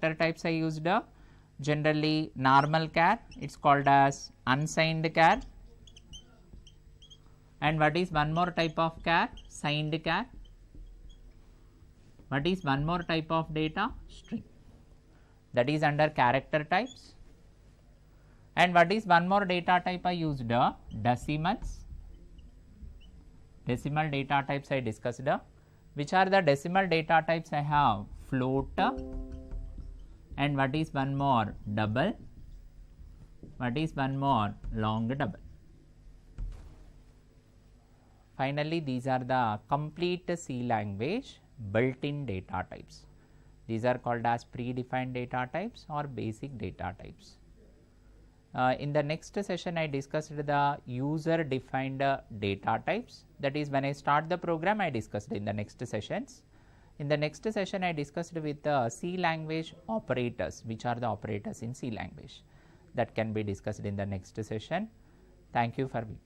character types I used. Generally normal char, it's called as unsigned char. And what is one more type of char? Signed char. What is one more type of data? String. That is under character types. And what is one more data type I used? Decimals. Decimal data types I discussed. Which are the decimal data types I have? Float. And what is one more? Double. What is one more? Long double. Finally, these are the complete C language built-in data types. These are called as predefined data types or basic data types. In the next session, I discussed the user-defined data types. That is, when I start the program, I discussed in the next sessions. In the next session, I discussed with C language operators, which are the operators in C language. That can be discussed in the next session. Thank you for viewing.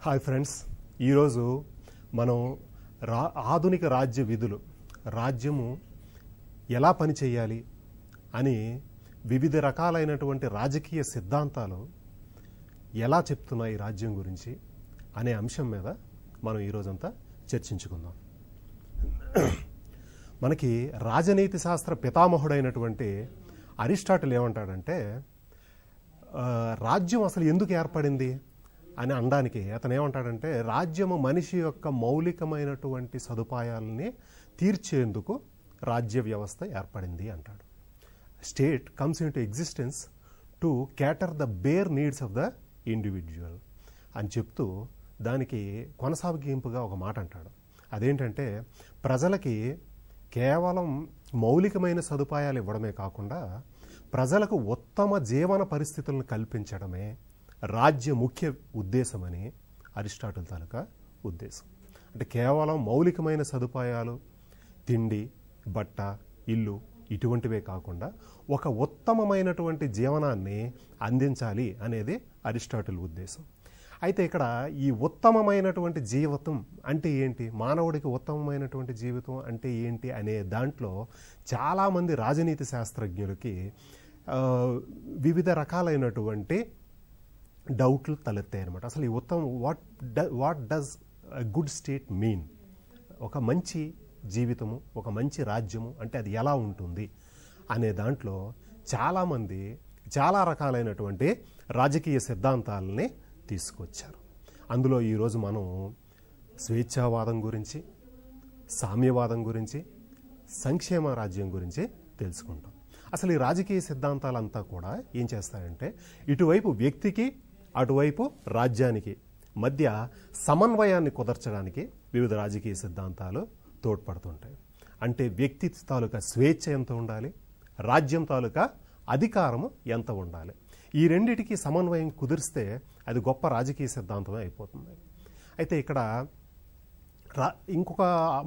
Hi friends, ఈరోజు మనం ఆధునిక రాజ్య విధులు, రాజ్యము ఎలా పనిచేయాలి అని వివిధ రకాలైనటువంటి రాజకీయ సిద్ధాంతాలు ఎలా చెప్తున్నాయి రాజ్యం గురించి అనే అంశం మీద మనం ఈరోజంతా చర్చించుకుందాం. మనకి రాజనీతి శాస్త్ర పితామహుడైనటువంటి అరిస్టాటిల్ ఏమంటాడంటే, రాజ్యం అసలు ఎందుకు ఏర్పడింది అని అనడానికి అతను ఏమంటాడంటే, రాజ్యము మనిషి యొక్క మౌలికమైనటువంటి సదుపాయాలని తీర్చేందుకు రాజ్య వ్యవస్థ ఏర్పడింది అంటాడు. State comes in to existence to cater the bare needs of the individual అని చెప్తూ దానికి కొనసాగింపుగా ఒక మాట అంటాడు. అదేంటంటే, ప్రజలకి కేవలం మౌలికమైన సదుపాయాలు ఇవ్వడమే కాకుండా ప్రజలకు ఉత్తమ జీవన పరిస్థితులను కల్పించడమే రాజ్య ముఖ్య ఉద్దేశమని అరిస్టాటిల్ తాలూకా ఉద్దేశం. అంటే కేవలం మౌలికమైన సదుపాయాలు, తిండి, బట్ట, ఇల్లు ఇటువంటివే కాకుండా ఒక ఉత్తమమైనటువంటి జీవనాన్ని అందించాలి అనేది అరిస్టాటిల్ ఉద్దేశం. అయితే ఇక్కడ ఈ ఉత్తమమైనటువంటి జీవితం అంటే ఏంటి, మానవుడికి ఉత్తమమైనటువంటి జీవితం అంటే ఏంటి అనే దాంట్లో చాలామంది రాజనీతి శాస్త్రజ్ఞులకి వివిధ రకాలైనటువంటి డౌట్లు తలెత్తాయి అనమాట. అసలు ఈ ఉత్తమం what does good state mean, ఒక మంచి జీవితము, ఒక మంచి రాజ్యము అంటే అది ఎలా ఉంటుంది అనే దాంట్లో చాలామంది చాలా రకాలైనటువంటి రాజకీయ సిద్ధాంతాలని తీసుకొచ్చారు. అందులో ఈరోజు మనం స్వేచ్ఛావాదం గురించి, సామ్యవాదం గురించి, సంక్షేమ రాజ్యం గురించి తెలుసుకుంటాం. అసలు ఈ రాజకీయ సిద్ధాంతాలంతా కూడా ఏం చేస్తాయంటే, ఇటువైపు వ్యక్తికి అటువైపు రాజ్యానికి మధ్య సమన్వయాన్ని కుదర్చడానికి వివిధ రాజకీయ సిద్ధాంతాలు తోడ్పడుతుంటాయి. అంటే వ్యక్తి తాలూకా స్వేచ్ఛ ఎంత ఉండాలి, రాజ్యం తాలూకా అధికారము ఎంత ఉండాలి, ఈ రెండిటికి సమన్వయం కుదిరిస్తే అది గొప్ప రాజకీయ సిద్ధాంతమే అయిపోతుంది. అయితే ఇక్కడ ఇంకొక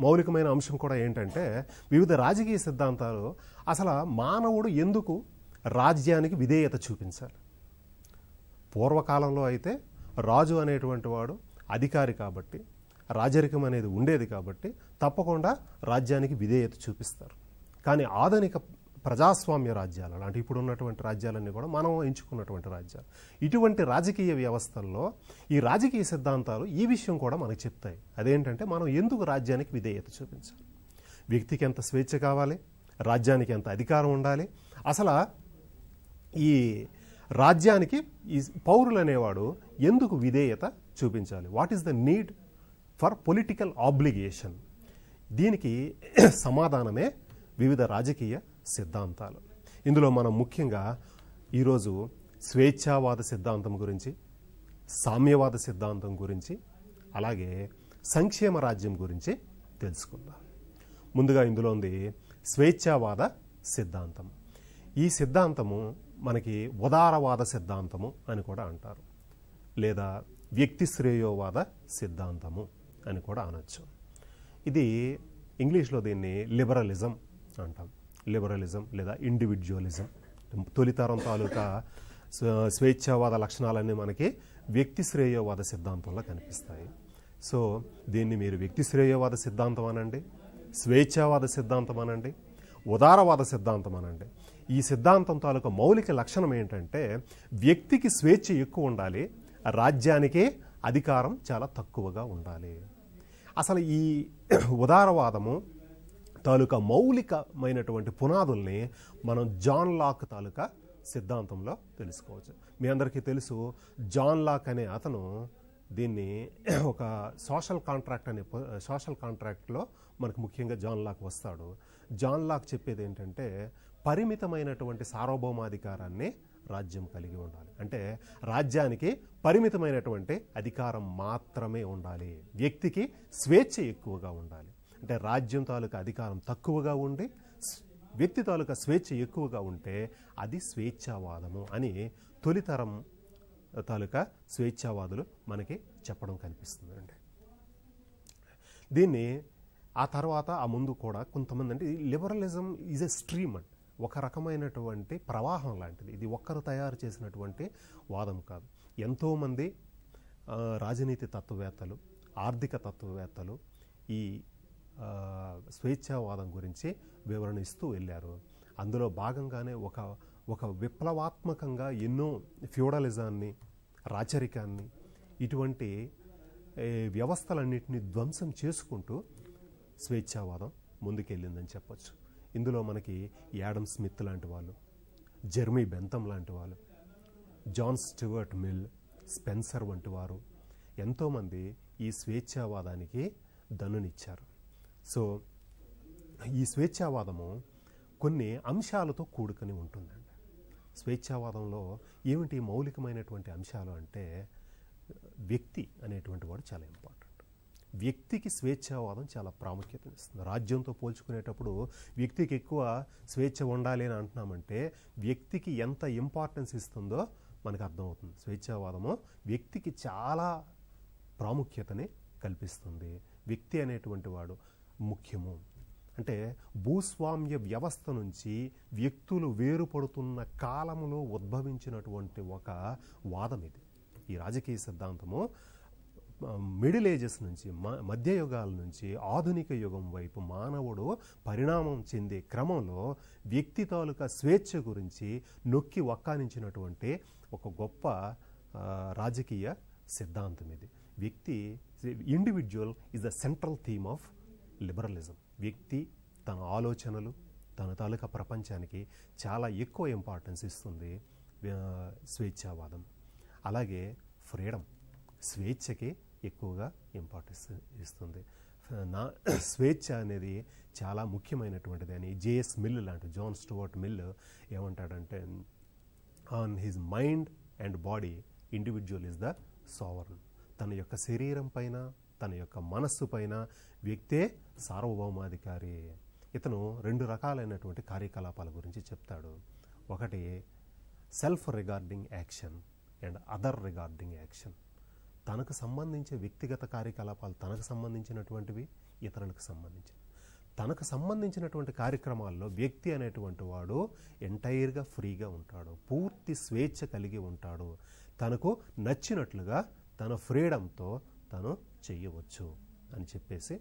మౌలికమైన అంశం కూడా ఏంటంటే, వివిధ రాజకీయ సిద్ధాంతాలు అసలు మానవుడు ఎందుకు రాజ్యానికి విధేయత చూపించాలి. పూర్వకాలంలో అయితే రాజు అనేటువంటి వాడు అధికారి కాబట్టి, రాజరికం అనేది ఉండేది కాబట్టి తప్పకుండా రాజ్యానికి విధేయత చూపిస్తారు. కానీ ఆధునిక ప్రజాస్వామ్య రాజ్యాలు, అంటే ఇప్పుడు ఉన్నటువంటి రాజ్యాలన్నీ కూడా మనం ఎంచుకున్నటువంటి రాజ్యాలు, ఇటువంటి రాజకీయ వ్యవస్థల్లో ఈ రాజకీయ సిద్ధాంతాలు ఈ విషయం కూడా మనకు చెప్తాయి. అదేంటంటే, మనం ఎందుకు రాజ్యానికి విధేయత చూపించాలి, వ్యక్తికి ఎంత స్వేచ్ఛ కావాలి, రాజ్యానికి ఎంత అధికారం ఉండాలి, అసలు ఈ రాజ్యానికి ఈ పౌరులు అనేవాడు ఎందుకు విధేయత చూపించాలి, what is the need for political obligation. దీనికి సమాధానమే వివిధ రాజకీయ సిద్ధాంతాలు. ఇందులో మనం ముఖ్యంగా ఈరోజు స్వేచ్ఛావాద సిద్ధాంతం గురించి, సామ్యవాద సిద్ధాంతం గురించి, అలాగే సంక్షేమ రాజ్యం గురించి తెలుసుకుందాం. ముందుగా ఇందులో ఉంది స్వేచ్ఛావాద సిద్ధాంతం. ఈ సిద్ధాంతము మనకి ఉదారవాద సిద్ధాంతము అని కూడా అంటారు, లేదా వ్యక్తి శ్రేయోవాద సిద్ధాంతము అని కూడా అనొచ్చు. ఇది ఇంగ్లీష్లో దీన్ని లిబరలిజం అంటాం. లిబరలిజం లేదా ఇండివిజువలిజం. తొలితరం తాలూకా స్వేచ్ఛావాద లక్షణాలన్నీ మనకి వ్యక్తి శ్రేయోవాద సిద్ధాంతంలో కనిపిస్తాయి. సో దీన్ని మీరు వ్యక్తి శ్రేయోవాద సిద్ధాంతం అనండి, స్వేచ్ఛావాద సిద్ధాంతం అనండి, ఉదారవాద సిద్ధాంతం అనండి. ఈ సిద్ధాంతం తాలూకా మౌలిక లక్షణం ఏంటంటే వ్యక్తికి స్వేచ్ఛ ఎక్కువ ఉండాలి, రాజ్యానికి అధికారం చాలా తక్కువగా ఉండాలి. అసలు ఈ ఉదారవాదము తాలూకా మౌలికమైనటువంటి పునాదుల్ని మనం జాన్ లాక్ తాలూకా సిద్ధాంతంలో తెలుసుకోవచ్చు. మీ అందరికీ తెలుసు, జాన్ లాక్ అనే అతను దీన్ని ఒక సోషల్ కాంట్రాక్ట్లో మనకు ముఖ్యంగా జాన్ లాక్ వస్తాడు. జాన్ లాక్ చెప్పేది ఏంటంటే పరిమితమైనటువంటి సార్వభౌమాధికారాన్ని రాజ్యం కలిగి ఉండాలి. అంటే రాజ్యానికి పరిమితమైనటువంటి అధికారం మాత్రమే ఉండాలి, వ్యక్తికి స్వేచ్ఛ ఎక్కువగా ఉండాలి. అంటే రాజ్యం తాలూకా అధికారం తక్కువగా ఉండి వ్యక్తి తాలూకా స్వేచ్ఛ ఎక్కువగా ఉంటే అది స్వేచ్ఛావాదము అని తొలితరం తాలూకా స్వేచ్ఛావాదులు మనకి చెప్పడం కనిపిస్తుందండి. దీన్ని ఆ తర్వాత ఆ ముందు కూడా కొంతమంది అంటే లిబరలిజం ఈజ్ ఎ స్ట్రీమ్ అండి, ఒక రకమైనటువంటి ప్రవాహం లాంటిది. ఇది ఒక్కరు తయారు చేసినటువంటి వాదం కాదు. ఎంతోమంది రాజనీతి తత్వవేత్తలు, ఆర్థిక తత్వవేత్తలు ఈ స్వేచ్ఛావాదం గురించి వివరణ ఇస్తూ వెళ్ళారు. అందులో భాగంగానే ఒక విప్లవాత్మకంగా ఎన్నో ఫ్యూడలిజాన్ని, రాచరికాన్ని, ఇటువంటి వ్యవస్థలన్నింటినీ ధ్వంసం చేసుకుంటూ స్వేచ్ఛావాదం ముందుకెళ్ళిందని చెప్పచ్చు. ఇందులో మనకి యాడమ్ స్మిత్ లాంటి వాళ్ళు, జెర్మీ బెంథమ్ లాంటి వాళ్ళు, జాన్ స్టూవర్ట్ మిల్, స్పెన్సర్ వంటి వారు ఎంతోమంది ఈ స్వేచ్ఛావాదానికి దన్నునిచ్చారు. సో ఈ స్వేచ్ఛావాదము కొన్ని అంశాలతో కూడుకొని ఉంటుందండి. స్వేచ్ఛావాదంలో ఏమిటి మౌలికమైనటువంటి అంశాలు అంటే వ్యక్తి అనేటువంటి వాడు చాలా ఇంపార్టెంట్. వ్యక్తికి స్వేచ్ఛావాదం చాలా ప్రాముఖ్యతనిస్తుంది. రాజ్యంతో పోల్చుకునేటప్పుడు వ్యక్తికి ఎక్కువ స్వేచ్ఛ ఉండాలి అని అంటున్నామంటే వ్యక్తికి ఎంత ఇంపార్టెన్స్ ఇస్తుందో మనకు అర్థమవుతుంది. స్వేచ్ఛావాదము వ్యక్తికి చాలా ప్రాముఖ్యతని కల్పిస్తుంది. వ్యక్తి అనేటువంటి వాడు ముఖ్యము. అంటే భూస్వామ్య వ్యవస్థ నుంచి వ్యక్తులు వేరుపడుతున్న కాలంలో ఉద్భవించినటువంటి ఒక వాదం ఇది. ఈ రాజకీయ సిద్ధాంతము మిడిల్ ఏజెస్ నుంచి, మధ్యయుగాల నుంచి ఆధునిక యుగం వైపు మానవుడు పరిణామం చెందే క్రమంలో వ్యక్తి తాలూకా స్వేచ్ఛ గురించి నొక్కి వక్కానించినటువంటి ఒక గొప్ప రాజకీయ సిద్ధాంతం ఇది. వ్యక్తి, individual is the central theme of liberalism. వ్యక్తి తన ఆలోచనలు, తన తాలూకా ప్రపంచానికి చాలా ఎక్కువ ఇంపార్టెన్స్ ఇస్తుంది స్వేచ్ఛావాదం. అలాగే ఫ్రీడమ్, స్వేచ్ఛకి ఎక్కువగా ఇంపార్టెన్స్ ఇస్తుంది. స్వేచ్ఛ అనేది చాలా ముఖ్యమైనటువంటిది అని జేఎస్ మిల్ లాంటి, జాన్ స్టూవర్ట్ మిల్ ఏమంటాడంటే, on his mind and body individual is the sovereign. తన యొక్క శరీరం పైన, తన యొక్క మనస్సు పైన వ్యక్తే సార్వభౌమాధికారి. ఇతను రెండు రకాలైనటువంటి కార్యకలాపాల గురించి చెప్తాడు. ఒకటి self regarding action and other regarding action. తనకు సంబంధించే వ్యక్తిగత కార్యకలాపాలు తనకు సంబంధించినటువంటివి, ఇతరులకు సంబంధించినవి. తనకు సంబంధించినటువంటి కార్యక్రమాల్లో వ్యక్తి అనేటువంటి వాడు ఎంటైర్గా ఫ్రీగా ఉంటాడు, పూర్తి స్వేచ్ఛ కలిగి ఉంటాడు. తనకు నచ్చినట్లుగా తన ఫ్రీడంతో తను చెయ్యవచ్చు అని చెప్పేసి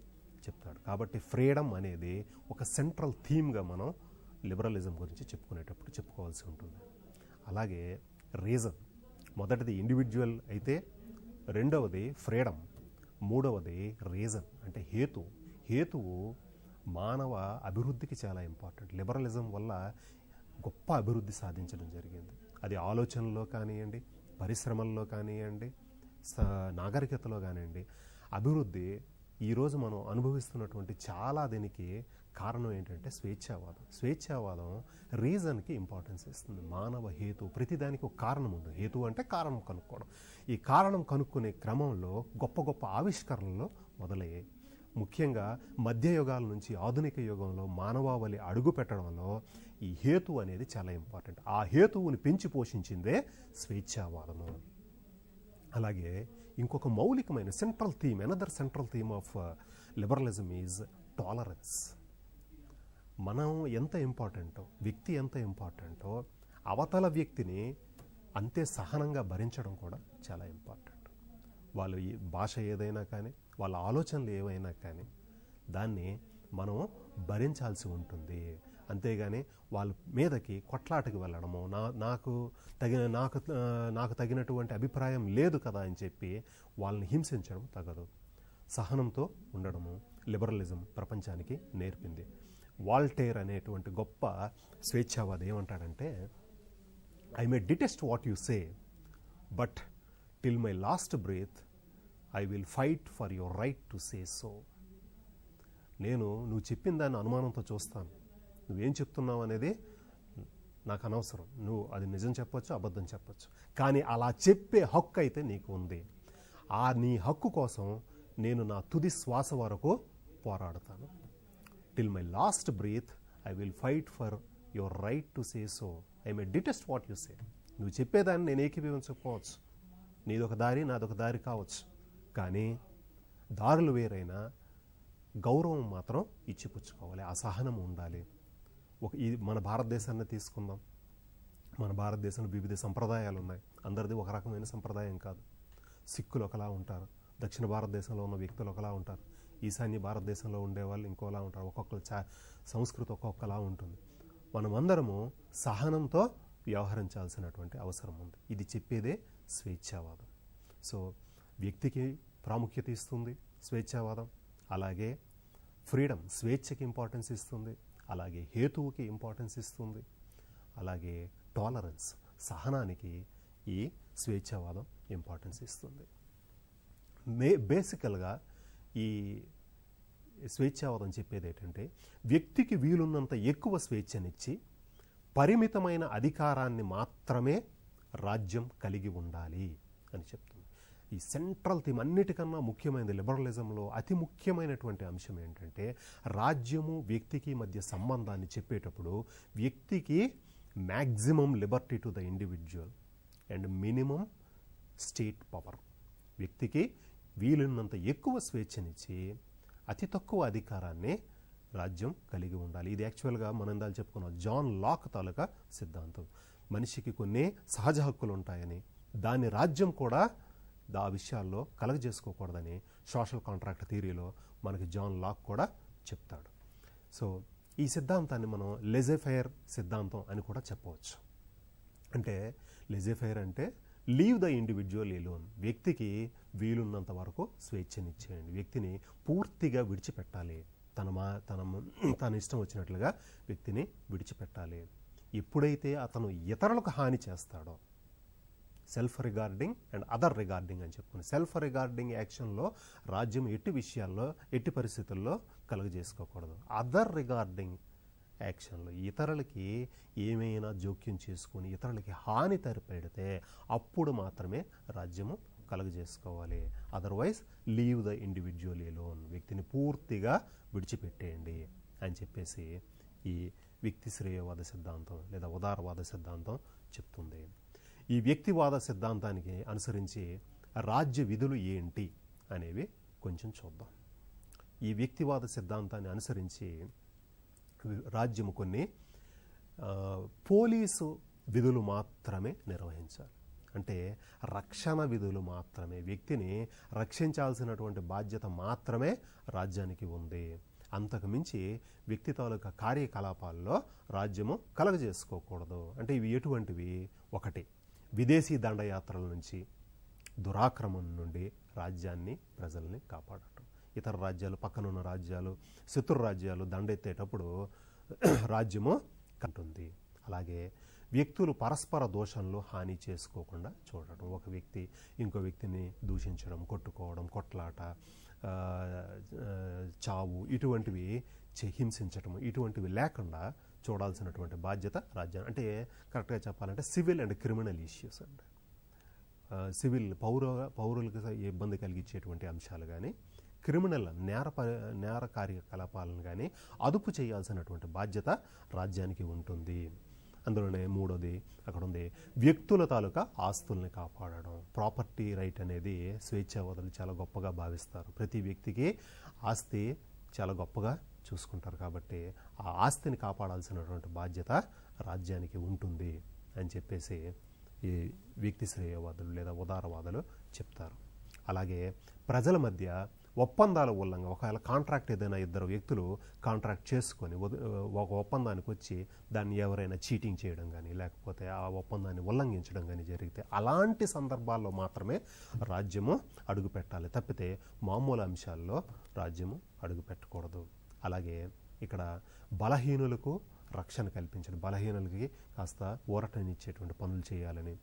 చెప్తాడు. కాబట్టి ఫ్రీడమ్ అనేది ఒక సెంట్రల్ థీమ్గా మనం లిబరలిజం గురించి చెప్పుకునేటప్పుడు చెప్పుకోవాల్సి ఉంటుంది. అలాగే రీజన్, మొదటిది ఇండివిజువల్ అయితే, రెండవది ఫ్రీడమ్, మూడవది రీజన్ అంటే హేతువు మానవ అభివృద్ధికి చాలా ఇంపార్టెంట్. లిబరలిజం వల్ల గొప్ప అభివృద్ధి సాధించడం జరిగింది. అది ఆలోచనలో కానివ్వండి, పరిశ్రమల్లో కానివ్వండి, నాగరికతలో కానివ్వండి. అభివృద్ధి ఈరోజు మనం అనుభవిస్తున్నటువంటి చాలా దీనికి కారణం ఏంటంటే స్వేచ్ఛావాదం. స్వేచ్ఛావాదం రీజన్కి ఇంపార్టెన్స్ ఇస్తుంది. మానవ హేతు, ప్రతిదానికి ఒక కారణం ఉంది. హేతు అంటే కారణం కనుక్కోవడం. ఈ కారణం కనుక్కునే క్రమంలో గొప్ప గొప్ప ఆవిష్కరణలు మొదలయ్యాయి. ముఖ్యంగా మధ్యయుగాల నుంచి ఆధునిక యుగంలో మానవావళి అడుగు పెట్టడంలో ఈ హేతు అనేది చాలా ఇంపార్టెంట్. ఆ హేతువుని పెంచి పోషించిందే స్వేచ్ఛావాదము. అలాగే ఇంకొక మౌలికమైన central theme, another central theme of liberalism is tolerance. మనం ఎంత ఇంపార్టెంటో, వ్యక్తి ఎంత ఇంపార్టెంటో, అవతల వ్యక్తిని అంతే సహనంగా భరించడం కూడా చాలా ఇంపార్టెంట్. వాళ్ళ భాష ఏదైనా కానీ, వాళ్ళ ఆలోచనలు ఏవైనా కానీ దాన్ని మనం భరించాల్సి ఉంటుంది. అంతేగాని వాళ్ళ మీదకి కొట్లాటకి వెళ్ళడము, నాకు తగినటువంటి అభిప్రాయం లేదు కదా అని చెప్పి వాళ్ళని హింసించడం తగదు. సహనంతో ఉండడము లిబరలిజం ప్రపంచానికి నేర్పింది. వాల్టేర్ అనేటువంటి గొప్ప స్వేచ్ఛావాది ఏమంటాడంటే, I may detest what you say, but till my last breath I will fight for your right to say so. నువ్వు చెప్పిన దాన్ని అనుమానంతో చూస్తాను. నువ్వేం చెప్తున్నావు అనేది నాకు అనవసరం. నువ్వు అది నిజం చెప్పొచ్చు, అబద్ధం చెప్పొచ్చు, కానీ అలా చెప్పే హక్కు అయితే నీకు ఉంది. నీ హక్కు కోసం నేను నా తుది శ్వాస వరకు పోరాడతాను. Till my last breath I will fight for your right to say so. I may detest what you say. నువ్వు చెప్పేదాన్ని నేను ఏకీభవించకపోవచ్చు, నీదొక దారి నాదొక దారి కావచ్చు, కానీ దారులు వేరైనా గౌరవం మాత్రం ఇచ్చిపుచ్చుకోవాలి. ఆ సహనం ఉండాలి. మన భారతదేశాన్ని తీసుకుందాం. మన భారతదేశంలో వివిధ సంప్రదాయాలు ఉన్నాయి. అందరిది ఒక రకమైన సంప్రదాయం కాదు. సిక్కులు ఒకలా ఉంటారు, దక్షిణ భారతదేశంలో ఉన్న వ్యక్తులు ఒకలా ఉంటారు, ఈశాన్య భారతదేశంలో ఉండేవాళ్ళు ఇంకోలా ఉంటారు. ఒక్కొక్కరు సంస్కృతి ఒక్కొక్కలా ఉంటుంది. మనమందరము సహనంతో వ్యవహరించాల్సినటువంటి అవసరం ఉంది. ఇది చెప్పేదే స్వేచ్ఛావాదం. సో వ్యక్తికి ప్రాముఖ్యత ఇస్తుంది స్వేచ్ఛావాదం. అలాగే ఫ్రీడమ్, స్వేచ్ఛకి ఇంపార్టెన్స్ ఇస్తుంది. అలాగే హేతువుకి ఇంపార్టెన్స్ ఇస్తుంది. అలాగే టాలరెన్స్, సహనానికి ఈ స్వేచ్ఛావాదం ఇంపార్టెన్స్ ఇస్తుంది. బేసికల్గా ఈ స్వేచ్ఛావాదం చెప్పేది ఏంటంటే, వ్యక్తికి వీలున్నంత ఎక్కువ స్వేచ్ఛనిచ్చి పరిమితమైన అధికారాన్ని మాత్రమే రాజ్యం కలిగి ఉండాలి అని చెప్తుంది. ఈ సెంట్రల్ థీమ్ అన్నిటికన్నా ముఖ్యమైనది లిబరలిజంలో అతి ముఖ్యమైనటువంటి అంశం ఏంటంటే, రాజ్యము వ్యక్తికి మధ్య సంబంధాన్ని చెప్పేటప్పుడు వ్యక్తికి maximum Liberty to the individual and minimum state power. వ్యక్తికి వీలున్నంత ఎక్కువ స్వేచ్ఛనిచ్చి అతి తక్కువ అధికారాన్ని రాజ్యం కలిగి ఉండాలి. ఇది యాక్చువల్గా మనం ఇందాక చెప్పుకున్నాం జాన్ లాక్ తాలూకా సిద్ధాంతం. మనిషికి కొన్ని సహజ హక్కులు ఉంటాయని, దాన్ని రాజ్యం కూడా ఆ విషయాల్లో కలగజేసుకోకూడదని సోషల్ కాంట్రాక్ట్ థియరీలో మనకి జాన్ లాక్ కూడా చెప్తాడు. సో ఈ సిద్ధాంతాన్ని మనం లెజెఫైర్ సిద్ధాంతం అని కూడా చెప్పవచ్చు. అంటే లెజెఫైర్ అంటే లీవ్ ద ఇండివిజువల్ ఎలోన్. వ్యక్తికి వీలున్నంత వరకు స్వేచ్ఛనిచ్చేయండి. వ్యక్తిని పూర్తిగా విడిచిపెట్టాలి. తన ఇష్టం వచ్చినట్లుగా వ్యక్తిని విడిచిపెట్టాలి. ఎప్పుడైతే అతను ఇతరులకు హాని చేస్తాడో, self regarding and other regarding అని చెప్పుకుని, సెల్ఫ్ రిగార్డింగ్ యాక్షన్లో రాజ్యం ఎట్టి పరిస్థితుల్లో కలుగజేసుకోకూడదు. అదర్ రిగార్డింగ్ యాక్షన్లో ఇతరులకి ఏమైనా జోక్యం చేసుకుని ఇతరులకి హాని తరిపెడితే అప్పుడు మాత్రమే రాజ్యము కలుగజేసుకోవాలి. Otherwise leave the individual alone. వ్యక్తిని పూర్తిగా విడిచిపెట్టేయండి అని చెప్పేసి ఈ వ్యక్తి శ్రేయవాద సిద్ధాంతం లేదా ఉదారవాద సిద్ధాంతం చెప్తుంది. ఈ వ్యక్తివాద సిద్ధాంతానికి అనుసరించి రాజ్య విధులు ఏంటి అనేవి కొంచెం చూద్దాం. ఈ వ్యక్తివాద సిద్ధాంతాన్ని అనుసరించి రాజ్యము కొన్ని పోలీసు విధులు మాత్రమే నిర్వహించాలి. అంటే రక్షణ విధులు మాత్రమే, వ్యక్తిని రక్షించాల్సినటువంటి బాధ్యత మాత్రమే రాజ్యానికి ఉంది. అంతకు మించి వ్యక్తి తాలూకా కార్యకలాపాల్లో రాజ్యము కలగజేసుకోకూడదు. అంటే ఇవి ఎటువంటివి? ఒకటి, విదేశీ దండయాత్రల నుంచి, దురాక్రమణ నుండి రాజ్యాన్ని ప్రజల్ని కాపాడటం. ఇతర రాజ్యాలు, పక్కనున్న రాజ్యాలు, శత్రు రాజ్యాలు దండెత్తేటప్పుడు రాజ్యము కంటుంది. అలాగే వ్యక్తులు పరస్పర దోషంలో హాని చేసుకోకుండా చూడటం. ఒక వ్యక్తి ఇంకో వ్యక్తిని దూషించడం, కొట్టుకోవడం, కొట్లాట, చావు ఇటువంటివి హింసించటము ఇటువంటివి లేకుండా చూడాల్సినటువంటి బాధ్యత రాజ్యం. అంటే కరెక్ట్గా చెప్పాలంటే సివిల్ అండ్ క్రిమినల్ ఇష్యూస్ అండి. సివిల్ పౌరులకు ఇబ్బంది కలిగించేటువంటి అంశాలు కానీ, క్రిమినల్ నేర కార్యకలాపాలను కానీ అదుపు చేయాల్సినటువంటి బాధ్యత రాజ్యానికి ఉంటుంది. అందులోనే మూడోది అక్కడ ఉంది వ్యక్తుల తాలూకా ఆస్తుల్ని కాపాడడం. ప్రాపర్టీ రైట్ అనేది స్వేచ్ఛావాదులు చాలా గొప్పగా భావిస్తారు. ప్రతి వ్యక్తికి ఆస్తి చాలా గొప్పగా చూసుకుంటారు కాబట్టి ఆ ఆస్తిని కాపాడాల్సినటువంటి బాధ్యత రాజ్యానికి ఉంటుంది అని చెప్పేసి ఈ వ్యక్తి శ్రేయవాదులు లేదా ఉదారవాదులు చెప్తారు. అలాగే ప్రజల మధ్య ఒప్పందాల ఉల్లంఘన, ఒకవేళ కాంట్రాక్ట్ ఏదైనా ఇద్దరు వ్యక్తులు కాంట్రాక్ట్ చేసుకొని ఒక ఒప్పందానికి వచ్చి దాన్ని ఎవరైనా చీటింగ్ చేయడం కానీ లేకపోతే ఆ ఒప్పందాన్ని ఉల్లంఘించడం కానీ జరిగితే అలాంటి సందర్భాల్లో మాత్రమే రాజ్యము అడుగు పెట్టాలి, తప్పితే మామూలు అంశాల్లో రాజ్యము అడుగు పెట్టకూడదు. అలాగే ఇక్కడ బలహీనులకు రక్షణ కల్పించడం, బలహీనులకి కాస్త ఊరటనిచ్చేటువంటి పనులు చేయాలని,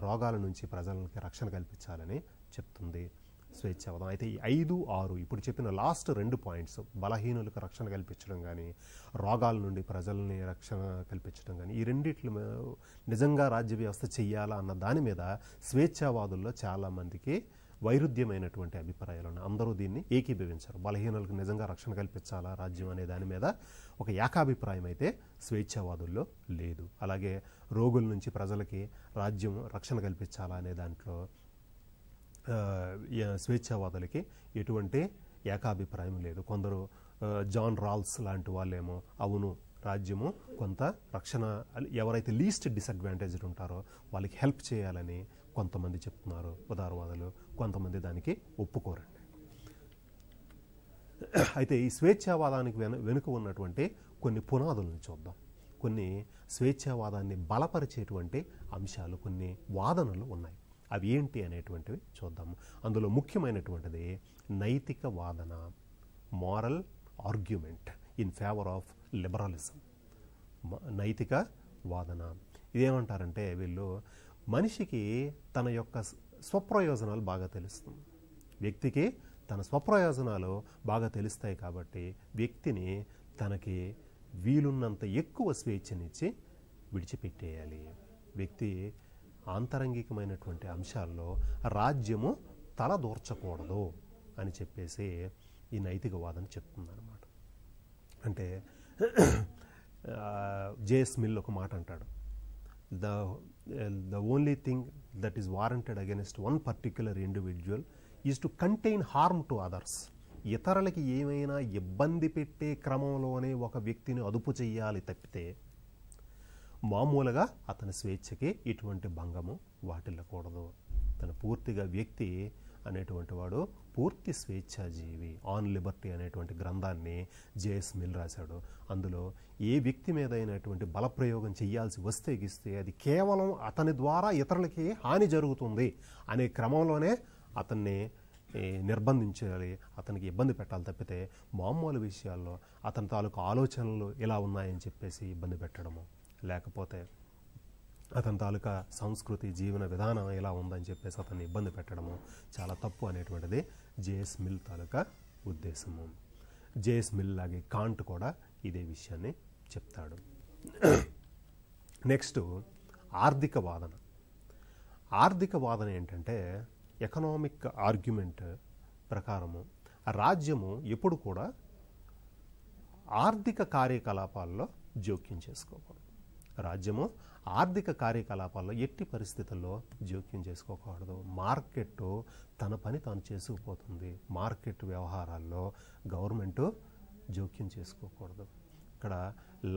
రోగాల నుంచి ప్రజలకి రక్షణ కల్పించాలని చెప్తుంది స్వేచ్ఛావాదం. అయితే ఈ 5, 6 ఇప్పుడు చెప్పిన లాస్ట్ 2 పాయింట్స్, బలహీనులకు రక్షణ కల్పించడం కానీ రోగాల నుండి ప్రజల్ని రక్షణ కల్పించడం కానీ, ఈ రెండిట్లు నిజంగా రాజ్య వ్యవస్థ చెయ్యాలా అన్న దాని మీద స్వేచ్ఛావాదుల్లో చాలామందికి వైరుధ్యమైనటువంటి అభిప్రాయాలు ఉన్నాయి. అందరూ దీన్ని ఏకీభవించారు. బలహీనులకు నిజంగా రక్షణ కల్పించాలా రాజ్యం అనే దాని మీద ఒక ఏకాభిప్రాయం అయితే స్వేచ్ఛావాదుల్లో లేదు. అలాగే రోగుల నుంచి ప్రజలకి రాజ్యం రక్షణ కల్పించాలా అనే దాంట్లో స్వేచ్ఛావాదులకి ఎటువంటి ఏకాభిప్రాయం లేదు. కొందరు జాన్ రాల్స్ లాంటి వాళ్ళేమో అవును రాజ్యము కొంత రక్షణ, ఎవరైతే లీస్ట్ డిసడ్వాంటేజ్డ్ ఉంటారో వాళ్ళకి హెల్ప్ చేయాలని కొంతమంది చెప్తున్నారు ఉదారవాదులు, కొంతమంది దానికి ఒప్పుకోరండి. అయితే ఈ స్వేచ్ఛావాదానికి వెనుక ఉన్నటువంటి కొన్ని పునాదులను చూద్దాం. కొన్ని స్వేచ్ఛావాదాన్ని బలపరిచేటువంటి అంశాలు, కొన్ని వాదనలు ఉన్నాయి. అవి ఏంటి అనేటువంటివి చూద్దాము. అందులో ముఖ్యమైనటువంటిది నైతిక వాదన, moral argument in favour of liberalism. నైతిక వాదన ఇదేమంటారంటే వీళ్ళు మనిషికి తన యొక్క స్వప్రయోజనాలు బాగా తెలుస్తుంది. వ్యక్తికి తన స్వప్రయోజనాలు బాగా తెలుస్తాయి కాబట్టి వ్యక్తిని తనకి వీలున్నంత ఎక్కువ స్వేచ్ఛనిచ్చి విడిచిపెట్టేయాలి. వ్యక్తి ఆంతరంగికమైనటువంటి అంశాల్లో రాజ్యము తలదూర్చకూడదు అని చెప్పేసి ఈ నైతికవాదం చెప్తుందన్నమాట. అంటే జేఎస్ మిల్ ఒక మాట అంటాడు, the only thing that is warranted against one particular individual is to contain harm to others. ఇతరులకి ఏమైనా ఇబ్బంది పెట్టే క్రమంలోనే ఒక వ్యక్తిని అదుపు చెయ్యాలి తప్పితే మామూలుగా అతని స్వేచ్ఛకి ఇటువంటి భంగము వాటిల్లకూడదు. తన పూర్తిగా వ్యక్తి అనేటువంటి వాడు పూర్తి స్వేచ్ఛాజీవి. ఆన్ లిబర్టీ అనేటువంటి గ్రంథాన్ని జేఎస్ మిల్ రాశాడు. అందులో ఏ వ్యక్తి మీద అయినటువంటి బలప్రయోగం చేయాల్సి వస్తే అది కేవలం అతని ద్వారా ఇతరులకి హాని జరుగుతుంది అనే క్రమంలోనే అతన్ని నిర్బంధించాలి, అతనికి ఇబ్బంది పెట్టాలి తప్పితే మామూలు విషయాల్లో అతని తాలూకు ఆలోచనలు ఇలా ఉన్నాయని చెప్పేసి ఇబ్బంది పెట్టడము, లేకపోతే అతని తాలూకా సంస్కృతి జీవన విధానం ఎలా ఉందని చెప్పేసి అతన్ని ఇబ్బంది పెట్టడము చాలా తప్పు అనేటువంటిది జేఎస్ మిల్ తాలూకా ఉద్దేశము. జేఎస్ మిల్ లాగే కాంట్ కూడా ఇదే విషయాన్ని చెప్తాడు. నెక్స్ట్ ఆర్థిక వాదన. ఆర్థిక వాదన ఏంటంటే ఎకనామిక్ ఆర్గ్యుమెంట్ ప్రకారము రాజ్యము ఎప్పుడు కూడా ఆర్థిక కార్యకలాపాల్లో జోక్యం చేసుకోకూడదు. రాజ్యము ఆర్థిక కార్యకలాపాల్లో ఎట్టి పరిస్థితుల్లో జోక్యం చేసుకోకూడదు. మార్కెట్ తన పని తాను చేసుకుపోతుంది. మార్కెట్ వ్యవహారాల్లో గవర్నమెంట్ జోక్యం చేసుకోకూడదు. ఇక్కడ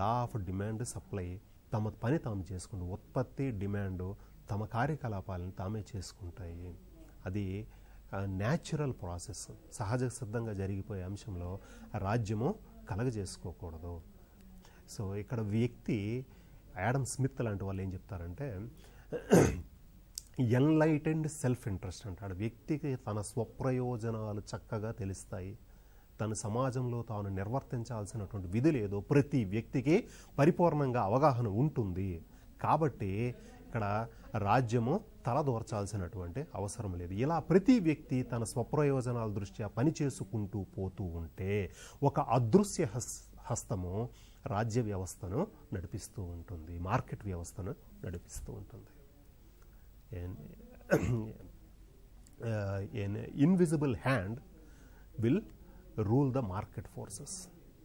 లా ఆఫ్ డిమాండ్ సప్లై తమ పని తాము చేసుకుంటారు. ఉత్పత్తి డిమాండ్ తమ కార్యకలాపాలను తామే చేసుకుంటాయి. అది న్యాచురల్ ప్రాసెస్, సహజ సిద్ధంగా జరిగిపోయే అంశంలో రాజ్యము కలగజేసుకోకూడదు. సో ఇక్కడ వ్యక్తి యాడమ్ స్మిత్ లాంటి వాళ్ళు ఏం చెప్తారంటే ఎన్లైటెండ్ సెల్ఫ్ ఇంట్రెస్ట్ అంటాడు. వ్యక్తికి తన స్వప్రయోజనాలు చక్కగా తెలుస్తాయి. తన సమాజంలో తాను నిర్వర్తించాల్సినటువంటి విధులు ఏదో ప్రతి వ్యక్తికి పరిపూర్ణంగా అవగాహన ఉంటుంది. కాబట్టి ఇక్కడ రాజ్యము తలదూర్చాల్సినటువంటి అవసరం లేదు. ఇలా ప్రతి వ్యక్తి తన స్వప్రయోజనాల దృష్ట్యా పని చేసుకుంటూ పోతూ ఉంటే ఒక అదృశ్య హస్తము రాజ్య వ్యవస్థను నడిపిస్తూ ఉంటుంది, మార్కెట్ వ్యవస్థను నడిపిస్తూ ఉంటుంది. an invisible hand will rule the market forces.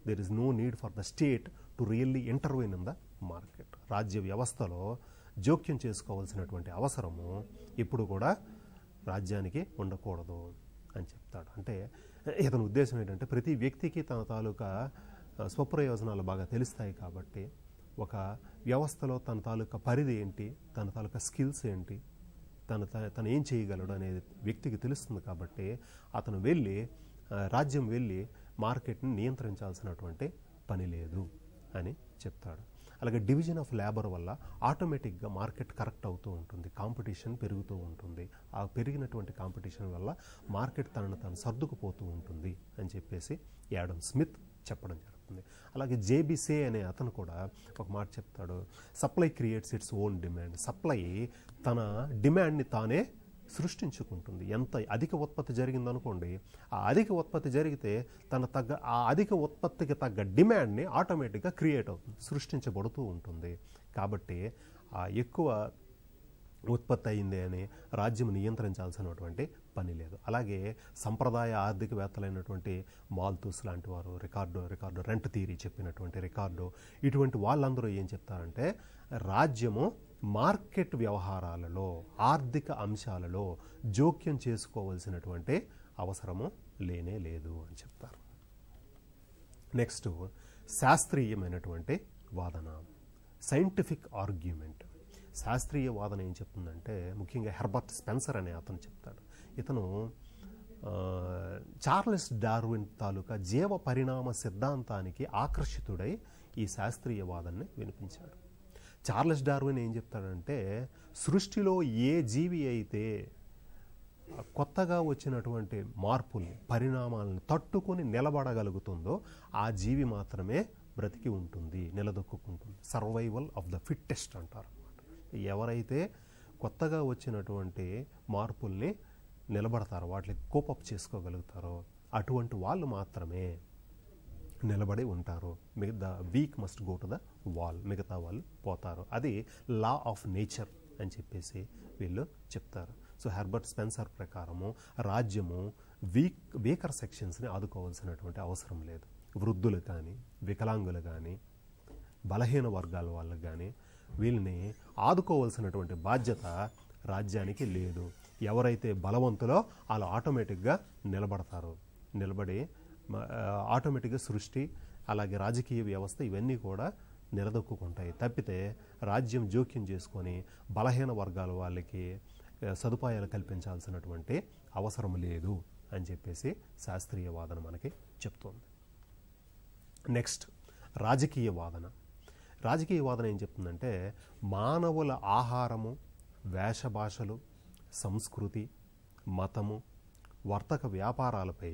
There is no need for the state to really intervene in the market. రాజ్య వ్యవస్థలో జోక్యం చేసుకోవాల్సినటువంటి అవసరము ఇప్పుడు కూడా రాజ్యానికి ఉండకూడదు అని చెప్తాడు. అంటే ఇతని ఉద్దేశం ఏంటంటే ప్రతి వ్యక్తికి తన తాలూకా స్వప్రయోజనాలు బాగా తెలుస్తాయి కాబట్టి ఒక వ్యవస్థలో తన తాలూకా పరిధి ఏంటి, తన తాలూకా స్కిల్స్ ఏంటి, తను ఏం చేయగలడు అనేది వ్యక్తికి తెలుస్తుంది కాబట్టి అతను రాజ్యం వెళ్ళి మార్కెట్ని నియంత్రించాల్సినటువంటి పని లేదు అని చెప్తాడు. అలాగే డివిజన్ ఆఫ్ లేబర్ వల్ల ఆటోమేటిక్గా మార్కెట్ కరెక్ట్ అవుతూ ఉంటుంది, కాంపిటీషన్ పెరుగుతూ ఉంటుంది. ఆ పెరిగినటువంటి కాంపిటీషన్ వల్ల మార్కెట్ తనను తాను సర్దుకుపోతూ ఉంటుంది అని చెప్పేసి యాడమ్ స్మిత్ చెప్పడం జరుగుతుంది. అలాగే జేబీసే అనే అతను కూడా ఒక మాట చెప్తాడు, supply creates its own demand. Supply తన డిమాండ్ని తానే సృష్టించుకుంటుంది. ఎంత అధిక ఉత్పత్తి జరిగిందనుకోండి, ఆ అధిక ఉత్పత్తి జరిగితే ఆ అధిక ఉత్పత్తికి తగ్గ డిమాండ్ని ఆటోమేటిక్గా క్రియేట్ అవుతుంది, సృష్టించబడుతూ ఉంటుంది. కాబట్టి ఆ ఎక్కువ ఉత్పత్తి అయింది అని రాజ్యం నియంత్రించాల్సినటువంటి పని లేదు. అలాగే సంప్రదాయ ఆర్థికవేత్తలైనటువంటి మాల్తూస్ లాంటి వారు, రికార్డో రెంట్ థియరీ చెప్పినటువంటి రికార్డో, ఇటువంటి వాళ్ళందరూ ఏం చెప్తారంటే రాజ్యము మార్కెట్ వ్యవహారాలలో, ఆర్థిక అంశాలలో జోక్యం చేసుకోవాల్సినటువంటి అవసరము లేనే లేదు అని చెప్తారు. నెక్స్ట్ శాస్త్రీయమైనటువంటి వాదన, సైంటిఫిక్ ఆర్గ్యుమెంట్. శాస్త్రీయ వాదన ఏం చెప్తుందంటే ముఖ్యంగా హెర్బర్ట్ స్పెన్సర్ అనే అతను చెప్తాడు. ఇతను చార్లెస్ డార్విన్ తాలూకా జీవ పరిణామ సిద్ధాంతానికి ఆకర్షితుడై ఈ శాస్త్రీయ వాదనని వినిపించాడు. చార్లెస్ డార్విన్ ఏం చెప్తాడంటే సృష్టిలో ఏ జీవి అయితే కొత్తగా వచ్చినటువంటి మార్పుల్ని, పరిణామాలను తట్టుకొని నిలబడగలుగుతుందో ఆ జీవి మాత్రమే బ్రతికి ఉంటుంది, నిలదొక్కుంటుంది. సర్వైవల్ ఆఫ్ ద ఫిట్టెస్ట్ అంటారు. ఎవరైతే కొత్తగా వచ్చినటువంటి మార్పుల్ని నిలబడతారో, వాటిని కోపప్ చేసుకోగలుగుతారో అటువంటి వాళ్ళు మాత్రమే నిలబడి ఉంటారు. The week must go to the wall, మిగతా వాళ్ళు పోతారు. అది లా ఆఫ్ నేచర్ అని చెప్పేసి వీళ్ళు చెప్తారు. సో హెర్బర్ట్ స్పెన్సర్ ప్రకారము రాజ్యము వీకర్ సెక్షన్స్ని ఆదుకోవాల్సినటువంటి అవసరం లేదు. వృద్ధులు కానీ, వికలాంగులు కానీ, బలహీన వర్గాల వాళ్ళకి కానీ వీళ్ళని ఆదుకోవాల్సినటువంటి బాధ్యత రాజ్యానికి లేదు. ఎవరైతే బలవంతులో వాళ్ళు ఆటోమేటిక్గా నిలబడి ఆటోమేటిక్గా సృష్టి, అలాగే రాజకీయ వ్యవస్థ ఇవన్నీ కూడా నిలదొక్కుంటాయి. తప్పితే రాజ్యం జోక్యం చేసుకొని బలహీన వర్గాల వాళ్ళకి సదుపాయాలు కల్పించాల్సినటువంటి అవసరం లేదు అని చెప్పేసి శాస్త్రీయ వాదన మనకి చెప్తోంది. నెక్స్ట్ రాజకీయ వాదన. రాజకీయ వాదన ఏం చెప్తుందంటే మానవుల ఆహారము, వేషభాషలు, సంస్కృతి, మతము, వర్తక వ్యాపారాలపై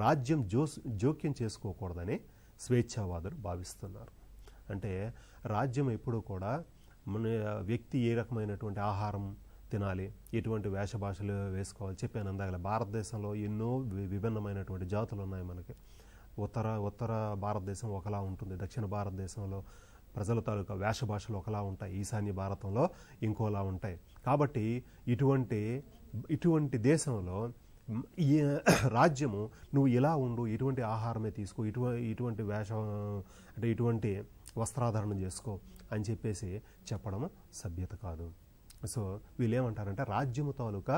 రాజ్యం జోక్యం చేసుకోకూడదని స్వేచ్ఛావాదులు భావిస్తున్నారు. అంటే రాజ్యం ఎప్పుడూ కూడా మన వ్యక్తి ఏ రకమైనటువంటి ఆహారం తినాలి, ఎటువంటి వేషభాషలు వేసుకోవాలి చెప్పాను అందాక. భారతదేశంలో ఎన్నో విభిన్నమైనటువంటి జాతులు ఉన్నాయి మనకి. ఉత్తర భారతదేశం ఒకలా ఉంటుంది, దక్షిణ భారతదేశంలో ప్రజల తాలూకా వేషభాషలు ఒకలా ఉంటాయి, ఈశాన్య భారతంలో ఇంకోలా ఉంటాయి. కాబట్టి ఇటువంటి దేశంలో ఈ రాజ్యము నువ్వు ఇలా ఉండు, ఇటువంటి ఆహారమే తీసుకో, ఇటువంటి వేషం అంటే ఇటువంటి వస్త్రాధారణ చేసుకో అని చెప్పేసి చెప్పడము సభ్యత కాదు. సో వీళ్ళు ఏమంటారంటే రాజ్యము తాలూకా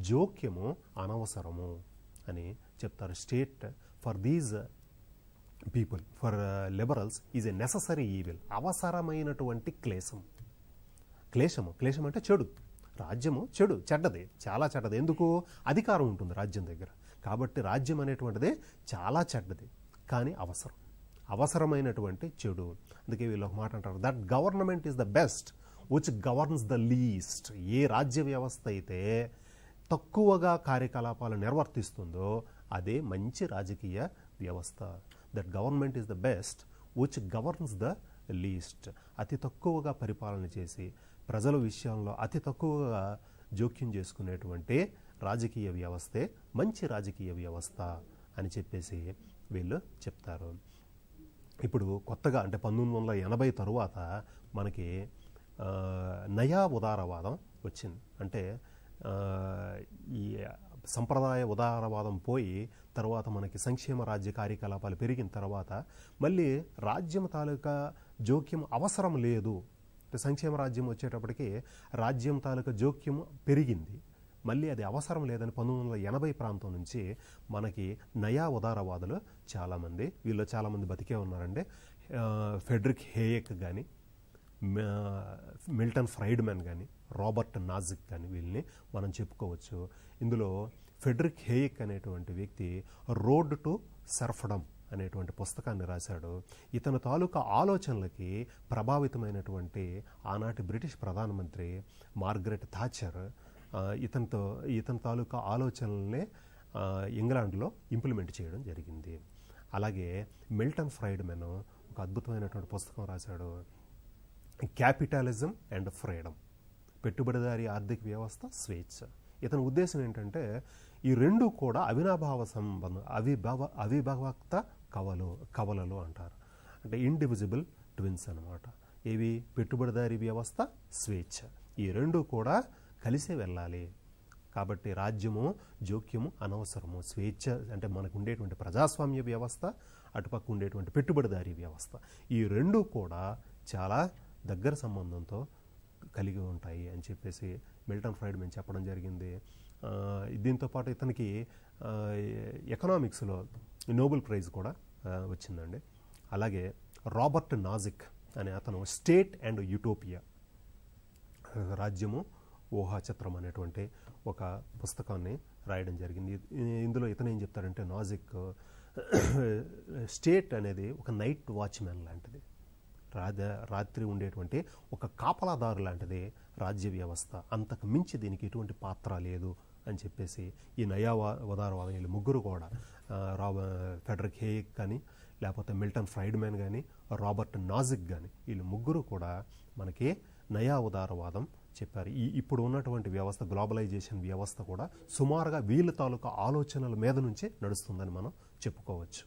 జోక్యము అనవసరము అని చెప్తారు. State for these people, for liberals is a necessary evil. అవసరమైనటువంటి క్లేశము అంటే చెడు. రాజ్యము చెడ్డది, చాలా చెడ్డది. ఎందుకు? అధికారం ఉంటుంది రాజ్యం దగ్గర. కాబట్టి రాజ్యం అనేటువంటిది చాలా చెడ్డది, కానీ అవసరమైనటువంటి చెడు. అందుకే వీళ్ళు ఒక మాట అంటారు, that government is the best which governs the least. ఏ రాజ్య వ్యవస్థ అయితే తక్కువగా కార్యకలాపాలు నిర్వర్తిస్తుందో అదే మంచి రాజకీయ వ్యవస్థ. That government is the best which governs the least. అతి తక్కువగా పరిపాలన చేసి ప్రజల విషయంలో అతి తక్కువగా జోక్యం చేసుకునేటువంటి రాజకీయ వ్యవస్థే మంచి రాజకీయ వ్యవస్థ అని చెప్పేసి వీళ్ళు చెప్తారు. ఇప్పుడు కొత్తగా అంటే 1980 తరువాత మనకి నయా ఉదారవాదం వచ్చింది. అంటే ఈ సంప్రదాయ ఉదారవాదం పోయి తర్వాత మనకి సంక్షేమ రాజ్య కార్యకలాపాలు పెరిగిన తర్వాత మళ్ళీ రాజ్యం తాలూకా జోక్యం అవసరం లేదు. సంక్షేమ రాజ్యం వచ్చేటప్పటికి రాజ్యం తాలూకా జోక్యం పెరిగింది, మళ్ళీ అది అవసరం లేదని 1980 ప్రాంతం నుంచి మనకి నయా ఉదారవాదులు చాలామంది, వీళ్ళు చాలామంది బతికే ఉన్నారండి. ఫెడ్రిక్ హేయక్ కానీ, మిల్టన్ ఫ్రైడ్మెన్ కానీ, రాబర్ట్ నాజిక్ కానీ వీళ్ళని మనం చెప్పుకోవచ్చు. ఇందులో ఫెడ్రిక్ హేయక్ అనేటువంటి వ్యక్తి రోడ్ టు సర్ఫడమ్ అనేటువంటి పుస్తకాన్ని రాశాడు. ఇతని తాలూకా ఆలోచనలకి ప్రభావితమైనటువంటి ఆనాటి బ్రిటిష్ ప్రధానమంత్రి మార్గరెట్ థాచర్ ఇతని తాలూకా ఆలోచనల్ని ఇంగ్లాండ్లో ఇంప్లిమెంట్ చేయడం జరిగింది. అలాగే మిల్టన్ ఫ్రైడ్మెన్ ఒక అద్భుతమైనటువంటి పుస్తకం రాశాడు, క్యాపిటలిజం అండ్ ఫ్రీడమ్, పెట్టుబడిదారీ ఆర్థిక వ్యవస్థ, స్వేచ్ఛ. ఇతని ఉద్దేశం ఏంటంటే ఈ రెండు కూడా అవినాభావ సంబంధం, అవిభక్త కవలలు అంటారు. అంటే ఇండివిజిబుల్ ట్విన్స్ అనమాట. ఇవి పెట్టుబడిదారీ వ్యవస్థ, స్వేచ్ఛ, ఈ రెండు కూడా కలిసే వెళ్ళాలి. కాబట్టి రాజ్యము జోక్యము అనవసరము. స్వేచ్ఛ అంటే మనకు ఉండేటువంటి ప్రజాస్వామ్య వ్యవస్థ, అటుపక్క ఉండేటువంటి పెట్టుబడిదారీ వ్యవస్థ, ఈ రెండు కూడా చాలా దగ్గర సంబంధంతో కలిగి ఉంటాయి అని చెప్పేసి మిల్టన్ ఫ్రైడ్మెన్ చెప్పడం జరిగింది. దీంతోపాటు ఇతనికి ఎకనామిక్స్లో నోబెల్ ప్రైజ్ కూడా వచ్చిందండి. అలాగే రాబర్ట్ నాజిక్ అనే అతను స్టేట్ అండ్ యూటోపియా, రాజ్యము ఊహాచిత్రం అనేటువంటి ఒక పుస్తకాన్ని రాయడం జరిగింది. ఇందులో ఇతను ఏం చెప్తాడంటే నాజిక్ స్టేట్ అనేది ఒక నైట్ వాచ్మెన్ లాంటిది, రాత్రి ఉండేటువంటి ఒక కాపలాదారు లాంటిది రాజ్య వ్యవస్థ, అంతకు మించి దీనికి ఎటువంటి పాత్ర లేదు అని చెప్పేసి ఈ నయా ఉదారవాదం వీళ్ళు ముగ్గురు కూడా ఫెడరిక్ హేయక్ కానీ, లేకపోతే మిల్టన్ ఫ్రైడ్మెన్ కానీ, రాబర్ట్ నాజిక్ కానీ, వీళ్ళు ముగ్గురు కూడా మనకి నయా ఉదారవాదం చెప్పారు. ఇప్పుడు ఉన్నటువంటి వ్యవస్థ, గ్లోబలైజేషన్ వ్యవస్థ కూడా సుమారుగా వీళ్ళ తాలూకా ఆలోచనల మీద నుంచే నడుస్తుందని మనం చెప్పుకోవచ్చు.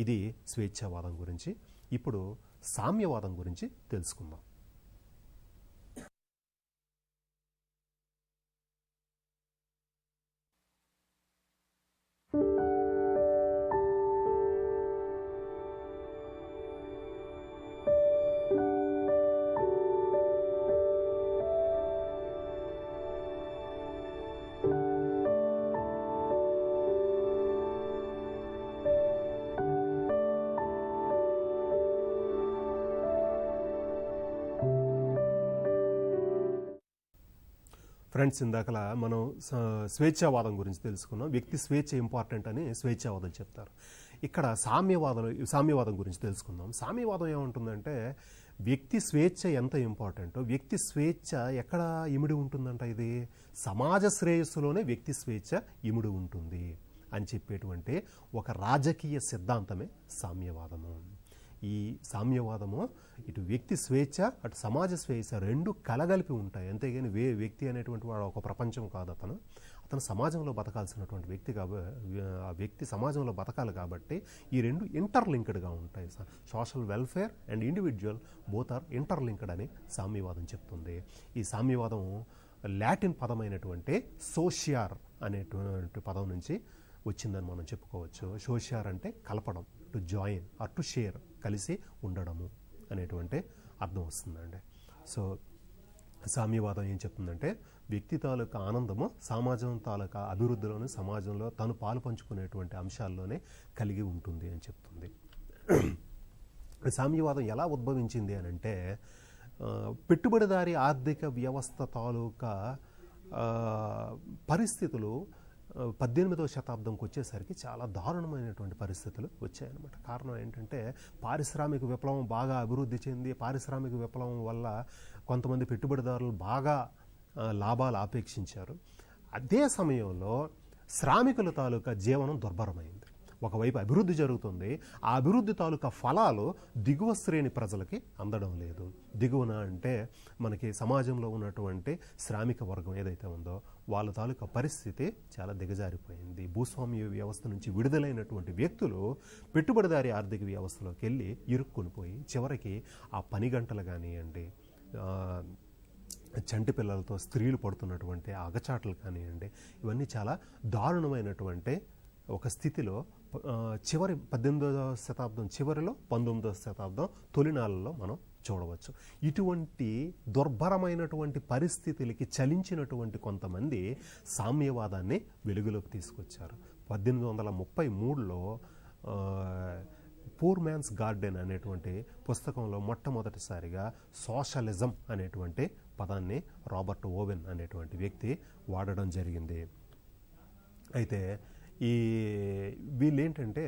ఇది స్వేచ్ఛావాదం గురించి. ఇప్పుడు సామ్యవాదం గురించి తెలుసుకుందాం. ఫ్రెండ్స్, ఇందాకలా మనం స్వేచ్ఛావాదం గురించి తెలుసుకున్నాం. వ్యక్తి స్వేచ్ఛ ఇంపార్టెంట్ అని స్వేచ్ఛావాదం చెప్తారు. ఇక్కడ సామ్యవాదం గురించి తెలుసుకుందాం. సామ్యవాదం ఏమంటుందంటే వ్యక్తి స్వేచ్ఛ ఎంత ఇంపార్టెంటో, వ్యక్తి స్వేచ్ఛ ఎక్కడ ఇమిడి ఉంటుందంట, ఇది సమాజ శ్రేయస్సులోనే వ్యక్తి స్వేచ్ఛ ఇమిడి ఉంటుంది అని చెప్పేటువంటి ఒక రాజకీయ సిద్ధాంతమే సామ్యవాదము. ఈ సామ్యవాదము ఇటు వ్యక్తి స్వేచ్ఛ, అటు సమాజ స్వేచ్ఛ రెండు కలగలిపి ఉంటాయి. అంతేగాని వ్యక్తి అనేటువంటి వాడు ఒక ప్రపంచం కాదు. అతను సమాజంలో బతకాల్సినటువంటి వ్యక్తి ఆ వ్యక్తి సమాజంలో బతకాలి కాబట్టి ఈ రెండు ఇంటర్లింక్డ్గా ఉంటాయి. Social welfare and individual both are interlinked అని సామ్యవాదం చెప్తుంది. ఈ సామ్యవాదం లాటిన్ పదమైనటువంటి సోషియార్ అనేటువంటి పదం నుంచి వచ్చిందని మనం చెప్పుకోవచ్చు. సోషియార్ అంటే కలపడం, to join or to share, కలిసి ఉండడము అనేటువంటి అర్థం వస్తుందండి. సో సామ్యవాదం ఏం చెప్తుందంటే వ్యక్తి తాలూకా ఆనందము సమాజం తాలూకా అభివృద్ధిలోనే, సమాజంలో తను పాలు పంచుకునేటువంటి అంశాల్లోనే కలిగి ఉంటుంది అని చెప్తుంది. సామ్యవాదం ఎలా ఉద్భవించింది అని అంటే పెట్టుబడిదారీ ఆర్థిక వ్యవస్థ తాలూకా పరిస్థితులు 18వ శతాబ్దంకి వచ్చేసరికి చాలా దారుణమైనటువంటి పరిస్థితులు వచ్చాయన్నమాట. కారణం ఏంటంటే పారిశ్రామిక విప్లవం బాగా అభివృద్ధి చెంది, పారిశ్రామిక విప్లవం వల్ల కొంతమంది పెట్టుబడిదారులు బాగా లాభాలు ఆపేక్షించారు. అదే సమయంలో శ్రామికుల తాలూకా జీవనం దుర్భరమైంది. ఒకవైపు అభివృద్ధి జరుగుతుంది, ఆ అభివృద్ధి తాలూకా ఫలాలు దిగువ శ్రేణి ప్రజలకి అందడం లేదు. దిగువన అంటే మనకి సమాజంలో ఉన్నటువంటి శ్రామిక వర్గం ఏదైతే ఉందో వాళ్ళ తాలూకా పరిస్థితి చాలా దిగజారిపోయింది. భూస్వామ్య వ్యవస్థ నుంచి విడుదలైనటువంటి వ్యక్తులు పెట్టుబడిదారీ ఆర్థిక వ్యవస్థలోకి వెళ్ళి ఇరుక్కుని పోయి చివరికి ఆ పని గంటలు కానివ్వండి, చంటి పిల్లలతో స్త్రీలు పడుతున్నటువంటి అగచాట్లు కానివ్వండి, ఇవన్నీ చాలా దారుణమైనటువంటి ఒక స్థితిలో చివరి 18వ శతాబ్దం చివరిలో 19వ శతాబ్దం తొలినాళ్ళలో మనం చూడవచ్చు. ఇటువంటి దుర్భరమైనటువంటి పరిస్థితులకి చలించినటువంటి కొంతమంది సామ్యవాదాన్ని వెలుగులోకి తీసుకొచ్చారు. 1833లో పూర్ మ్యాన్స్ గార్డెన్ అనేటువంటి పుస్తకంలో మొట్టమొదటిసారిగా సోషలిజం అనేటువంటి పదాన్ని రాబర్ట్ ఓవెన్ అనేటువంటి వ్యక్తి వాడడం జరిగింది. అయితే వీళ్ళేంటంటే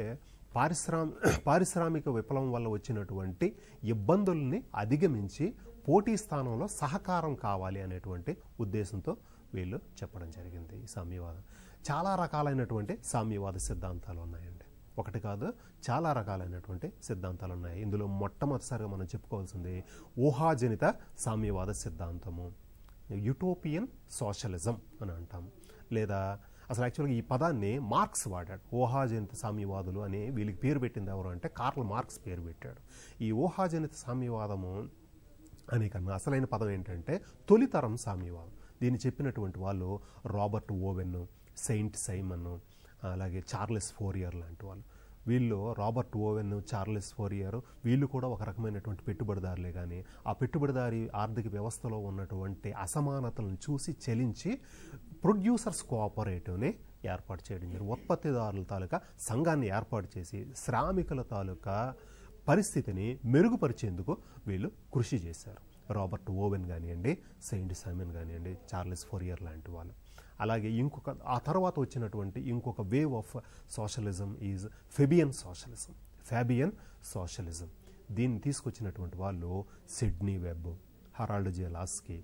పారిశ్రామిక విప్లవం వల్ల వచ్చినటువంటి ఇబ్బందుల్ని అధిగమించి పోటీ స్థానంలో సహకారం కావాలి అనేటువంటి ఉద్దేశంతో వీళ్ళు చెప్పడం జరిగింది. ఈ సామ్యవాదం చాలా రకాలైనటువంటి సామ్యవాద సిద్ధాంతాలు ఉన్నాయండి. ఒకటి కాదు, చాలా రకాలైనటువంటి సిద్ధాంతాలు ఉన్నాయి. ఇందులో మొట్టమొదటిసారిగా మనం చెప్పుకోవాల్సింది ఊహాజనిత సామ్యవాద సిద్ధాంతము, యూటోపియన్ సోషలిజం అని అంటాం. లేదా అసలు యాక్చువల్గా ఈ పదాన్ని మార్క్స్ వాడాడు. ఊహాజనిత సామ్యవాదులు అని వీళ్ళకి పేరు పెట్టింది ఎవరు అంటే కార్ల్ మార్క్స్ పేరు పెట్టాడు. ఈ ఊహాజనిత సామ్యవాదము అనే కన్నా అసలైన పదం ఏంటంటే తొలితరం సామ్యవాదం. దీన్ని చెప్పినటువంటి వాళ్ళు రాబర్ట్ ఓవెన్, సెయింట్ సైమన్, అలాగే చార్లెస్ ఫోరియర్ లాంటి వాళ్ళు. వీళ్ళు రాబర్ట్ ఓవెన్, చార్లెస్ ఫోరియర్ వీళ్ళు కూడా ఒక రకమైనటువంటి పెట్టుబడిదారులే. కానీ ఆ పెట్టుబడిదారి ఆర్థిక వ్యవస్థలో ఉన్నటువంటి అసమానతలను చూసి చలించి ప్రొడ్యూసర్స్ కోఆపరేటివ్ని ఏర్పాటు చేయడం జరిగింది. ఉత్పత్తిదారుల తాలూకా సంఘాన్ని ఏర్పాటు చేసి శ్రామికుల తాలూకా పరిస్థితిని మెరుగుపరిచేందుకు వీళ్ళు కృషి చేశారు. రాబర్ట్ ఓవెన్ కానివ్వండి, సెయింట్ సైమన్ కానివ్వండి, చార్లెస్ ఫోరియర్ లాంటి వాళ్ళు. అలాగే ఆ తర్వాత వచ్చినటువంటి ఇంకొక wave of socialism is Fabian socialism. దీన్ని తీసుకొచ్చినటువంటి వాళ్ళు Sidney Webb, Harold J Laski,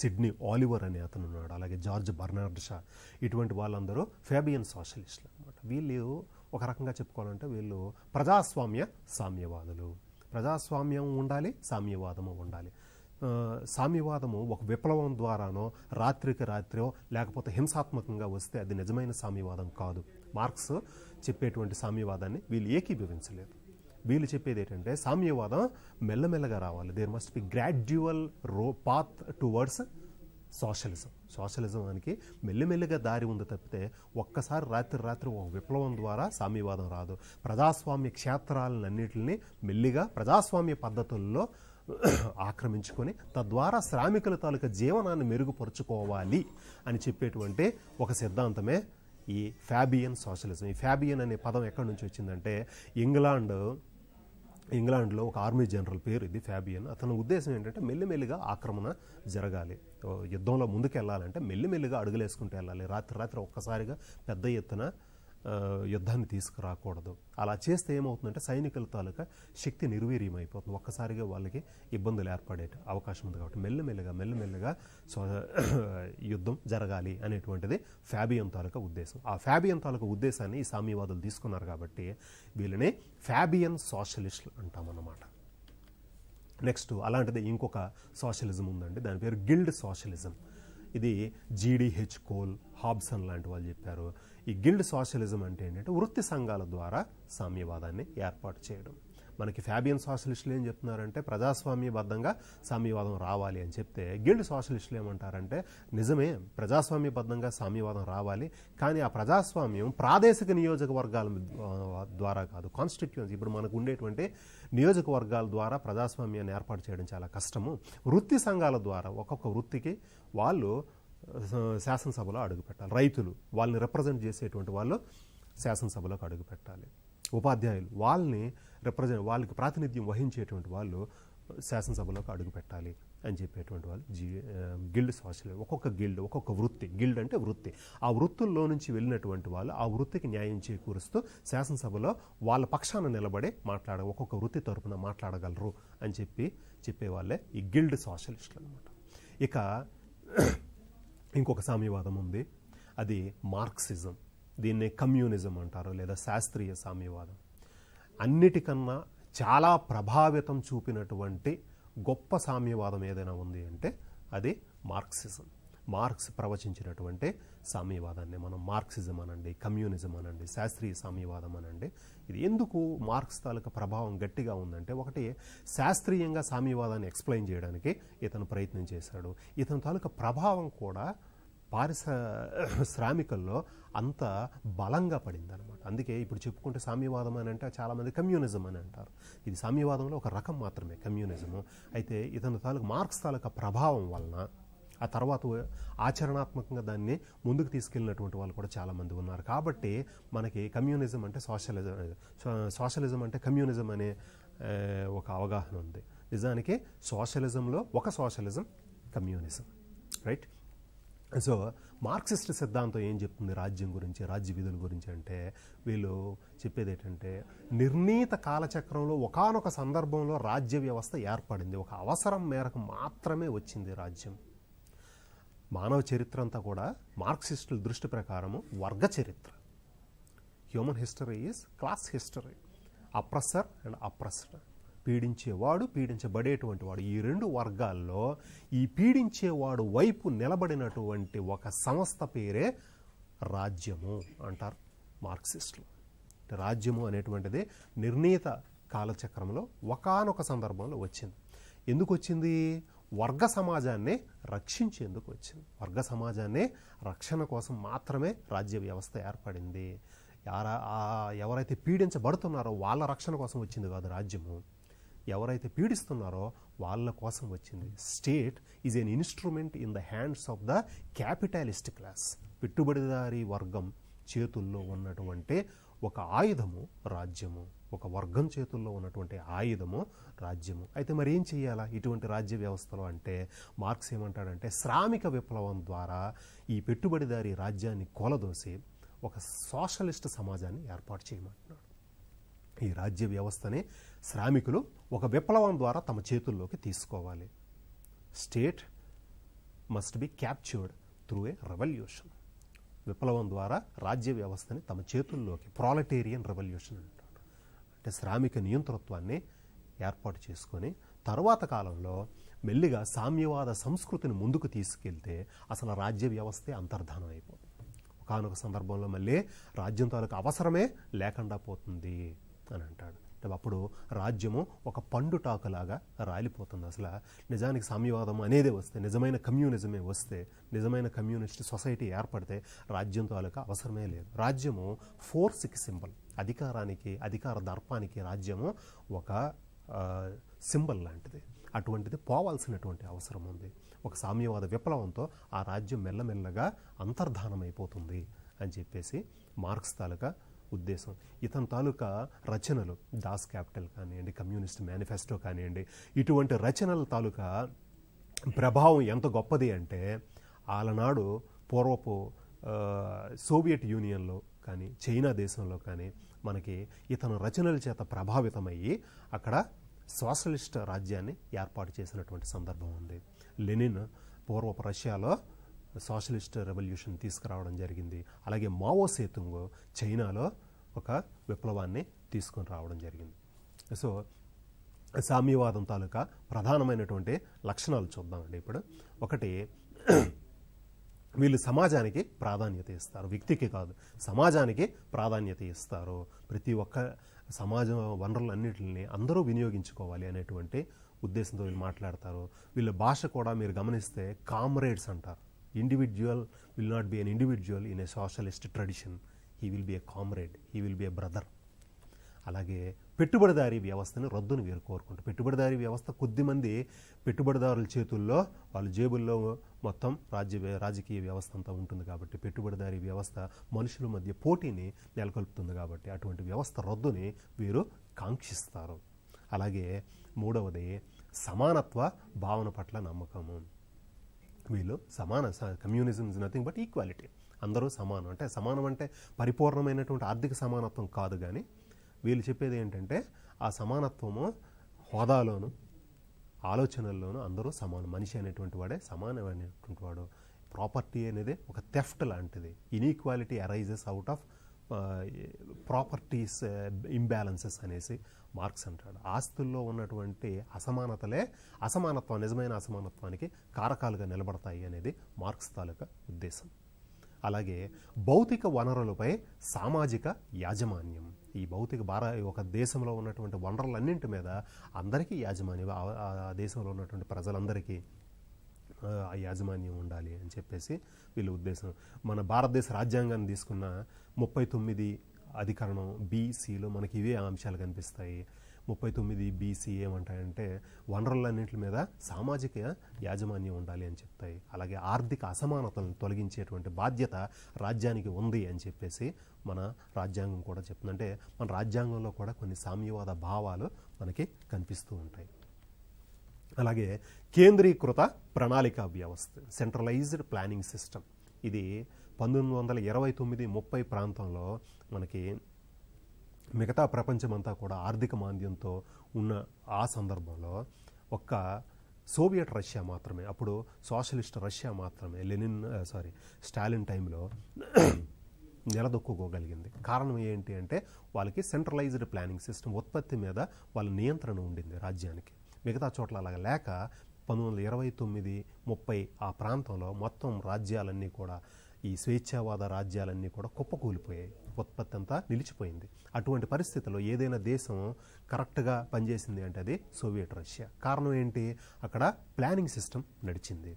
Sidney Olivier అనే అతను ఉన్నాడు, అలాగే జార్జ్ బర్నార్డ్ షా. ఇటువంటి వాళ్ళందరూ ఫెబియన్ సోషలిస్టులు అనమాట. వీళ్ళు ఒక రకంగా చెప్పుకోవాలంటే వీళ్ళు ప్రజాస్వామ్య సామ్యవాదులు. ప్రజాస్వామ్యం ఉండాలి, సామ్యవాదము ఉండాలి. సామ్యవాదము ఒక విప్లవం ద్వారానో రాత్రికి రాత్రో లేకపోతే హింసాత్మకంగా వస్తే అది నిజమైన సామ్యవాదం కాదు. మార్క్స్ చెప్పేటువంటి సామ్యవాదాన్ని వీళ్ళు ఏకీభవించలేదు. వీళ్ళు చెప్పేది ఏంటంటే సామ్యవాదం మెల్లమెల్లగా రావాలి. There must be gradual path towards సోషలిజానికి మెల్లిమెల్లిగా దారి ఉంది తప్పితే ఒక్కసారి రాత్రి ఒక విప్లవం ద్వారా సామ్యవాదం రాదు. ప్రజాస్వామ్య క్షేత్రాలన్నింటినీ మెల్లిగా ప్రజాస్వామ్య పద్ధతుల్లో ఆక్రమించుకొని తద్వారా శ్రామికుల తాలూకా జీవనాన్ని మెరుగుపరుచుకోవాలి అని చెప్పేటువంటి ఒక సిద్ధాంతమే ఈ ఫాబియన్ సోషలిజం. ఈ ఫాబియన్ అనే పదం ఎక్కడి నుంచి వచ్చిందంటే ఇంగ్లాండ్లో ఒక ఆర్మీ జనరల్ పేరు ఇది ఫాబియన్. అతని ఉద్దేశం ఏంటంటే మెల్లిమెల్లిగా ఆక్రమణ జరగాలి, యుద్ధంలో ముందుకెళ్ళాలంటే మెల్లిమెల్లిగా అడుగులేసుకుంటూ వెళ్ళాలి, రాత్రి ఒక్కసారిగా పెద్ద ఎత్తున యుద్ధాన్ని తీసుకురాకూడదు. అలా చేస్తే ఏమవుతుందంటే సైనికుల తాలూకా శక్తి నిర్వీర్యమైపోతుంది, ఒక్కసారిగా వాళ్ళకి ఇబ్బందులు ఏర్పడే అవకాశం ఉంది. కాబట్టి మెల్లమెల్లగా యుద్ధం జరగాలి అనేటువంటిది ఫాబియన్ తాలూకా ఉద్దేశం. ఆ ఫాబియన్ తాలూకా ఉద్దేశాన్ని ఈ సామ్యవాదులు తీసుకున్నారు కాబట్టి వీళ్ళని ఫాబియన్ సోషలిస్టులు అంటామన్నమాట. నెక్స్ట్ అలాంటిది ఇంకొక సోషలిజం ఉందండి, దాని పేరు గిల్డ్ సోషలిజం. ఇది జీడిహెచ్ కోల్, హాబ్సన్ లాంటి వాళ్ళు చెప్పారు. ఈ గిల్డ్ సోషలిజం అంటే ఏంటంటే వృత్తి సంఘాల ద్వారా సామ్యవాదాన్ని ఏర్పాటు చేయడం. మనకి ఫాబియన్ సోషలిస్టులు ఏం చెప్తున్నారంటే ప్రజాస్వామ్యబద్ధంగా సామ్యవాదం రావాలి అని చెప్తే, గిల్డ్ సోషలిస్టులు ఏమంటారంటే నిజమే ప్రజాస్వామ్యబద్ధంగా సామ్యవాదం రావాలి, కానీ ఆ ప్రజాస్వామ్యం ప్రాదేశిక నియోజకవర్గాల ద్వారా కాదు, కాన్స్టిట్యూయన్సీ ఇప్పుడు మనకు ఉండేటువంటి నియోజకవర్గాల ద్వారా ప్రజాస్వామ్యాన్ని ఏర్పాటు చేయడం చాలా కష్టము. వృత్తి సంఘాల ద్వారా ఒక్కొక్క వృత్తికి వాళ్ళు శాసనసభలో అడుగుపెట్టాలి. రైతులు వాళ్ళని రిప్రజెంట్ చేసేటువంటి వాళ్ళు శాసనసభలోకి అడుగుపెట్టాలి. ఉపాధ్యాయులు వాళ్ళకి ప్రాతినిధ్యం వహించేటువంటి వాళ్ళు శాసనసభలోకి అడుగుపెట్టాలి అని చెప్పేటువంటి వాళ్ళు గిల్డ్ సోషలిజం. ఒక్కొక్క వృత్తి, గిల్డ్ అంటే వృత్తి, ఆ వృత్తుల్లో నుంచి వెళ్ళినటువంటి వాళ్ళు ఆ వృత్తికి న్యాయం చేకూరుస్తూ శాసనసభలో వాళ్ళ పక్షాన నిలబడి ఒక్కొక్క వృత్తి తరపున మాట్లాడగలరు అని చెప్పేవాళ్ళే ఈ గిల్డ్ సోషలిస్టులు అనమాట. ఇక ఇంకొక సామ్యవాదం ఉంది, అది మార్క్సిజం. దీన్నే కమ్యూనిజం అంటారు లేదా శాస్త్రీయ సామ్యవాదం. అన్నిటికన్నా చాలా ప్రభావితం చూపినటువంటి గొప్ప సామ్యవాదం ఏదైనా ఉంది అంటే అది మార్క్సిజం. మార్క్స్ ప్రవచించినటువంటి సామ్యవాదాన్ని మనం మార్క్సిజం అనండి, కమ్యూనిజం అనండి, శాస్త్రీయ సామ్యవాదం అనండి. ఇది ఎందుకు మార్క్స్ తాలూకా ప్రభావం గట్టిగా ఉందంటే, ఒకటి శాస్త్రీయంగా సామ్యవాదాన్ని ఎక్స్ప్లెయిన్ చేయడానికి ఇతను ప్రయత్నం చేశాడు. ఇతని తాలూకా ప్రభావం కూడా శ్రామికుల్లో అంత బలంగా పడింది అనమాట. అందుకే ఇప్పుడు చెప్పుకుంటే సామ్యవాదం అని అంటే చాలామంది కమ్యూనిజం అని అంటారు. ఇది సామ్యవాదంలో ఒక రకం మాత్రమే కమ్యూనిజము. అయితే ఇతని తాలూకా మార్క్స్ తాలూకా ప్రభావం వలన ఆ తర్వాత ఆచరణాత్మకంగా దాన్ని ముందుకు తీసుకెళ్ళినటువంటి వాళ్ళు కూడా చాలామంది ఉన్నారు. కాబట్టి మనకి కమ్యూనిజం అంటే సోషలిజం అంటే కమ్యూనిజం అనే ఒక అవగాహన ఉంది. నిజానికి సోషలిజంలో ఒక socialism communism, right? So Marxist సిద్ధాంతం ఏం చెప్తుంది రాజ్యం గురించి, రాజ్య విధుల గురించి అంటే, వీళ్ళు చెప్పేది ఏంటంటే, నిర్ణీత కాలచక్రంలో ఒకానొక సందర్భంలో రాజ్య వ్యవస్థ ఏర్పడింది. ఒక అవసరం మేరకు మాత్రమే వచ్చింది రాజ్యం. మానవ చరిత్ర అంతా కూడా మార్క్సిస్టుల దృష్టి ప్రకారము వర్గ చరిత్ర. Human history is class history. Oppressor and oppressed, పీడించేవాడు, పీడించబడేటువంటి వాడు. ఈ రెండు వర్గాల్లో ఈ పీడించేవాడు వైపు నిలబడినటువంటి ఒక సంస్థ పేరే రాజ్యము అంటారు మార్క్సిస్టులు. రాజ్యము అనేటువంటిది నిర్ణీత కాలచక్రంలో ఒకానొక సందర్భంలో వచ్చింది. ఎందుకు వచ్చింది? వర్గ సమాజాన్ని రక్షించేందుకు వచ్చింది. వర్గ సమాజాన్ని రక్షణ కోసం మాత్రమే రాజ్య వ్యవస్థ ఏర్పడింది. ఎవరైతే పీడించబడుతున్నారో వాళ్ళ రక్షణ కోసం వచ్చింది కాదు రాజ్యము. ఎవరైతే పీడిస్తున్నారో వాళ్ళ కోసం వచ్చింది. State is an instrument in the hands of the capitalist class. పెట్టుబడిదారీ వర్గం చేతుల్లో ఉన్నటువంటి ఒక ఆయుధము రాజ్యము. ఒక వర్గం చేతుల్లో ఉన్నటువంటి ఆయుధము రాజ్యము. అయితే మరి ఏం చేయాలా ఇటువంటి రాజ్య వ్యవస్థలో అంటే, మార్క్స్ ఏమంటాడంటే, శ్రామిక విప్లవం ద్వారా ఈ పెట్టుబడిదారీ రాజ్యాన్ని కొలదోసి ఒక సోషలిస్ట్ సమాజాన్ని ఏర్పాటు చేయమంటున్నాడు. ఈ రాజ్య వ్యవస్థని శ్రామికులు ఒక విప్లవం ద్వారా తమ చేతుల్లోకి తీసుకోవాలి. State must be captured through a revolution. విప్లవం ద్వారా రాజ్య వ్యవస్థని తమ చేతుల్లోకి, ప్రాలెటేరియన్ రెవల్యూషన్ అంటారు. అంటే శ్రామిక నియంతృత్వాన్ని ఏర్పాటు చేసుకొని తరువాత కాలంలో మెల్లిగా సామ్యవాద సంస్కృతిని ముందుకు తీసుకెళ్తే అసలు రాజ్య వ్యవస్థే అంతర్ధానం అయిపోతుంది. ఒకానొక సందర్భంలో మళ్ళీ రాజ్యం తాలూకు అవసరమే లేకుండా పోతుంది అని అంటాడు. అప్పుడు రాజ్యము ఒక పండుటాకులాగా రాలిపోతుంది. అసలు నిజానికి సామ్యవాదం అనేదే వస్తే, నిజమైన కమ్యూనిజమే వస్తే, నిజమైన కమ్యూనిస్ట్ సొసైటీ ఏర్పడితే రాజ్యం తాలూకా అవసరమే లేదు. రాజ్యము ఫోర్స్కి సింబల్. అధికారానికి, అధికార దర్పానికి రాజ్యము ఒక సింబల్ లాంటిది. అటువంటిది పోవాల్సినటువంటి అవసరం ఉంది. ఒక సామ్యవాద విప్లవంతో ఆ రాజ్యం మెల్లమెల్లగా అంతర్ధానమైపోతుంది అని చెప్పేసి మార్క్స్ తాలూకా ఉద్దేశం. ఇతని తాలూకా రచనలు, దాస్ క్యాపిటల్ కానివ్వండి, కమ్యూనిస్ట్ మేనిఫెస్టో కానివ్వండి, ఇటువంటి రచనల తాలూకా ప్రభావం ఎంత గొప్పది అంటే, ఆలనాడు పూర్వపు సోవియట్ యూనియన్లో కానీ, చైనా దేశంలో కానీ మనకి ఇతను రచనల చేత ప్రభావితమయ్యి అక్కడ సోషలిస్ట్ రాజ్యాన్ని ఏర్పాటు చేసినటువంటి సందర్భం ఉంది. లెనిన్ పూర్వపు రష్యాలో సోషలిస్ట్ రెవల్యూషన్ తీసుకురావడం జరిగింది. అలాగే మావో సేతుంగ్ చైనాలో ఒక విప్లవాన్ని తీసుకొని రావడం జరిగింది. సో సామ్యవాదం తాలూకా ప్రధానమైనటువంటి లక్షణాలు చూద్దామండి ఇప్పుడు. ఒకటి, వీళ్ళు సమాజానికి ప్రాధాన్యత ఇస్తారు. వ్యక్తికి కాదు, సమాజానికి ప్రాధాన్యత ఇస్తారు. ప్రతి ఒక్క సమాజ వనరులన్నింటినీ అందరూ వినియోగించుకోవాలి అనేటువంటి ఉద్దేశంతో వీళ్ళు మాట్లాడతారు. వీళ్ళ భాష కూడా మీరు గమనిస్తే కామ్రేడ్స్ అంటారు. Individual will not be an individual in a socialist tradition. He will be A comrade, he will be A brother. అలాగే పెట్టుబడిదారీ వ్యవస్థని రద్దును వీరు కోరుకుంటారు. పెట్టుబడిదారీ వ్యవస్థ కొద్దిమంది పెట్టుబడిదారుల చేతుల్లో, వాళ్ళ జేబుల్లో మొత్తం రాజకీయ వ్యవస్థ అంతా ఉంటుంది కాబట్టి, పెట్టుబడిదారీ వ్యవస్థ మనుషుల మధ్య పోటీని నెలకొల్పుతుంది కాబట్టి అటువంటి వ్యవస్థ రద్దుని వీరు కాంక్షిస్తారు. అలాగే మూడవది సమానత్వ భావన పట్ల నమ్మకము. వీళ్ళు communism is nothing but equality. అందరూ సమానం. అంటే సమానం అంటే పరిపూర్ణమైనటువంటి ఆర్థిక సమానత్వం కాదు, కానీ వీళ్ళు చెప్పేది ఏంటంటే ఆ సమానత్వము హోదాలోను, ఆలోచనల్లోనూ అందరూ సమానం. మనిషి అనేటువంటి వాడే సమానమైనటువంటి వాడు. ప్రాపర్టీ అనేది ఒక థెఫ్ట్ లాంటిది. Inequality arises out of properties imbalances అనేసి మార్క్స్ అంటాడు. ఆస్తుల్లో ఉన్నటువంటి అసమానత్వం నిజమైన అసమానత్వానికి కారకాలుగా నిలబడతాయి అనేది మార్క్స్ తాలూకా ఉద్దేశం. అలాగే భౌతిక వనరులపై సామాజిక యాజమాన్యం. ఈ భౌతిక ఒక దేశంలో ఉన్నటువంటి వనరులన్నింటి మీద అందరికీ యాజమాన్యం, ఆ దేశంలో ఉన్నటువంటి ప్రజలందరికీ ఆ యాజమాన్యం ఉండాలి అని చెప్పేసి వీళ్ళ ఉద్దేశం. మన భారతదేశ రాజ్యాంగాన్ని తీసుకున్న 39 అధికరణం BCలో మనకి ఇవే అంశాలు కనిపిస్తాయి. 39 BC ఏమంటాయంటే వనరులన్నింటి మీద సామాజిక యాజమాన్యం ఉండాలి అని చెప్తాయి. అలాగే ఆర్థిక అసమానతలను తొలగించేటువంటి బాధ్యత రాజ్యానికి ఉంది అని చెప్పేసి మన రాజ్యాంగం కూడా చెప్తుంది. అంటే మన రాజ్యాంగంలో కూడా కొన్ని సామ్యవాద భావాలు మనకి కనిపిస్తూ ఉంటాయి. అలాగే కేంద్రీకృత ప్రణాళికా వ్యవస్థ, సెంట్రలైజ్డ్ ప్లానింగ్ సిస్టమ్. ఇది 1929-30 ప్రాంతంలో మనకి మిగతా ప్రపంచమంతా కూడా ఆర్థిక మాంద్యంతో ఉన్న ఆ సందర్భంలో ఒక్క సోవియట్ రష్యా మాత్రమే, అప్పుడు సోషలిస్ట్ రష్యా మాత్రమే స్టాలిన్ టైంలో నిలదొక్కుకోగలిగింది. కారణం ఏంటి అంటే వాళ్ళకి సెంట్రలైజ్డ్ ప్లానింగ్ సిస్టమ్, ఉత్పత్తి మీద వాళ్ళ నియంత్రణ ఉండింది రాజ్యానికి. మిగతా చోట్ల అలాగ లేక 1929-30 ఆ ప్రాంతంలో మొత్తం రాజ్యాలన్నీ కూడా, ఈ స్వేచ్ఛావాద రాజ్యాలన్నీ కూడా కుప్పకూలిపోయాయి. ఉత్పత్తి అంతా నిలిచిపోయింది. అటువంటి పరిస్థితుల్లో ఏదైనా దేశం కరెక్ట్గా పనిచేసింది అంటే అది సోవియట్ రష్యా. కారణం ఏంటి? అక్కడ ప్లానింగ్ సిస్టమ్ నడిచింది.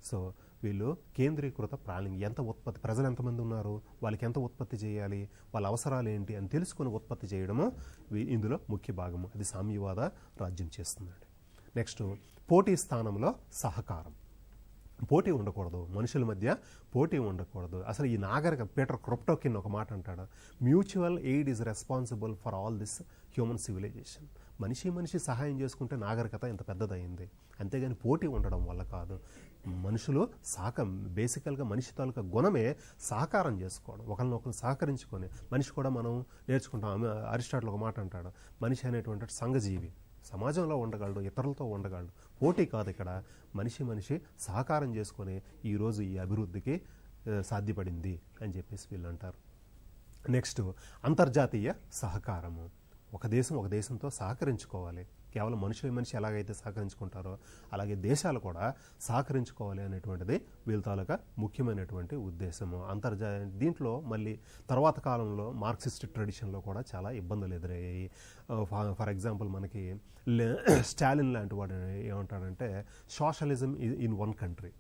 సో వీళ్ళు కేంద్రీకృత ప్లానింగ్, ఎంత ఉత్పత్తి, ప్రజలు ఎంతమంది ఉన్నారు, వాళ్ళకి ఎంత ఉత్పత్తి చేయాలి, వాళ్ళ అవసరాలు ఏంటి అని తెలుసుకుని ఉత్పత్తి చేయడము ఇందులో ముఖ్య భాగము. అది సామ్యవాద రాజ్యం చేస్తుందండి. నెక్స్ట్, పోటీ స్థానంలో సహకారం. పోటీ ఉండకూడదు, మనుషుల మధ్య పోటీ ఉండకూడదు. అసలు ఈ పీటర్ క్రొప్టోకిన్ ఒక మాట అంటాడు, mutual aid is responsible for all this human civilisation. మనిషి సహాయం చేసుకుంటే నాగరికత ఇంత పెద్దదయింది. అంతేగాని పోటీ ఉండడం వల్ల కాదు. మనుషులు బేసికల్గా మనిషి తాలూకా గుణమే సహకారం చేసుకోవడం, ఒకరినొకరు సహకరించుకొని. మనిషి కూడా మనం నేర్చుకుంటాం. అరిస్టాటిల్ ఒక మాట అంటాడు, మనిషి అనేటువంటి సంఘజీవి, సమాజంలో ఉండగలడు, ఇతరులతో ఉండగలడు. పోటీ కాదు ఇక్కడ, మనిషి సహకారం చేసుకొని ఈరోజు ఈ అభివృద్ధికి సాధ్యపడింది అని చెప్పేసి వీళ్ళు అంటారు. నెక్స్ట్, అంతర్జాతీయ సహకారము. ఒక దేశంతో సహకరించుకోవాలి. కేవలం మనిషి ఎలాగైతే సహకరించుకుంటారో అలాగే దేశాలు కూడా సహకరించుకోవాలి అనేటువంటిది వీళ్ళ తాలూకా ముఖ్యమైనటువంటి ఉద్దేశము. దీంట్లో మళ్ళీ తర్వాత కాలంలో మార్క్సిస్ట్ ట్రెడిషన్లో కూడా చాలా ఇబ్బందులు ఎదురయ్యాయి. ఫర్ ఎగ్జాంపుల్ మనకి స్టాలిన్ లాంటి వాడు ఏమంటాడంటే, సోషలిజం ఇన్ వన్ కంట్రీ,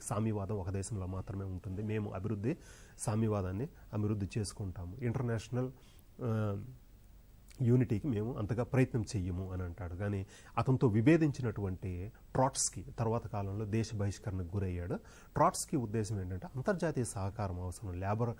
సామ్యవాదం ఒక దేశంలో మాత్రమే ఉంటుంది, మేము సామ్యవాదాన్ని అభివృద్ధి చేసుకుంటాము, ఇంటర్నేషనల్ యూనిటీకి మేము అంతగా ప్రయత్నం చెయ్యము అని అంటాడు. కానీ అతనితో విభేదించినటువంటి ట్రాట్స్కీ తర్వాత కాలంలో దేశ బహిష్కరణకు గురయ్యాడు. ట్రాట్స్కీ ఉద్దేశం ఏంటంటే అంతర్జాతీయ సహకారం అవసరం, లేబర్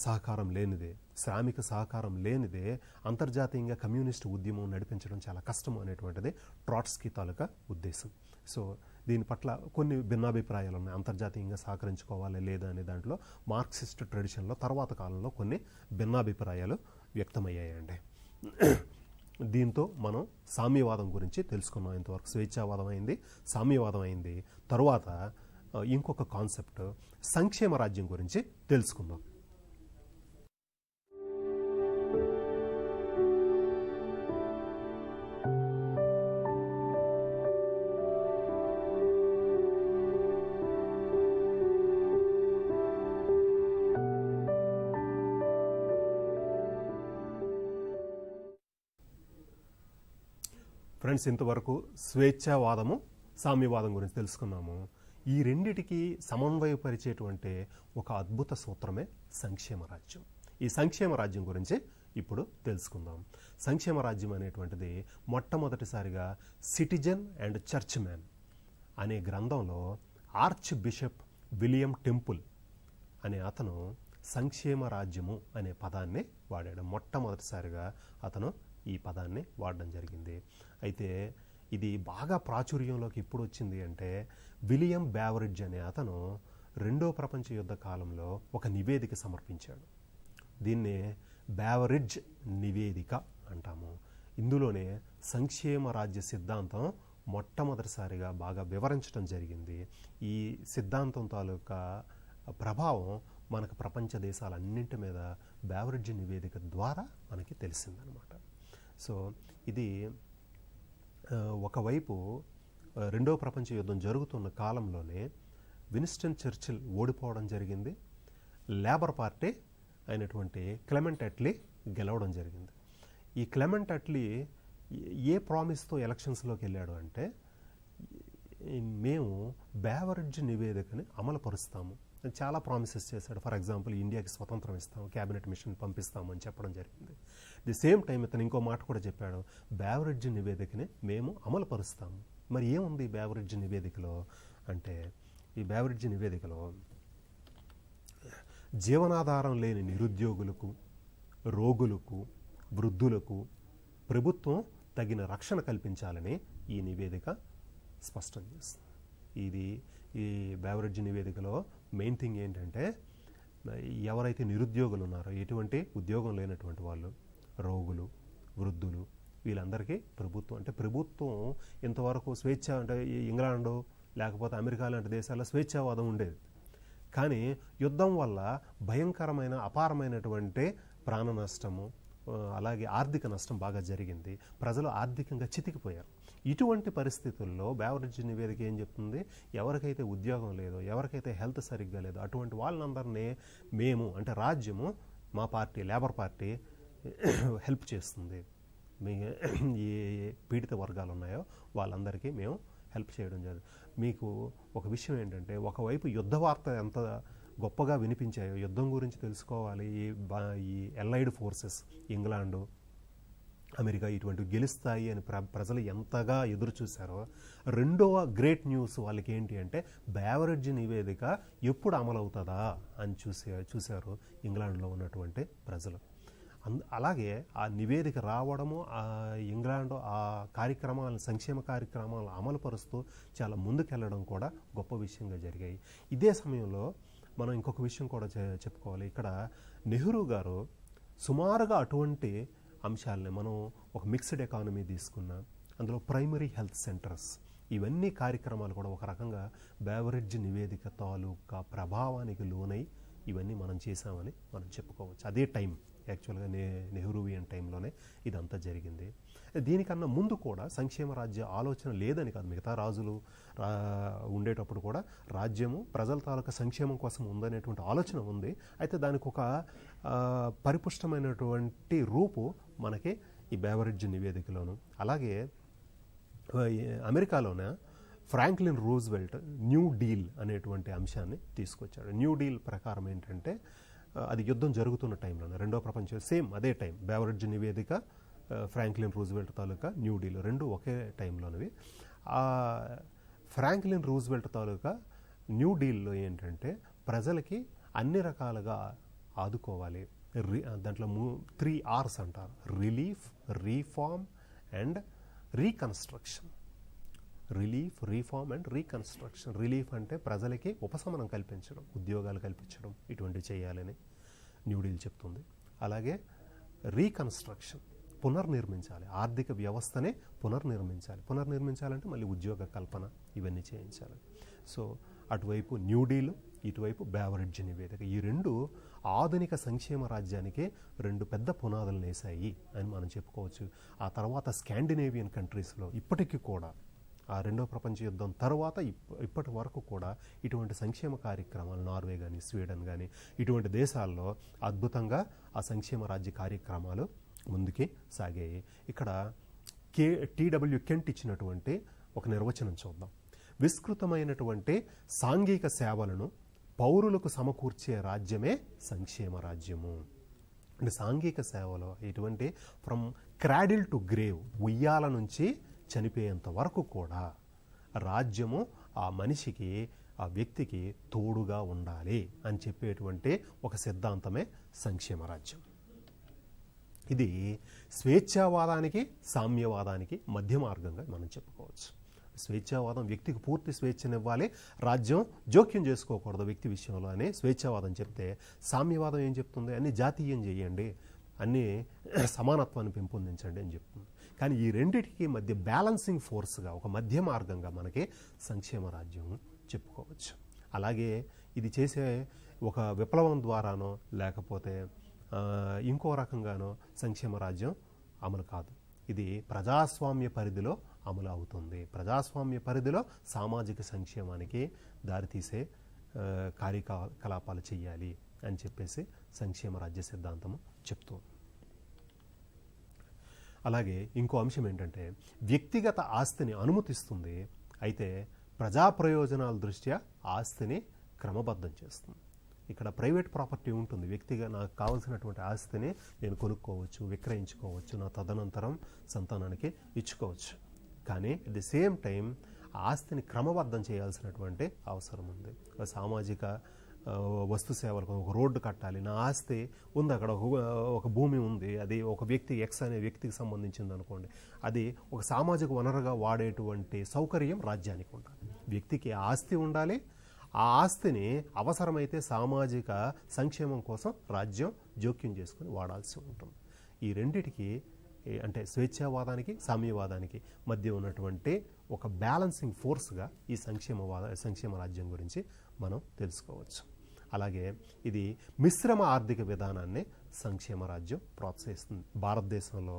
సహకారం లేనిదే, శ్రామిక సహకారం లేనిదే అంతర్జాతీయంగా కమ్యూనిస్ట్ ఉద్యమం నడిపించడం చాలా కష్టం అనేటువంటిది ట్రాట్స్కీ తాలూకా ఉద్దేశం. సో దీని పట్ల కొన్ని భిన్నాభిప్రాయాలు ఉన్నాయి. అంతర్జాతీయంగా సహకరించుకోవాలి లేదా అనే దాంట్లో మార్క్సిస్ట్ ట్రెడిషన్లో తర్వాత కాలంలో కొన్ని భిన్నాభిప్రాయాలు వ్యక్తమయ్యాయండి. దీంతో మనం సామ్యవాదం గురించి తెలుసుకున్నాం. ఇంతవరకు స్వేచ్ఛావాదం అయింది, సామ్యవాదం అయింది. తరువాత ఇంకొక కాన్సెప్ట్ సంక్షేమ రాజ్యం గురించి తెలుసుకుందాం. ఫ్రెండ్స్, ఇంతవరకు స్వేచ్ఛావాదము, సామ్యవాదం గురించి తెలుసుకున్నాము. ఈ రెండిటికి సమన్వయపరిచేటువంటి ఒక అద్భుత సూత్రమే సంక్షేమ రాజ్యం. ఈ సంక్షేమ రాజ్యం గురించి ఇప్పుడు తెలుసుకుందాం. సంక్షేమ రాజ్యం అనేటువంటిది మొట్టమొదటిసారిగా సిటిజన్ అండ్ చర్చ్ మ్యాన్ అనే గ్రంథంలో ఆర్చ్ బిషప్ విలియం టెంపుల్ అనే అతను సంక్షేమ రాజ్యము అనే పదాన్ని వాడాడు. మొట్టమొదటిసారిగా అతను ఈ పదాన్ని వాడడం జరిగింది. అయితే ఇది బాగా ప్రాచుర్యంలోకి ఇప్పుడు వచ్చింది అంటే విలియం బ్యావరిడ్జ్ అనే అతను రెండో ప్రపంచ యుద్ధ కాలంలో ఒక నివేదిక సమర్పించాడు. దీన్నే బ్యావరిడ్జ్ నివేదిక అంటాము. ఇందులోనే సంక్షేమ రాజ్య సిద్ధాంతం మొట్టమొదటిసారిగా బాగా వివరించడం జరిగింది. ఈ సిద్ధాంతం తాలూకా ప్రభావం మనకు ప్రపంచ దేశాలన్నింటి మీద బేవరిడ్జ్ నివేదిక ద్వారా మనకి తెలిసిందనమాట. సో ఇది ఒకవైపు రెండవ ప్రపంచ యుద్ధం జరుగుతున్న కాలంలోనే విన్స్టన్ చర్చిల్ ఓడిపోవడం జరిగింది. లేబర్ పార్టీ అయినటువంటి క్లెమెంట్ అట్లీ గెలవడం జరిగింది. ఈ క్లెమెంట్ అట్లీ ఏ ప్రామిస్తో ఎలక్షన్స్లోకి వెళ్ళాడు అంటే, మేము బేవరిడ్జ్ నివేదికని అమలు పరుస్తాము, చాలా ప్రామిసెస్ చేశాడు. ఫర్ ఎగ్జాంపుల్, ఇండియాకి స్వతంత్రం ఇస్తాము, క్యాబినెట్ మిషన్ పంపిస్తాము అని చెప్పడం జరిగింది. ది సేమ్ టైం ఇతను ఇంకో మాట కూడా చెప్పాడు, బేవరిడ్జ్ నివేదికని మేము అమలు పరుస్తాము. మరి ఏముంది బేవరిడ్జ్ నివేదికలో అంటే, ఈ బేవరిడ్జ్ నివేదికలో జీవనాధారం లేని నిరుద్యోగులకు, రోగులకు, వృద్ధులకు ప్రభుత్వం తగిన రక్షణ కల్పించాలని ఈ నివేదిక స్పష్టం చేస్తుంది. ఈ బేవరిడ్జ్ నివేదికలో మెయిన్ థింగ్ ఏంటంటే, ఎవరైతే నిరుద్యోగులు ఉన్నారో, ఎటువంటి ఉద్యోగం లేనటువంటి వాళ్ళు, రోగులు, వృద్ధులు, వీళ్ళందరికీ ప్రభుత్వం ఇంతవరకు స్వేచ్ఛ అంటే ఇంగ్లాండు లేకపోతే అమెరికా లాంటి దేశాల్లో స్వేచ్ఛావాదం ఉండేది. కానీ యుద్ధం వల్ల భయంకరమైన అపారమైనటువంటి ప్రాణ నష్టము, అలాగే ఆర్థిక నష్టం బాగా జరిగింది. ప్రజలు ఆర్థికంగా చితికిపోయారు. ఇటువంటి పరిస్థితుల్లో బేవరిడ్జ్ నివేదిక ఏం చెప్తుంది, ఎవరికైతే ఉద్యోగం లేదో, ఎవరికైతే హెల్త్ సరిగ్గా లేదో అటువంటి వాళ్ళందరినీ మేము అంటే రాజ్యము, మా పార్టీ లేబర్ పార్టీ హెల్ప్ చేస్తుంది. ఏ పీడిత వర్గాలు ఉన్నాయో వాళ్ళందరికీ మేము హెల్ప్ చేయడం జరుగుతుంది. మీకు ఒక విషయం ఏంటంటే, ఒకవైపు యుద్ధ వార్త ఎంత గొప్పగా వినిపించాయో, యుద్ధం గురించి తెలుసుకోవాలి, ఈ ఎలైడ్ ఫోర్సెస్ ఇంగ్లాండు, అమెరికా ఇటువంటివి గెలుస్తాయి అని ప్రజలు ఎంతగా ఎదురు చూశారో, రెండవ గ్రేట్ న్యూస్ వాళ్ళకి ఏంటి అంటే, బేవరిడ్జ్ నివేదిక ఎప్పుడు అమలవుతుందా అని చూశారు ఇంగ్లాండ్లో ఉన్నటువంటి ప్రజలు. అలాగే ఆ నివేదిక రావడము, ఆ ఇంగ్లాండ్ ఆ కార్యక్రమాలను, సంక్షేమ కార్యక్రమాలను అమలుపరుస్తూ చాలా ముందుకెళ్ళడం కూడా గొప్ప విషయంగా జరిగాయి. ఇదే సమయంలో మనం ఇంకొక విషయం కూడా చెప్పుకోవాలి. ఇక్కడ నెహ్రూ గారు సుమారుగా అటువంటి అంశాలని, మనం ఒక మిక్స్డ్ ఎకానమీ తీసుకున్నా, అందులో ప్రైమరీ హెల్త్ సెంటర్స్, ఇవన్నీ కార్యక్రమాలు కూడా ఒక రకంగా బేవరిడ్జ్ నివేదిక తాలూకా ప్రభావానికి లోనై ఇవన్నీ మనం చేసామని మనం చెప్పుకోవచ్చు. అదే టైం యాక్చువల్గా నెహ్రూవియన్ టైంలోనే ఇదంతా జరిగింది. దీనికన్నా ముందు కూడా సంక్షేమ రాజ్య ఆలోచన లేదని కాదు, మిగతా రాజులు ఉండేటప్పుడు కూడా రాజ్యము ప్రజల తాలూకా సంక్షేమం కోసం ఉందనేటువంటి ఆలోచన ఉంది. అయితే దానికి ఒక పరిపుష్టమైనటువంటి రూపు మనకి ఈ బేవరిడ్జ్ నివేదికలోను. అలాగే అమెరికాలోనే ఫ్రాంక్లిన్ రూజ్వెల్ట్ న్యూ డీల్ అనేటువంటి అంశాన్ని తీసుకొచ్చాడు. న్యూ డీల్ ప్రకారం ఏంటంటే, అది యుద్ధం జరుగుతున్న టైంలోనే, రెండో ప్రపంచం సేమ్ అదే టైం, బేవరిడ్జ్ నివేదిక, ఫ్రాంక్లిన్ రూజ్వెల్ట్ తాలూకా న్యూ డీల్ రెండు ఒకే టైంలోనివి. ఆ ఫ్రాంక్లిన్ రూజ్వెల్ట్ తాలూకా న్యూ డీల్లో ఏంటంటే, ప్రజలకి అన్ని రకాలుగా ఆదుకోవాలి. దాంట్లో 3 R's అంటారు: relief, reform and reconstruction. Relief, reform and reconstruction. Relief అంటే ప్రజలకి ఉపశమనం కల్పించడం, ఉద్యోగాలు కల్పించడం, ఇటువంటివి చేయాలని న్యూ డీల్ చెప్తుంది. అలాగే రీకన్స్ట్రక్షన్, పునర్నిర్మించాలి, ఆర్థిక వ్యవస్థనే పునర్నిర్మించాలంటే మళ్ళీ ఉద్యోగ కల్పన, ఇవన్నీ చేయించాలి. సో అటువైపు న్యూ డీల్, ఇటువైపు బేవరిడ్జ్ నివేదిక, ఈ రెండు ఆధునిక సంక్షేమ రాజ్యానికి రెండు పెద్ద పునాదులు వేశాయి అని మనం చెప్పుకోవచ్చు. ఆ తర్వాత స్కాండినేవియన్ కంట్రీస్లో ఇప్పటికీ కూడా, ఆ రెండో ప్రపంచ యుద్ధం తర్వాత ఇప్పటి వరకు కూడా ఇటువంటి సంక్షేమ కార్యక్రమాలు, నార్వే కానీ, స్వీడన్ కానీ, ఇటువంటి దేశాల్లో అద్భుతంగా ఆ సంక్షేమ రాజ్య కార్యక్రమాలు ముందుకి సాగాయి. ఇక్కడ టీడబ్ల్యూ కెంట్ ఇచ్చినటువంటి ఒక నిర్వచనం చూద్దాం. విస్తృతమైనటువంటి సాంఘిక సేవలను పౌరులకు సమకూర్చే రాజ్యమే సంక్షేమ రాజ్యము. అంటే సాంఘిక సేవలో ఇటువంటి ఫ్రమ్ క్రాడిల్ టు గ్రేవ్, ఉయ్యాల నుంచి చనిపోయేంత వరకు కూడా రాజ్యము ఆ మనిషికి, ఆ వ్యక్తికి తోడుగా ఉండాలి అని చెప్పేటువంటి ఒక సిద్ధాంతమే సంక్షేమ రాజ్యం. ఇది స్వేచ్ఛావాదానికి, సామ్యవాదానికి మధ్య మార్గంగా మనం చెప్పుకోవచ్చు. స్వేచ్ఛావాదం వ్యక్తికి పూర్తి స్వేచ్ఛనివ్వాలి, రాజ్యం జోక్యం చేసుకోకూడదు వ్యక్తి విషయంలో అని స్వేచ్ఛావాదం చెప్తే, సామ్యవాదం ఏం చెప్తుంది, అన్ని జాతీయం చేయండి, అన్ని సమానత్వాన్ని పెంపొందించండి అని చెప్తుంది. కానీ ఈ రెండిటికి మధ్య బ్యాలెన్సింగ్ ఫోర్స్గా, ఒక మధ్య మార్గంగా మనకి సంక్షేమ రాజ్యం చెప్పుకోవచ్చు. అలాగే ఇది చేసే ఒక విప్లవం ద్వారానో లేకపోతే ఇంకో రకంగానో సంక్షేమ రాజ్యం అమలు కాదు. ఇది ప్రజాస్వామ్య పరిధిలో అమలు అవుతుంది. ప్రజాస్వామ్య పరిధిలో సామాజిక సంక్షేమానికి దారితీసే కార్యకలాపాలు చేయాలి అని చెప్పేసి సంక్షేమ రాజ్య సిద్ధాంతము చెప్తుంది. అలాగే ఇంకో అంశం ఏంటంటే వ్యక్తిగత ఆస్తిని అనుమతిస్తుంది, అయితే ప్రజా ప్రయోజనాల దృష్ట్యా ఆస్తిని క్రమబద్ధం చేస్తుంది. ఇక్కడ ప్రైవేట్ ప్రాపర్టీ ఉంటుంది, వ్యక్తిగా నాకు కావాల్సినటువంటి ఆస్తిని నేను కొనుక్కోవచ్చు, విక్రయించుకోవచ్చు, నా తదనంతరం సంతానానికి ఇచ్చుకోవచ్చు. కానీ అట్ ది సేమ్ టైం ఆస్తిని క్రమబద్ధం చేయాల్సినటువంటి అవసరం ఉంది. సామాజిక వస్తు సేవలకు ఒక రోడ్డు కట్టాలి, నా ఆస్తి ఉంది, అక్కడ ఒక భూమి ఉంది, అది ఒక వ్యక్తి ఎక్స్ అనే వ్యక్తికి సంబంధించింది అనుకోండి, అది ఒక సామాజిక వనరుగా వాడేటువంటి సౌకర్యం రాజ్యానికి ఉండాలి. వ్యక్తికి ఆస్తి ఉండాలి, ఆ ఆస్తిని అవసరమైతే సామాజిక సంక్షేమం కోసం రాజ్యం జోక్యం చేసుకుని వాడాల్సి ఉంటుంది. ఈ రెండిటికి అంటే స్వేచ్ఛావాదానికి సామ్యవాదానికి మధ్య ఉన్నటువంటి ఒక బ్యాలెన్సింగ్ ఫోర్స్గా ఈ సంక్షేమ రాజ్యం గురించి మనం తెలుసుకోవచ్చు. అలాగే ఇది మిశ్రమ ఆర్థిక విధానాన్ని సంక్షేమ రాజ్యం ప్రోత్సహిస్తుంది. భారతదేశంలో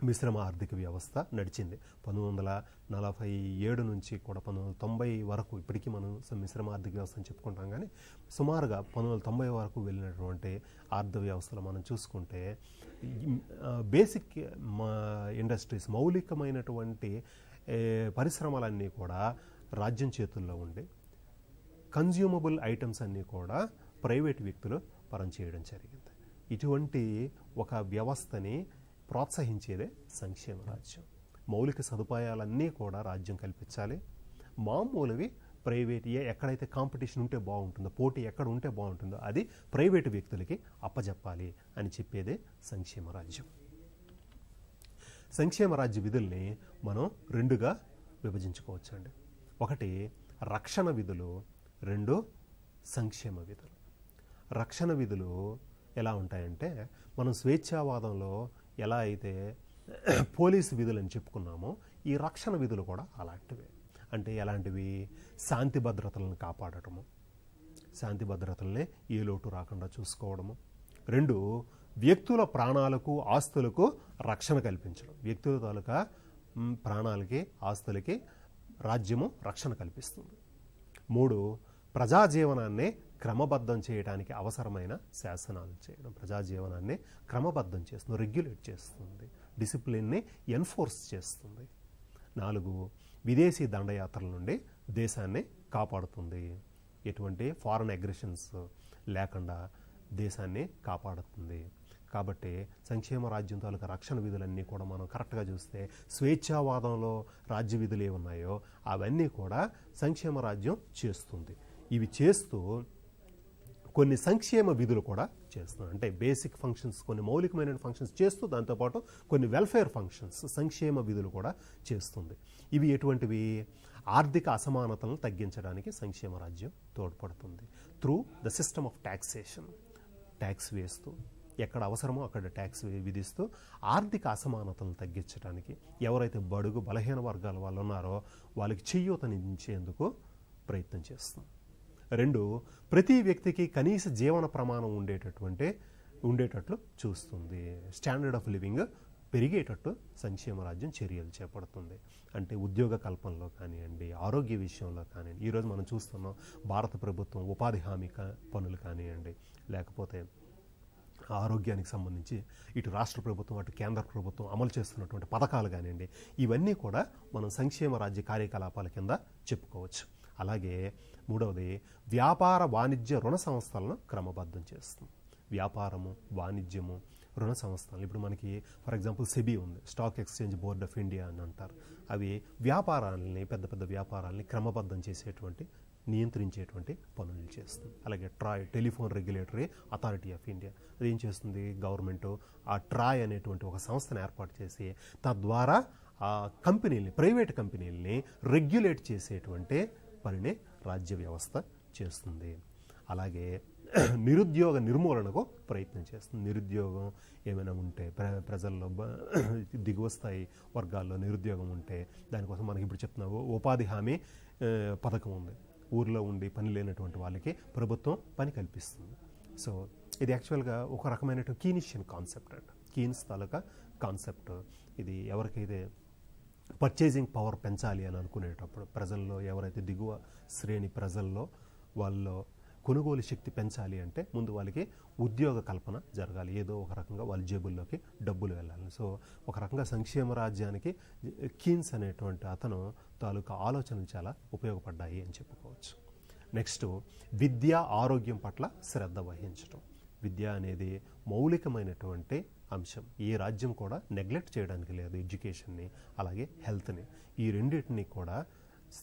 మిశ్రమ ఆర్థిక వ్యవస్థ నడిచింది 1947 నుంచి కూడా 1990 వరకు. ఇప్పటికీ మనం మిశ్రమ ఆర్థిక వ్యవస్థ అని చెప్పుకుంటాం, కానీ సుమారుగా 1990 వరకు వెళ్ళినటువంటి ఆర్థిక వ్యవస్థలో మనం చూసుకుంటే బేసిక్ ఇండస్ట్రీస్, మౌలికమైనటువంటి పరిశ్రమలన్నీ కూడా రాజ్యం చేతుల్లో ఉండి కన్జ్యూమబుల్ ఐటమ్స్ అన్నీ కూడా ప్రైవేట్ వ్యక్తులు పనిచేయడం జరిగింది. ఇటువంటి ఒక వ్యవస్థని ప్రోత్సహించేదే సంక్షేమ రాజ్యం. మౌలిక సదుపాయాలన్నీ కూడా రాజ్యం కల్పించాలి, మామూలువి ప్రైవేట్ ఎక్కడైతే కాంపిటీషన్ ఉంటే బాగుంటుందో, పోటీ ఎక్కడ ఉంటే బాగుంటుందో అది ప్రైవేటు వ్యక్తులకి అప్పజెప్పాలి అని చెప్పేదే సంక్షేమ రాజ్యం. సంక్షేమ రాజ్య విధుల్ని మనం రెండుగా విభజించుకోవచ్చండి. ఒకటి రక్షణ విధులు, రెండు సంక్షేమ విధులు. రక్షణ విధులు ఎలా ఉంటాయంటే మనం స్వేచ్ఛావాదంలో ఎలా అయితే పోలీసు విధులు అని చెప్పుకున్నామో ఈ రక్షణ విధులు కూడా అలాంటివే. అంటే ఎలాంటివి? శాంతి భద్రతలను కాపాడటము, శాంతి భద్రతలనే ఏ లోటు రాకుండా చూసుకోవడము. రెండు, వ్యక్తుల ప్రాణాలకు ఆస్తులకు రక్షణ కల్పించడం. వ్యక్తుల తాలూకా ప్రాణాలకి ఆస్తులకి రాజ్యము రక్షణ కల్పిస్తుంది. మూడు, ప్రజాజీవనాన్ని క్రమబద్ధం చేయడానికి అవసరమైన శాసనాలు చేయడం. ప్రజాజీవనాన్ని క్రమబద్ధం చేస్తుంది, రెగ్యులేట్ చేస్తుంది, డిసిప్లిన్ని ఎన్ఫోర్స్ చేస్తుంది. నాలుగు, విదేశీ దండయాత్రల నుండి దేశాన్ని కాపాడుతుంది. ఎటువంటి ఫారెన్ అగ్రెషన్స్ లేకుండా దేశాన్ని కాపాడుతుంది. కాబట్టి సంక్షేమ రాజ్యం తాలూకా రక్షణ విధులన్నీ కూడా మనం కరెక్ట్గా చూస్తే స్వేచ్ఛావాదంలో రాజ్య విధులు ఏమున్నాయో అవన్నీ కూడా సంక్షేమ రాజ్యం చేస్తుంది. ఇవి చేస్తూ కొన్ని సంక్షేమ విధులు కూడా చేస్తుంది. అంటే బేసిక్ ఫంక్షన్స్, కొన్ని మౌలికమైన ఫంక్షన్స్ చేస్తూ దాంతోపాటు కొన్ని వెల్ఫేర్ ఫంక్షన్స్, సంక్షేమ విధులు కూడా చేస్తుంది. ఇవి ఎటువంటివి? ఆర్థిక అసమానతలను తగ్గించడానికి సంక్షేమ రాజ్యం తోడ్పడుతుంది. Through the system of taxation, tax వేస్తూ ఎక్కడ అవసరమో అక్కడ ట్యాక్స్ విధిస్తూ ఆర్థిక అసమానతలను తగ్గించడానికి, ఎవరైతే బడుగు బలహీన వర్గాల వాళ్ళు ఉన్నారో వాళ్ళకి చేయూతనిచ్చేందుకు ప్రయత్నం చేస్తుంది. రెండు, ప్రతి వ్యక్తికి కనీస జీవన ప్రమాణం ఉండేటట్లు చూస్తుంది. స్టాండర్డ్ ఆఫ్ లివింగ్ పెరిగేటట్టు సంక్షేమ రాజ్యం చర్యలు చేపడుతుంది. అంటే ఉద్యోగ కల్పనలో కానివ్వండి, ఆరోగ్య విషయంలో కానివ్వండి. ఈరోజు మనం చూస్తున్నాం భారత ప్రభుత్వం ఉపాధి హామీ పనులు కానివ్వండి, లేకపోతే ఆరోగ్యానికి సంబంధించి ఇటు రాష్ట్ర ప్రభుత్వం అటు కేంద్ర ప్రభుత్వం అమలు చేస్తున్నటువంటి పథకాలు కానివ్వండి, ఇవన్నీ కూడా మనం సంక్షేమ రాజ్య కార్యకలాపాల కింద చెప్పుకోవచ్చు. అలాగే మూడవది, వ్యాపార వాణిజ్య రుణ సంస్థలను క్రమబద్ధం చేస్తుంది. వ్యాపారము, వాణిజ్యము, రుణ సంస్థలు. ఇప్పుడు మనకి ఫర్ ఎగ్జాంపుల్ సెబీ ఉంది, stock exchange board of India అని అంటారు. అవి వ్యాపారాలని, పెద్ద పెద్ద వ్యాపారాలని క్రమబద్ధం చేసేటువంటి, నియంత్రించేటువంటి పనులు చేస్తుంది. అలాగే TRAI, telephone regulatory authority of India, అది ఏం చేస్తుంది? గవర్నమెంట్ ఆ ట్రాయ్ అనేటువంటి ఒక సంస్థను ఏర్పాటు చేసి తద్వారా ఆ కంపెనీల్ని, ప్రైవేట్ కంపెనీల్ని రెగ్యులేట్ చేసేటువంటి పనిని రాజ్య వ్యవస్థ చేస్తుంది. అలాగే నిరుద్యోగ నిర్మూలనకు ప్రయత్నం చేస్తుంది. నిరుద్యోగం ఏమైనా ఉంటే ప్రజల్లో దిగువ స్థాయి వర్గాల్లో నిరుద్యోగం ఉంటే దానికోసం మనకి ఇప్పుడు చెప్తున్నా ఉపాధి హామీ పథకం ఉంది. ఊర్లో ఉండి పని లేనటువంటి వాళ్ళకి ప్రభుత్వం పని కల్పిస్తుంది. సో ఇది యాక్చువల్గా ఒక రకమైనటువంటి కీనిషియన్ కాన్సెప్ట్ అంట. కీన్స్ తాలూకా కాన్సెప్ట్ ఇది. ఎవరికైతే పర్చేజింగ్ పవర్ పెంచాలి అని అనుకునేటప్పుడు ప్రజల్లో ఎవరైతే దిగువ శ్రేణి ప్రజల్లో వాళ్ళలో కొనుగోలు శక్తి పెంచాలి అంటే ముందు వాళ్ళకి ఉద్యోగ కల్పన జరగాలి. ఏదో ఒక రకంగా వాళ్ళ జేబుల్లోకి డబ్బులు వెళ్ళాలి. సో ఒక రకంగా సంక్షేమ రాజ్యానికి కీన్స్ అనేటువంటి అతను తాలూకా ఆలోచనలు చాలా ఉపయోగపడ్డాయి అని చెప్పుకోవచ్చు. నెక్స్ట్ విద్య ఆరోగ్యం పట్ల శ్రద్ధ వహించడం. విద్య అనేది మౌలికమైనటువంటి అంశం. ఏ రాజ్యం కూడా నెగ్లెక్ట్ చేయడానికి లేదు. ఎడ్యుకేషన్ని అలాగే హెల్త్ని, ఈ రెండింటినీ కూడా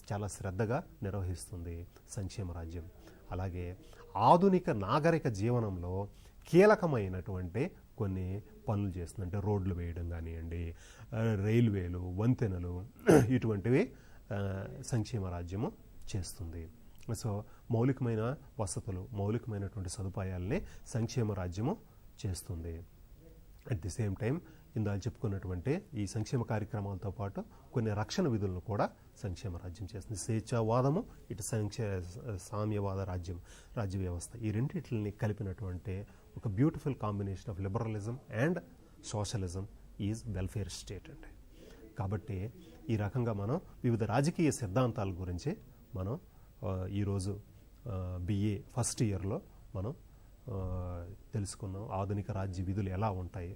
చాలా శ్రద్ధగా నిర్వహిస్తుంది సంక్షేమ రాజ్యం. అలాగే ఆధునిక నాగరిక జీవనంలో కీలకమైనటువంటి కొన్ని పనులు చేస్తుంది. అంటే రోడ్లు వేయడం కానివ్వండి, రైల్వేలు, వంతెనలు, ఇటువంటివి సంక్షేమ రాజ్యము చేస్తుంది. సో మౌలికమైన వసతులు, మౌలికమైనటువంటి సదుపాయాలని సంక్షేమ రాజ్యము చేస్తుంది. అట్ ది సేమ్ టైం ఇందాక చెప్పుకున్నటువంటి ఈ సంక్షేమ కార్యక్రమాలతో పాటు కొన్ని రక్షణ విధులను కూడా సంక్షేమ రాజ్యం చేస్తుంది. స్వేచ్ఛావాదము, ఇటు సామ్యవాద రాజ్య వ్యవస్థ, ఈ రెండింటిని కలిపినటువంటి ఒక beautiful combination of liberalism and socialism is welfare state అండి. కాబట్టి ఈ రకంగా మనం వివిధ రాజకీయ సిద్ధాంతాల గురించి మనం ఈరోజు బిఏ ఫస్ట్ ఇయర్లో మనం తెలుసుకున్నాం. ఆధునిక రాజ్య విధులు ఎలా ఉంటాయి,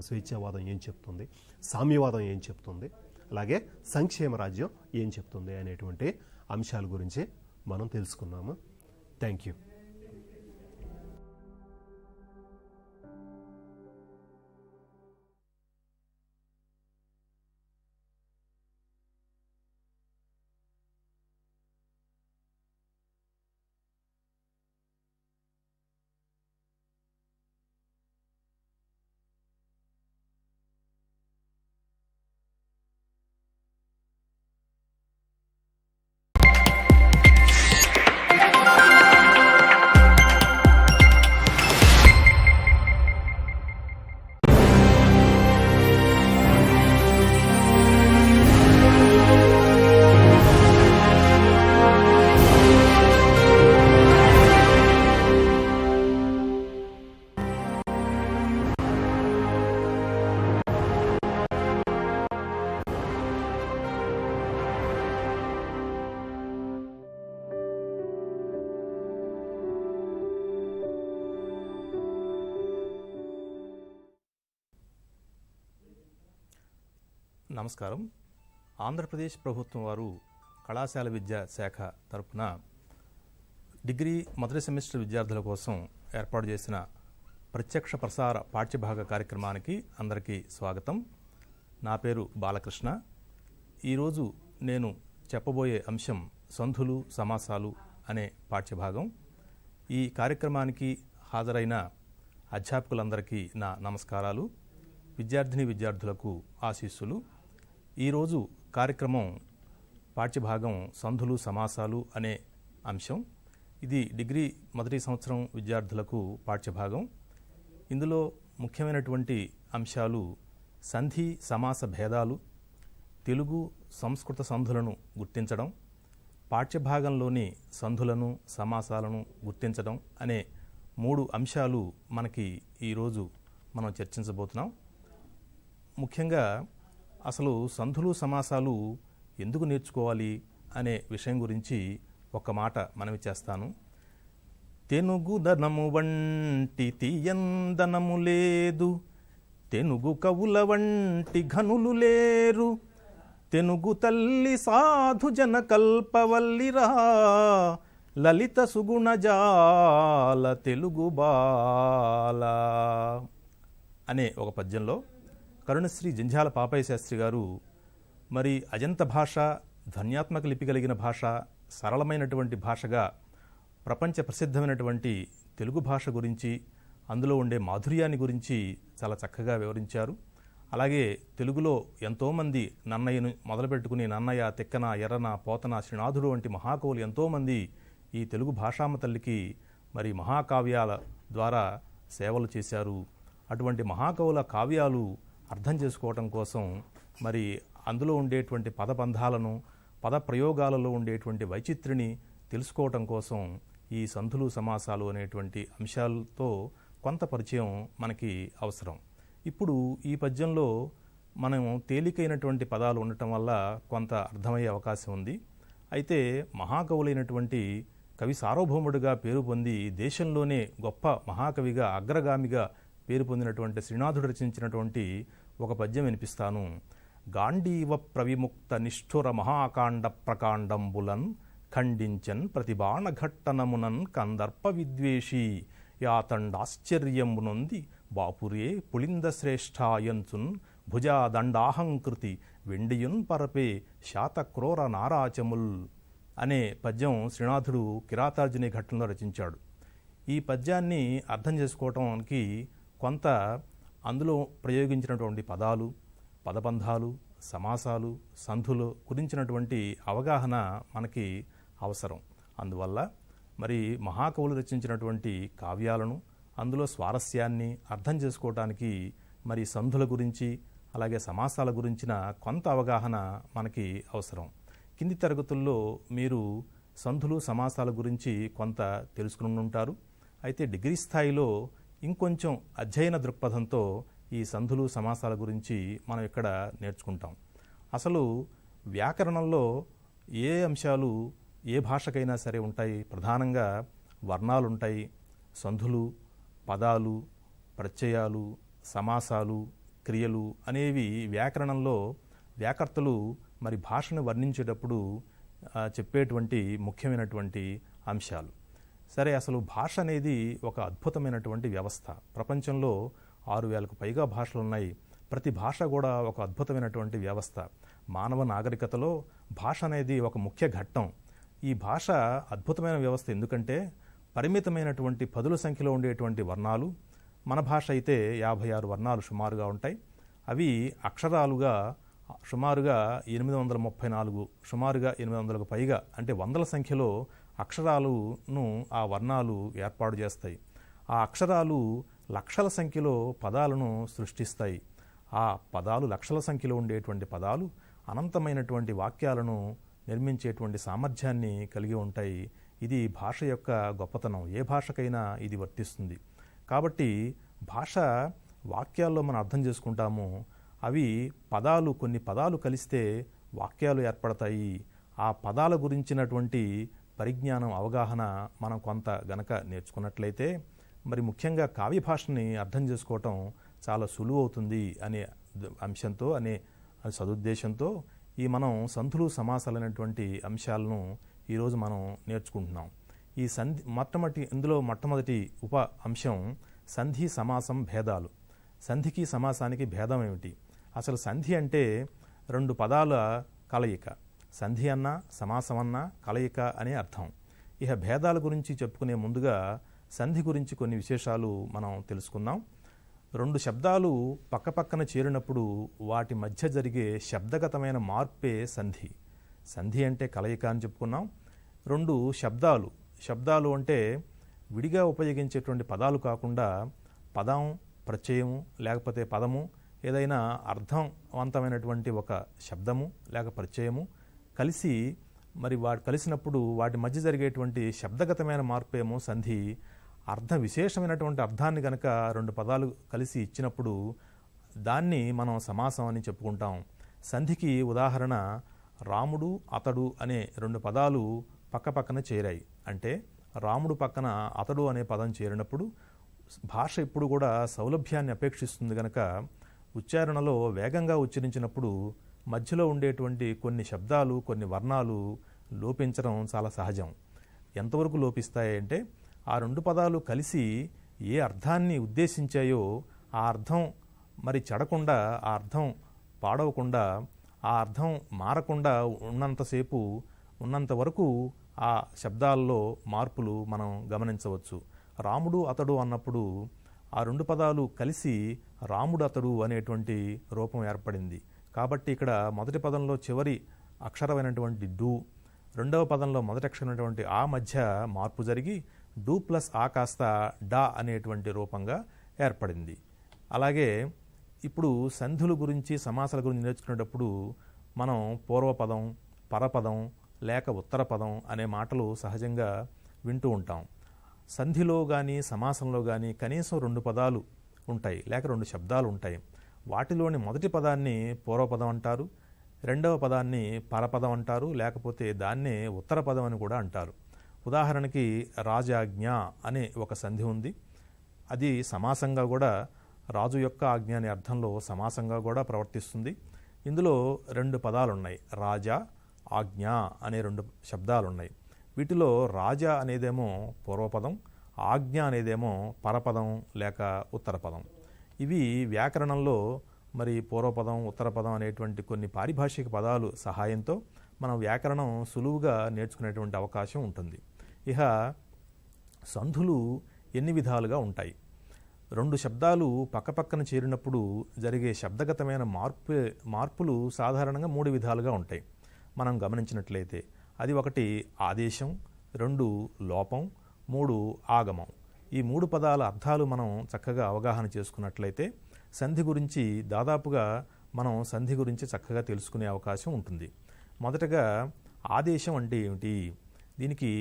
స్వేచ్ఛావాదం ఏం చెప్తుంది, సామ్యవాదం ఏం చెప్తుంది, అలాగే సంక్షేమ రాజ్యం ఏం చెప్తుంది అనేటువంటి అంశాల గురించి మనం తెలుసుకున్నాము. Thank you. నమస్కారం. ఆంధ్రప్రదేశ్ ప్రభుత్వం వారు కళాశాల విద్యా శాఖ తరపున డిగ్రీ మొదటి సెమిస్టర్ విద్యార్థుల కోసం ఏర్పాటు చేసిన ప్రత్యక్ష ప్రసార పాఠ్యభాగ కార్యక్రమానికి అందరికీ స్వాగతం. నా పేరు బాలకృష్ణ. ఈరోజు నేను చెప్పబోయే అంశం సంధులు సమాసాలు అనే పాఠ్యభాగం. ఈ కార్యక్రమానికి హాజరైన అధ్యాపకులందరికీ నా నమస్కారాలు, విద్యార్థులకు ఆశీస్సులు. ఈరోజు కార్యక్రమం పాఠ్యభాగం సంధులు సమాసాలు అనే అంశం. ఇది డిగ్రీ మొదటి సంవత్సరం విద్యార్థులకు పాఠ్యభాగం. ఇందులో ముఖ్యమైనటువంటి అంశాలు సంధి సమాస భేదాలు, తెలుగు సంస్కృత సంధులను గుర్తించడం, పాఠ్యభాగంలోని సంధులను సమాసాలను గుర్తించడం అనే 3 అంశాలు మనకి ఈరోజు మనం చర్చించబోతున్నాం. ముఖ్యంగా అసలు సంధులు సమాసాలు ఎందుకు నేర్చుకోవాలి అనే విషయం గురించి ఒక మాట మనవి చేస్తాను. తెనుగుదనము వంటి తీయందనము లేదు, తెనుగు కవుల వంటి ఘనులు లేరు, తెనుగు తల్లి సాధు జన కల్పవల్లిరా, లలిత సుగుణజాల తెలుగు బాల అనే ఒక పద్యంలో కరుణశ్రీ జంధ్యాల పాపయ్య శాస్త్రి గారు మరి అజంత భాష, ధ్వన్యాత్మక లిపి కలిగిన భాష, సరళమైనటువంటి భాషగా ప్రపంచ ప్రసిద్ధమైనటువంటి తెలుగు భాష గురించి, అందులో ఉండే మాధుర్యాన్ని గురించి చాలా చక్కగా వివరించారు. అలాగే తెలుగులో ఎంతోమంది నన్నయ్యను మొదలుపెట్టుకుని నన్నయ్య, తిక్కన, ఎర్రన, పోతన, శ్రీనాథుడు వంటి మహాకవులు ఎంతోమంది ఈ తెలుగు భాషామ్మ తల్లికి మరి మహాకావ్యాల ద్వారా సేవలు చేశారు. అటువంటి మహాకవుల కావ్యాలు అర్థం చేసుకోవటం కోసం మరి అందులో ఉండేటువంటి పదబంధాలను, పద ప్రయోగాలలో ఉండేటువంటి వైచిత్రిని తెలుసుకోవటం కోసం ఈ సంధులు సమాసాలు అనేటువంటి అంశాలతో కొంత పరిచయం మనకి అవసరం. ఇప్పుడు ఈ పద్యంలో మనం తేలికైనటువంటి పదాలు ఉండటం వల్ల కొంత అర్థమయ్యే అవకాశం ఉంది. అయితే మహాకవులైనటువంటి కవి సార్వభౌముడిగా పేరు పొంది దేశంలోనే గొప్ప మహాకవిగా అగ్రగామిగా పేరు పొందినటువంటి శ్రీనాథుడు రచించినటువంటి ఒక పద్యం వినిపిస్తాను. గాంధీవ ప్రవిముక్త నిష్ఠుర మహాకాండ ప్రకాండంబులన్ ఖండించన్ ప్రతిబాణఘట్టనమునన్ కందర్ప విద్వేషి యాతండాశ్చర్యమునొంది బాపురే పులింద శ్రేష్ఠాయంచున్ భుజాదండాహంకృతి వెండియున్ పరపే శాతక్రోర నారాచముల్ అనే పద్యం శ్రీనాథుడు కిరాతార్జుని ఘట్టంలో రచించాడు. ఈ పద్యాన్ని అర్థం చేసుకోవటానికి కొంత అందులో ప్రయోగించినటువంటి పదాలు, పదబంధాలు, సమాసాలు, సంధులు గురించినటువంటి అవగాహన మనకి అవసరం. అందువల్ల మరి మహాకవులు రచించినటువంటి కావ్యాలను, అందులో స్వారస్యాన్ని అర్థం చేసుకోవటానికి మరి సంధుల గురించి అలాగే సమాసాల గురించిన కొంత అవగాహన మనకి అవసరం. కింది తరగతుల్లో మీరు సంధులు సమాసాల గురించి కొంత తెలుసుకుని ఉంటారు. అయితే డిగ్రీ స్థాయిలో ఇంకొంచెం అధ్యయన దృక్పథంతో ఈ సంధులు సమాసాల గురించి మనం ఇక్కడ నేర్చుకుంటాం. అసలు వ్యాకరణంలో ఏ అంశాలు ఏ భాషకైనా సరే ఉంటాయి. ప్రధానంగా వర్ణాలు ఉంటాయి, సంధులు, పదాలు, ప్రత్యయాలు, సమాసాలు, క్రియలు అనేవి వ్యాకరణంలో వ్యాకర్తలు మరి భాషను వర్ణించేటప్పుడు చెప్పేటువంటి ముఖ్యమైనటువంటి అంశాలు. సరే, అసలు భాష అనేది ఒక అద్భుతమైనటువంటి వ్యవస్థ. ప్రపంచంలో 6,000కు పైగా భాషలు ఉన్నాయి. ప్రతి భాష కూడా ఒక అద్భుతమైనటువంటి వ్యవస్థ. మానవ నాగరికతలో భాష అనేది ఒక ముఖ్య ఘట్టం. ఈ భాష అద్భుతమైన వ్యవస్థ ఎందుకంటే పరిమితమైనటువంటి పదుల సంఖ్యలో ఉండేటువంటి వర్ణాలు. మన భాష అయితే 56 వర్ణాలు సుమారుగా ఉంటాయి. అవి అక్షరాలుగా సుమారుగా 834, సుమారుగా 800కు పైగా, అంటే వందల సంఖ్యలో అక్షరాలను ఆ వర్ణాలు ఏర్పాటు చేస్తాయి. ఆ అక్షరాలు లక్షల సంఖ్యలో పదాలను సృష్టిస్తాయి. ఆ పదాలు లక్షల సంఖ్యలో ఉండేటువంటి పదాలు అనంతమైనటువంటి వాక్యాలను నిర్మించేటువంటి సామర్థ్యాన్ని కలిగి ఉంటాయి. ఇది భాష యొక్క గొప్పతనం. ఏ భాషకైనా ఇది వర్తిస్తుంది. కాబట్టి భాష వాక్యాల్లో మనం అర్థం చేసుకుంటాము. అవి పదాలు, కొన్ని పదాలు కలిస్తే వాక్యాలు ఏర్పడతాయి. ఆ పదాల గురించినటువంటి పరిజ్ఞానం, అవగాహన మనం కొంత గనక నేర్చుకున్నట్లయితే మరి ముఖ్యంగా కావ్య భాషని అర్థం చేసుకోవటం చాలా సులువు అవుతుంది అనే అంశంతో, అనే సదుద్దేశంతో ఈ మనం సంధులు సమాసాలైనటువంటి అంశాలను ఈరోజు మనం నేర్చుకుంటున్నాం. ఈ ఇందులో మొట్టమొదటి ఉప అంశం సంధి సమాసం భేదాలు. సంధికి సమాసానికి భేదం ఏమిటి? అసలు సంధి అంటే రెండు పదాల కలయిక. సంధి అన్నా సమాసం అన్నా కలయిక అనే అర్థం. ఇక భేదాల గురించి చెప్పుకునే ముందుగా సంధి గురించి కొన్ని విశేషాలు మనం తెలుసుకుందాం. రెండు శబ్దాలు పక్కపక్కన చేరినప్పుడు వాటి మధ్య జరిగే శబ్దగతమైన మార్పే సంధి. సంధి అంటే కలయిక అని చెప్పుకున్నాం. రెండు శబ్దాలు అంటే విడిగా ఉపయోగించేటువంటి పదాలు కాకుండా పదం, ప్రత్యయము లేకపోతే పదము, ఏదైనా అర్థవంతమైనటువంటి ఒక శబ్దము లేక ప్రత్యయము కలిసి మరి కలిసినప్పుడు వాటి మధ్య జరిగేటువంటి శబ్దగతమైన మార్పేమో సంధి. విశేషమైనటువంటి అర్థాన్ని గనక రెండు పదాలు కలిసి ఇచ్చినప్పుడు దాన్ని మనం సమాసం అని చెప్పుకుంటాం. సంధికి ఉదాహరణ రాముడు, అతడు అనే రెండు పదాలు పక్కపక్కన చేరాయి. అంటే రాముడు పక్కన అతడు అనే పదం చేరినప్పుడు భాష ఇప్పుడు కూడా సౌలభ్యాన్ని అపేక్షిస్తుంది గనక ఉచ్చారణలో వేగంగా ఉచ్చరించినప్పుడు మధ్యలో ఉండేటువంటి కొన్ని శబ్దాలు, కొన్ని వర్ణాలు లోపించడం చాలా సహజం. ఎంతవరకు లోపిస్తాయి అంటే ఆ రెండు పదాలు కలిసి ఏ అర్థాన్ని ఉద్దేశించాయో ఆ అర్థం మరి చెడకుండా, ఆ అర్థం పాడవకుండా, ఆ అర్థం మారకుండా ఉన్నంత వరకు ఆ శబ్దాల్లో మార్పులు మనం గమనించవచ్చు. రాముడు, అతడు అన్నప్పుడు ఆ రెండు పదాలు కలిసి రాముడు, అతడు అనేటువంటి రూపం ఏర్పడింది. కాబట్టి ఇక్కడ మొదటి పదంలో చివరి అక్షరమైనటువంటి డు, రెండవ పదంలో మొదటి అక్షరమైనటువంటి ఆ మధ్య మార్పు జరిగి డు ప్లస్ ఆ కాస్త డా అనేటువంటి రూపంగా ఏర్పడింది. అలాగే ఇప్పుడు సంధుల గురించి సమాసాల గురించి నేర్చుకునేటప్పుడు మనం పూర్వపదం, పరపదం లేక ఉత్తర పదం అనే మాటలు సహజంగా వింటూ ఉంటాం. సంధిలో కానీ సమాసంలో కానీ కనీసం 2 పదాలు ఉంటాయి, లేక 2 శబ్దాలు ఉంటాయి. వాటిలోని మొదటి పదాన్ని పూర్వపదం అంటారు, రెండవ పదాన్ని పరపదం అంటారు, లేకపోతే దాన్నే ఉత్తర పదం అని కూడా అంటారు. ఉదాహరణకి రాజాజ్ఞ అనే ఒక సంధి ఉంది. అది సమాసంగా కూడా, రాజు యొక్క ఆజ్ఞ అనే అర్థంలో సమాసంగా కూడా ప్రవర్తిస్తుంది. ఇందులో 2 పదాలు ఉన్నాయి, రాజా, ఆజ్ఞ అనే 2 శబ్దాలు ఉన్నాయి. వీటిలో రాజా అనేదేమో పూర్వపదం, ఆజ్ఞ అనేదేమో పరపదం లేక ఉత్తర పదం. ఇవి వ్యాకరణంలో మరి పూర్వపదం, ఉత్తర పదం అనేటువంటి కొన్ని పారిభాషిక పదాలు సహాయంతో మనం వ్యాకరణం సులువుగా నేర్చుకునేటువంటి అవకాశం ఉంటుంది. ఇక సంధులు ఎన్ని విధాలుగా ఉంటాయి? 2 శబ్దాలు పక్కపక్కన చేరినప్పుడు జరిగే శబ్దగతమైన మార్పులు సాధారణంగా 3 విధాలుగా ఉంటాయి. మనం గమనించినట్లయితే అది 1 ఆదేశం, 2 లోపం, 3 ఆగమం. ఈ 3 పదాల అర్థాలు మనం చక్కగా అవగాహన చేసుకున్నట్లయితే సంధి గురించి దాదాపుగా మనం సంధి గురించి చక్కగా తెలుసుకునే అవకాశం ఉంటుంది. మొదటగా ఆదేశం అంటే ఏమిటి? దీనికి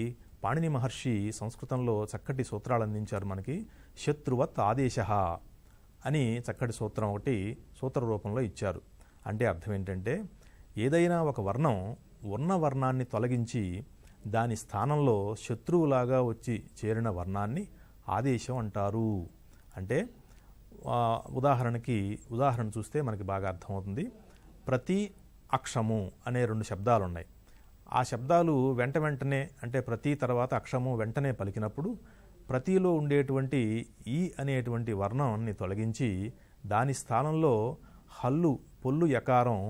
పాణిని మహర్షి సంస్కృతంలో చక్కటి సూత్రాలు అందించారు మనకి. శత్రువత్ ఆదేశః అని చక్కటి సూత్రం ఒకటి సూత్ర రూపంలో ఇచ్చారు. అంటే అర్థం ఏంటంటే, ఏదైనా ఒక వర్ణం ఉన్న వర్ణాన్ని తొలగించి దాని స్థానంలో శత్రువులాగా వచ్చి చేరిన వర్ణాన్ని ఆదేశం అంటారు. అంటే ఉదాహరణ చూస్తే మనకి బాగా అర్థమవుతుంది. ప్రతి, అక్షము అనే 2 శబ్దాలు ఉన్నాయి. ఆ శబ్దాలు వెంటనే అంటే ప్రతి తర్వాత అక్షము వెంటనే పలికినప్పుడు ప్రతిలో ఉండేటువంటి ఈ అనేటువంటి వర్ణాన్ని తొలగించి దాని స్థానంలో హల్లు, పొల్లు యకారం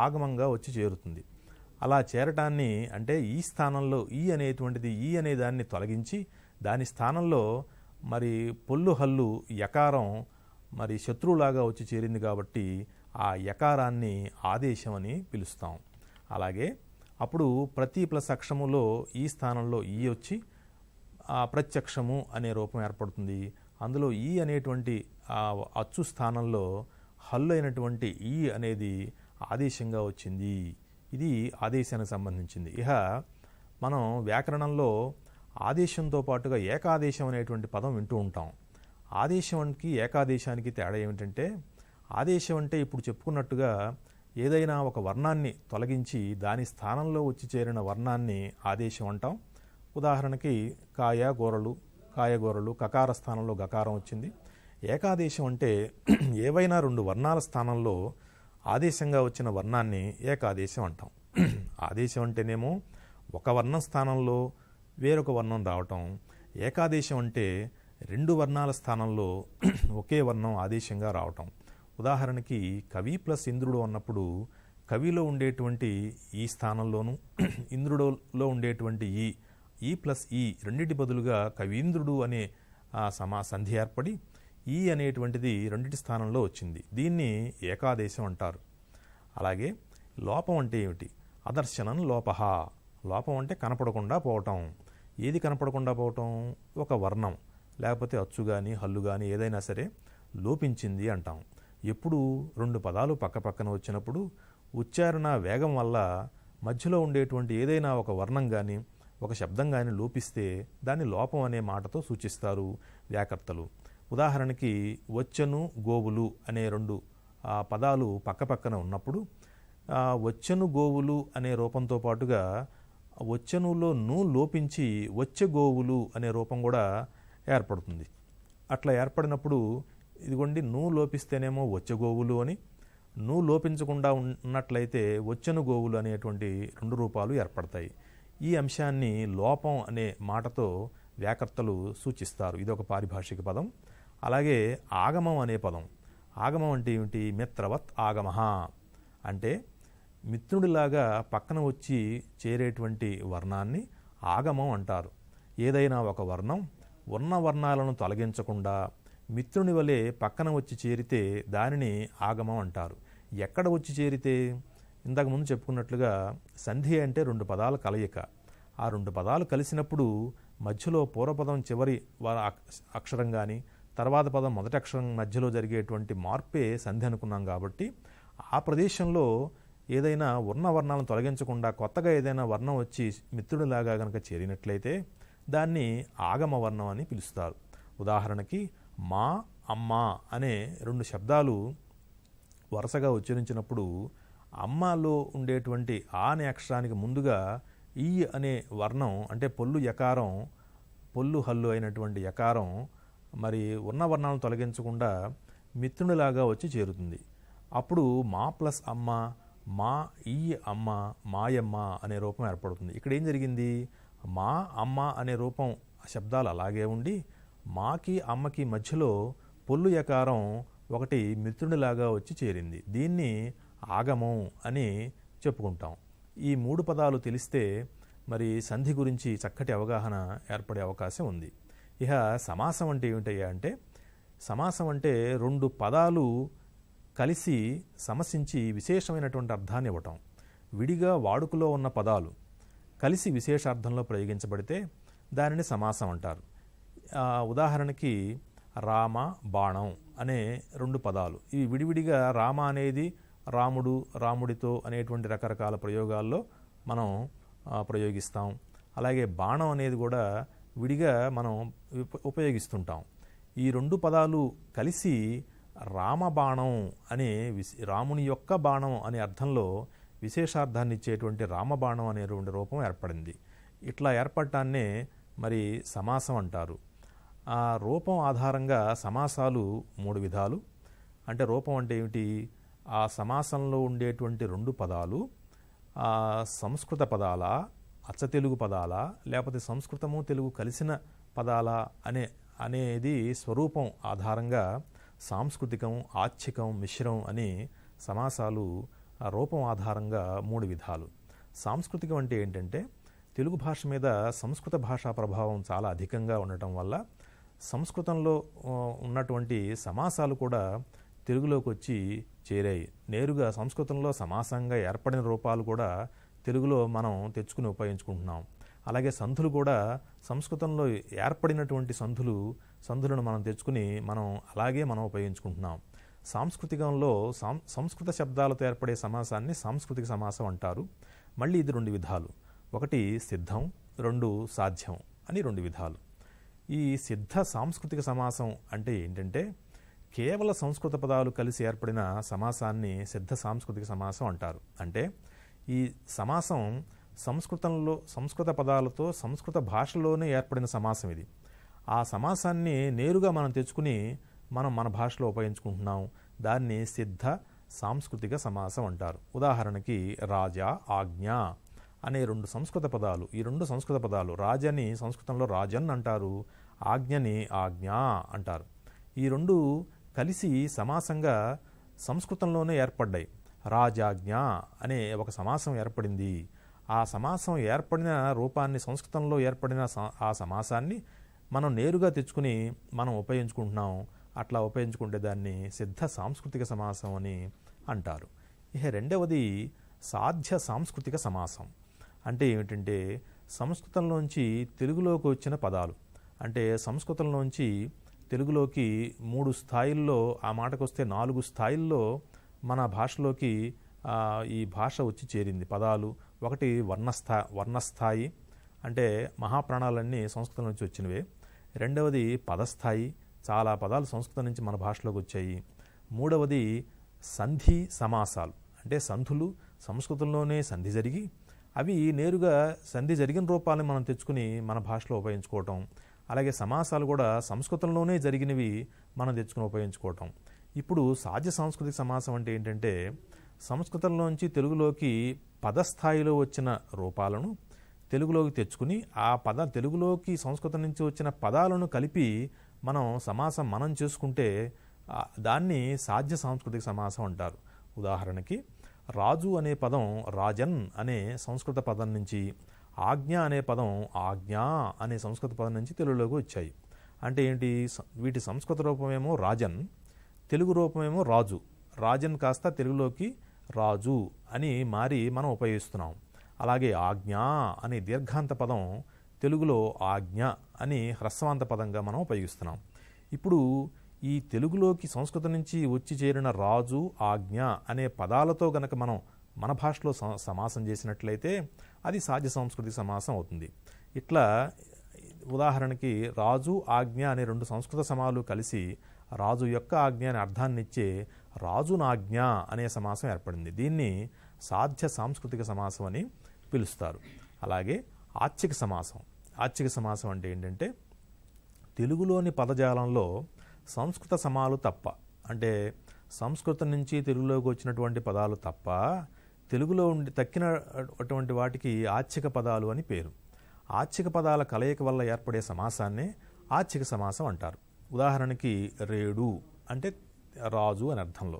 ఆగమంగా వచ్చి చేరుతుంది. అలా చేరటాన్ని అంటే ఈ స్థానంలో ఈ అనేటువంటిది ఈ అనే దాన్ని తొలగించి దాని స్థానంలో మరి పొల్లు హల్లు యకారం మరి శత్రువులాగా వచ్చి చేరింది కాబట్టి ఆ యకారాన్ని ఆదేశం అని పిలుస్తాం. అలాగే అప్పుడు ప్రతి ప్లస్ అక్షములో ఈ స్థానంలో ఈ వచ్చి ప్రత్యక్షము అనే రూపం ఏర్పడుతుంది. అందులో ఈ అనేటువంటి అచ్చు స్థానంలో హల్లు అయినటువంటి ఈ అనేది ఆదేశంగా వచ్చింది. ఇది ఆదేశానికి సంబంధించింది. ఇక మనం వ్యాకరణంలో ఆదేశంతో పాటుగా ఏకాదేశం అనేటువంటి పదం వింటూ ఉంటాం. ఆదేశానికి ఏకాదేశానికి తేడా ఏమిటంటే, ఆదేశం అంటే ఇప్పుడు చెప్పుకున్నట్టుగా ఏదైనా ఒక వర్ణాన్ని తొలగించి దాని స్థానంలో వచ్చి చేరిన వర్ణాన్ని ఆదేశం అంటాం. ఉదాహరణకి కాయగూరలు కకార స్థానంలో గకారం వచ్చింది. ఏకాదేశం అంటే ఏవైనా 2 వర్ణాల స్థానంలో ఆదేశంగా వచ్చిన వర్ణాన్ని ఏకాదేశం అంటాం. ఆదేశం అంటేనేమో ఒక వర్ణం స్థానంలో వేరొక వర్ణం రావటం. ఏకాదేశం అంటే 2 వర్ణాల స్థానంలో ఒకే వర్ణం ఆదేశంగా రావటం. ఉదాహరణకి కవి ప్లస్ ఇంద్రుడు అన్నప్పుడు కవిలో ఉండేటువంటి ఈ స్థానంలోను ఇంద్రుడిలో ఉండేటువంటి ఈ ప్లస్ ఈ రెండింటి బదులుగా కవీంద్రుడు అనే సంధి ఏర్పడి ఈ అనేటువంటిది రెండింటి స్థానంలో వచ్చింది. దీన్ని ఏకాదేశం అంటారు. అలాగే లోపం అంటే ఏమిటి? అదర్శనం లోపహ. లోపం అంటే కనపడకుండా పోవటం. ఏది కనపడకుండా పోవటం? ఒక వర్ణం లేకపోతే అచ్చు కానీ హల్లు కానీ ఏదైనా సరే లోపించింది అంటాం. ఎప్పుడు 2 పదాలు పక్కపక్కన వచ్చినప్పుడు ఉచ్చారణ వేగం వల్ల మధ్యలో ఉండేటువంటి ఏదైనా ఒక వర్ణం కానీ ఒక శబ్దం కానీ లోపిస్తే దాన్ని లోపం అనే మాటతో సూచిస్తారు వ్యాకర్తలు. ఉదాహరణకి వచ్చను గోవులు అనే 2 పదాలు పక్కపక్కన ఉన్నప్పుడు వచ్చను గోవులు అనే రూపంతో పాటుగా వచ్చనులో ను లోపించి వచ్చె గోవులు అనే రూపం కూడా ఏర్పడుతుంది. అట్లా ఏర్పడినప్పుడు ఇదిగోండి ను లోపిస్తేనేమో వచ్చె గోవులు అని, ను లోపించకుండా ఉన్నట్లయితే వచ్చను గోవులు అనేటువంటి 2 రూపాలు ఏర్పడతాయి. ఈ అంశాన్ని లోపం అనే మాటతో వ్యాకర్తలు సూచిస్తారు. ఇది ఒక పారిభాషిక పదం. అలాగే ఆగమం అనే పదం. ఆగమం అంటే ఏమిటి? మిత్రవత్ ఆగమః అంటే మిత్రుడిలాగా పక్కన వచ్చి చేరేటువంటి వర్ణాన్ని ఆగమం అంటారు. ఏదైనా ఒక వర్ణం ఉన్న వర్ణాలను తొలగించకుండా మిత్రుని వలె పక్కన వచ్చి చేరితే దానిని ఆగమం అంటారు. ఎక్కడ వచ్చి చేరితే? ఇంతకుముందు చెప్పుకున్నట్లుగా సంధి అంటే 2 పదాల కలయిక. ఆ రెండు పదాలు కలిసినప్పుడు మధ్యలో పూర్వపదం చివరి అక్షరం కానీ తర్వాత పదం మొదటి అక్షరం మధ్యలో జరిగేటువంటి మార్పే సంధి అనుకున్నాం కాబట్టి ఆ ప్రదేశంలో ఏదైనా వర్ణాలను తొలగించకుండా కొత్తగా ఏదైనా వర్ణం వచ్చి మిత్రుడిలాగా కనుక చేరినట్లయితే దాన్ని ఆగమ వర్ణం అని పిలుస్తారు. ఉదాహరణకి మా, అమ్మ అనే రెండు శబ్దాలు వరుసగా ఉచ్చరించినప్పుడు అమ్మలో ఉండేటువంటి ఆ అనే అక్షరానికి ముందుగా ఈ అనే వర్ణం అంటే పొల్లు యకారం, పొల్లు హల్లు అయినటువంటి యకారం మరి ఉన్న వర్ణాలను తొలగించకుండా మిత్రునిలాగా వచ్చి చేరుతుంది. అప్పుడు మా ప్లస్ అమ్మ, మా ఈ అమ్మ, మాయమ్మ అనే రూపం ఏర్పడుతుంది. ఇక్కడ ఏం జరిగింది? మా, అమ్మ అనే రూపం శబ్దాలు అలాగే ఉండి మాకి అమ్మకి మధ్యలో పొల్లు యకారం ఒకటి మిత్రునిలాగా వచ్చి చేరింది. దీన్ని ఆగమం అని చెప్పుకుంటాం. ఈ మూడు పదాలు తెలిస్తే మరి సంధి గురించి చక్కటి అవగాహన ఏర్పడే అవకాశం ఉంది. ఇక సమాసం అంటే ఏమిటయ్యా అంటే, సమాసం అంటే రెండు పదాలు కలిసి సమసించి విశేషమైనటువంటి అర్థాన్ని ఇవ్వటం. విడిగా వాడుకలో ఉన్న పదాలు కలిసి విశేషార్థంలో ప్రయోగించబడితే దానిని సమాసం అంటారు. ఉదాహరణకి రామ, బాణం అనే రెండు పదాలు, ఇవి విడివిడిగా రామ అనేది రాముడు, రాముడితో అనేటువంటి రకరకాల ప్రయోగాల్లో మనం ప్రయోగిస్తాం. అలాగే బాణం అనేది కూడా విడిగా మనం ఉపయోగిస్తుంటాం. ఈ రెండు పదాలు కలిసి రామబాణం అనే రాముని యొక్క బాణం అనే అర్థంలో విశేషార్థాన్ని ఇచ్చేటువంటి రామబాణం అనేటువంటి రూపం ఏర్పడింది. ఇట్లా ఏర్పడటాన్నే మరి సమాసం అంటారు. ఆ రూపం ఆధారంగా సమాసాలు మూడు విధాలు. అంటే రూపం అంటే ఏమిటి? ఆ సమాసంలో ఉండేటువంటి రెండు పదాలు సంస్కృత పదాల, అచ్చ తెలుగు పదాల, లేకపోతే సంస్కృతము తెలుగు కలిసిన పదాల అనేది స్వరూపం ఆధారంగా సాంస్కృతికం, ఆచ్ఛికం, మిశ్రం అని సమాసాలు రూపం ఆధారంగా మూడు విధాలు. సాంస్కృతికం అంటే ఏంటంటే తెలుగు భాష మీద సంస్కృత భాషా ప్రభావం చాలా అధికంగా ఉండటం వల్ల సంస్కృతంలో ఉన్నటువంటి సమాసాలు కూడా తెలుగులోకి వచ్చి చేరాయి. నేరుగా సంస్కృతంలో సమాసంగా ఏర్పడిన రూపాలు కూడా తెలుగులో మనం తెచ్చుకుని ఉపయోగించుకుంటున్నాం. అలాగే సంధులు కూడా సంస్కృతంలో ఏర్పడినటువంటి సంధులను మనం తెచ్చుకుని అలాగే మనం ఉపయోగించుకుంటున్నాం. సాంస్కృతికంలో సంస్కృత శబ్దాలతో ఏర్పడే సమాసాన్ని సాంస్కృతిక సమాసం అంటారు. మళ్ళీ ఇది రెండు విధాలు. ఒకటి సిద్ధం, రెండు సాధ్యం అని రెండు విధాలు. ఈ సిద్ధ సాంస్కృతిక సమాసం అంటే ఏంటంటే కేవల సంస్కృత పదాలు కలిసి ఏర్పడిన సమాసాన్ని సిద్ధ సాంస్కృతిక సమాసం అంటారు. అంటే ఈ సమాసం సంస్కృత పదాలతో సంస్కృత భాషలోనే ఏర్పడిన సమాసం ఇది. ఆ సమాసాన్ని నేరుగా మనం తెచ్చుకుని మన భాషలో ఉపయోగించుకుంటున్నాం. దాన్ని సిద్ధ సాంస్కృతిక సమాసం అంటారు. ఉదాహరణకి రాజా, ఆజ్ఞ అనే రెండు సంస్కృత పదాలు. ఈ రెండు సంస్కృత పదాలు, రాజని సంస్కృతంలో రాజన్ అంటారు, ఆజ్ఞని ఆజ్ఞ అంటారు. ఈ రెండు కలిసి సమాసంగా సంస్కృతంలోనే ఏర్పడ్డాయి. రాజాజ్ఞ అనే ఒక సమాసం ఏర్పడింది. ఆ సమాసం ఏర్పడిన రూపాన్ని, సంస్కృతంలో ఏర్పడిన ఆ సమాసాన్ని మనం నేరుగా తెచ్చుకుని మనం ఉపయోగించుకుంటున్నాం. అట్లా ఉపయోగించుకుంటే దాన్ని సిద్ధ సాంస్కృతిక సమాసం అని అంటారు. ఇక రెండవది సాధ్య సాంస్కృతిక సమాసం. అంటే ఏమిటంటే సంస్కృతంలోంచి తెలుగులోకి వచ్చిన పదాలు. అంటే సంస్కృతంలోంచి తెలుగులోకి 3 స్థాయిల్లో, ఆ మాటకొస్తే 4 స్థాయిల్లో మన భాషలోకి ఈ భాష వచ్చి చేరింది పదాలు. ఒకటి వర్ణస్థాయి, అంటే మహాప్రాణాలన్నీ సంస్కృతం నుంచి వచ్చినవే. రెండవది పదస్థాయి, చాలా పదాలు సంస్కృతం నుంచి మన భాషలోకి వచ్చాయి. మూడవది సంధి సమాసాలు, అంటే సంధులు సంస్కృతంలోనే సంధి జరిగి అవి నేరుగా సంధి జరిగిన రూపాలను మనం తెచ్చుకుని మన భాషలో ఉపయోగించుకోవటం. అలాగే సమాసాలు కూడా సంస్కృతంలోనే జరిగినవి మనం తెచ్చుకుని ఉపయోగించుకోవటం. ఇప్పుడు సాధ్య సాంస్కృతిక సమాసం అంటే ఏంటంటే సంస్కృతంలోంచి తెలుగులోకి పదస్థాయిలో వచ్చిన రూపాలను తెలుగులోకి తెచ్చుకుని ఆ తెలుగులోకి సంస్కృతం నుంచి వచ్చిన పదాలను కలిపి సమాసం మనం చేసుకుంటే దాన్ని సాధ్య సాంస్కృతిక సమాసం అంటారు. ఉదాహరణకి రాజు అనే పదం రాజన్ అనే సంస్కృత పదం నుంచి, ఆజ్ఞ అనే పదం ఆజ్ఞ అనే సంస్కృత పదం నుంచి తెలుగులోకి వచ్చాయి. అంటే ఏంటి? వీటి సంస్కృత రూపమేమో రాజన్, తెలుగు రూపమేమో రాజు. రాజన్ కాస్త తెలుగులోకి రాజు అని మారి మనం ఉపయోగిస్తున్నాం. అలాగే ఆజ్ఞ అనే దీర్ఘాంత పదం తెలుగులో ఆజ్ఞ అని హ్రస్వాంత పదంగా మనం ఉపయోగిస్తున్నాం. ఇప్పుడు ఈ తెలుగులోకి సంస్కృతం నుంచి వచ్చి చేరిన రాజు, ఆజ్ఞ అనే పదాలతో గనక మనం మన భాషలో సమాసం చేసినట్లయితే అది సాధ్య సంస్కృతి సమాసం అవుతుంది. ఇట్లా ఉదాహరణకి రాజు, ఆజ్ఞ అనే రెండు సంస్కృత సమాలు కలిసి రాజు యొక్క ఆజ్ఞ అనే అర్థాన్ని ఇచ్చే రాజునాజ్ఞ అనే సమాసం ఏర్పడింది. దీన్ని సాధ్య సాంస్కృతిక సమాసం అని పిలుస్తారు. అలాగే ఆచ్ఛిక సమాసం. ఆచ్ఛిక సమాసం అంటే ఏంటంటే తెలుగులోని పదజాలంలో సంస్కృత సమాలు తప్ప, అంటే సంస్కృతం నుంచి తెలుగులోకి వచ్చినటువంటి పదాలు తప్ప తెలుగులో తక్కినటువంటి వాటికి ఆచ్ఛిక పదాలు అని పేరు. ఆచ్ఛిక పదాల కలయిక వల్ల ఏర్పడే సమాసాన్నే ఆచ్ఛిక సమాసం అంటారు. ఉదాహరణకి రేడు అంటే రాజు అని అర్థంలో,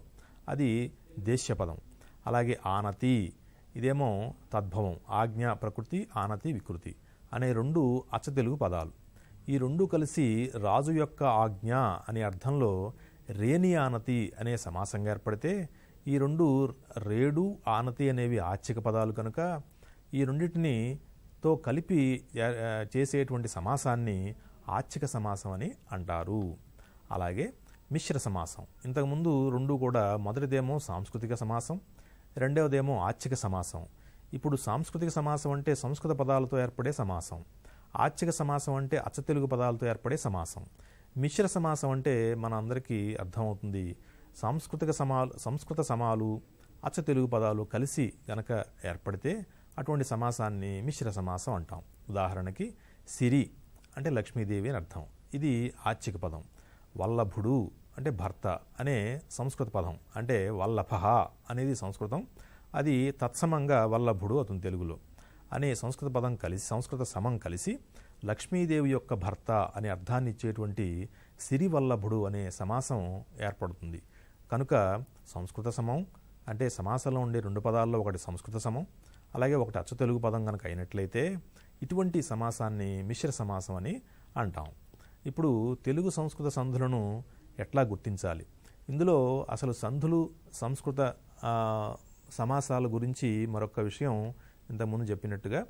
అది దేశ్య పదం. అలాగే ఆనతి, ఇదేమో తద్భవం, ఆజ్ఞ ప్రకృతి, ఆనతి వికృతి అనే రెండు అచ్చ తెలుగు పదాలు. ఈ రెండు కలిసి రాజు యొక్క ఆజ్ఞ అనే అర్థంలో రేని ఆనతి అనే సమాసంగా ఏర్పడితే, ఈ రెండు రేడు, ఆనతి అనేవి ఆచ్ఛిక పదాలు కనుక ఈ రెండింటితో కలిపి చేసేటువంటి సమాసాన్ని ఆచ్ఛిక సమాసం అని అంటారు. అలాగే మిశ్ర సమాసం. ఇంతకుముందు రెండు కూడా, మొదటిదేమో సాంస్కృతిక సమాసం, రెండవదేమో ఆచ్ఛిక సమాసం. ఇప్పుడు సాంస్కృతిక సమాసం అంటే సంస్కృత పదాలతో ఏర్పడే సమాసం, ఆచ్ఛిక సమాసం అంటే అచ్చ తెలుగు పదాలతో ఏర్పడే సమాసం. మిశ్ర సమాసం అంటే మన అందరికీ అర్థమవుతుంది, సంస్కృత సమాలు అచ్చ తెలుగు పదాలు కలిసి గనక ఏర్పడితే అటువంటి సమాసాన్ని మిశ్ర సమాసం అంటాం. ఉదాహరణకి సిరి అంటే లక్ష్మీదేవి అని అర్థం, ఇది ఆచ్ఛిక పదం. వల్లభుడు అంటే భర్త అనే సంస్కృత పదం, అంటే వల్లభః అనేది సంస్కృతం, అది తత్సమంగా వల్లభుడు అవుతుంది తెలుగులో అనే సంస్కృత పదం కలిసి, సంస్కృత సమం కలిసి లక్ష్మీదేవి యొక్క భర్త అనే అర్థాన్ని ఇచ్చేటువంటి సిరివల్లభుడు అనే సమాసం ఏర్పడుతుంది. కనుక సంస్కృత సమం అంటే సమాసంలో ఉండే రెండు పదాల్లో ఒకటి సంస్కృత సమం, అలాగే ఒకటి అచ్చ తెలుగు పదం కనుక అయినట్లయితే ఇటువంటి సమాసాన్ని మిశ్ర సమాసం అని అంటాం. ఇప్పుడు తెలుగు సంస్కృత సంధులను ఎట్లా గుర్తించాలి? ఇందులో అసలు సంధులు, సంస్కృత సమాసాల గురించి మరొక విషయం ఇంతకుముందు చెప్పినట్టుగా,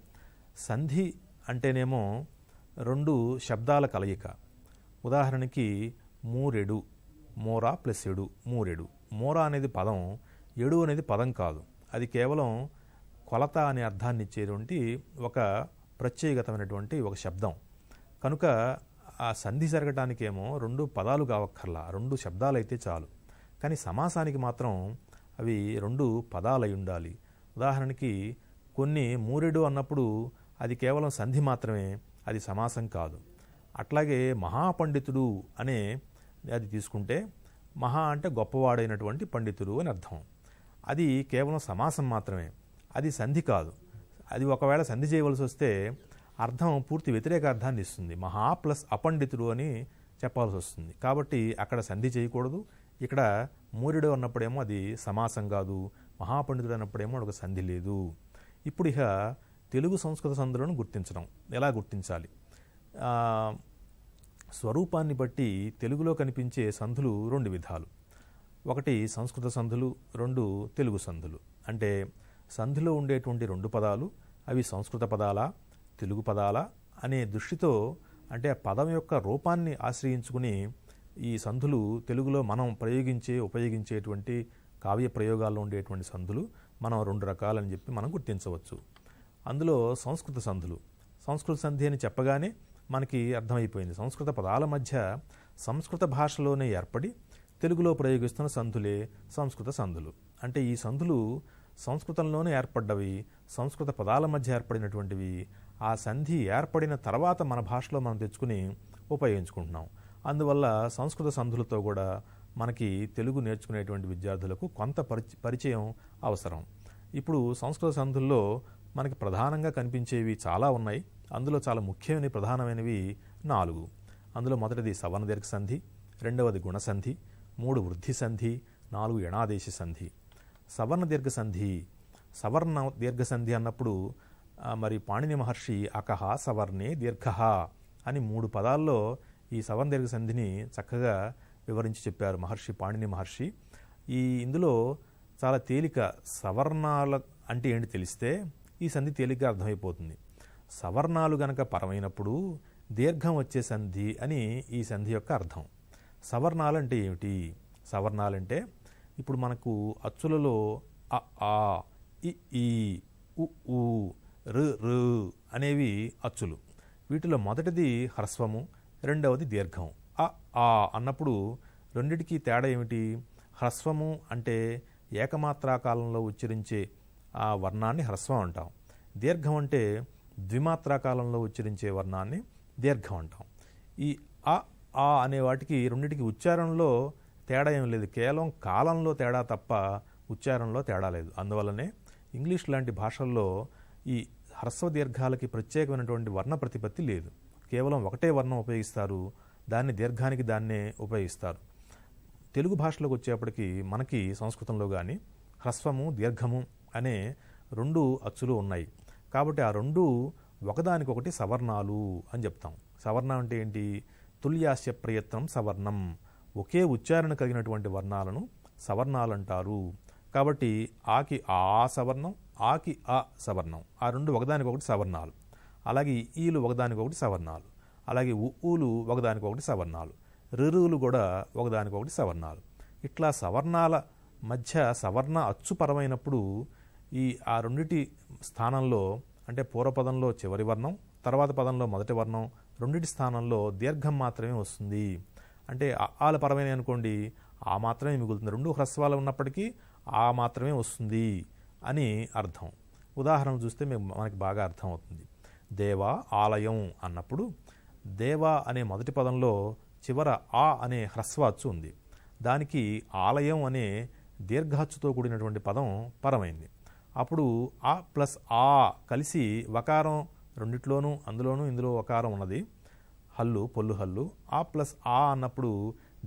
సంధి అంటేనేమో రెండు శబ్దాల కలయిక. ఉదాహరణకి మూరెడు, మోరా ప్లస్ ఎడు, మూరెడు. మోరా అనేది పదం, ఎడు అనేది పదం కాదు, అది కేవలం కొలత అనే అర్థాన్ని ఇచ్చేటువంటి ఒక ప్రత్యేకతమైనటువంటి ఒక శబ్దం. కనుక ఆ సంధి జరగటానికేమో రెండు పదాలు కావక్కర్లా, రెండు శబ్దాలు అయితే చాలు. కానీ సమాసానికి మాత్రం అవి రెండు పదాలు అయి ఉండాలి. ఉదాహరణకి కొన్ని మూరెడు అన్నప్పుడు అది కేవలం సంధి మాత్రమే, అది సమాసం కాదు. అట్లాగే మహాపండితుడు అనే అది తీసుకుంటే, మహా అంటే గొప్పవాడైనటువంటి పండితుడు అని అర్థం, అది కేవలం సమాసం మాత్రమే, అది సంధి కాదు. అది ఒకవేళ సంధి చేయవలసి వస్తే అర్థం పూర్తి వ్యతిరేక అర్థాన్ని ఇస్తుంది, మహా ప్లస్ అపండితుడు అని చెప్పాల్సి వస్తుంది. కాబట్టి అక్కడ సంధి చేయకూడదు. ఇక్కడ మూరెడు అన్నప్పుడేమో అది సమాసం కాదు, మహాపండితుడు అన్నప్పుడేమో ఒక సంధి లేదు. ఇప్పుడు ఇక తెలుగు సంస్కృత సంధులను గుర్తించడం ఎలా గుర్తించాలి? స్వరూపాన్ని బట్టి తెలుగులో కనిపించే సంధులు రెండు విధాలు. ఒకటి సంస్కృత సంధులు, రెండు తెలుగు సంధులు. అంటే సంధిలో ఉండేటువంటి రెండు పదాలు అవి సంస్కృత పదాలా, తెలుగు పదాలా అనే దృష్టితో, అంటే ఆ పదం యొక్క రూపాన్ని ఆశ్రయించుకుని ఈ సంధులు తెలుగులో మనం ఉపయోగించేటువంటి కావ్య ప్రయోగాల్లో ఉండేటువంటి సంధులు మనం రెండు రకాలని చెప్పి మనం గుర్తించవచ్చు. అందులో సంస్కృత సంధులు, సంస్కృత సంధి అని చెప్పగానే మనకి అర్థమైపోయింది, సంస్కృత పదాల మధ్య సంస్కృత భాషలోనే ఏర్పడి తెలుగులో ప్రయోగిస్తున్న సంధులే సంస్కృత సంధులు. అంటే ఈ సంధులు సంస్కృతంలోనే ఏర్పడ్డవి, సంస్కృత పదాల మధ్య ఏర్పడినటువంటివి. ఆ సంధి ఏర్పడిన తర్వాత మన భాషలో మనం తెచ్చుకుని ఉపయోగించుకుంటున్నాం. అందువల్ల సంస్కృత సంధులతో కూడా మనకి తెలుగు నేర్చుకునేటువంటి విద్యార్థులకు కొంత పరిచయం అవసరం. ఇప్పుడు సంస్కృత సంధుల్లో మనకి ప్రధానంగా కనిపించేవి చాలా ఉన్నాయి. అందులో చాలా ముఖ్యమైన ప్రధానమైనవి 4. అందులో మొదటిది సవర్ణ దీర్ఘ సంధి, రెండవది గుణసంధి, 3 వృద్ధి సంధి, 4 యణాదేశ సంధి. సవర్ణ దీర్ఘ సంధి, సవర్ణ దీర్ఘ సంధి అన్నప్పుడు మరి పాణిని మహర్షి అకహ సవర్ణే దీర్ఘః అని 3 పదాల్లో ఈ సవర్ణ దీర్ఘ సంధిని చక్కగా వివరించి చెప్పారు మహర్షి, పాణిని మహర్షి. ఇందులో చాలా తేలిక, సవర్ణాల అంటే ఏంటి తెలిస్తే ఈ సంధి తేలిగ్గా అర్థమైపోతుంది. సవర్ణాలు గనక పరమైనప్పుడు దీర్ఘం వచ్చే సంధి అని ఈ సంధి యొక్క అర్థం. సవర్ణాలు అంటే ఏమిటి? సవర్ణాలంటే ఇప్పుడు మనకు అచ్చులలో అ ఆ, ఇ ఈ, ఉ ఊ, రు రు అనేవి అచ్చులు. వీటిలో మొదటిది హ్రస్వము, రెండవది దీర్ఘం. అ ఆ అన్నప్పుడు రెండిటికి తేడా ఏమిటి? హ్రస్వము అంటే ఏకమాత్రాకాలంలో ఉచ్చరించే ఆ వర్ణాన్ని హ్రస్వం అంటాం. దీర్ఘం అంటే ద్విమాత్రాకాలంలో ఉచ్చరించే వర్ణాన్ని దీర్ఘం అంటాం. ఈ అ ఆ అనే వాటికి రెండిటికి ఉచ్చారణలో తేడా ఏం లేదు, కేవలం కాలంలో తేడా తప్ప ఉచ్చారణలో తేడా లేదు. అందువల్లనే ఇంగ్లీష్ లాంటి భాషల్లో ఈ హ్రస్వ దీర్ఘాలకి ప్రత్యేకమైనటువంటి వర్ణ ప్రతిపత్తి లేదు. కేవలం ఒకటే వర్ణం ఉపయోగిస్తారు, దాన్ని దీర్ఘానికి దాన్నే ఉపయోగిస్తారు. తెలుగు భాషలోకి వచ్చేప్పటికి మనకి సంస్కృతంలో కానీ హ్రస్వము దీర్ఘము అనే రెండు అచ్చులు ఉన్నాయి. కాబట్టి ఆ రెండు ఒకదానికొకటి సవర్ణాలు అని చెప్తాం. సవర్ణం అంటే ఏంటి? తుల్యాస్య ప్రయత్నం సవర్ణం. ఒకే ఉచ్చారణ కలిగినటువంటి వర్ణాలను సవర్ణాలు అంటారు. కాబట్టి ఆకి ఆ సవర్ణం, ఆకి అ సవర్ణం, ఆ రెండు ఒకదానికొకటి సవర్ణాలు. అలాగే ఈలు ఒకదానికొకటి సవర్ణాలు. అలాగే ఊలు ఒకదానికొకటి సవర్ణాలు. రురువులు కూడా ఒకదానికొకటి సవర్ణాలు. ఇట్లా సవర్ణాల మధ్య సవర్ణ అచ్చుపరమైనప్పుడు ఈ ఆ రెండిటి స్థానంలో అంటే పూర్వపదంలో చివరి వర్ణం, తర్వాత పదంలో మొదటి వర్ణం, రెండిటి స్థానంలో దీర్ఘం మాత్రమే వస్తుంది. అంటే ఆల పరమైన అనుకోండి, ఆ మాత్రమే మిగులుతుంది. రెండు హ్రస్వాలు ఉన్నప్పటికీ ఆ మాత్రమే వస్తుంది అని అర్థం. ఉదాహరణ చూస్తే మనకి బాగా అర్థం అవుతుంది. దేవా ఆలయం అన్నప్పుడు దేవా అనే మొదటి పదంలో చివర ఆ అనే హ్రస్వాచ్చు ఉంది. దానికి ఆలయం అనే దీర్ఘాచ్చుతో కూడినటువంటి పదం పరమైంది. అప్పుడు ఆ ప్లస్ ఆ కలిసి వకారం రెండిట్లోనూ, అందులోనూ ఇందులో వకారం ఉన్నది, హల్లు పొల్లు హల్లు. ఆ ప్లస్ ఆ అన్నప్పుడు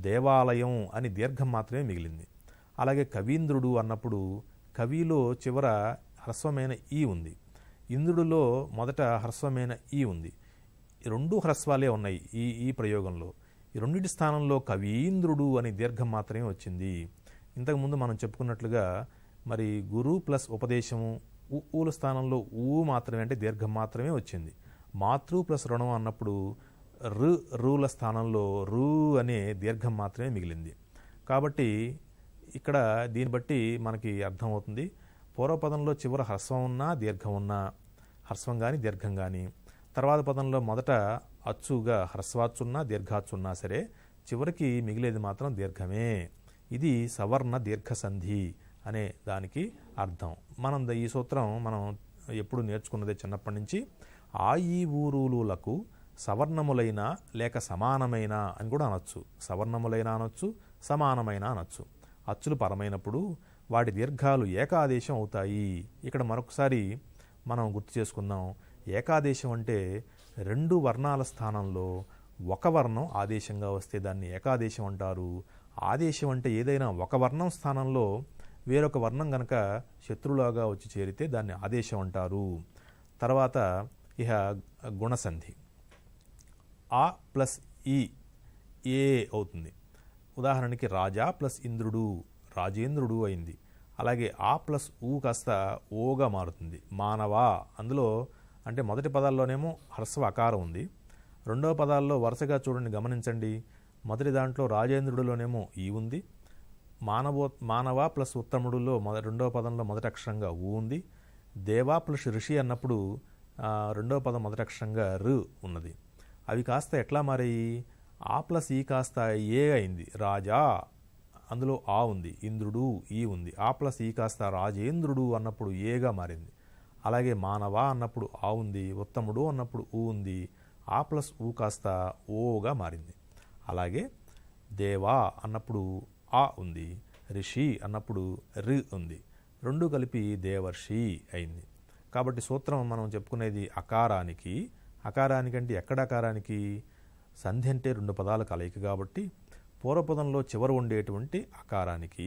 దేవాలయం అని దీర్ఘం మాత్రమే మిగిలింది. అలాగే కవీంద్రుడు అన్నప్పుడు కవిలో చివర హ్రస్వమైన ఈ ఉంది, ఇంద్రుడిలో మొదట హ్రస్వమైన ఈ ఉంది. రెండు హ్రస్వాలే ఉన్నాయి ఈ ప్రయోగంలో. ఈ రెండింటి స్థానంలో కవీంద్రుడు అని దీర్ఘం మాత్రమే వచ్చింది. ఇంతకుముందు మనం చెప్పుకున్నట్లుగా మరి గురు ప్లస్ ఉపదేశము ఊల స్థానంలో ఊ మాత్రమే అంటే దీర్ఘం మాత్రమే వచ్చింది. మాతృ ప్లస్ రుణం అన్నప్పుడు రూల స్థానంలో రూ అనే దీర్ఘం మాత్రమే మిగిలింది. కాబట్టి ఇక్కడ దీన్ని బట్టి మనకి అర్థమవుతుంది, పూర్వపదంలో చివర హ్రస్వం ఉన్నా దీర్ఘం ఉన్నా, హ్రస్వం కానీ దీర్ఘం కానీ, తర్వాత పదంలో మొదట అచ్చుగా హ్రస్వాచ్చున్నా దీర్ఘాచ్చున్నా సరే చివరికి మిగిలేది మాత్రం దీర్ఘమే. ఇది సవర్ణ దీర్ఘ సంధి అనే దానికి అర్థం. మనం ఈ సూత్రం మనం ఎప్పుడు నేర్చుకున్నదే చిన్నప్పటి నుంచి. ఆ ఈ ఊరులకు సవర్ణములైన లేక సమానమైన అని కూడా అనొచ్చు. సవర్ణములైన అనొచ్చు, సమానమైన అనొచ్చు. అచ్చులు పరమైనప్పుడు వాటి దీర్ఘాలు ఏకాదేశం అవుతాయి. ఇక్కడ మరొకసారి మనం గుర్తు చేసుకుందాం. ఏకాదేశం అంటే రెండు వర్ణాల స్థానంలో ఒక వర్ణం ఆదేశంగా వస్తే దాన్ని ఏకాదేశం అంటారు. ఆదేశం అంటే ఏదైనా ఒక వర్ణం స్థానంలో వేరొక వర్ణం గనక శత్రులాగా వచ్చి చేరితే దాన్ని ఆదేశం అంటారు. తర్వాత ఇహ గుణసంధి. ఆ ప్లస్ ఈ ఏ అవుతుంది. ఉదాహరణకి రాజా ప్లస్ ఇంద్రుడు రాజేంద్రుడు అయింది. అలాగే ఆ ప్లస్ ఊ కాస్త ఓగా మారుతుంది. మానవ అందులో అంటే మొదటి పదాల్లోనేమో హ్రస్వ అకారం ఉంది, రెండవ పదాల్లో వరుసగా గమనించండి. మొదటి దాంట్లో రాజేంద్రుడిలోనేమో ఈ ఉంది, మానవ ప్లస్ ఉత్తముడులో రెండవ పదంలో మొదటి అక్షరంగా ఊ ఉంది, దేవా ప్లస్ ఋషి అన్నప్పుడు రెండవ పదం మొదటి అక్షరంగా రు ఉన్నది. అవి కాస్త ఎట్లా మారాయి? ఆ ప్లస్ ఈ కాస్త ఏ అయింది. రాజా అందులో ఆ ఉంది, ఇంద్రుడు ఈ ఉంది. ఆ ప్లస్ ఈ కాస్త రాజేంద్రుడు అన్నప్పుడు ఏగా మారింది. అలాగే మానవ అన్నప్పుడు ఆ ఉంది, ఉత్తముడు అన్నప్పుడు ఊ ఉంది, ఆ ప్లస్ ఊ కాస్త ఓగా మారింది. అలాగే దేవా అన్నప్పుడు ఆ ఉంది, ఋషి అన్నప్పుడు రి ఉంది, రెండు కలిపి దేవర్షి అయింది. కాబట్టి సూత్రం మనం చెప్పుకునేది అకారానికి. అకారానికంటే ఎక్కడ అకారానికి? సంధి అంటే రెండు పదాల కలయిక కాబట్టి పూర్వపదంలో చివర ఉండేటువంటి అకారానికి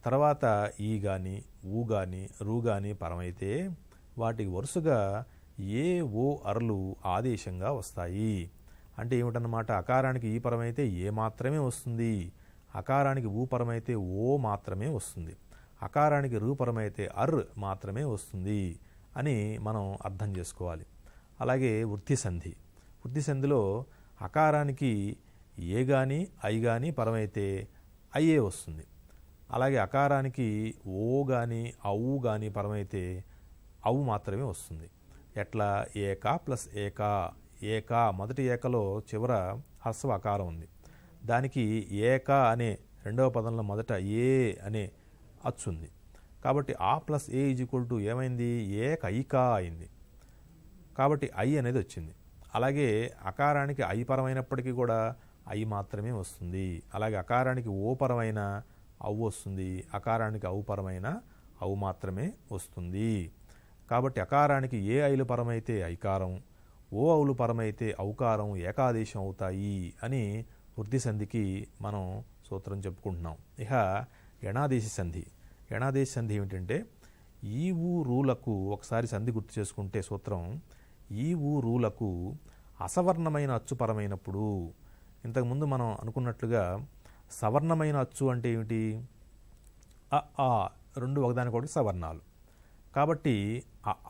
తర్వాత ఈ గాని ఊ గాని రూ గాని పరమైతే వాటికి వరుసగా ఏ ఓ అరలు ఆదేశంగా వస్తాయి. అంటే ఏమిటన్నమాట? అకారానికి ఈ పరమైతే ఏ మాత్రమే వస్తుంది, అకారానికి ఊ పరమైతే ఓ మాత్రమే వస్తుంది, అకారానికి రూ పరమైతే అర్ మాత్రమే వస్తుంది అని మనం అర్థం చేసుకోవాలి. అలాగే వృద్ధి సంధి. వృద్ధి సంధిలో అకారానికి ఏ కానీ ఐ కానీ పరమైతే అయ్యే వస్తుంది. అలాగే అకారానికి ఓ కానీ అవు కానీ పరమైతే అవు మాత్రమే వస్తుంది. ఎట్లా? ఏక ప్లస్ ఏక. ఏక మొదటి ఏకలో చివర హ్రస్వ అకారం ఉంది. దానికి ఏక అనే రెండవ పదంలో మొదట ఏ అనే అచ్చు ఉంది. కాబట్టి ఆ ప్లస్ ఏ ఈజ్ఈక్వల్ టు ఏమైంది? ఏకైకా అయింది. కాబట్టి ఐ అనేది వచ్చింది. అలాగే అకారానికి ఐ పరమైనప్పటికీ కూడా ఐ మాత్రమే వస్తుంది. అలాగే అకారానికి ఓ పరమైన అవు వస్తుంది. అకారానికి అవు పరమైన అవు మాత్రమే వస్తుంది. కాబట్టి అకారానికి ఏ ఐలు పరమైతే ఐకారం, ఓ అవులు పరమైతే ఔకారం ఏకాదేశం అవుతాయి అని వృద్ధి సంధికి మనం సూత్రం చెప్పుకుంటున్నాం. ఇక ఎణాదేశ సంధి. ఎణాదేశ సంధి ఏమిటంటే ఈ ఊరులకు ఒకసారి సంధి గుర్తు చేసుకుంటే సూత్రం ఈ ఊరులకు అసవర్ణమైన అచ్చు పరమైనప్పుడు, ఇంతకుముందు మనం అనుకున్నట్లుగా సవర్ణమైన అచ్చు అంటే ఏమిటి? ఆ రెండు ఒకదానికొకటి సవర్ణాలు. కాబట్టి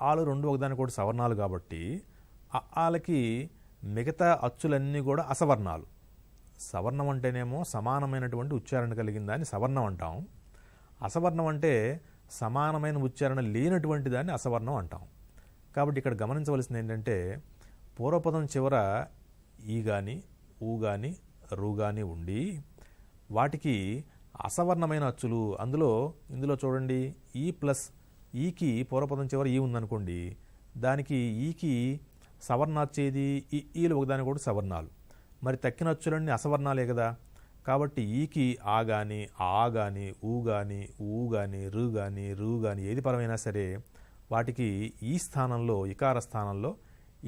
ఆలు రెండు ఒకదానికొకటి సవర్ణాలు కాబట్టి ఆలకి మిగతా అచ్చులన్నీ కూడా అసవర్ణాలు. సవర్ణం అంటేనేమో సమానమైనటువంటి ఉచ్చారణ కలిగిన దాన్ని సవర్ణం అంటాం. అసవర్ణం అంటే సమానమైన ఉచ్చారణ లేనటువంటి దాన్ని అసవర్ణం అంటాం. కాబట్టి ఇక్కడ గమనించవలసింది ఏంటంటే పూర్వపదం చివర ఈ కానీ ఊ కానీ రు కానీ ఉండి వాటికి అసవర్ణమైన అచ్చులు ఇందులో చూడండి ఈ ప్లస్ ఈకి పూర్వపదం చివర ఈ ఉందనుకోండి, దానికి ఈకి సవర్ణాచ్చేది ఈలు ఒకదాని కూడా సవర్ణాలు. మరి తక్కిన అచ్చులన్నీ అసవర్ణాలే కదా. కాబట్టి ఈకి ఆ కానీ ఆ కానీ ఊ కానీ ఊ కానీ రు కానీ రు కానీ ఏది పరమైనా సరే వాటికి ఈ స్థానంలో ఇకార స్థానంలో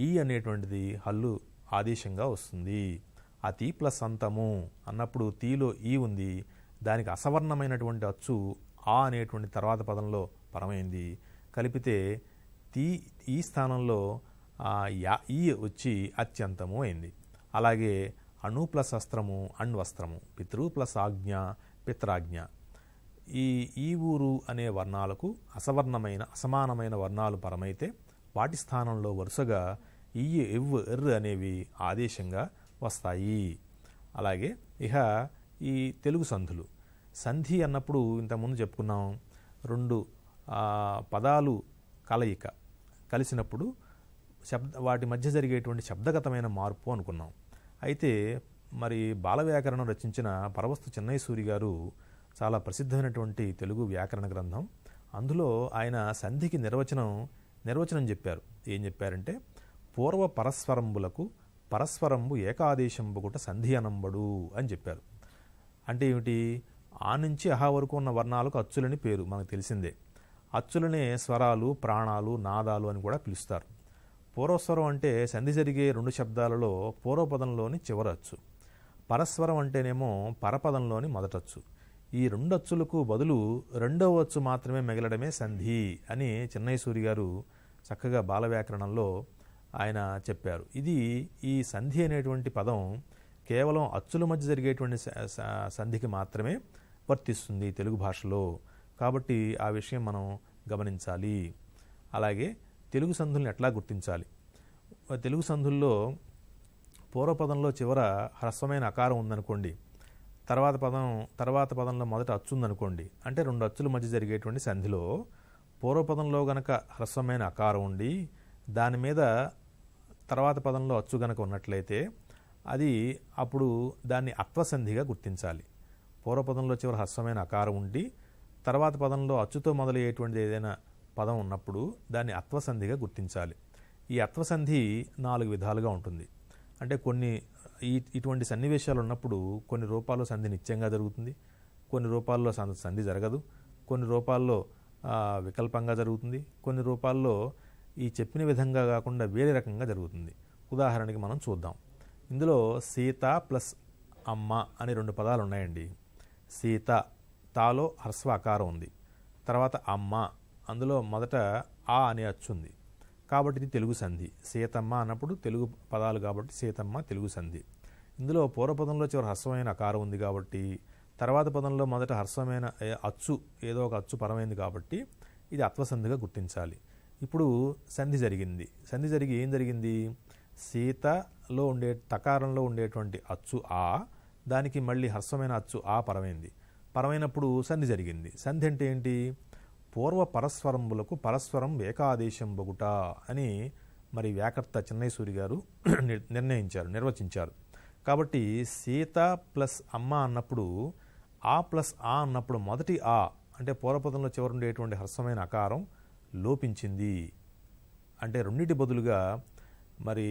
ఈ అనేటువంటిది హల్లు ఆదేశంగా వస్తుంది. అతి ప్లస్ అంతము అన్నప్పుడు తీలో ఈ ఉంది, దానికి అసవర్ణమైనటువంటి అచ్చు ఆ అనేటువంటి తర్వాత పదంలో పరమైంది. కలిపితే ఈ స్థానంలో ఈ వచ్చి అత్యంతము అయింది. అలాగే అణు ప్లస్ అస్త్రము అణ్వస్త్రము, పితృ ప్లస్ ఆజ్ఞ పిత్రాజ్ఞ. ఈ ఊరు అనే వర్ణాలకు అసమానమైన వర్ణాలు పరమైతే వాటి స్థానంలో వరుసగా ఈ ఎవ్ ఎర్ర అనేవి ఆదేశంగా వస్తాయి. అలాగే ఇహ ఈ తెలుగు సంధులు. సంధి అన్నప్పుడు ఇంతకుముందు చెప్పుకున్నాం, రెండు పదాలు కలయిక కలిసినప్పుడు వాటి మధ్య జరిగేటువంటి శబ్దగతమైన మార్పు అనుకున్నాం. అయితే మరి బాల వ్యాకరణం రచించిన పరవస్తు చెన్నై సూరి గారు చాలా ప్రసిద్ధమైనటువంటి తెలుగు వ్యాకరణ గ్రంథం. అందులో ఆయన సంధికి నిర్వచనం చెప్పారు. ఏం చెప్పారంటే పూర్వ పరస్వరంబులకు పరస్వరంబు ఏకాదేశంబుగుట సంధి అనంబడు అని చెప్పారు. అంటే ఏమిటి? ఆ నుంచి అహా వరకు ఉన్న వర్ణాలకు అచ్చులని పేరు మనకు తెలిసిందే. అచ్చులనే స్వరాలు, ప్రాణాలు, నాదాలు అని కూడా పిలుస్తారు. పూర్వస్వరం అంటే సంధి జరిగే రెండు శబ్దాలలో పూర్వపదంలోని చివరచ్చు. పరస్వరం అంటేనేమో పరపదంలోని మొదటచ్చు. ఈ రెండు అచ్చులకు బదులు రెండవ అచ్చు మాత్రమే మిగలడమే సంధి అని చెన్నై సూరి గారు చక్కగా బాల వ్యాకరణంలో ఆయన చెప్పారు. ఈ సంధి అనేటువంటి పదం కేవలం అచ్చుల మధ్య జరిగేటువంటి సంధికి మాత్రమే వర్తిస్తుంది తెలుగు భాషలో. కాబట్టి ఆ విషయం మనం గమనించాలి. అలాగే తెలుగు సంధుల్ని ఎట్లా గుర్తించాలి? తెలుగు సంధుల్లో పూర్వపదంలో చివర హ్రస్వమైన అకారం ఉందనుకోండి, తర్వాత పదంలో మొదట అచ్చు ఉందనుకోండి, అంటే రెండు అచ్చుల మధ్య జరిగేటువంటి సంధిలో పూర్వపదంలో గనక హ్రస్వమైన అకారం ఉండి దాని మీద తర్వాత పదంలో అచ్చు గనక ఉన్నట్లయితే అప్పుడు దాన్ని అత్వసంధిగా గుర్తించాలి. పూర్వపదంలో చివర హ్రస్వమైన అకారం ఉండి తర్వాత పదంలో అచ్చుతో మొదలయ్యేటువంటిది ఏదైనా పదం ఉన్నప్పుడు దాన్ని అత్వసంధిగా గుర్తించాలి. ఈ అత్వసంధి 4 విధాలుగా ఉంటుంది. అంటే ఇటువంటి సన్నివేశాలు ఉన్నప్పుడు కొన్ని రూపాల్లో సంధి నిత్యంగా జరుగుతుంది, కొన్ని రూపాల్లో సంధి జరగదు, కొన్ని రూపాల్లో వికల్పంగా జరుగుతుంది, కొన్ని రూపాల్లో ఈ చెప్పిన విధంగా కాకుండా వేరే రకంగా జరుగుతుంది. ఉదాహరణకి మనం చూద్దాం. ఇందులో సీత ప్లస్ అమ్మ అనే 2 పదాలు ఉన్నాయండి. సీత తాలో హ్రస్వ అకారం ఉంది, తర్వాత అమ్మ అందులో మొదట ఆ అనే అచ్చు ఉంది. కాబట్టి ఇది తెలుగు సంధి. సీతమ్మ అన్నప్పుడు తెలుగు పదాలు కాబట్టి సీతమ్మ తెలుగు సంధి. ఇందులో పూర్వపదంలో చివరి హ్రస్వమైన అకారం ఉంది కాబట్టి తర్వాత పదంలో మొదట హ్రస్వమైన అచ్చు ఏదో ఒక అచ్చు పరమైంది కాబట్టి ఇది అత్వసంధిగా గుర్తించాలి. ఇప్పుడు సంధి జరిగింది. సంధి జరిగి ఏం జరిగింది? సీతలో ఉండే తకారంలో ఉండేటువంటి అచ్చు ఆ, దానికి మళ్ళీ హ్రస్వమైన అచ్చు ఆ పరమైంది. పరమైనప్పుడు సంధి జరిగింది. సంధి అంటే ఏంటి? పూర్వ పరస్వరములకు పరస్వరం ఏకాదేశం బొగుట అని మరి వ్యాకర్త చెన్నై సూరి గారు నిర్వచించారు. కాబట్టి సీత ప్లస్ అమ్మ అన్నప్పుడు ఆ ప్లస్ ఆ అన్నప్పుడు మొదటి ఆ అంటే పూర్వపదంలో చివరుండేటువంటి హ్రస్వమైన అకారం లోపించింది. అంటే రెండింటి బదులుగా మరి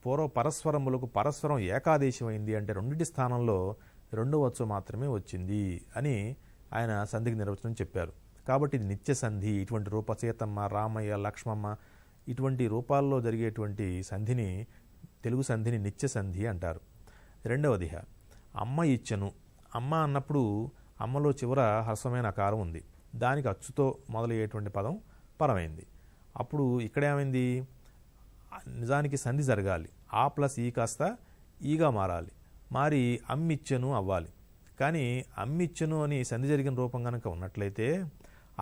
పూర్వ పరస్వరములకు పరస్వరం ఏకాదేశమైంది. అంటే రెండింటి స్థానంలో రెండవ అచ్చు మాత్రమే వచ్చింది అని ఆయన సంధికి నిర్వచనం చెప్పారు. కాబట్టి ఇది నిత్య సంధి. ఇటువంటి రూప సీతమ్మ, రామయ్య, లక్ష్మమ్మ ఇటువంటి రూపాల్లో జరిగేటువంటి సంధిని, తెలుగు సంధిని నిత్య సంధి అంటారు. రెండవది అమ్మ ఇచ్చెను. అమ్మ అన్నప్పుడు అమ్మలో చివర హ్రస్వమైన అకారం ఉంది. దానికి అచ్చుతో మొదలయ్యేటువంటి పదం పరమైంది. అప్పుడు ఇక్కడేమైంది? నిజానికి సంధి జరగాలి. ఆ ప్లస్ ఈ కాస్త ఈగా మారాలి. మారి అమ్మిచ్చెను అవ్వాలి. కానీ అమ్మిచ్చెను అని సంధి జరిగిన రూపం కనుక ఉన్నట్లయితే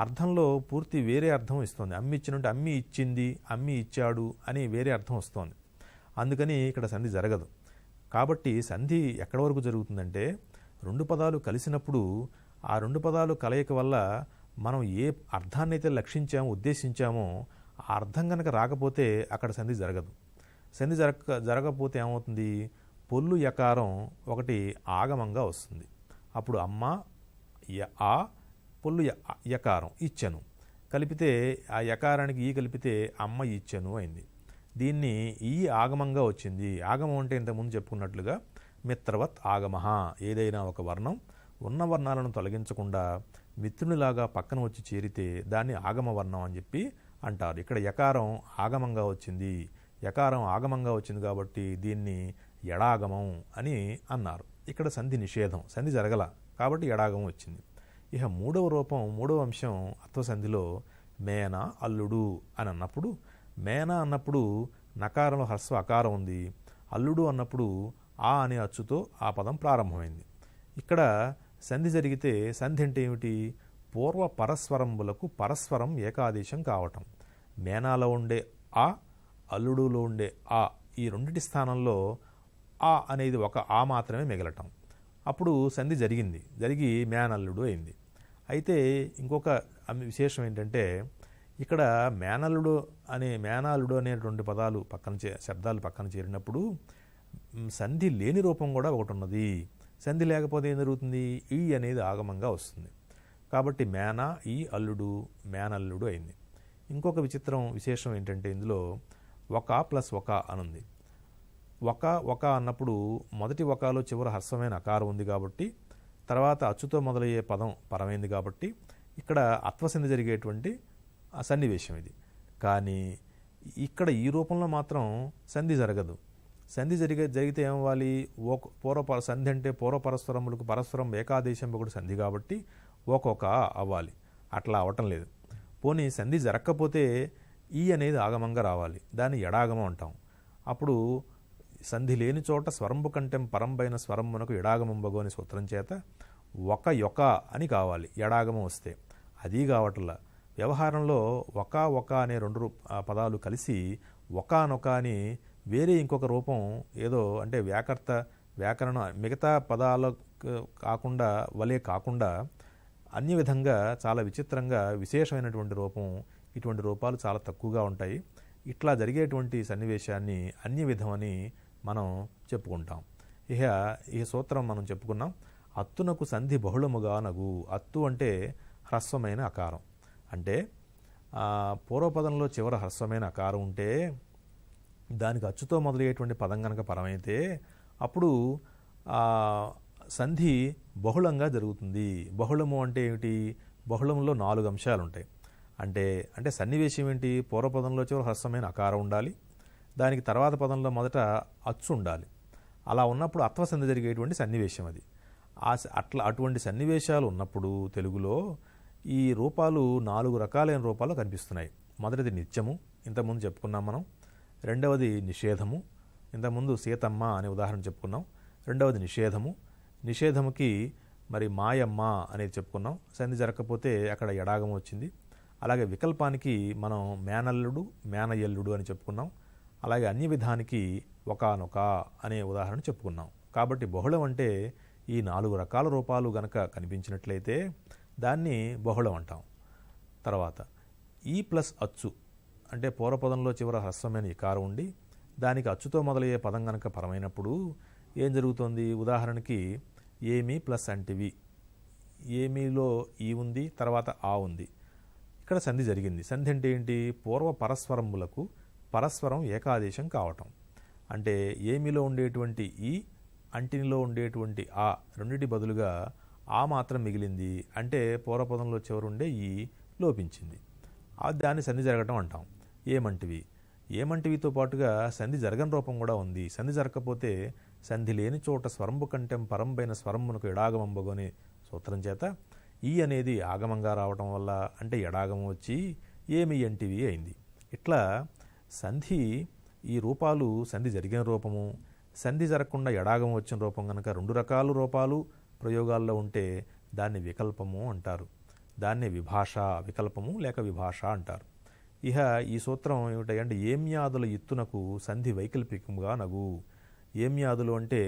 అర్థంలో పూర్తి వేరే అర్థం ఇస్తుంది. అమ్మిచ్చెను అంటే అమ్మి ఇచ్చింది, అమ్మి ఇచ్చాడు అని వేరే అర్థం వస్తుంది. అందుకని ఇక్కడ సంధి జరగదు. కాబట్టి సంధి ఎక్కడి వరకు జరుగుతుందంటే రెండు పదాలు కలిసినప్పుడు ఆ రెండు పదాలు కలయిక వల్ల మనం ఏ అర్థాన్ని అయితే లక్షించామో, ఉద్దేశించామో ఆ అర్థం కనుక రాకపోతే అక్కడ సంధి జరగదు. సంధి జరగకపోతే ఏమవుతుంది? పొల్లు యకారం ఒకటి ఆగమంగా వస్తుంది. అప్పుడు అమ్మ ఆ పొల్లు యకారం ఇచ్చెను కలిపితే ఆ యకారానికి ఈ కలిపితే అమ్మ ఇచ్చెను అయింది. దీన్ని ఈ ఆగమంగా వచ్చింది. ఆగమం అంటే ఇంతకుముందు చెప్పుకున్నట్లుగా మిత్రవత్ ఆగమః. ఏదైనా ఒక వర్ణం ఉన్న వర్ణాలను తొలగించకుండా మిత్రునిలాగా పక్కన వచ్చి చేరితే దాన్ని ఆగమ వర్ణం అని చెప్పి అంటారు. ఇక్కడ యకారం ఆగమంగా వచ్చింది. యకారం ఆగమంగా వచ్చింది కాబట్టి దీన్ని ఎడాగమం అని అన్నారు. ఇక్కడ సంధి నిషేధం. సంధి జరగల కాబట్టి ఎడాగమం వచ్చింది. ఇక మూడవ రూపం, మూడవ అంశం అత్వసంధిలో మేన అల్లుడు అని అన్నప్పుడు, మేన అన్నప్పుడు నకారంలో హ్రస్వ అకారం ఉంది. అల్లుడు అన్నప్పుడు ఆ అనే అచ్చుతో ఆ పదం ప్రారంభమైంది. ఇక్కడ సంధి జరిగితే సంధి అంటే ఏమిటి? పూర్వ పరస్వరములకు పరస్వరం ఏకాదేశం కావటం. మేనాలో ఉండే ఆ, అల్లుడులో ఉండే ఆ, ఈ రెండింటి స్థానంలో ఆ అనేది ఒక ఆ మాత్రమే మిగలటం. అప్పుడు సంధి జరిగింది. జరిగి మేనల్లుడు అయింది. అయితే ఇంకొక విశేషం ఏంటంటే ఇక్కడ మేనల్లుడు అనే రెండు పదాలు శబ్దాలు పక్కన చేరినప్పుడు సంధి లేని రూపం కూడా ఒకటి ఉన్నది. సంధి లేకపోతే ఏం జరుగుతుంది? ఈ అనేది ఆగమంగా వస్తుంది. కాబట్టి మేన ఈ అల్లుడు మేనల్లుడు అయింది. ఇంకొక విశేషం ఏంటంటే ఇందులో ఒక ప్లస్ ఒక అనుంది. ఒక అన్నప్పుడు మొదటి వకాలో చివర హ్రస్వమైన అకారం ఉంది కాబట్టి, తర్వాత అచ్చుతో మొదలయ్యే పదం పరమైంది కాబట్టి ఇక్కడ అత్వసంధి జరిగేటువంటి సన్నివేశం ఇది. కానీ ఇక్కడ ఈ రూపంలో మాత్రం సంధి జరగదు. సంధి జరిగితే ఏమవ్వాలి? సంధి అంటే పూర్వపరస్వరములకు పరస్పరం ఏకాదేశం ఒకటి సంధి కాబట్టి ఒక్కొక్క అవ్వాలి. అట్లా అవటం లేదు. పోనీ సంధి జరగకపోతే ఈ అనేది ఆగమంగా రావాలి. దాన్ని ఎడాగమం అంటాం. అప్పుడు సంధి లేని చోట స్వరంబు కంటెం పరంబైన స్వరమునకు ఎడాగమంబగు అనే సూత్రం చేత ఒక అని కావాలి ఎడాగమం వస్తే. అది కావట్లా. వ్యవహారంలో ఒక అనే రెండు పదాలు కలిసి ఒకానొక అని వేరే ఇంకొక రూపం ఏదో అంటే వ్యాకరణ మిగతా పదాల కాకుండా వలే కాకుండా అన్య విధంగా చాలా విచిత్రంగా విశేషమైనటువంటి రూపం. ఇటువంటి రూపాలు చాలా తక్కువగా ఉంటాయి. ఇట్లా జరిగేటువంటి సన్నివేశాన్ని అన్య విధమని మనం చెప్పుకుంటాం. ఈ సూత్రం మనం చెప్పుకున్నాం. అత్తునకు సంధి బహుళముగా నగు. అత్తు అంటే హ్రస్వమైన అకారం. అంటే పూర్వపదంలో చివర హ్రస్వమైన అకారం ఉంటే దానికి అచ్చుతో మొదలయ్యేటువంటి పదం కనుక పరమైతే అప్పుడు సంధి బహుళంగా జరుగుతుంది. బహుళము అంటే ఏమిటి? బహుళంలో 4 అంశాలు ఉంటాయి. అంటే సన్నివేశం ఏంటి? పూర్వపదంలో చివర హ్రస్వమైన అకారం ఉండాలి. దానికి తర్వాత పదంలో మొదట అచ్చు ఉండాలి. అలా ఉన్నప్పుడు అత్వసంధి జరిగేటువంటి సన్నివేశం అది. అటువంటి సన్నివేశాలు ఉన్నప్పుడు తెలుగులో ఈ రూపాలు 4 రకాలైన రూపాలు కనిపిస్తున్నాయి. మొదటిది నిత్యము, ఇంతకుముందు చెప్పుకున్నాం మనం. రెండవది నిషేధము, ఇంతకుముందు సీతమ్మ అనే ఉదాహరణ చెప్పుకున్నాం. రెండవది నిషేధముకి మరి మాయమ్మ అనేది చెప్పుకున్నాం. సంధి జరగకపోతే అక్కడ ఎడాగం వచ్చింది. అలాగే వికల్పానికి మనం మేనల్లుడు, మేనయల్లుడు అని చెప్పుకున్నాం. అలాగే అన్య విధానికి ఒకానొక అనే ఉదాహరణ చెప్పుకున్నాం. కాబట్టి బహుళం అంటే ఈ 4 రకాల రూపాలు గనక కనిపించినట్లయితే దాన్ని బహుళం అంటాం. తర్వాత ఈ ప్లస్ అచ్చు అంటే పూర్వపదంలో చివర హ్రస్వమైన ఇకారం ఉండి దానికి అచ్చుతో మొదలయ్యే పదం గనక పరమైనప్పుడు ఏం జరుగుతుంది? ఉదాహరణకి ఏమి ప్లస్ అంటివి, ఏమిలో ఈ ఉంది, తర్వాత ఆ ఉంది. ఇక్కడ సంధి జరిగింది. సంధి అంటే ఏంటి? పూర్వ పరస్వరములకు పరస్వరం ఏకాదేశం కావటం. అంటే ఏమిలో ఉండేటువంటి ఈ, అంటినిలో ఉండేటువంటి ఆ రెండింటి బదులుగా ఆ మాత్రం మిగిలింది. అంటే పూర్వపదంలో చివరుండే ఈ లోపించింది. దాన్ని సంధి జరగటం అంటాం. ఏమంటివి, ఏమంటివితో పాటుగా సంధి జరగని రూపం కూడా ఉంది. సంధి జరగకపోతే సంధి లేని చోట స్వరంబు కంటెం పరంబైన స్వరమునకు ఎడాగమంబగు అనే సూత్రం చేత ఈ అనేది ఆగమంగా రావటం వల్ల అంటే ఎడాగమం వచ్చి ఏమి అంటివి అయింది. ఇట్లా సంధి ఈ రూపాలు సంధి జరిగిన రూపము, సంధి జరగకుండా ఎడాగం వచ్చిన రూపం కనుక 2 రకాల రూపాలు ప్రయోగాల్లో ఉంటే దాన్ని వికల్పము అంటారు. దాన్ని విభాష, వికల్పము లేక విభాష అంటారు. ఇహ ఈ సూత్రం ఏమిటంటే ఏమ్యాదుల ఇత్తునకు సంధి వైకల్పికంగా నగు. ఏమ్యాదులు అంటే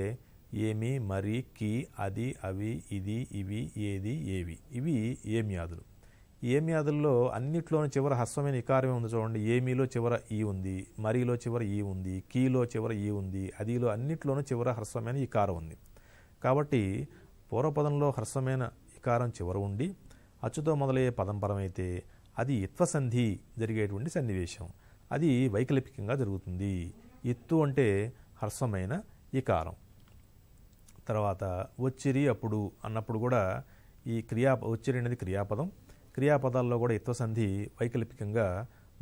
ఏమి, మరి, కి, అది, అవి, ఇది, ఇవి, ఏది, ఏవి, ఇవి ఏమ్యాదులు. ఏమ్యాదుల్లో అన్నిట్లోనూ చివర హ్రస్వమైన ఇకారమే ఉంది. చూడండి, ఏమిలో చివర ఈ ఉంది, మరిలో చివర ఈ ఉంది, కీలో చివర ఈ ఉంది, అదిలో అన్నిట్లోనూ చివర హ్రస్వమైన ఇకారం ఉంది. కాబట్టి పూర్వపదంలో హ్రస్వమైన ఇకారం చివర ఉండి అచ్చుతో మొదలయ్యే పదం పరమైతే అది ఇత్వసంధి జరిగేటువంటి సన్నివేశం. అది వైకల్పికంగా జరుగుతుంది. ఇత్తు అంటే హ్రస్వమైన ఇకారం. తర్వాత వచ్చిరి అప్పుడు అన్నప్పుడు కూడా ఈ వచ్చిరి అనేది క్రియాపదం. క్రియాపదాల్లో కూడా ఇత్వసంధి వైకల్పికంగా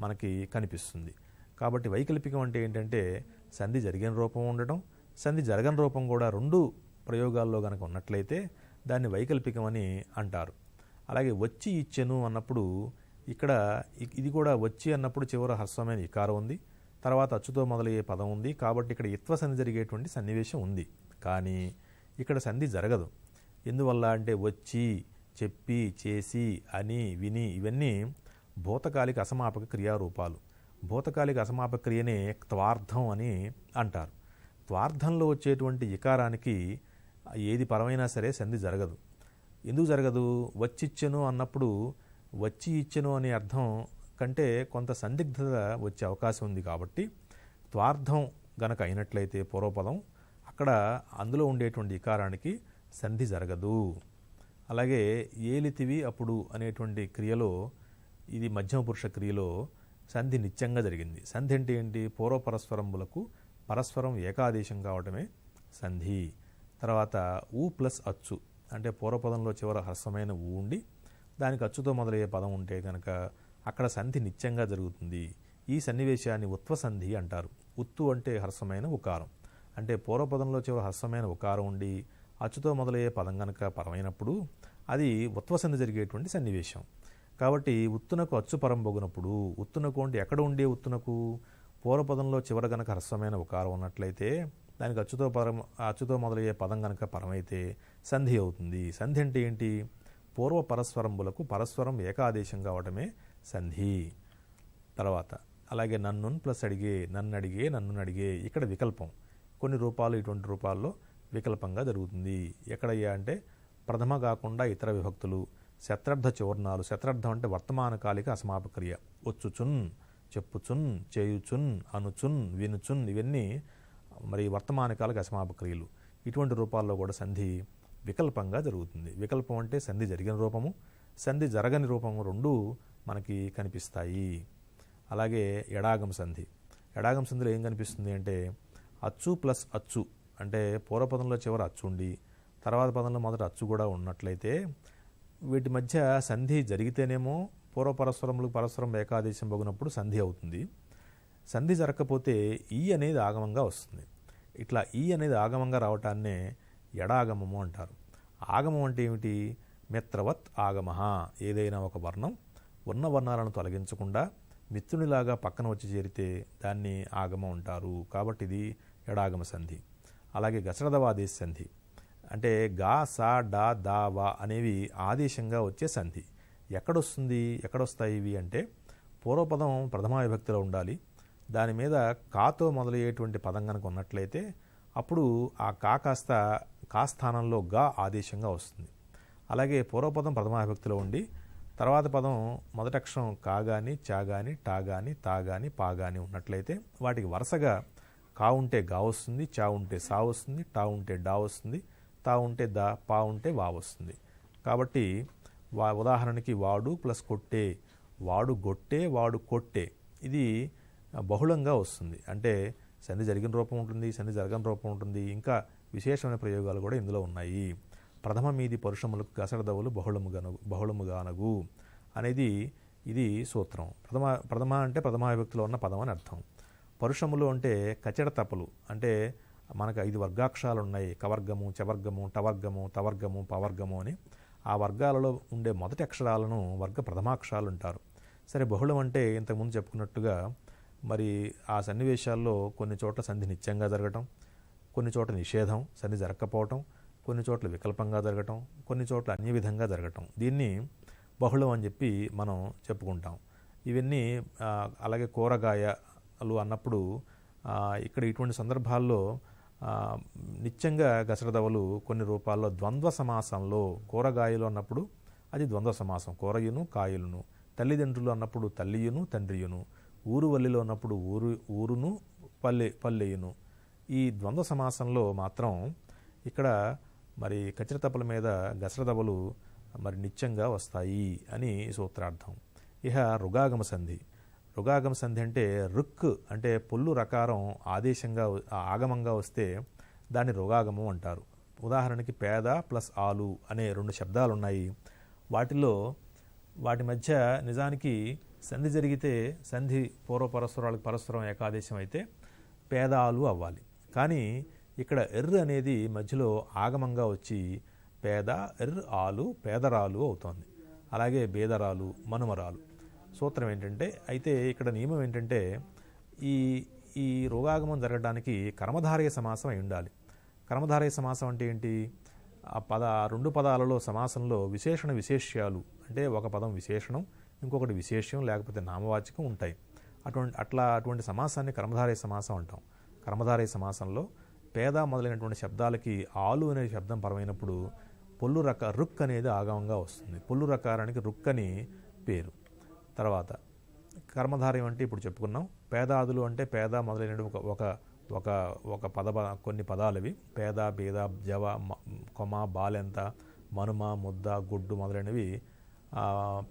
మనకి కనిపిస్తుంది. కాబట్టి వైకల్పికం అంటే ఏంటంటే సంధి జరిగిన రూపం ఉండటం, సంధి జరగని రూపం కూడా 2 ప్రయోగాల్లో కనుక ఉన్నట్లయితే దాన్ని వైకల్పికం అని అంటారు. అలాగే వచ్చి ఇచ్చెను అన్నప్పుడు ఇక్కడ ఇది కూడా వచ్చి అన్నప్పుడు చివర హ్రస్వమైన ఇకారం ఉంది, తర్వాత అచ్చుతో మొదలయ్యే పదం ఉంది. కాబట్టి ఇక్కడ ఇత్వసంధి జరిగేటువంటి సన్నివేశం ఉంది. కానీ ఇక్కడ సంధి జరగదు. ఎందువల్ల అంటే వచ్చి, చెప్పి, చేసి, అని, విని ఇవన్నీ భూతకాలిక అసమాపక క్రియారూపాలు. భూతకాలిక అసమాపక క్రియనే త్వార్థం అని అంటారు. త్వార్థంలో వచ్చేటువంటి ఇకారానికి ఏది పరమైనా సరే సంధి జరగదు. ఎందుకు జరగదు? వచ్చిచ్చెను అన్నప్పుడు వచ్చి ఇచ్చెను అనే అర్థం కంటే కొంత సందిగ్ధత వచ్చే అవకాశం ఉంది. కాబట్టి త్వార్థం గనక అయినట్లయితే పూర్వపదం అక్కడ అందులో ఉండేటువంటి ఇకారానికి సంధి జరగదు. అలాగే ఏలితివి అప్పుడు అనేటువంటి క్రియలో, ఇది మధ్యమ పురుష క్రియలో సంధి నిత్యంగా జరిగింది. సంధి అంటే ఏంటి? పూర్వపరస్వరములకు పరస్పరం ఏకాదేశం కావటమే సంధి. తర్వాత ఊ ప్లస్ అచ్చు అంటే పూర్వపదంలో చివర హ్రస్వమైన ఊ ఉండి దానికి అచ్చుతో మొదలయ్యే పదం ఉంటే కనుక అక్కడ సంధి నిత్యంగా జరుగుతుంది. ఈ సన్నివేశాన్ని ఉత్వసంధి అంటారు. ఉత్తు అంటే హ్రస్వమైన ఉకారం. అంటే పూర్వపదంలో చివర హ్రస్వమైన ఉకారం ఉండి అచ్చుతో మొదలయ్యే పదం కనుక పరమైనప్పుడు అది ఉత్వసంధి జరిగేటువంటి సన్నివేశం. కాబట్టి ఉత్తునకు అచ్చు పరం బొగునప్పుడు, ఉత్తునకు అంటే ఎక్కడ ఉండే ఉత్తునకు పూర్వపదంలో చివర గనక హ్రస్వమైన ఉకారం ఉన్నట్లయితే దానికి అచ్చుతో మొదలయ్యే పదం కనుక పరమైతే సంధి అవుతుంది. సంధి అంటే ఏంటి? పూర్వ పరస్వరములకు పరస్వరం ఏకాదేశం కావటమే సంధి. తర్వాత అలాగే నన్నున్ ప్లస్ అడిగే, నన్ను అడిగే, నన్ను అడిగే, ఇక్కడ వికల్పం. కొన్ని రూపాలు ఇటువంటి రూపాల్లో వికల్పంగా జరుగుతుంది. ఎక్కడయ్యా అంటే ప్రథమ కాకుండా ఇతర విభక్తులు, శత్రార్థ చూర్ణాలు. శత్రార్థం అంటే వర్తమానకాలిక అసమాపక్రియ. వచ్చుచున్, చెప్పుచున్, చేయుచున్, అనుచున్, వినుచున్ ఇవన్నీ మరి వర్తమానకాలిక అసమాపక్రియలు. ఇటువంటి రూపాల్లో కూడా సంధి వికల్పంగా జరుగుతుంది. వికల్పం అంటే సంధి జరిగిన రూపము, సంధి జరగని రూపము 2 మనకి కనిపిస్తాయి. అలాగే ఎడాగం సంధి. ఎడాగం సంధిలో ఏం కనిపిస్తుంది అంటే అచ్చు ప్లస్ అచ్చు అంటే పూర్వపదంలో చివర అచ్చు ఉండి తర్వాత పదంలో మొదట అచ్చు కూడా ఉన్నట్లయితే వీటి మధ్య సంధి జరిగితేనేమో పూర్వపరస్వరములకు పరస్పరం ఏకాదేశం బొగినప్పుడు సంధి అవుతుంది. సంధి జరగకపోతే ఈ అనేది ఆగమంగా వస్తుంది. ఇట్లా ఈ అనేది ఆగమంగా రావటాన్నే ఎడాగమము అంటారు. ఆగమం అంటే ఏమిటి? మిత్రవత్ ఆగమః. ఏదైనా ఒక వర్ణం ఉన్న వర్ణాలను తొలగించకుండా మిత్రునిలాగా పక్కన వచ్చి చేరితే దాన్ని ఆగమం అంటారు. కాబట్టి ఇది ఎడాగమ సంధి. అలాగే గసరదవాదేశ సంధి అంటే గా, సా, డా, దా, వా అనేవి ఆదేశంగా వచ్చే సంధి. ఎక్కడొస్తాయి ఇవి అంటే పూర్వపదం ప్రథమా విభక్తిలో ఉండాలి. దాని మీద కాతో మొదలయ్యేటువంటి పదం కనుక ఉన్నట్లయితే అప్పుడు ఆ కాస్త కా స్థానంలో గా ఆదేశంగా వస్తుంది. అలాగే పూర్వపదం ప్రథమా విభక్తిలో ఉండి తర్వాత పదం మొదటి అక్షరం కా గాని, చా గాని, టా గాని, తా గాని, పా గాని ఉన్నట్లయితే వాటికి వరుసగా కా ఉంటే గా వస్తుంది, చా ఉంటే సా వస్తుంది, టా ఉంటే డా వస్తుంది, తా ఉంటే దా, పా ఉంటే వా వస్తుంది. కాబట్టి ఉదాహరణకి వాడు ప్లస్ కొట్టే, వాడు గొట్టే, వాడు కొట్టే, ఇది బహుళంగా వస్తుంది. అంటే సంధి జరిగిన రూపం ఉంటుంది, సంధి జరగని రూపం ఉంటుంది, ఇంకా విశేషమైన ప్రయోగాలు కూడా ఇందులో ఉన్నాయి. ప్రథమ మీది పరుషములకు గసడదవులు బహుళముగానగు అనేది ఇది సూత్రం. ప్రథమ అంటే ప్రథమా విభక్తిలో ఉన్న పదం అని అర్థం. పరుషములు అంటే కచడ తపలు, అంటే మనకు 5 వర్గాక్షరాలు ఉన్నాయి. కవర్గము, చవర్గము, టవర్గము, తవర్గము, పవర్గము అని. ఆ వర్గాలలో ఉండే మొదటి అక్షరాలను వర్గ ప్రథమాక్షరాలు అంటారు. సరే, బహుళం అంటే ఇంతకుముందు చెప్పుకున్నట్టుగా మరి ఆ సన్నివేశాల్లో కొన్ని చోట్ల సంధి నిత్యంగా జరగటం, కొన్ని చోట్ల నిషేధం, సంధి జరగకపోవటం, కొన్ని చోట్ల వికల్పంగా జరగటం, కొన్ని చోట్ల అన్య విధంగా జరగటం, దీన్ని బహుళం అని చెప్పి మనం చెప్పుకుంటాం. ఇవన్నీ అలాగే కూరగాయలు అన్నప్పుడు ఇక్కడ ఇటువంటి సందర్భాల్లో నిత్యంగా గసరదవలు కొన్ని రూపాల్లో ద్వంద్వ సమాసంలో, కూరగాయలు అన్నప్పుడు అది ద్వంద్వ సమాసం, కూరయును కాయలును. తల్లిదండ్రులు అన్నప్పుడు తల్లియును తండ్రియును. ఊరు వల్లిలో ఉన్నప్పుడు ఊరును పల్లెయును. ఈ ద్వంద్వ సమాసంలో మాత్రం ఇక్కడ మరి కచరతపల మీద గసరదవలు మరి నిత్యంగా వస్తాయి అని సూత్రార్థం. ఇహ రుగాగమ సంధి. రుగాగమ సంధి అంటే రుక్ అంటే పొల్లు రకారం ఆగమంగా వస్తే దాన్ని రుగాగము అంటారు. ఉదాహరణకి పేద ప్లస్ ఆలు అనే 2 శబ్దాలు ఉన్నాయి. వాటి మధ్య నిజానికి సంధి జరిగితే సంధి పూర్వపరస్పరాలకు పరస్పరం ఏకాదేశం అయితే పేదాలు అవ్వాలి. కానీ ఇక్కడ ఎర్ర అనేది మధ్యలో ఆగమంగా వచ్చి పేద ఆలు పేదరాలు అవుతోంది. అలాగే బేదరాలు మనుమరాలు. సూత్రం ఏంటంటే, అయితే ఇక్కడ నియమం ఏంటంటే ఈ రోగాగమం జరగడానికి కర్మధారయ సమాసం అయి ఉండాలి. కర్మధారయ సమాసం అంటే ఏంటి? ఆ 2 పదాలలో సమాసంలో విశేషణ విశేష్యాలు అంటే ఒక పదం విశేషణం, ఇంకొకటి విశేష్యం లేకపోతే నామవాచకం ఉంటాయి. అటువంటి సమాసాన్ని కర్మధారయ సమాసం అంటాం. కర్మధారయ సమాసంలో పేద మొదలైనటువంటి శబ్దాలకి ఆలు అనే శబ్దం పరమైనప్పుడు రుక్ అనేది ఆగమంగా వస్తుంది. పొల్లు రకారానికి రుక్ అని పేరు. తర్వాత కర్మధారయం అంటే ఇప్పుడు చెప్పుకున్నాం. పేదాదులు అంటే పేద మొదలైన కొన్ని పదాలవి. పేద, బేద, జవ, కొమ, బాలెంత, మనుమ, ముద్ద, గుడ్డు మొదలైనవి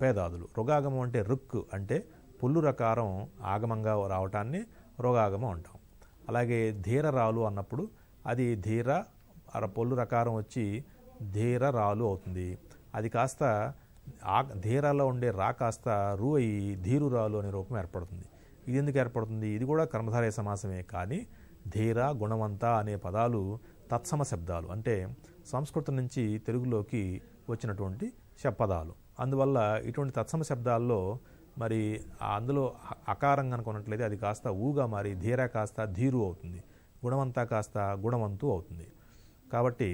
పేదాదులు. రుగాగమం అంటే రుక్ అంటే పుల్లు రకారం ఆగమంగా రావటాన్ని రుగాగమం అంటాం. అలాగే ధీరరాలు అన్నప్పుడు అది పొల్లు రకారం వచ్చి ధీరరాలు అవుతుంది. అది కాస్త ధీరాలో ఉండే రా కాస్త రు అయి ధీరురాలు అనే రూపం ఏర్పడుతుంది. ఇది ఎందుకు ఏర్పడుతుంది? ఇది కూడా కర్మధారయ సమాసమే. కానీ ధీర, గుణవంత అనే పదాలు తత్సమ శబ్దాలు, అంటే సంస్కృతం నుంచి తెలుగులోకి వచ్చినటువంటి పదాలు. అందువల్ల ఇటువంటి తత్సమ శబ్దాల్లో మరి అందులో అకారం కనుకున్నట్లయితే అది కాస్త ఊగా మారి ధీర కాస్త ధీరు అవుతుంది, గుణవంత కాస్త గుణవంతు అవుతుంది. కాబట్టి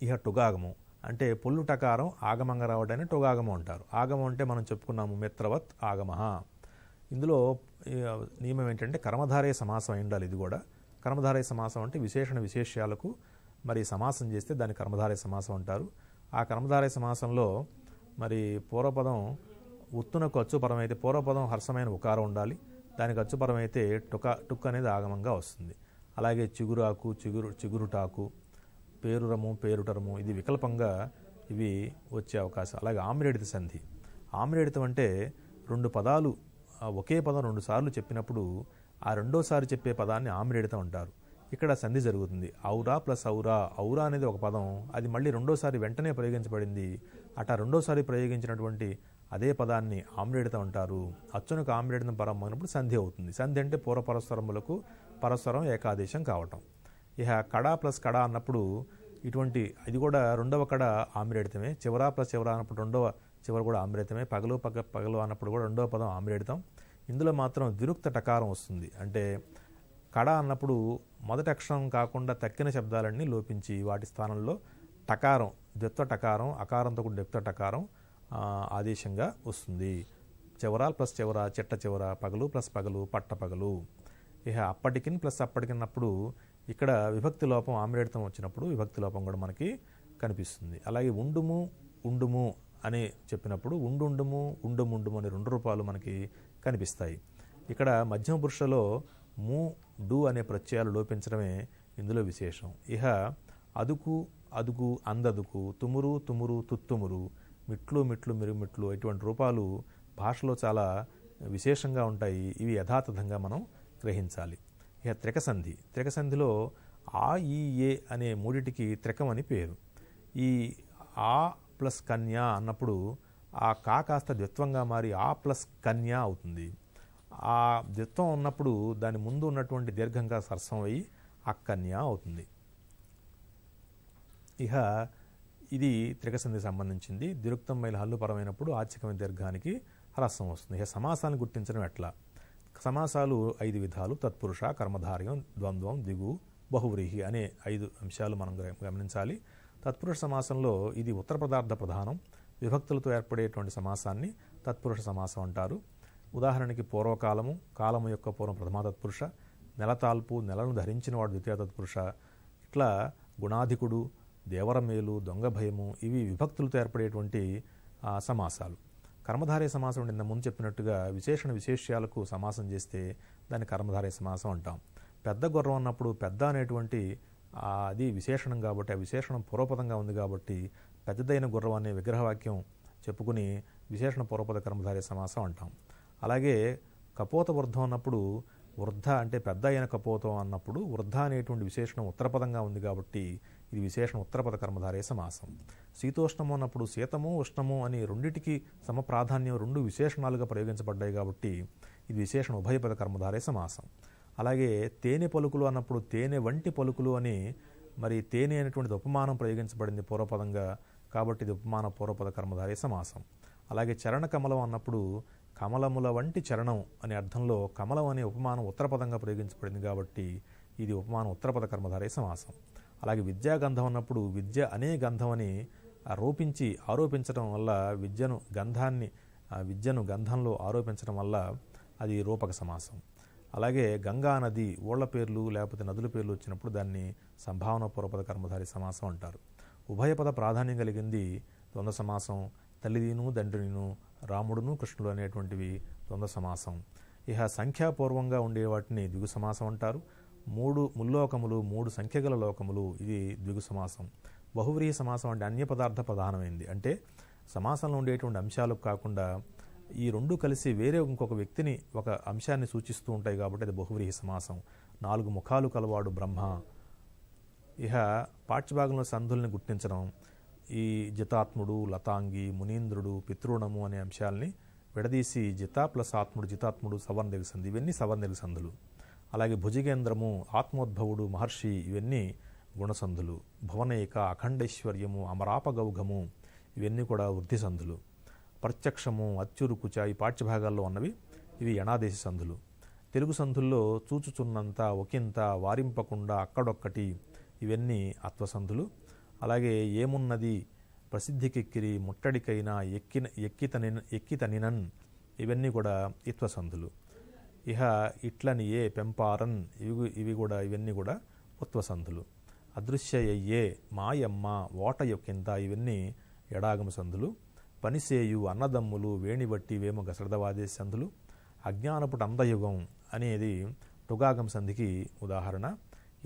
ఇహ టుగాగము అంటే పొల్లు టకారం ఆగమంగా రావడాన్ని టుగాగము అంటారు. ఆగమం అంటే మనం చెప్పుకున్నాము మిత్రవత్ ఆగమ. ఇందులో నియమం ఏంటంటే కర్మధారయ సమాసం అయి ఉండాలి. ఇది కూడా కర్మధారయ సమాసం అంటే విశేషణ విశేష్యాలకు మరి సమాసం చేస్తే దాన్ని కర్మధారయ సమాసం అంటారు. ఆ కర్మధారయ సమాసంలో మరి పూర్వపదం ఉత్తునకు అచ్చుపరం అయితే పూర్వపదం హర్షమైన ఉకారం ఉండాలి. దానికి అచ్చుపరం అయితే టుక్ అనేది ఆగమంగా వస్తుంది. అలాగే చిగురాకు, చిగురుటాకు, పేరురము, పేరుటరము ఇది వికల్పంగా ఇవి వచ్చే అవకాశం. అలాగే ఆమ్రేడిత సంధి. ఆమ్రేడితం అంటే 2 పదాలు ఒకే పదం 2 సార్లు చెప్పినప్పుడు ఆ రెండోసారి చెప్పే పదాన్ని ఆమ్రేడితం అంటారు. ఇక్కడ సంధి జరుగుతుంది. ఔరా ప్లస్ ఔరా. ఔరా అనేది ఒక పదం, అది మళ్ళీ రెండోసారి వెంటనే ప్రయోగించబడింది. రెండోసారి ప్రయోగించినటువంటి అదే పదాన్ని ఆమ్రేడితం అంటారు. అచ్చునకు ఆమ్రేడితం పరం అయినప్పుడు సంధి అవుతుంది. సంధి అంటే పూర్వపరస్పరములకు పరస్పరం ఏకాదేశం కావటం. ఇహ కడ ప్లస్ కడ అన్నప్పుడు ఇది కూడా రెండవ కడ ఆమ్రేడితమే. చివర ప్లస్ చివర అన్నప్పుడు రెండవ చివర కూడా ఆమ్రేడితమే. పగలు అన్నప్పుడు కూడా రెండవ పదం ఆమ్రేడితం. ఇందులో మాత్రం ద్విరుక్త టకారం వస్తుంది. అంటే కడ అన్నప్పుడు మొదటి అక్షరం కాకుండా తక్కిన శబ్దాలన్నీ లోపించి వాటి స్థానంలో టకారం, ద్విత్వ టకారం, అకారంతో కూడా ద్విత్వ టకారం, ఆదేశంగా వస్తుంది. చివర ప్లస్ చివర, చిట్ట చివర, పగలు ప్లస్ పగలు, పట్ట పగలు. ఇక అప్పటికిన్ ప్లస్ అప్పటికిన్నప్పుడు ఇక్కడ విభక్తి లోపం ఆమ్రేడితం వచ్చినప్పుడు విభక్తి లోపం కూడా మనకి కనిపిస్తుంది. అలాగే ఉండుము ఉండుము అని చెప్పినప్పుడు ఉండుండుము ఉండుముండుము అనే 2 రూపాలు మనకి కనిపిస్తాయి. ఇక్కడ మధ్యమ పురుషలో ము డు అనే ప్రత్యయాలు లోపించడమే ఇందులో విశేషం. ఇహ అదుకు అదుగు అందదుకు, తుమురు తుమురు తుత్తుమురు, మిట్లు మిట్లు మిరుమిట్లు ఇటువంటి రూపాలు భాషలో చాలా విశేషంగా ఉంటాయి. ఇవి యథాతథంగా మనం గ్రహించాలి. ఇక త్రికసంధి. త్రికసంధిలో ఆ ఈ ఏ అనే మూడిటికి త్రికం అని పేరు. ఈ ఆ ప్లస్ కన్య అన్నప్పుడు ఆ కా కాస్త ద్విత్వంగా మారి ఆ ప్లస్ కన్య అవుతుంది. ఆ ద్విత్వం ఉన్నప్పుడు దాని ముందు ఉన్నటువంటి దీర్ఘంగా సరసం అయ్యి అక్కన్య అవుతుంది. ఇహ ఇది త్రికసంధి సంబంధించింది. దిరుక్తం మైల హల్లు పరమైనప్పుడు ఆచికమైన దీర్ఘానికి హ్రస్వం వస్తుంది. ఇక సమాసాన్ని గుర్తించడం ఎట్లా? సమాసాలు 5 విధాలు. తత్పురుష, కర్మధార్యం, ద్వంద్వం, దిగు, బహువ్రీహి అనే 5 అంశాలు మనం గమనించాలి. తత్పురుష సమాసంలో ఇది ఉత్తర పదార్థ ప్రధానం. విభక్తులతో ఏర్పడేటువంటి సమాసాన్ని తత్పురుష సమాసం అంటారు. ఉదాహరణకి పూర్వకాలము, కాలము యొక్క పూర్వం ప్రథమా తత్పురుష, నెలతాల్పు, నెలను ధరించిన వాడు ద్వితీయ తత్పురుష. ఇట్లా గుణాధికుడు, దేవరమేలు, దొంగ భయము ఇవి విభక్తులతో ఏర్పడేటువంటి సమాసాలు. కర్మధారయ సమాసం నిన్న ముందు చెప్పినట్టుగా విశేషణ విశేష్యాలకు సమాసం చేస్తే దాన్ని కర్మధారయ సమాసం అంటాం. పెద్ద గుర్రం అన్నప్పుడు పెద్ద అనేటువంటి అది విశేషణం కాబట్టి ఆ విశేషణం పూర్వపదంగా ఉంది కాబట్టి పెద్దదైన గుర్రం అనే విగ్రహవాక్యం చెప్పుకుని విశేషణ పూర్వపద కర్మధారయ సమాసం అంటాం. అలాగే కపోత వృద్ధం అన్నప్పుడు వృద్ధ అంటే పెద్ద అయిన కపోతం అన్నప్పుడు వృద్ధ అనేటువంటి విశేషణం ఉత్తరపదంగా ఉంది కాబట్టి ఇది విశేషణ ఉత్తరపద కర్మధారయ సమాసం. శీతోష్ణము అన్నప్పుడు శీతము ఉష్ణము అని రెండిటికి సమప్రాధాన్యం 2 విశేషణాలుగా ప్రయోగించబడ్డాయి కాబట్టి ఇది విశేషణ ఉభయపద కర్మధారయ సమాసం. అలాగే తేనె పలుకులు అన్నప్పుడు తేనె వంటి పలుకులు అని మరి తేనె అనేటువంటిది ఉపమానం ప్రయోగించబడింది పూర్వపదంగా కాబట్టి ఇది ఉపమాన పూర్వపద కర్మధారయ సమాసం. అలాగే చరణ కమలం అన్నప్పుడు కమలముల వంటి చరణం అనే అర్థంలో కమలం అనే ఉపమానం ఉత్తరపదంగా ప్రయోగించబడింది కాబట్టి ఇది ఉపమానం ఉత్తరపద కర్మధారయ సమాసం. అలాగే విద్యాగంధం అన్నప్పుడు విద్య అనే గంధం అని ఆరోపించడం వల్ల విద్యను గంధంలో ఆరోపించడం వల్ల అది రూపక సమాసం. అలాగే గంగా నది ఓళ్ల పేర్లు లేకపోతే నదుల పేర్లు వచ్చినప్పుడు దాన్ని సంభావన పూర్వపద కర్మధారయ సమాసం అంటారు. ఉభయపద ప్రాధాన్యం కలిగింది ద్వంద్వ సమాసం. తల్లిదిను తండ్రిను, రాముడును కృష్ణుడు అనేటువంటివి ద్వంద్వ సమాసం. ఇహ సంఖ్యాపూర్వంగా ఉండే వాటిని ద్విగు సమాసం అంటారు. 3 ముల్లోకములు 3 సంఖ్యగల లోకములు ఇది ద్విగు సమాసం. బహువ్రీహి సమాసం అంటే అన్య పదార్థ ప్రధానమైంది. అంటే సమాసంలో ఉండేటువంటి అంశాలకు కాకుండా ఈ 2 కలిసి వేరే ఇంకొక వ్యక్తిని ఒక అంశాన్ని సూచిస్తూ ఉంటాయి కాబట్టి అది బహువ్రీహి సమాసం. 4 ముఖాలు కలవాడు బ్రహ్మ. ఇహ పాఠ్యభాగంలో సంధుల్ని గుర్తించడం, ఈ జితాత్ముడు, లతాంగి, మునీంద్రుడు, పితృణము అనే అంశాలని విడదీసి జిత ప్లస్ ఆత్ముడు, జితాత్ముడు సవర్ణదిగ సంధి ఇవన్నీ సవర్ణదిగ సంధులు. అలాగే భుజగేంద్రము, ఆత్మోద్భవుడు, మహర్షి ఇవన్నీ గుణసంధులు. భువనేక, అఖండైశ్వర్యము, అమరాపగౌఘము ఇవన్నీ కూడా వృద్ధి సంధులు. ప్రత్యక్షము, అత్యురుకుచ ఈ పాఠ్యభాగాల్లో ఉన్నవి ఇవి యణాదేశి సంధులు. తెలుగు సంధుల్లో చూచుచున్నంత, ఒకంత, వారింపకుండా, అక్కడొక్కటి ఇవన్నీ అత్వసంధులు. అలాగే ఏమున్నది, ప్రసిద్ధికెక్కిరి, ముట్టడికైనా, ఎక్కితనినన్ ఇవన్నీ కూడా ఇత్వసంధులు. ఇహ ఇట్లని ఏ పెంపారన్ ఇవి కూడా ఇవన్నీ కూడా ఉత్వసంధులు. అదృశ్యయ్యే, మాయమ్మ, ఓట యొక్కింత ఇవన్నీ ఎడాగమ సంధులు. పనిసేయు, అన్నదమ్ములు, వేణిబట్టి వేమ గసడదవాదే సంధులు. అజ్ఞానపుట అందయుగం అనేది టుగాగం సంధికి ఉదాహరణ.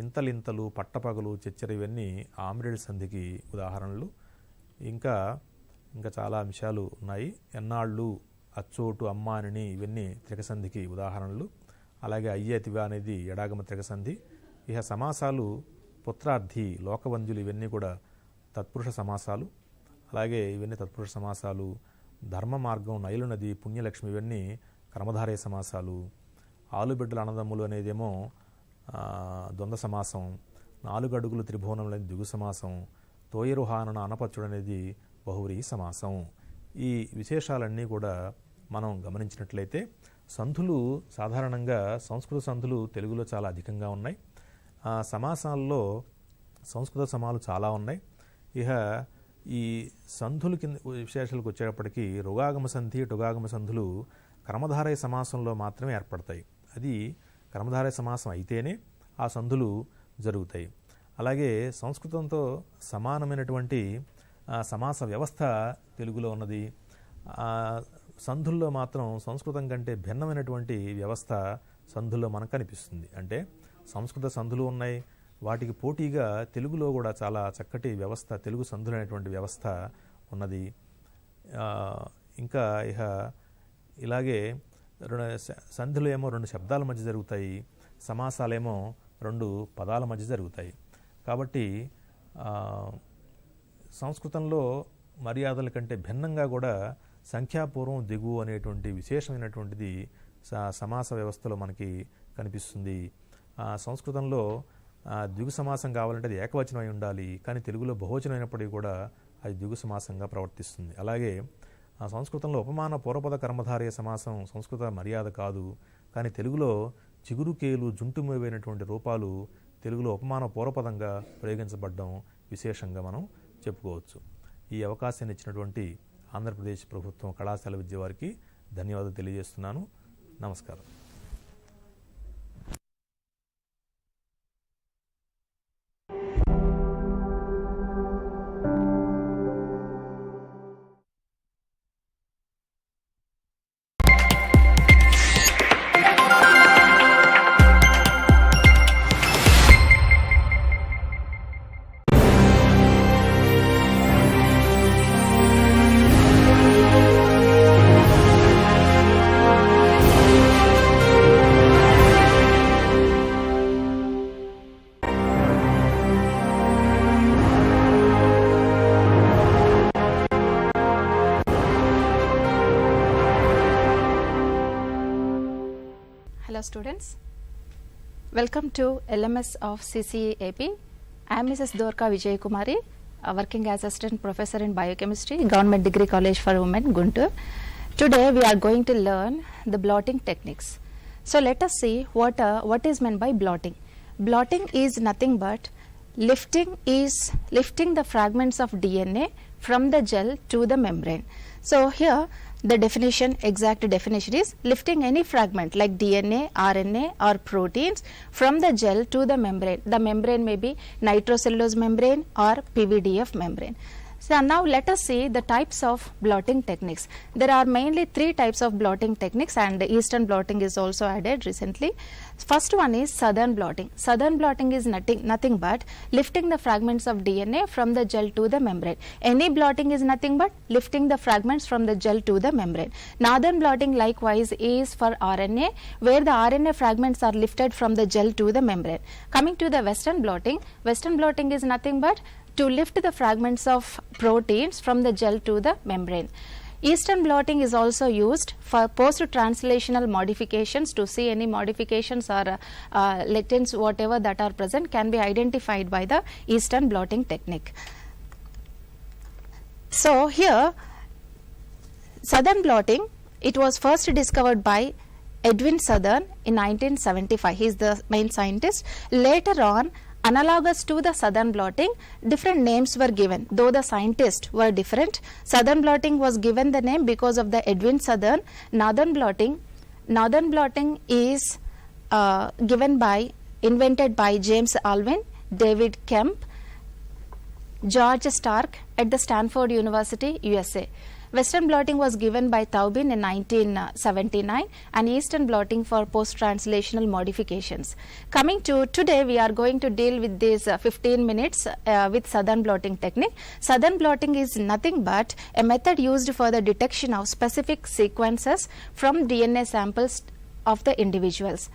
ఇంతలింతలు, పట్టపగలు, చెచ్చర ఇవన్నీ ఆమ్రేడ్ సంధికి ఉదాహరణలు. ఇంకా చాలా అంశాలు ఉన్నాయి. ఎన్నాళ్ళు, అచ్చోటు, అమ్మానిని ఇవన్నీ త్రికసంధికి ఉదాహరణలు. అలాగే అయ్యేతివా అనేది ఎడాగమ త్రికసంధి. ఇహ సమాసాలు పుత్రార్థి, లోకవంద్యులు ఇవన్నీ కూడా తత్పురుష సమాసాలు. అలాగే ఇవన్నీ తత్పురుష సమాసాలు. ధర్మ మార్గం, నైలు నది, పుణ్యలక్ష్మి ఇవన్నీ కర్మధారయ సమాసాలు. ఆలుబిడ్డల అన్నదమ్ములు అనేదేమో ద్వంద్వ సమాసం. 4 అడుగులు త్రిభువనం అనేది ద్విగు సమాసం. తోయరుహానన అనపత్యుడు అనేది బహువ్రీహి సమాసం. ఈ విశేషాలన్నీ కూడా మనం గమనించినట్లయితే సంధులు సాధారణంగా సంస్కృత సంధులు తెలుగులో చాలా అధికంగా ఉన్నాయి. సమాసాల్లో సంస్కృత సమాలు చాలా ఉన్నాయి. ఇహ ఈ సంధులు కింద విశేషాలకు వచ్చేటప్పటికి రుగాగమ సంధి టుగాగమ సంధులు కర్మధారయ సమాసంలో మాత్రమే ఏర్పడతాయి. అది కర్మధారయ సమాసం అయితేనే ఆ సంధులు జరుగుతాయి. అలాగే సంస్కృతంతో సమానమైనటువంటి సమాస వ్యవస్థ తెలుగులో ఉన్నది. సంధుల్లో మాత్రం సంస్కృతం కంటే భిన్నమైనటువంటి వ్యవస్థ సంధుల్లో మనకు కనిపిస్తుంది. అంటే సంస్కృత సంధులు ఉన్నాయి, వాటికి పోటీగా తెలుగులో కూడా చాలా చక్కటి వ్యవస్థ, తెలుగు సంధులు అనేటువంటి వ్యవస్థ ఉన్నది. ఇంకా ఇలాగే సంధులు ఏమో 2 శబ్దాల మధ్య జరుగుతాయి, సమాసాలేమో 2 పదాల మధ్య జరుగుతాయి. కాబట్టి సంస్కృతంలో మర్యాదల కంటే భిన్నంగా కూడా సంఖ్యాపూర్వం దిగు అనేటువంటి విశేషమైనటువంటిది సమాస వ్యవస్థలో మనకి కనిపిస్తుంది. సంస్కృతంలో ద్విగు సమాసం కావాలంటే అది ఏకవచనం అయి ఉండాలి, కానీ తెలుగులో బహువచనం అయినప్పటికీ కూడా అది ద్విగు సమాసంగా ప్రవర్తిస్తుంది. అలాగే సంస్కృతంలో ఉపమాన పూర్వపద కర్మధారయ సమాసం సంస్కృత మర్యాద కాదు, కానీ తెలుగులో చిగురుకేలు జుంటుమోవైనటువంటి రూపాలు తెలుగులో ఉపమాన పూర్వపదంగా ప్రయోగించబడడం విశేషంగా మనం చెప్పుకోవచ్చు. ఈ అవకాశాన్ని ఇచ్చినటువంటి ఆంధ్రప్రదేశ్ ప్రభుత్వం కళాశాల విద్య వారికి ధన్యవాదాలు తెలియజేస్తున్నాను. నమస్కారం. Hello students, welcome to LMS of CCAP. I am Mrs. Dorka Vijay Kumari, working as Assistant Professor in Biochemistry, Government Degree College for Women, Guntur. Today we are going to learn the blotting techniques. So let us see what is meant by blotting. Blotting is nothing but lifting the fragments of DNA from the gel to the membrane. So here the exact definition is lifting any fragment like DNA, RNA or proteins from the gel to the membrane. The membrane may be nitrocellulose membrane or PVDF membrane. So now let us see the types of blotting techniques. There are mainly 3 types of blotting techniques, and Eastern blotting is also added recently. First one is Southern blotting. Southern blotting is nothing but lifting the fragments of DNA from the gel to the membrane. Any blotting is nothing but lifting the fragments from the gel to the membrane. Northern blotting likewise is for RNA, where the RNA fragments are lifted from the gel to the membrane. Coming to the Western blotting is nothing but to lift the fragments of proteins from the gel to the membrane. Eastern blotting is also used for post-translational modifications, to see any modifications or lectins whatever that are present can be identified by the Eastern blotting technique. So here Southern blotting, it was first discovered by Edwin Southern in 1975. He is the main scientist. Later on, analogous to the Southern blotting, different names were given. Though the scientists were different, Southern blotting was given the name because of the Edwin Southern. Northern blotting is invented by James Alvin, David Kemp, George Stark at the Stanford University, USA. Western blotting was given by Taubin in 1979, and Eastern blotting for post-translational modifications. Coming to today, we are going to deal with this 15 minutes with Southern blotting technique. Southern blotting is nothing but a method used for the detection of specific sequences from DNA samples of the individuals.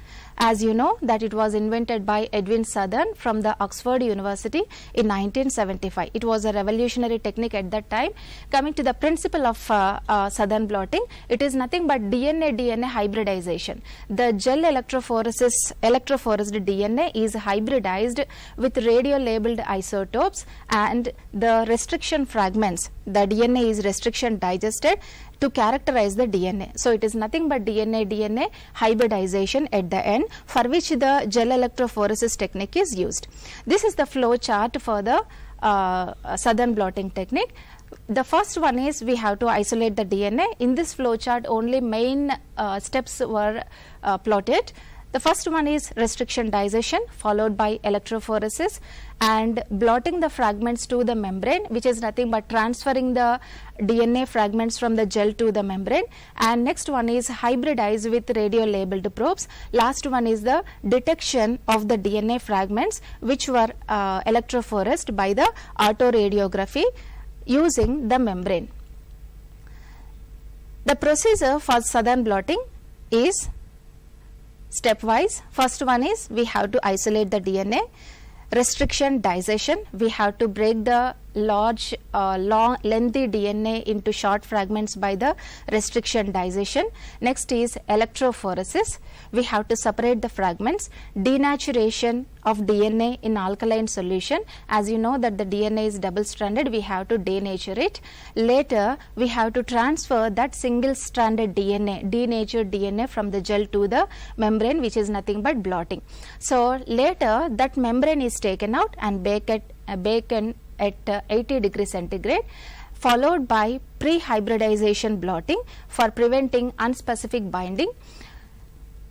As you know that it was invented by Edwin Southern from the Oxford University in 1975. It was a revolutionary technique at that time. Coming to the principle of Southern blotting, it is nothing but DNA hybridization. The gel electrophoresed DNA is hybridized with radio-labeled isotopes, and the restriction fragments, the DNA is restriction digested to characterize the DNA. So it is nothing but DNA hybridization at the end, for which the gel electrophoresis technique is used. This is the flow chart for the southern blotting technique. The first one is we have to isolate the DNA. In this flowchart, only main steps were plotted. The first one is restriction dissection, followed by electrophoresis and blotting the fragments to the membrane, which is nothing but transferring the DNA fragments from the gel to the membrane. And next one is hybridize with radio labeled probes. Last one is the detection of the DNA fragments which were electrophoresed by the autoradiography using the membrane. The procedure for southern blotting is stepwise. First one is we have to isolate the DNA. Restriction dissection, we have to break the large lengthy DNA into short fragments by the restriction dissection. Next is electrophoresis, we have to separate the fragments. Denaturation of DNA in alkaline solution, as you know that the DNA is double stranded, we have to denature it. Later we have to transfer that single stranded DNA, denatured DNA from the gel to the membrane, which is nothing but blotting. So later that membrane is taken out and baked at 80 degrees centigrade, followed by pre-hybridization blotting for preventing unspecific binding.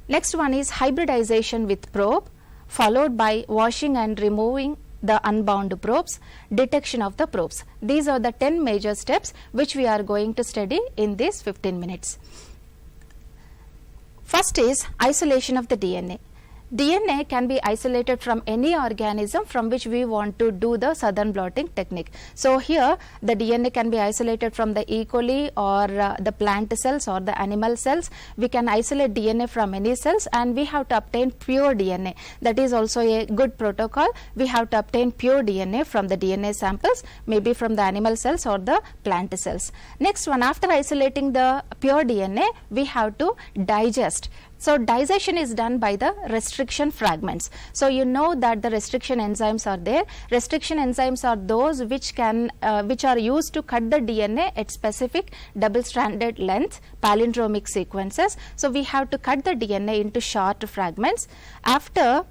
Next one is hybridization with probe, followed by washing and removing the unbound probes, detection of the probes. These are the 10 major steps which we are going to study in these 15 minutes. First is isolation of the DNA. DNA can be isolated from any organism from which we want to do the southern blotting technique. So here the DNA can be isolated from the E. coli or the plant cells or the animal cells. We can isolate DNA from any cells and we have to obtain pure DNA. That is also a good protocol. We have to obtain pure DNA from the DNA samples, maybe from the animal cells or the plant cells. Next one, after isolating the pure DNA, we have to digest. So dissection is done by the restriction fragments. So you know that the restriction enzymes are there. Restriction enzymes are those which are used to cut the DNA at specific double-stranded length palindromic sequences. So we have to cut the DNA into short fragments. After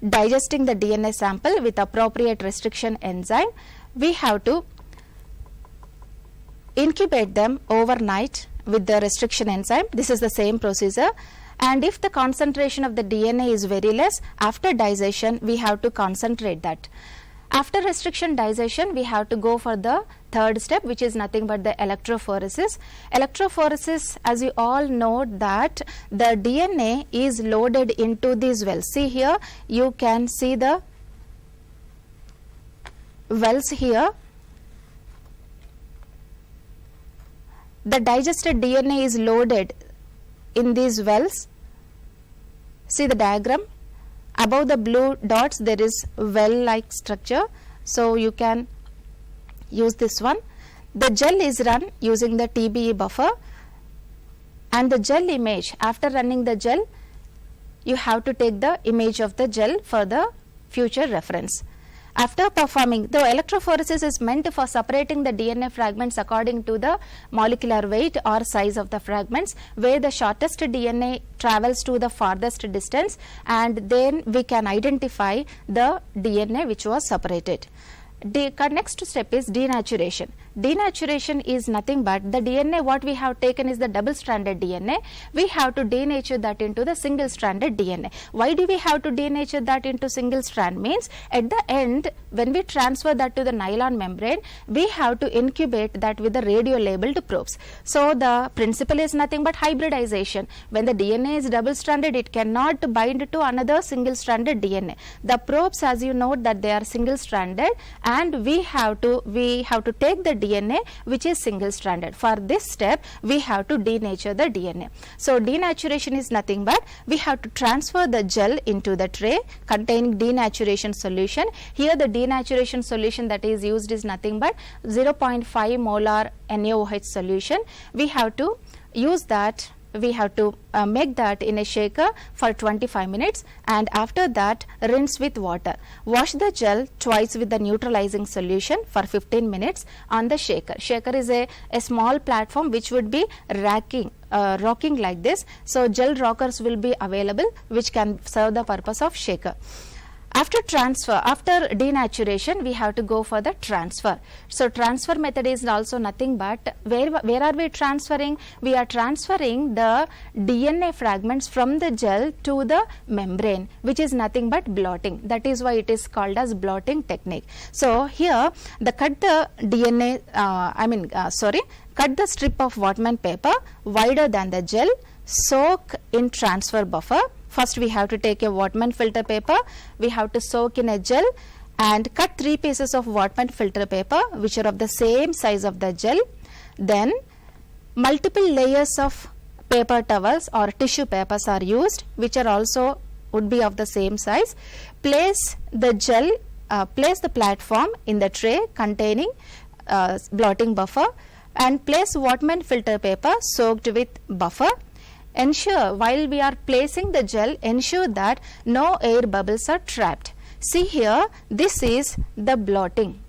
digesting the DNA sample with appropriate restriction enzyme, we have to incubate them overnight with the restriction enzyme. This is the same procedure. And if the concentration of the DNA is very less, after dissection we have to concentrate that. After restriction dissection, we have to go for the third step, which is nothing but the electrophoresis. Electrophoresis, as you all know, that the DNA is loaded into these wells. See here, you can see the wells here. The digested DNA is loaded in these wells. See the diagram. Above the blue dots there is well-like structure. So you can use this one. The gel is run using the TBE buffer, and the gel image, after running the gel, you have to take the image of the gel for the future reference. After performing, the electrophoresis is meant for separating the DNA fragments according to the molecular weight or size of the fragments, where the shortest DNA travels to the farthest distance, and then we can identify the DNA which was separated. The next step is denaturation. Denaturation is nothing but the DNA what we have taken is the double-stranded DNA. We have to denature that into the single-stranded DNA. Why do we have to denature that into single strand? Means at the end, when we transfer that to the nylon membrane, we have to incubate that with the radio-labeled probes. So the principle is nothing but hybridization. When the DNA is double-stranded, it cannot bind to another single-stranded DNA. The probes, as you know, that they are single-stranded, and we have to take the DNA which is single stranded. For this step we have to denature the DNA. So denaturation is nothing but we have to transfer the gel into the tray containing denaturation solution. Here the denaturation solution that is used is nothing but 0.5 molar NaOH solution. We have to use that. We have to make that in a shaker for 25 minutes, and after that rinse with water. Wash the gel twice with the neutralizing solution for 15 minutes on the shaker. Shaker is a small platform which would be rocking like this. So gel rockers will be available which can serve the purpose of shaker. After transfer, after denaturation, we have to go for the transfer. So transfer method is also nothing but where are we transferring? We are transferring the DNA fragments from the gel to the membrane, which is nothing but blotting. That is why it is called as blotting technique. So here cut the DNA, cut the strip of Whatman paper wider than the gel, soak in transfer buffer. First we have to take a Whatman filter paper, we have to soak in a gel and cut 3 pieces of Whatman filter paper which are of the same size of the gel. Then multiple layers of paper towels or tissue papers are used, which are also would be of the same size. Place the gel, place the platform in the tray containing blotting buffer and place Whatman filter paper soaked with buffer. Ensure while we are placing the gel, ensure that no air bubbles are trapped. See here, this is the blotting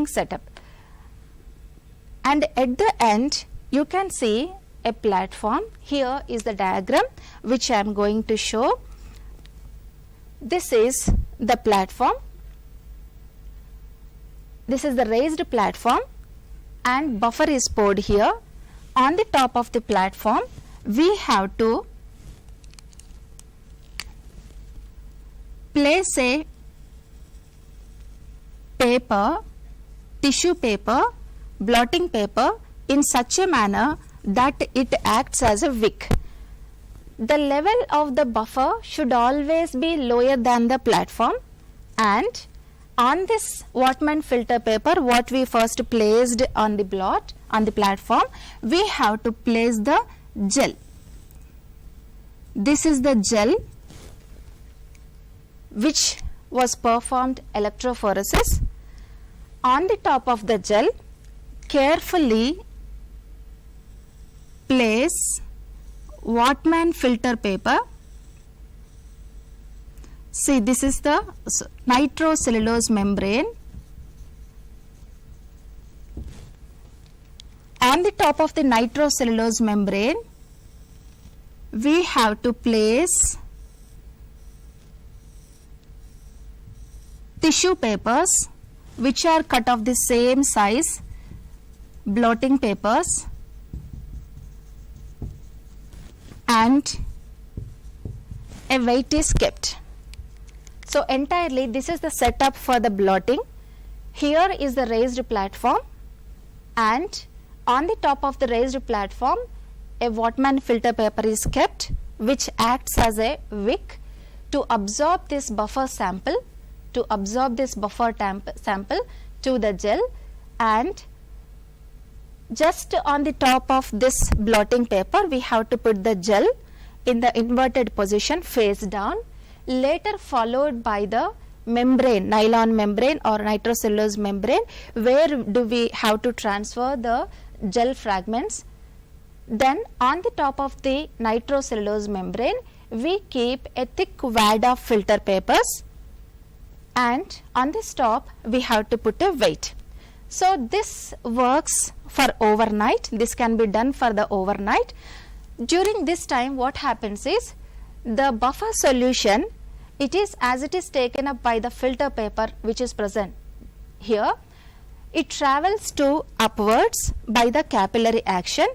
setup. And at the end, you can see a platform. Here is the diagram which I am going to show. This is the platform. This is the raised platform and buffer is poured here. On the top of the platform, we have to place a paper, tissue paper, blotting paper in such a manner that it acts as a wick. The level of the buffer should always be lower than the platform, and on this Whatman filter paper, what we first placed on the platform, we have to place the gel. This is the gel which was performed electrophoresis. On the top of the gel, carefully place Whatman filter paper. See, this is the nitrocellulose membrane. On the top of the nitrocellulose membrane, we have to place tissue papers which are cut of the same size, blotting papers, and a weight is kept. So entirely this is the setup for the blotting. Here is the raised platform, and on the top of the raised platform a Whatman filter paper is kept which acts as a wick to absorb this buffer sample, to the gel, and just on the top of this blotting paper we have to put the gel in the inverted position face down, later followed by the membrane, nylon membrane or nitrocellulose membrane, where do we have to transfer the gel fragments. Then on the top of the nitrocellulose membrane we keep a thick wad of filter papers, and on this top we have to put a weight. So this works for overnight. This can be done for the overnight. During this time what happens is the buffer solution, it is taken up by the filter paper which is present here. It travels to upwards by the capillary action.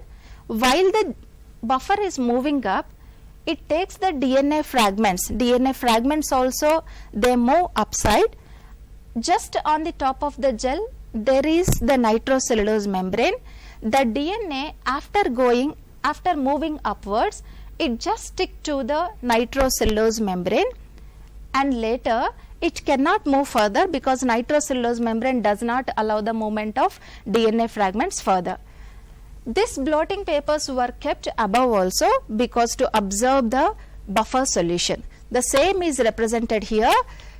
While the buffer is moving up, it takes the DNA fragments also, they move upside. Just on the top of the gel there is the nitrocellulose membrane. The DNA after moving upwards, it just stick to the nitrocellulose membrane, and later it cannot move further because nitrocellulose membrane does not allow the movement of DNA fragments further. This blotting papers were kept above also because to absorb the buffer solution. The same is represented here.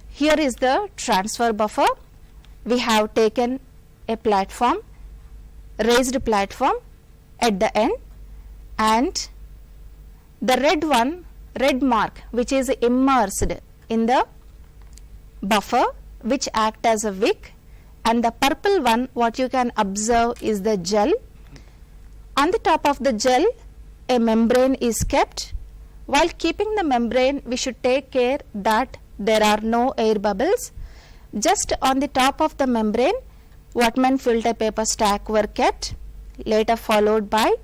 Here is the transfer buffer. We have taken a platform, raised platform at the end, and the red mark which is immersed in the buffer which act as a wick, and the purple one what you can observe is the gel. On the top of the gel a membrane is kept. While keeping the membrane we should take care that there are no air bubbles. Just on the top of the membrane, Whatman filter paper stack were kept, later followed by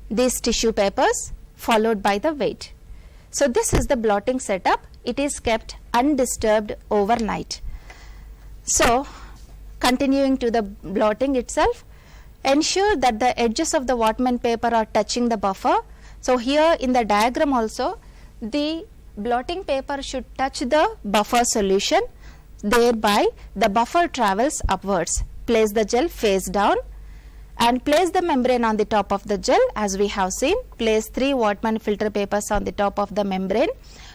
these tissue papers, followed by the weight. So this is the blotting setup. It is kept undisturbed overnight. So continuing to the blotting itself, ensure that the edges of the Whatman paper are touching the buffer. So here in the diagram also, the blotting paper should touch the buffer solution, thereby the buffer travels upwards. Place the gel face down and place the membrane on the top of the gel as we have seen. Place 3 Whatman filter papers on the top of the membrane,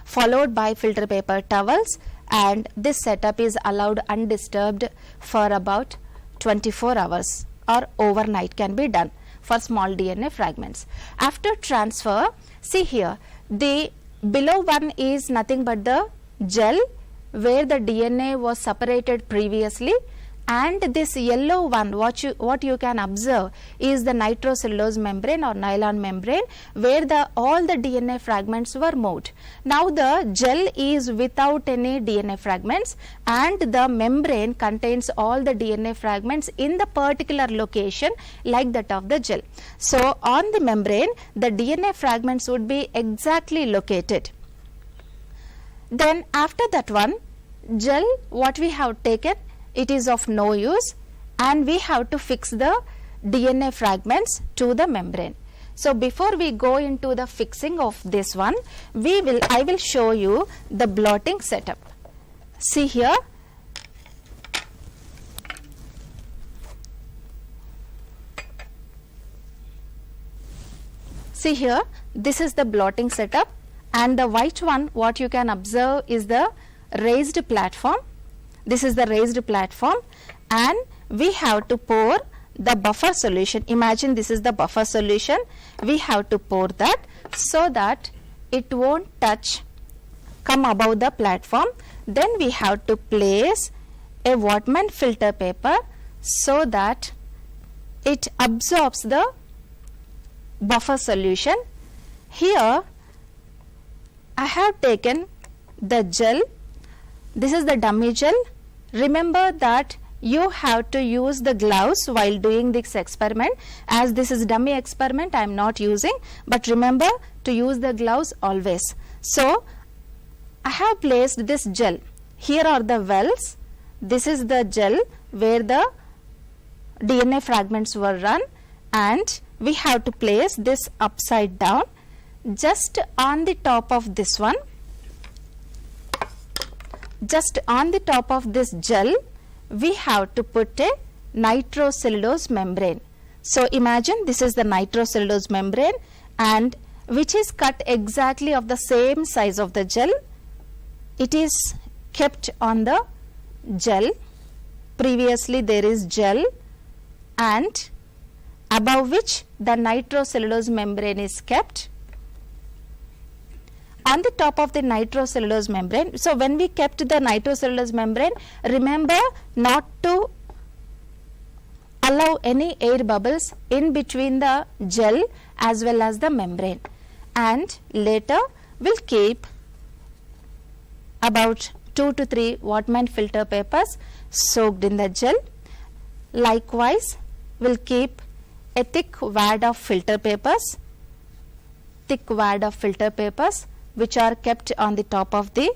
followed by filter paper towels, and this setup is allowed undisturbed for about 24 hours or overnight can be done for small DNA fragments. After transfer, see here, the below one is nothing but the gel where the DNA was separated previously, and this yellow one, what you can observe is the nitrocellulose membrane or nylon membrane where all the DNA fragments were moved. Now the gel is without any DNA fragments and the membrane contains all the DNA fragments in the particular location like that of the gel. So on the membrane, the DNA fragments would be exactly located. Then after that one, gel what we have taken, it is of no use, and we have to fix the DNA fragments to the membrane. So before we go into the fixing of this one, I will show you the blotting setup. See here, this is the blotting setup, and the white one what you can observe is the raised platform. This is the raised platform, and we have to pour the buffer solution. Imagine this is the buffer solution. We have to pour that so that it won't come above the platform. Then we have to place a Whatman filter paper so that it absorbs the buffer solution. Here I have taken the gel. This is the dummy gel. Remember that you have to use the gloves while doing this experiment. As this is dummy experiment, I am not using, but remember to use the gloves always. So I have placed this gel. Here are the wells. This is the gel where the DNA fragments were run, and we have to place this upside down just on the top of this one. Just on the top of this gel, we have to put a nitrocellulose membrane. So imagine this is the nitrocellulose membrane, and which is cut exactly of the same size of the gel. It is kept on the gel. Previously there is gel, and above which the nitrocellulose membrane is kept. On the top of the nitrocellulose membrane, so when we kept the nitrocellulose membrane, remember not to allow any air bubbles in between the gel as well as the membrane, and later we'll keep about 2 to 3 Whatman filter papers soaked in the gel. Likewise, we'll keep a thick wad of filter papers, which are kept on the top of the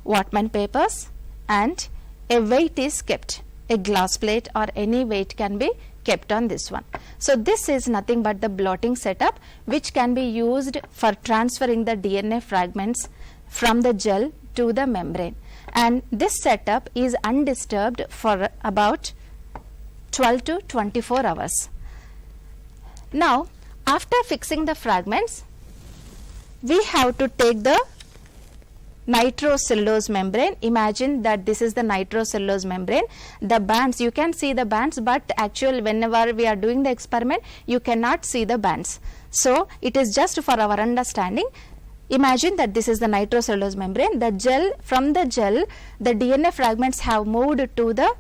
Whatman papers, and a weight is kept. A glass plate or any weight can be kept on this one. So this is nothing but the blotting setup which can be used for transferring the DNA fragments from the gel to the membrane, and this setup is undisturbed for about 12 to 24 hours. Now after fixing the fragments, we have to take the nitrocellulose membrane. Imagine that this is the nitrocellulose membrane. The bands, you can see the bands, but actually whenever we are doing the experiment, you cannot see the bands. So it is just for our understanding. Imagine that this is the nitrocellulose membrane. The gel, from the gel, the DNA fragments have moved to the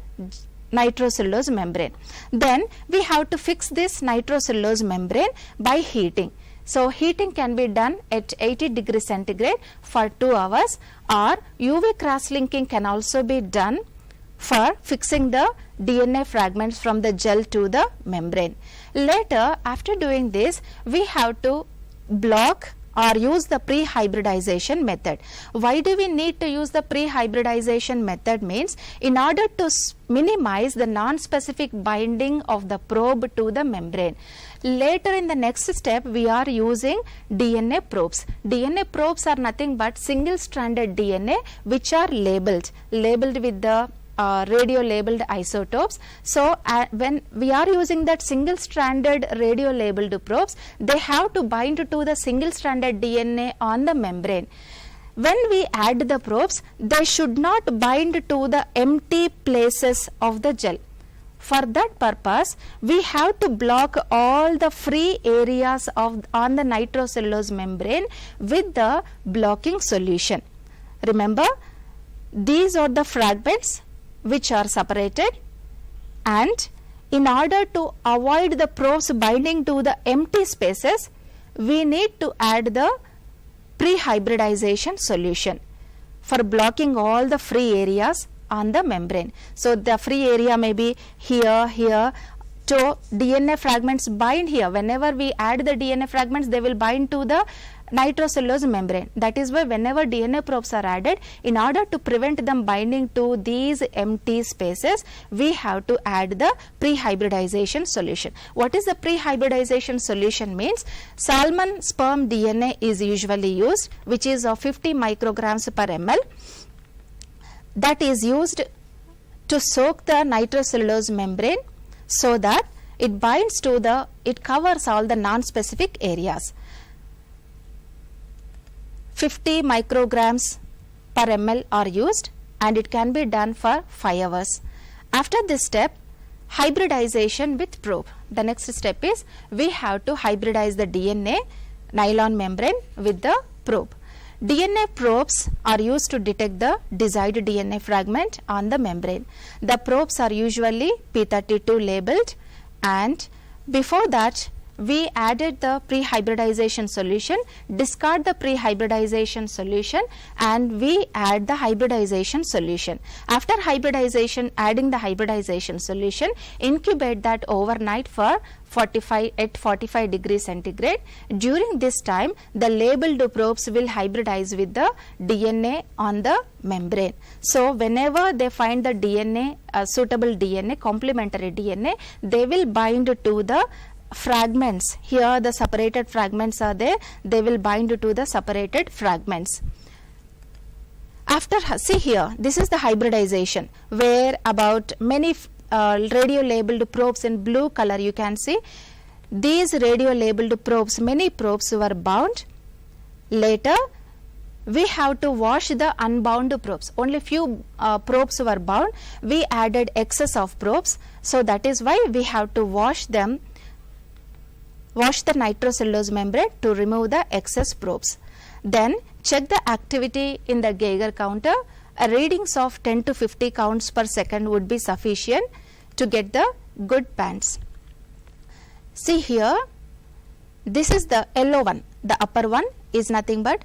nitrocellulose membrane. Then we have to fix this nitrocellulose membrane by heating. So heating can be done at 80 degrees centigrade for 2 hours, or UV cross-linking can also be done for fixing the DNA fragments from the gel to the membrane. Later, after doing this, we have to block or use the pre-hybridization method. Why do we need to use the pre-hybridization method? Means in order to minimize the non-specific binding of the probe to the membrane. Later in the next step, we are using DNA probes. DNA probes are nothing but single-stranded DNA which are labeled with the radio labeled isotopes. So when we are using that single stranded radio labeled probes, they have to bind to the single stranded DNA on the membrane. When we add the probes, they should not bind to the empty places of the gel. For that purpose, we have to block all the free areas on the nitrocellulose membrane with the blocking solution. Remember, these are the fragments which are separated, and in order to avoid the probes binding to the empty spaces, we need to add the pre-hybridization solution for blocking all the free areas on the membrane. So the free area may be here. So DNA fragments bind here. Whenever we add the DNA fragments, they will bind to the nitrocellulose membrane. That is why whenever DNA probes are added, in order to prevent them binding to these empty spaces, we have to add the pre-hybridization solution. What is the pre-hybridization solution means? Salmon sperm DNA is usually used, which is of 50 micrograms per ml. That is used to soak the nitrocellulose membrane so that it binds to it covers all the non-specific areas. 50 micrograms per ml are used, and it can be done for 5 hours. After this step, hybridization with probe. The next step is we have to hybridize the DNA nylon membrane with the probe. DNA probes are used to detect the desired DNA fragment on the membrane. The probes are usually P32 labeled, and before that we added the pre-hybridization solution, discard the pre-hybridization solution, and we add the hybridization solution. After hybridization, adding the hybridization solution, incubate that overnight for 45 degrees centigrade. During this time, the labeled probes will hybridize with the DNA on the membrane. So whenever they find the DNA, suitable DNA, complementary DNA, they will bind to the fragments. Here the separated fragments are there, they will bind to the separated fragments. After, see here, this is the hybridization, where about many radio labeled probes in blue color you can see. These radio labeled probes, many probes were bound. Later we have to wash the unbound probes. Only few probes were bound. We added excess of probes, so that is why we have to wash them. Wash the nitrocellulose membrane to remove the excess probes. Then check the activity in the Geiger counter. Readings of 10 to 50 counts per second would be sufficient to get the good bands. See here, this is the yellow one. The upper one is nothing but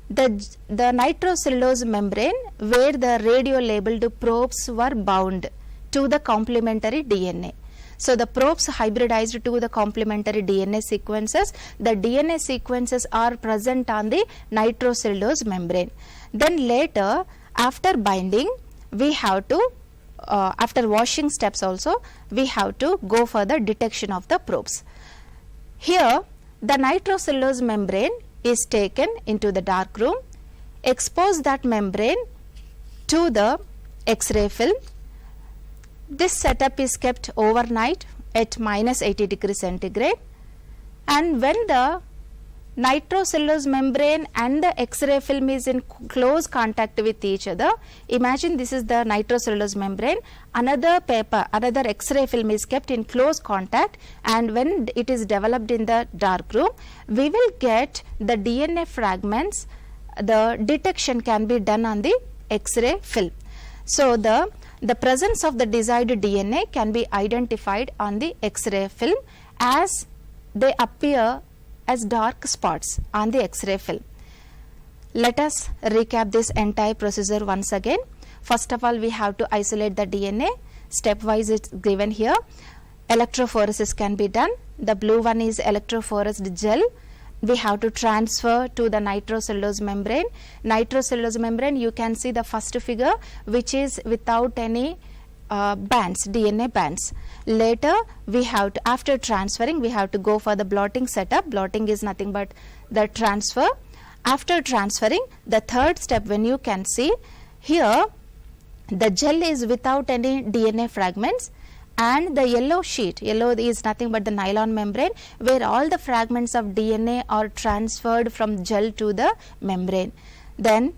the nitrocellulose membrane where the radio labeled probes were bound to the complementary DNA. So the probes hybridized to the complementary DNA sequences. The DNA sequences are present on the nitrocellulose membrane. Then later, after binding, we have to, after washing steps also, we have to go for the detection of the probes. Here, the nitrocellulose membrane is taken into the dark room. Expose that membrane to the X-ray film. This setup is kept overnight at minus 80 degrees centigrade, and when the nitrocellulose membrane and the X-ray film is in close contact with each other, imagine this is the nitrocellulose membrane, another paper, another X-ray film is kept in close contact, and when it is developed in the dark room, we will get the DNA fragments. The detection can be done on the X-ray film. So the presence of the desired DNA can be identified on the X-ray film as they appear as dark spots on the X-ray film. Let us recap this entire procedure once again. First of all, we have to isolate the DNA. Stepwise it's given here. Electrophoresis can be done. The blue one is electrophoresed gel. We have to transfer to the nitrocellulose membrane. Nitrocellulose membrane, you can see the first figure, which is without any bands, DNA bands. Later, we have to, after transferring, we have to go for the blotting setup. Blotting is nothing but the transfer. After transferring, the third step, when you can see here, the gel is without any DNA fragments, and the yellow sheet, yellow is nothing but the nylon membrane, where all the fragments of DNA are transferred from gel to the membrane. Then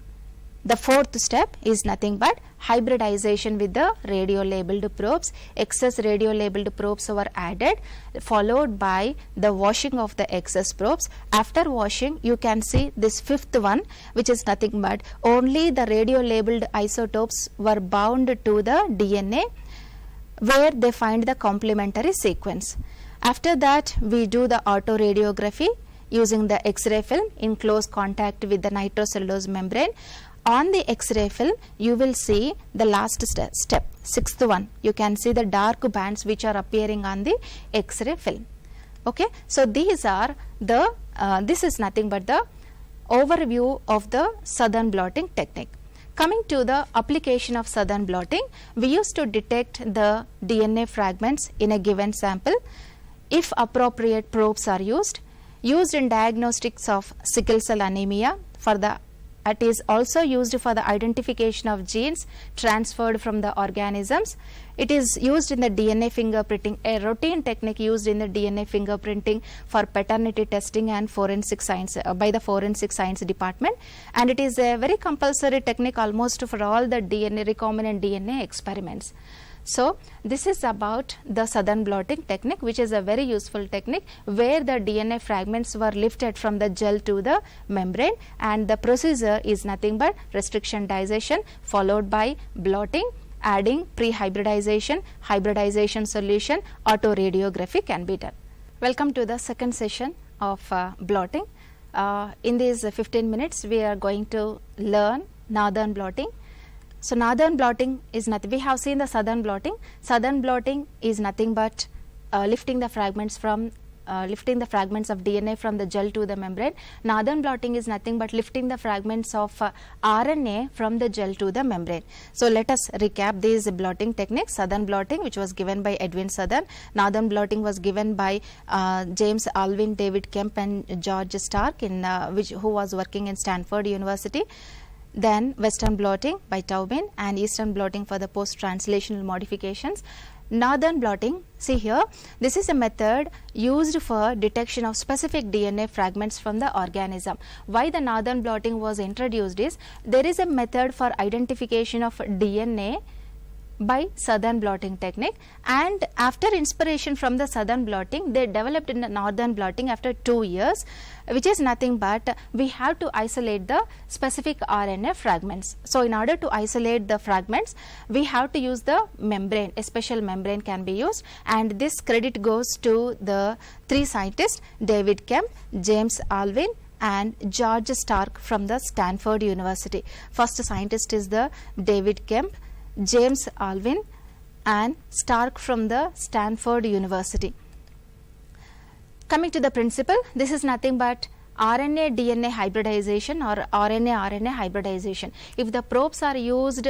the fourth step is nothing but hybridization with the radio labeled probes. Excess radio labeled probes were added, followed by the washing of the excess probes. After washing, you can see this fifth one, which is nothing but only the radio labeled isotopes were bound to the DNA, where they find the complementary sequence. After that, we do the autoradiography using the X-ray film in close contact with the nitrocellulose membrane. On the X-ray film, you will see the last step, sixth one. You can see the dark bands which are appearing on the X-ray film. Okay, so these are the, this is nothing but the overview of the Southern blotting technique. Coming to the application of Southern blotting, we used to detect the DNA fragments in a given sample. If appropriate probes are used in diagnostics of sickle cell anemia, for the it is also used for the identification of genes transferred from the organisms. It is used in the DNA fingerprinting, a routine technique used in the DNA fingerprinting for paternity testing and forensic science by the forensic science department, and it is a very compulsory technique almost for all the DNA recombinant DNA experiments. So this is about the Southern blotting technique, which is a very useful technique where the DNA fragments were lifted from the gel to the membrane, and the procedure is nothing but restriction dissection followed by blotting, adding pre-hybridization, hybridization solution, autoradiography can be done. Welcome to the second session of blotting. In these 15 minutes, we are going to learn Northern blotting. So Northern blotting is nothing, we have seen the Southern blotting. Southern blotting is nothing but lifting the fragments from lifting the fragments of DNA from the gel to the membrane. Northern blotting is nothing but lifting the fragments of RNA from the gel to the membrane. So let us recap these blotting techniques. Southern blotting, which was given by Edwin Southern. Northern blotting was given by James Alvin, David Kemp and George Stark, who was working in Stanford University. Then Western blotting by Taubin, and Eastern blotting for the post-translational modifications. Northern blotting, see here, this is a method used for detection of specific DNA fragments from the organism. Why the Northern blotting was introduced is, there is a method for identification of DNA by Southern blotting technique, and after inspiration from the Southern blotting, they developed in the Northern blotting after 2 years, which is nothing but we have to isolate the specific RNA fragments. So in order to isolate the fragments, we have to use the membrane, a special membrane can be used, and this credit goes to the 3 scientists, David Kemp, James Alvin and George Stark from the Stanford University. First scientist is the David Kemp, James Alvin and Stark from the Stanford University. Coming to the principle, this is nothing but RNA DNA hybridization or RNA RNA hybridization. If the probes are used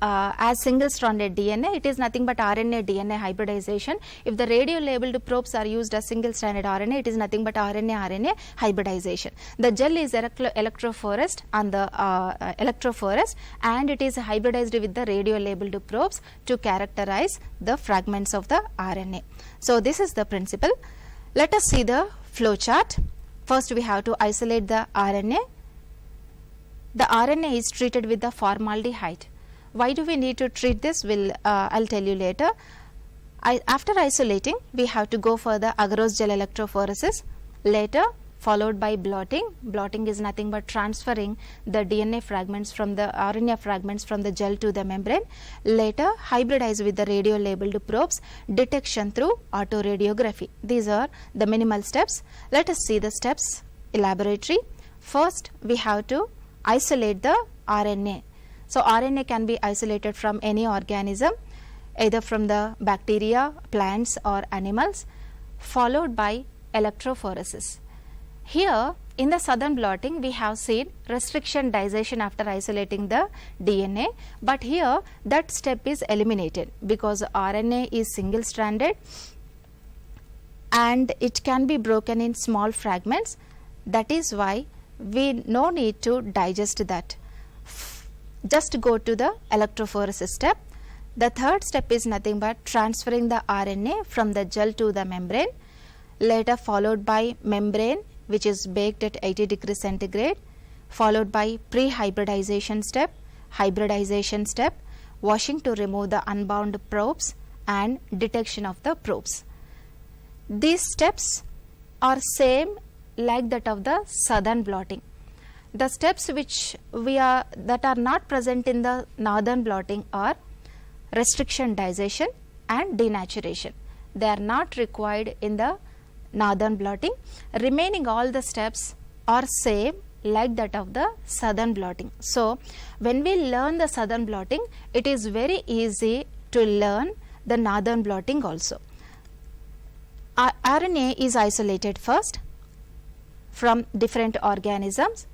as single stranded DNA, it is nothing but RNA DNA hybridization. If the radio labeled probes are used as single stranded RNA, it is nothing but RNA RNA hybridization. The gel is electrophoresed on the electrophoresed, and it is hybridized with the radio labeled probes to characterize the fragments of the RNA. So this is the principle. Let us see the flow chart. First we have to isolate the RNA. The RNA is treated with the formaldehyde. Why do we need to treat this? I'll tell you later. After isolating, we have to go for the agarose gel electrophoresis. Later, followed by blotting. Blotting is nothing but transferring the DNA fragments from the RNA fragments from the gel to the membrane. Later, hybridize with the radio labeled probes, detection through autoradiography. These are the minimal steps. Let us see the steps elaborately. First, we have to isolate the RNA. So, RNA can be isolated from any organism, either from the bacteria, plants or animals, followed by electrophoresis. Here in the southern blotting we have seen restriction dissection after isolating the DNA, but here that step is eliminated because RNA is single stranded and it can be broken in small fragments. That is why we no need to digest that. Just go to the electrophoresis step. The third step is nothing but transferring the RNA from the gel to the membrane, later followed by membrane which is baked at 80 degrees centigrade, followed by pre-hybridization step, hybridization step, washing to remove the unbound probes and detection of the probes. These steps are same like that of the southern blotting. The steps that are not present in the northern blotting are restriction dissection and denaturation. They are not required in the northern blotting. Remaining all the steps are same like that of the southern blotting. So, when we learn the southern blotting, it is very easy to learn the northern blotting also. RNA is isolated first from different organisms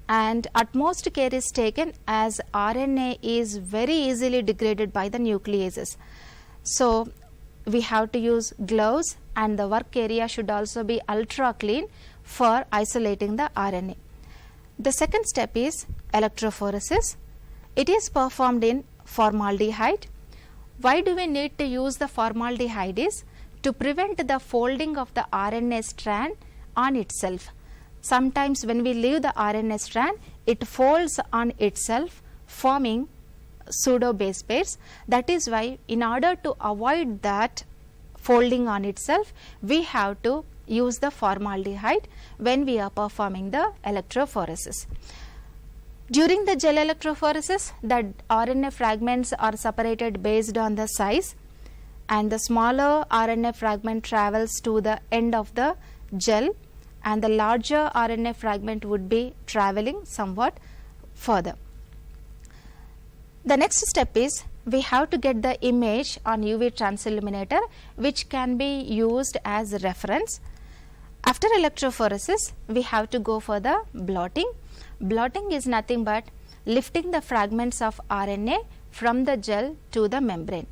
and utmost care is taken as RNA is very easily degraded by the nucleases. So, we have to use gloves and the work area should also be ultra clean for isolating the RNA. The second step is electrophoresis. It is performed in formaldehyde. Why do we need to use the formaldehyde is to prevent the folding of the RNA strand on itself. Sometimes when we leave the RNA strand, it folds on itself forming pseudo base pairs. That is why in order to avoid that folding on itself, we have to use the formaldehyde when we are performing the electrophoresis. During the gel electrophoresis, the RNA fragments are separated based on the size and the smaller RNA fragment travels to the end of the gel and the larger RNA fragment would be traveling somewhat further. The next step is we have to get the image on UV transilluminator which can be used as a reference. After electrophoresis, we have to go for the blotting. Blotting is nothing but lifting the fragments of RNA from the gel to the membrane.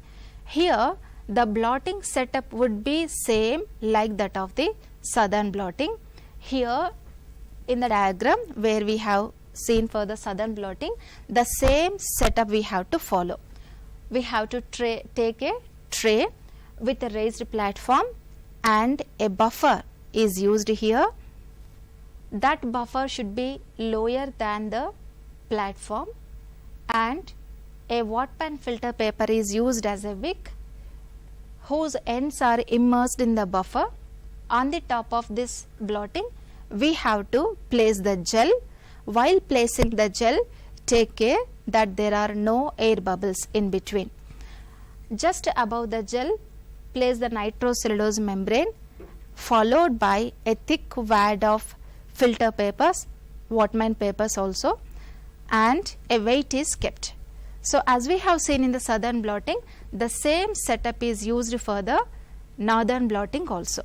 Here the blotting setup would be same like that of the southern blotting. Here in the diagram where we have seen for the southern blotting, the same setup we have to follow. We have to take a tray with a raised platform and a buffer is used here. That buffer should be lower than the platform and a Wattpan filter paper is used as a wick whose ends are immersed in the buffer. On the top of this blotting, we have to place the gel. While placing the gel, take care that there are no air bubbles in between. Just above the gel, place the nitrocellulose membrane followed by a thick wad of filter papers, Wattman papers also, and a weight is kept. So, as we have seen in the southern blotting, the same setup is used for the northern blotting also.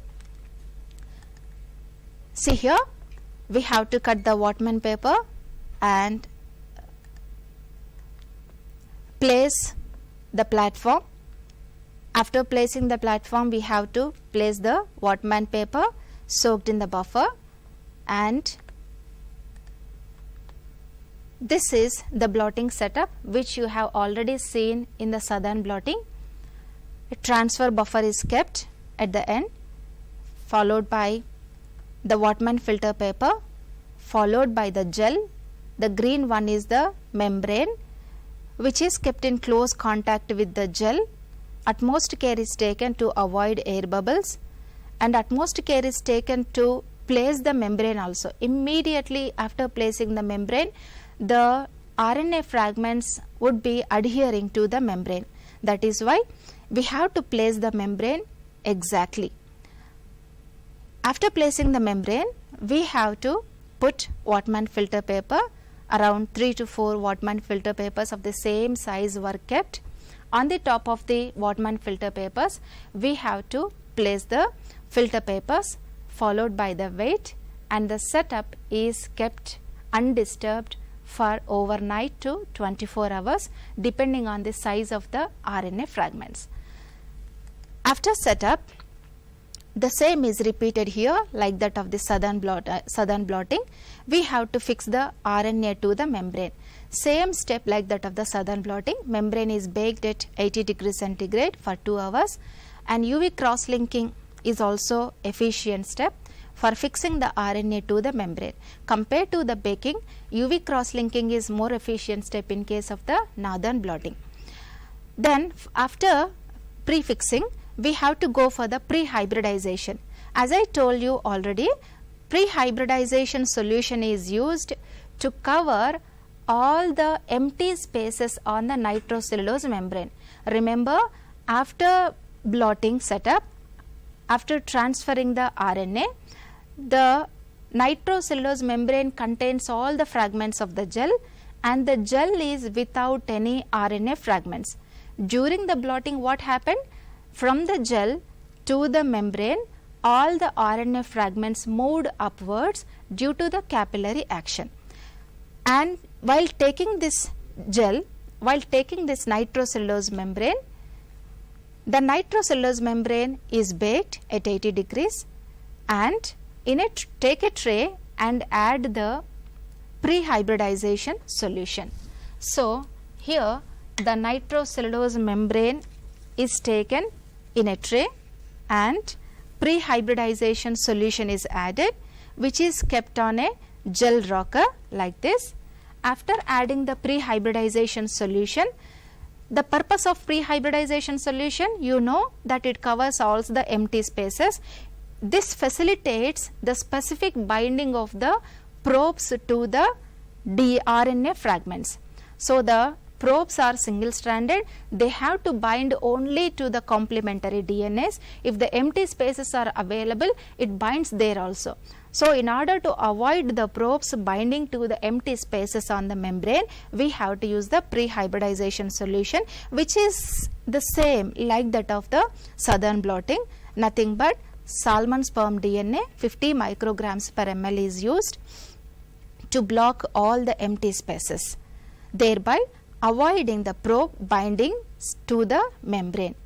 See here, we have to cut the Wattman paper and place the platform. After placing the platform, we have to place the Wattman paper soaked in the buffer, and this is the blotting setup which you have already seen in the southern blotting. A transfer buffer is kept at the end, followed by the Wattman filter paper, followed by the gel. The green one is the membrane which is kept in close contact with the gel. Utmost care is taken to avoid air bubbles and utmost care is taken to place the membrane also. Immediately after placing the membrane, the RNA fragments would be adhering to the membrane. That is why we have to place the membrane exactly. After placing the membrane, we have to put Whatman filter paper. Around 3 to 4 Whatman filter papers of the same size were kept. On the top of the Whatman filter papers, we have to place the filter papers followed by the weight, and the setup is kept undisturbed for overnight to 24 hours depending on the size of the RNA fragments. After setup, the same is repeated here like that of the southern blotting. We have to fix the RNA to the membrane. Same step like that of the southern blotting. Membrane is baked at 80 degrees centigrade for 2 hours, and UV cross-linking is also efficient step for fixing the RNA to the membrane. Compared to the baking, UV cross-linking is more efficient step in case of the northern blotting. Then after prefixing, we have to go for the pre-hybridization. As I told you already, pre-hybridization solution is used to cover all the empty spaces on the nitrocellulose membrane. Remember, after blotting setup, after transferring the RNA, the nitrocellulose membrane contains all the fragments of the gel, and the gel is without any RNA fragments. During the blotting, what happened? From the gel to the membrane, all the RNA fragments moved upwards due to the capillary action. And while taking this gel, while taking this nitrocellulose membrane, the nitrocellulose membrane is baked at 80 degrees, and in it take a tray and add the pre-hybridization solution. So here the nitrocellulose membrane is taken in a tray and pre-hybridization solution is added, which is kept on a gel rocker like this. After adding the pre-hybridization solution, the purpose of pre-hybridization solution, you know that it covers all the empty spaces. This facilitates the specific binding of the probes to the RNA fragments. So the probes are single stranded, they have to bind only to the complementary DNAs. If the empty spaces are available, it binds there also. So in order to avoid the probes binding to the empty spaces on the membrane, we have to use the pre-hybridization solution, which is the same like that of the southern blotting. Nothing but salmon sperm DNA 50 micrograms per ml is used to block all the empty spaces, thereby avoiding the probe binding to the membrane.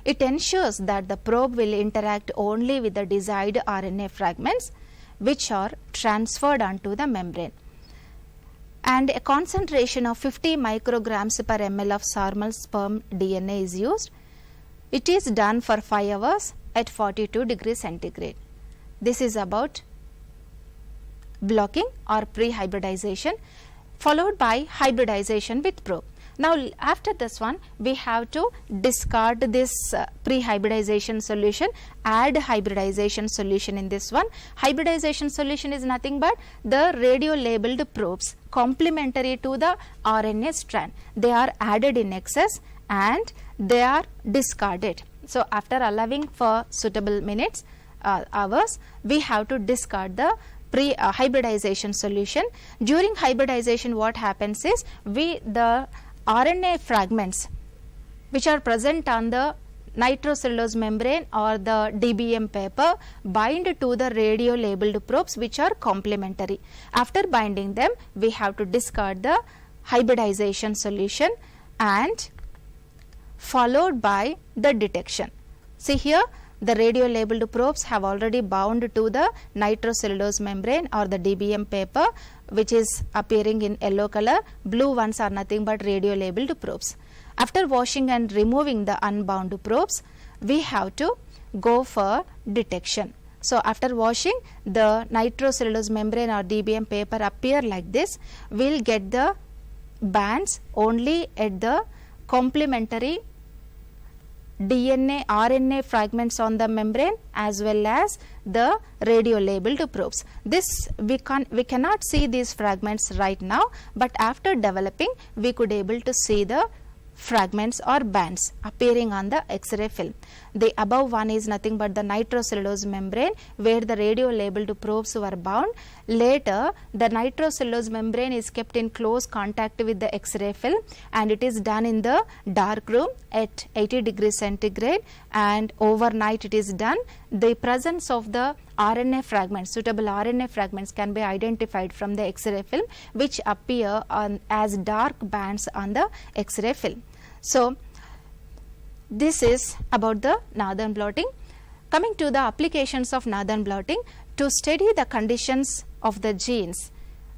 It ensures that the probe will interact only with the desired RNA fragments which are transferred onto the membrane. And a concentration of 50 micrograms per ml of salmon sperm DNA is used. It is done for 5 hours at 42 degrees centigrade. This is about blocking or pre-hybridization, followed by hybridization with probe. Now after this one, we have to discard this pre-hybridization solution, add hybridization solution in this one. Hybridization solution is nothing but the radio labeled probes complementary to the RNA strand. They are added in excess and they are discarded. So after allowing for suitable minutes, hours, we have to discard the hybridization solution. During hybridization, what happens is the RNA fragments which are present on the nitrocellulose membrane or the DBM paper bind to the radio labeled probes which are complementary. After binding them, we have to discard the hybridization solution and followed by the detection. See here, the radio labeled probes have already bound to the nitrocellulose membrane or the DBM paper, which is appearing in yellow color. Blue ones are nothing but radio labeled probes. After washing and removing the unbound probes, we have to go for detection. So after washing, the nitrocellulose membrane or DBM paper appear like this. We will get the bands only at the complementary DNA, RNA fragments on the membrane as well as the radio-labeled probes. This we cannot see these fragments right now, but after developing we could able to see the fragments or bands appearing on the X-ray film. The above one is nothing but the nitrocellulose membrane where the radio-labeled probes were bound. Later the nitrocellulose membrane is kept in close contact with the X-ray film, and it is done in the dark room at 80 degrees centigrade, and overnight it is done. The presence of the RNA fragments, suitable RNA fragments can be identified from the X-ray film, which appear as dark bands on the X-ray film. So this is about the northern blotting. Coming to the applications of northern blotting, to study the conditions of the genes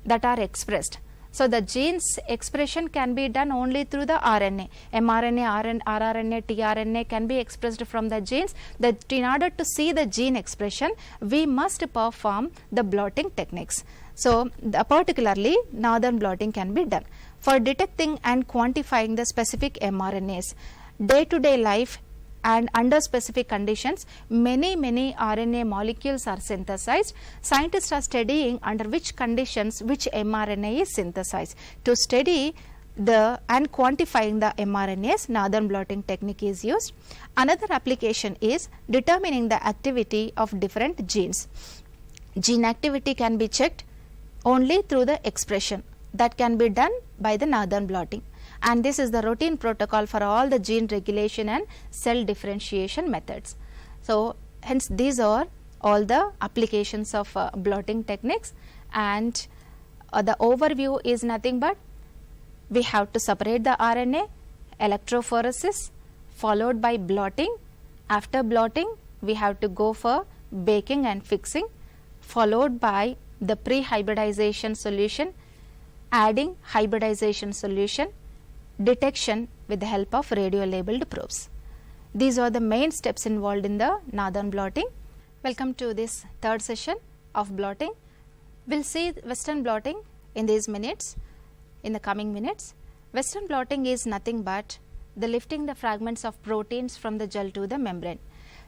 that are expressed. So the genes expression can be done only through the RNA. mRNA, rRNA, tRNA can be expressed from the genes. That in order to see the gene expression, we must perform the blotting techniques. So particularly northern blotting can be done for detecting and quantifying the specific mRNAs. Day-to-day life and under specific conditions, many RNA molecules are synthesized. Scientists are studying under which conditions which mRNA is synthesized. To study the and quantifying the mRNAs, northern blotting technique is used. Another application is determining the activity of different genes. Gene activity can be checked only through the expression. That can be done by the northern blotting, and this is the routine protocol for all the gene regulation and cell differentiation methods. So hence these are all the applications of blotting techniques, and the overview is nothing but we have to separate the RNA, electrophoresis followed by blotting. After blotting we have to go for baking and fixing, followed by the pre-hybridization solution, adding hybridization solution, detection with the help of radio-labeled probes. These are the main steps involved in the northern blotting. Welcome to this third session of blotting. We will see western blotting in these minutes, in the coming minutes. Western blotting is nothing but the lifting the fragments of proteins from the gel to the membrane.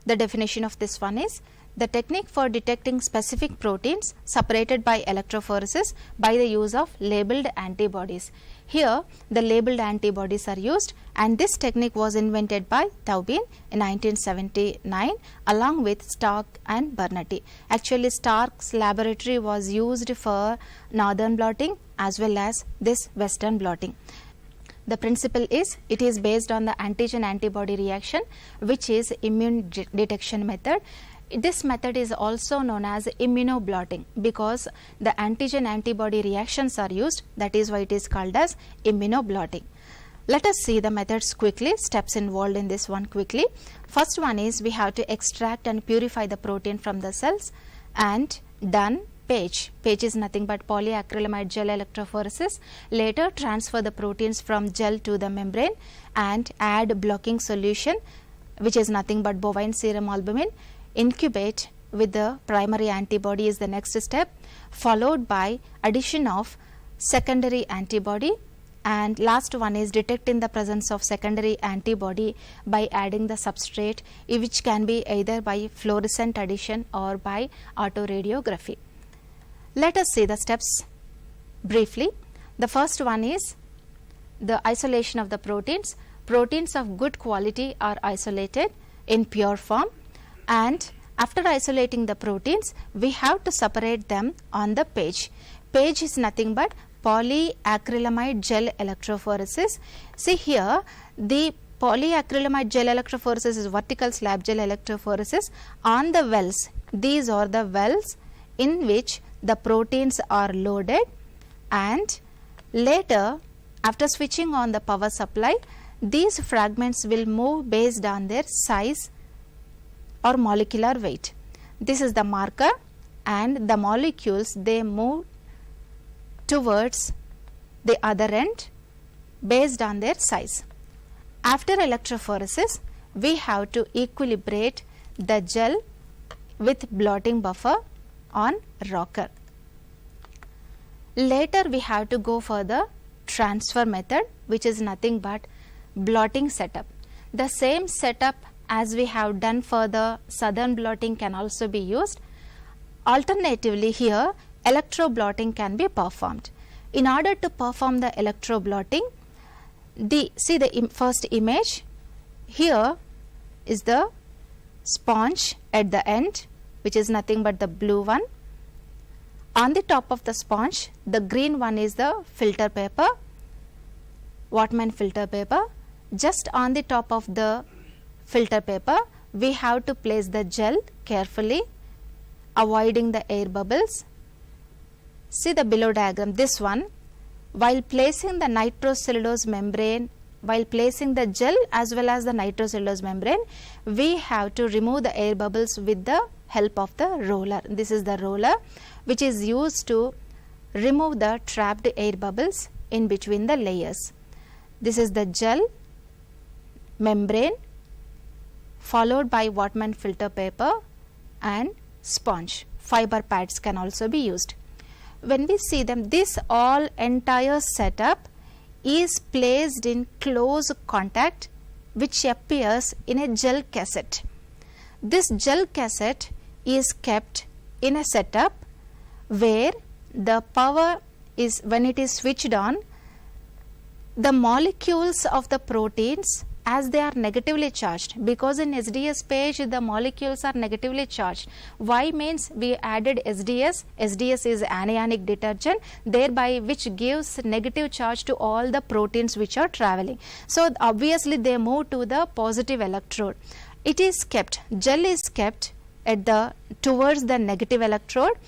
The definition of this one is the technique for detecting specific proteins separated by electrophoresis by the use of labeled antibodies. Here the labeled antibodies are used, and this technique was invented by Taubin in 1979 along with Stark and Bernati. Actually Stark's laboratory was used for northern blotting as well as this western blotting. The principle is it is based on the antigen antibody reaction, which is immune detection method. This method is also known as immunoblotting because the antigen antibody reactions are used, that is why it is called as immunoblotting. Let us see the methods quickly, steps involved in this one quickly. First one is we have to extract and purify the protein from the cells, and done page. Page is nothing but polyacrylamide gel electrophoresis. Later transfer the proteins from gel to the membrane and add blocking solution, which is nothing but bovine serum albumin. Incubate with the primary antibody is the next step, followed by addition of secondary antibody, and last one is detecting the presence of secondary antibody by adding the substrate, which can be either by fluorescent addition or by autoradiography. Let us see the steps briefly. The first one is the isolation of the proteins. Proteins of good quality are isolated in pure form, and after isolating the proteins we have to separate them on the page. Page is nothing but polyacrylamide gel electrophoresis. See here, the polyacrylamide gel electrophoresis is vertical slab gel electrophoresis on the wells. These are the wells in which the proteins are loaded, and later after switching on the power supply, these fragments will move based on their size or molecular weight. This is the marker, and the molecules they move towards the other end based on their size. After electrophoresis, we have to equilibrate the gel with blotting buffer on rocker. Later we have to go for the transfer method, which is nothing but blotting setup. the same setup as we have done for the southern blotting can also be used. Alternatively, here electroblotting can be performed. In order to perform the electroblotting, see the first image. Here is the sponge at the end, which is nothing but the blue one. On the top of the sponge, the green one is the filter paper, Whatman filter paper. Just on the top of the filter paper, we have to place the gel carefully, avoiding the air bubbles. See the below diagram, this one. While placing the nitrocellulose membrane, while placing the gel as well as the nitrocellulose membrane, we have to remove the air bubbles with the help of the roller. This is the roller which is used to remove the trapped air bubbles in between the layers. This is the gel, membrane, followed by Whatman filter paper and sponge. Fiber pads can also be used. When we see them, this all entire setup is placed in close contact, which appears in a gel cassette. This gel cassette is kept in a setup where the power is, when it is switched on, the molecules of the proteins, as they are negatively charged, because in SDS page the molecules are negatively charged. Why means we added SDS. SDS is anionic detergent, thereby which gives negative charge to all the proteins which are traveling. So obviously they move to the positive electrode. It is kept, gel is kept at the towards the negative electrode,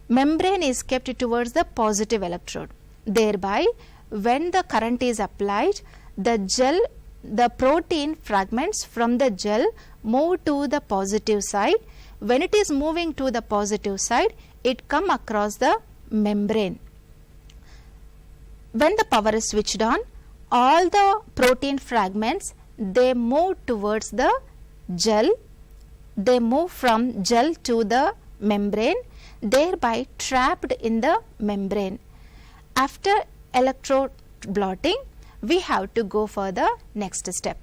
membrane is kept towards the positive electrode. Thereby when the current is applied, the gel, the protein fragments from the gel move to the positive side. When it is moving to the positive side, it come across the membrane. When the power is switched on, all the protein fragments, they move towards the gel, they move from gel to the membrane, thereby trapped in the membrane. After electrode blotting, we have to go for the next step.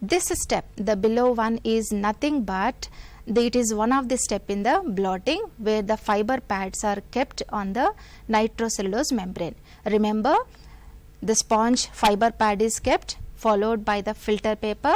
This step, the below one, is nothing but it is one of the step in the blotting where the fiber pads are kept on the nitrocellulose membrane. Remember, the sponge fiber pad is kept, followed by the filter paper,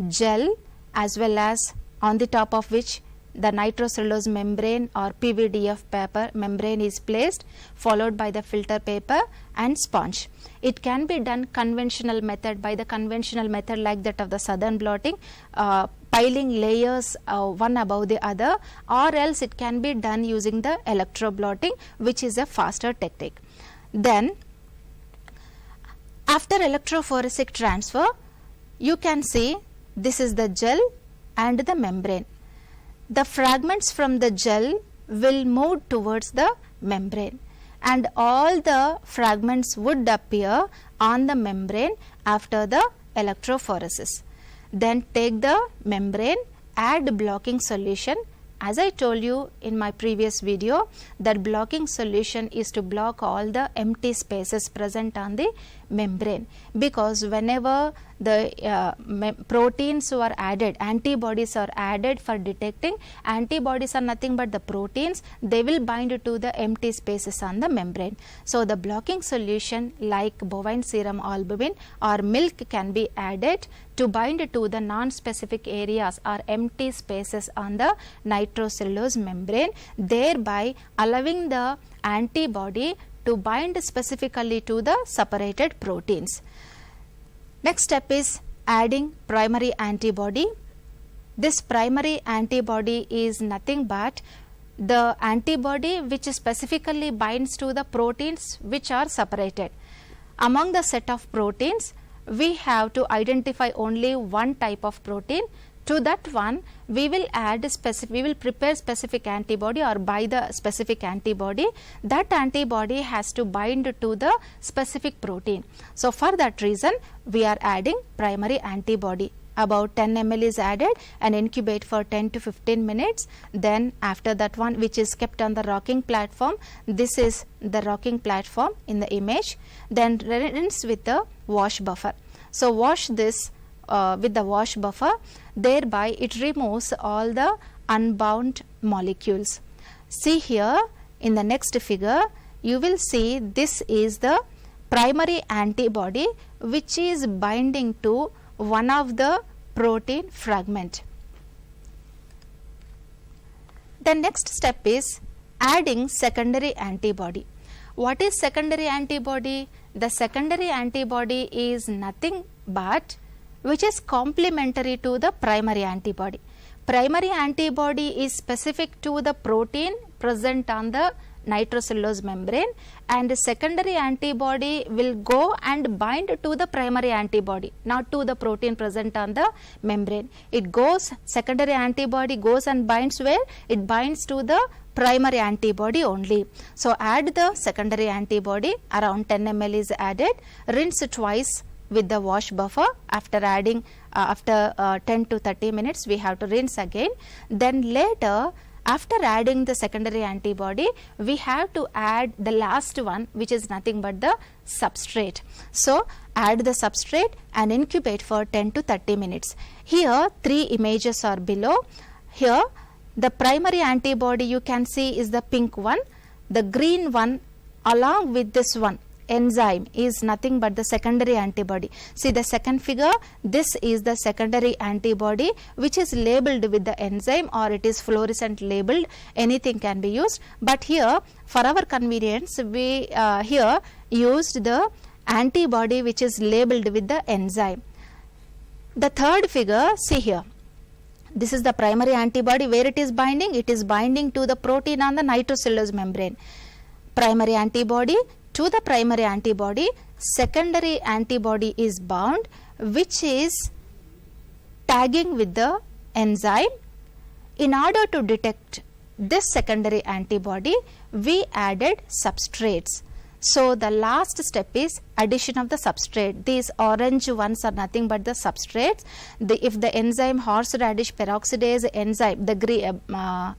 gel, as well as on the top of which the nitrocellulose membrane or PVDF paper membrane is placed, followed by the filter paper and sponge. It can be done conventional method, by the conventional method like that of the southern blotting, piling layers one above the other, or else it can be done using the electroblotting, which is a faster technique. Then after electrophoretic transfer, you can see this is the gel and the membrane. The fragments from the gel will move towards the membrane, and all the fragments would appear on the membrane after the electrophoresis. Then take the membrane, add blocking solution. As I told you in my previous video, that blocking solution is to block all the empty spaces present on the membrane, because whenever the proteins were added, antibodies are added for detecting, antibodies are nothing but the proteins, they will bind to the empty spaces on the membrane. So the blocking solution like bovine serum albumin or milk can be added to bind to the non-specific areas or empty spaces on the nitrocellulose membrane, thereby allowing the antibody to bind specifically to the separated proteins. Next step is adding primary antibody. This primary antibody is nothing but the antibody which specifically binds to the proteins which are separated. Among the set of proteins, we have to identify only one type of protein. To that one, we will prepare specific antibody or buy the specific antibody. That antibody has to bind to the specific protein. So for that reason, we are adding primary antibody. About 10 ml is added and incubate for 10 to 15 minutes. Then after that one, which is kept on the rocking platform, this is the rocking platform in the image. Then rinse with the wash buffer. So wash this with the wash buffer, thereby it removes all the unbound molecules. See here in the next figure, you will see this is the primary antibody which is binding to one of the protein fragment. The next step is adding secondary antibody. What is secondary antibody? The secondary antibody is nothing but which is complementary to the primary antibody. Primary antibody is specific to the protein present on the nitrocellulose membrane, and the secondary antibody will go and bind to the primary antibody, not to the protein present on the membrane. It goes, secondary antibody goes and binds where? It binds to the primary antibody only. So add the secondary antibody, around 10 ml is added, rinse twice with the wash buffer. After adding after 10 to 30 minutes we have to rinse again. Then later, after adding the secondary antibody, we have to add the last one, which is nothing but the substrate. So add the substrate and incubate for 10 to 30 minutes. Here 3 images are below. Here the primary antibody you can see is the pink one, the green one along with this one enzyme is nothing but the secondary antibody. See the second figure, this is the secondary antibody which is labeled with the enzyme, or it is fluorescent labeled, anything can be used, but here for our convenience we here used the antibody which is labeled with the enzyme. The third figure, see here, this is the primary antibody. Where it is binding? It is binding to the protein on the nitrocellulose membrane. Primary antibody to the primary antibody, secondary antibody is bound which is tagging with the enzyme. In order to detect this secondary antibody, we added substrates. So the last step is addition of the substrate. These orange ones are nothing but the substrates. If the enzyme horseradish peroxidase enzyme, the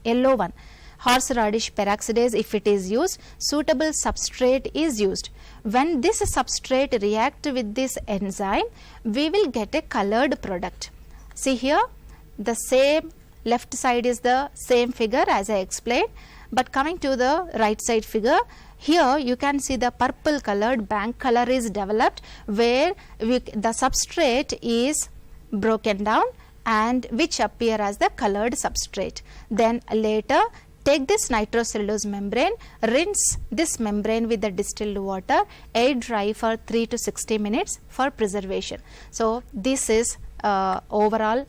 yellow one, horseradish peroxidase, if it is used, suitable substrate is used. When this substrate react with this enzyme, we will get a colored product. See here, the same left side is the same figure as I explained, but coming to the right side figure, here you can see the purple colored bank color is developed, where the substrate is broken down and which appear as the colored substrate. Then later, take this nitrocellulose membrane, rinse this membrane with the distilled water, air dry for 3 to 60 minutes for preservation. So this is overall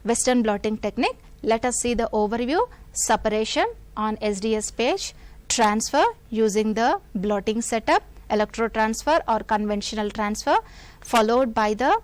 Western blotting technique. Let us see the overview. Separation on SDS page, transfer using the blotting setup, electrotransfer or conventional transfer, followed by the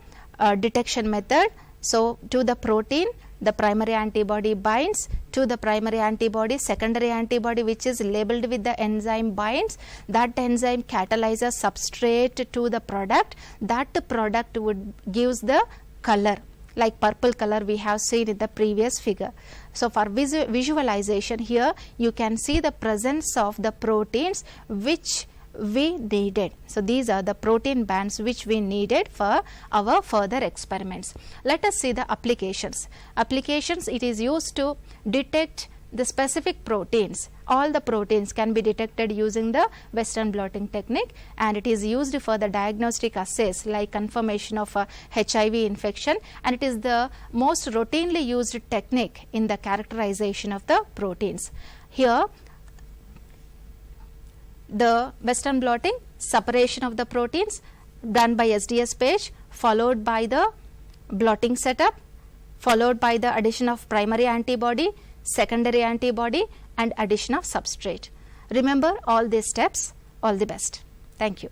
detection method. So to the protein, the primary antibody binds, to the primary antibody, secondary antibody which is labeled with the enzyme binds, that enzyme catalyzes substrate to the product, that product would gives the color like purple color we have seen in the previous figure. So for visualization, here you can see the presence of the proteins which we needed. So these are the protein bands which we needed for our further experiments. Let us see the applications. Applications, it is used to detect the specific proteins. All the proteins can be detected using the Western blotting technique, and it is used for the diagnostic assays like confirmation of HIV infection, and it is the most routinely used technique in the characterization of the proteins. Here the Western blotting, separation of the proteins done by SDS page, followed by the blotting setup, followed by the addition of primary antibody, secondary antibody and addition of substrate. Remember all these steps. All the best. Thank you.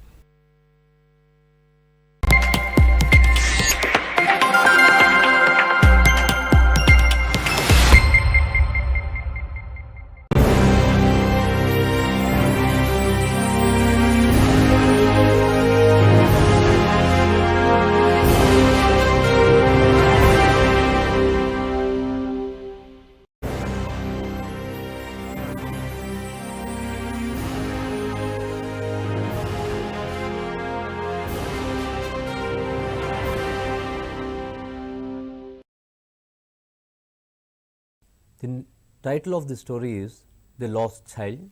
The title of the story is The Lost Child,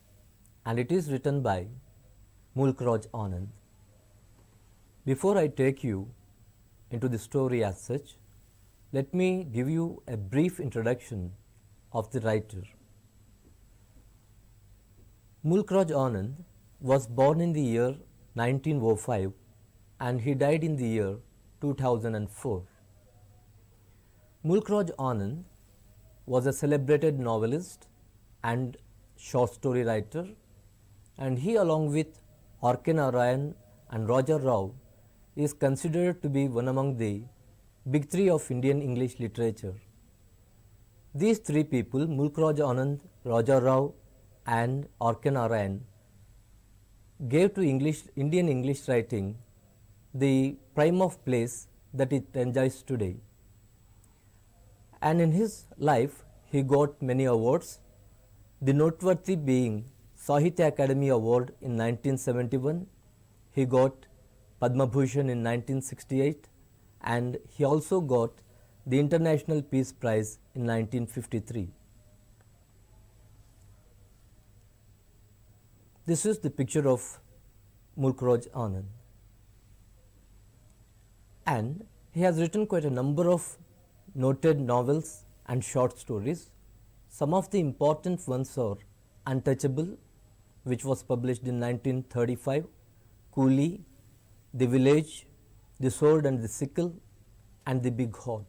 and it is written by Mulkraj Anand. Before I take you into the story as such, let me give you a brief introduction of the writer. Mulkraj Anand was born in the year 1905 and he died in the year 2004. Mulkraj Anand was a celebrated novelist and short story writer, and he, along with R.K. Narayan and Raja Rao, is considered to be one among the big three of Indian English literature. These three people, Mulkraj Anand, Raja Rao and R.K. Narayan, gave to Indian English writing the prime of place that it enjoys today. And in his life, he got many awards, the noteworthy being Sahitya Academy Award in 1971, he got Padma Bhushan in 1968, and he also got the International Peace Prize in 1953. This is the picture of Mulkraj Anand, and he has written quite a number of noted novels and short stories. Some of the important ones are Untouchable, which was published in 1935, Coolie, The Village, The Sword and the Sickle, and The Big Heart.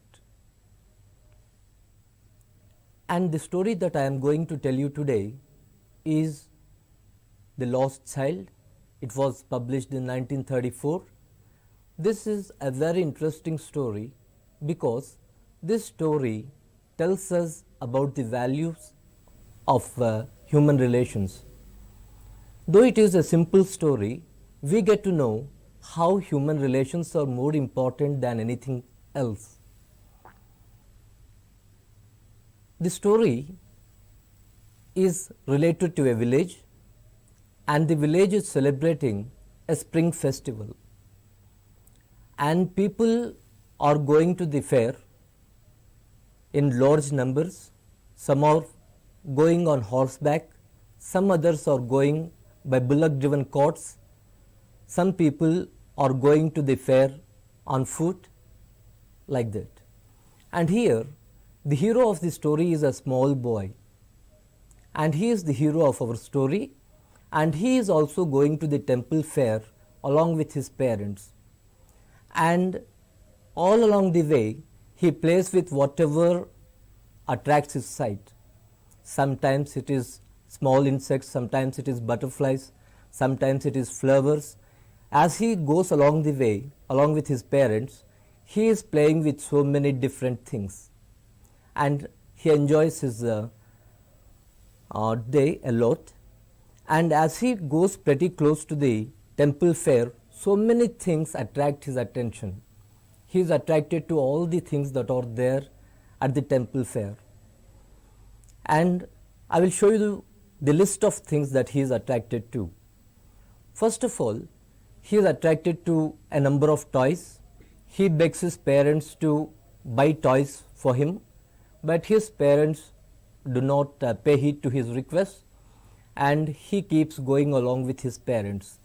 And the story that I am going to tell you today is The Lost Child. It was published in 1934. This is a very interesting story because this story tells us about the values of human relations. Though it is a simple story, we get to know how human relations are more important than anything else. The story is related to a village, and the village is celebrating a spring festival, and people are going to the fair in large numbers. Some are going on horseback, some others are going by bullock driven carts, some people are going to the fair on foot, like that. And here the hero of the story is a small boy, and he is the hero of our story, and he is also going to the temple fair along with his parents. And all along the way he plays with whatever attracts his sight. Sometimes it is small insects, sometimes it is butterflies, sometimes it is flowers. As he goes along the way along with his parents, he is playing with so many different things, and he enjoys his day a lot. And as he goes pretty close to the temple fair, so many things attract his attention. He is attracted to all the things that are there at the temple fair, and I will show you the list of things that he is attracted to. First of all, he is attracted to a number of toys. He begs his parents to buy toys for him, but his parents do not pay heed to his request, and he keeps going along with his parents.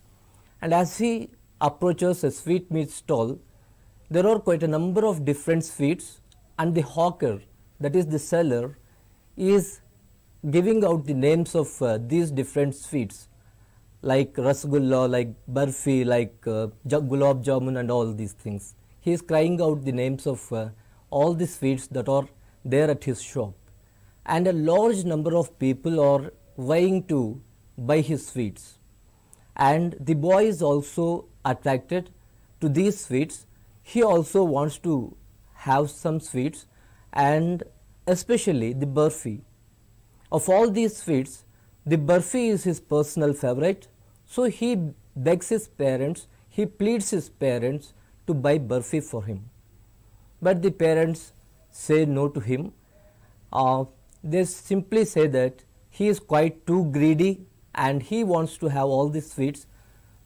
And as he approaches a sweetmeat stall, there are quite a number of different sweets, and the hawker, that is the seller, is giving out the names of these different sweets, like rasgulla, like barfi, like gulab jamun and all these things. He is crying out the names of all the sweets that are there at his shop, and a large number of people are vying to buy his sweets. And the boy is also attracted to these sweets. He also wants to have some sweets, and especially the barfi. Of all these sweets, the barfi is his personal favorite, so he begs his parents, he pleads his parents to buy barfi for him. But the parents say no to him. They simply say that he is quite too greedy and he wants to have all the sweets,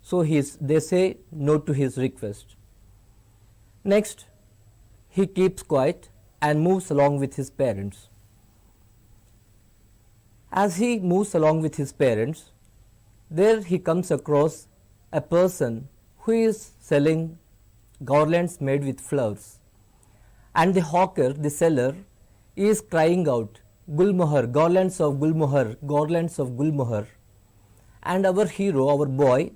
so they say no to his request. Next, he keeps quiet and moves along with his parents. As he moves along with his parents, there he comes across a person who is selling garlands made with flowers. And the hawker, the seller, is crying out, Gulmohar, garlands of Gulmohar, garlands of Gulmohar. And our hero, our boy,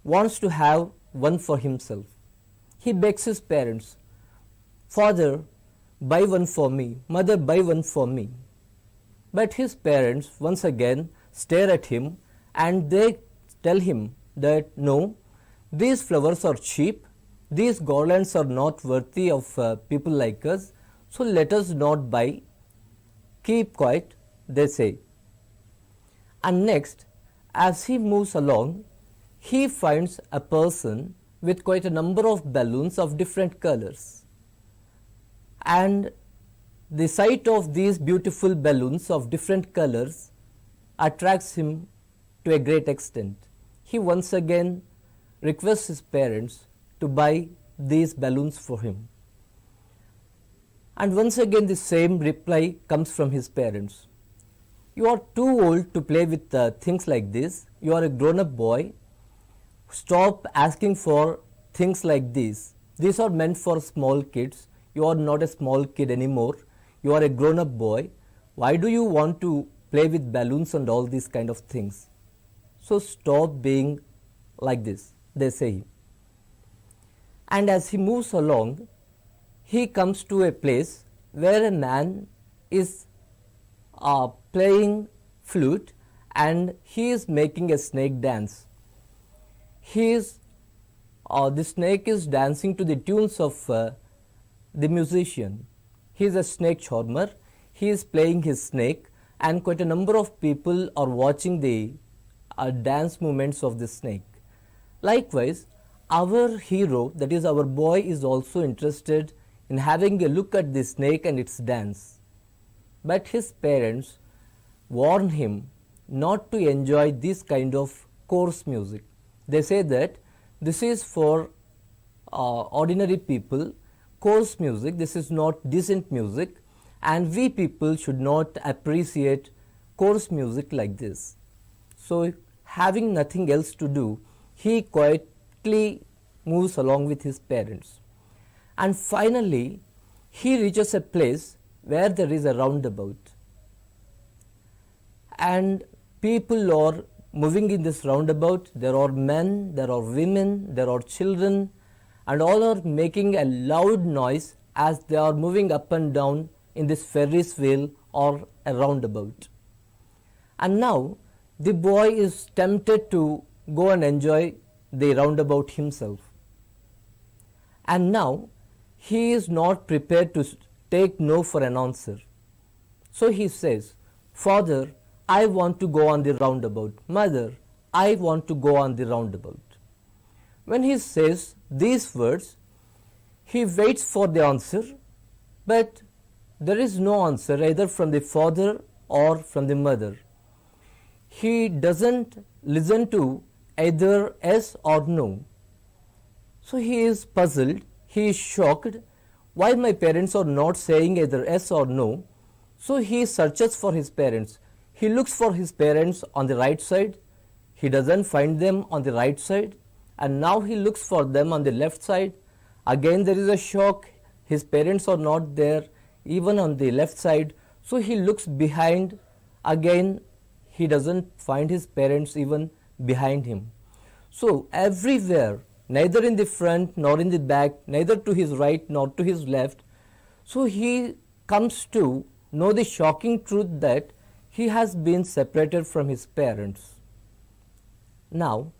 wants to have one for himself. He begs his parents, Father, buy one for me, mother, buy one for me. But his parents once again stare at him and they tell him that no, these flowers are cheap, these garlands are not worthy of people like us, so let us not buy, keep quiet, they say. And next, as he moves along, he finds a person with quite a number of balloons of different colors. And the sight of these beautiful balloons of different colors attracts him to a great extent. He once again requests his parents to buy these balloons for him. And once again the same reply comes from his parents. You are too old to play with things like this. You are a grown-up boy. Stop asking for things like this. These are meant for small kids. You are not a small kid anymore. You are a grown-up boy. Why do you want to play with balloons and all these kind of things? So stop being like this, they say. And as he moves along, he comes to a place where a man is playing flute and he is making a snake dance. The snake is dancing to the tunes of the musician. He is a snake charmer. He is playing his snake and quite a number of people are watching the dance movements of the snake. Likewise, our hero, that is our boy, is also interested in having a look at the snake and its dance. But his parents warn him not to enjoy this kind of coarse music. They say that this is for ordinary people, coarse music, this is not decent music, and we people should not appreciate coarse music like this. So, having nothing else to do, he quietly moves along with his parents. And finally, he reaches a place where there is a roundabout. And people are moving in this roundabout. There are men, there are women, there are children, and all are making a loud noise as they are moving up and down in this Ferris wheel or a roundabout. And now the boy is tempted to go and enjoy the roundabout himself. And now he is not prepared to take no for an answer. So he says, Father, I want to go on the roundabout. Mother, I want to go on the roundabout. When he says these words, he waits for the answer, but there is no answer either from the father or from the mother. He doesn't listen to either yes or no. So he is puzzled, he is shocked, why my parents are not saying either yes or no. So he searches for his parents. He looks for his parents on the right side, he doesn't find them on the right side, and now he looks for them on the left side. Again there is a shock, his parents are not there even on the left side. So he looks behind, again he doesn't find his parents even behind him. So everywhere, neither in the front nor in the back, neither to his right nor to his left, so he comes to know the shocking truth that he has been separated from his parents. Now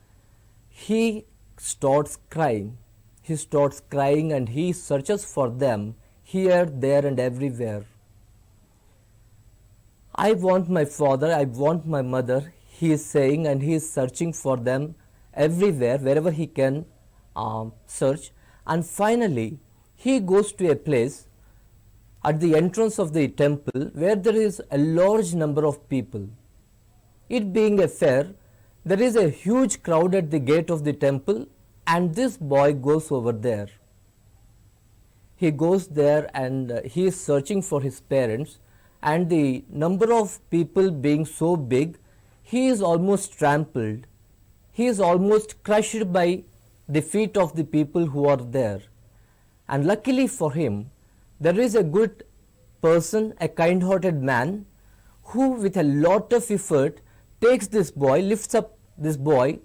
he starts crying. He starts crying and he searches for them here, there and everywhere. I want my father, I want my mother, he is saying, and he is searching for them everywhere, wherever he can search. And finally, he goes to a place at the entrance of the temple where there is a large number of people. It being a fair, there is a huge crowd at the gate of the temple, and this boy goes over there. He goes there and he is searching for his parents, and the number of people being so big, he is almost trampled. He is almost crushed by the feet of the people who are there. And luckily for him, there is a good person, a kind-hearted man, who with a lot of effort takes this boy, lifts up this boy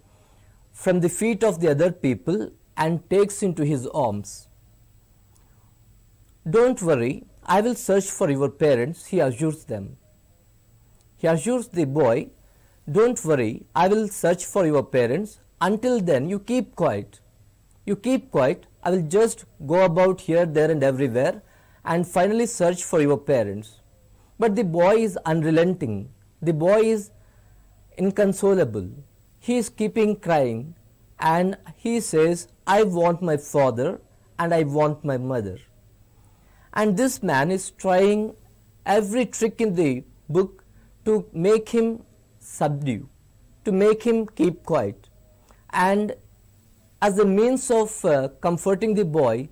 from the feet of the other people and takes into his arms. Don't worry, I will search for your parents, he assures them. He assures the boy, don't worry, I will search for your parents. Until then, you keep quiet. You keep quiet, I will just go about here, there and everywhere and finally search for your parents. But the boy is unrelenting. The boy is inconsolable. He is keeping crying and he says, I want my father and I want my mother. And this man is trying every trick in the book to make him subdue, to make him keep quiet. And as a means of comforting the boy,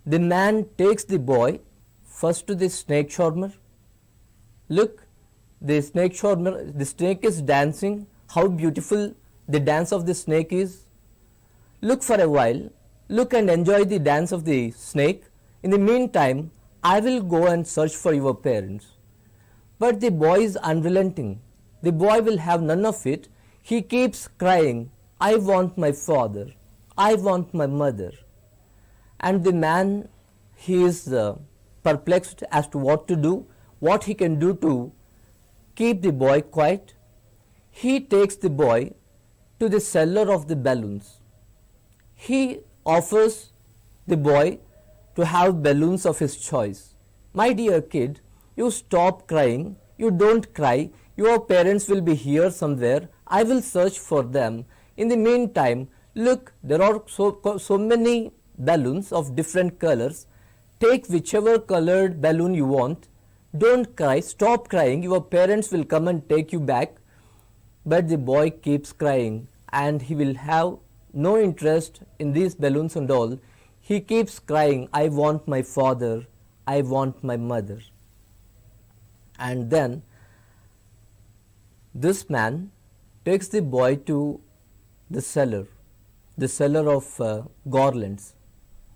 the man takes the boy first to the snake charmer. Look, the snake charmer, the snake is dancing. How beautiful the dance of the snake is. Look for a while, look and enjoy the dance of the snake. In the meantime, I will go and search for your parents. But the boy is unrelenting. The boy will have none of it. He keeps crying, I want my father, I want my mother. And the man, he is perplexed as to what to do, what he can do to keep the boy quiet. He takes the boy to the seller of the balloons. He offers the boy to have balloons of his choice. My dear kid, you stop crying, you don't cry, your parents will be here somewhere, I will search for them. In the meantime, look, there are so many balloons of different colors. Take whichever colored balloon you want. Don't cry, stop crying, your parents will come and take you back. But the boy keeps crying and he will have no interest in these balloons and all. He keeps crying, I want my father, I want my mother. And then this man takes the boy to the seller of garlands,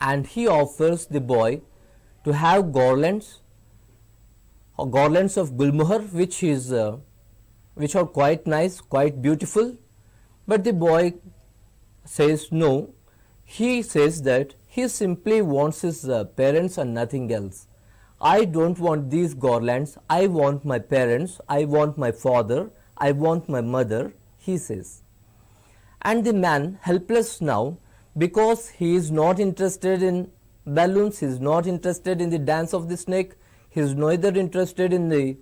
and he offers the boy to have garlands of gulmohar, which are quite nice, quite beautiful. But the boy says no. He says that he simply wants his parents and nothing else. I don't want these garlands, I want my parents, I want my father, I want my mother, he says. And the man, helpless now, because he is not interested in balloons, he is not interested in the dance of the snake, he is neither interested in the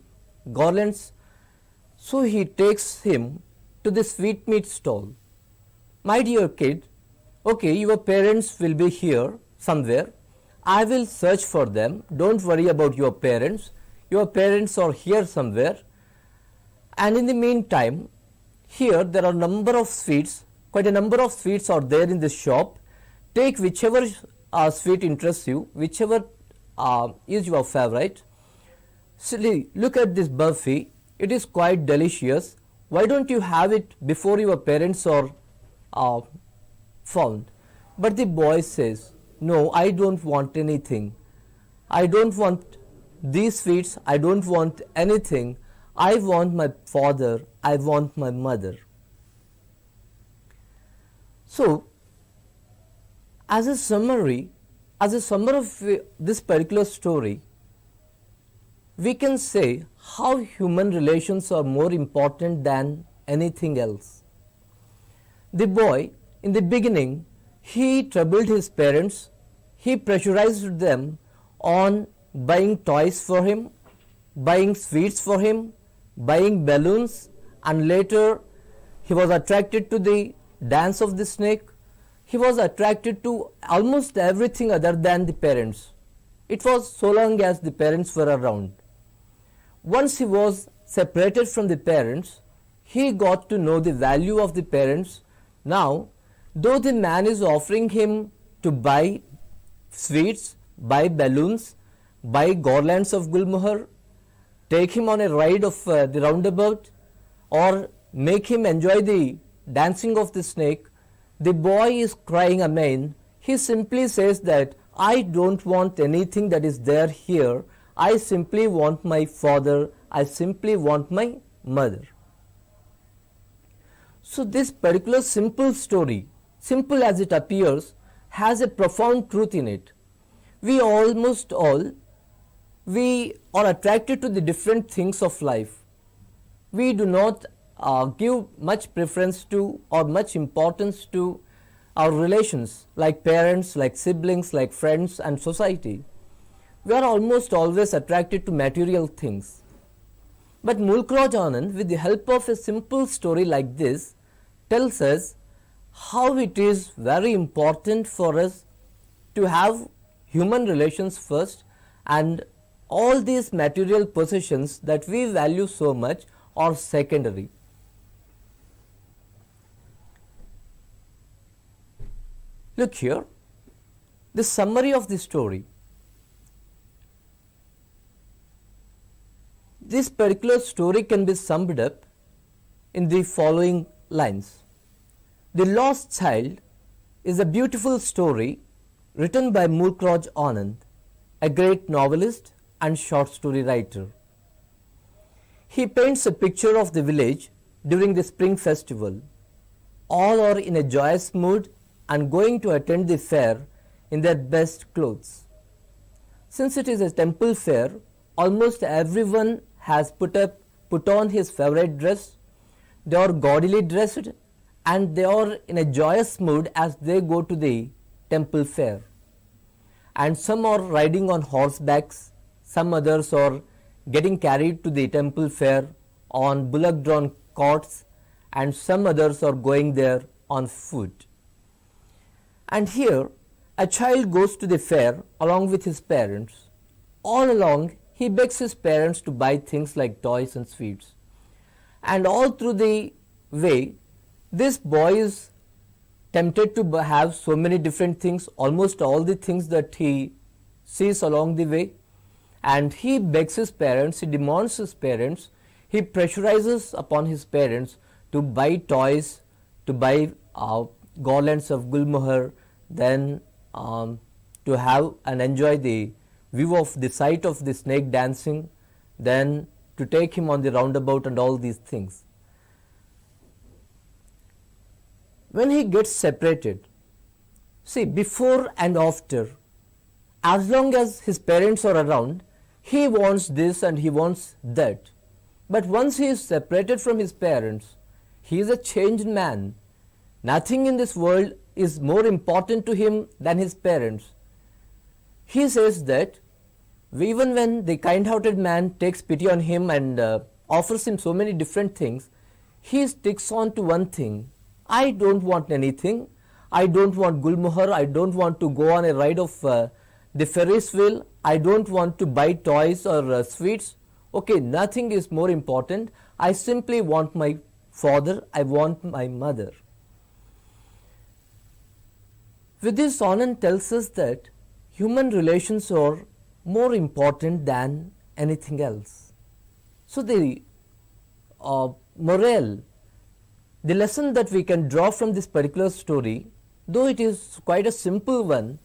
garlands, so he takes him to the sweetmeat stall. My dear kid, okay, your parents will be here somewhere. I will search for them. Don't worry about your parents. Your parents are here somewhere. And in the meantime, here there are number of sweets. Quite a number of sweets are there in this shop. Take whichever sweet interests you, whichever is your favorite. See, look at this burfi. It is quite delicious. Why don't you have it before your parents are found? But the boy says, no, I don't want anything. I don't want these sweets. I don't want anything. I want my father. I want my mother. So, as a summary of this particular story, we can say how human relations are more important than anything else. The boy, in the beginning, he troubled his parents, he pressurized them on buying toys for him, buying sweets for him, buying balloons, and later he was attracted to the dance of the snake. He was attracted to almost everything other than the parents. It was so long as the parents were around. Once he was separated from the parents, he got to know the value of the parents. Now, though the man is offering him to buy sweets, buy balloons, buy garlands of gulmohar, take him on a ride of the roundabout, or make him enjoy the dancing of the snake, the boy is crying amen. He simply says that I don't want anything that is there here. I simply want my father. I simply want my mother. So this particular simple story, simple as it appears, has a profound truth in it. We almost all, we are attracted to the different things of life. We do not give much preference to or much importance to our relations, like parents, like siblings, like friends and society. We are almost always attracted to material things. But Mulkraj Anand, with the help of a simple story like this, tells us how it is very important for us to have human relations first, and all these material possessions that we value so much are secondary. Look here, the summary of the story. This particular story can be summed up in the following lines. The Lost Child is a beautiful story written by Mulkraj Anand, a great novelist and short story writer. He paints a picture of the village during the spring festival. All are in a joyous mood and going to attend the fair in their best clothes. Since it is a temple fair, almost everyone has put on his favorite dress. They are gaudily dressed and they are in a joyous mood as they go to the temple fair. And some are riding on horsebacks, some others are getting carried to the temple fair on bullock drawn carts, and some others are going there on foot. And here a child goes to the fair along with his parents. All along he begs his parents to buy things like toys and sweets. And all through the way, this boy is tempted to have so many different things, almost all the things that he sees along the way. And he begs his parents, he demands his parents, he pressurizes upon his parents to buy toys, to buy garlands of gulmohar, then to have and enjoy the view of the sight of the snake dancing, then to take him on the roundabout and all these things. When he gets separated, see, before and after, as long as his parents are around, he wants this and he wants that. But once he is separated from his parents, he is a changed man. Nothing in this world is more important to him than his parents. He says that even when the kind-hearted man takes pity on him and offers him so many different things, he sticks on to one thing. I don't want anything. I don't want gulmohar. I don't want to go on a ride of the Ferris wheel. I don't want to buy toys or sweets. Okay, nothing is more important. I simply want my father. I want my mother. With this, Anand tells us that human relations are more important than anything else. So the morale, the lesson that we can draw from this particular story, though it is quite a simple one,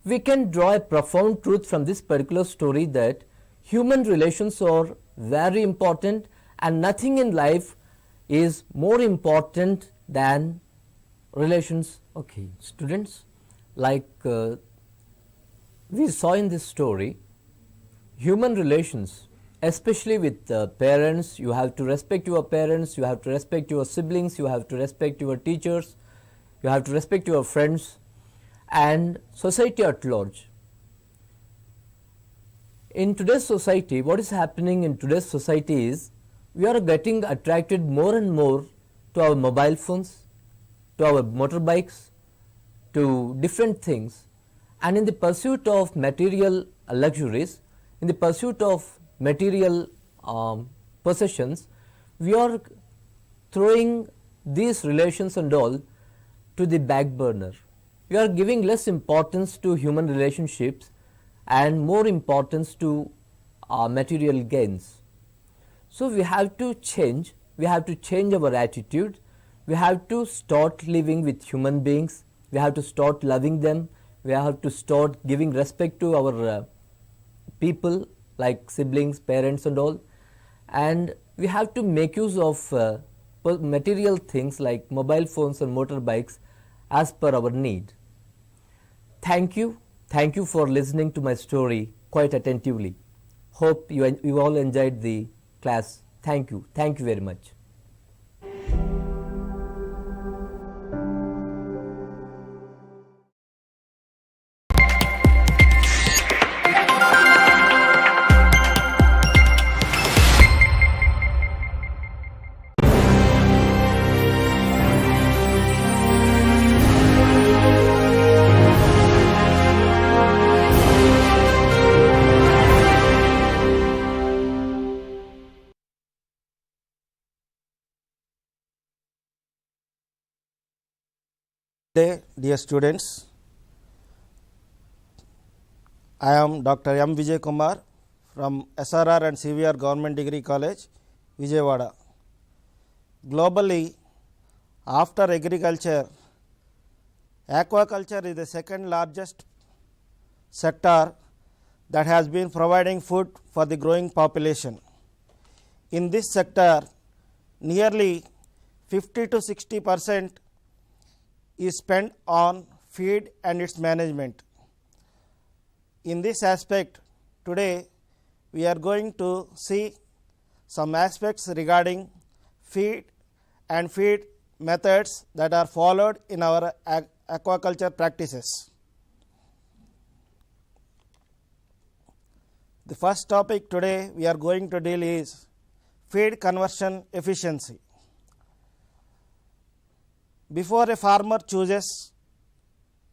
we can draw a profound truth from this particular story that human relations are very important and nothing in life is more important than relations. Okay, students, like we saw in this story, human relations, especially with parents, you have to respect your parents, you have to respect your siblings, you have to respect your teachers, you have to respect your friends and society at large. In today's society, what is happening in today's society is we are getting attracted more and more to our mobile phones, to our motorbikes, to different things, and in the pursuit of material luxuries, in the pursuit of material possessions, we are throwing these relations and all to the back burner. We are giving less importance to human relationships and more importance to material gains. So we have to change our attitude, we have to start living with human beings, we have to start loving them, we have to start giving respect to our people like siblings, parents and all, and we have to make use of material things like mobile phones and motorbikes as per our need. Thank you for listening to my story quite attentively. Hope you all enjoyed the class. Thank you very much. Day, dear students, I am Dr. M. Vijay Kumar from SRR and CVR Government Degree College, Vijayawada. Globally, after agriculture, aquaculture is the second largest sector that has been providing food for the growing population. In this sector, nearly 50 to 60% is spent on feed and its management. In this aspect, today we are going to see some aspects regarding feed and feed methods that are followed in our aquaculture practices. The first topic today we are going to deal is feed conversion efficiency. Before a farmer chooses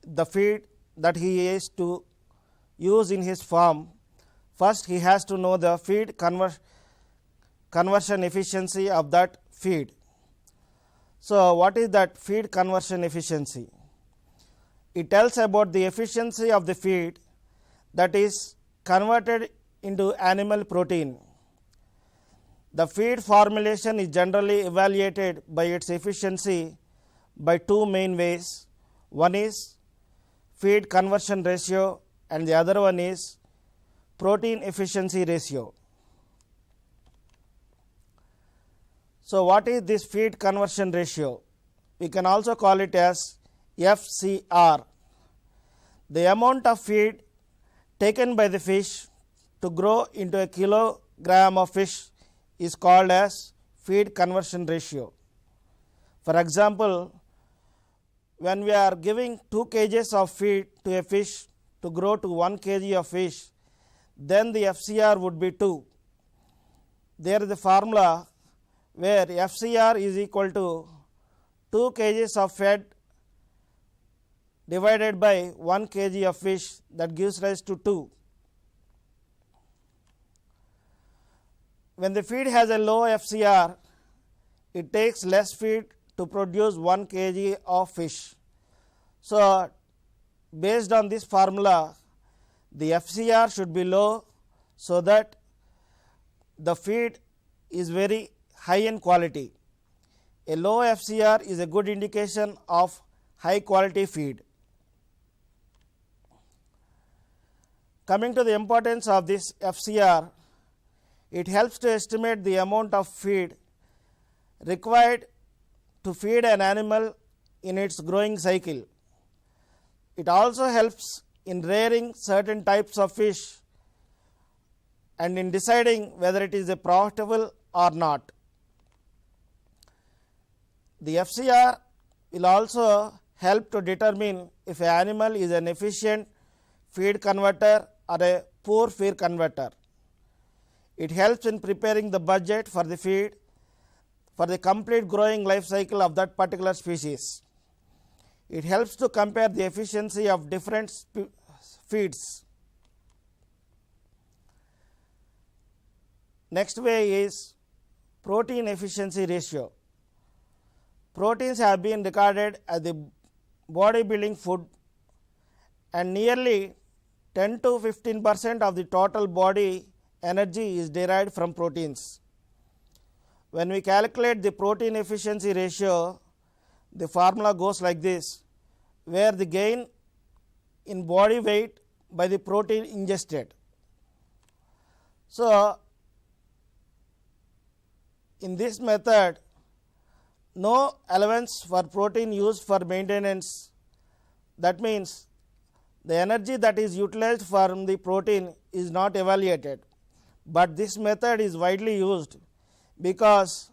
the feed that he is to use in his farm, first he has to know the feed conversion efficiency of that feed. So, what is that feed conversion efficiency? It tells about the efficiency of the feed that is converted into animal protein. The feed formulation is generally evaluated by its efficiency by two main ways. One is feed conversion ratio and the other one is protein efficiency ratio. So, what is this feed conversion ratio? We can also call it as FCR. The amount of feed taken by the fish to grow into a kilogram of fish is called as feed conversion ratio. For example, when we are giving 2 kg of feed to a fish to grow to 1 kg of fish, then the FCR would be 2. There is a formula where FCR is equal to 2 kg of feed divided by 1 kg of fish, that gives rise to 2. When the feed has a low FCR, it takes less feed to produce 1 kg of fish. So, based on this formula, the FCR should be low so that the feed is very high in quality. A low FCR is a good indication of high quality feed. Coming to the importance of this FCR, it helps to estimate the amount of feed required to feed an animal in its growing cycle. It also helps in rearing certain types of fish and in deciding whether it is a profitable or not. The FCR will also help to determine if an animal is an efficient feed converter or a poor feed converter. It helps in preparing the budget for the feed for the complete growing life cycle of that particular species. It helps to compare the efficiency of different feeds. Next way is protein efficiency ratio. Proteins have been regarded as the bodybuilding food, and nearly 10 to 15% of the total body energy is derived from proteins. when we calculate the protein efficiency ratio, the formula goes like this, where the gain in body weight by the protein ingested. So, in this method, no allowance for protein used for maintenance. That means the energy that is utilized from the protein is not evaluated, but this method is widely used because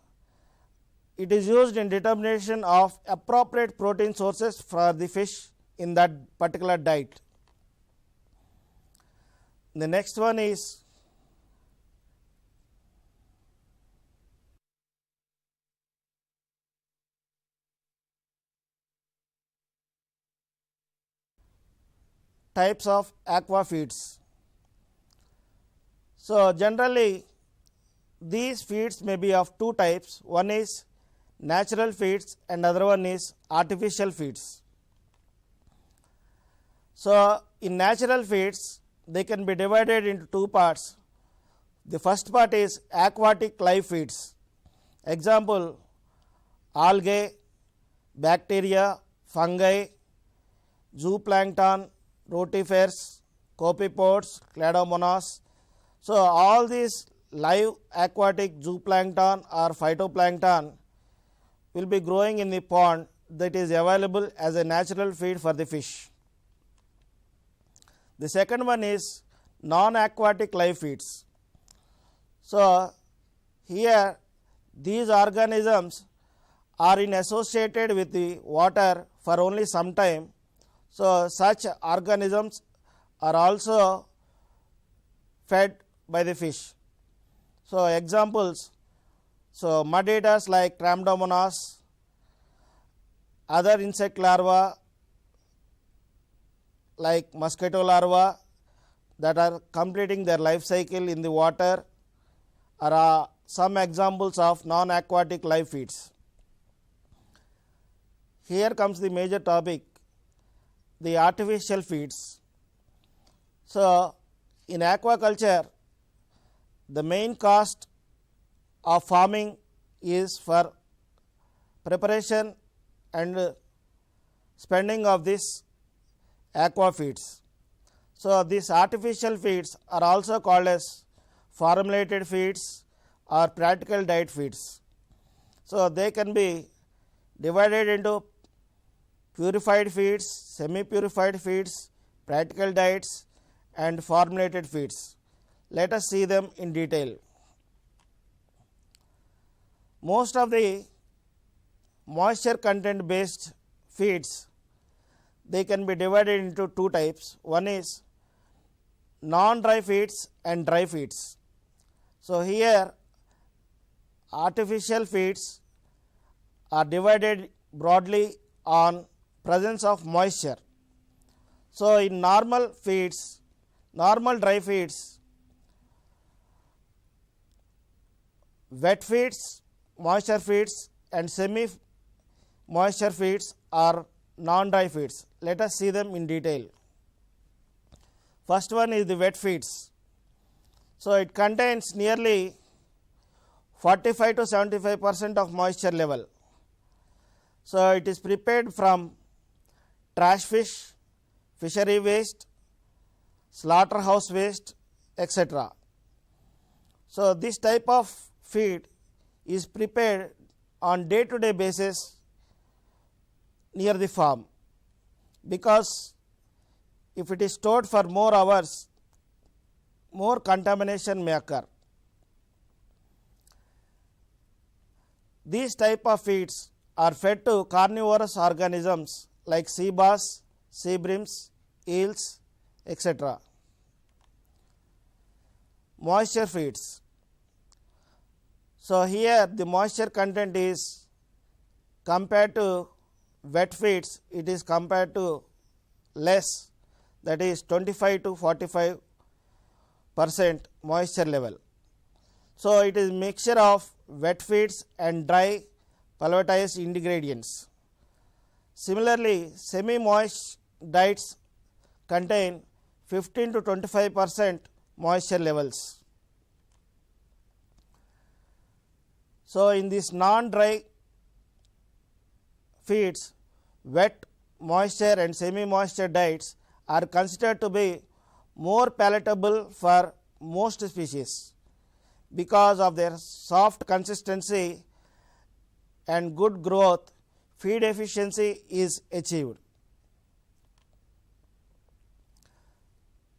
it is used in determination of appropriate protein sources for the fish in that particular diet. The next one is types of aqua feeds. So, generally these feeds may be of two types, one is natural feeds and other one is artificial feeds. So, in natural feeds they can be divided into two parts. The first part is aquatic live feeds. Example, algae, bacteria, fungi, zooplankton, rotifers, copepods, cladomonas. So, all these live aquatic zooplankton or phytoplankton will be growing in the pond that is available as a natural feed for the fish. The second one is non-aquatic live feeds. So, here these organisms are associated with the water for only some time. So, such organisms are also fed by the fish. So, examples, so mud eaters like Tramdomonas, other insect larvae like mosquito larvae that are completing their life cycle in the water are some examples of non-aquatic live feeds. Here comes the major topic, the artificial feeds. So, in aquaculture, the main cost of farming is for preparation and spending of this aqua feeds. So, these artificial feeds are also called as formulated feeds or practical diet feeds. So, they can be divided into purified feeds, semi-purified feeds, practical diets and formulated feeds. Let us see them in detail. Most of the moisture content based feeds, they can be divided into two types. One is non-dry feeds and dry feeds. So, here artificial feeds are divided broadly on presence of moisture. So, in normal feeds, normal dry feeds, wet feeds, moisture feeds and semi moisture feeds are non-dry feeds. Let us see them in detail. First one is the wet feeds. So, it contains nearly 45 to 75% of moisture level. So, it is prepared from trash fish, fishery waste, slaughterhouse waste, etc. So, this type of feed is prepared on day-to-day basis near the farm, because if it is stored for more hours, more contamination may occur. These type of feeds are fed to carnivorous organisms like sea bass, sea breams, eels, etc. Moisture feeds. So, here the moisture content is compared to wet feeds, it is compared to less, that is 25 to 45% moisture level. So, it is mixture of wet feeds and dry pulverized ingredients. Similarly, semi-moist diets contain 15 to 25% moisture levels. So, in this non-dry feeds, wet, moisture and semi-moisture diets are considered to be more palatable for most species because of their soft consistency and good growth. Feed efficiency is achieved.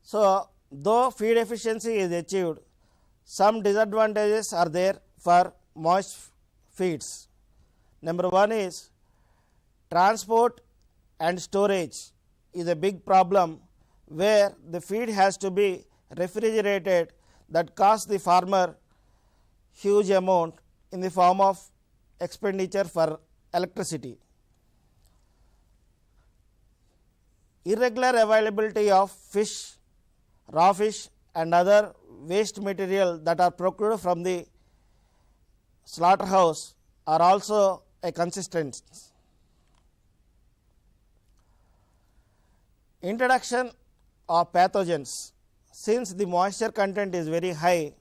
So, though feed efficiency is achieved, some disadvantages are there for moist feeds. Number one is transport and storage is a big problem, where the feed has to be refrigerated, that costs the farmer huge amount in the form of expenditure for electricity. Irregular availability of fish, raw fish and other waste material that are procured from the slaughterhouse are also a consistency. Introduction of pathogens. Since the moisture content is very high,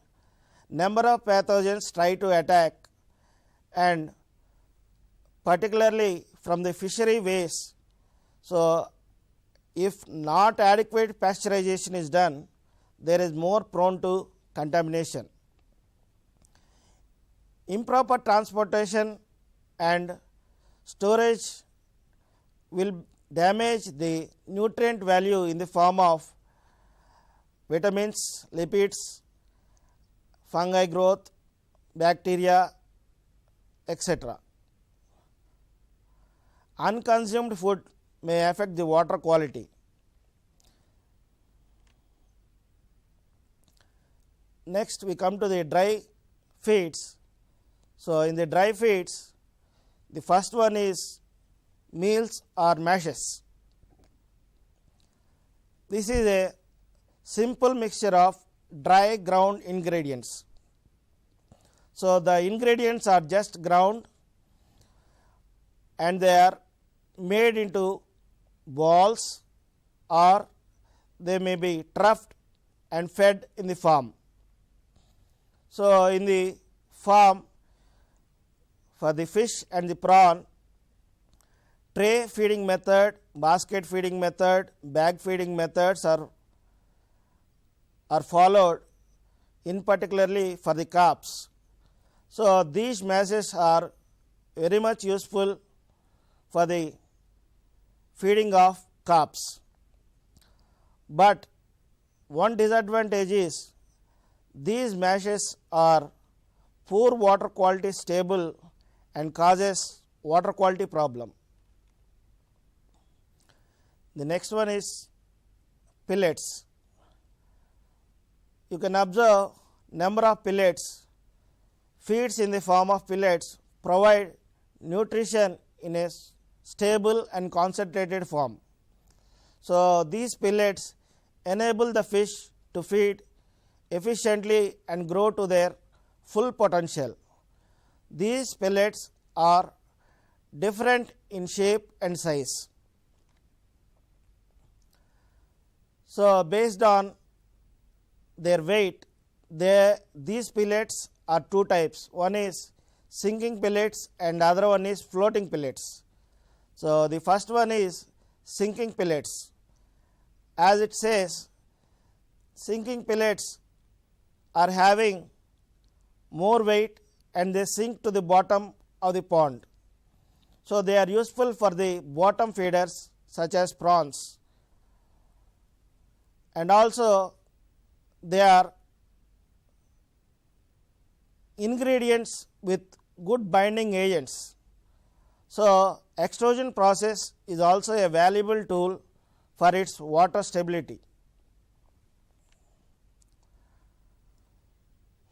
number of pathogens try to attack, and particularly from the fishery waste. So, if not adequate pasteurization is done, there is more prone to contamination. Improper transportation and storage will damage the nutrient value in the form of vitamins, lipids, fungi growth, bacteria, etc. Unconsumed food may affect the water quality. Next, we come to the dry feeds. So, in the dry feeds, the first one is meals or mashes. This is a simple mixture of dry ground ingredients. So, the ingredients are just ground and they are made into balls, or they may be troughed and fed in the farm. So, in the farm, for the fish and the prawn, tray feeding method, basket feeding method, bag feeding methods are followed, in particularly for the carps. So, these masses are very much useful for the feeding of carps. But one disadvantage is these mashes are poor water quality stable and causes water quality problem. The next one is pellets. You can observe number of pellets. Feeds in the form of pellets provide nutrition in a stable and concentrated form. So, these pellets enable the fish to feed efficiently and grow to their full potential. These pellets are different in shape and size. So, based on their weight, these pellets are two types. One is sinking pellets and other one is floating pellets. So, the first one is sinking pellets. As it says, sinking pellets are having more weight and they sink to the bottom of the pond. So, they are useful for the bottom feeders such as prawns, and also they are ingredients with good binding agents. So, extrusion process is also a valuable tool for its water stability.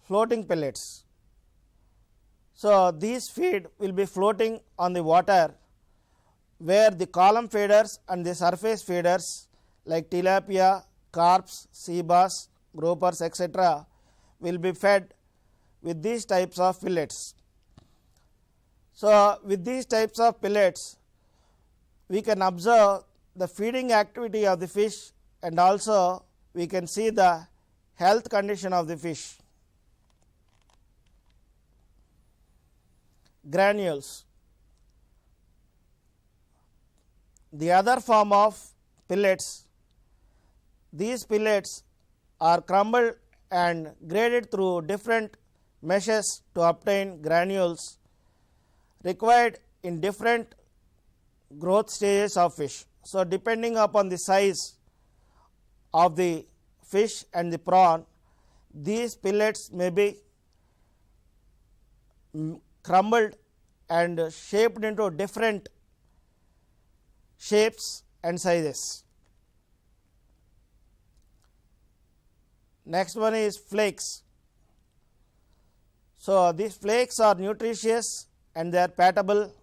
Floating pellets. So, these feed will be floating on the water, where the column feeders and the surface feeders like tilapia, carps, sea bass, groupers, etc. will be fed with these types of pellets. So, with these types of pellets, we can observe the feeding activity of the fish, and also we can see the health condition of the fish. granules. The other form of pellets, these pellets are crumbled and graded through different meshes to obtain granules required in different growth stages of fish. So, depending upon the size of the fish and the prawn, these pellets may be crumbled and shaped into different shapes and sizes. Next one is flakes. So, these flakes are nutritious and they are palatable.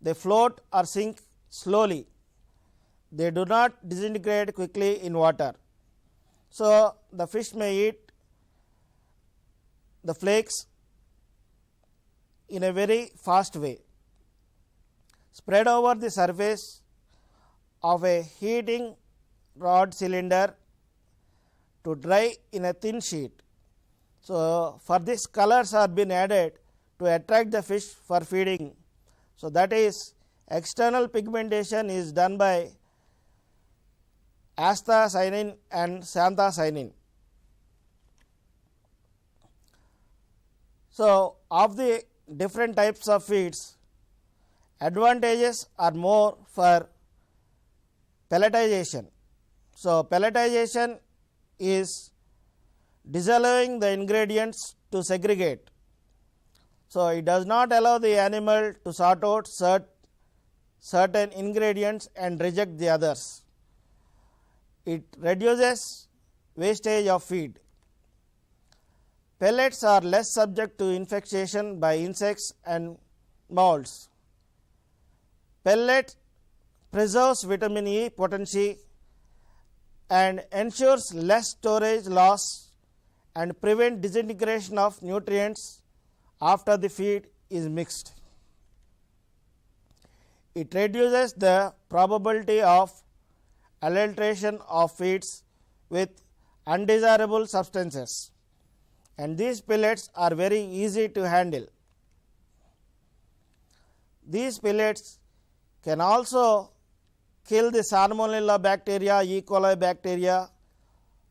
They float or sink slowly. They do not disintegrate quickly in water. So, the fish may eat the flakes in a very fast way. Spread over the surface of a heating rod cylinder to dry in a thin sheet. So, for this colors are been added to attract the fish for feeding. So, that is external pigmentation is done by astaxanthin and xanthocyanin. So, of the different types of feeds, advantages are more for pelletization. So, pelletization is disallowing the ingredients to segregate. So, it does not allow the animal to sort out certain ingredients and reject the others. It reduces wastage of feed. Pellets are less subject to infestation by insects and molds. Pellet preserves vitamin E potency and ensures less storage loss and prevent disintegration of nutrients after the feed is mixed. It reduces the probability of adulteration of feeds with undesirable substances, and these pellets are very easy to handle. These pellets can also kill the Salmonella bacteria, E. coli bacteria,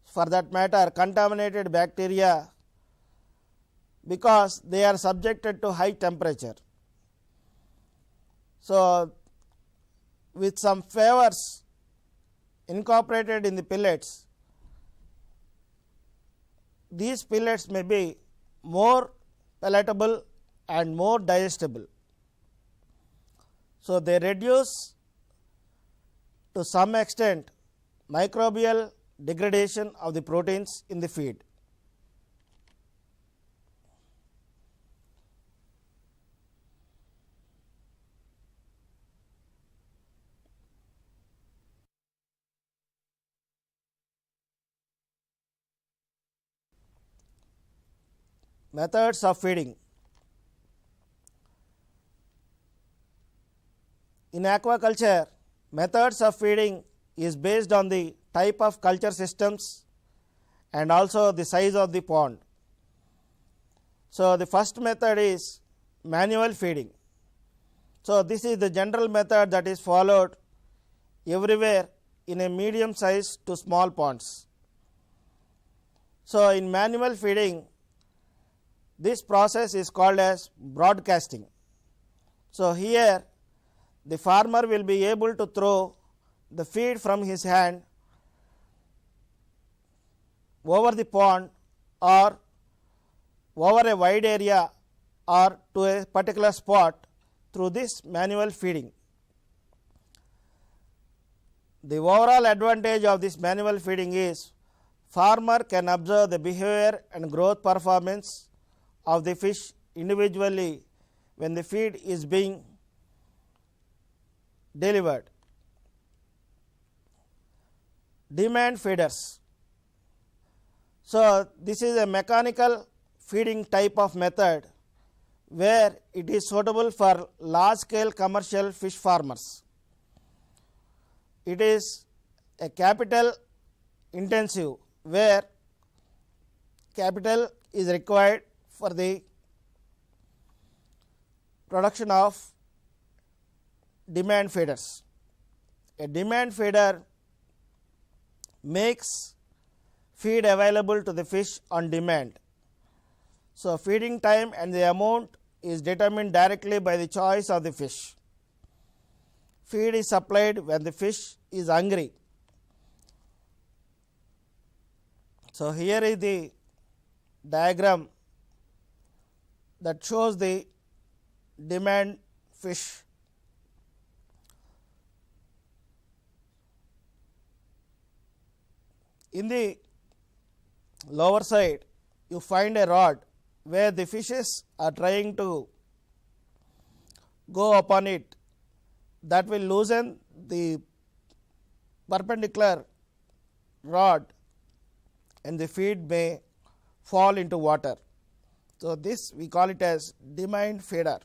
for that matter contaminated bacteria, because they are subjected to high temperature. So, with some flavors incorporated in the pellets, these pellets may be more palatable and more digestible. So, they reduce to some extent microbial degradation of the proteins in the feed. Methods of feeding. In aquaculture, methods of feeding is based on the type of culture systems and also the size of the pond. So, the first method is manual feeding. So, this is the general method that is followed everywhere in a medium size to small ponds. So, in manual feeding, this process is called as broadcasting. So, here the farmer will be able to throw the feed from his hand over the pond or over a wide area or to a particular spot through this manual feeding. The overall advantage of this manual feeding is farmer can observe the behavior and growth performance of the fish individually when the feed is being delivered. Demand feeders. So, this is a mechanical feeding type of method where it is suitable for large scale commercial fish farmers. It is a capital intensive where capital is required for the production of demand feeders. A demand feeder makes feed available to the fish on demand. So, feeding time and the amount is determined directly by the choice of the fish. Feed is supplied when the fish is hungry. So, here is the diagram that shows the demand fish. In the lower side, you find a rod where the fishes are trying to go upon it. That will loosen the perpendicular rod and the feed may fall into water. So, this we call it as demand feeder.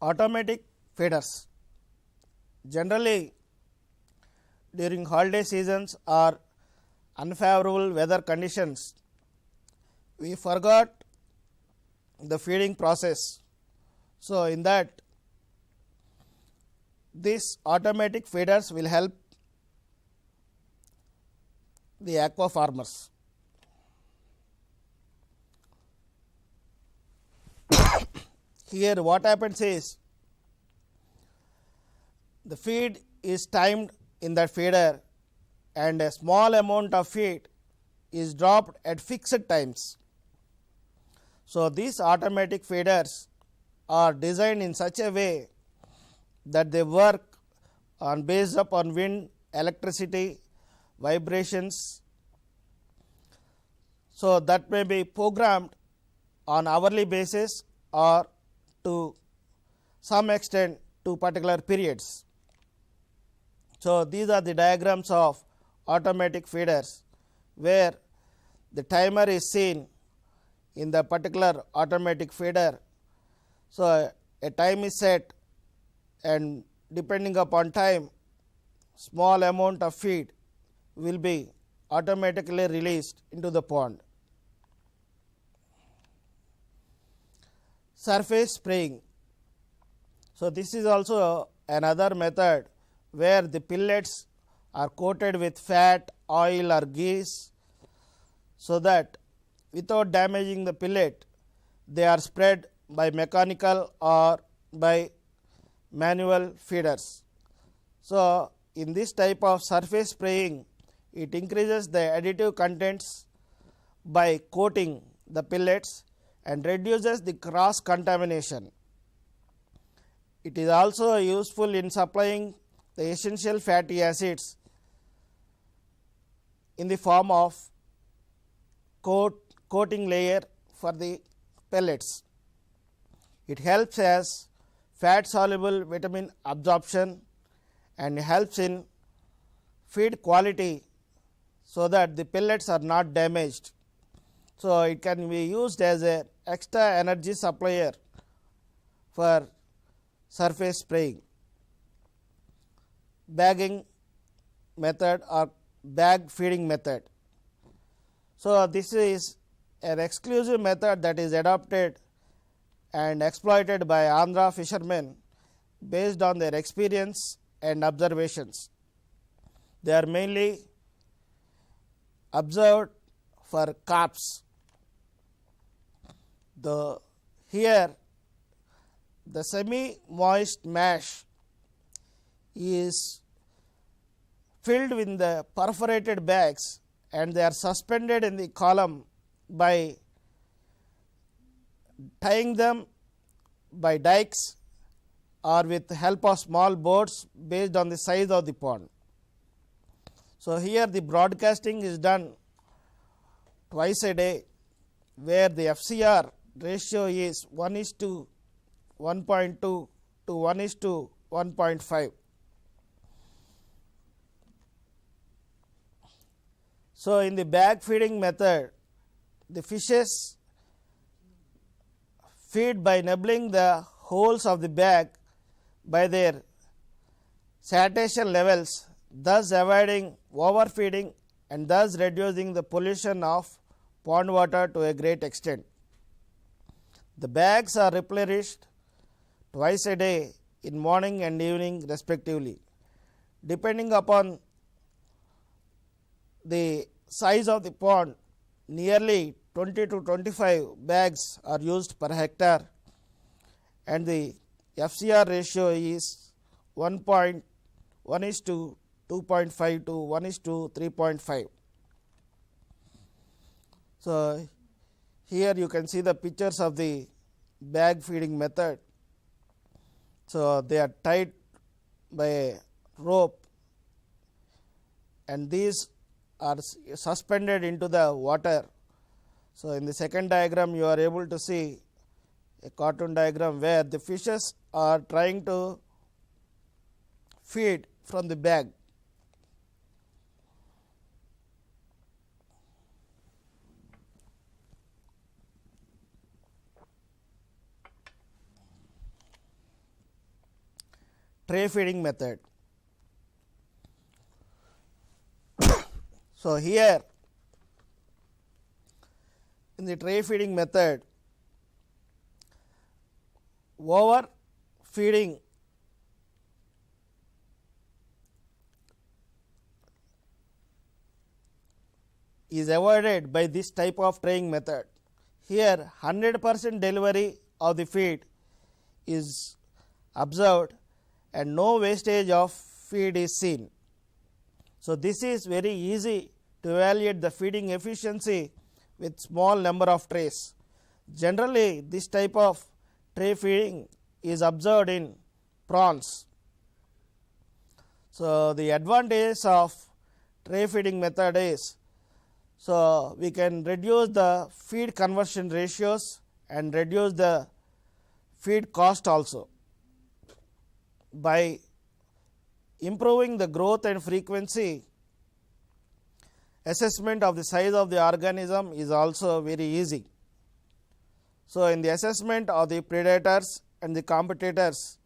Automatic feeders. Generally, during holiday seasons or unfavorable weather conditions, we forgot the feeding process. So, in that, these automatic feeders will help the aqua farmers. Here what happens is, the feed is timed in that feeder and a small amount of feed is dropped at fixed times. So, these automatic feeders are designed in such a way that they work on based upon wind, electricity, vibrations. So, that may be programmed on hourly basis or to some extent to particular periods. So, these are the diagrams of automatic feeders where the timer is seen in the particular automatic feeder. So, a time is set and depending upon time, small amount of feed will be automatically released into the pond. Surface spraying. So, this is also another method where the pellets are coated with fat, oil or grease, so that without damaging the pellet, they are spread by mechanical or by manual feeders. So, in this type of surface spraying, it increases the additive contents by coating the pellets and reduces the cross contamination. It is also useful in supplying the essential fatty acids in the form of coating layer for the pellets. It helps as fat soluble vitamin absorption and helps in feed quality so that the pellets are not damaged. So, it can be used as a extra energy supplier for surface spraying. Bagging method or bag feeding method. So, this is an exclusive method that is adopted and exploited by Andhra fishermen based on their experience and observations. They are mainly observed for carps. Here the semi-moist mash is filled with the perforated bags and they are suspended in the column by tying them by dikes or with the help of small boats based on the size of the pond. So, here the broadcasting is done twice a day, where the FCR ratio is 1:1.2 to 1:1.5. So, in the bag feeding method, the fishes feed by nibbling the holes of the bag by their saturation levels, thus avoiding overfeeding and thus reducing the pollution of pond water to a great extent. The bags are replenished twice a day in morning and evening respectively. Depending upon the size of the pond, nearly 20 to 25 bags are used per hectare, and the FCR ratio is 1:2.5 to 1:3.5. So, here you can see the pictures of the bag feeding method. So, they are tied by a rope and these are suspended into the water. So, in the second diagram you are able to see a cartoon diagram where the fishes are trying to feed from the bag. Tray feeding method. So, here in the tray feeding method, over feeding is avoided by this type of traying method. Here 100% delivery of the feed is observed and no wastage of feed is seen. So, this is very easy to evaluate the feeding efficiency with small number of trays. Generally, this type of tray feeding is observed in prawns. So, the advantages of tray feeding method is, so we can reduce the feed conversion ratios and reduce the feed cost also. By improving the growth and frequency, assessment of the size of the organism is also very easy. So, in the assessment of the predators and the competitors,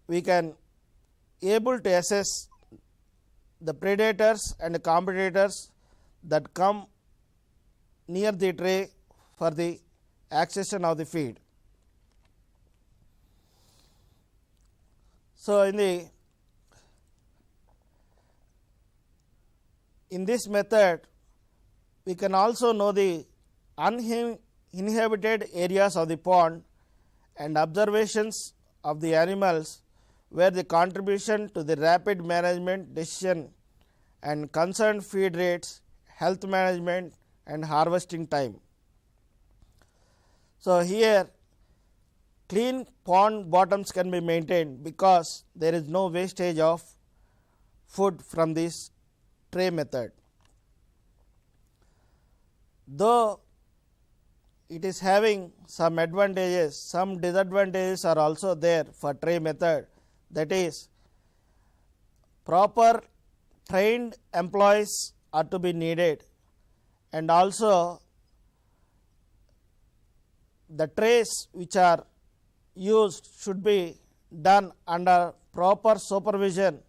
we can able to assess the predators and the competitors that come near the tray for the accession of the feed. So, in this method, we can also know the uninhabited areas of the pond and observations of the animals where the contribution to the rapid management decision and concerned feed rates, health management and harvesting time. So, here clean pond bottoms can be maintained because there is no wastage of food from this tray method. Though it is having some advantages, some disadvantages are also there for tray method, that is, proper trained employees are to be needed, and also the trays which are used should be done under proper supervision,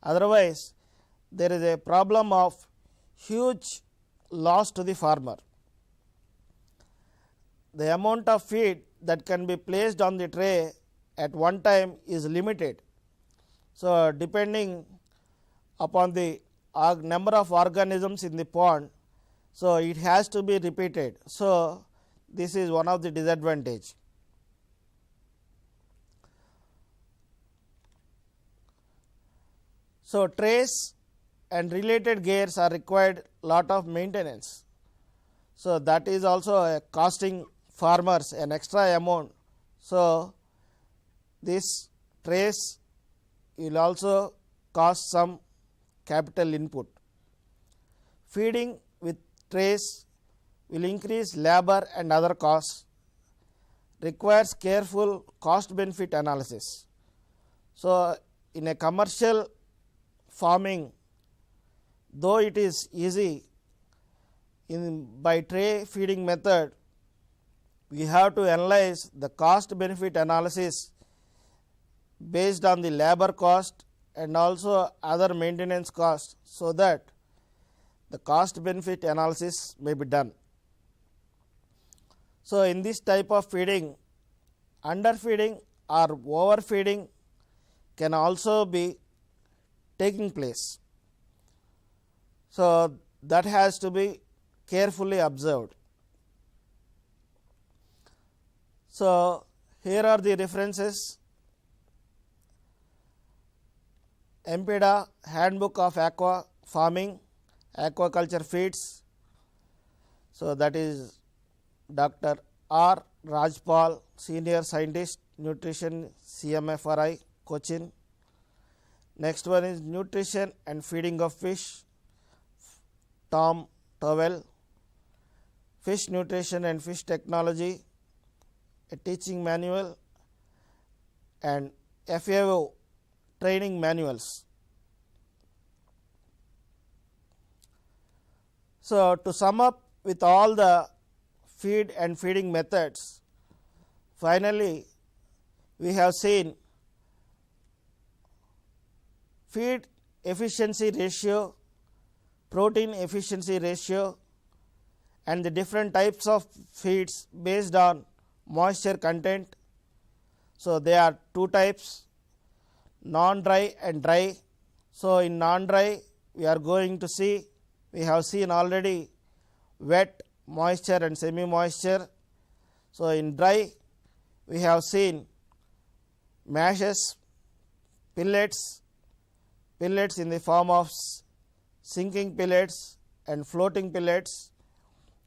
otherwise there is a problem of huge loss to the farmer. The amount of feed that can be placed on the tray at one time is limited. So, depending upon the number of organisms in the pond, so it has to be repeated. So, this is one of the disadvantage. So, trays and related gears are required lot of maintenance. So, that is also a costing farmers an extra amount. So, this trays will also cost some capital input. Feeding with trays will increase labor and other costs, requires careful cost benefit analysis. So, in a commercial farming, though it is easy, by tray feeding method, we have to analyze the cost benefit analysis based on the labor cost and also other maintenance cost, so that the cost benefit analysis may be done. So, in this type of feeding, underfeeding or overfeeding can also be taking place. So, that has to be carefully observed. So, here are the references: MPEDA, Handbook of Aqua Farming, Aquaculture Feeds. So, that is Dr. R. Rajpal, Senior Scientist, Nutrition, CMFRI, Cochin. Next one is Nutrition and Feeding of Fish, Tom Towell. Fish Nutrition and Fish Technology, a teaching manual, and FAO training manuals. So, to sum up with all the feed and feeding methods, finally we have seen feed efficiency ratio, protein efficiency ratio, and the different types of feeds based on moisture content. So, there are two types, non-dry and dry. So, in non-dry we are going to see, we have seen already wet, moisture and semi-moisture. So, in dry we have seen mashes, pellets in the form of sinking pellets and floating pellets,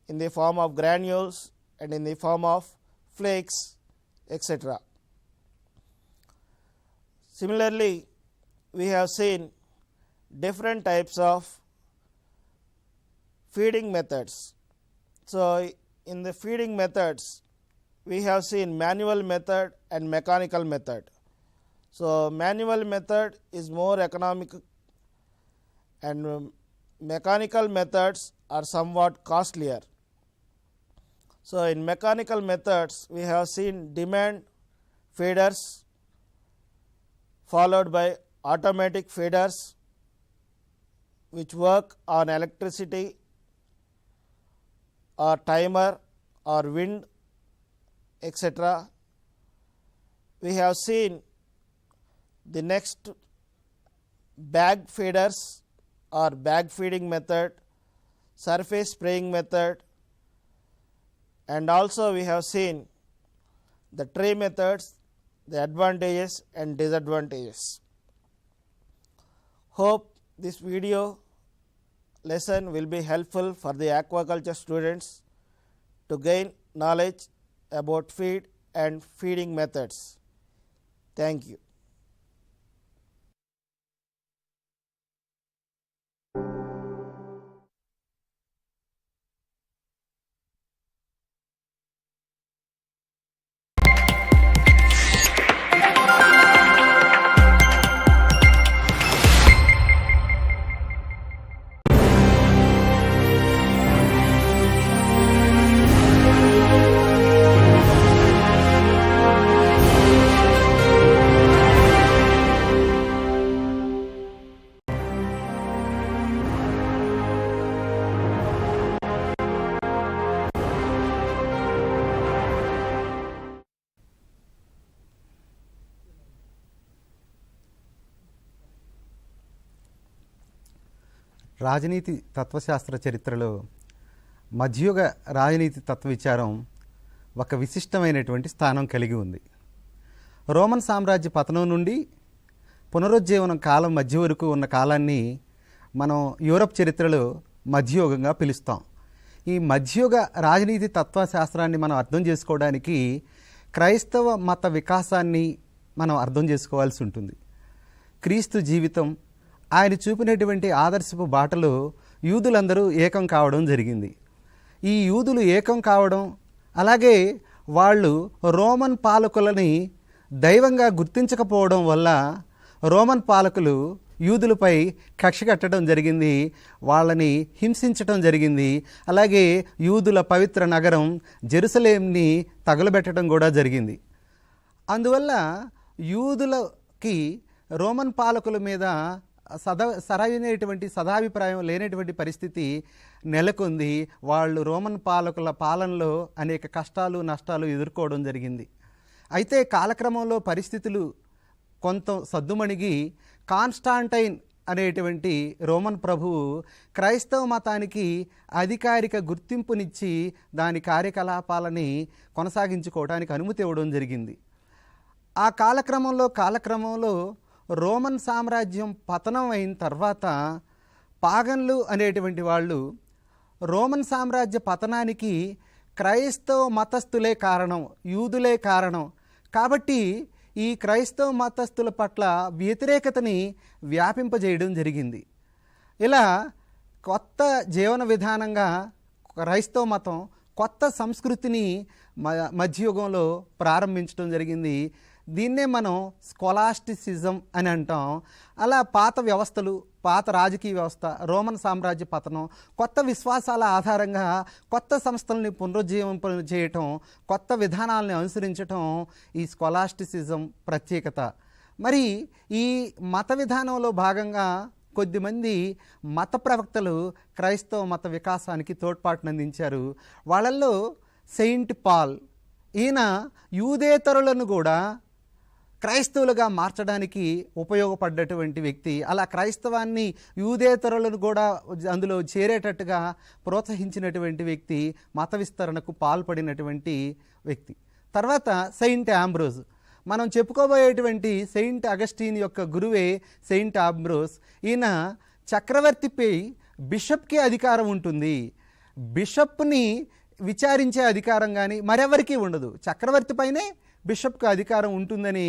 in the form of granules and in the form of flakes, etc. Similarly, we have seen different types of feeding methods. So, in the feeding methods, we have seen manual method and mechanical method. So, manual method is more economical and mechanical methods are somewhat costlier. So, in mechanical methods, we have seen demand feeders followed by automatic feeders which work on electricity or timer or wind, etc. We have seen the next bag feeders or bag feeding method, surface spraying method, and also we have seen the tray methods, the advantages and disadvantages. Hope this video lesson will be helpful for the aquaculture students to gain knowledge about feed and feeding methods. Thank you. రాజనీతి తత్వశాస్త్ర చరిత్రలో మధ్యయుగ రాజనీతి తత్వ విచారం ఒక విశిష్టమైనటువంటి స్థానం కలిగి ఉంది. రోమన్ సామ్రాజ్య పతనం నుండి పునరుజ్జీవనం కాలం మధ్య వరకు ఉన్న కాలాన్ని మనం యూరప్ చరిత్రలో మధ్యయుగంగా పిలుస్తాం. ఈ మధ్యయుగ రాజనీతి తత్వశాస్త్రాన్ని మనం అర్థం చేసుకోవడానికి క్రైస్తవ మత వికాసాన్ని మనం అర్థం చేసుకోవాల్సి ఉంటుంది. క్రీస్తు జీవితం, ఆయన చూపినటువంటి ఆదర్శపు బాటలో యూదులందరూ ఏకం కావడం జరిగింది. ఈ యూదులు ఏకం కావడం, అలాగే వాళ్ళు రోమన్ పాలకులని దైవంగా గుర్తించకపోవడం వల్ల రోమన్ పాలకులు యూదులపై కక్ష కట్టడం జరిగింది, వాళ్ళని హింసించడం జరిగింది. అలాగే యూదుల పవిత్ర నగరం జెరూసలేంని తగలబెట్టడం కూడా జరిగింది. అందువల్ల యూదుల కి రోమన్ పాలకుల మీద సరైనటువంటి సదాభిప్రాయం లేనటువంటి పరిస్థితి నెలకొంది. వాళ్ళు రోమన్ పాలకుల పాలనలో అనేక కష్టాలు నష్టాలు ఎదుర్కోవడం జరిగింది. అయితే కాలక్రమంలో పరిస్థితులు కొంత సద్దుమణిగి కాన్స్టాంటైన్ అనేటువంటి రోమన్ ప్రభువు క్రైస్తవ మతానికి అధికారిక గుర్తింపునిచ్చి దాని కార్యకలాపాలని కొనసాగించుకోవడానికి అనుమతి ఇవ్వడం జరిగింది. ఆ కాలక్రమంలో రోమన్ సామ్రాజ్యం పతనం అయిన తర్వాత పాగన్లు అనేటువంటి వాళ్ళు రోమన్ సామ్రాజ్య పతనానికి క్రైస్తవ మతస్థులే కారణం, యూదులే కారణం కాబట్టి ఈ క్రైస్తవ మతస్థుల పట్ల వ్యతిరేకతని వ్యాపింపజేయడం జరిగింది. ఇలా కొత్త జీవన విధానంగా క్రైస్తవ మతం కొత్త సంస్కృతిని మధ్యయుగంలో ప్రారంభించడం జరిగింది. దీన్నే మనం స్కొలాస్టిసిజం అని అంటాం. అలా పాత వ్యవస్థలు, పాత రాజకీయ వ్యవస్థ, రోమన్ సామ్రాజ్య పతనం, కొత్త విశ్వాసాల ఆధారంగా కొత్త సంస్థల్ని పునరుజ్జీవింప చేయటం, కొత్త విధానాలని అనుసరించటం ఈ స్కొలాస్టిసిజం ప్రత్యేకత. మరి ఈ మత విధానంలో భాగంగా కొద్దిమంది మత ప్రవక్తలు క్రైస్తవ మత వికాసానికి తోడ్పాటునందించారు. వాళ్ళల్లో సెయింట్ పాల్, ఈయన యూదేతరులను కూడా క్రైస్తవులుగా మార్చడానికి ఉపయోగపడ్డటువంటి వ్యక్తి. అలా క్రైస్తవాన్ని యూదేతరులను కూడా అందులో చేరేటట్టుగా ప్రోత్సహించినటువంటి వ్యక్తి, మత విస్తరణకు పాల్పడినటువంటి వ్యక్తి. తర్వాత సెయింట్ ఆంబ్రోజ్, మనం చెప్పుకోబోయేటువంటి సెయింట్ అగస్టిన్ యొక్క గురువే సెయింట్ ఆంబ్రోజ్. ఈయన చక్రవర్తిపై బిషప్కి అధికారం ఉంటుంది. బిషప్ని విచారించే అధికారం కానీ మరెవరికీ ఉండదు, చక్రవర్తి పైనే బిషప్కు అధికారం ఉంటుందని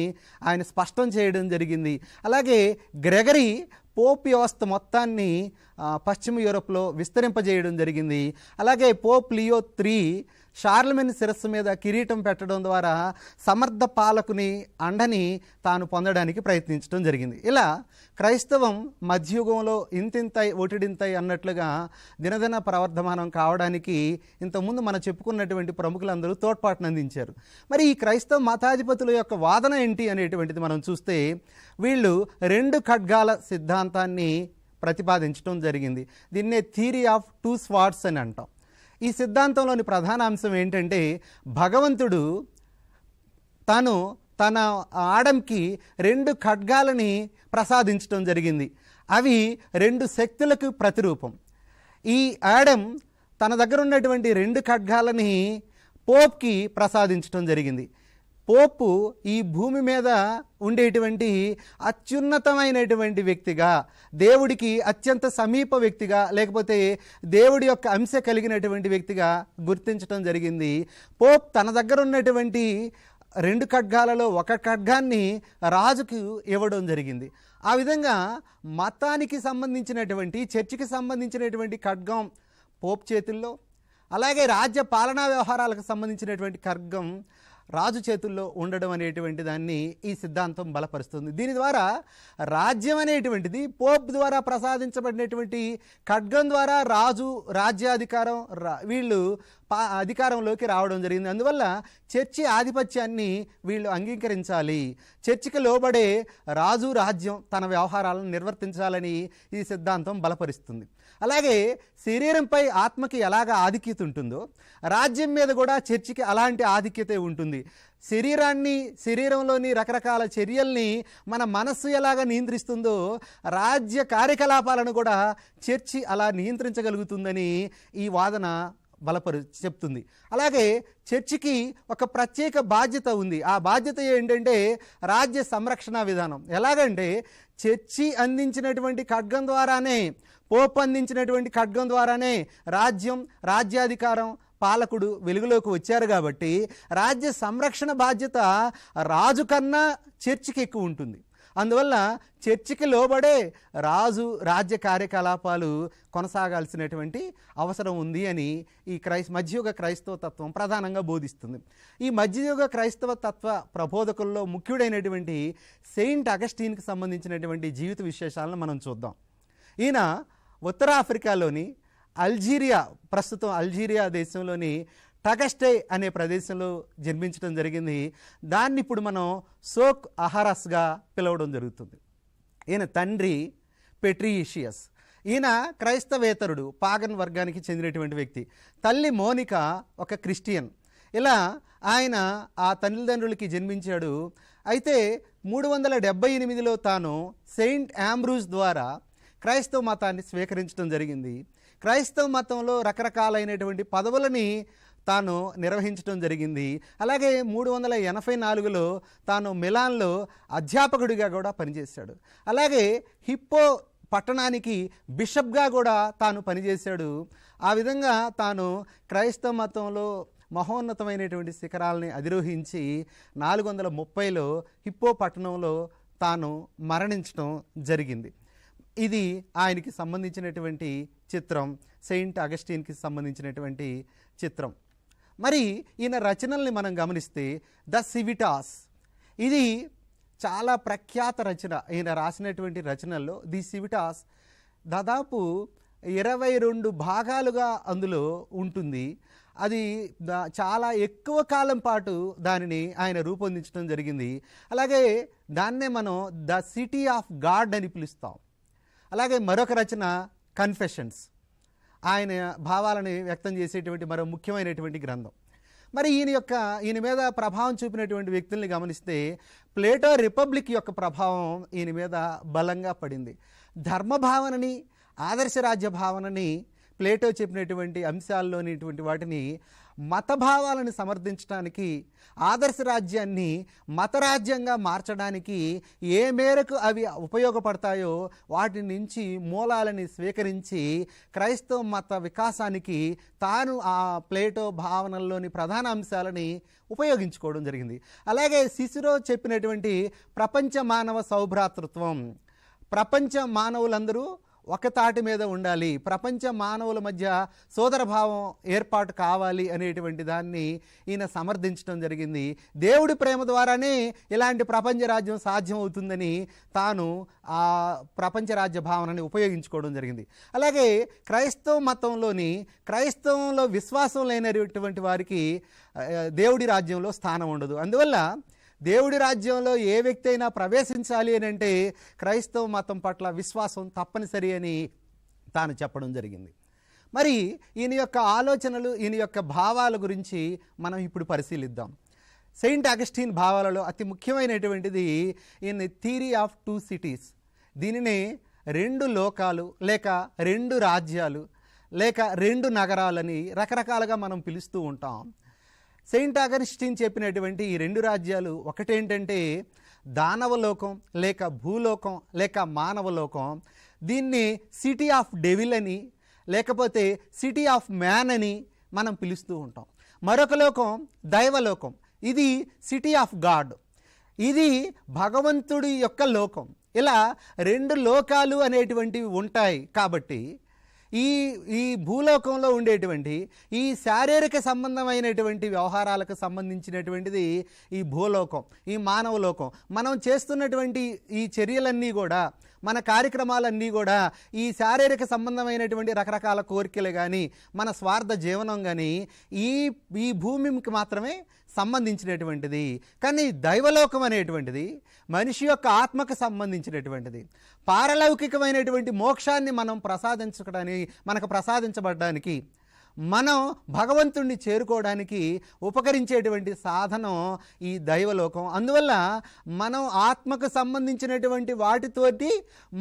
ఆయన స్పష్టం చేయడం జరిగింది. అలాగే గ్రెగరీ పోప్ వ్యవస్థ మొత్తాన్ని పశ్చిమ యూరోప్లో విస్తరింపజేయడం జరిగింది. అలాగే పోప్ లియో III షార్లమెన్ శిరస్సు మీద కిరీటం పెట్టడం ద్వారా సమర్థ పాలకుని అండని తాను పొందడానికి ప్రయత్నించడం జరిగింది. ఇలా క్రైస్తవం మధ్యయుగంలో ఇంతింతై ఒటిడింతై అన్నట్లుగా దినదిన ప్రవర్ధమానం కావడానికి ఇంతకుముందు మనం చెప్పుకున్నటువంటి ప్రముఖులందరూ తోడ్పాటునందించారు. మరి ఈ క్రైస్తవ మతాధిపతుల యొక్క వాదన ఏంటి అనేటువంటిది మనం చూస్తే వీళ్ళు 2 ఖడ్గాల సిద్ధాంతాన్ని ప్రతిపాదించడం జరిగింది. దీన్నే థియరీ ఆఫ్ 2 స్వార్డ్స్ అని అంటాం. ఈ సిద్ధాంతంలోని ప్రధాన అంశం ఏంటంటే భగవంతుడు తన ఆడంకి 2 ఖడ్గాలని ప్రసాదించడం జరిగింది. అవి 2 శక్తులకు ప్రతిరూపం. ఈ ఆడం తన దగ్గర ఉన్నటువంటి 2 ఖడ్గాలని పోప్కి ప్రసాదించడం జరిగింది. పోపు ఈ భూమి మీద ఉండేటువంటి అత్యున్నతమైనటువంటి వ్యక్తిగా, దేవుడికి అత్యంత సమీప వ్యక్తిగా, లేకపోతే దేవుడి యొక్క అంశ కలిగినటువంటి వ్యక్తిగా గుర్తించడం జరిగింది. పోప్ తన దగ్గర ఉన్నటువంటి 2 ఖడ్గాలలో 1 ఖడ్గాన్ని రాజుకు ఇవ్వడం జరిగింది. ఆ విధంగా మతానికి సంబంధించినటువంటి, చర్చికి సంబంధించినటువంటి ఖడ్గం పోప్ చేతుల్లో, అలాగే రాజ్య పాలనా వ్యవహారాలకు సంబంధించినటువంటి ఖడ్గం రాజు చేతుల్లో ఉండడం అనేటువంటి దాన్ని ఈ సిద్ధాంతం బలపరుస్తుంది. దీని ద్వారా రాజ్యం అనేటువంటిది పోప్ ద్వారా ప్రసాదించబడినటువంటి ఖడ్గం ద్వారా రాజు రాజ్యాధికారం వీళ్ళు అధికారంలోకి రావడం జరిగింది. అందువల్ల చర్చి ఆధిపత్యాన్ని వీళ్ళు అంగీకరించాలి, చర్చికి లోబడే రాజు రాజ్యం తన వ్యవహారాలను నిర్వర్తించాలని ఈ సిద్ధాంతం బలపరుస్తుంది. అలాగే శరీరంపై ఆత్మకి ఎలాగ ఆధిక్యత ఉంటుందో రాజ్యం మీద కూడా చర్చికి అలాంటి ఆధిక్యత ఉంటుంది. శరీరంలోని రకరకాల చర్యల్ని మన మనస్సు ఎలాగ నియంత్రిస్తుందో రాజ్య కార్యకలాపాలను కూడా చర్చి అలా నియంత్రించగలుగుతుందని ఈ వాదన చెప్తుంది. అలాగే చర్చికి ఒక ప్రత్యేక బాధ్యత ఉంది. ఆ బాధ్యత ఏంటంటే రాజ్య సంరక్షణ విధానం. ఎలాగంటే చర్చి అందించినటువంటి ఖడ్గం ద్వారానే, పోప్ అందించినటువంటి ఖడ్గం ద్వారానే రాజ్యాధికారం, పాలకుడు వెలుగులోకి వచ్చారు. కాబట్టి రాజ్య సంరక్షణ బాధ్యత రాజు కన్నా చర్చికి ఎక్కువ ఉంటుంది. అందువల్ల చర్చికి లోబడే రాజ్య కార్యకలాపాలు కొనసాగాల్సినటువంటి అవసరం ఉంది అని ఈ మధ్యయుగ క్రైస్తవ తత్వం ప్రధానంగా బోధిస్తుంది. ఈ మధ్యయుగ క్రైస్తవ తత్వ ప్రబోధకుల్లో ముఖ్యుడైనటువంటి సెయింట్ అగస్టిన్కి సంబంధించినటువంటి జీవిత విశేషాలను మనం చూద్దాం. ఈయన ఉత్తరాఫ్రికాలోని ప్రస్తుతం అల్జీరియా దేశంలోని టగస్టే అనే ప్రదేశంలో జన్మించడం జరిగింది. దాన్ని ఇప్పుడు మనం సోక్ అహరస్గా పిలవడం జరుగుతుంది. ఈయన తండ్రి పెట్రీషియస్. ఈయన క్రైస్తవేతరుడు, పాగన్ వర్గానికి చెందినటువంటి వ్యక్తి. తల్లి మోనిక ఒక క్రిస్టియన్. ఇలా ఆయన ఆ తల్లిదండ్రులకి జన్మించాడు. అయితే 378లో తాను సెయింట్ ఆంబ్రూస్ ద్వారా క్రైస్తవ మతాన్ని స్వీకరించడం జరిగింది. క్రైస్తవ మతంలో రకరకాలైనటువంటి పదవులని తాను నిర్వహించడం జరిగింది. అలాగే 384లో తాను మిలాన్లో అధ్యాపకుడిగా కూడా పనిచేశాడు. అలాగే హిప్పో పట్టణానికి బిషప్గా కూడా తాను పనిచేశాడు. ఆ విధంగా తాను క్రైస్తవ మతంలో మహోన్నతమైనటువంటి శిఖరాలని అధిరోహించి 430లో హిప్పో పట్టణంలో తాను మరణించడం జరిగింది. ఇది ఆయనకి సంబంధించినటువంటి చిత్రం, సెయింట్ అగస్టిన్కి సంబంధించినటువంటి చిత్రం. మరి ఈయన రచనల్ని మనం గమనిస్తే ద సివిటాస్, ఇది చాలా ప్రఖ్యాత రచన. ఈయన రాసినటువంటి రచనల్లో ది సివిటాస్ దాదాపు 22 భాగాలుగా అందులో ఉంటుంది. అది చాలా ఎక్కువ కాలం పాటు దానిని ఆయన రూపొందించడం జరిగింది. అలాగే దాన్నే మనం ద సిటీ ఆఫ్ గాడ్ అని పిలుస్తాం. అలాగే మరొక రచన కన్ఫెషన్స్, ఆయన భావాలను వ్యక్తం చేసేటువంటి మరో ముఖ్యమైనటువంటి గ్రంథం. మరి ఈయన మీద ప్రభావం చూపినటువంటి వ్యక్తుల్ని గమనిస్తే ప్లేటో రిపబ్లిక్ యొక్క ప్రభావం ఈయన మీద బలంగా పడింది. ధర్మభావనని, ఆదర్శ రాజ్య భావనని, ప్లేటో చెప్పినటువంటి అంశాల్లోనిటువంటి వాటిని మతభావాలను సమర్థించడానికి, ఆదర్శ రాజ్యాన్ని మతరాజ్యంగా మార్చడానికి ఏ మేరకు అవి ఉపయోగపడతాయో వాటి నుంచి మూలాలని స్వీకరించి క్రైస్తవ మత వికాసానికి తాను ఆ ప్లేటో భావనల్లోని ప్రధాన అంశాలని ఉపయోగించుకోవడం జరిగింది. అలాగే సిసిరో చెప్పినటువంటి ప్రపంచ మానవ సౌభ్రాతృత్వం, ప్రపంచ మానవులందరూ ఒక తాటి మీద ఉండాలి, ప్రపంచ మానవుల మధ్య సోదరభావం ఏర్పాటు కావాలి అనేటువంటి దాన్ని ఈయన సమర్థించడం జరిగింది. దేవుడి ప్రేమ ద్వారానే ఇలాంటి ప్రపంచ రాజ్యం సాధ్యం అవుతుందని తాను ఆ ప్రపంచ రాజ్య భావనని ఉపయోగించుకోవడం జరిగింది. అలాగే క్రైస్తవంలో విశ్వాసం లేనటువంటి వారికి దేవుడి రాజ్యంలో స్థానం ఉండదు. అందువల్ల దేవుడి రాజ్యంలో ఏ వ్యక్తి అయినా ప్రవేశించాలి అని అంటే క్రైస్తవ మతం పట్ల విశ్వాసం తప్పనిసరి అని తాను చెప్పడం జరిగింది. మరి ఈయన యొక్క ఆలోచనలు, ఈయన యొక్క భావాల గురించి మనం ఇప్పుడు పరిశీలిద్దాం. సెయింట్ అగస్టిన్ భావాలలో అతి ముఖ్యమైనటువంటిది ఈయన థియరీ ఆఫ్ 2 సిటీస్. దీనినే 2 లోకాలు లేక 2 రాజ్యాలు లేక 2 నగరాలని రకరకాలుగా మనం పిలుస్తూ ఉంటాం. సెయింట్ అగస్టిన్ చెప్పినటువంటి ఈ 2 రాజ్యాలు ఒకటేంటంటే దానవలోకం లేక భూలోకం లేక మానవలోకం. దీన్ని సిటీ ఆఫ్ డెవిల్ అని లేకపోతే సిటీ ఆఫ్ మ్యాన్ అని మనం పిలుస్తూ ఉంటాం. మరొక లోకం దైవలోకం, ఇది సిటీ ఆఫ్ గాడ్, ఇది భగవంతుడి యొక్క లోకం. ఇలా 2 లోకాలు అనేటువంటివి ఉంటాయి. కాబట్టి ఈ భూలోకంలో ఉండేటువంటి ఈ శారీరక సంబంధమైనటువంటి వ్యవహారాలకు సంబంధించినటువంటిది ఈ భూలోకం, ఈ మానవలోకం. మనం చేస్తున్నటువంటి ఈ చర్యలన్నీ కూడా, మన కార్యక్రమాలన్నీ కూడా ఈ శారీరక సంబంధమైనటువంటి రకరకాల కోరికలు కానీ, మన స్వార్థ జీవనం కానీ ఈ భూమికి మాత్రమే సంబంధించినటువంటిది. కానీ దైవలోకం అనేటువంటిది మనిషి యొక్క ఆత్మకు సంబంధించినటువంటిది. పారలౌకికమైనటువంటి మోక్షాన్ని మనకు ప్రసాదించబడడానికి, మనం భగవంతుణ్ణి చేరుకోవడానికి ఉపకరించేటువంటి సాధనం ఈ దైవలోకం. అందువల్ల మనం ఆత్మకు సంబంధించినటువంటి వాటితోటి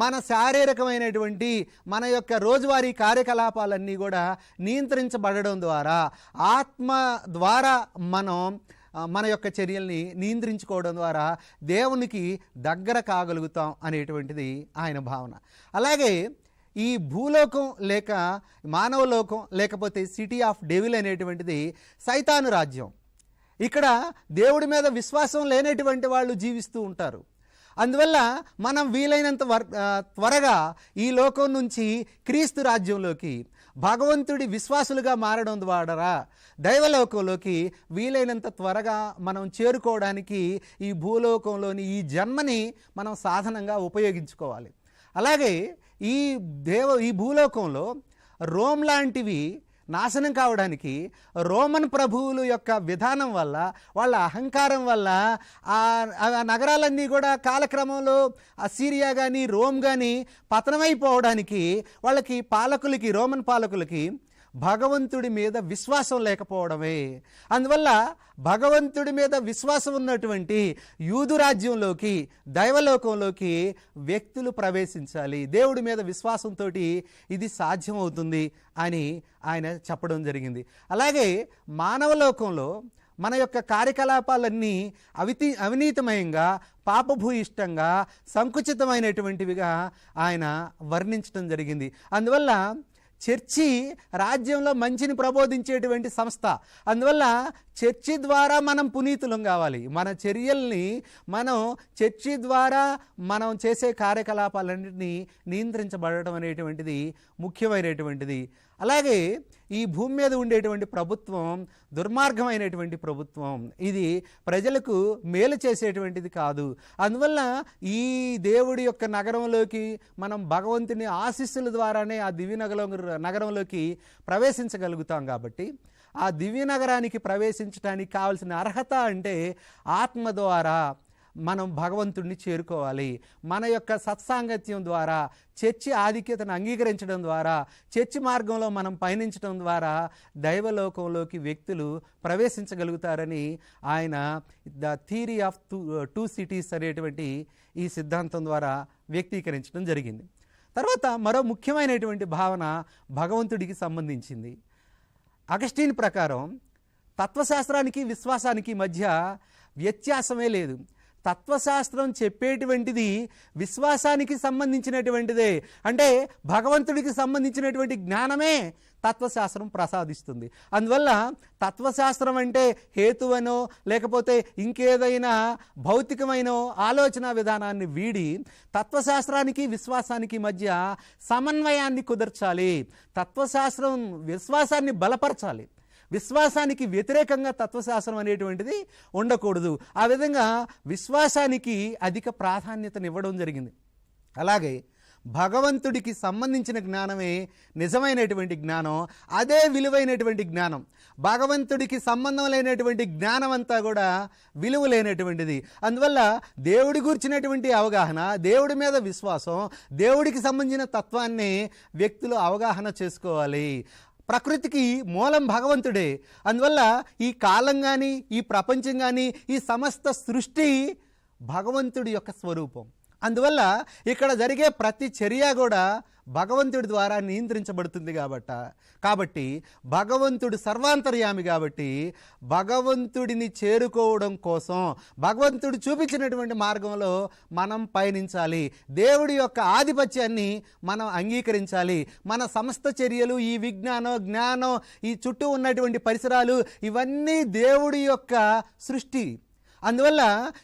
మన శారీరకమైనటువంటి మన యొక్క రోజువారీ కార్యకలాపాలన్నీ కూడా నియంత్రించబడడం ద్వారా, ఆత్మ ద్వారా మనం మన యొక్క చర్యల్ని నియంత్రించుకోవడం ద్వారా దేవునికి దగ్గర కాగలుగుతాం అనేటువంటిది ఆయన భావన. అలాగే ఈ భూలోకం లేక మానవలోకం లేకపోతే సిటీ ఆఫ్ డెవిల్ అనేటువంటిది సైతాను రాజ్యం. ఇక్కడ దేవుడి మీద విశ్వాసం లేనటువంటి వాళ్ళు జీవిస్తూ ఉంటారు. అందువల్ల మనం వీలైనంత త్వరగా ఈ లోకం నుంచి క్రీస్తు రాజ్యంలోకి, భగవంతుడి విశ్వాసులుగా మారడం ద్వారా దైవలోకంలోకి వీలైనంత త్వరగా మనం చేరుకోవడానికి ఈ భూలోకంలోని ఈ జన్మని మనం సాధనంగా ఉపయోగించుకోవాలి. అలాగే ఈ భూలోకంలో రోమ్ లాంటివి నాశనం కావడానికి రోమన్ ప్రభువుల యొక్క విధానం వల్ల, వాళ్ళ అహంకారం వల్ల ఆ నగరాలన్నీ కూడా కాలక్రమంలో అసీరియా కానీ రోమ్ కానీ పతనమైపోవడానికి వాళ్ళకి పాలకులకి, రోమన్ పాలకులకి భగవంతుడి మీద విశ్వాసం లేకపోవడమే. అందువల్ల భగవంతుడి మీద విశ్వాసం ఉన్నటువంటి యూదు రాజ్యంలోకి, దైవలోకంలోకి వ్యక్తులు ప్రవేశించాలి. దేవుడి మీద విశ్వాసంతో ఇది సాధ్యమవుతుంది అని ఆయన చెప్పడం జరిగింది. అలాగే మానవలోకంలో మన యొక్క కార్యకలాపాలన్నీ అవినీతిమయంగా, పాపభూయిష్టంగా, సంకుచితమైనటువంటివిగా ఆయన వర్ణించడం జరిగింది. అందువల్ల చర్చి రాజ్యంలో మంచిని ప్రబోధించేటువంటి సంస్థ. అందువల్ల చర్చి ద్వారా మనం పునీతులం కావాలి. మన చర్యల్ని మనం చర్చి ద్వారా మనం చేసే కార్యకలాపాలన్నింటినీ నియంత్రించబడడం అనేటువంటిది ముఖ్యమైనటువంటిది. అలాగే ఈ భూమి మీద ఉండేటువంటి ప్రభుత్వం దుర్మార్గమైనటువంటి ప్రభుత్వం, ఇది ప్రజలకు మేలు చేసేటువంటిది కాదు. అందువల్ల ఈ దేవుడి యొక్క నగరంలోకి మనం భగవంతుని ఆశీస్సుల ద్వారానే ఆ దివ్య నగరంలోకి ప్రవేశించగలుగుతాం. కాబట్టి ఆ దివ్య నగరానికి ప్రవేశించడానికి కావాల్సిన అర్హత అంటే ఆత్మ ద్వారా మనం భగవంతుడిని చేరుకోవాలి. మన యొక్క సత్సాంగత్యం ద్వారా, చర్చి ఆధిక్యతను అంగీకరించడం ద్వారా, చర్చి మార్గంలో మనం పయనించడం ద్వారా దైవలోకంలోకి వ్యక్తులు ప్రవేశించగలుగుతారని ఆయన the theory of two cities అనేటువంటి ఈ సిద్ధాంతం ద్వారా వ్యక్తీకరించడం జరిగింది. తర్వాత మరో ముఖ్యమైనటువంటి భావన భగవంతుడికి సంబంధించింది. అగస్టిన్ ప్రకారం తత్వశాస్త్రానికి విశ్వాసానికి మధ్య వ్యత్యాసమే లేదు. తత్వశాస్త్రం చెప్పేటువంటిది విశ్వాసానికి సంబంధించినటువంటిదే. అంటే భగవంతుడికి సంబంధించినటువంటి జ్ఞానమే తత్వశాస్త్రం ప్రసాదిస్తుంది. అందువల్ల తత్వశాస్త్రం అంటే హేతువనో లేకపోతే ఇంకేదైనా భౌతికమైన ఆలోచన విధానాన్ని వీడి తత్వశాస్త్రానికి విశ్వాసానికి మధ్య సమన్వయాన్ని కుదర్చాలి. తత్వశాస్త్రం విశ్వాసాన్ని బలపరచాలి. విశ్వాసానికి వ్యతిరేకంగా తత్వశాస్త్రం అనేటువంటిది ఉండకూడదు. ఆ విధంగా విశ్వాసానికి అధిక ప్రాధాన్యతనివ్వడం జరిగింది. అలాగే భగవంతుడికి సంబంధించిన జ్ఞానమే నిజమైనటువంటి జ్ఞానం, అదే విలువైనటువంటి జ్ఞానం. భగవంతుడికి సంబంధం లేనటువంటి జ్ఞానం అంతా కూడా విలువ లేనటువంటిది. అందువల్ల దేవుడి గురించినటువంటి అవగాహన, దేవుడి మీద విశ్వాసం, దేవుడికి సంబంధించిన తత్వాన్ని వ్యక్తులు అవగాహన చేసుకోవాలి. ప్రకృతికి మూలం భగవంతుడే. అందువల్ల ఈ కాలం కానీ, ఈ ప్రపంచం కానీ, ఈ సమస్త సృష్టి భగవంతుడి యొక్క స్వరూపం. అందువల్ల ఇక్కడ జరిగే ప్రతి చర్య కూడా భగవంతుడి ద్వారా నియంత్రించబడుతుంది. కాబట్టి భగవంతుడు సర్వాంతర్యామి. కాబట్టి భగవంతుడిని చేరుకోవడం కోసం భగవంతుడు చూపించినటువంటి మార్గంలో మనం పయనించాలి. దేవుడి యొక్క ఆధిపత్యాన్ని మనం అంగీకరించాలి. మన సమస్త చర్యలు, ఈ విజ్ఞానం, జ్ఞానం, ఈ చుట్టూ ఉన్నటువంటి పరిసరాలు ఇవన్నీ దేవుడి యొక్క సృష్టి. అందువల్ల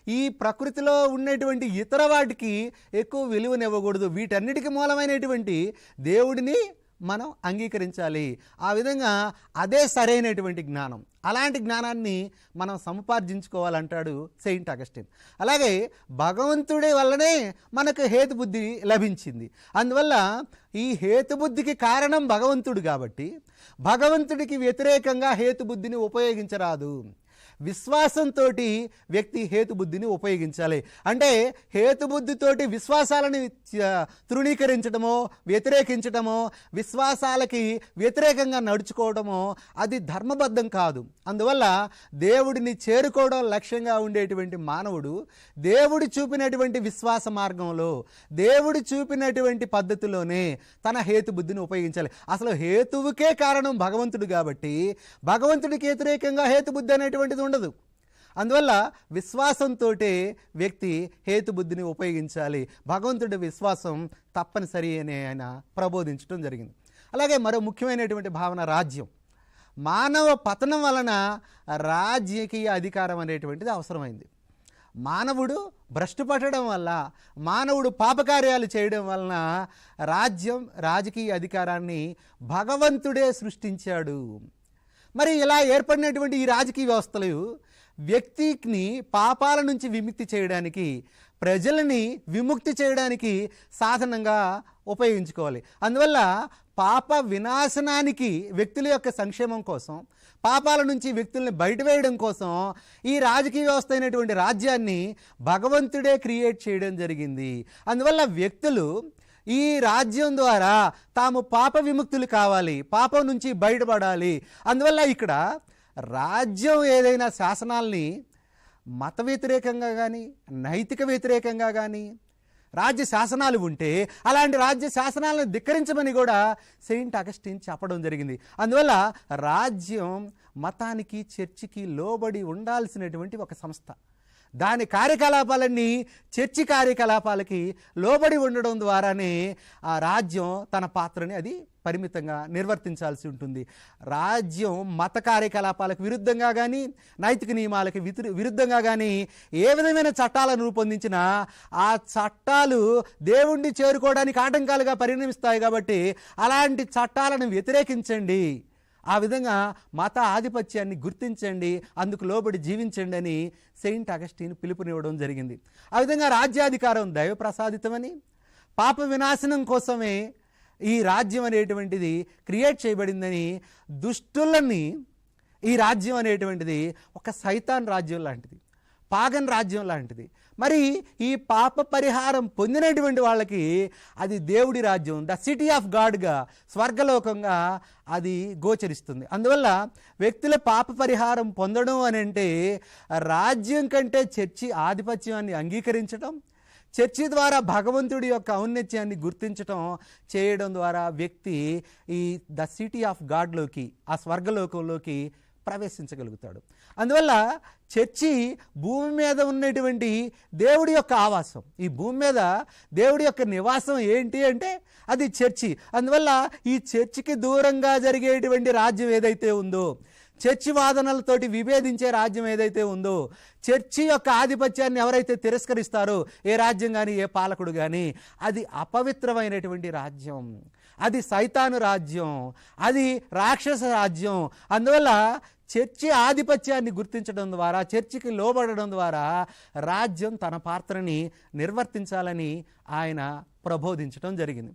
ఈ ప్రకృతిలో ఉన్నటువంటి ఇతర వాటికి ఎక్కువ విలువనివ్వకూడదు. వీటన్నిటికీ మూలమైనటువంటి దేవుడిని మనం అంగీకరించాలి. ఆ విధంగా అదే సరైనటువంటి జ్ఞానం. అలాంటి జ్ఞానాన్ని మనం సముపార్జించుకోవాలంటాడు సెయింట్ అగస్టిన్. అలాగే భగవంతుడి వల్లనే మనకు హేతుబుద్ధి లభించింది. అందువల్ల ఈ హేతుబుద్ధికి కారణం భగవంతుడు కాబట్టి భగవంతుడికి వ్యతిరేకంగా హేతుబుద్ధిని ఉపయోగించరాదు. విశ్వాసంతో వ్యక్తి హేతుబుద్ధిని ఉపయోగించాలి. అంటే హేతుబుద్ధితోటి విశ్వాసాలని తృణీకరించడమో, వ్యతిరేకించడమో, విశ్వాసాలకి వ్యతిరేకంగా నడుచుకోవడమో అది ధర్మబద్ధం కాదు. అందువల్ల దేవుడిని చేరుకోవడం లక్ష్యంగా ఉండేటువంటి మానవుడు దేవుడు చూపినటువంటి విశ్వాస మార్గంలో, దేవుడు చూపినటువంటి పద్ధతిలోనే తన హేతుబుద్ధిని ఉపయోగించాలి. అసలు హేతువుకే కారణం భగవంతుడు కాబట్టి భగవంతుడికి వ్యతిరేకంగా హేతుబుద్ధి అనేటువంటిది ఉండదు. అందువల్ల విశ్వాసంతో వ్యక్తి హేతుబుద్ధిని ఉపయోగించాలి. భగవంతుడి విశ్వాసం తప్పనిసరి అని ఆయన ప్రబోధించడం జరిగింది. అలాగే మరో ముఖ్యమైనటువంటి భావన రాజ్యం. మానవ పతనం వలన రాజకీయ అధికారం అనేటువంటిది అవసరమైంది. మానవుడు భ్రష్టు పట్టడం వల్ల, మానవుడు పాపకార్యాలు చేయడం వలన రాజకీయ అధికారాన్ని భగవంతుడే సృష్టించాడు. మరి ఇలా ఏర్పడినటువంటి ఈ రాజకీయ వ్యవస్థలు వ్యక్తిని పాపాల నుంచి విముక్తి చేయడానికి, ప్రజలని విముక్తి చేయడానికి సాధనంగా ఉపయోగించుకోవాలి. అందువల్ల పాప వినాశనానికి, వ్యక్తుల యొక్క సంక్షేమం కోసం, పాపాల నుంచి వ్యక్తుల్ని బయటవేయడం కోసం ఈ రాజకీయ వ్యవస్థ అయినటువంటి రాజ్యాన్ని భగవంతుడే క్రియేట్ చేయడం జరిగింది. అందువల్ల వ్యక్తులు ఈ రాజ్యం ద్వారా తాము పాప విముక్తులు కావాలి, పాపం నుంచి బయటపడాలి. అందువల్ల ఇక్కడ రాజ్యం ఏదైనా శాసనాల్ని మత వ్యతిరేకంగా కానీ, నైతిక వ్యతిరేకంగా కానీ రాజ్య శాసనాలు ఉంటే అలాంటి రాజ్య శాసనాలను ధిక్కరించమని కూడా సెయింట్ అగస్టిన్ చెప్పడం జరిగింది. అందువల్ల రాజ్యం మతానికి, చర్చికి లోబడి ఉండాల్సినటువంటి ఒక సంస్థ. దాని కార్యకలాపాలన్నీ చర్చి కార్యకలాపాలకి లోబడి ఉండడం ద్వారానే ఆ రాజ్యం తన పాత్రని అది పరిమితంగా నిర్వర్తించాల్సి ఉంటుంది. రాజ్యం మత కార్యకలాపాలకు విరుద్ధంగా కానీ, నైతిక నియమాలకు విరుద్ధంగా కానీ ఏ విధమైన చట్టాలను రూపొందించినా ఆ చట్టాలు దేవుణ్ణి చేరుకోవడానికి ఆటంకాలుగా పరిణమిస్తాయి. కాబట్టి అలాంటి చట్టాలను వ్యతిరేకించండి, ఆ విధంగా మత ఆధిపత్యాన్ని గుర్తించండి, అందుకు లోబడి జీవించండి అని సెయింట్ అగస్టిన్ పిలుపునివ్వడం జరిగింది. ఆ విధంగా రాజ్యాధికారం దైవ ప్రసాదితమని, పాప వినాశనం కోసమే ఈ రాజ్యం అనేటువంటిది క్రియేట్ చేయబడిందని, దుష్టులని ఈ రాజ్యం అనేటువంటిది ఒక సైతాన్ రాజ్యం లాంటిది, పాగన్ రాజ్యం లాంటిది. మరి ఈ పాప పరిహారం పొందినటువంటి వాళ్ళకి అది దేవుడి రాజ్యం, ద సిటీ ఆఫ్ గాడ్గా, స్వర్గలోకంగా అది గోచరిస్తుంది. అందువల్ల వ్యక్తుల పాప పరిహారం పొందడం అని అంటే రాజ్యం కంటే చర్చి ఆధిపత్యాన్ని అంగీకరించడం, చర్చి ద్వారా భగవంతుడి యొక్క ఔన్నత్యాన్ని గుర్తించడం చేయడం ద్వారా వ్యక్తి ఈ ద సిటీ ఆఫ్ గాడ్లోకి, ఆ స్వర్గలోకంలోకి ప్రవేశించగలుగుతాడు. అందువల్ల చర్చి భూమి మీద ఉన్నటువంటి దేవుడి యొక్క ఆవాసం. ఈ భూమి మీద దేవుడి యొక్క నివాసం ఏంటి అంటే అది చర్చి. అందువల్ల ఈ చర్చికి దూరంగా జరిగేటువంటి రాజ్యం ఏదైతే ఉందో, చర్చి వాదనలతోటి విభేదించే రాజ్యం ఏదైతే ఉందో, చర్చి యొక్క ఆధిపత్యాన్ని ఎవరైతే తిరస్కరిస్తారో, ఏ రాజ్యం కానీ, ఏ పాలకుడు కానీ, అది అపవిత్రమైనటువంటి రాజ్యం, అది సైతాను రాజ్యం, అది రాక్షస రాజ్యం. అందువల్ల చర్చి ఆధిపత్యాన్ని గుర్తించడం ద్వారా, చర్చికి లోబడడం ద్వారా రాజ్యం తన పాత్రని నిర్వర్తించాలని ఆయన ప్రబోధించడం జరిగింది.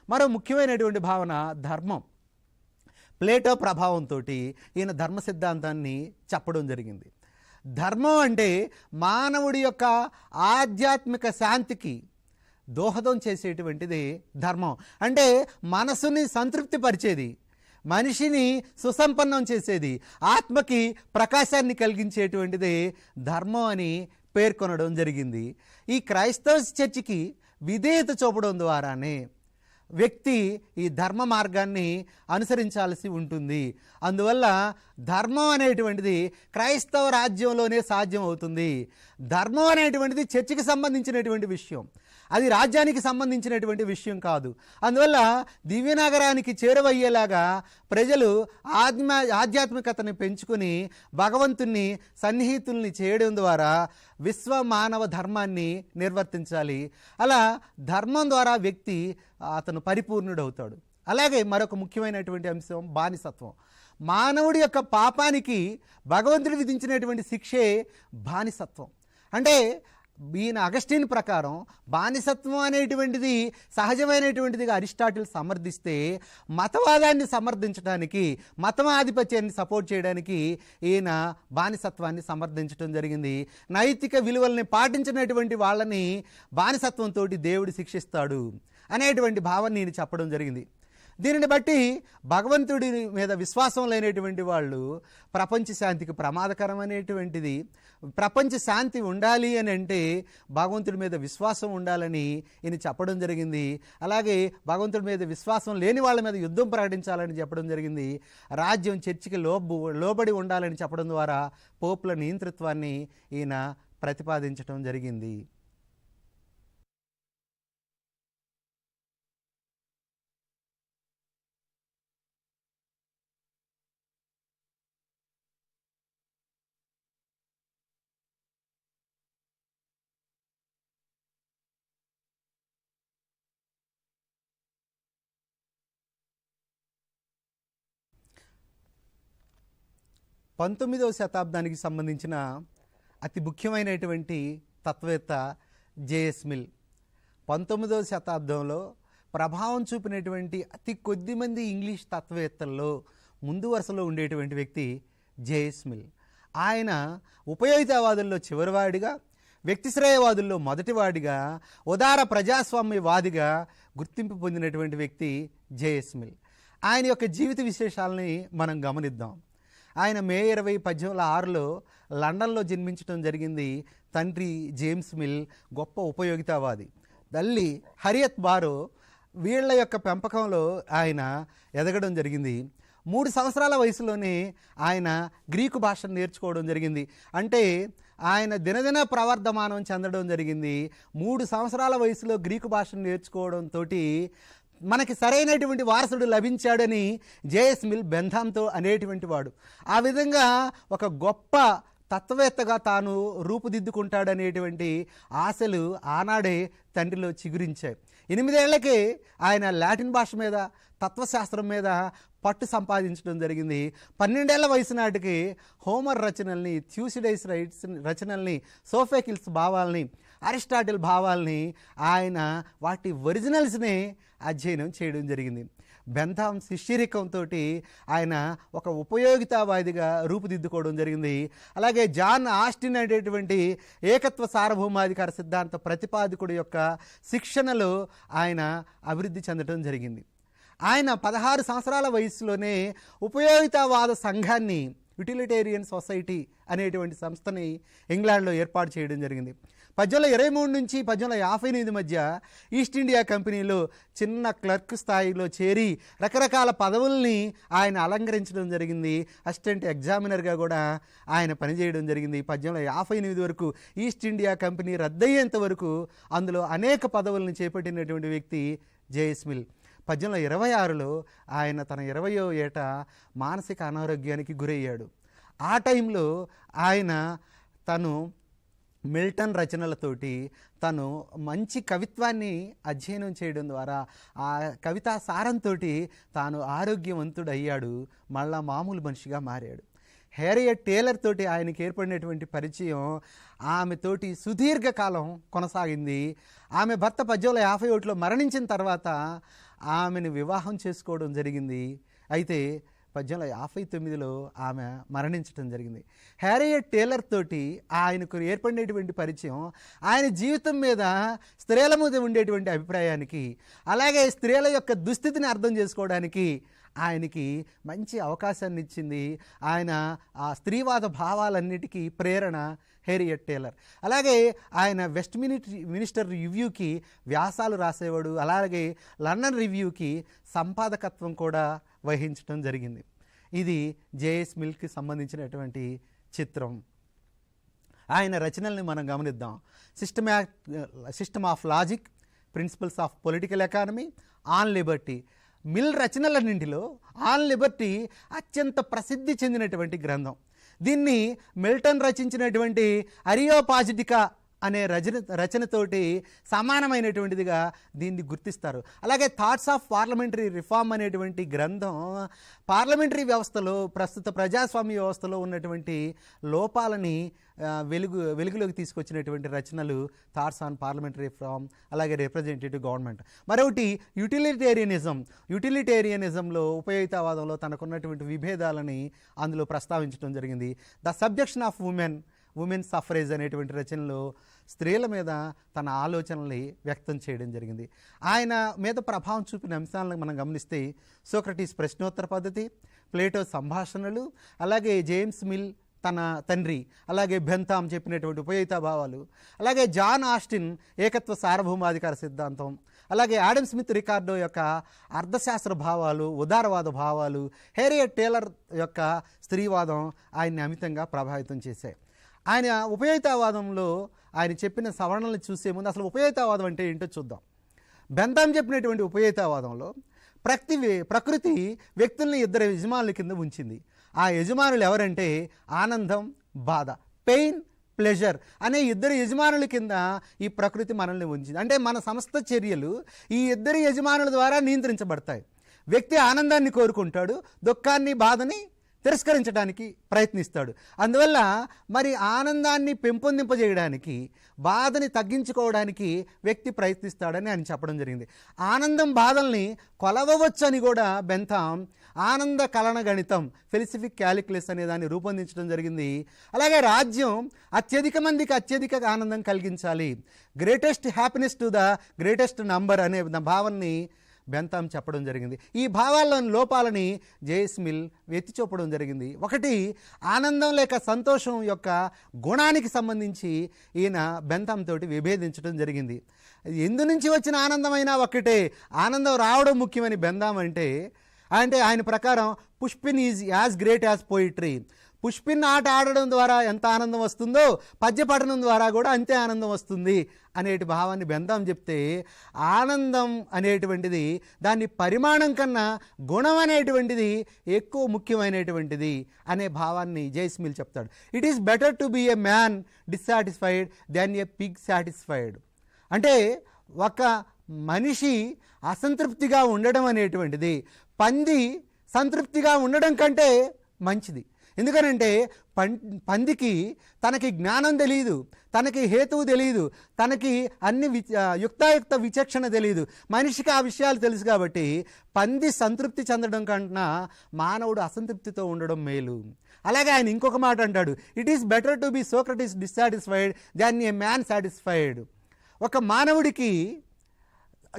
మరో ముఖ్యమైనటువంటి భావన ధర్మం. ప్లేటో ప్రభావంతో ఈయన ధర్మ సిద్ధాంతాన్ని చెప్పడం జరిగింది. ధర్మం అంటే మానవుడి యొక్క ఆధ్యాత్మిక శాంతికి దోహదం చేసేటువంటిది ధర్మం. అంటే మనసుని సంతృప్తి పరిచేది, మనిషిని సుసంపన్నం చేసేది, ఆత్మకి ప్రకాశాన్ని కలిగించేటువంటిది ధర్మం అని పేర్కొనడం జరిగింది. ఈ క్రైస్తవ చర్చికి విధేయత చూపడం ద్వారానే వ్యక్తి ఈ ధర్మ మార్గాన్ని అనుసరించాల్సి ఉంటుంది. అందువల్ల ధర్మం అనేటువంటిది క్రైస్తవ రాజ్యంలోనే సాధ్యం అవుతుంది. ధర్మం అనేటువంటిది చర్చికి సంబంధించినటువంటి విషయం, అది రాజ్యానికి సంబంధించినటువంటి విషయం కాదు. అందువల్ల దివ్యనగరానికి చేరువయ్యేలాగా ప్రజలు ఆధ్యాత్మికతని పెంచుకుని భగవంతుని సన్నిహితుల్ని చేయడం ద్వారా విశ్వ మానవ ధర్మాన్ని నిర్వర్తించాలి. అలా ధర్మం ద్వారా వ్యక్తి అతను పరిపూర్ణుడవుతాడు. అలాగే మరొక ముఖ్యమైనటువంటి అంశం బానిసత్వం. మానవుడి యొక్క పాపానికి భగవంతుడు విధించినటువంటి శిక్షే బానిసత్వం. అంటే ఈయన అగస్టిన్ ప్రకారం బానిసత్వం అనేటువంటిది సహజమైనటువంటిదిగా అరిస్టాటిల్ సమర్థిస్తే, మతవాదాన్ని సమర్థించడానికి, మతం ఆధిపత్యాన్ని సపోర్ట్ చేయడానికి ఈయన బానిసత్వాన్ని సమర్థించడం జరిగింది. నైతిక విలువల్ని పాటించినటువంటి వాళ్ళని బానిసత్వంతో దేవుడు శిక్షిస్తాడు అనేటువంటి భావన నేను చెప్పడం జరిగింది. దీనిని బట్టి భగవంతుడి మీద విశ్వాసం లేనటువంటి వాళ్ళు ప్రపంచ శాంతికి ప్రమాదకరం అనేటువంటిది, ప్రపంచ శాంతి ఉండాలి అని అంటే భగవంతుడి మీద విశ్వాసం ఉండాలని ఈయన చెప్పడం జరిగింది. అలాగే భగవంతుడి మీద విశ్వాసం లేని వాళ్ళ మీద యుద్ధం ప్రకటించాలని చెప్పడం జరిగింది. రాజ్యం చర్చికి లోబడి ఉండాలని చెప్పడం ద్వారా పోపుల నియంతృత్వాన్ని ఈయన ప్రతిపాదించడం జరిగింది. పంతొమ్మిదవ శతాబ్దానికి సంబంధించిన అతి ముఖ్యమైనటువంటి తత్వవేత్త జేఎస్ మిల్. 19వ శతాబ్దంలో ప్రభావం చూపినటువంటి అతి కొద్ది మంది ఇంగ్లీష్ తత్వవేత్తల్లో ముందు వరుసలో ఉండేటువంటి వ్యక్తి జేఎస్ మిల్. ఆయన ఉపయోగితావాదుల్లో చివరివాడిగా, వ్యక్తిశ్రేయవాదుల్లో మొదటివాడిగా, ఉదార ప్రజాస్వామ్యవాదిగా గుర్తింపు పొందినటువంటి వ్యక్తి జేఎస్ మిల్. ఆయన యొక్క జీవిత విశేషాలని మనం గమనిద్దాం. ఆయన మే 20, 1806లో లండన్లో జన్మించడం జరిగింది. తండ్రి జేమ్స్ మిల్ గొప్ప ఉపయోగితావాది, తల్లి హరియత్ బారో. వీళ్ళ యొక్క పెంపకంలో ఆయన ఎదగడం జరిగింది. 3 సంవత్సరాల వయసులోనే ఆయన గ్రీకు భాషను నేర్చుకోవడం జరిగింది. అంటే ఆయన దినదిన ప్రవర్ధమానం చెందడం జరిగింది. 3 సంవత్సరాల వయసులో గ్రీకు భాషను నేర్చుకోవడంతో మనకి సరైనటువంటి వారసుడు లభించాడని జేఎస్ మిల్ బెంథాంతో అనేటువంటి వాడు. ఆ విధంగా ఒక గొప్ప తత్వవేత్తగా తాను రూపుదిద్దుకుంటాడనేటువంటి ఆశలు ఆనాడే తండ్రిలో చిగురించాయి. 8 ఏళ్లకే ఆయన లాటిన్ భాష మీద, తత్వశాస్త్రం మీద పట్టు సంపాదించడం జరిగింది. 12 ఏళ్ల వయసు నాటికి హోమర్ రచనల్ని, థ్యూసిడైస్ రచనల్ని, సోఫోకిల్స్ భావాల్ని, అరిస్టాటిల్ భావాల్ని ఆయన వాటి ఒరిజినల్స్ని అధ్యయనం చేయడం జరిగింది. బెంథాం శిష్యరికంతో ఆయన ఒక ఉపయోగితావాదిగా రూపుదిద్దుకోవడం జరిగింది. అలాగే జాన్ ఆస్టిన్ అనేటువంటి ఏకత్వ సార్వభౌమాధికార సిద్ధాంత ప్రతిపాదకుడు యొక్క శిక్షణలో ఆయన అభివృద్ధి చెందడం జరిగింది. ఆయన 16 సంవత్సరాల వయసులోనే ఉపయోగితావాద సంఘాన్ని, యుటిలిటేరియన్ సొసైటీ అనేటువంటి సంస్థని ఇంగ్లాండ్లో ఏర్పాటు చేయడం జరిగింది. 1823 నుంచి 1858 మధ్య ఈస్ట్ ఇండియా కంపెనీలో చిన్న క్లర్క్ స్థాయిలో చేరి రకరకాల పదవుల్ని ఆయన అలంకరించడం జరిగింది. అసిస్టెంట్ ఎగ్జామినర్గా కూడా ఆయన పనిచేయడం జరిగింది. 1858 వరకు ఈస్ట్ ఇండియా కంపెనీ రద్దయ్యేంత వరకు అందులో అనేక పదవుల్ని చేపట్టినటువంటి వ్యక్తి జేఎస్ మిల్. 1826లో ఆయన తన 20వ ఏట మానసిక అనారోగ్యానికి గురయ్యాడు. ఆ టైంలో ఆయన తను మిల్టన్ రచనలతోటి తను మంచి కవిత్వాన్ని అధ్యయనం చేయడం ద్వారా ఆ కవితా సారంతో తాను ఆరోగ్యవంతుడయ్యాడు, మళ్ళా మామూలు మనిషిగా మారాడు. హ్యారియట్ టేలర్ తోటి ఆయనకి ఏర్పడినటువంటి పరిచయం ఆమెతోటి సుదీర్ఘకాలం కొనసాగింది. ఆమె భర్త 1851లో మరణించిన తర్వాత ఆమెను వివాహం చేసుకోవడం జరిగింది. అయితే 1859లో ఆమె మరణించడం జరిగింది. హ్యారియట్ టేలర్ తోటి ఆయనకు ఏర్పడినటువంటి పరిచయం ఆయన జీవితం మీద, స్త్రీల మీద ఉండేటువంటి అభిప్రాయానికి, అలాగే స్త్రీల యొక్క దుస్థితిని అర్థం చేసుకోవడానికి ఆయనకి మంచి అవకాశాన్ని ఇచ్చింది. ఆయన ఆ స్త్రీవాద భావాలన్నిటికీ ప్రేరణ హ్యారియట్ టేలర్. అలాగే ఆయన వెస్ట్ మినిస్టర్ రివ్యూకి వ్యాసాలు రాసేవాడు. అలాగే లండన్ రివ్యూకి సంపాదకత్వం కూడా వహించడం జరిగింది. ఇది జేఎస్ మిల్కి సంబంధించినటువంటి చిత్రం. ఆయన రచనల్ని మనం గమనిద్దాం. System of logic, principles of political economy, on liberty. Mill రచనలన్నింటిలో ఆన్ లిబర్టీ అత్యంత ప్రసిద్ధి చెందినటువంటి గ్రంథం. దీన్ని మిల్టన్ రచించినటువంటి అరియోపాజిటికా అనే రచనతోటి సమానమైనటువంటిదిగా దీన్ని గుర్తిస్తారు. అలాగే థాట్స్ ఆఫ్ పార్లమెంటరీ రిఫార్మ్ అనేటువంటి గ్రంథం పార్లమెంటరీ వ్యవస్థలో, ప్రస్తుత ప్రజాస్వామ్య వ్యవస్థలో ఉన్నటువంటి లోపాలని వెలుగులోకి తీసుకొచ్చినటువంటి రచనలు థాట్స్ ఆన్ పార్లమెంటరీ రిఫార్మ్, అలాగే రిప్రజెంటేటివ్ గవర్నమెంట్. మరొకటి యుటిలిటేరియనిజంలో, ఉపయోగితావాదంలో తనకున్నటువంటి విభేదాలని అందులో ప్రస్తావించడం జరిగింది. The subjection of women suffrage అనేటువంటి రచనలో స్త్రీల మీద తన ఆలోచనల్ని వ్యక్తం చేయడం జరిగింది. ఆయన మీద ప్రభావం చూపిన అంశాలను మనం గమనిస్తే సోక్రటీస్ ప్రశ్నోత్తర పద్ధతి, ప్లేటో సంభాషణలు, అలాగే జేమ్స్ మిల్ తన తండ్రి, అలాగే బెంథాం చెప్పినటువంటి ఉపయోగిత భావాలు, అలాగే జాన్ ఆస్టిన్ ఏకత్వ సార్వభౌమాధికార సిద్ధాంతం, అలాగే ఆడమ్ స్మిత్ రికార్డో యొక్క అర్థశాస్త్ర భావాలు, ఉదారవాద భావాలు, హ్యారియట్ టేలర్ యొక్క స్త్రీవాదం ఆయన్ని అమితంగా ప్రభావితం చేశాయి. ఆయన ఉపయోగితావాదంలో ఆయన చెప్పిన సవరణలు చూసే ముందు అసలు ఉపయోగితావాదం అంటే ఏంటో చూద్దాం. బెంథాం చెప్పినటువంటి ఉపయోగితావాదంలో ప్రకృతి వ్యక్తుల్ని 2 యజమానుల కింద ఉంచింది. ఆ యజమానులు ఎవరంటే ఆనందం, బాధ, పెయిన్, ప్లెజర్ అనే 2 యజమానుల కింద ఈ ప్రకృతి మనల్ని ఉంచింది. అంటే మన సమస్త చర్యలు ఈ 2 యజమానుల ద్వారా నియంత్రించబడతాయి. వ్యక్తి ఆనందాన్ని కోరుకుంటాడు, దుఃఖాన్ని, బాధని తిరస్కరించడానికి ప్రయత్నిస్తాడు. అందువల్ల మరి ఆనందాన్ని పెంపొందింపజేయడానికి, బాధని తగ్గించుకోవడానికి వ్యక్తి ప్రయత్నిస్తాడని ఆయన చెప్పడం జరిగింది. ఆనందం బాధల్ని కొలవవచ్చు అని కూడా బెంథాం ఆనంద కలన గణితం, ఫిలసఫిక్ క్యాలిక్యులస్ అనే దాన్ని రూపొందించడం జరిగింది. అలాగే రాజ్యం అత్యధిక మందికి అత్యధిక ఆనందం కలిగించాలి, greatest happiness to the greatest number అనే భావనని బెంథాం చెప్పడం జరిగింది. ఈ భావాల్లోని లోపాలని జేఎస్మిల్ ఎత్తి చూపడం జరిగింది. ఒకటి, ఆనందం లేక సంతోషం యొక్క గుణానికి సంబంధించి ఈయన బెంథాం తోటి విభేదించడం జరిగింది. ఎందు నుంచి వచ్చిన ఆనందమైనా ఒక్కటే, ఆనందం రావడం ముఖ్యమని బెంథాం అంటే ఆయన ప్రకారం pushpin is as great as poetry. Pushpin ఆట ఆడడం ద్వారా ఎంత ఆనందం వస్తుందో పద్యపఠనం ద్వారా కూడా అంతే ఆనందం వస్తుంది అనేటి భావాన్ని బెంథాం చెప్తే, ఆనందం అనేటువంటిది దాని పరిమాణం కన్నా గుణం అనేటువంటిది ఎక్కువ ముఖ్యమైనటువంటిది అనే భావాన్ని జేఎస్మిల్ చెప్తాడు. It is better to be a man dissatisfied than a pig satisfied. అంటే ఒక మనిషి అసంతృప్తిగా ఉండడం అనేటువంటిది పంది సంతృప్తిగా ఉండడం కంటే మంచిది. ఎందుకనంటే పందికి తనకి జ్ఞానం తెలియదు, తనకి హేతువు తెలియదు, తనకి అన్ని యుక్తాయుక్త విచక్షణ తెలియదు. మనిషికి ఆ విషయాలు తెలుసు కాబట్టి పంది సంతృప్తి చెందడం కన్నా మానవుడు అసంతృప్తితో ఉండడం మేలు. అలాగే ఆయన ఇంకొక మాట అంటాడు, it is better to be Socrates dissatisfied than A man satisfied. ఒక మానవుడికి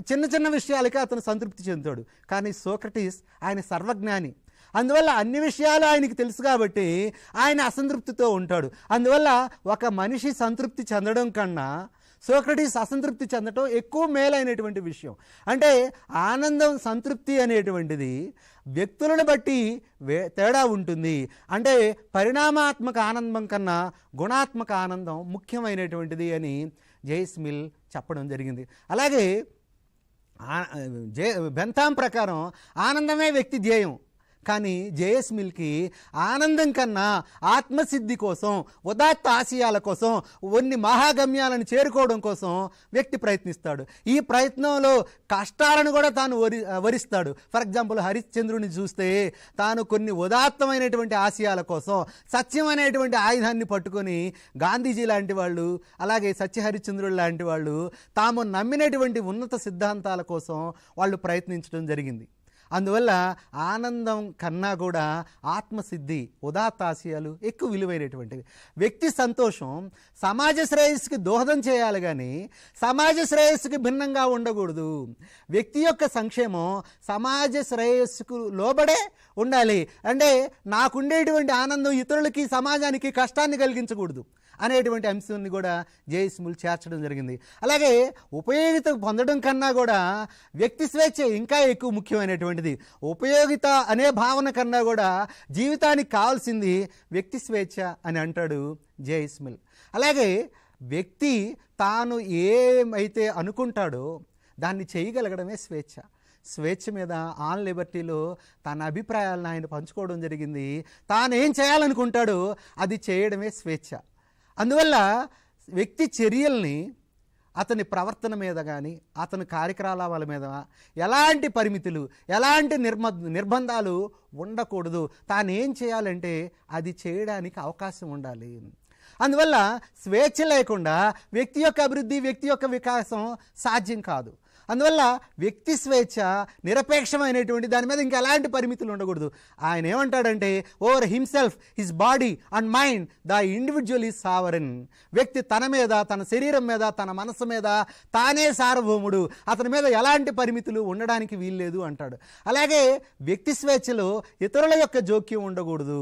చిన్న చిన్న విషయాలకే అతను సంతృప్తి చెందుతాడు, కానీ సోక్రటీస్ ఆయన సర్వజ్ఞాని. అందువల్ల అన్ని విషయాలు ఆయనకి తెలుసు కాబట్టి ఆయన అసంతృప్తితో ఉంటాడు. అందువల్ల ఒక మనిషి సంతృప్తి చెందడం కన్నా సోక్రటీస్ అసంతృప్తి చెందడం ఎక్కువ మేలైనటువంటి విషయం. అంటే ఆనందం, సంతృప్తి అనేటువంటిది వ్యక్తులను బట్టి తేడా ఉంటుంది. అంటే పరిణామాత్మక ఆనందం కన్నా గుణాత్మక ఆనందం ముఖ్యమైనటువంటిది అని జేఎస్మిల్ చెప్పడం జరిగింది. అలాగే బెంథాం ప్రకారం ఆనందమే వ్యక్తి ధ్యేయం, కానీ జేఎస్మిల్కి ఆనందం కన్నా ఆత్మసిద్ధి కోసం, ఉదాత్త ఆశయాల కోసం, కొన్ని మహాగమ్యాలను చేరుకోవడం కోసం వ్యక్తి ప్రయత్నిస్తాడు. ఈ ప్రయత్నంలో కష్టాలను కూడా తాను వరిస్తాడు. ఫర్ ఎగ్జాంపుల్ హరిశ్చంద్రుని చూస్తే తాను కొన్ని ఉదాత్తమైనటువంటి ఆశయాల కోసం సత్యం అనేటువంటి ఆయుధాన్ని పట్టుకొని గాంధీజీ లాంటి వాళ్ళు, అలాగే సత్యహరిశ్చంద్రుడు లాంటి వాళ్ళు తాము నమ్మినటువంటి ఉన్నత సిద్ధాంతాల కోసం వాళ్ళు ప్రయత్నించడం జరిగింది. అందువల్ల ఆనందం కన్నా కూడా ఆత్మసిద్ధి, ఉదాత్తాశయాలు ఎక్కువ విలువైనటువంటివి. వ్యక్తి సంతోషం సమాజ శ్రేయస్సుకి దోహదం చేయాలి, కానీ సమాజ శ్రేయస్సుకి భిన్నంగా ఉండకూడదు. వ్యక్తి యొక్క సంక్షేమం సమాజ శ్రేయస్సుకు లోబడే ఉండాలి. అంటే నాకుండేటువంటి ఆనందం ఇతరులకి, సమాజానికి కష్టాన్ని కలిగించకూడదు అనేటువంటి అంశాన్ని కూడా జేఎస్మిల్ చేర్చడం జరిగింది. అలాగే ఉపయోగిత పొందడం కన్నా కూడా వ్యక్తి స్వేచ్ఛ ఇంకా ఎక్కువ ముఖ్యమైనటువంటిది. ఉపయోగిత అనే భావన కన్నా కూడా జీవితానికి కావాల్సింది వ్యక్తి స్వేచ్ఛ అని అంటాడు జేఎస్మిల్. అలాగే వ్యక్తి తాను ఏమైతే అనుకుంటాడో దాన్ని చేయగలగడమే స్వేచ్ఛ. స్వేచ్ఛ మీద ఆన్ లిబర్టీలో తన అభిప్రాయాలను ఆయన పంచుకోవడం జరిగింది. తాను ఏం చేయాలనుకుంటాడో అది చేయడమే స్వేచ్ఛ. అందువల్ల వ్యక్తి చర్యల్ని అతని ప్రవర్తన మీద కానీ అతని కార్యకలాపాల మీద ఎలాంటి పరిమితులు, ఎలాంటి నిర్బంధాలు ఉండకూడదు. తాను ఏం చేయాలంటే అది చేయడానికి అవకాశం ఉండాలి. అందువల్ల స్వేచ్ఛ లేకుండా వ్యక్తి యొక్క అభివృద్ధి, వ్యక్తి యొక్క వికాసం సాధ్యం కాదు. అందువల్ల వ్యక్తి స్వేచ్ఛ నిరపేక్షమైనటువంటి, దాని మీద ఇంకా ఎలాంటి పరిమితులు ఉండకూడదు. ఆయన ఏమంటాడంటే, over himself, his body and mind the individual is sovereign. వ్యక్తి తన మీద, తన శరీరం మీద, తన మనసు మీద తానే సార్వభౌముడు, అతని మీద ఎలాంటి పరిమితులు ఉండడానికి వీల్లేదు అంటాడు. అలాగే వ్యక్తి స్వేచ్ఛలో ఇతరుల యొక్క జోక్యం ఉండకూడదు.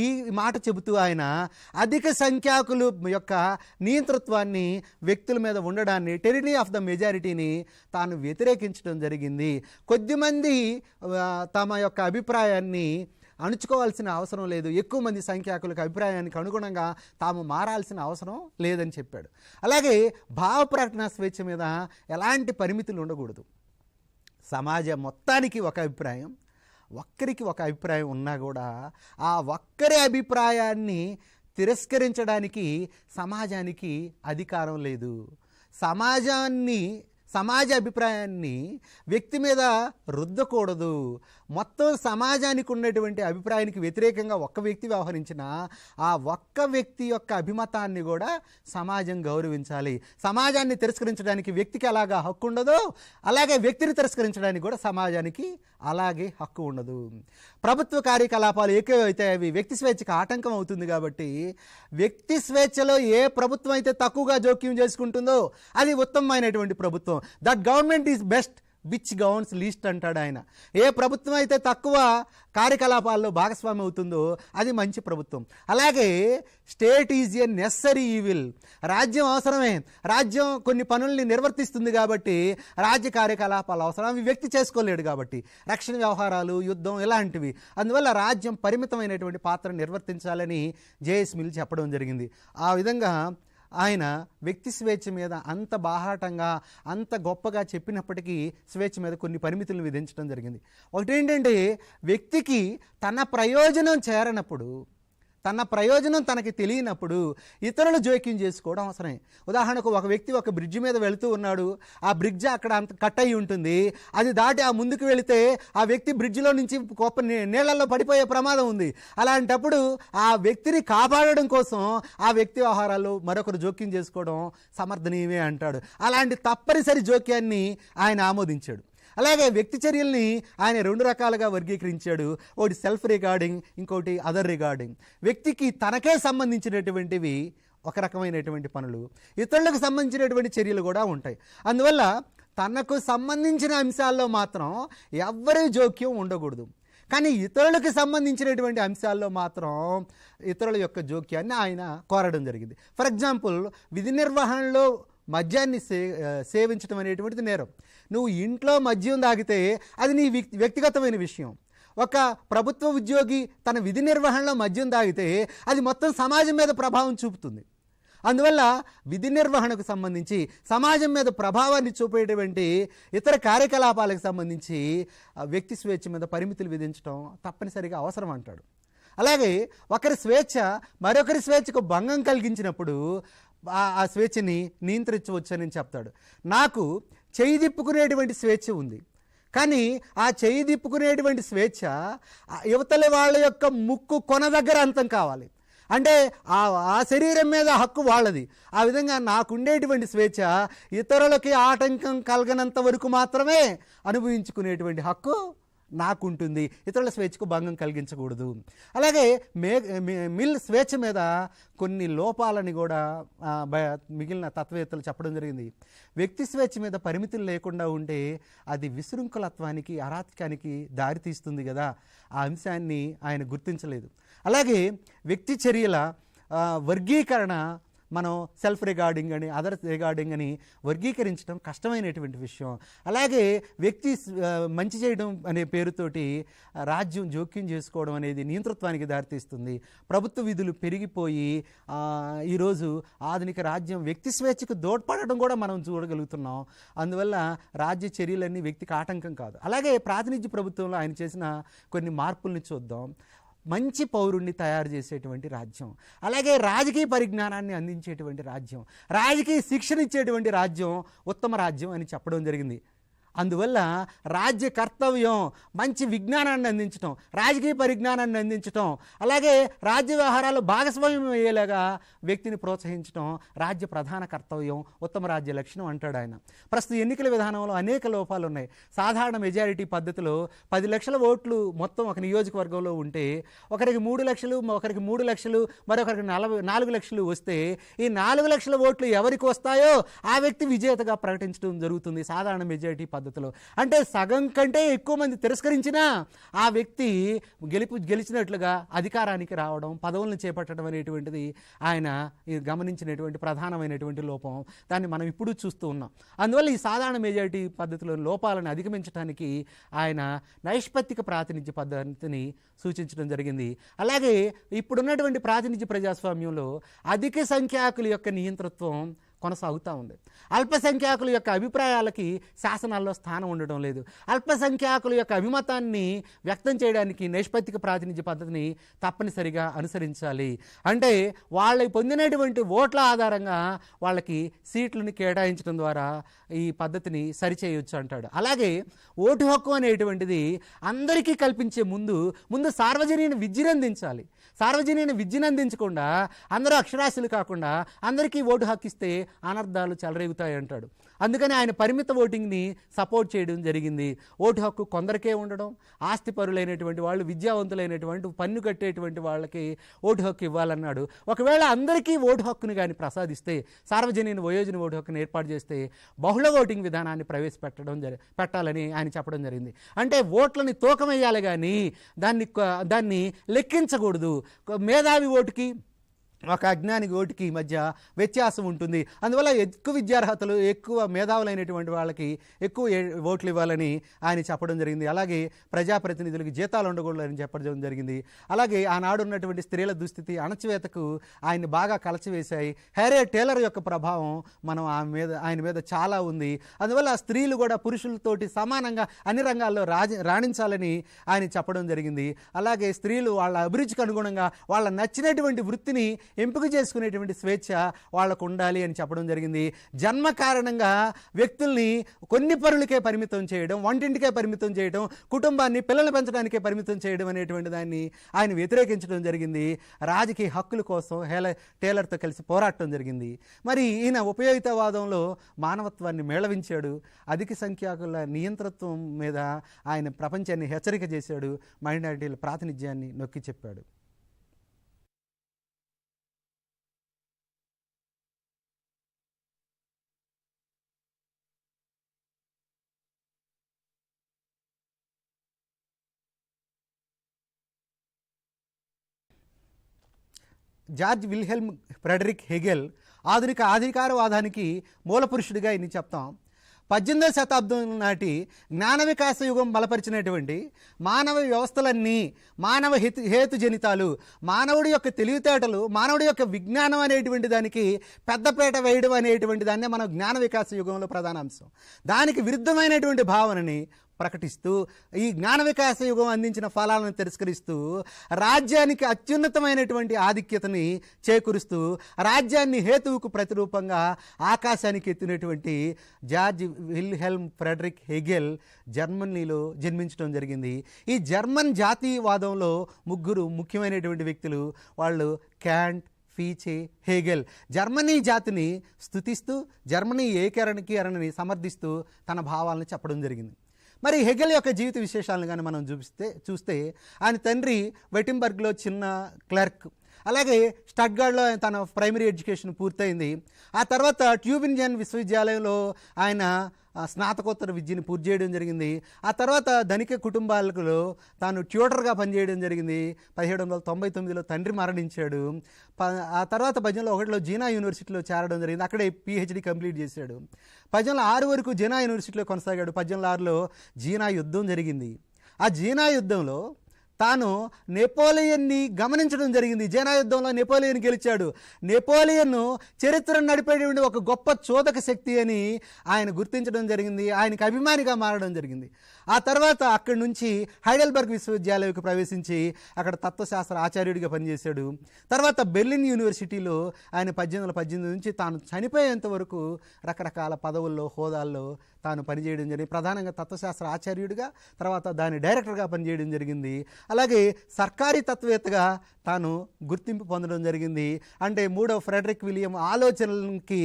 ఈ మాట చెబుతూ ఆయన అధిక సంఖ్యాకులు యొక్క నియంతృత్వాన్ని వ్యక్తుల మీద ఉండడాన్ని, టెరిటరీ ఆఫ్ ద మెజారిటీని తాను వ్యతిరేకించడం జరిగింది. కొద్దిమంది తమ యొక్క అభిప్రాయాన్ని అణుచుకోవాల్సిన అవసరం లేదు, ఎక్కువ మంది సంఖ్యాకులకు అభిప్రాయానికి అనుగుణంగా తాము మారాల్సిన అవసరం లేదని చెప్పాడు. అలాగే భావ ప్రకటన స్వేచ్ఛ మీద ఎలాంటి పరిమితులు ఉండకూడదు. సమాజం మొత్తానికి ఒక అభిప్రాయం, ఒక్కరికి ఒక అభిప్రాయం ఉన్నా కూడా ఆ ఒక్కరి అభిప్రాయాన్ని తిరస్కరించడానికి సమాజానికి అధికారం లేదు. సమాజ అభిప్రాయాన్ని వ్యక్తి మీద రుద్దకూడదు. మొత్తం సమాజానికి ఉన్నటువంటి అభిప్రాయానికి వ్యతిరేకంగా ఒక్క వ్యక్తి వ్యవహరించినా ఆ ఒక్క వ్యక్తి యొక్క అభిమతాన్ని కూడా సమాజం గౌరవించాలి. సమాజాన్ని తిరస్కరించడానికి వ్యక్తికి అలాగా హక్కు ఉండదు, అలాగే వ్యక్తిని తిరస్కరించడానికి కూడా సమాజానికి అలాగే హక్కు ఉండదు. ప్రభుత్వ కార్యకలాపాలు ఏకైతే అవి వ్యక్తి స్వేచ్ఛకు ఆటంకం అవుతుంది కాబట్టి వ్యక్తి స్వేచ్ఛలో ఏ ప్రభుత్వం అయితే తక్కువగా జోక్యం చేసుకుంటుందో అది ఉత్తమమైనటువంటి ప్రభుత్వం. That government is best which governs least అంటాడు ఆయన. ఏ ప్రభుత్వం అయితే తక్కువ కార్యకలాపాల్లో భాగస్వామి అవుతుందో అది మంచి ప్రభుత్వం. అలాగే state is a necessary evil. రాజ్యం అవసరమే, రాజ్యం కొన్ని పనుల్ని నిర్వర్తిస్తుంది కాబట్టి రాజ్య కార్యకలాపాలు అవసరం, అవి వ్యక్తి చేసుకోలేడు కాబట్టి, రక్షణ వ్యవహారాలు, యుద్ధం ఇలాంటివి. అందువల్ల రాజ్యం పరిమితమైనటువంటి పాత్ర నిర్వర్తించాలని జేఎస్ మిల్ చెప్పడం జరిగింది. ఆ విధంగా ఆయన వ్యక్తి స్వేచ్ఛ మీద అంత బాహాటంగా అంత గొప్పగా చెప్పినప్పటికీ స్వేచ్ఛ మీద కొన్ని పరిమితులను విధించడం జరిగింది. ఒకటి ఏంటంటే, వ్యక్తికి తన ప్రయోజనం చేరనప్పుడు, తన ప్రయోజనం తనకి తెలియనప్పుడు ఇతరులు జోక్యం చేసుకోవడం అవసరమే. ఉదాహరణకు ఒక వ్యక్తి ఒక బ్రిడ్జ్ మీద వెళుతూ ఉన్నాడు, ఆ బ్రిడ్జ్ అక్కడ అంత కట్ అయి ఉంటుంది, అది దాటి ఆ ముందుకు వెళితే ఆ వ్యక్తి బ్రిడ్జ్లో నుంచి గొప్ప నీళ్లలో పడిపోయే ప్రమాదం ఉంది. అలాంటప్పుడు ఆ వ్యక్తిని కాపాడడం కోసం ఆ వ్యక్తి వ్యవహారాల్లో మరొకరు జోక్యం చేసుకోవడం సమర్థనీయమే అంటాడు. అలాంటి తప్పనిసరి జోక్యాన్ని ఆయన ఆమోదించాడు. అలాగే వ్యక్తి చర్యల్ని ఆయన 2 రకాలుగా వర్గీకరించాడు. ఒకటి సెల్ఫ్ రిగార్డింగ్, ఇంకోటి అదర్ రిగార్డింగ్. వ్యక్తికి తనకే సంబంధించినటువంటివి ఒక రకమైనటువంటి పనులు, ఇతరులకు సంబంధించినటువంటి చర్యలు కూడా ఉంటాయి. అందువల్ల తనకు సంబంధించిన అంశాల్లో మాత్రం ఎవ్వరి జోక్యం ఉండకూడదు. కానీ ఇతరులకు సంబంధించినటువంటి అంశాల్లో మాత్రం ఇతరుల యొక్క జోక్యాన్ని ఆయన కోరడం జరిగింది. ఫర్ ఎగ్జాంపుల్, విధి నిర్వహణలో మద్యాన్ని సేవించడం అనేటువంటిది నేరం. నువ్వు ఇంట్లో మద్యం తాగితే అది నీ వ్యక్తిగతమైన విషయం. ఒక ప్రభుత్వ ఉద్యోగి తన విధి నిర్వహణలో మద్యం తాగితే అది మొత్తం సమాజం మీద ప్రభావం చూపుతుంది. అందువల్ల విధి నిర్వహణకు సంబంధించి సమాజం మీద ప్రభావాన్ని చూపేటువంటి ఇతర కార్యకలాపాలకు సంబంధించి వ్యక్తి స్వేచ్ఛ మీద పరిమితులు విధించడం తప్పనిసరిగా అవసరం అంటాడు. అలాగే ఒకరి స్వేచ్ఛ మరొకరి స్వేచ్ఛకు భంగం కలిగించినప్పుడు ఆ స్వేచ్ఛని నియంత్రించవచ్చని చెప్తాడు. నాకు చేయి దిప్పుకునేటువంటి స్వేచ్ఛ ఉంది, కానీ ఆ చేయి దిప్పుకునేటువంటి స్వేచ్ఛ యువతల వాళ్ళ యొక్క ముక్కు కొన దగ్గర అంతం కావాలి. అంటే ఆ శరీరం మీద హక్కు వాళ్ళది. ఆ విధంగా నాకుండేటువంటి స్వేచ్ఛ ఇతరులకి ఆటంకం కలగనంత వరకు మాత్రమే అనుభవించుకునేటువంటి హక్కు నాకుంటుంది, ఇతరుల స్వేచ్ఛకు భంగం కలిగించకూడదు. అలాగే మిల్ స్వేచ్ఛ మీద కొన్ని లోపాలని కూడా మిగిలిన తత్వవేత్తలు చెప్పడం జరిగింది. వ్యక్తి స్వేచ్ఛ మీద పరిమితులు లేకుండా ఉంటే అది విశృంఖలత్వానికి, అరాచకానికి దారితీస్తుంది కదా, ఆ అంశాన్ని ఆయన గుర్తించలేదు. అలాగే వ్యక్తి చర్యల వర్గీకరణ మనం సెల్ఫ్ రిగార్డింగ్ అని, అదర్ రిగార్డింగ్ అని వర్గీకరించడం కష్టమైనటువంటి విషయం. అలాగే వ్యక్తి మంచి చేయడం అనే పేరుతోటి రాజ్యం జోక్యం చేసుకోవడం అనేది నియంతృత్వానికి దారితీస్తుంది. ప్రభుత్వ విధులు పెరిగిపోయి ఈరోజు ఆధునిక రాజ్యం వ్యక్తి స్వేచ్ఛకు దోడ్పడడం కూడా మనం చూడగలుగుతున్నాం. అందువల్ల రాజ్య చర్యలన్నీ వ్యక్తికి ఆటంకం కాదు. అలాగే ప్రాతినిధ్య ప్రభుత్వంలో ఆయన చేసిన కొన్ని మార్పుల్ని చూద్దాం. మంచి పౌరుణ్ణి తయారు చేసేటువంటి రాజ్యం, అలాగే రాజకీయ పరిజ్ఞానాన్ని అందించేటువంటి రాజ్యం, రాజకీయ శిక్షణ ఇచ్చేటువంటి రాజ్యం ఉత్తమ రాజ్యం అని చెప్పడం జరిగింది. అందువల్ల రాజ్య కర్తవ్యం మంచి విజ్ఞానాన్ని అందించడం, రాజకీయ పరిజ్ఞానాన్ని అందించడం, అలాగే రాజ్య వ్యవహారాలు భాగస్వామ్యం అయ్యేలాగా వ్యక్తిని ప్రోత్సహించడం రాజ్య ప్రధాన కర్తవ్యం, ఉత్తమ రాజ్య లక్షణం అంటాడు ఆయన. ప్రస్తుత ఎన్నికల విధానంలో అనేక లోపాలు ఉన్నాయి. సాధారణ మెజారిటీ పద్ధతిలో 10 లక్షల ఓట్లు మొత్తం ఒక నియోజకవర్గంలో ఉంటే ఒకరికి 3 లక్షలు, ఒకరికి 3 లక్షలు, మరొకరికి 4 లక్షలు వస్తే ఈ 4 లక్షల ఓట్లు ఎవరికి వస్తాయో ఆ వ్యక్తి విజేతగా ప్రకటించడం జరుగుతుంది సాధారణ మెజారిటీ పద్ధతిలో. అంటే సగం కంటే ఎక్కువ మంది తిరస్కరించినా ఆ వ్యక్తి గెలిచినట్లుగా అధికారానికి రావడం, పదవులను చేపట్టడం అనేటువంటిది ఆయన గమనించినటువంటి ప్రధానమైనటువంటి లోపం. దాన్ని మనం ఇప్పుడు చూస్తూ ఉన్నాం. అందువల్ల ఈ సాధారణ మెజారిటీ పద్ధతిలో లోపాలను అధిగమించడానికి ఆయన నైష్పత్తిక ప్రాతినిధ్య పద్ధతిని సూచించడం జరిగింది. అలాగే ఇప్పుడున్నటువంటి ప్రాతినిధ్య ప్రజాస్వామ్యంలో అధిక సంఖ్యాకుల యొక్క నియంతృత్వం కొనసాగుతూ ఉంది. అల్పసంఖ్యాకుల యొక్క అభిప్రాయాలకి శాసనాల్లో స్థానం ఉండడం లేదు. అల్పసంఖ్యాకుల యొక్క అభిమతాన్ని వ్యక్తం చేయడానికి నైష్పత్తిక ప్రాతినిధ్య పద్ధతిని తప్పనిసరిగా అనుసరించాలి. అంటే వాళ్ళకి పొందినటువంటి ఓట్ల ఆధారంగా వాళ్ళకి సీట్లను కేటాయించడం ద్వారా ఈ పద్ధతిని సరిచేయొచ్చు అంటాడు. అలాగే ఓటు హక్కు అనేటువంటిది అందరికీ కల్పించే ముందు సార్వజనీన విద్యను అందించాలి. సార్వజనీన విద్యను అందించకుండా అందరూ అక్షరాస్యులు కాకుండా అందరికీ ఓటు హక్కు ఇస్తే అనర్థాలు చెలరేగుతాయి అంటాడు. అందుకని ఆయన పరిమిత ఓటింగ్ని సపోర్ట్ చేయడం జరిగింది. ఓటు హక్కు కొందరికే ఉండడం, ఆస్తిపరులైనటువంటి వాళ్ళు, విద్యావంతులైనటువంటి, పన్ను కట్టేటువంటి వాళ్ళకి ఓటు హక్కు ఇవ్వాలన్నాడు. ఒకవేళ అందరికీ ఓటు హక్కును కానీ ప్రసాదిస్తే, సార్వజనీన వయోజన ఓటు హక్కును ఏర్పాటు చేస్తే బహుళ ఓటింగ్ విధానాన్ని పెట్టాలని ఆయన చెప్పడం జరిగింది. అంటే ఓట్లని తూకం వేయాలి కానీ దాన్ని లెక్కించకూడదు. మేధావి ఓటుకి ఒక అజ్ఞాని ఓటుకి మధ్య వ్యత్యాసం ఉంటుంది. అందువల్ల ఎక్కువ విద్యార్హతలు, ఎక్కువ మేధావులైనటువంటి వాళ్ళకి ఎక్కువ ఓట్లు ఇవ్వాలని ఆయన చెప్పడం జరిగింది. అలాగే ప్రజాప్రతినిధులకి జీతాలు ఉండకూడదని చెప్పడం జరిగింది. అలాగే ఆనాడు ఉన్నటువంటి స్త్రీల దుస్థితి, అణచివేతకు ఆయన్ని బాగా కలచివేశాయి. హ్యారియట్ టేలర్ యొక్క ప్రభావం ఆయన మీద చాలా ఉంది. అందువల్ల స్త్రీలు కూడా పురుషులతోటి సమానంగా అన్ని రంగాల్లో రాణించాలని ఆయన చెప్పడం జరిగింది. అలాగే స్త్రీలు వాళ్ళ అభిరుచికి అనుగుణంగా వాళ్ళ నచ్చినటువంటి వృత్తిని ఎంపిక చేసుకునేటువంటి స్వేచ్ఛ వాళ్ళకు ఉండాలి అని చెప్పడం జరిగింది. జన్మ కారణంగా వ్యక్తుల్ని కొన్ని పనులకే పరిమితం చేయడం, వంటింటికే పరిమితం చేయడం, కుటుంబాన్ని పిల్లల్ని పెంచడానికే పరిమితం చేయడం అనేటువంటి దాన్ని ఆయన వ్యతిరేకించడం జరిగింది. రాజకీయ హక్కుల కోసం టేలర్తో కలిసి పోరాటం జరిగింది. మరి ఈయన ఉపయోగితవాదంలో మానవత్వాన్ని మేళవించాడు. అధిక సంఖ్యాకుల నియంతృత్వం మీద ఆయన ప్రపంచాన్ని హెచ్చరిక చేశాడు. మైనారిటీల ప్రాతినిధ్యాన్ని నొక్కి చెప్పాడు. జార్జ్ విల్హెల్మ్ ఫ్రెడరిక్ హెగెల్ ఆధునిక అధికారవాదానికి మూలపురుషుడిగా ఇన్ని చెప్తాం. 18వ శతాబ్దం నాటి జ్ఞాన వికాస యుగం బలపరిచినటువంటి మానవ వ్యవస్థలన్నీ మానవ హేతుజనితాలు, మానవుడి యొక్క తెలివితేటలు, మానవుడి యొక్క విజ్ఞానం అనేటువంటి దానికి పెద్దపేట వేయడం అనేటువంటి దాన్నే మనం జ్ఞాన వికాస యుగంలో ప్రధాన అంశం. దానికి విరుద్ధమైనటువంటి భావనని ప్రకటిస్తూ ఈ జ్ఞాన వికాస యుగం అందించిన ఫలాలను తిరస్కరిస్తూ రాజ్యానికి అత్యున్నతమైనటువంటి ఆధిక్యతని చేకూరుస్తూ రాజ్యాన్ని హేతువుకు ప్రతిరూపంగా ఆకాశానికి ఎత్తినటువంటి జార్జ్ విల్హెల్మ్ ఫ్రెడరిక్ హెగెల్ జర్మనీలో జన్మించడం జరిగింది. ఈ జర్మన్ జాతీయవాదంలో ముగ్గురు ముఖ్యమైనటువంటి వ్యక్తులు. వాళ్ళు క్యాంట్, ఫీచే, హెగెల్. జర్మనీ జాతిని స్తుతిస్తూ జర్మనీ ఏకీకరణని సమర్థిస్తూ తన భావాలను చెప్పడం జరిగింది. మరి హెగెల్ యొక్క జీవిత విశేషాలను కానీ మనం చూస్తే ఆయన తండ్రి వెటింబర్గ్లో చిన్న క్లర్క్, అలాగే స్టట్గార్డ్లో తన ప్రైమరీ ఎడ్యుకేషన్ పూర్తయింది. ఆ తర్వాత ట్యూబింజన్ విశ్వవిద్యాలయంలో ఆయన స్నాతకోత్తర విద్యను పూర్తి చేయడం జరిగింది. ఆ తర్వాత ధనిక కుటుంబాలలో తాను ట్యూటర్గా పనిచేయడం జరిగింది. 1799లో తండ్రి మరణించాడు. ఆ తర్వాత 1801లో జీనా యూనివర్సిటీలో చేరడం జరిగింది. అక్కడే పిహెచ్డి కంప్లీట్ చేశాడు. 1806 వరకు జీనా యూనివర్సిటీలో కొనసాగాడు. 1806లో జీనా యుద్ధం జరిగింది. ఆ జీనా యుద్ధంలో తాను నెపోలియన్ని గమనించడం జరిగింది. జీనా యుద్ధంలో నెపోలియన్ గెలిచాడు. నెపోలియన్ చరిత్రను నడిపేటువంటి ఒక గొప్ప చోదక శక్తి అని ఆయన గుర్తించడం జరిగింది. ఆయనకు అభిమానిగా మారడం జరిగింది. ఆ తర్వాత అక్కడి నుంచి హైడెల్బర్గ్ విశ్వవిద్యాలయంకు ప్రవేశించి అక్కడ తత్వశాస్త్ర ఆచార్యుడిగా పనిచేశాడు. తర్వాత బెర్లిన్ యూనివర్సిటీలో ఆయన 1818 నుంచి తాను చనిపోయేంత వరకు రకరకాల పదవుల్లో, హోదాల్లో తాను పనిచేయడం జరిగింది. ప్రధానంగా తత్వశాస్త్ర ఆచార్యుడిగా, తర్వాత దాని డైరెక్టర్గా పనిచేయడం జరిగింది. అలాగే సర్కారీ తత్వవేత్తగా తాను గుర్తింపు పొందడం జరిగింది. అంటే 3వ ఫ్రెడరిక్ విలియం ఆలోచనలకి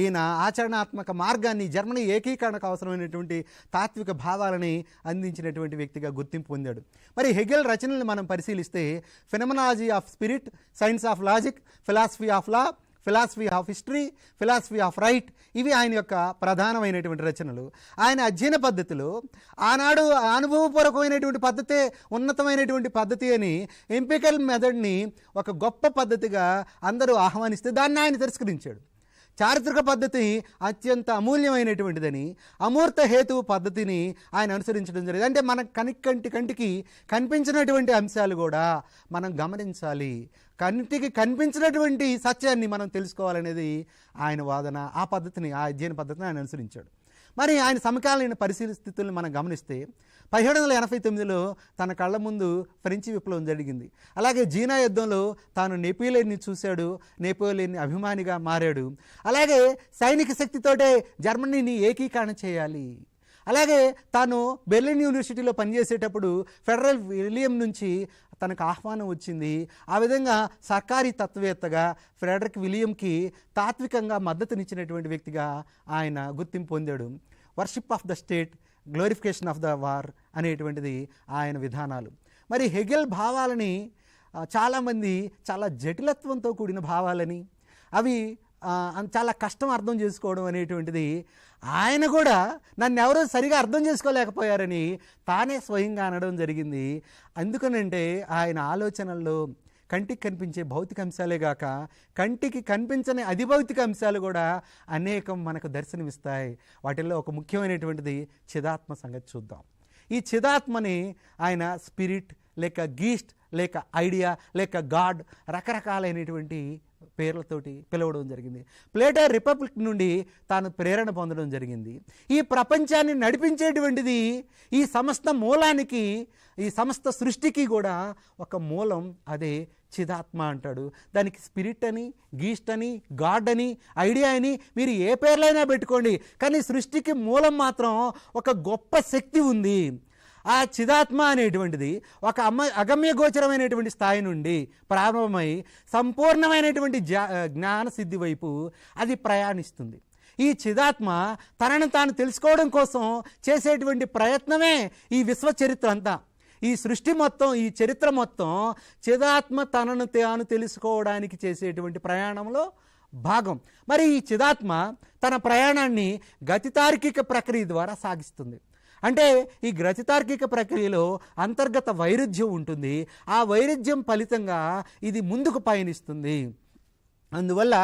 ఈయన ఆచరణాత్మక మార్గాన్ని, జర్మనీ ఏకీకరణకు అవసరమైనటువంటి తాత్విక భావాలని అందించినటువంటి వ్యక్తిగా గుర్తింపు పొందాడు. మరి హెగెల్ రచనలను మనం పరిశీలిస్తే phenomenology of spirit, science of logic, philosophy of law, philosophy of history, philosophy of right, ఇవి ఆయన యొక్క ప్రధానమైనటువంటి రచనలు. ఆయన అధ్యయన పద్ధతిలో ఆనాడు అనుభవపూర్వకమైనటువంటి పద్ధతే ఉన్నతమైనటువంటి పద్ధతి అని ఎంపికల్ మెథడ్ని ఒక గొప్ప పద్ధతిగా అందరూ ఆహ్వానిస్తే దాన్ని ఆయన తిరస్కరించాడు. చారిత్రక పద్ధతి అత్యంత అమూల్యమైనటువంటిదని, అమూర్త హేతువు పద్ధతిని ఆయన అనుసరించడం జరిగింది. అంటే మన కంటికి కనిపించినటువంటి అంశాలు కూడా మనం గమనించాలి, కంటికి కనిపించినటువంటి సత్యాన్ని మనం తెలుసుకోవాలనేది ఆయన వాదన. ఆ పద్ధతిని, ఆ అధ్యయన పద్ధతిని ఆయన అనుసరించాడు. మరి ఆయన సమకాలీన పరిస్థితులను మనం గమనిస్తే 1789లో తన కళ్ళ ముందు ఫ్రెంచి విప్లవం జరిగింది. అలాగే జీనా యుద్ధంలో తాను నెపోలియన్ని చూశాడు, నెపోలియన్ అభిమానిగా మారాడు. అలాగే సైనిక శక్తితోటే జర్మనీని ఏకీకరణ చేయాలి. అలాగే తాను బెర్లిన్ యూనివర్సిటీలో పనిచేసేటప్పుడు ఫెడరల్ విలియం నుంచి తనకు ఆహ్వానం వచ్చింది. ఆ విధంగా సర్కారీ తత్వవేత్తగా ఫ్రెడరిక్ విలియంకి తాత్వికంగా మద్దతునిచ్చినటువంటి వ్యక్తిగా ఆయన గుర్తింపు పొందాడు. Worship of the state, glorification of the war అనేటువంటిది ఆయన విధానాలు. మరి హెగెల్ భావాలని చాలామంది చాలా జటిలత్వంతో కూడిన భావాలని, అవి చాలా కష్టం అర్థం చేసుకోవడం అనేటువంటిది, ఆయన కూడా నన్ను ఎవరూ సరిగా అర్థం చేసుకోలేకపోయారని తానే స్వయంగా అనడం జరిగింది. ఎందుకనంటే ఆయన ఆలోచనల్లో కంటికి కనిపించే భౌతిక అంశాలే గాక కంటికి కనిపించని అధిభౌతిక అంశాలు కూడా అనేకం మనకు దర్శనమిస్తాయి. వాటిల్లో ఒక ముఖ్యమైనటువంటిది చిదాత్మ సంగతి చూద్దాం. ఈ చిదాత్మని ఆయన స్పిరిట్ లేక గీస్ట్ లేక ఐడియా లేక గాడ్ రకరకాలైనటువంటి పేర్లతోటి పిలవడం జరిగింది. ప్లేటో రిపబ్లిక్ నుండి తాను ప్రేరణ పొందడం జరిగింది. ఈ ప్రపంచాన్ని నడిపించేటువంటిది ఈ సమస్త మూలానికి, ఈ సమస్త సృష్టికి కూడా ఒక మూలం, అదే చిదాత్మ అంటాడు. దానికి స్పిరిట్ అని, గీస్ట్ అని, గాడ్ అని, ఐడియా అని మీరు ఏ పేర్లైనా పెట్టుకోండి, కానీ సృష్టికి మూలం మాత్రం ఒక గొప్ప శక్తి ఉంది. ఆ చిదాత్మ అనేటువంటిది ఒక అగమ్య గోచరమైనటువంటి స్థాయి నుండి ప్రారంభమై సంపూర్ణమైనటువంటి జ్ఞాన సిద్ధి వైపు అది ప్రయాణిస్తుంది. ఈ చిదాత్మ తనను తాను తెలుసుకోవడం కోసం చేసేటువంటి ప్రయత్నమే ఈ విశ్వ చరిత్ర అంతా. ఈ సృష్టి మొత్తం, ఈ చరిత్ర మొత్తం చిదాత్మ తనను తాను తెలుసుకోవడానికి చేసేటువంటి ప్రయాణంలో భాగం. మరి ఈ చిదాత్మ తన ప్రయాణాన్ని గతితార్కిక ప్రక్రియ ద్వారా సాగిస్తుంది. అంటే ఈ గతితార్కిక ప్రక్రియలో అంతర్గత వైరుధ్యం ఉంటుంది. ఆ వైరుధ్యం ఫలితంగా ఇది ముందుకు పయనిస్తుంది. అందువల్ల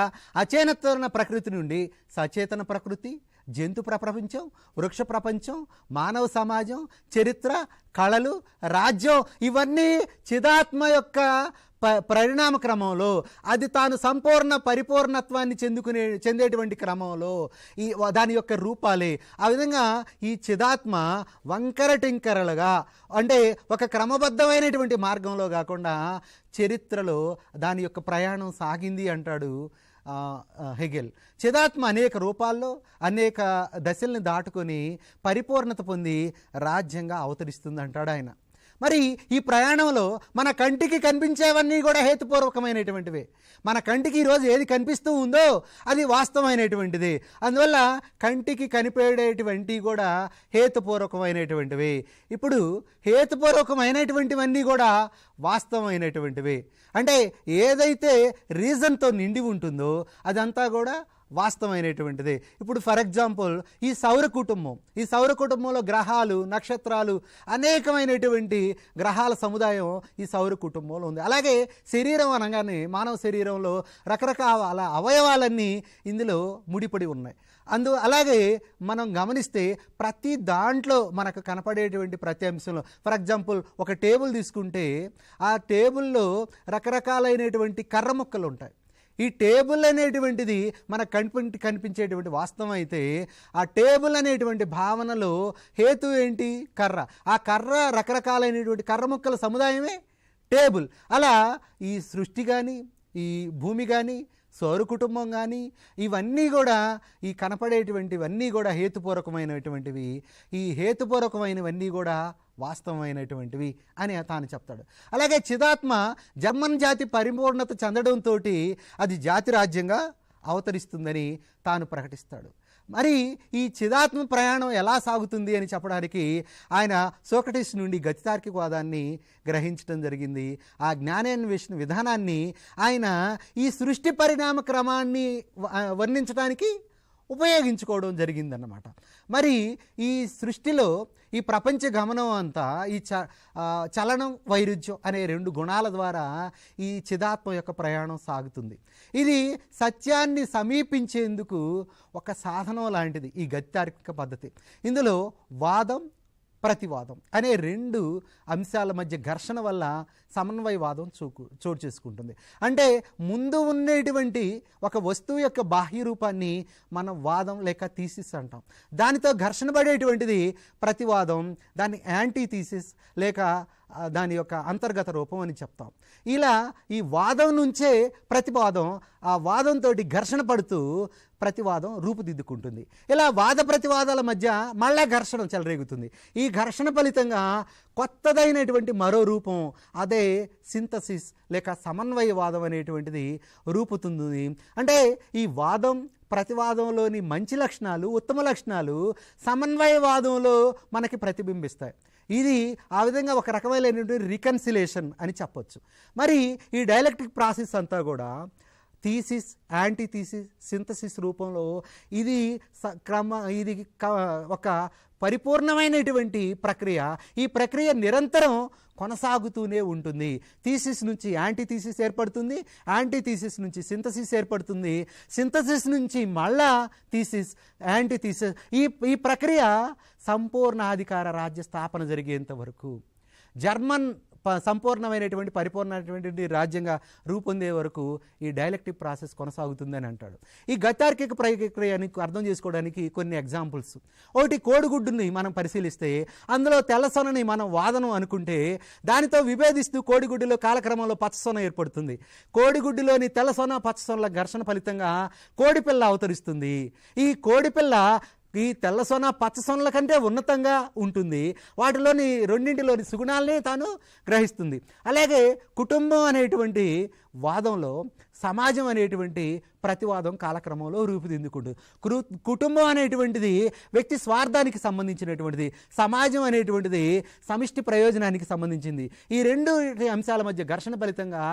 అచేతన ప్రకృతి నుండి సచేతన ప్రకృతి, జంతు ప్రపంచం, వృక్ష ప్రపంచం, మానవ సమాజం, చరిత్ర, కళలు, రాజ్యం, ఇవన్నీ చిదాత్మ యొక్క పరిణామ క్రమంలో అది తాను సంపూర్ణ పరిపూర్ణత్వాన్ని చెందేటువంటి క్రమంలో దాని యొక్క రూపాలే. ఆ విధంగా ఈ చిదాత్మ వంకర టింకరలుగా, అంటే ఒక క్రమబద్ధమైనటువంటి మార్గంలో కాకుండా చరిత్రలో దాని యొక్క ప్రయాణం సాగింది అంటాడు హెగెల్. చిదాత్మ అనేక రూపాల్లో అనేక దశల్ని దాటుకొని పరిపూర్ణత పొంది రాజ్యంగా అవతరిస్తుంది అంటాడు ఆయన. మరి ఈ ప్రయాణంలో మన కంటికి కనిపించేవన్నీ కూడా హేతుపూర్వకమైనటువంటివే. మన కంటికి ఈరోజు ఏది కనిపిస్తూ ఉందో అది వాస్తవమైనటువంటిది. అందువల్ల కంటికి కనిపడేటువంటివి కూడా హేతుపూర్వకమైనటువంటివి. ఇప్పుడు హేతుపూర్వకమైనటువంటివన్నీ కూడా వాస్తవమైనటువంటివి. అంటే ఏదైతే రీజన్తో నిండి ఉంటుందో అదంతా కూడా వాస్తవమైనటువంటిది. ఇప్పుడు ఫర్ ఎగ్జాంపుల్ ఈ సౌర కుటుంబంలో గ్రహాలు, నక్షత్రాలు, అనేకమైనటువంటి గ్రహాల సముదాయం ఈ సౌర కుటుంబంలో ఉంది. అలాగే శరీరం అనగానే మానవ శరీరంలో రకరకాల అవయవాలన్నీ ఇందులో ముడిపడి ఉన్నాయి. అలాగే మనం గమనిస్తే ప్రతి దాంట్లో మనకు కనపడేటువంటి ప్రతి అంశంలో, ఫర్ ఎగ్జాంపుల్ ఒక టేబుల్ తీసుకుంటే ఆ టేబుల్లో రకరకాలైనటువంటి కర్ర ముక్కలు ఉంటాయి. ఈ టేబుల్ అనేటువంటిది మన కనిపించేటువంటి వాస్తవం అయితే ఆ టేబుల్ అనేటువంటి భావనలో హేతు ఏంటి? కర్ర. ఆ కర్ర రకరకాలైనటువంటి కర్ర ముక్కల సముదాయమే టేబుల్. అలా ఈ సృష్టి కానీ, ఈ భూమి కానీ, సౌర కుటుంబం కానీ, ఇవన్నీ కూడా ఈ కనపడేటువంటివన్నీ కూడా హేతుపూర్వకమైనటువంటివి. ఈ హేతుపూర్వకమైనవన్నీ కూడా వాస్తవమైనటువంటివి అని తాను చెప్తాడు. అలాగే చిదాత్మ జర్మన్ జాతి పరిపూర్ణత చెందడంతో అది జాతి రాజ్యంగా అవతరిస్తుందని తాను ప్రకటిస్తాడు. మరి ఈ చిదాత్మ ప్రయాణం ఎలా సాగుతుంది అని చెప్పడానికి ఆయన సోక్రటీస్ నుండి గతితార్కికవాదాన్ని గ్రహించడం జరిగింది. ఆ జ్ఞానాన్వేషణ విధానాన్ని ఆయన ఈ సృష్టి పరిణామ క్రమాన్ని వర్ణించడానికి ఉపయోగించుకోవడం జరిగిందన్నమాట. మరి ఈ సృష్టిలో ఈ ప్రపంచ గమనం అంతా ఈ చలనం వైరుధ్యం అనే 2 గుణాల ద్వారా ఈ చిదాత్మ యొక్క ప్రయాణం సాగుతుంది. ఇది సత్యాన్ని సమీపించేందుకు ఒక సాధనం లాంటిది ఈ గత్యార్కిక పద్ధతి. ఇందులో వాదం ప్రతివాదం అనే 2 అంశాల మధ్య ఘర్షణ వల్ల సమన్వయవాదం చోటు చేసుకుంటుంది. అంటే ముందు ఉండేటువంటి ఒక వస్తువు యొక్క బాహ్య రూపాన్ని మనం వాదం లేక థీసిస్ అంటాం. దానితో ఘర్షణ పడేటువంటిది ప్రతివాదం, దాన్ని యాంటీ థీసిస్ లేక దాని యొక్క అంతర్గత రూపం అని చెప్తాం. ఇలా ఈ వాదం నుంచే ప్రతివాదం, ఆ వాదంతో ఘర్షణ పడుతూ ప్రతివాదం రూపుదిద్దుకుంటుంది. ఇలా వాద ప్రతివాదాల మధ్య మళ్ళా ఘర్షణ చెలరేగుతుంది. ఈ ఘర్షణ ఫలితంగా కొత్తదైనటువంటి మరో రూపం, అదే సింథసిస్ లేక సమన్వయవాదం అనేటువంటిది రూపుతుంది. అంటే ఈ వాదం ప్రతివాదంలోని మంచి లక్షణాలు, ఉత్తమ లక్షణాలు సమన్వయవాదంలో మనకి ప్రతిబింబిస్తాయి. ఇది ఆ విధంగా ఒక రకమైనటువంటి రికన్సిలేషన్ అని చెప్పొచ్చు. మరి ఈ డైలెక్టిక్ ప్రాసెస్ అంతా కూడా థీసిస్, యాంటీ థీసిస్, సింథసిస్ రూపంలో ఇది ఒక పరిపూర్ణమైనటువంటి ప్రక్రియ. ఈ ప్రక్రియ నిరంతరం కొనసాగుతూనే ఉంటుంది. థీసిస్ నుంచి యాంటీ థీసిస్ ఏర్పడుతుంది, యాంటీ థీసిస్ నుంచి సింథసిస్ ఏర్పడుతుంది, సింథసిస్ నుంచి మళ్ళా థీసిస్, యాంటీ థీసిస్. ఈ ప్రక్రియ సంపూర్ణాధికార రాజ్య స్థాపన జరిగేంత వరకు, జర్మన్ సంపూర్ణమైనటువంటి పరిపూర్ణమైనటువంటి రాజ్యంగా రూపొందే వరకు ఈ డైలెక్టిక్ ప్రాసెస్ కొనసాగుతుందని అంటాడు. ఈ గతార్కిక ప్రక్రియని అర్థం చేసుకోవడానికి కొన్ని ఎగ్జాంపుల్స్. ఒకటి, కోడిగుడ్డుని మనం పరిశీలిస్తే అందులో తెల్లసొనని మనం వాదనం అనుకుంటే దానితో విభేదిస్తూ కోడిగుడ్డులో కాలక్రమంలో పచ్చసొన ఏర్పడుతుంది. కోడిగుడ్డులోని తెల్లసొన పచ్చసొనల ఘర్షణ ఫలితంగా కోడిపిల్ల అవతరిస్తుంది. ఈ కోడిపిల్ల ఈ తెల్లసొన పచ్చసొనల కంటే ఉన్నతంగా ఉంటుంది. వాటిలోని రెండింటిలోని సుగుణాలనే తాను గ్రహిస్తుంది. అలాగే కుటుంబం అనేటువంటి వాదంలో సమాజం అనేటువంటి ప్రతివాదం కాలక్రమంలో రూపుదిద్దుకుంటుంది. కుటుంబం అనేటువంటిది వ్యక్తి స్వార్థానికి సంబంధించినటువంటిది, సమాజం అనేటువంటిది సమిష్టి ప్రయోజనానికి సంబంధించింది. ఈ 2 అంశాల మధ్య ఘర్షణ ఫలితంగా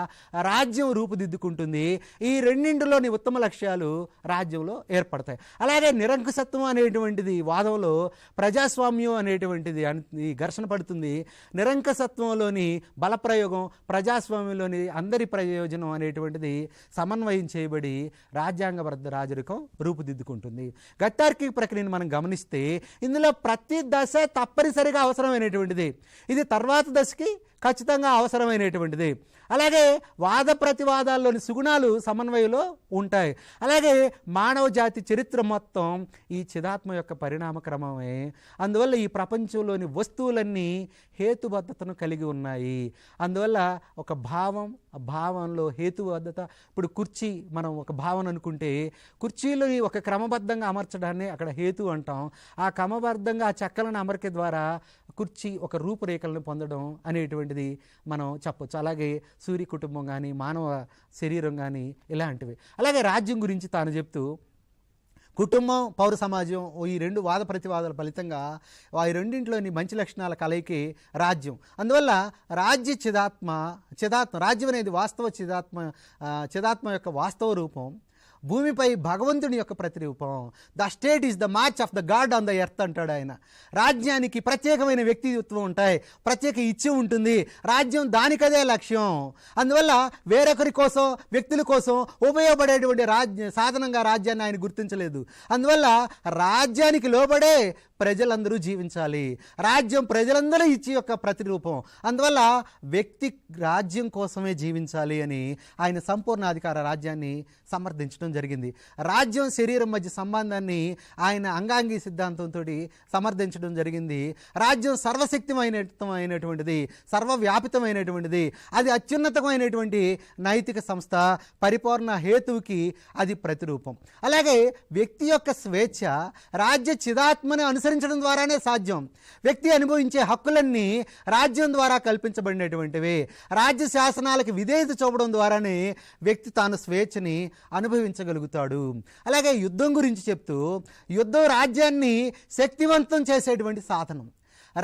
రాజ్యం రూపుదిద్దుకుంటుంది. ఈ రెండింటిలోని ఉత్తమ లక్ష్యాలు రాజ్యంలో ఏర్పడతాయి. అలాగే నిరంకుశత్వం అనేటువంటిది వాదంలో ప్రజాస్వామ్యం అనేటువంటిది ఈ ఘర్షణ పడుతుంది. నిరంకుశత్వంలోని బలప్రయోగం, ప్రజాస్వామ్యంలోని అందరి ప్రయోజనం అనేటువంటిది సమన్వయం చేయబడి రాజ్యాంగబద్ధ రాజరికం రూపుదిద్దుకుంటుంది. గతార్కిక ప్రక్రియను మనం గమనిస్తే ఇందులో ప్రతి దశ తప్పనిసరిగా అవసరమైనటువంటిది. ఇది తర్వాత దశకి ఖచ్చితంగా అవసరమైనటువంటిది. అలాగే వాద ప్రతివాదాల్లోని సుగుణాలు సమన్వయంలో ఉంటాయి. అలాగే మానవ జాతి చరిత్ర మొత్తం ఈ చిదాత్మ యొక్క పరిణామ క్రమమే. అందువల్ల ఈ ప్రపంచంలోని వస్తువులన్నీ హేతుబద్ధతను కలిగి ఉన్నాయి. అందువల్ల ఒక భావం, ఆ భావంలో హేతుబద్ధత. ఇప్పుడు కుర్చీ మనం ఒక భావన అనుకుంటే కుర్చీలని ఒక క్రమబద్ధంగా అమర్చడాన్ని అక్కడ హేతు అంటాం. ఆ క్రమబద్ధంగా ఆ చెక్కలను అమరిక ద్వారా కుర్చీ ఒక రూపురేఖలను పొందడం అనేటువంటిది మనం చెప్పొచ్చు. అలాగే సూర్య కుటుంబం కానీ, మానవ శరీరం కానీ ఇలాంటివి. అలాగే రాజ్యం గురించి తాను చెప్తూ కుటుంబం, పౌర సమాజం, ఈ 2 వాద ప్రతివాదాల ఫలితంగా ఆ రెండింటిలోని మంచి లక్షణాల కలయికే రాజ్యం. అందువల్ల రాజ్య చిదాత్మ రాజ్యం అనేది వాస్తవ చిదాత్మ యొక్క వాస్తవ రూపం. భూమిపై భగవంతుని యొక్క ప్రతిరూపం. The state is the March of the God on the earth అంటాడు ఆయన. రాజ్యానికి ప్రత్యేకమైన వ్యక్తిత్వం ఉంటాయి, ప్రత్యేక ఇచ్ఛ ఉంటుంది. రాజ్యం దానికదే లక్ష్యం. అందువల్ల వేరొకరి కోసం, వ్యక్తుల కోసం ఉపయోగపడేటువంటి సాధనంగా రాజ్యాన్ని ఆయన గుర్తించలేదు. అందువల్ల రాజ్యానికి లోబడే ప్రజలందరూ జీవించాలి. రాజ్యం ప్రజలందరూ ఇచ్చి యొక్క ప్రతిరూపం. అందువల్ల వ్యక్తి రాజ్యం కోసమే జీవించాలి అని ఆయన సంపూర్ణాధికార రాజ్యాన్ని సమర్థించడం జరిగింది. రాజ్యం శరీరం మధ్య సంబంధాన్ని ఆయన అంగాంగీ సిద్ధాంతంతో సమర్థించడం జరిగింది. రాజ్యం సర్వశక్తిమైనటువంటిది, సర్వవ్యాపితమైనటువంటిది, అది అత్యున్నతమైనటువంటి నైతిక సంస్థ, పరిపూర్ణ హేతువుకి అది ప్రతిరూపం. అలాగే వ్యక్తి యొక్క స్వేచ్ఛ రాజ్య చిదాత్మని అనుసరించడం ద్వారానే సాధ్యం. వ్యక్తి అనుభవించే హక్కులన్నీ రాజ్యం ద్వారా కల్పించబడినటువంటివి. రాజ్య శాసనాలకు విధేయత చూపడం ద్వారానే వ్యక్తి తాను స్వేచ్ఛని అనుభవించగలుగుతాడు. అలాగే యుద్ధం గురించి చెప్తూ యుద్ధం రాజ్యాన్ని శక్తివంతం చేసేటువంటి సాధనం.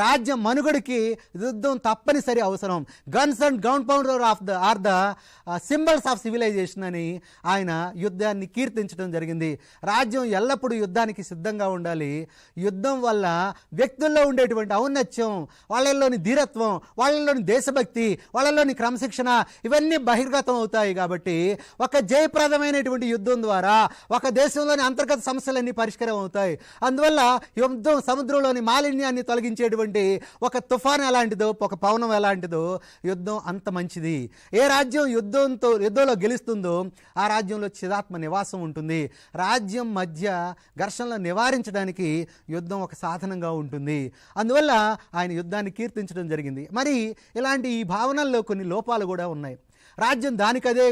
రాజ్య మనుగడికి యుద్ధం తప్పనిసరి అవసరం. Guns and ground pounder are the symbols of civilisation అని ఆయన యుద్ధాన్ని కీర్తించడం జరిగింది. రాజ్యం ఎల్లప్పుడూ యుద్ధానికి సిద్ధంగా ఉండాలి. యుద్ధం వల్ల వ్యక్తుల్లో ఉండేటువంటి ఔన్నత్యం, వాళ్ళల్లోని ధీరత్వం, వాళ్ళల్లోని దేశభక్తి, వాళ్ళల్లోని క్రమశిక్షణ ఇవన్నీ బహిర్గతం అవుతాయి. కాబట్టి ఒక జయప్రదమైనటువంటి యుద్ధం ద్వారా ఒక దేశంలోని అంతర్గత సమస్యలన్నీ పరిష్కారం అవుతాయి. అందువల్ల యుద్ధం సముద్రంలోని మాలిన్యాన్ని తొలగించేటువంటి ఒక తుఫాను ఎలాంటిదో, ఒక పవనం ఎలాంటిదో యుద్ధం అంత మంచిది. ఏ రాజ్యం యుద్ధంలో గెలుస్తుందో ఆ రాజ్యంలో చిదాత్మ నివాసం ఉంటుంది. రాజ్యం మధ్య ఘర్షణలు నివారించడానికి యుద్ధం ఒక సాధనంగా ఉంటుంది. అందువల్ల ఆయన యుద్ధాన్ని కీర్తించడం జరిగింది. మరి ఇలాంటి ఈ భావనల్లో కొన్ని లోపాలు కూడా ఉన్నాయి. రాజ్యం దానికదే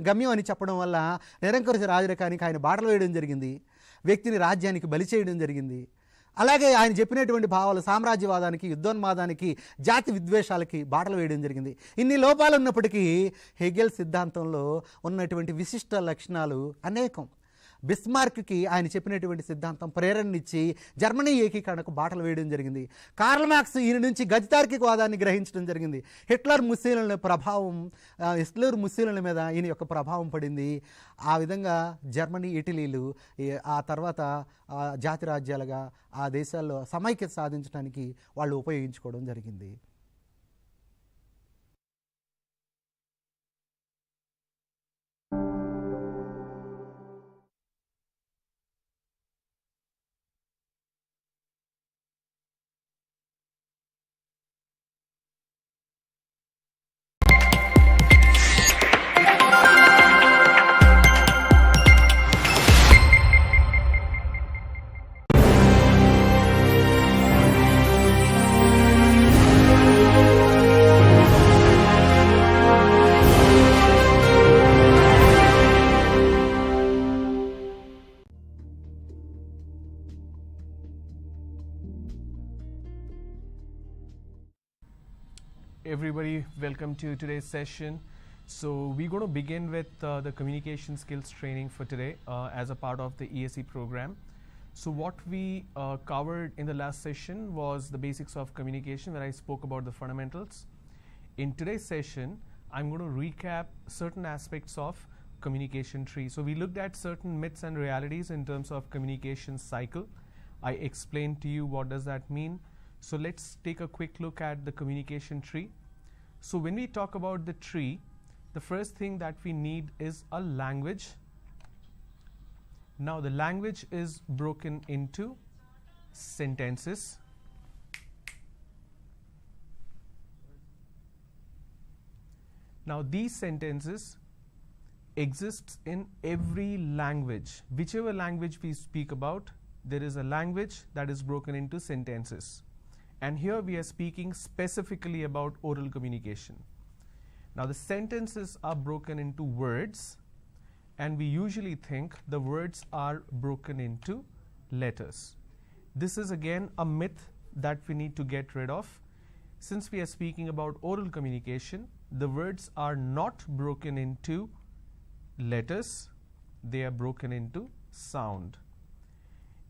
గమ్యం అని చెప్పడం వల్ల నిరంకుశ రాజరికానికి ఆయన బాటలు వేయడం జరిగింది. వ్యక్తిని రాజ్యానికి బలి చేయడం జరిగింది. అలాగే ఆయన చెప్పినటువంటి భావాలు సామ్రాజ్యవాదానికి, యుద్ధోన్మాదానికి, జాతి విద్వేషాలకి బాటలు వేయడం జరిగింది. ఇన్ని లోపాలు ఉన్నప్పటికీ హెగెల్ సిద్ధాంతంలో ఉన్నటువంటి విశిష్ట లక్షణాలు అనేకం. బిస్మార్క్కి ఆయన చెప్పినటువంటి సిద్ధాంతం ప్రేరణనిచ్చి జర్మనీ ఏకీకరణకు బాటలు వేయడం జరిగింది. కార్ల్ మార్క్స్ ఈయన నుంచి గతితార్కికవాదాన్ని గ్రహించడం జరిగింది. హిట్లర్ ముస్లింల మీద ఈయన యొక్క ప్రభావం పడింది. ఆ విధంగా జర్మనీ, ఇటలీలు ఆ తర్వాత జాతి రాజ్యాలుగా ఆ దేశాల్లో సమైక్యత సాధించడానికి వాళ్ళు ఉపయోగించుకోవడం జరిగింది. Everybody, welcome to today's session. So we're going to begin with the communication skills training for today as a part of the ESE program. So what we covered in the last session was the basics of communication, where I spoke about the fundamentals. In today's session, I'm going to recap certain aspects of communication tree. So we looked at certain myths and realities in terms of communication cycle. I explained to you what does that mean. So let's take a quick look at the communication tree. So when we talk about the tree, the first thing that we need is a language. Now the language is broken into sentences. Now these sentences exists in every language. Whichever language we speak about, there is a language that is broken into sentences. And here we are speaking specifically about oral communication. Now the sentences are broken into words, and we usually think the words are broken into letters. This is again a myth that we need to get rid of. Since we are speaking about oral communication, the words are not broken into letters, they are broken into sound.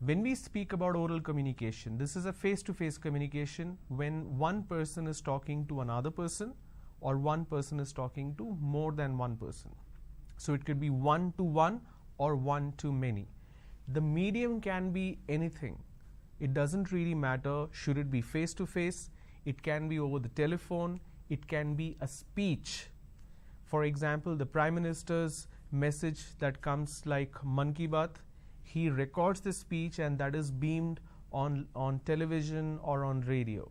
When we speak about oral communication, this is a face-to-face communication when one person is talking to another person or one person is talking to more than one person. So it could be one-to-one or one-to-many. The medium can be anything. It doesn't really matter. Should it be face-to-face? It can be over the telephone. It can be a speech. For example, the Prime Minister's message that comes like Man Ki Baat, he records the speech and that is beamed on television or on radio.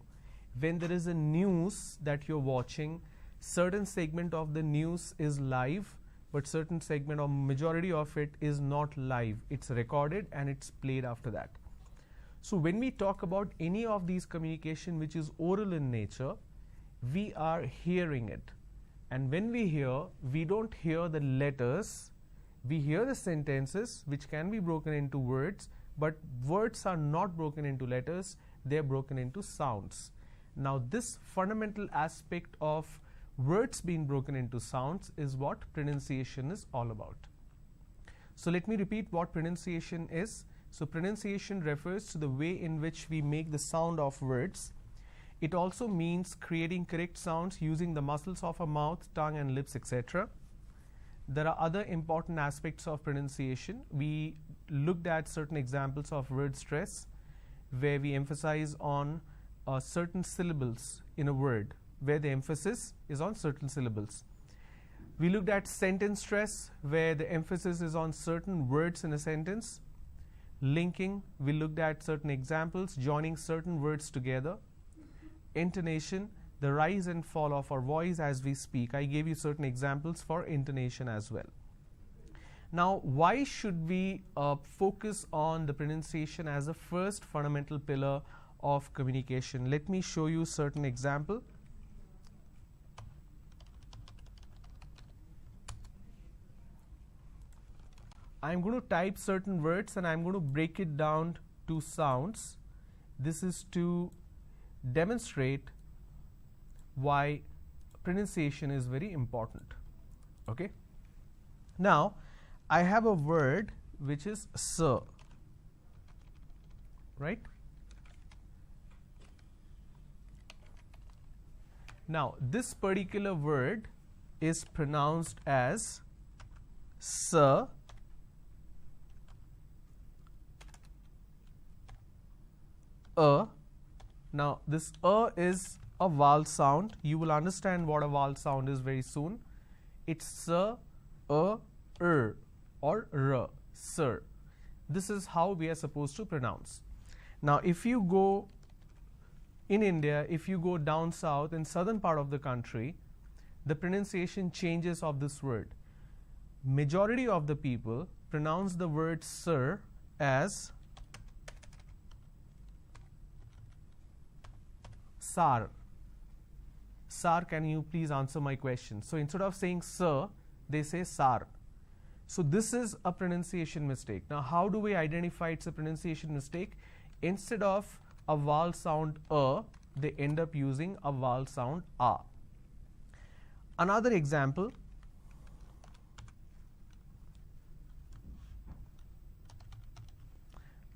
When there is a news that you're watching, certain segment of the news is live, but certain segment or majority of it is not live. It's recorded and it's played after that. So when we talk about any of these communication which is oral in nature, we are hearing it. And when we hear, we don't hear the letters, we hear the sentences which can be broken into words, but words are not broken into letters, they are broken into sounds. Now this fundamental aspect of words being broken into sounds is what pronunciation is all about. So let me repeat what pronunciation is. So pronunciation refers to the way in which we make the sound of words. It also means creating correct sounds using the muscles of our mouth, tongue and lips, etc. There are other important aspects of pronunciation. We looked at certain examples of word stress, where we emphasize on certain syllables in a word, where the emphasis is on certain syllables. We looked at sentence stress, where the emphasis is on certain words in a sentence. Linking, we looked at certain examples, joining certain words together. Intonation, the rise and fall of our voice as we speak. I gave you certain examples for intonation as well. Now, why should we focus on the pronunciation as a first fundamental pillar of communication? Let me show you certain example. I'm going to type certain words and I'm going to break it down to sounds. This is to demonstrate why pronunciation is very important. Okay. Now, I have a word which is sir, right? Now, this particular word is pronounced as sir. Now, this is a vowel sound. You will understand what a vowel sound is very soon. It's sir, or r, sir. This is how we are supposed to pronounce. Now, if you go in India, if you go down south in southern part of the country, the pronunciation changes of this word. Majority of the people pronounce the word sir as sar. Sar, can you please answer my question? So instead of saying sir, they say sar. So this is a pronunciation mistake. Now, how do we identify it's a pronunciation mistake? Instead of a vowel sound they end up using a vowel sound a. Another example.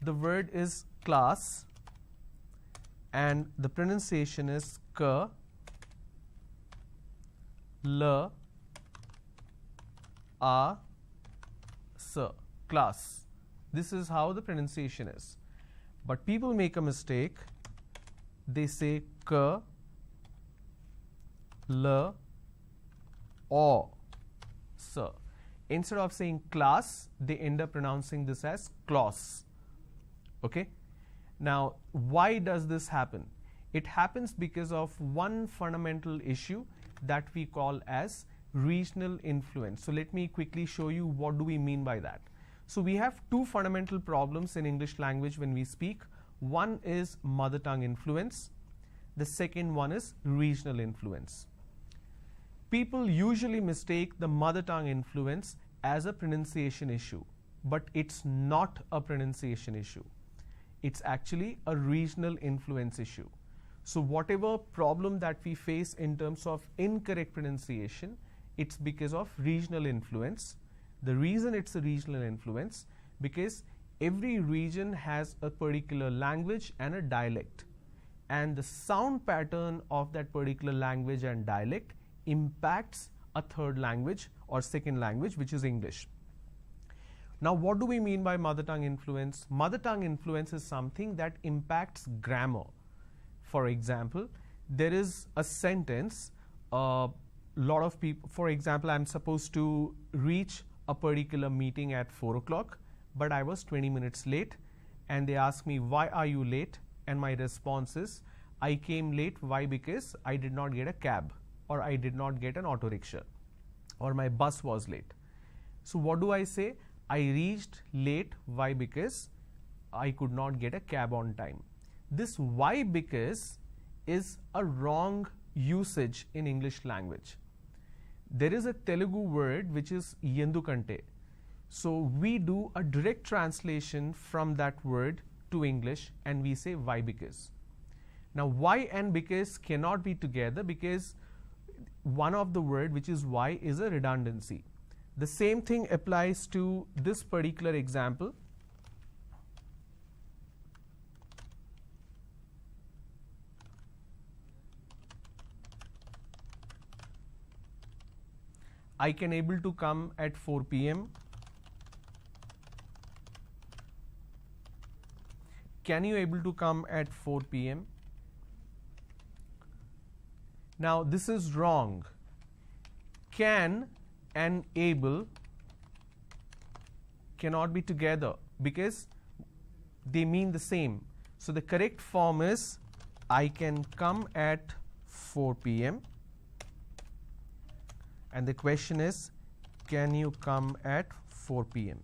The word is class and the pronunciation is k, l, a, s, class. This is how the pronunciation is. But people make a mistake. They say k, l, o, s. Instead of saying class, they end up pronouncing this as class. Okay. Now, why does this happen? It happens because of one fundamental issue that we call as regional influence. So let me quickly show you what do we mean by that. So we have two fundamental problems in English language when we speak. One is mother tongue influence. The second one is regional influence. People usually mistake the mother tongue influence as a pronunciation issue, but it's not a pronunciation issue. It's actually a regional influence issue. So whatever problem that we face in terms of incorrect pronunciation, it's because of regional influence. The reason it's a regional influence, because every region has a particular language and a dialect, and the sound pattern of that particular language and dialect impacts a third language or second language, which is English. Now, what do we mean by mother tongue influence? Mother tongue influence is something that impacts grammar. For example, there is a sentence, lot of people, for example, I'm supposed to reach a particular meeting at 4 o'clock, but I was 20 minutes late, and they ask me, why are you late? And my response is, I came late. Why? Because I did not get a cab, or I did not get an auto rickshaw, or my bus was late. So what do I say? I reached late. Why? Because I could not get a cab on time. This why because is a wrong usage in English language. There is a Telugu word which is yendukante. So we do a direct translation from that word to English and we say why because. Now why and because cannot be together because one of the word which is why is a redundancy. The same thing applies to this particular example. I can able to come at 4 p.m. Can you able to come at 4 p.m.? Now this is wrong. Can and able cannot be together because they mean the same. So the correct form is I can come at 4 p.m. and the question is, can you come at 4 p.m.?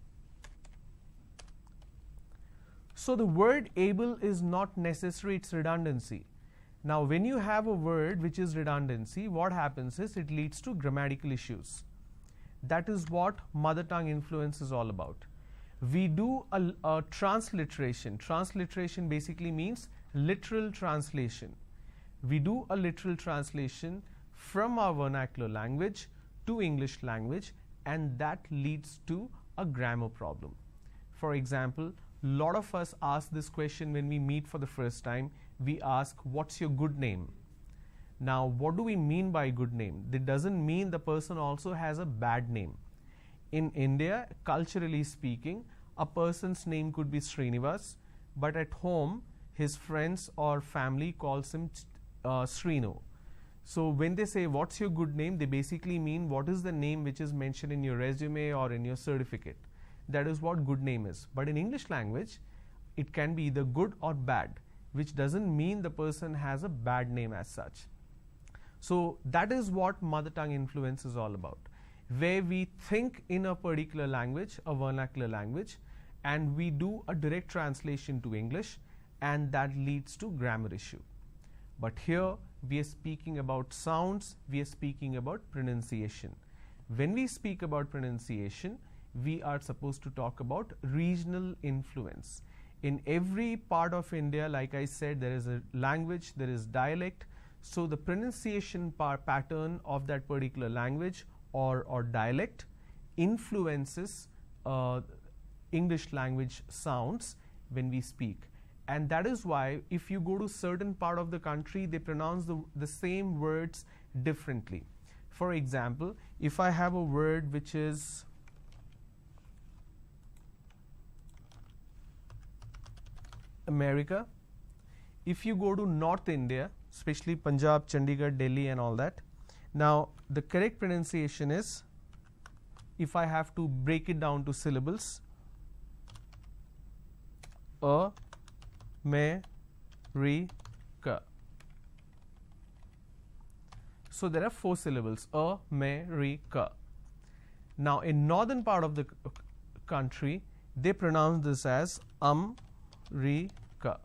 So the word able is not necessary, it's redundancy. Now when you have a word which is redundancy, what happens is it leads to grammatical issues. That is what mother tongue influence is all about. We do a transliteration. Transliteration basically means literal translation. We do a literal translation from our vernacular language to English language, and that leads to a grammar problem. For example, a lot of us ask this question when we meet for the first time. We ask, what's your good name? Now, what do we mean by good name? That doesn't mean the person also has a bad name. In India, culturally speaking, a person's name could be Srinivas, but at home, his friends or family calls him Srinu. So when they say, what's your good name? They basically mean, what is the name which is mentioned in your resume or in your certificate? That is what good name is. But in English language, it can be either good or bad, which doesn't mean the person has a bad name as such. So that is what mother tongue influence is all about, where we think in a particular language, a vernacular language, and we do a direct translation to English, and that leads to grammar issue. But here we are speaking about sounds, we are speaking about pronunciation. When we speak about pronunciation, we are supposed to talk about regional influence. In every part of India, like I said, there is a language, there is dialect. So the pronunciation pattern of that particular language or dialect influences English language sounds when we speak. And that is why if you go to certain part of the country, they pronounce the same words differently. For example, if I have a word which is America, if you go to North India, especially Punjab, Chandigarh, Delhi and all that, now the correct pronunciation is, if I have to break it down to syllables, A-me-ri-ka. So there are 4 syllables, A-me-ri-ka. Now in northern part of the country, they pronounce this as Ri-ka.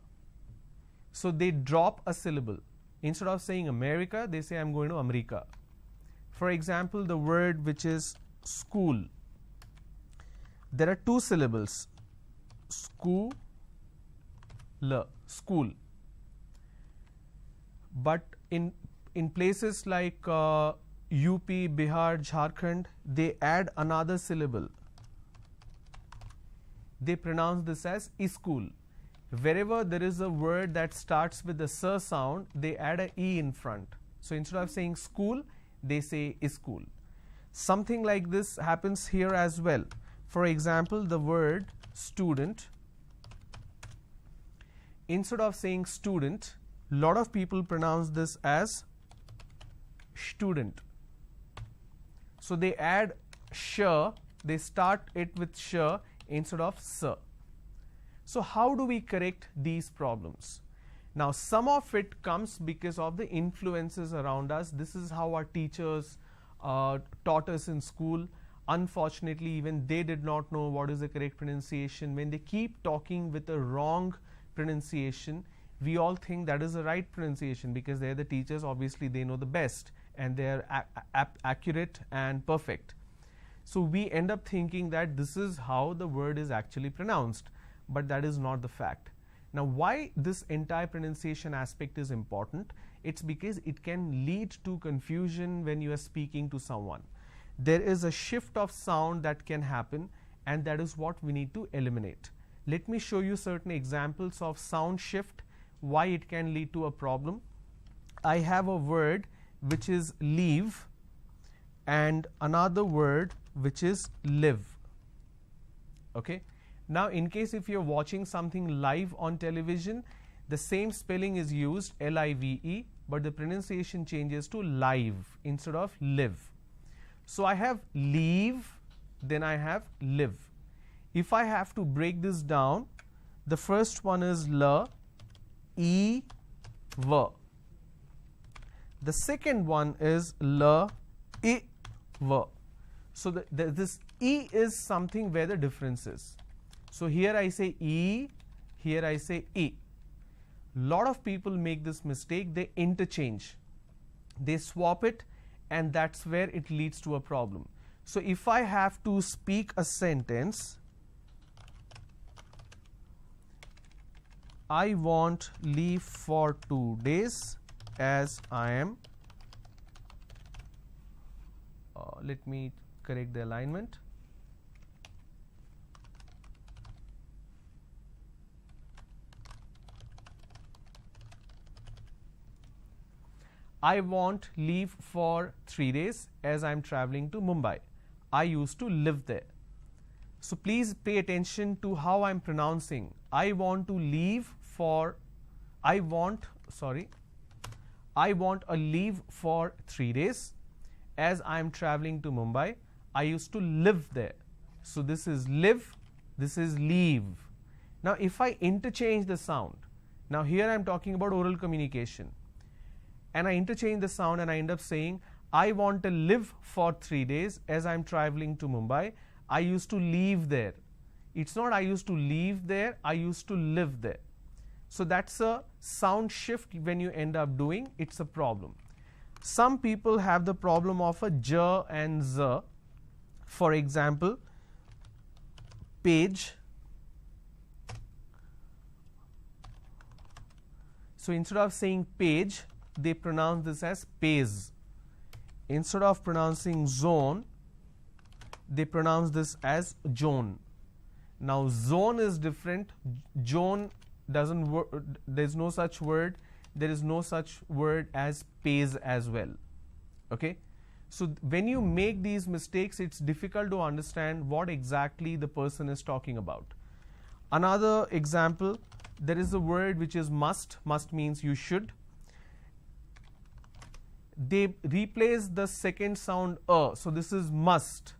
So they drop a syllable. Instead of saying America, they say I'm going to America. For example, the word which is school, there are 2 syllables, school. But in places like UP, Bihar, Jharkhand, they add another syllable. They pronounce this as school. Wherever there is a word that starts with the s sound, they add a e in front. So instead of saying school, they say school. Something like this happens here as well. For example, the word student, instead of saying student, a lot of people pronounce this as student. So they add sh, they start it with sh instead of s. So how do we correct these problems? Now some of it comes because of the influences around us. This is how our teachers taught us in school. Unfortunately, even they did not know what is the correct pronunciation. When they keep talking with a wrong pronunciation, we all think that is the right pronunciation because they're the teachers. Obviously they know the best and they're accurate and perfect. So we end up thinking that this is how the word is actually pronounced, but that is not the fact. Now why this entire pronunciation aspect is important? It's because it can lead to confusion when you are speaking to someone. There is a shift of sound that can happen, and that is what we need to eliminate. Let me show you certain examples of sound shift, why it can lead to a problem. I have a word which is leave. and another word which is live. Okay. Now, in case if you're watching something live on television, the same spelling is used, L-I-V-E, but the pronunciation changes to live instead of live. So I have leave, then I have live. If I have to break this down, the first one is L, E, V. The second one is L, I, V. So this E is something where the difference is. So here I say E, here I say E. Lot of people make this mistake, they interchange. They swap it, and that's where it leads to a problem. So if I have to speak a sentence, I want leave for 2 days as I am, let me correct the alignment. I want leave for 3 days as I am traveling to Mumbai. I used to live there. So please pay attention to how I am pronouncing. I want to leave for, I want a leave for 3 days as I am traveling to Mumbai. I used to live there. So this is live, this is leave. Now if I interchange the sound, now here I am talking about oral communication, and I interchange the sound and I end up saying, I want to live for 3 days as I am traveling to Mumbai. I used to leave there. It's not I used to leave there, I used to live there. So that's a sound shift when you end up doing, it's a problem. Some people have the problem of a j and z. For example, page. So instead of saying page, they pronounce this as pays. Instead of pronouncing zone, they pronounce this as zone. Now zone is different. Zone doesn't work. There's no such word. There is no such word as pays as well. Okay. So when you make these mistakes, it's difficult to understand what exactly the person is talking about. Another example, there is a word which is must. Must means you should. They replace the second sound so this is must,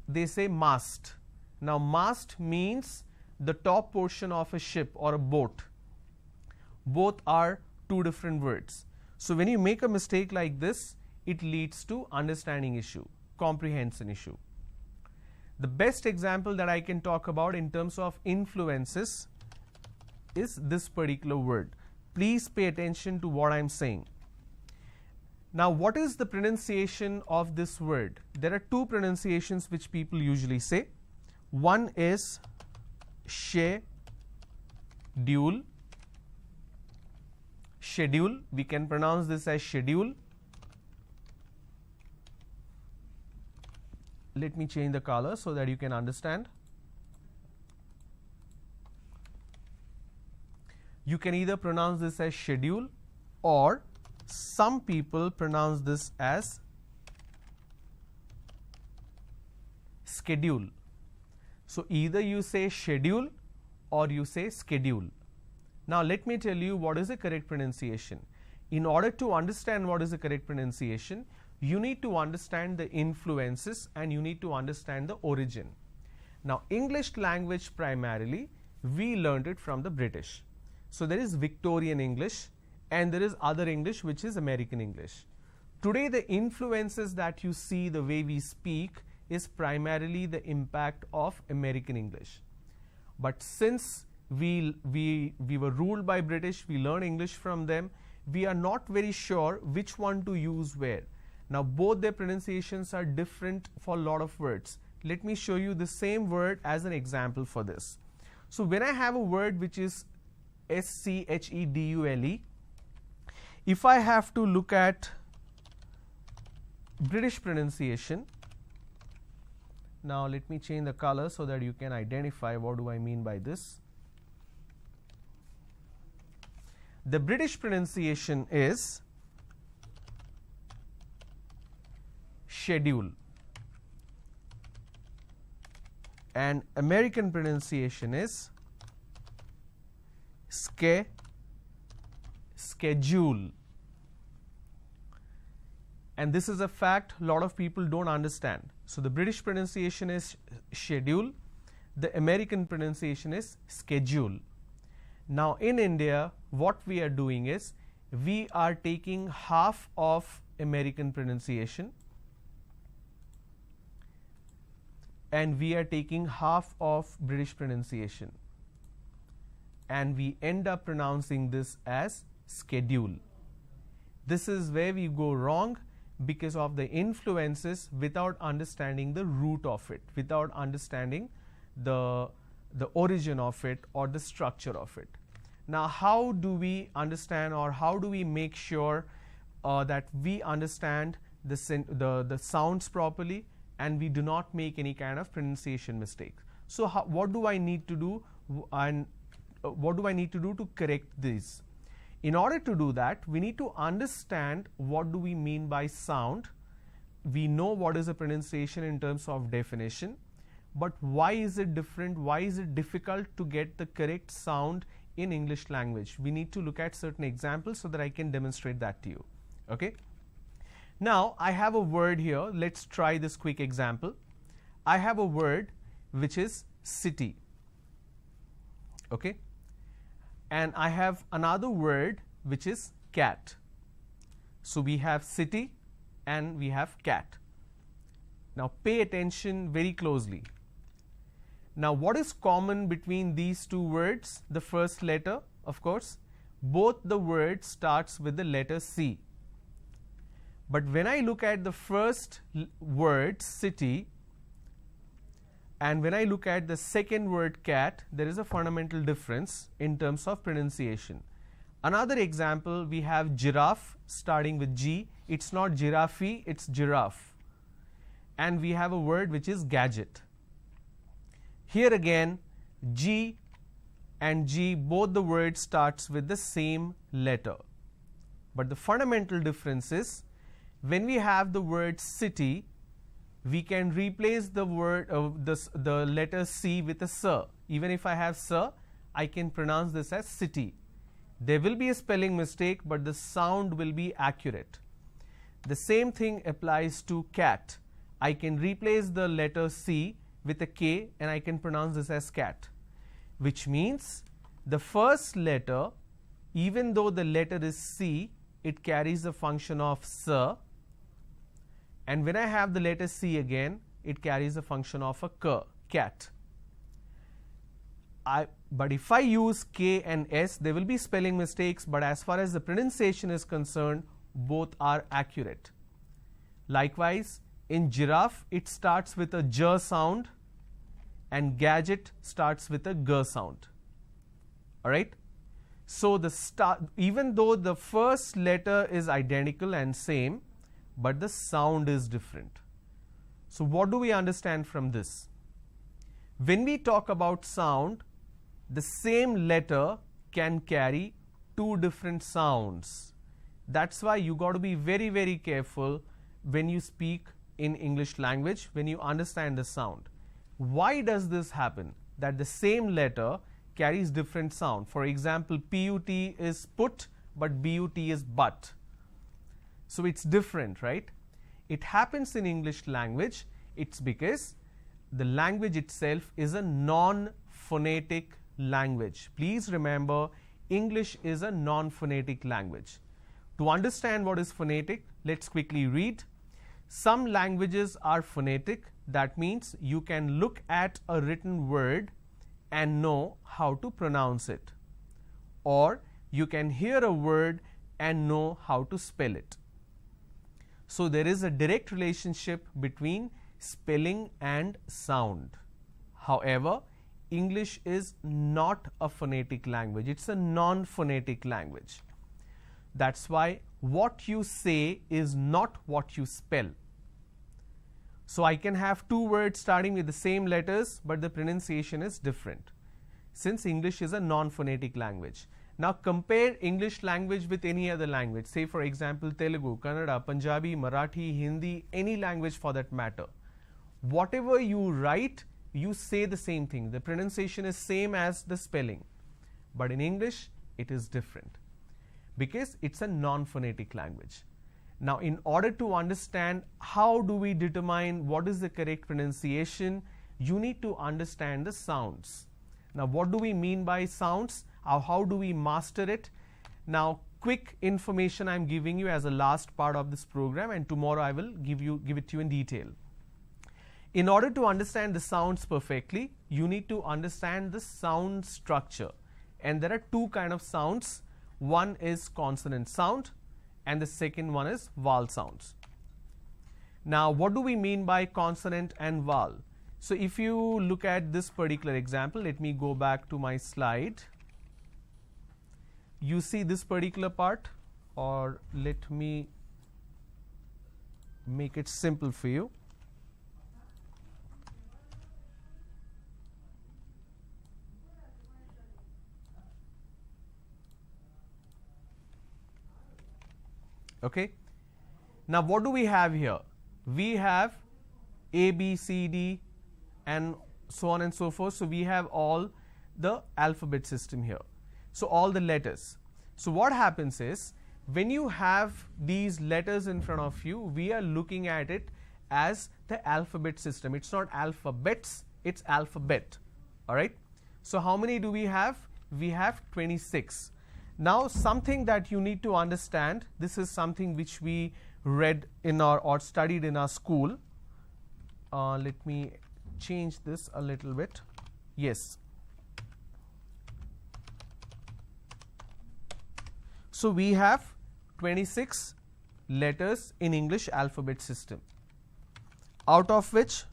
they say mast. Now mast means the top portion of a ship or a boat. Both are two different words. So when you make a mistake like this, it leads to understanding issue, comprehension issue. The best example that I can talk about in terms of influences is this particular word. Please pay attention to what I am saying. Now, what is the pronunciation of this word? There are two pronunciations which people usually say. One is schedule. Schedule, we can pronounce this as schedule. Let me change the color so that you can understand. You can either pronounce this as schedule, or some people pronounce this as schedule. So either you say schedule or you say schedule. Now let me tell you what is the correct pronunciation. In order to understand what is the correct pronunciation, you need to understand the influences and you need to understand the origin. Now English language primarily, we learned it from the British. So there is Victorian English and there is other English which is American English. Today the influences that you see, the way we speak, is primarily the impact of American English. But since we were ruled by British, we learned English from them, we are not very sure which one to use where. Now both their pronunciations are different for a lot of words. Let me show you the same word as an example for this. So when I have a word which is schedule, if I have to look at British pronunciation, now let me change the color so that you can identify what do I mean by this. The British pronunciation is schedule, and American pronunciation is schedule. And this is a fact a lot of people don't understand. So the British pronunciation is schedule, the American pronunciation is schedule. Now in India, what we are doing is we are taking half of American pronunciation and we are taking half of British pronunciation, and we end up pronouncing this as schedule. This is where we go wrong because of the influences without understanding the root of it, without understanding the origin of it or the structure of it. Now, how do we understand, or how do we make sure that we understand the sounds properly and we do not make any kind of pronunciation mistakes? So, what do I need to do, and what do I need to do to correct this? In order to do that, we need to understand what do we mean by sound. We know what is a pronunciation in terms of definition, but why is it different? Why is it difficult to get the correct sound in English language? We need to look at certain examples so that I can demonstrate that to you. Okay. Now I have a word here. Let's try this quick example. I have a word which is city. Okay. And I have another word which is cat. So we have city and we have cat. Now pay attention very closely. Now what is common between these two words? The first letter, of course. Both the words starts with the letter C. But when I look at the first word city and when I look at the second word cat, there is a fundamental difference in terms of pronunciation. Another example, we have giraffe starting with G. It's not giraffe, it's giraffe. And we have a word which is gadget. Here again, G and G, both the words starts with the same letter. But the fundamental difference is, when we have the word city, we can replace the word the letter C with a sir. Even if I have sir, I can pronounce this as city. There will be a spelling mistake, but the sound will be accurate. The same thing applies to cat. I can replace the letter C with a K and I can pronounce this as cat, which means the first letter, even though the letter is C, it carries the function of sir. And when I have the letter C again, it carries the function of a cat. But if I use K and S, there will be spelling mistakes, but as far as the pronunciation is concerned, both are accurate. Likewise, in giraffe, it starts with a J sound and gadget starts with a G sound. Alright? So, even though the first letter is identical and same, but the sound is different. So what do we understand from this? When we talk about sound, the same letter can carry two different sounds. That's why you got to be very, very careful when you speak in English language, when you understand the sound. Why does this happen? That the same letter carries different sound. For example, PUT is put, but BUT is but. So it's different, right? It happens in English language. It's because the language itself is a non-phonetic language. Please remember, English is a non-phonetic language. To understand what is phonetic, let's quickly read. Some languages are phonetic. That means you can look at a written word and know how to pronounce it. Or you can hear a word and know how to spell it. So there is a direct relationship between spelling and sound. However, English is not a phonetic language. It's a non-phonetic language. That's why what you say is not what you spell. So I can have two words starting with the same letters, but the pronunciation is different, since English is a non-phonetic language. Now compare English language with any other language, say for example Telugu, Kannada, Punjabi, Marathi, Hindi, any language for that matter. Whatever you write, you say the same thing. The pronunciation is same as the spelling. But in English, it is different because it's a non-phonetic language. Now, in order to understand how do we determine what is the correct pronunciation, you need to understand the sounds. Now, what do we mean by sounds? How do we master it? Now, quick information I'm giving you as a last part of this program, and tomorrow I will give it to you in detail. In order to understand the sounds perfectly, you need to understand the sound structure. And there are two kinds of sounds. One is consonant sound and the second one is vowel sounds. Now, what do we mean by consonant and vowel? So, if you look at this particular example, let me go back to my slide. You see this particular part, or let me make it simple for you. Okay. Now, what do we have here? We have A, B, C, D and so on and so forth. So, we have all the alphabet system here. So, all the letters. So, what happens is when you have these letters in front of you, we are looking at it as the alphabet system. It's not alphabets, it's alphabet. Alright. So, how many do we have? We have 26. Now, something that you need to understand, this is something which we read in or studied in our school. Let me change this a little bit. Yes. So, we have 26 letters in English alphabet system, out of which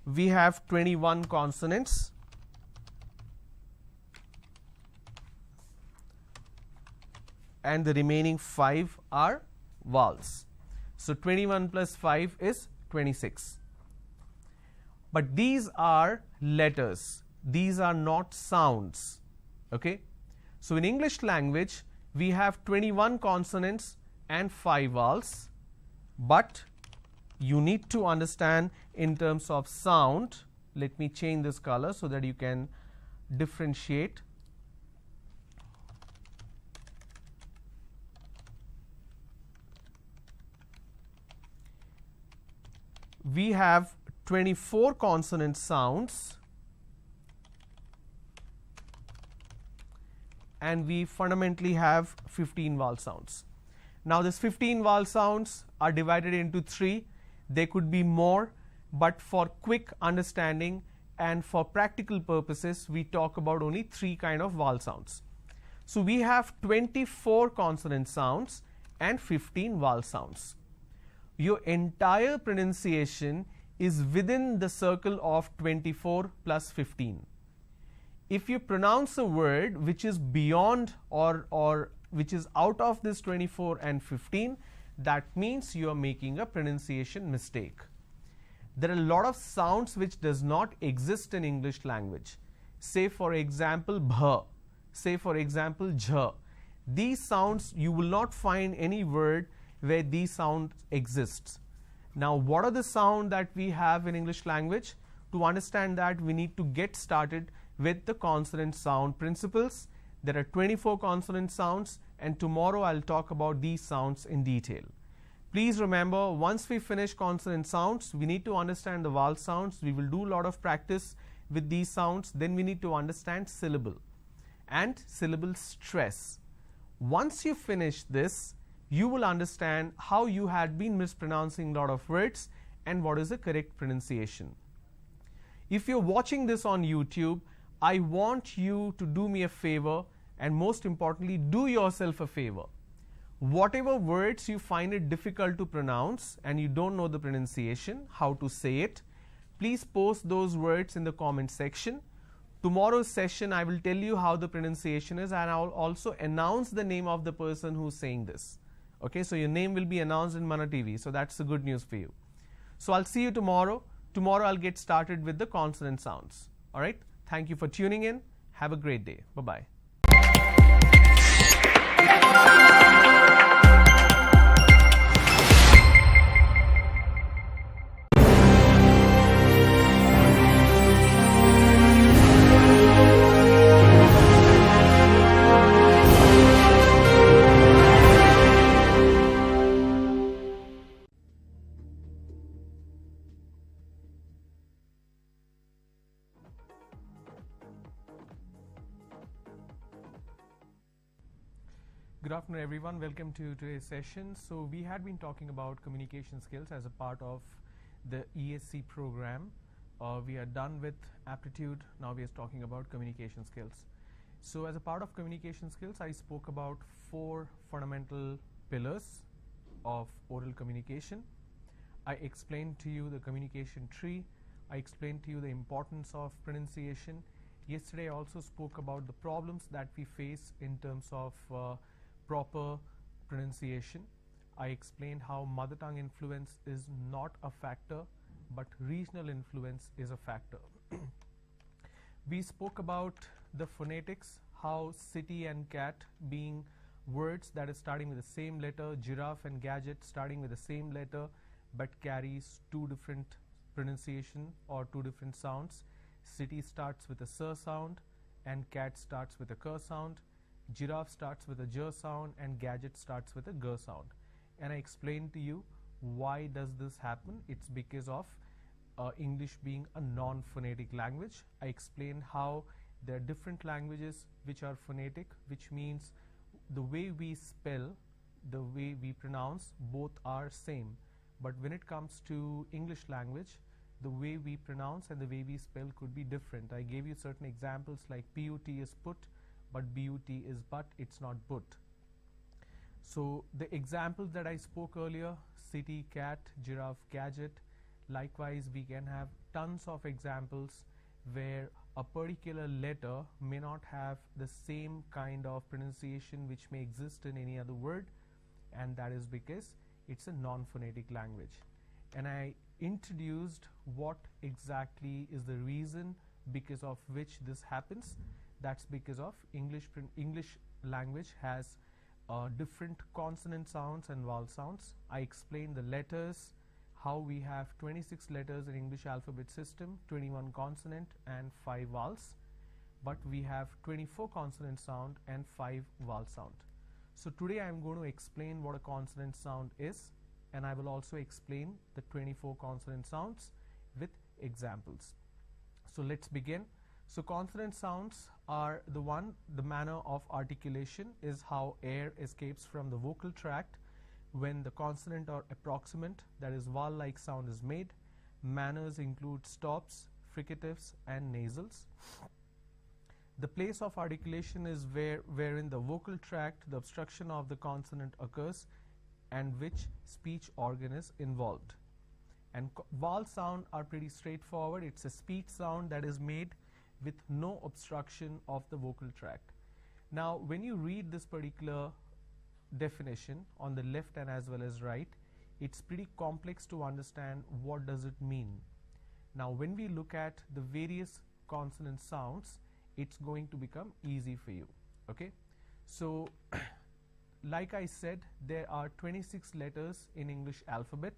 we have 21 consonants and the remaining 5 are vowels. So, 21 plus 5 is 26. But these are letters, these are not sounds. Okay? So, in English language, we have 21 consonants and 5 vowels, but you need to understand in terms of sound. Let me change this color so that you can differentiate. We have 24 consonant sounds and we fundamentally have 15 vowel sounds. Now, this 15 vowel sounds are divided into 3. There could be more, but for quick understanding and for practical purposes, we talk about only 3 kind of vowel sounds. So, we have 24 consonant sounds and 15 vowel sounds. Your entire pronunciation is within the circle of 24 plus 15. If you pronounce a word which is beyond or which is out of this 24 and 15, that means you are making a pronunciation mistake. There are a lot of sounds which does not exist in English language. Say for example bh, say for example jh. These sounds you will not find any word where these sounds exists. Now, what are the sound that we have in English language? To understand that, we need to get started with the consonant sound principles. There are 24 consonant sounds, and tomorrow I'll talk about these sounds in detail. Please remember, once we finish consonant sounds, we need to understand the vowel sounds. We will do a lot of practice with these sounds. Then we need to understand syllable and syllable stress. Once you finish this, you will understand how you had been mispronouncing a lot of words and what is the correct pronunciation. If you're watching this on YouTube, I want you to do me a favor, and most importantly, do yourself a favor. Whatever words you find it difficult to pronounce and you don't know the pronunciation, how to say it, please post those words in the comment section. Tomorrow's session, I will tell you how the pronunciation is, and I will also announce the name of the person who's saying this. Okay, so your name will be announced in Mana TV, so that's the good news for you. So I'll see you tomorrow. Tomorrow I'll get started with the consonant sounds. All right, thank you for tuning in. Have a great day. Bye-bye. Good afternoon, everyone. Welcome to today's session. So we had been talking about communication skills as a part of the ESC program. We are done with aptitude. Now we are talking about communication skills. So as a part of communication skills, I spoke about 4 fundamental pillars of oral communication. I explained to you the communication tree. I explained to you the importance of pronunciation. Yesterday I also spoke about the problems that we face in terms of proper pronunciation. I explained how mother tongue influence is not a factor, but regional influence is a factor. We spoke about the phonetics, how city and cat being words that is starting with the same letter, giraffe and gadget starting with the same letter, but carries 2 different pronunciation or 2 different sounds. City starts with a s sound and cat starts with a k sound. Giraffe starts with a j sound and gadget starts with a g sound. And I explained to you why does this happen. It's because of English being a non-phonetic language. I explained how there are different languages which are phonetic, which means the way we spell, the way we pronounce, both are same. But when it comes to English language, the way we pronounce and the way we spell could be different. I gave you certain examples like PUT is put, but BUT is but, it's not but. So the examples that I spoke earlier, city, cat, giraffe, gadget, likewise we can have tons of examples where a particular letter may not have the same kind of pronunciation which may exist in any other word, and that is because it's a non-phonetic language. And I introduced what exactly is the reason because of which this happens. That's because of English language has different consonant sounds and vowel sounds. I explained the letters, how we have 26 letters in English alphabet system, 21 consonant and 5 vowels, but we have 24 consonant sound and 5 vowel sound. So today I am going to explain what a consonant sound is, and I will also explain the 24 consonant sounds with examples. So let's begin. So consonant sounds are the manner of articulation is how air escapes from the vocal tract when the consonant or approximant, that is vowel-like sound, is made. Manners include stops, fricatives and nasals. The place of articulation is wherein the vocal tract, the obstruction of the consonant occurs and which speech organ is involved. And vowel sound are pretty straightforward. It's a speech sound that is made with no obstruction of the vocal tract. Now when you read this particular definition on the left and as well as right, it's pretty complex to understand what does it mean. Now when we look at the various consonant sounds, it's going to become easy for you. Okay, so like I said, there are 26 letters in English alphabet,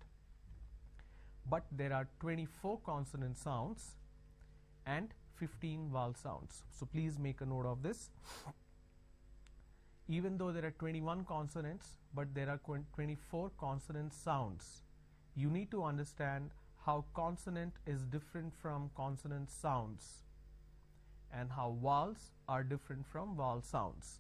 but there are 24 consonant sounds and 15 vowel sounds. So please make a note of this. Even though there are 21 consonants, but there are 24 consonant sounds, you need to understand how consonant is different from consonant sounds and how vowels are different from vowel sounds.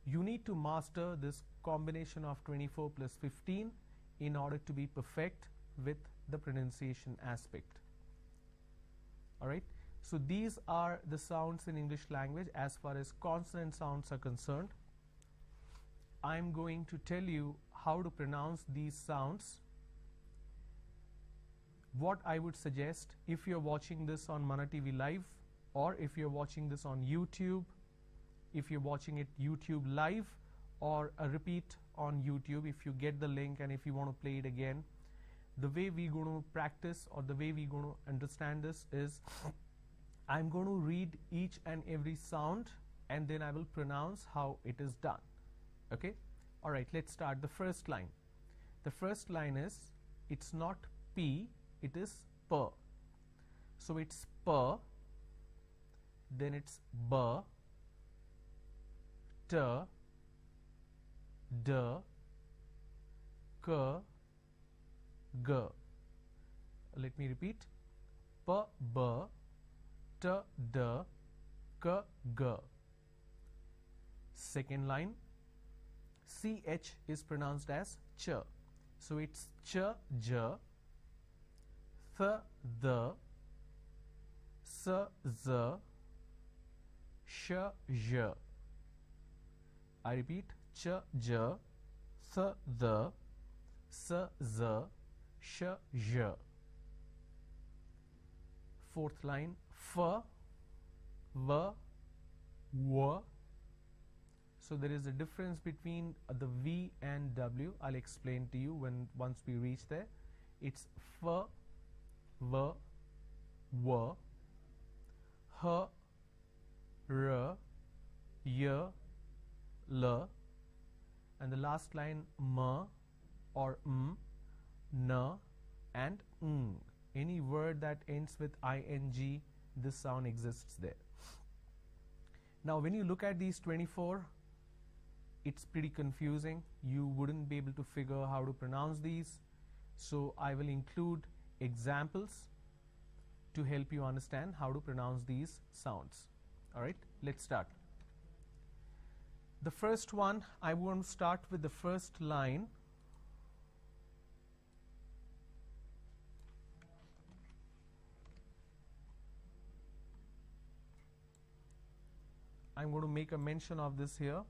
You need to master this combination of 24 plus 15 in order to be perfect with the pronunciation aspect. Alright, so these are the sounds in English language as far as consonant sounds are concerned. I'm going to tell you how to pronounce these sounds. What I would suggest, if you're watching this on Mana TV Live, or if you're watching this on YouTube, if you're watching it YouTube Live or a repeat on YouTube, if you get the link and if you want to play it again, the way we're going to practice or the way we're going to understand this is I'm going to read each and every sound and then I will pronounce how it is done. Okay? Alright, let's start the first line. The first line is, it's not P, it is P. So it's P, then it's B, T, D, K, G. Let me repeat. P, B, T, D, K, G. Second line, CH is pronounced as ch. So it's ch, j, th, the, s, z, sh, j. I repeat, ch, j, th, the, s, z, sh, j. Fourth line, f, v, w. So there is a difference between the V and W. I'll explain to you once we reach there. It's f, v, w, h, r, y, l, and the last line m or m, n, and ng. Any word that ends with ing, this sound exists there. Now when you look at these 24, it's pretty confusing. You wouldn't be able to figure how to pronounce these. So I will include examples to help you understand how to pronounce these sounds. Alright, let's start. The first one, I want to start with the first line. I'm going to make a mention of this here.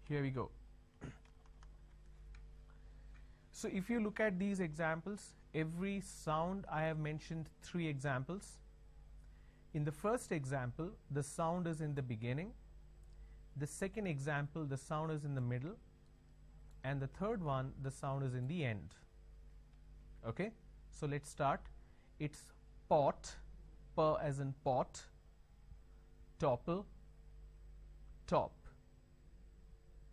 Here we go. So if you look at these examples, every sound I have mentioned 3 examples. In the first example, the sound is in the beginning. The second example, the sound is in the middle. And the third one, the sound is in the end. Okay? So let's start. It's pot, P as in pot, topple, top.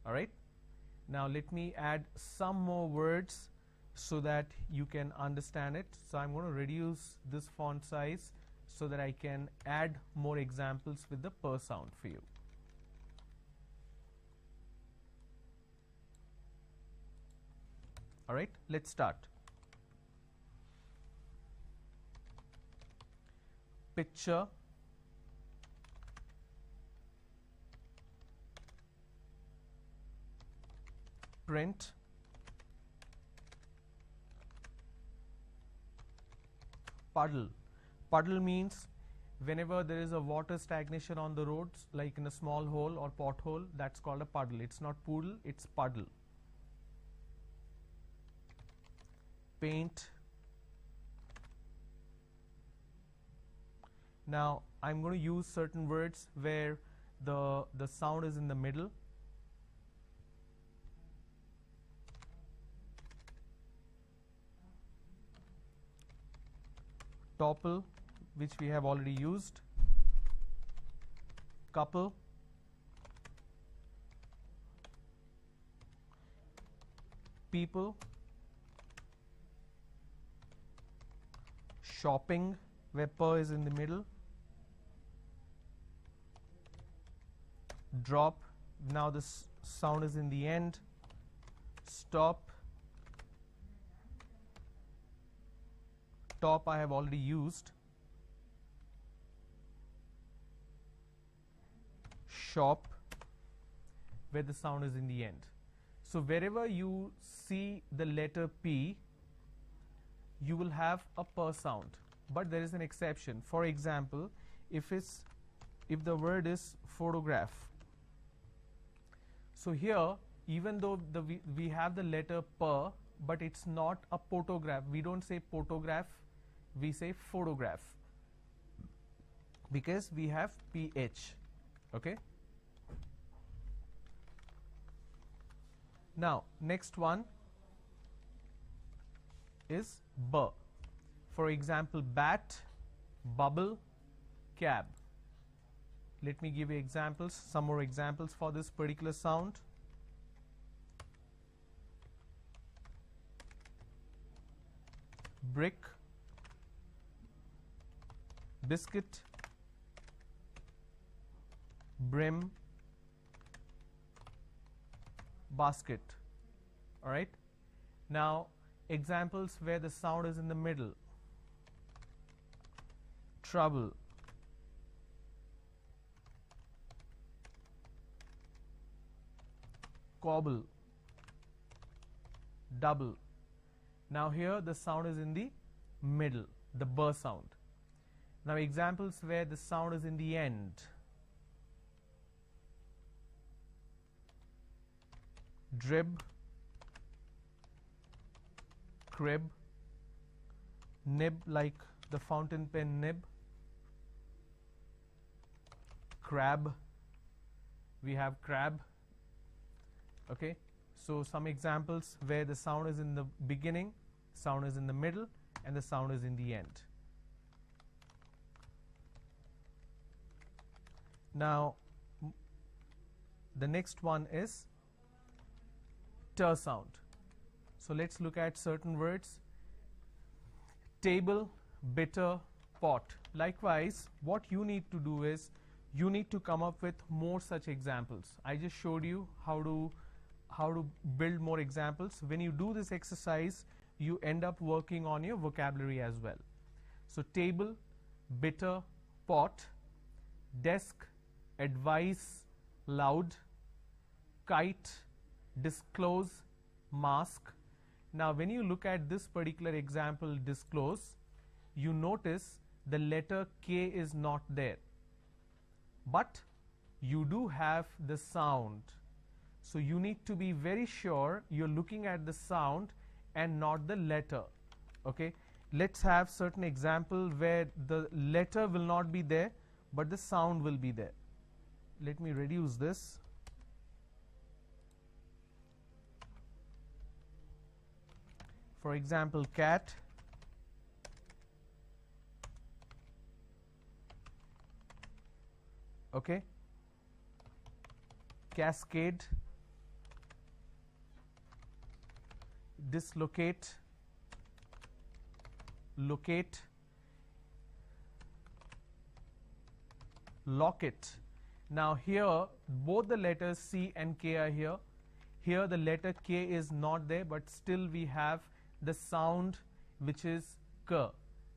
Alright, now let me add some more words so that you can understand it. So I'm going to reduce this font size so that I can add more examples with the P sound for you. Alright, let's start. Picture, print, puddle. Puddle means whenever there is a water stagnation on the roads, like in a small hole or pothole, that's called a puddle. It's not poodle, it's puddle. Paint. Now I'm going to use certain words where the sound is in the middle. Topple, which we have already used. Couple. People. Shopping, where P is in the middle. Drop, now the sound is in the end. Stop. Top I have already used. Shop, where the sound is in the end. So wherever you see the letter P, you will have a P sound, but there is an exception. For example, if the word is photograph, so here even though we have the letter P, but it's not a photograph. We don't say photograph, we say photograph. because we have PH. Okay. Now, next one is B. For example, bat, bubble, cab. Let me give you examples, some more examples for this particular sound. Brick, biscuit, brim, basket. All right. Now, examples where the sound is in the middle. Trouble, cobble, double. Now here the sound is in the middle, the B sound. Now examples where the sound is in the end. Drib, crib, nib, like the fountain pen nib, crab, we have crab. Okay, so some examples where the sound is in the beginning, sound is in the middle, and the sound is in the end. Now the next one is T sound. So let's look at certain words. Table, bitter, pot. Likewise, what you need to do is you need to come up with more such examples. I just showed you how to build more examples. When you do this exercise, you end up working on your vocabulary as well. So table, bitter, pot, desk, advice, loud, kite, disclose, mask. Now when you look at this particular example, disclose, you notice the letter K is not there, but you do have the sound. So you need to be very sure you're looking at the sound and not the letter. Okay, let's have certain example where the letter will not be there but the sound will be there. Let me reduce this. For example, cat, okay, cascade, dislocate, locate, locket. Now here both the letters C and K are here. Here the letter K is not there, but still we have the sound which is K,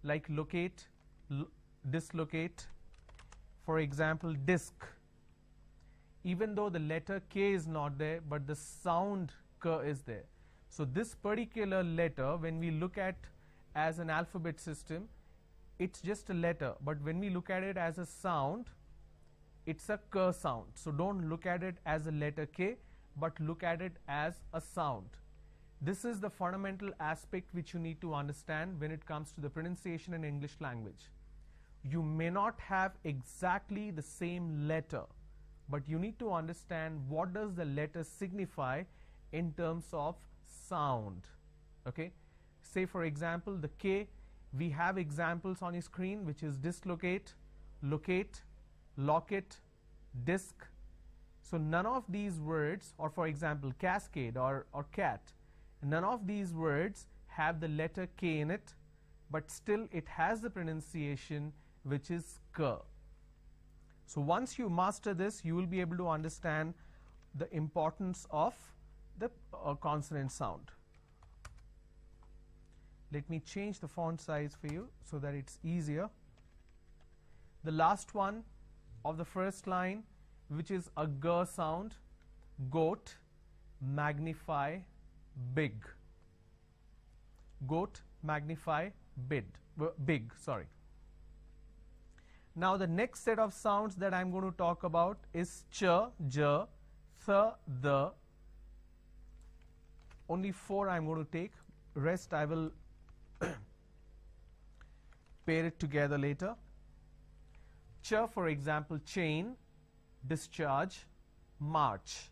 like locate, dislocate. For example, disc. Even though the letter K is not there, but the sound K is there. So this particular letter, when we look at as an alphabet system, it's just a letter, but when we look at it as a sound, it's a K sound. So don't look at it as a letter K, but look at it as a sound. This is the fundamental aspect which you need to understand when it comes to the pronunciation in English language. You may not have exactly the same letter, but you need to understand what does the letter signify in terms of sound. Okay, say for example the K, we have examples on your screen, which is dislocate, locate, locket, disc. So none of these words, or for example cascade or cat, none of these words have the letter K in it, but still it has the pronunciation which is K. So once you master this, you will be able to understand the importance of the consonant sound. Let me change the font size for you so that it's easier. The last one of the first line, which is a G sound, goat, magnify, big. Goat, magnify, big, sorry. Now the next set of sounds that I'm going to talk about is ch, j, th, the. Only 4 I'm going to take, rest I will pair it together later. Ch, for example, chain, discharge, march.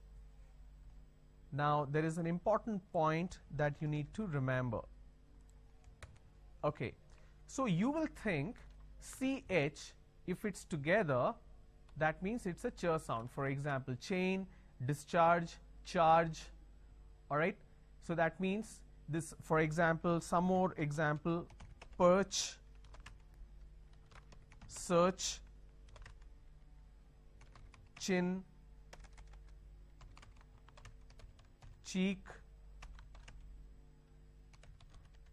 Now there is an important point that you need to remember. Okay, so you will think CH, if it's together, that means it's a ch sound. For example, chain, discharge, charge. All right, so that means this, for example, some more example, perch, search, chin, cheek,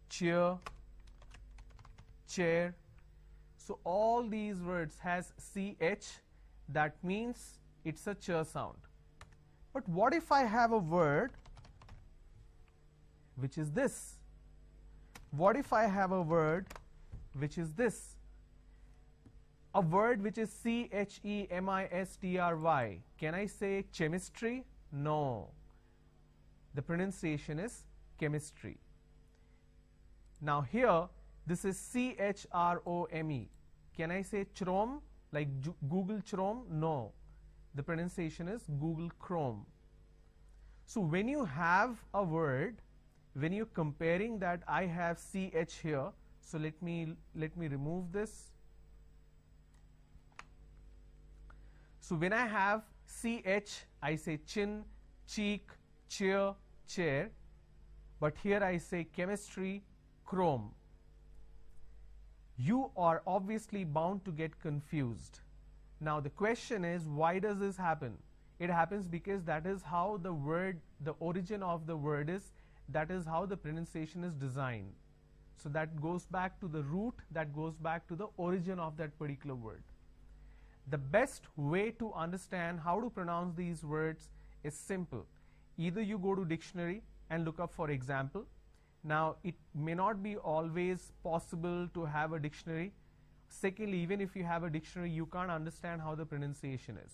cheer, chair. So all these words has CH, that means it's a ch sound. But what if I have a word which is this? What if I have a word which is this? A word which is CHEMISTRY. Can I say chemistry? No. The pronunciation is chemistry. Now here, this is CHROME. Can I say Chrome, like Google Chrome? No. The pronunciation is Google Chrome. So when you have a word, when you're comparing that, I have CH here. So let me remove this. So when I have CH, I say chin, cheek, cheer, chair. But here I say chemistry, chrome. You are obviously bound to get confused. Now the question is, why does this happen? It happens because that is how the word, the origin of the word is, that is how the pronunciation is designed. So that goes back to the root, that goes back to the origin of that particular word. The best way to understand how to pronounce these words is simple. Either you go to dictionary and look up for example. Now it may not be always possible to have a dictionary. Secondly, even if you have a dictionary, you can't understand how the pronunciation is.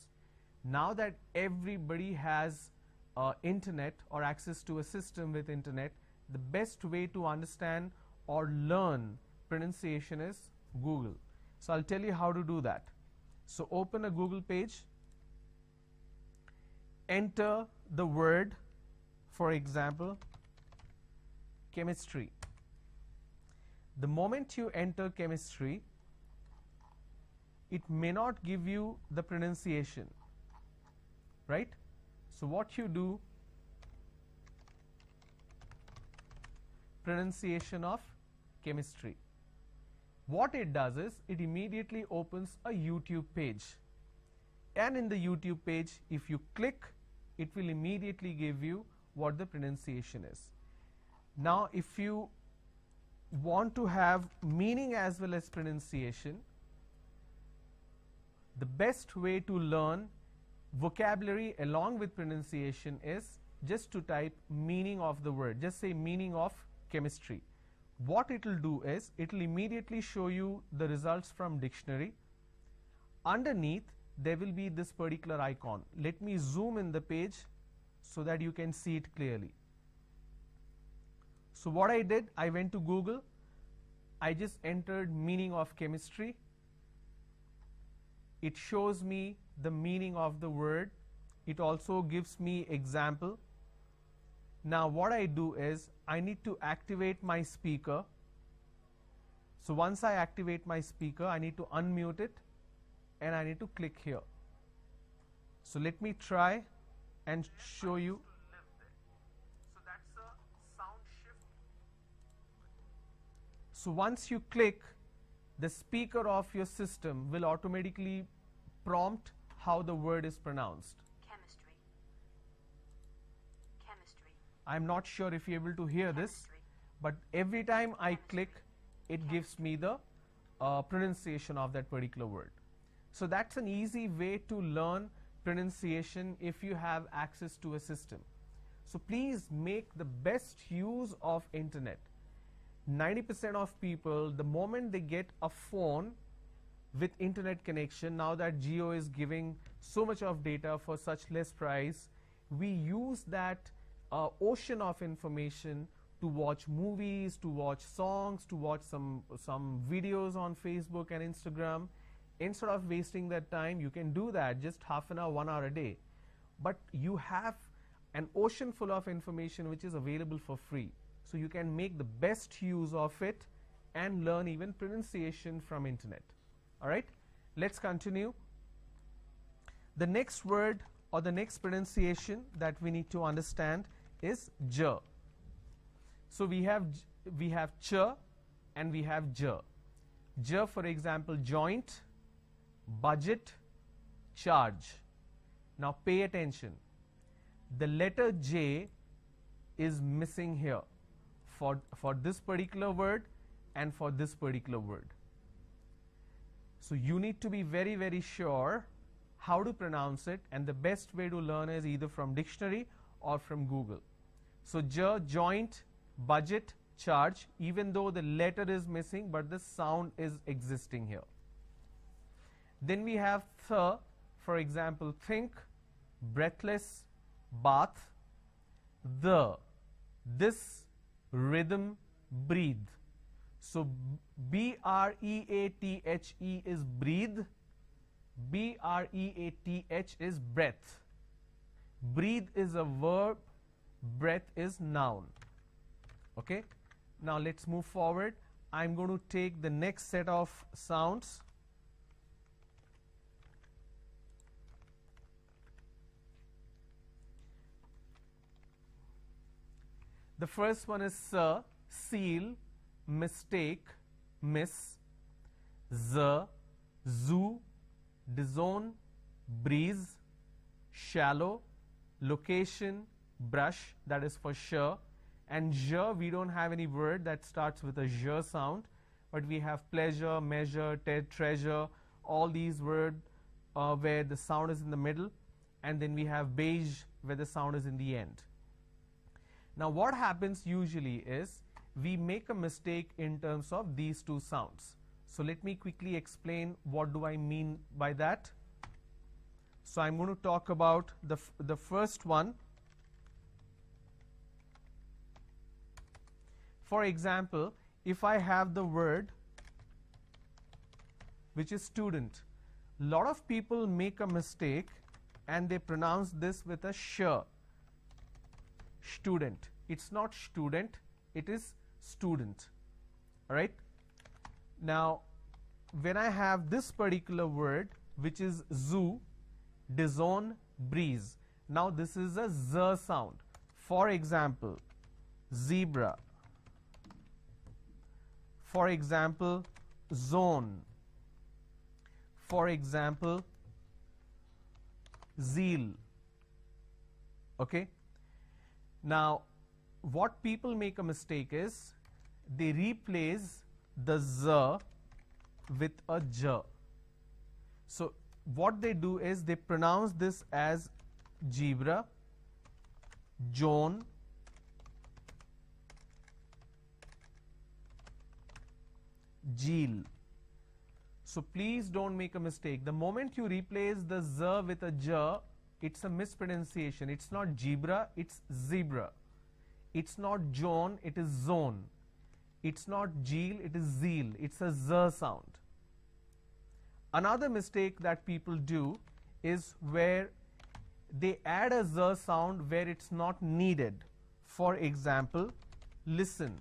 Now that everybody has internet or access to a system with internet, the best way to understand or learn pronunciation is Google. So I'll tell you how to do that. So open a Google page, enter the word, for example, chemistry. The moment you enter chemistry, it may not give you the pronunciation, right? So what you do, pronunciation of chemistry. What it does is, it immediately opens a YouTube page. And in the YouTube page, if you click, it will immediately give you what the pronunciation is. Now, if you want to have meaning as well as pronunciation, the best way to learn vocabulary along with pronunciation is just to type meaning of the word. Just say meaning of chemistry. What it will do is, it will immediately show you the results from dictionary. Underneath, there will be this particular icon. Let me zoom in the page so that you can see it clearly. So what I did, I went to Google. I just entered meaning of chemistry. It shows me the meaning of the word. It also gives me example. Now what I do is, I need to activate my speaker. So once I activate my speaker, I need to unmute it and I need to click here. So let me try and show you. So that's a sound shift. So once you click, the speaker of your system will automatically prompt how the word is pronounced. I'm not sure if you're able to hear this, but every time I click, it gives me the pronunciation of that particular word. So that's an easy way to learn pronunciation if you have access to a system. So please make the best use of internet. 90% of people, the moment they get a phone with internet connection, now that Jio is giving so much of data for such less price, we use that ocean of information to watch movies, to watch songs, to watch some videos on Facebook and Instagram. instead of wasting that time, you can do that just half an hour, 1 hour a day. But you have an ocean full of information which is available for free. So you can make the best use of it and learn even pronunciation from internet. All right, let's continue. The next word or the next pronunciation that we need to understand is j. So we have ch and we have j. J, for example, joint, budget, charge. Now pay attention. The letter J is missing here for this particular word and for this particular word. So you need to be very, very sure how to pronounce it, and the best way to learn is either from dictionary or from Google. So J, joint, budget, charge, even though the letter is missing, but the sound is existing here. Then we have th, for example, think, breathless, bath, the, this, rhythm, breathe. So B-R-E-A-T-H-E is breathe, B-R-E-A-T-H is breath. Breathe is a verb, breath is noun. Okay, now let's move forward. I'm going to take the next set of sounds. The first one is sir, seal, mistake, miss, z, zoo, disown, breeze, shallow, location, brush, that is for sure. And je, we don't have any word that starts with a je sound, but we have pleasure, measure, treasure, all these words where the sound is in the middle, and then we have beige where the sound is in the end. Now what happens usually is we make a mistake in terms of these two sounds. So let me quickly explain what do I mean by that. So I'm going to talk about the first one. For example, if I have the word which is student, a lot of people make a mistake and they pronounce this with a sh. Student. It's not student, it is student. All right. Now, when I have this particular word which is zoo, disown, breeze. Now this is a z sound. For example, zebra. For example, zone. For example, zeal. Okay. Now, what people make a mistake is they replace the z with a j. So what they do is they pronounce this as zebra, John, Jeel. So please don't make a mistake. The moment you replace the z with a j, it's a mispronunciation. It's not zebra, it's zebra. It's not John, it is zone. It's not Jeel, it is zeal. It's a z sound. Another mistake that people do is where they add a z sound where it's not needed. For example, listen.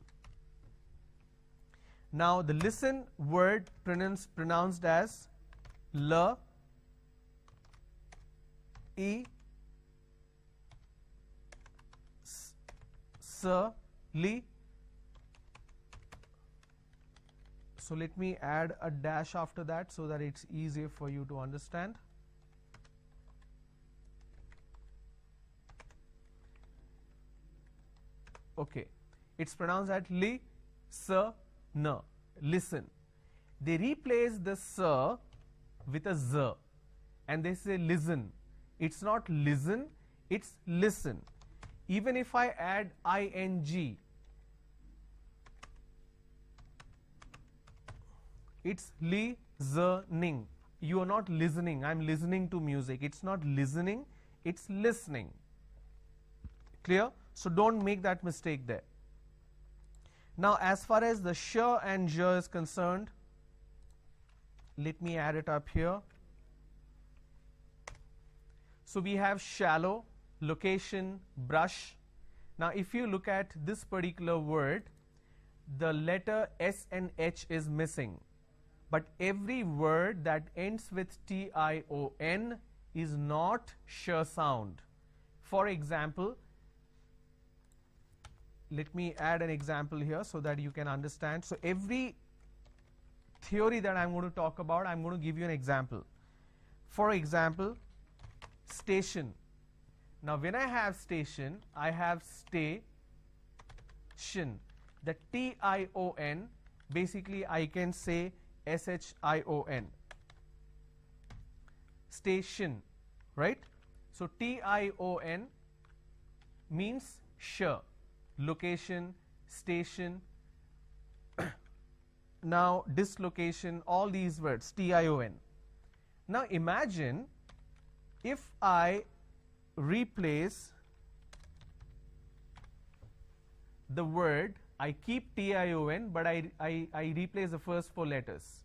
Now the listen word pronounced as l, e, s, li. So let me add a dash after that so that it's easier for you to understand. Okay, it's pronounced at li, s, n. Listen. They replace the s with a z and they say listen. It's not listen, it's listen. Even if I add ing, it's listening. You are not listening. I'm listening to music. It's not listening, it's listening. Clear? So don't make that mistake there. Now as far as the sh and j is concerned, let me add it up here. So we have shallow, location, brush. Now if you look at this particular word, the letter S and H is missing. But every word that ends with T-I-O-N is not sh sound. For example, let me add an example here so that you can understand. So every theory that I'm going to talk about, I'm going to give you an example. For example, station. Now when I have station, I have station. The T-I-O-N, basically I can say S-H-I-O-N. Station, right? So T-I-O-N means sh, location, station. Now dislocation, all these words, T-I-O-N. Now imagine if I replace the word, I keep T-I-O-N, but I replace the first 4 letters.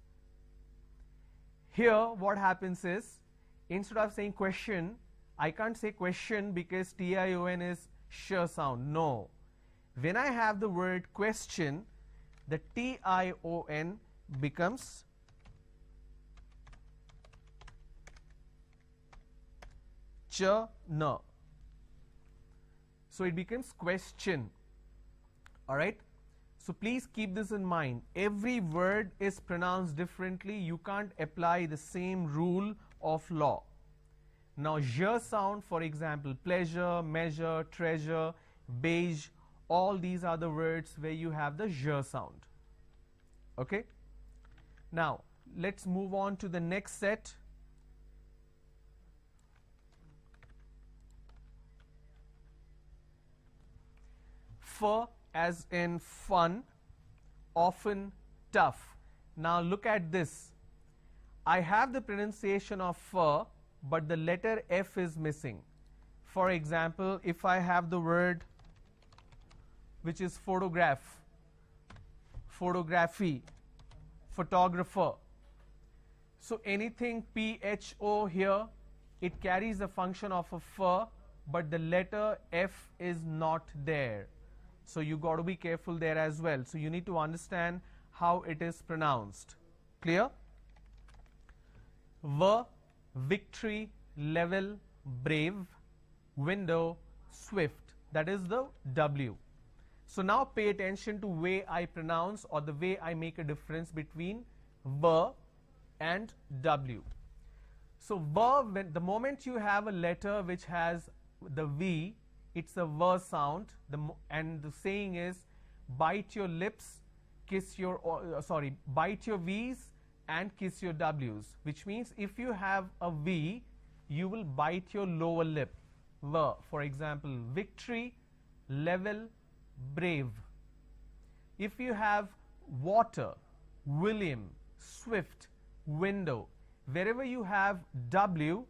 Here what happens is, instead of saying question, I can't say question because T-I-O-N is sh sound. No. When I have the word question, the T-I-O-N becomes ch-n. So it becomes question. Alright? So please keep this in mind. Every word is pronounced differently. You can't apply the same rule of law. Now j sound, for example, pleasure, measure, treasure, beige, all these are the words where you have the j sound. Okay? Now let's move on to the next set. F as in fun, often, tough. Now look at this. I have the pronunciation of f, but the letter F is missing. For example, if I have the word which is photograph, photography, photographer. So anything PHO here, it carries the function of a f, but the letter F is not there. So you got to be careful there as well. So you need to understand how it is pronounced. Clear? V, victory, level, brave, window, swift. That is the W. So now pay attention to way I pronounce or the way I make a difference between V and W. So V, when the moment you have a letter which has the V, it's a V sound, and the saying is bite your lips, kiss your, bite your V's and kiss your W's, which means if you have a V, you will bite your lower lip. V, for example, victory, level, brave. If you have water, William, swift, window, wherever you have W,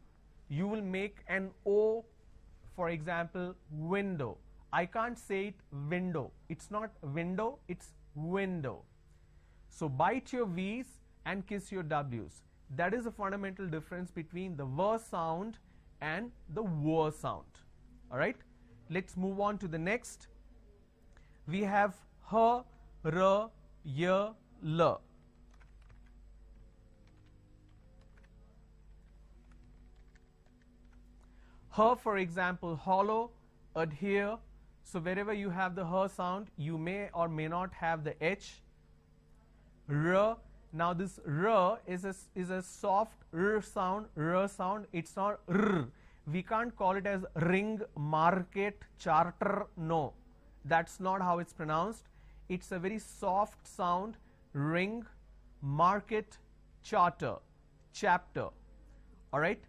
you will make an O. For example, window. I can't say it window. It's not window, it's window. So bite your V's and kiss your W's. That is the fundamental difference between the V sound and the W sound. Alright? Let's move on to the next. We have H, R, Y, L. H, for example, hollow, adhere. So wherever you have the H sound, you may or may not have the H. R. Now this R is a soft R sound. It's not R. We can't call it as ring, market, charter. No, that's not how it's pronounced. It's a very soft sound. Ring, market, charter, chapter. All right.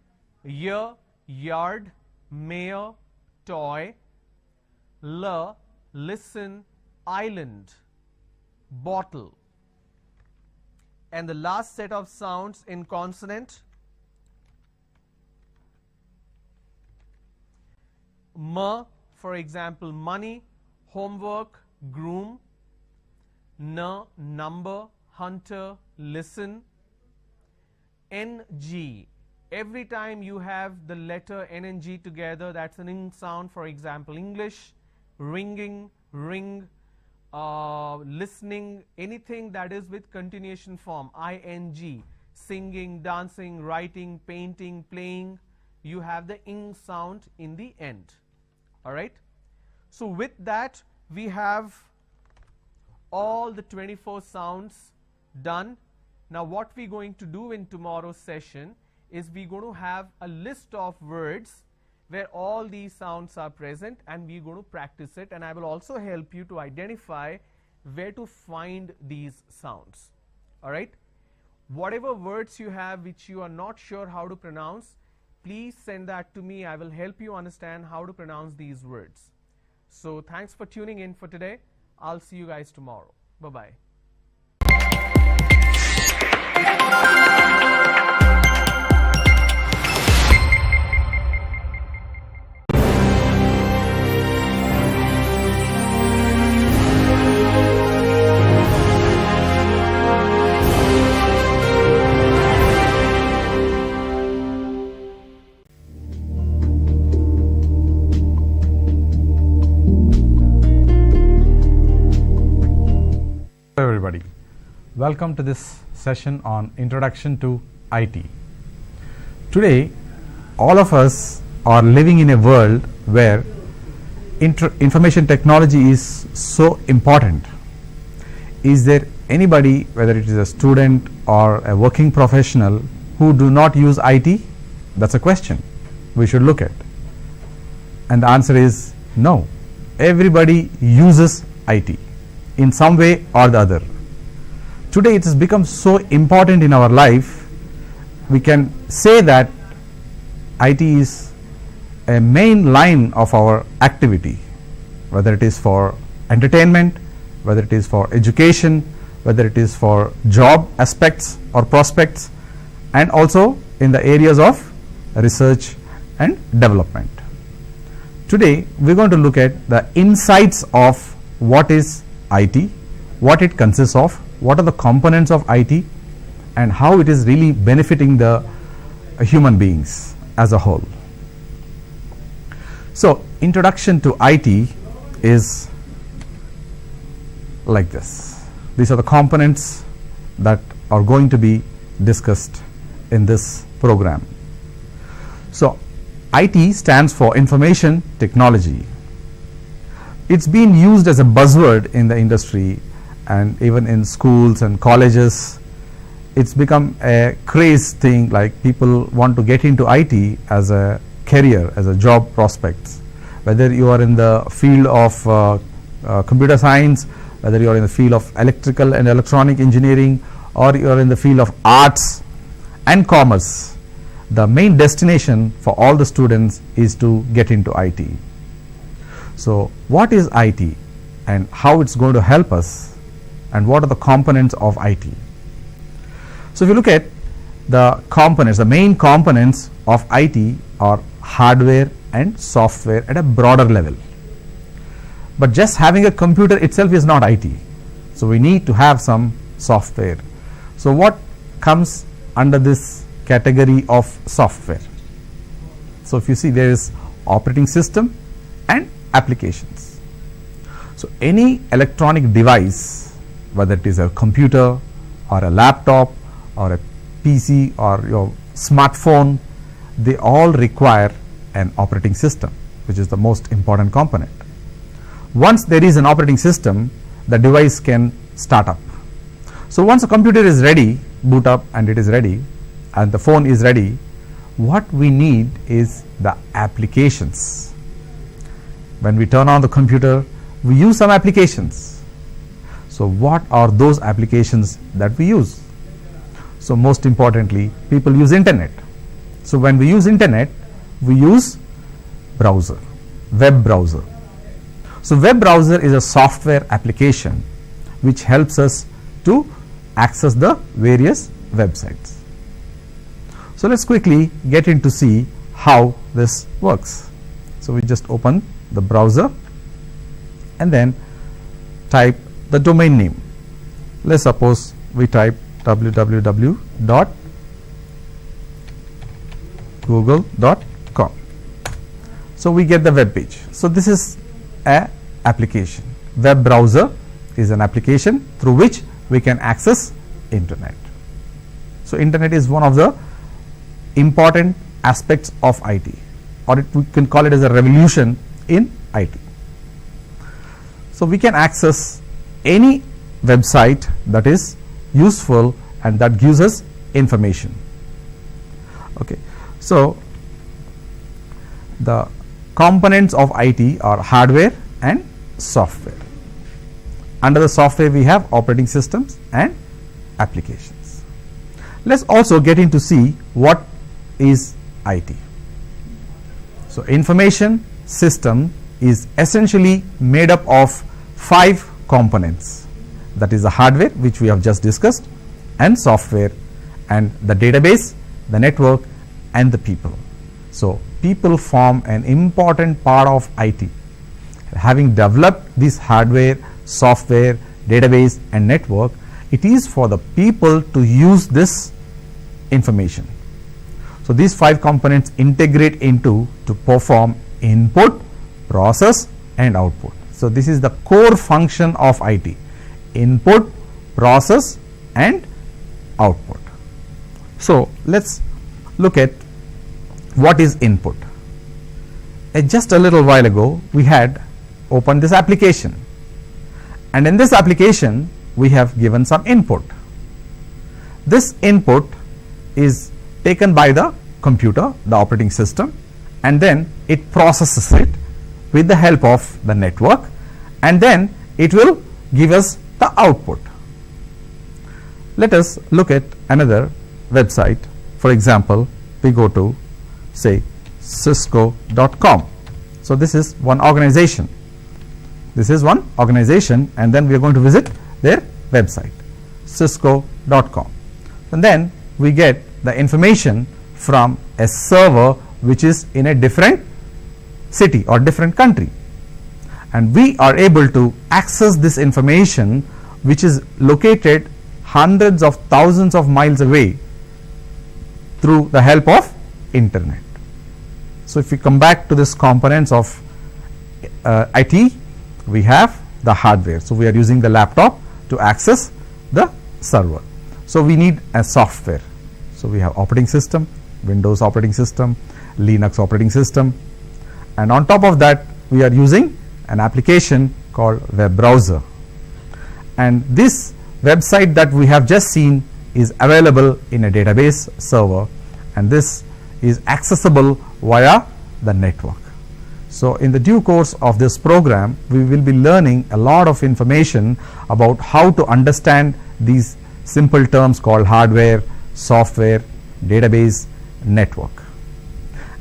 Year, yard, mayor, toy. L, listen, island, bottle. And the last set of sounds in consonant, M, for example, money, homework, groom. N, number, hunter, listen. NG. Every time you have the letter N and G together, that's an ing sound. For example, English, ringing, ring, listening, anything that is with continuation form, ing, singing, dancing, writing, painting, playing, you have the ing sound in the end. All right. So with that, we have all the 24 sounds done. Now what we're going to do in tomorrow's session is we're going to have a list of words where all these sounds are present, and we're going to practice it, and I will also help you to identify where to find these sounds. All right. Whatever words you have which you are not sure how to pronounce, please send that to me. I will help you understand how to pronounce these words. So thanks for tuning in for today. I'll see you guys tomorrow. Bye-bye. Hello everybody, welcome to this session on Introduction to IT. Today all of us are living in a world where information technology is so important. Is there anybody, whether it is a student or a working professional, who do not use IT? That's a question we should look at, and the answer is no. Everybody uses IT in some way or the other. Today it has become so important in our life, we can say that IT is a main line of our activity, whether it is for entertainment, whether it is for education, whether it is for job aspects or prospects, and also in the areas of research and development. Today we are going to look at the insights of what is IT, what it consists of, what are the components of IT, and how it is really benefiting the human beings as a whole. So introduction to IT is like this. These are the components that are going to be discussed in this program. So IT stands for information technology. It's been used as a buzzword in the industry and even in schools and colleges. It's become a craze thing, like people want to get into IT as a career, as a job prospects. Whether you are in the field of computer science, whether you are in the field of electrical and electronic engineering, or you are in the field of arts and commerce, the main destination for all the students is to get into IT. So what is IT and how it's going to help us, and what are the components of IT? So if you look at the components, the main components of IT are hardware and software at a broader level. But just having a computer itself is not IT. So we need to have some software. So what comes under this category of software? So if you see, there is operating system and applications. So any electronic device, whether it is a computer or a laptop or a PC or your smartphone, they all require an operating system, which is the most important component. Once there is an operating system, the device can start up. So once a computer is ready, boot up and it is ready, and the phone is ready, what we need is the applications. When we turn on the computer, we use some applications. So what are those applications that we use? So most importantly, people use internet. So when we use internet, we use browser, web browser. So web browser is a software application which helps us to access the various websites. So let's quickly get into see how this works. So we just open the browser and then type the domain name. Let's suppose we type www.internet google.com. So we get the web page. So this is a application. Web browser is an application through which we can access internet. So internet is one of the important aspects of IT, or we can call it as a revolution in IT. So we can access any website that is useful and that gives us information. Okay. So the components of IT are hardware and software. Under the software we have operating systems and applications. Let's also get into see what is IT. So information system is essentially made up of 5 components, that is the hardware which we have just discussed, and software, and the database, the network, and the people. So people form an important part of IT. Having developed this hardware, software, database, and network, it is for the people to use this information. So these 5 components integrate into to perform input, process, and output. So this is the core function of IT: input, process, and output. So let's look at what is input. Just a little while ago we had opened this application, and in this application we have given some input. This input is taken by the computer, the operating system, and then it processes it with the help of the network, and then it will give us the output. Let us look at another website. For example, we go to say cisco.com. So this is one organization. This is one organization, and then we are going to visit their website, cisco.com. And then we get the information from a server which is in a different city or different country, and we are able to access this information which is located hundreds of thousands of miles away through the help of internet. So if we come back to this components of IT, we have the hardware. So we are using the laptop to access the server. So we need a software. So we have operating system, Windows operating system, Linux operating system, and on top of that we are using an application called web browser. And this website that we have just seen is available in a database server, and this is accessible via the network. So in the due course of this program we will be learning a lot of information about how to understand these simple terms called hardware, software, database, network,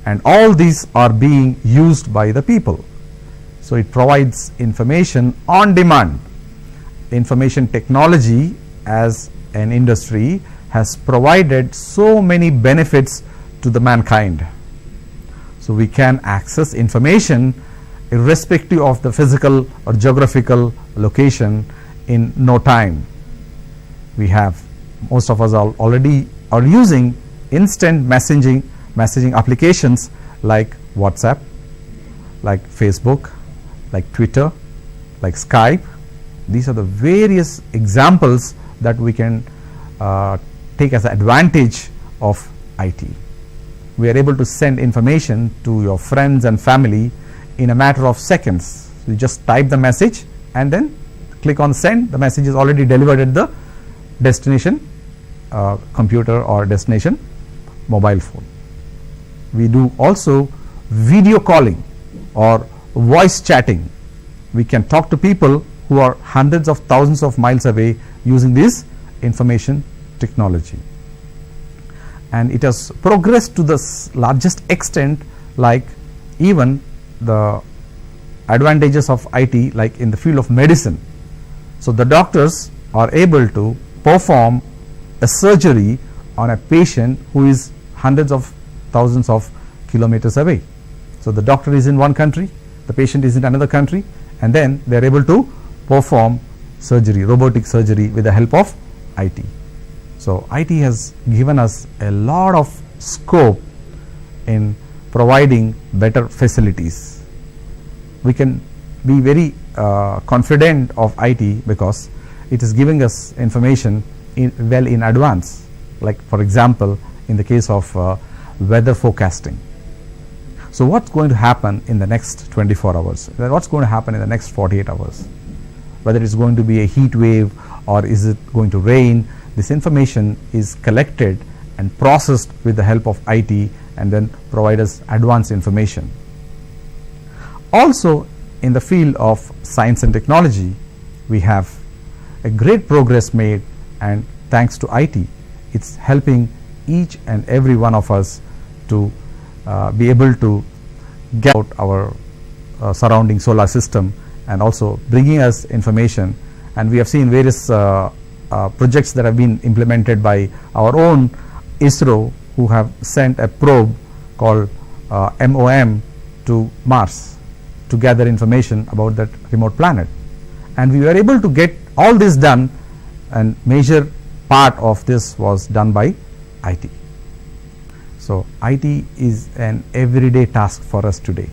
and all these are being used by the people. So it provides information on demand. Information technology as an industry has provided so many benefits to the mankind. So we can access information irrespective of the physical or geographical location in no time. We have, most of us already are using instant messaging applications like WhatsApp, like Facebook, like Twitter, like Skype. These are the various examples that we can take as an advantage of IT. We are able to send information to your friends and family in a matter of seconds. You just type the message and then click on send. The message is already delivered at the destination computer or destination mobile phone. We do also video calling or voice chatting. We can talk to people who are hundreds of thousands of miles away using this information technology. And it has progressed to the largest extent, like even the advantages of IT, like in the field of medicine. So the doctors are able to perform a surgery on a patient who is hundreds of thousands of kilometers away. So the doctor is in one country, the patient is in another country, and then they are able to perform surgery, robotic surgery, with the help of IT. So IT has given us a lot of scope in providing better facilities. We can be very confident of IT because it is giving us information well in advance, like for example in the case of weather forecasting. So what's going to happen in the next 24 hours? What's going to happen in the next 48 hours? Whether it's going to be a heat wave or is it going to rain, this information is collected and processed with the help of IT and then provide us advanced information. Also in the field of science and technology, we have a great progress made, and thanks to IT, it's helping each and every one of us to be able to get out our surrounding solar system and also bringing us information. And we have seen various projects that have been implemented by our own ISRO, who have sent a probe called MOM to Mars to gather information about that remote planet. And we were able to get all this done, and major part of this was done by IT. So IT is an everyday task for us today,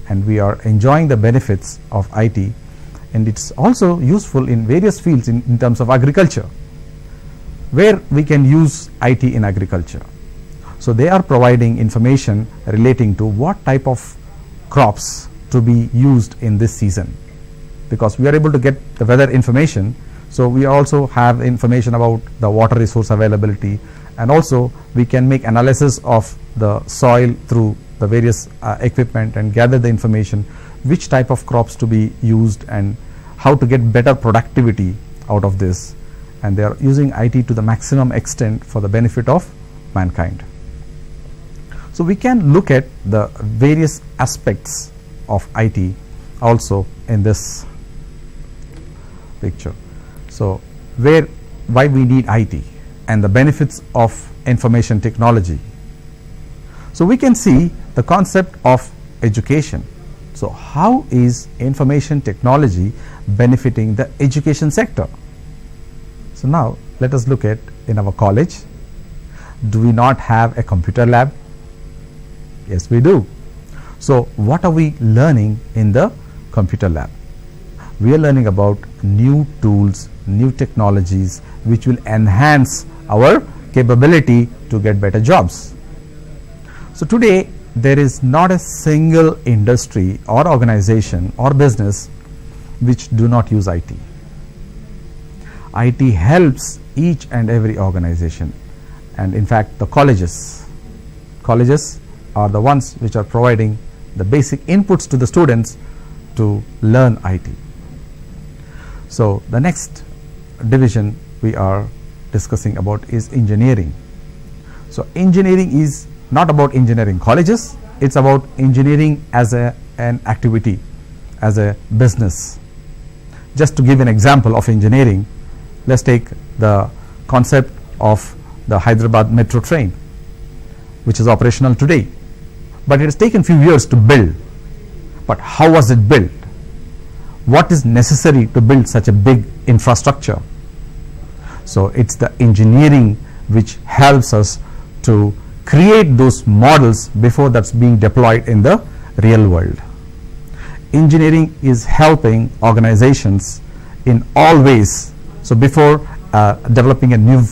and we are enjoying the benefits of IT, and it's also useful in various fields in terms of agriculture, where we can use IT in agriculture. So they are providing information relating to what type of crops to be used in this season, because we are able to get the weather information. So we also have information about the water resource availability, and also we can make analysis of the soil through the various equipment and gather the information which type of crops to be used and how to get better productivity out of this. And they are using IT to the maximum extent for the benefit of mankind. So we can look at the various aspects of IT also in this picture. So why we need IT and the benefits of information technology. So we can see the concept of education. So how is information technology benefiting the education sector? So now let us look at in our college. Do we not have a computer lab? Yes, we do. So what are we learning in the computer lab? We are learning about new tools, new technologies which will enhance our capability to get better jobs. So today there is not a single industry or organization or business which do not use IT. IT helps each and every organization, and in fact the colleges are the ones which are providing the basic inputs to the students to learn IT. So the next division we are discussing about is engineering. So engineering is not about engineering colleges, it's about engineering as an activity, as a business. Just to give an example of engineering, let's take the concept of the Hyderabad metro train, which is operational today, but it has taken few years to build. But how was it built? What is necessary to build such a big infrastructure? So it's the engineering which helps us to create those models before that's being deployed in the real world. Engineering is helping organizations in all ways. So before developing a new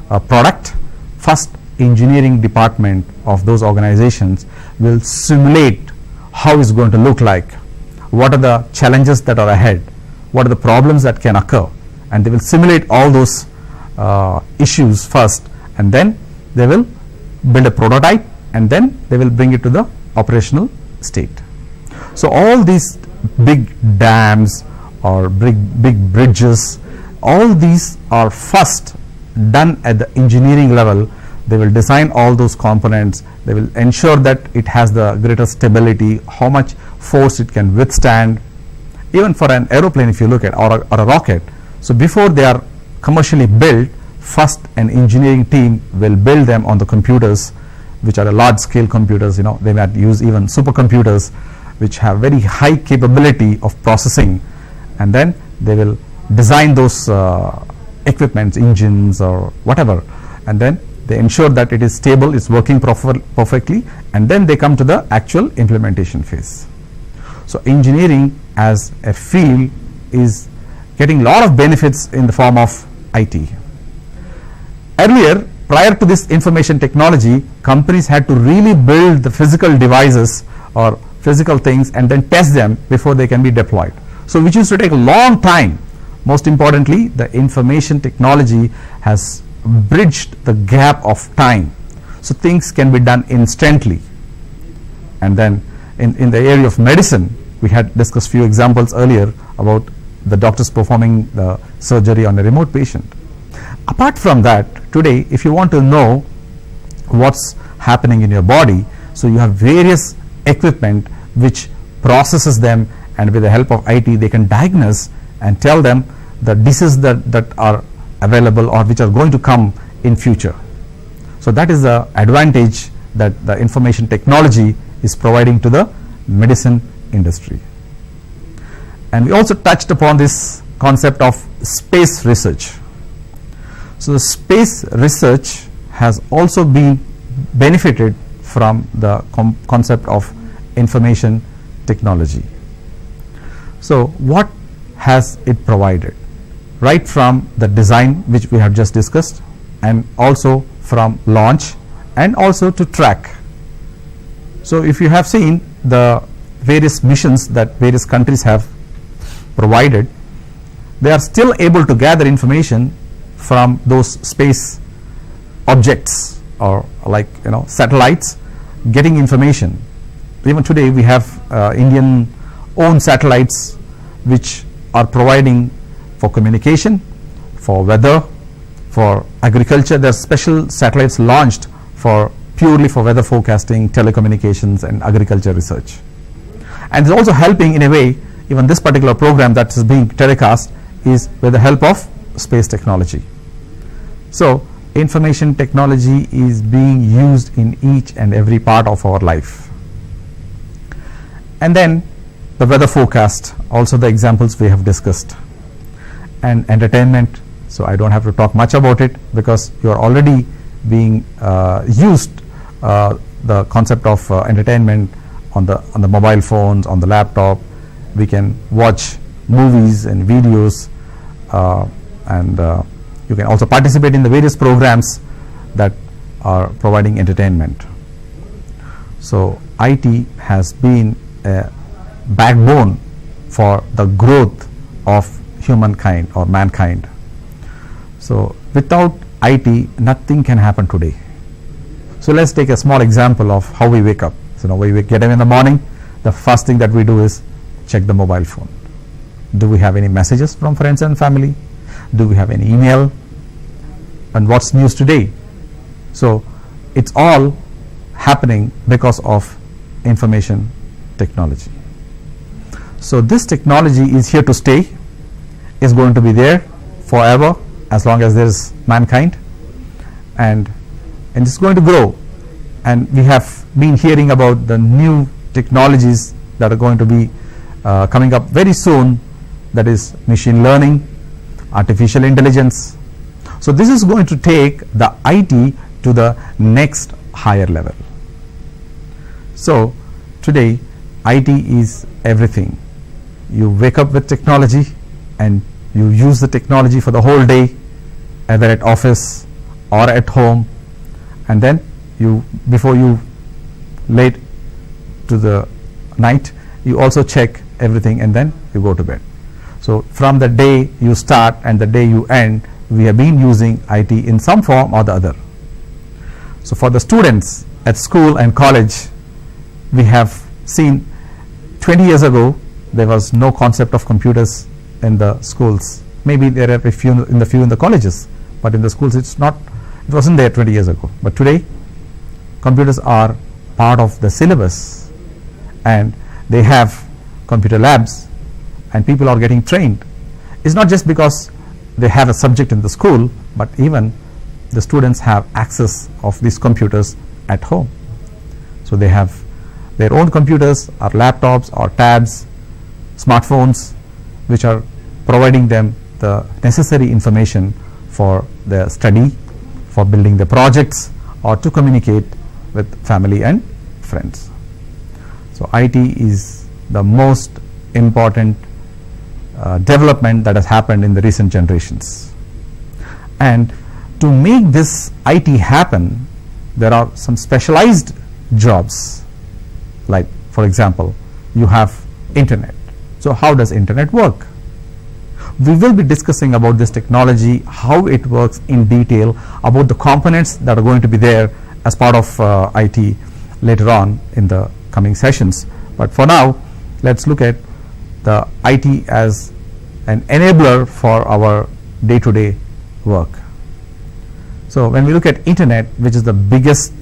product, first engineering department of those organizations will simulate how it's going to look like, what are the challenges that are ahead, what are the problems that can occur, and they will simulate all those issues first, and then they will build a prototype, and then they will bring it to the operational state. So all these big dams or big bridges, all these are first done at the engineering level. They will design all those components, they will ensure that it has the greater stability, how much force it can withstand, even for an aeroplane if you look at, or a rocket. So before they are commercially built, first an engineering team will build them on the computers, which are the large scale computers. They might use even supercomputers which have very high capability of processing, and then they will design those equipments, engines or whatever, and then they ensure that it is stable, it's working perfectly, and then they come to the actual implementation phase. So engineering as a field is getting a lot of benefits in the form of IT. Earlier, prior to this information technology, companies had to really build the physical devices or physical things and then test them before they can be deployed. So which used to take a long time. Most importantly, the information technology has bridged the gap of time. So things can be done instantly. And then in the area of medicine, we had discussed few examples earlier about the doctors performing the surgery on a remote patient. Apart from that, today, if you want to know what's happening in your body, so you have various equipment which processes them, and with the help of IT, they can diagnose and tell them the diseases that are available or which are going to come in future. So that is the advantage that the information technology is providing to the medicine industry. And we also touched upon this concept of space research. So the space research has also been benefited from the concept of information technology. So what has it provided? Right from the design, which we have just discussed, and also from launch, and also to track. So if you have seen the various missions that various countries have provided, they are still able to gather information from those space objects, or like satellites, getting information. Even today we have Indian owned satellites which are providing for communication, for weather, for agriculture. There are special satellites launched for purely for weather forecasting, telecommunications, and agriculture research. And it's also helping in a way. Even this particular program that is being telecast is with the help of space technology. So information technology is being used in each and every part of our life. And then the weather forecast, also the examples we have discussed. And entertainment, so I don't have to talk much about it because you are already being used the concept of entertainment on the mobile phones, on the laptop. We can watch movies and videos, and you can also participate in the various programs that are providing entertainment. So IT has been a backbone for the growth of humankind or mankind. So without IT, nothing can happen today. So let's take a small example of how we wake up. So we get up in the morning, the first thing that we do is check the mobile phone. Do we have any messages from friends and family? Do we have any email? And what's news today? So it's all happening because of information technology. So this technology is here to stay, is going to be there forever as long as there is mankind, and it's going to grow. And we have been hearing about the new technologies that are going to be coming up very soon, that is machine learning, artificial intelligence. So this is going to take the IT to the next higher level. So today IT is everything. You wake up with technology and you use the technology for the whole day, either at office or at home, and then before you late to the night, you also check everything and then you go to bed. So from the day you start and the day you end, we have been using IT in some form or the other. So for the students at school and college, we have seen 20 years ago there was no concept of computers in the schools. Maybe there are a few in the colleges, but in the schools it wasn't there 20 years ago. But today computers are part of the syllabus, and they have computer labs, and people are getting trained. It's not just because they have a subject in the school, but even the students have access of these computers at home. So they have their own computers or laptops or tabs, smartphones, which are providing them the necessary information for their study, for building the projects or to communicate with family and friends. So IT is the most important development that has happened in the recent generations. And to make this IT happen, there are some specialized jobs, like for example, you have internet. So how does internet work? We will be discussing about this technology, how it works in detail, about the components that are going to be there as part of IT later on in the coming sessions. But for now, let's look at the IT as an enabler for our day-to-day work. So when we look at internet, which is the biggest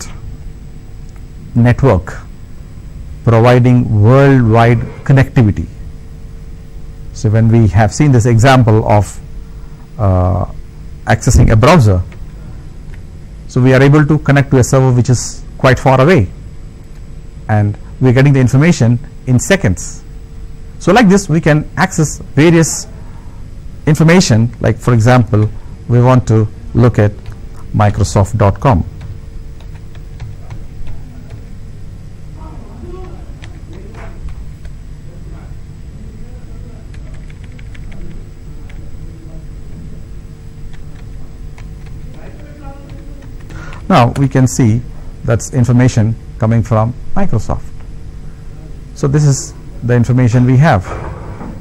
network providing worldwide connectivity. So when we have seen this example of accessing a browser, so we are able to connect to a server which is quite far away, and we are getting the information in seconds. So like this, we can access various information, like for example, we want to look at Microsoft.com. Now we can see that's information coming from Microsoft. So this is the information we have.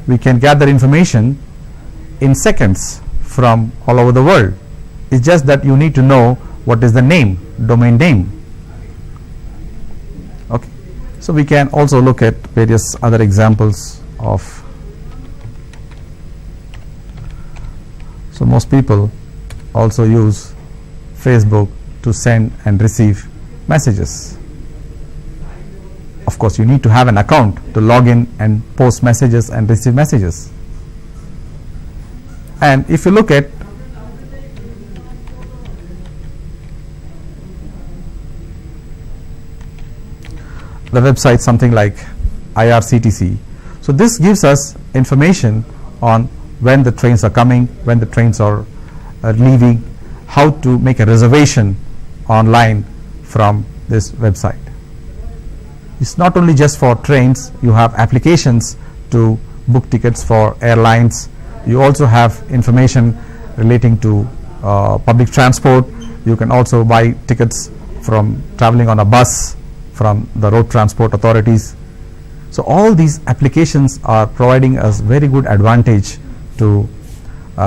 We can gather information in seconds from all over the world. It's just that you need to know what is the name, domain name. Okay. So we can also look at various other examples of. So most people also use Facebook to send and receive messages. Of course, you need to have an account to log in and post messages and receive messages. And if you look at the website, something like IRCTC, so this gives us information on when the trains are coming, when the trains are leaving, how to make a reservation online from this website. It's not only just for trains, you have applications to book tickets for airlines. You also have information relating to public transport. You can also buy tickets from traveling on a bus from the road transport authorities. So all these applications are providing us very good advantage to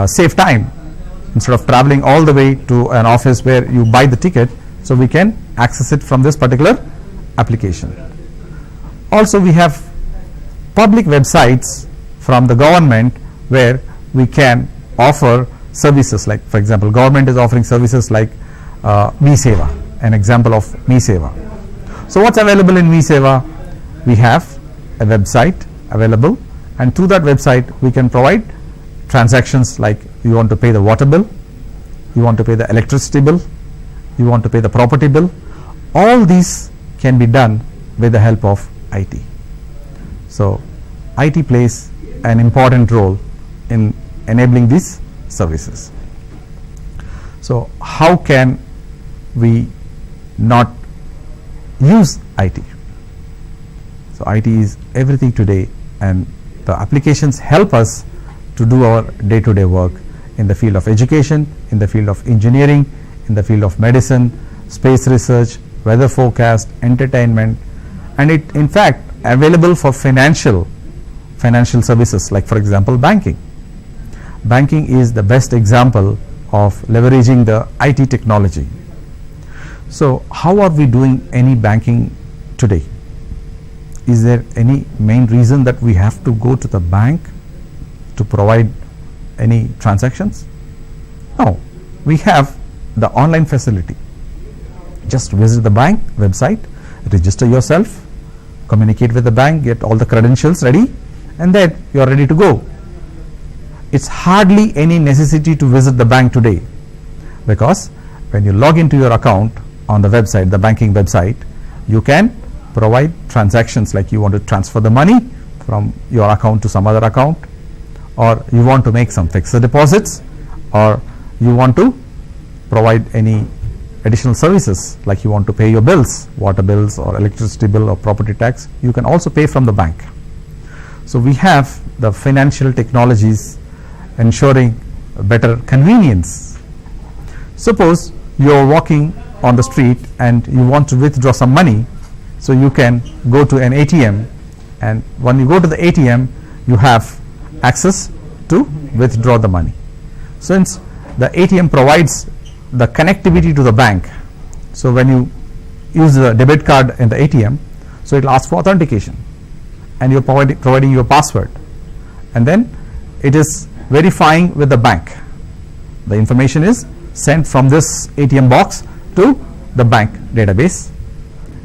save time. Instead of traveling all the way to an office where you buy the ticket, so we can access it from this particular application. Also, we have public websites from the government where we can offer services, like for example, government is offering services like Me Seva, an example of Me Seva. So what's available in Me Seva? We have a website available, and through that website we can provide transactions like you want to pay the water bill, you want to pay the electricity bill, you want to pay the property bill. All these can be done with the help of IT. So IT plays an important role in enabling these services. So how can we not use IT? So IT is everything today, and the applications help us to do our day-to-day work in the field of education, in the field of engineering, in the field of medicine, space research, weather forecast, entertainment, and it in fact available for financial services, like for example banking. Banking is the best example of leveraging the IT technology. So how are we doing any banking today? Is there any main reason that we have to go to the bank to provide any transactions? No, we have the online facility. Just visit the bank website, register yourself, communicate with the bank, get all the credentials ready, and then you are ready to go. It's hardly any necessity to visit the bank today, because when you log into your account on the website, the banking website, you can provide transactions like you want to transfer the money from your account to some other account, or you want to make some fixed deposits, or you want to provide any additional services, like you want to pay your bills, water bills or electricity bill or property tax, you can also pay from the bank. So we have the financial technologies ensuring better convenience. Suppose you are walking on the street and you want to withdraw some money, so you can go to an ATM, and when you go to the ATM you have access to withdraw the money. Since the ATM provides the connectivity to the bank, so when you use the debit card in the ATM, so it will ask for authentication and you are providing your password, and then it is verifying with the bank. The information is sent from this ATM box to the bank database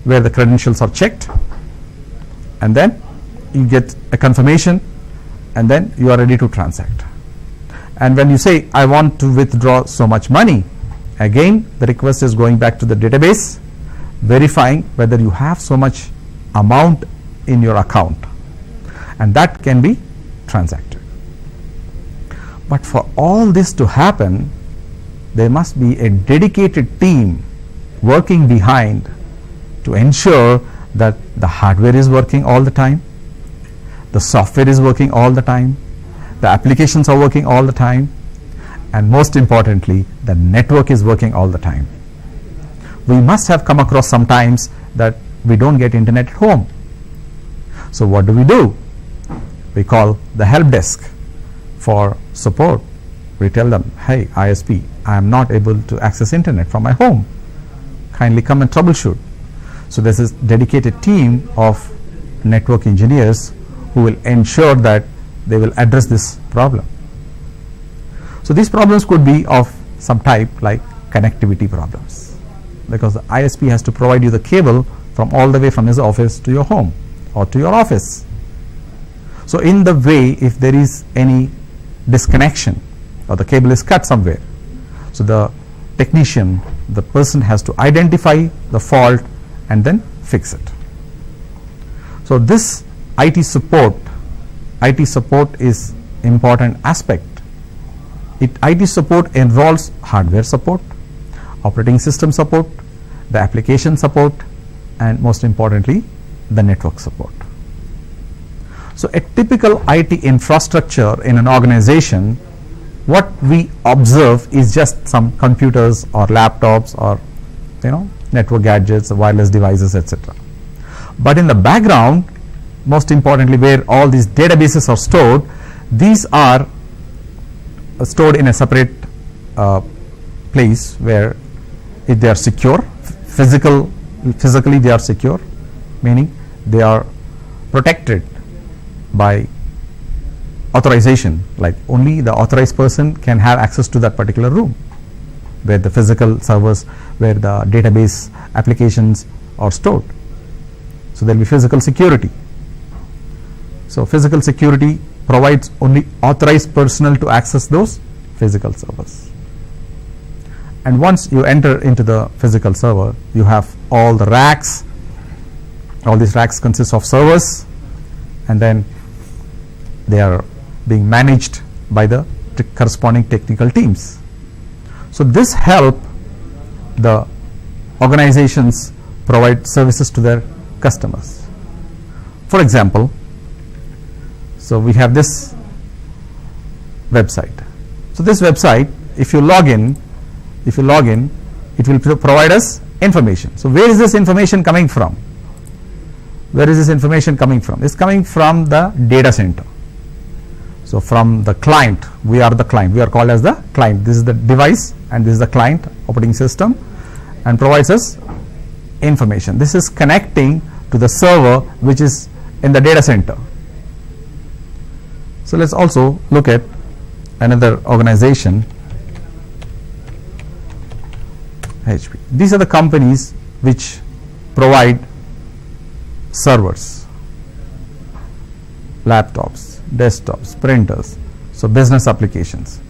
where the credentials are checked, and then you get a confirmation, and then you are ready to transact. And when you say I want to withdraw so much money, again the request is going back to the database, verifying whether you have so much amount in your account, and that can be transacted. But for all this to happen, there must be a dedicated team working behind to ensure that the hardware is working all the time, the software is working all the time, the applications are working all the time, and most importantly, the network is working all the time. We must have come across sometimes that we don't get internet at home. So what do? We call the help desk for support. We tell them, hey ISP, I am not able to access internet from my home. Kindly come and troubleshoot. So there's this dedicated team of network engineers who will ensure that they will address this problem. So these problems could be of some type like connectivity problems, because the ISP has to provide you the cable from all the way from his office to your home or to your office. So in the way, if there is any disconnection or the cable is cut somewhere, so the technician, the person has to identify the fault and then fix it. So this IT support is important aspect. IT support involves hardware support, operating system support, the application support, and most importantly the network support. So a typical IT infrastructure in an organization, what we observe is just some computers or laptops or network gadgets, wireless devices, etc. But in the background, most importantly, where all these databases are stored, these are stored in a separate place where they are secure, physically they are secure, meaning they are protected by authorization, like only the authorized person can have access to that particular room where the physical servers, where the database applications are stored. So there will be physical security. So physical security provides only authorized personnel to access those physical servers. And once you enter into the physical server, you have all the racks. All these racks consist of servers, and then they are being managed by the corresponding technical teams. So this help the organizations provide services to their customers. For example, so we have this website. So this website, if you log in, it will provide us information. So where is this information coming from? It's coming from the data center. So from the client, we are the client. We are called as the client. This is the device and this is the client operating system, and provides us information. This is connecting to the server which is in the data center. So let's also look at another organization, HP. These are the companies which provide servers, laptops, desktops, printers, so business applications.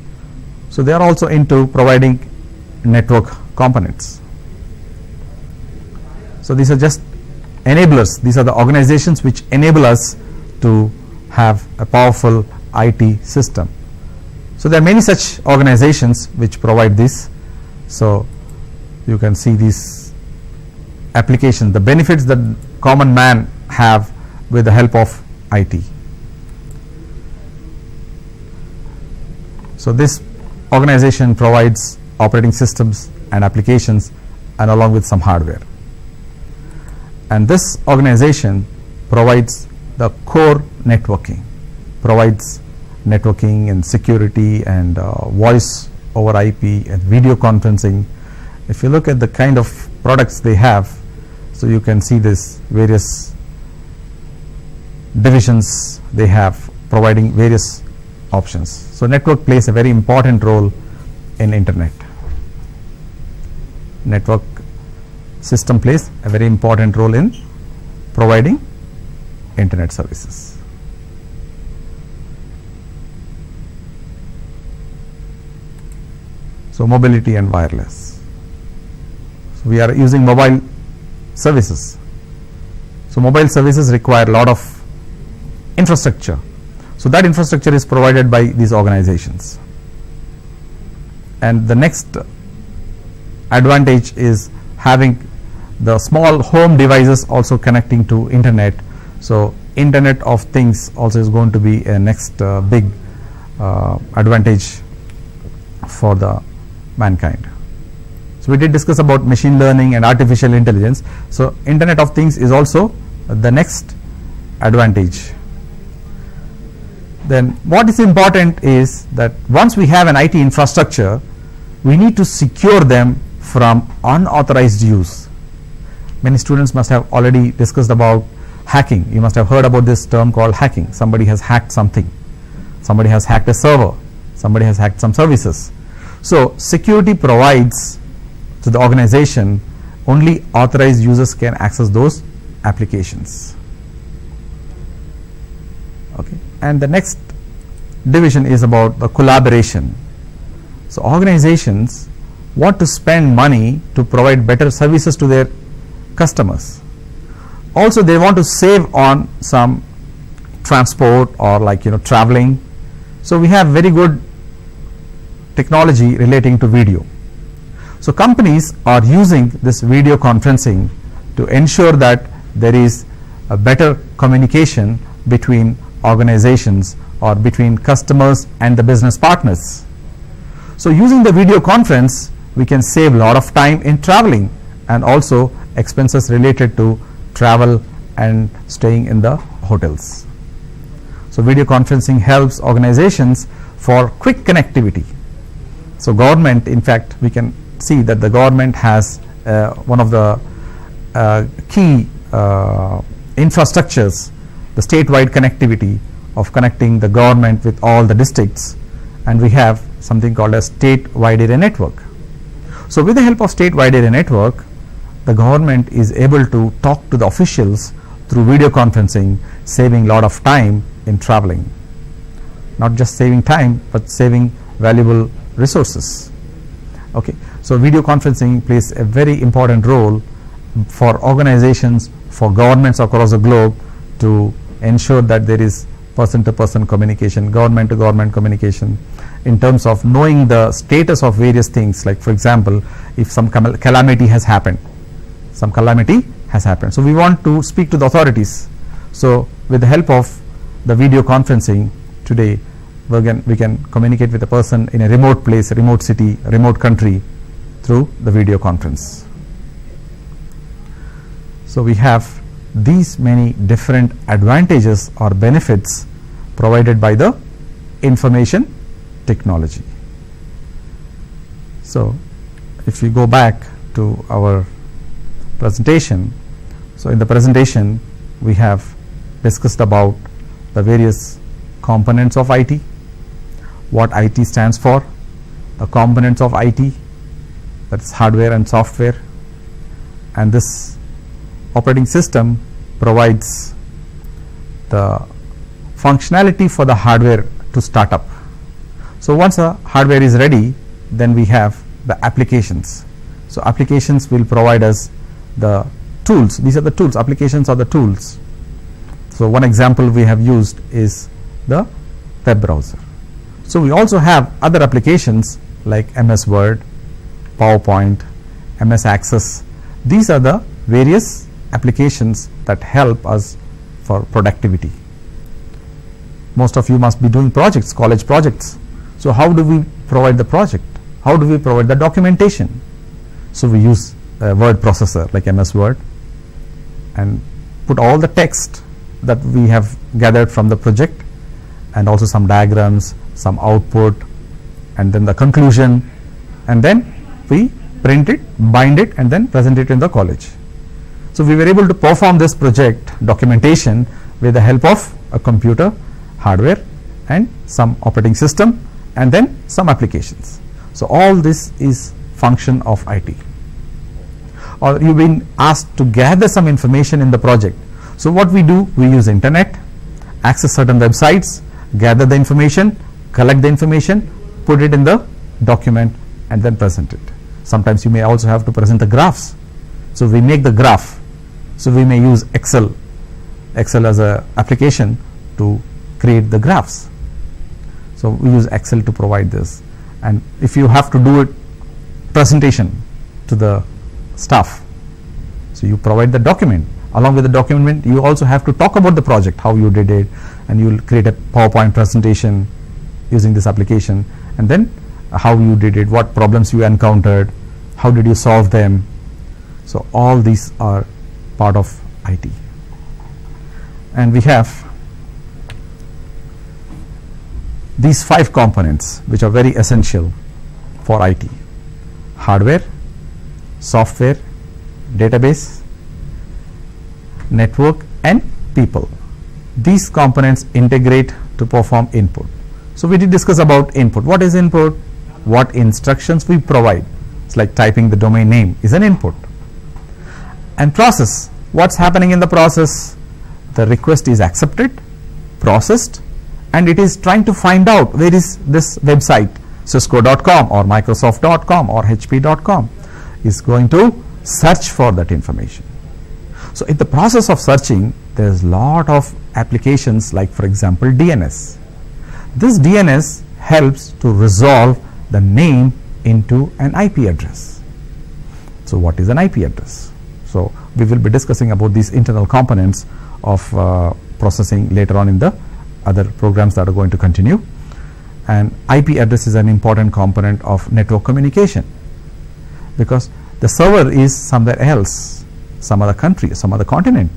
So they are also into providing network components. So these are just enablers. These are the organizations which enable us to have a powerful IT system. So there are many such organizations which provide this. So you can see these applications, the benefits that common man have with the help of IT. So this organization provides operating systems and applications and along with some hardware. And this organization provides the core networking, provides networking and security and voice over IP and video conferencing. If you look at the kind of products they have, so you can see this various divisions they have providing various options. So network plays a very important role in internet. Network system plays a very important role in providing internet services. So mobility and wireless. So we are using mobile services. So mobile services require a lot of infrastructure. So that infrastructure is provided by these organizations. And the next advantage is having the small home devices also connecting to internet. So Internet of Things also is going to be a next big advantage for the mankind. So we did discuss about machine learning and artificial intelligence. So Internet of Things is also the next advantage. Then what is important is that once we have an IT infrastructure, we need to secure them from unauthorized use. Many students must have already discussed about hacking. You must have heard about this term called hacking. Somebody has hacked something. Somebody has hacked a server. Somebody has hacked some services. So security provides to the organization only authorized users can access those applications. Okay. And the next division is about the collaboration. So organizations want to spend money to provide better services to their customers. Also they want to save on some transport or traveling. So we have very good technology relating to video. So companies are using this video conferencing to ensure that there is a better communication between organizations or between customers and the business partners. So using the video conference, we can save a lot of time in traveling and also expenses related to travel and staying in the hotels. So video conferencing helps organizations for quick connectivity. So government, in fact, we can see that the government has one of the key infrastructures, the statewide connectivity of connecting the government with all the districts, and we have something called a statewide area network. So with the help of statewide area network, the government is able to talk to the officials through video conferencing, saving a lot of time in traveling. Not just saving time, but saving valuable resources. Okay. So video conferencing plays a very important role for organizations, for governments across the globe to ensure that there is person-to-person communication, government-to-government communication in terms of knowing the status of various things. Like for example, if some calamity has happened, So we want to speak to the authorities. So with the help of the video conferencing today, we can communicate with a person in a remote place, a remote city, a remote country through the video conference. So we have these many different advantages or benefits provided by the information technology. So if we go back to our presentation, so in the presentation we have discussed about the various components of IT, what IT stands for, the components of IT, that is hardware and software, and this operating system provides the functionality for the hardware to start up. So once the hardware is ready, then we have the applications. So applications will provide us the tools. These are the tools. Applications are the tools. So one example we have used is the web browser. So we also have other applications like MS Word, PowerPoint, MS Access. These are the various applications that help us for productivity. Most of you must be doing projects, college projects. So how do we provide the project? How do we provide the documentation? So we use a word processor like MS Word and put all the text that we have gathered from the project, and also some diagrams, some output, and then the conclusion, and then we print it, bind it, and then present it in the college. So we were able to perform this project documentation with the help of a computer, hardware, and some operating system, and then some applications. So all this is function of IT. Or you've been asked to gather some information in the project. So what we do, we use internet, access certain websites, gather the information, collect the information, put it in the document, and then present it. Sometimes you may also have to present the graphs. So we make the graph. So we may use Excel as a application to create the graphs. So we use Excel to provide this. And if you have to do it presentation to the staff, so you provide the document. Along with the document, you also have to talk about the project, how you did it, and you will create a PowerPoint presentation using this application, and then how you did it, what problems you encountered, how did you solve them. So all these are part of IT. And we have these 5 components which are very essential for IT: hardware, software, database, network, and people. These components integrate to perform input. So we did discuss about input. What is input? What instructions we provide. It's like typing the domain name is an input. And process. What's happening in the process? The request is accepted, processed, and it is trying to find out where is this website, cisco.com or microsoft.com or hp.com, is going to search for that information. So in the process of searching, there is a lot of applications, like for example DNS. This DNS helps to resolve the name into an IP address. So what is an IP address? So we will be discussing about these internal components of processing later on in the other programs that are going to continue. And IP address is an important component of network communication, because the server is somewhere else, some other country, some other continent.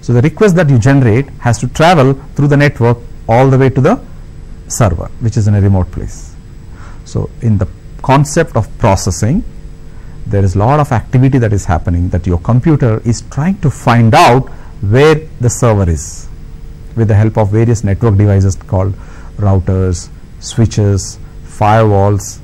So the request that you generate has to travel through the network all the way to the server, which is in a remote place. So in the concept of processing, there is a lot of activity that is happening, that your computer is trying to find out where the server is with the help of various network devices called routers, switches, firewalls,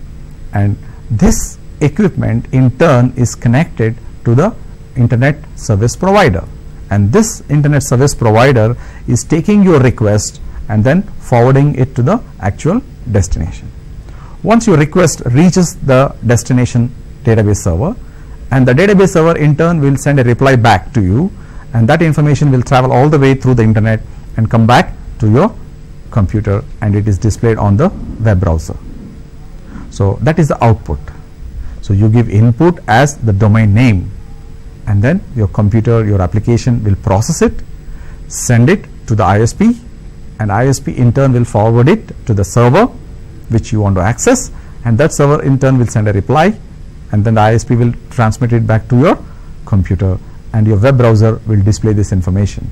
and this equipment in turn is connected to the internet service provider, and this internet service provider is taking your request and then forwarding it to the actual destination. Once your request reaches the destination database server, and the database server in turn will send a reply back to you, and that information will travel all the way through the internet and come back to your computer, and it is displayed on the web browser. So that is the output. So you give input as the domain name, and then your computer, your application will process it, send it to the ISP, and ISP in turn will forward it to the server which you want to access, and that server in turn will send a reply, and then the ISP will transmit it back to your computer, and your web browser will display this information.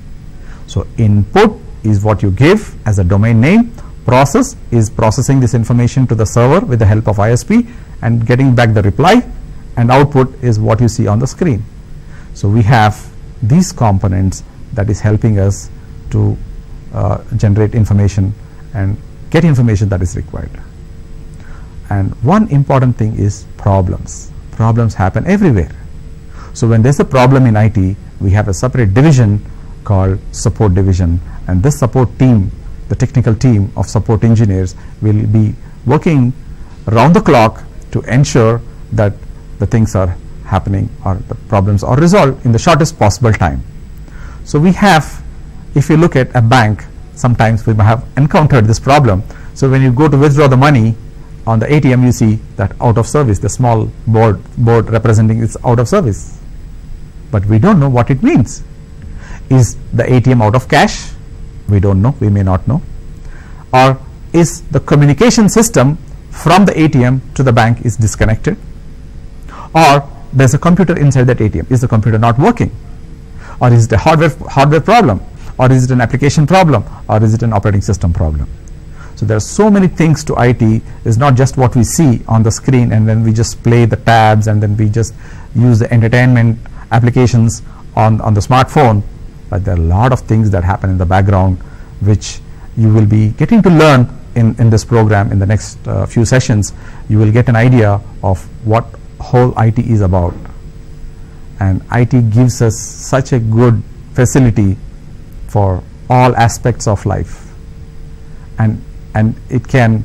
So input is what you give as a domain name, process is processing this information to the server with the help of ISP and getting back the reply, and output is what you see on the screen. So we have these components that is helping us to generate information and get information that is required. And one important thing is problems. Problems happen everywhere. So when there's a problem in IT, we have a separate division called support division, and this support team, the technical team of support engineers, will be working round the clock to ensure that the things are happening or the problems are resolved in the shortest possible time. So we have, if you look at a bank, sometimes we have encountered this problem. So when you go to withdraw the money, on the ATM you see that out of service, the small board representing it's out of service. But we don't know what it means. Is the ATM out of cash? We don't know, we may not know. Or is the communication system from the ATM to the bank is disconnected? Or there's a computer inside that ATM. Is the computer not working? Or is it a hardware problem? Or is it an application problem? Or is it an operating system problem? So there are so many things to IT. It's not just what we see on the screen and then we just play the tabs and then we just use the entertainment applications on the smartphone. But there are a lot of things that happen in the background which you will be getting to learn in this program. In the next few sessions you will get an idea of what whole IT is about. And IT gives us such a good facility for all aspects of life, and it can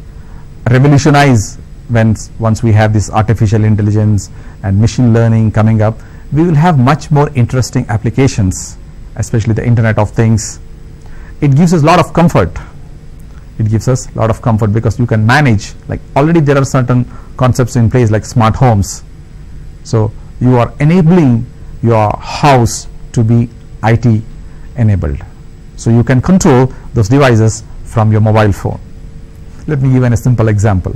revolutionize once we have this artificial intelligence and machine learning coming up. We will have much more interesting applications, especially the Internet of Things. It gives us a lot of comfort. It gives us a lot of comfort because you can manage, like already there are certain concepts in place like smart homes. So you are enabling your house to be IT enabled. So you can control those devices from your mobile phone. Let me give a simple example.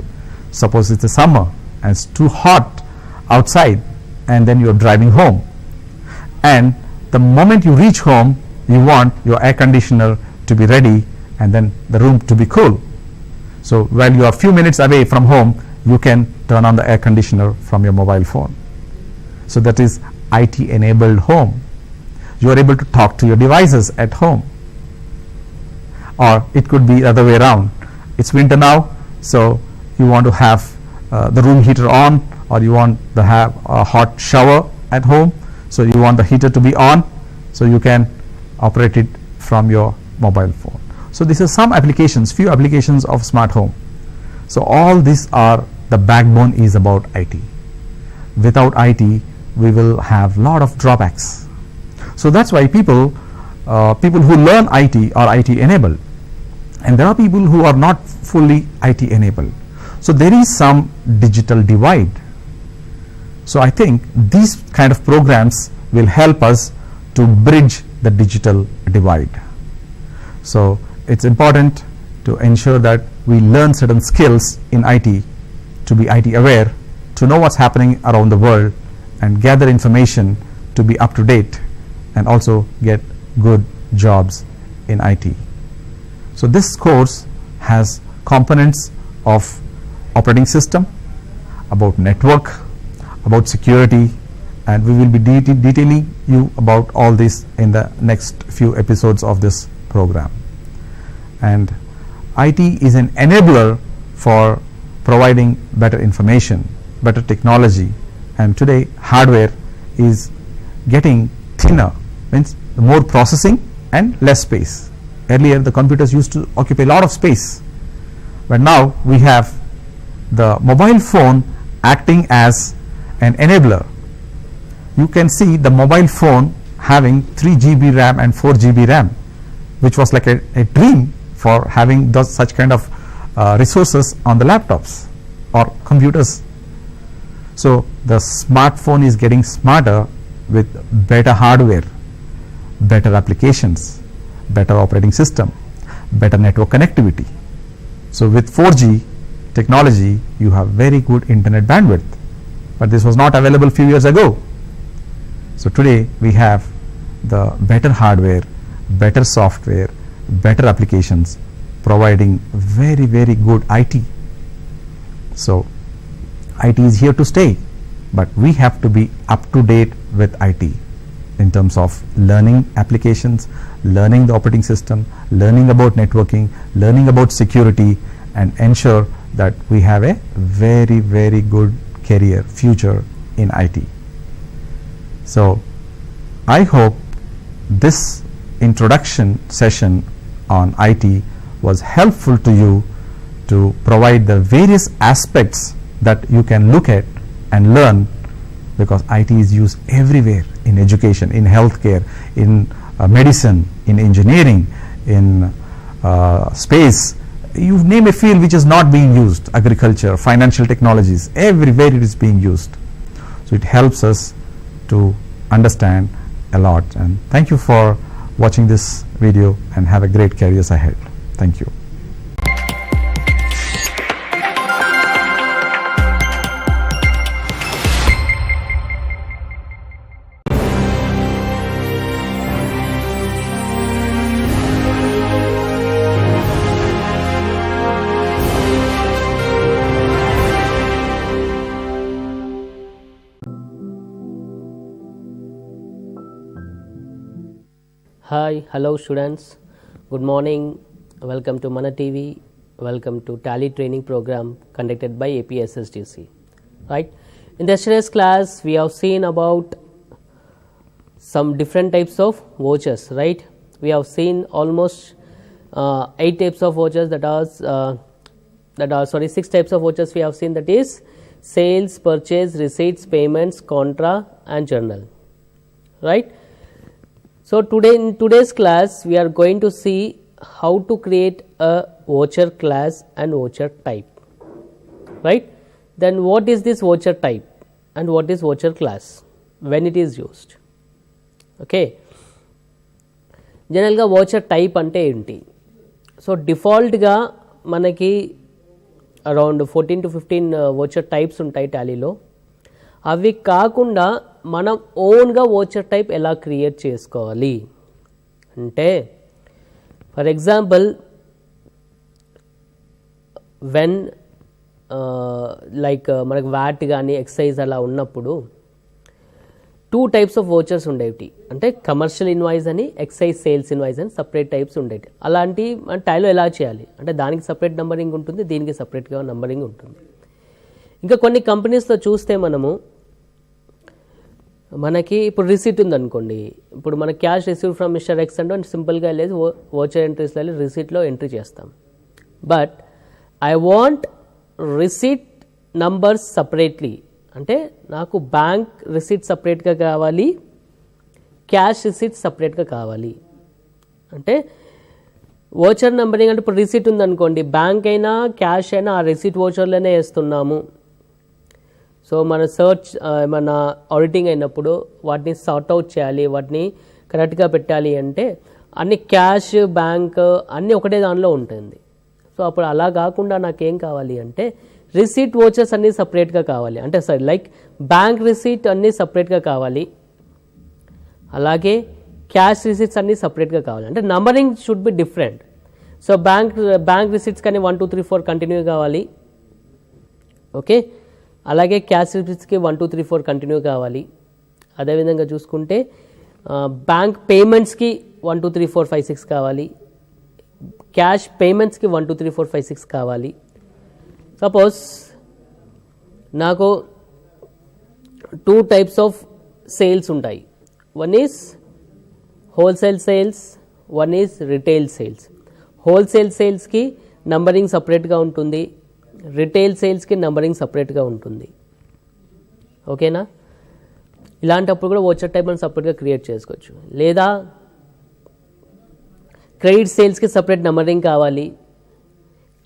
Suppose it's a summer and it's too hot outside and then you're driving home. And the moment you reach home, you want your air conditioner to be ready and then the room to be cool. So while you are a few minutes away from home, you can turn on the air conditioner from your mobile phone. So that is IT enabled home. You are able to talk to your devices at home. Or it could be the other way around. It's winter now, so you want to have the room heater on, or you want to have a hot shower at home, so you want the heater to be on, so you can operate it from your mobile phone. So these are some applications, few applications of smart home. So all these are, the backbone is about IT. Without IT, we will have a lot of drawbacks. So that's why people who learn IT are IT enabled, and there are people who are not fully IT enabled. So there is some digital divide. So I think these kind of programs will help us to bridge the digital divide. So it's important to ensure that we learn certain skills in IT, to be IT aware, to know what's happening around the world and gather information to be up to date and also get good jobs in IT. So this course has components of operating system, about network, about security, and we will be detailing you about all this in the next few episodes of this program. And IT is an enabler for providing better information, better technology, and today hardware is getting thinner, means more processing and less space. Earlier the computers used to occupy a lot of space, but now we have the mobile phone acting as an enabler. You can see the mobile phone having 3 GB RAM and 4 GB RAM, which was like a dream for having such kind of resources on the laptops or computers. So the smartphone is getting smarter with better hardware, better applications, better operating system, better network connectivity. So with 4G technology, you have very good internet bandwidth, but this was not available a few years ago. So today we have the better hardware, better software, better applications, providing very, very good IT. So IT is here to stay, but we have to be up to date with IT in terms of learning applications, learning the operating system, learning about networking, learning about security, and ensure that we have a very, very good career future in IT. So I hope this introduction session on IT was helpful to you to provide the various aspects that you can look at and learn, because IT is used everywhere, in education, in healthcare, in medicine, in engineering, in space, you name a field which is not being used, agriculture, financial technologies, everywhere it is being used. So it helps us to understand a lot. And thank you for watching this video, and have a great careers ahead. Thank you. Hi, hello students, good morning, welcome to Mana TV, welcome to Tally training program conducted by APSSDC. Right, in yesterday's class we have seen about some different types of vouchers, right? We have seen almost 8 types of vouchers, six types of vouchers we have seen, that is sales, purchase, receipts, payments, contra and journal, right? So today, in today's class, we are going to see how to create a voucher class and voucher type, right? Then what is this voucher type and what is voucher class, when it is used? Okay. General ga voucher type ante enti. So default ga manaki around 14 to 15 voucher types untai Tally lo. అవి కాకుండా మనం ఓన్గా voucher type ఎలా create చేసుకోవాలి అంటే, for example when like మనకు VAT కానీ excise అలా ఉన్నప్పుడు 2 types ఆఫ్ వోచర్స్ ఉండేవి. అంటే కమర్షియల్ ఇన్వాయిస్ అని, ఎక్సైజ్ సేల్స్ ఇన్వాయిస్ అని సపరేట్ టైప్స్ ఉండేవి. అలాంటి మన టైలో ఎలా చేయాలి అంటే, దానికి సపరేట్ నంబరింగ్ ఉంటుంది, దీనికి సపరేట్గా నంబరింగ్ ఉంటుంది. ఇంకా కొన్ని కంపెనీస్లో చూస్తే మనకి ఇప్పుడు రిసీట్ ఉందనుకోండి, ఇప్పుడు మన cash receive from mister X అంటే సింపుల్గా వెళ్ళేది వోచర్ ఎంట్రీస్లో వెళ్ళి రిసీట్లో ఎంట్రీ చేస్తాం. But I want receipt numbers separately, అంటే నాకు బ్యాంక్ రిసీట్ సపరేట్గా కావాలి, క్యాష్ రిసీట్ సపరేట్గా కావాలి. అంటే వోచర్ నంబరింగ్ అంటే ఇప్పుడు రిసీట్ ఉందనుకోండి, బ్యాంక్ అయినా క్యాష్ అయినా ఆ రిసీట్ వోచర్లోనే వేస్తున్నాము. సో మన సర్చ్ మన ఆడిటింగ్ అయినప్పుడు వాటిని సార్ట్ అవుట్ చేయాలి, వాటిని కరెక్ట్గా పెట్టాలి అంటే అన్ని క్యాష్, బ్యాంక్ అన్నీ ఒకటే దానిలో ఉంటుంది. సో అప్పుడు అలా కాకుండా నాకేం కావాలి అంటే, రిసీట్ వోచర్స్ అన్నీ సపరేట్గా కావాలి. అంటే సారీ లైక్ బ్యాంక్ రిసీట్ అన్నీ సపరేట్గా కావాలి, అలాగే క్యాష్ రిసీట్స్ అన్నీ సపరేట్గా కావాలి. అంటే numbering should be different. So bank receipts కానీ 1 2 3 4 కంటిన్యూ కావాలి, ఓకే. అలాగే క్యాష్ రిసీట్స్కి 1 2 3 4 కంటిన్యూ కావాలి. అదేవిధంగా చూసుకుంటే బ్యాంక్ పేమెంట్స్కి 1 2 3 4 5 6 కావాలి, క్యాష్ పేమెంట్స్కి 1 2 3 4 5 6 కావాలి. సపోజ్ నాకు 2 types ఆఫ్ సేల్స్ ఉంటాయి. One is wholesale sales, one is retail sales. Wholesale సేల్స్కి నంబరింగ్ సపరేట్గా ఉంటుంది, రిటైల్ సేల్స్కి నంబరింగ్ సపరేట్గా ఉంటుంది, ఓకేనా. ఇలాంటప్పుడు కూడా వోచర్ టైప్ మనం సపరేట్గా క్రియేట్ చేసుకోవచ్చు. లేదా క్రెడిట్ సేల్స్కి సపరేట్ నంబరింగ్ కావాలి,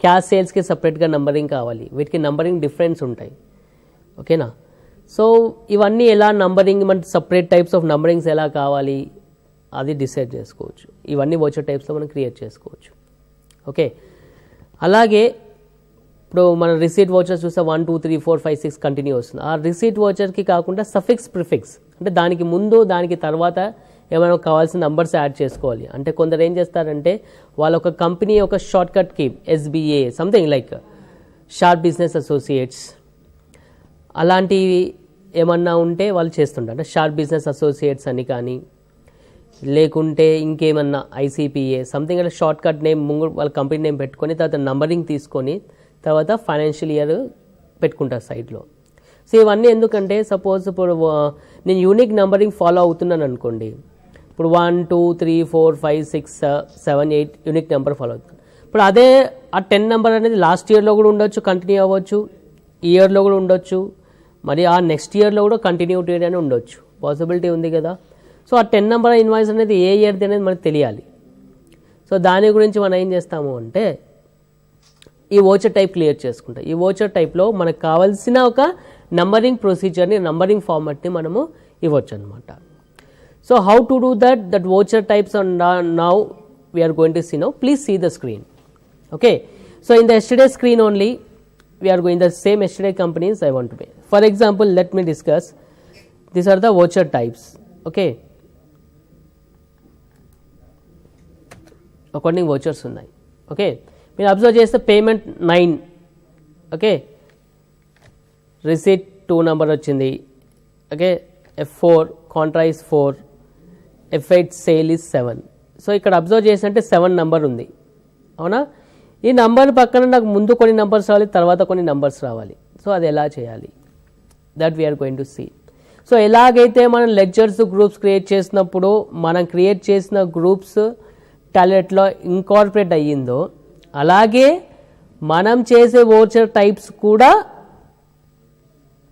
క్యాష్ సేల్స్కి సపరేట్గా నంబరింగ్ కావాలి, వీటికి నంబరింగ్ డిఫరెన్స్ ఉంటాయి, ఓకేనా. సో ఇవన్నీ ఎలా నంబరింగ్ మన సపరేట్ టైప్స్ ఆఫ్ నంబరింగ్స్ ఎలా కావాలి అది డిసైడ్ చేసుకోవచ్చు. ఇవన్నీ వోచర్ టైప్స్లో మనం క్రియేట్ చేసుకోవచ్చు, ఓకే. అలాగే ఇప్పుడు మన రిసీట్ వోచర్స్ చూస్తే 1 2 3 4 5 6 కంటిన్యూ వస్తుంది. ఆ రిసీట్ వోచర్కి కాకుండా సఫిక్స్, ప్రిఫిక్స్ అంటే దానికి ముందు దానికి తర్వాత ఏమైనా కావాల్సిన నంబర్స్ యాడ్ చేసుకోవాలి. అంటే కొందరు ఏం చేస్తారంటే, వాళ్ళ ఒక కంపెనీ ఒక షార్ట్ కట్కి SBA something like short business associates అలాంటివి ఏమన్నా ఉంటే వాళ్ళు చేస్తుంటారు. అంటే షార్ట్ బిజినెస్ అసోసియేట్స్ అని కానీ, లేకుంటే ఇంకేమన్నా ICPA సంథింగ్ అంటే షార్ట్ కట్ నేమ్ వాళ్ళ కంపెనీ నేమ్ పెట్టుకొని తర్వాత నంబరింగ్ తీసుకొని తర్వాత ఫైనాన్షియల్ ఇయర్ పెట్టుకుంటారు సైడ్లో. సో ఇవన్నీ ఎందుకంటే, సపోజ్ ఇప్పుడు నేను యూనిక్ నంబరింగ్ ఫాలో అవుతున్నాను అనుకోండి, ఇప్పుడు 1 2 3 4 5 6 7 8 యూనిక్ నెంబర్ ఫాలో అవుతుంది. ఇప్పుడు అదే ఆ 10 నెంబర్ అనేది లాస్ట్ ఇయర్లో కూడా ఉండొచ్చు, కంటిన్యూ అవ్వచ్చు, ఇయర్లో కూడా ఉండొచ్చు, మరి ఆ నెక్స్ట్ ఇయర్లో కూడా కంటిన్యూటీ అని ఉండొచ్చు, పాసిబిలిటీ ఉంది కదా. సో ఆ 10 నెంబర్ ఇన్వాయిస్ అనేది ఏ ఇయర్ది అనేది మనకు తెలియాలి. సో దాని గురించి మనం ఏం చేస్తాము అంటే, ఈ వోచర్ టైప్ క్లియర్ చేసుకుంటా. ఈ వోచర్ టైప్లో మనకు కావాల్సిన ఒక నంబరింగ్ ప్రొసీజర్ని, నంబరింగ్ ఫార్మాట్ని మనము ఇవ్వచ్చు అనమాట. So how to do that voucher types on now we are going to see now. Please see the screen. Okay, so in the yesterday screen only we are going the same yesterday companies I want to pay. For example, let me discuss, these are the voucher types. Okay, according vouchers ఉన్నాయి. Okay, మీరు observe చేస్తే payment 9, okay, receipt 2 number వచ్చింది. Okay, F4 Contra is 4, F8 sale is 7. So ఇక్కడ observe చేసినట్టే 7 number ఉంది, అవునా? ఈ number పక్కన నాకు ముందు కొన్ని నెంబర్స్ రావాలి, తర్వాత కొన్ని నెంబర్స్ రావాలి. సో అది ఎలా చేయాలి, that we are going to see. So ఎలాగైతే మనం లెడ్జర్స్ గ్రూప్స్ క్రియేట్ చేసినప్పుడు మనం క్రియేట్ చేసిన గ్రూప్స్ టాలెంట్లో ఇంకార్పొరేట్ అయ్యిందో, అలాగే మనం చేసే వోచర్ టైప్స్ కూడా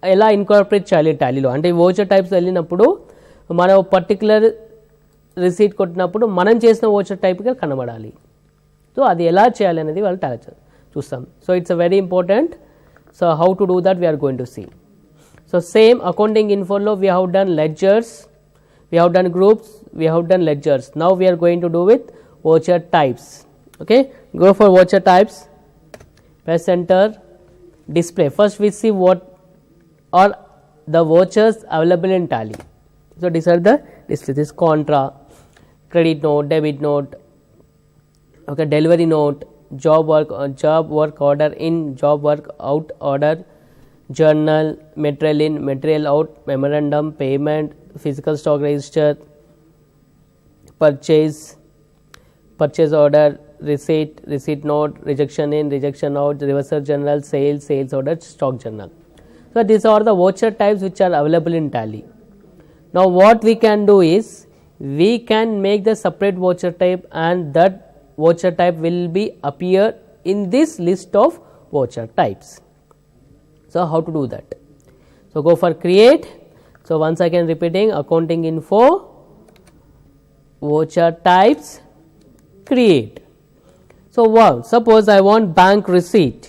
ఎలా ఇంకార్పొరేట్ చేయాలి టాలీలో. అంటే ఈ వోచర్ టైప్స్ వెళ్ళినప్పుడు మనం పర్టికులర్ రిసీట్ కొట్టినప్పుడు మనం చేసిన వోచర్ టైప్గా కనబడాలి. సో అది ఎలా చేయాలి అనేది వాళ్ళు టాలెంట్ చూస్తాం. So it's a very important. So how to do that we are going to see. So same accounting ఇన్ఫోలో we have done ledgers, we have done groups, we have done ledgers. Now we're going to do with voucher types. Okay, go for voucher types, press enter, display. First we see what are the vouchers available in Tally. So these are the display. This contra, credit note, debit note, okay, delivery note, job work order in, job work out order, journal, material in, material out, memorandum, payment, physical stock register, purchase order, receipt note, rejection in, rejection out, reversal journal, sales order, stock journal. So these are the voucher types which are available in Tally. Now what we can do is we can make the separate voucher type, and that voucher type will be appear in this list of voucher types. So how to do that? So go for create. So once again repeating, accounting info, voucher types, create. So wow, suppose I want bank receipt,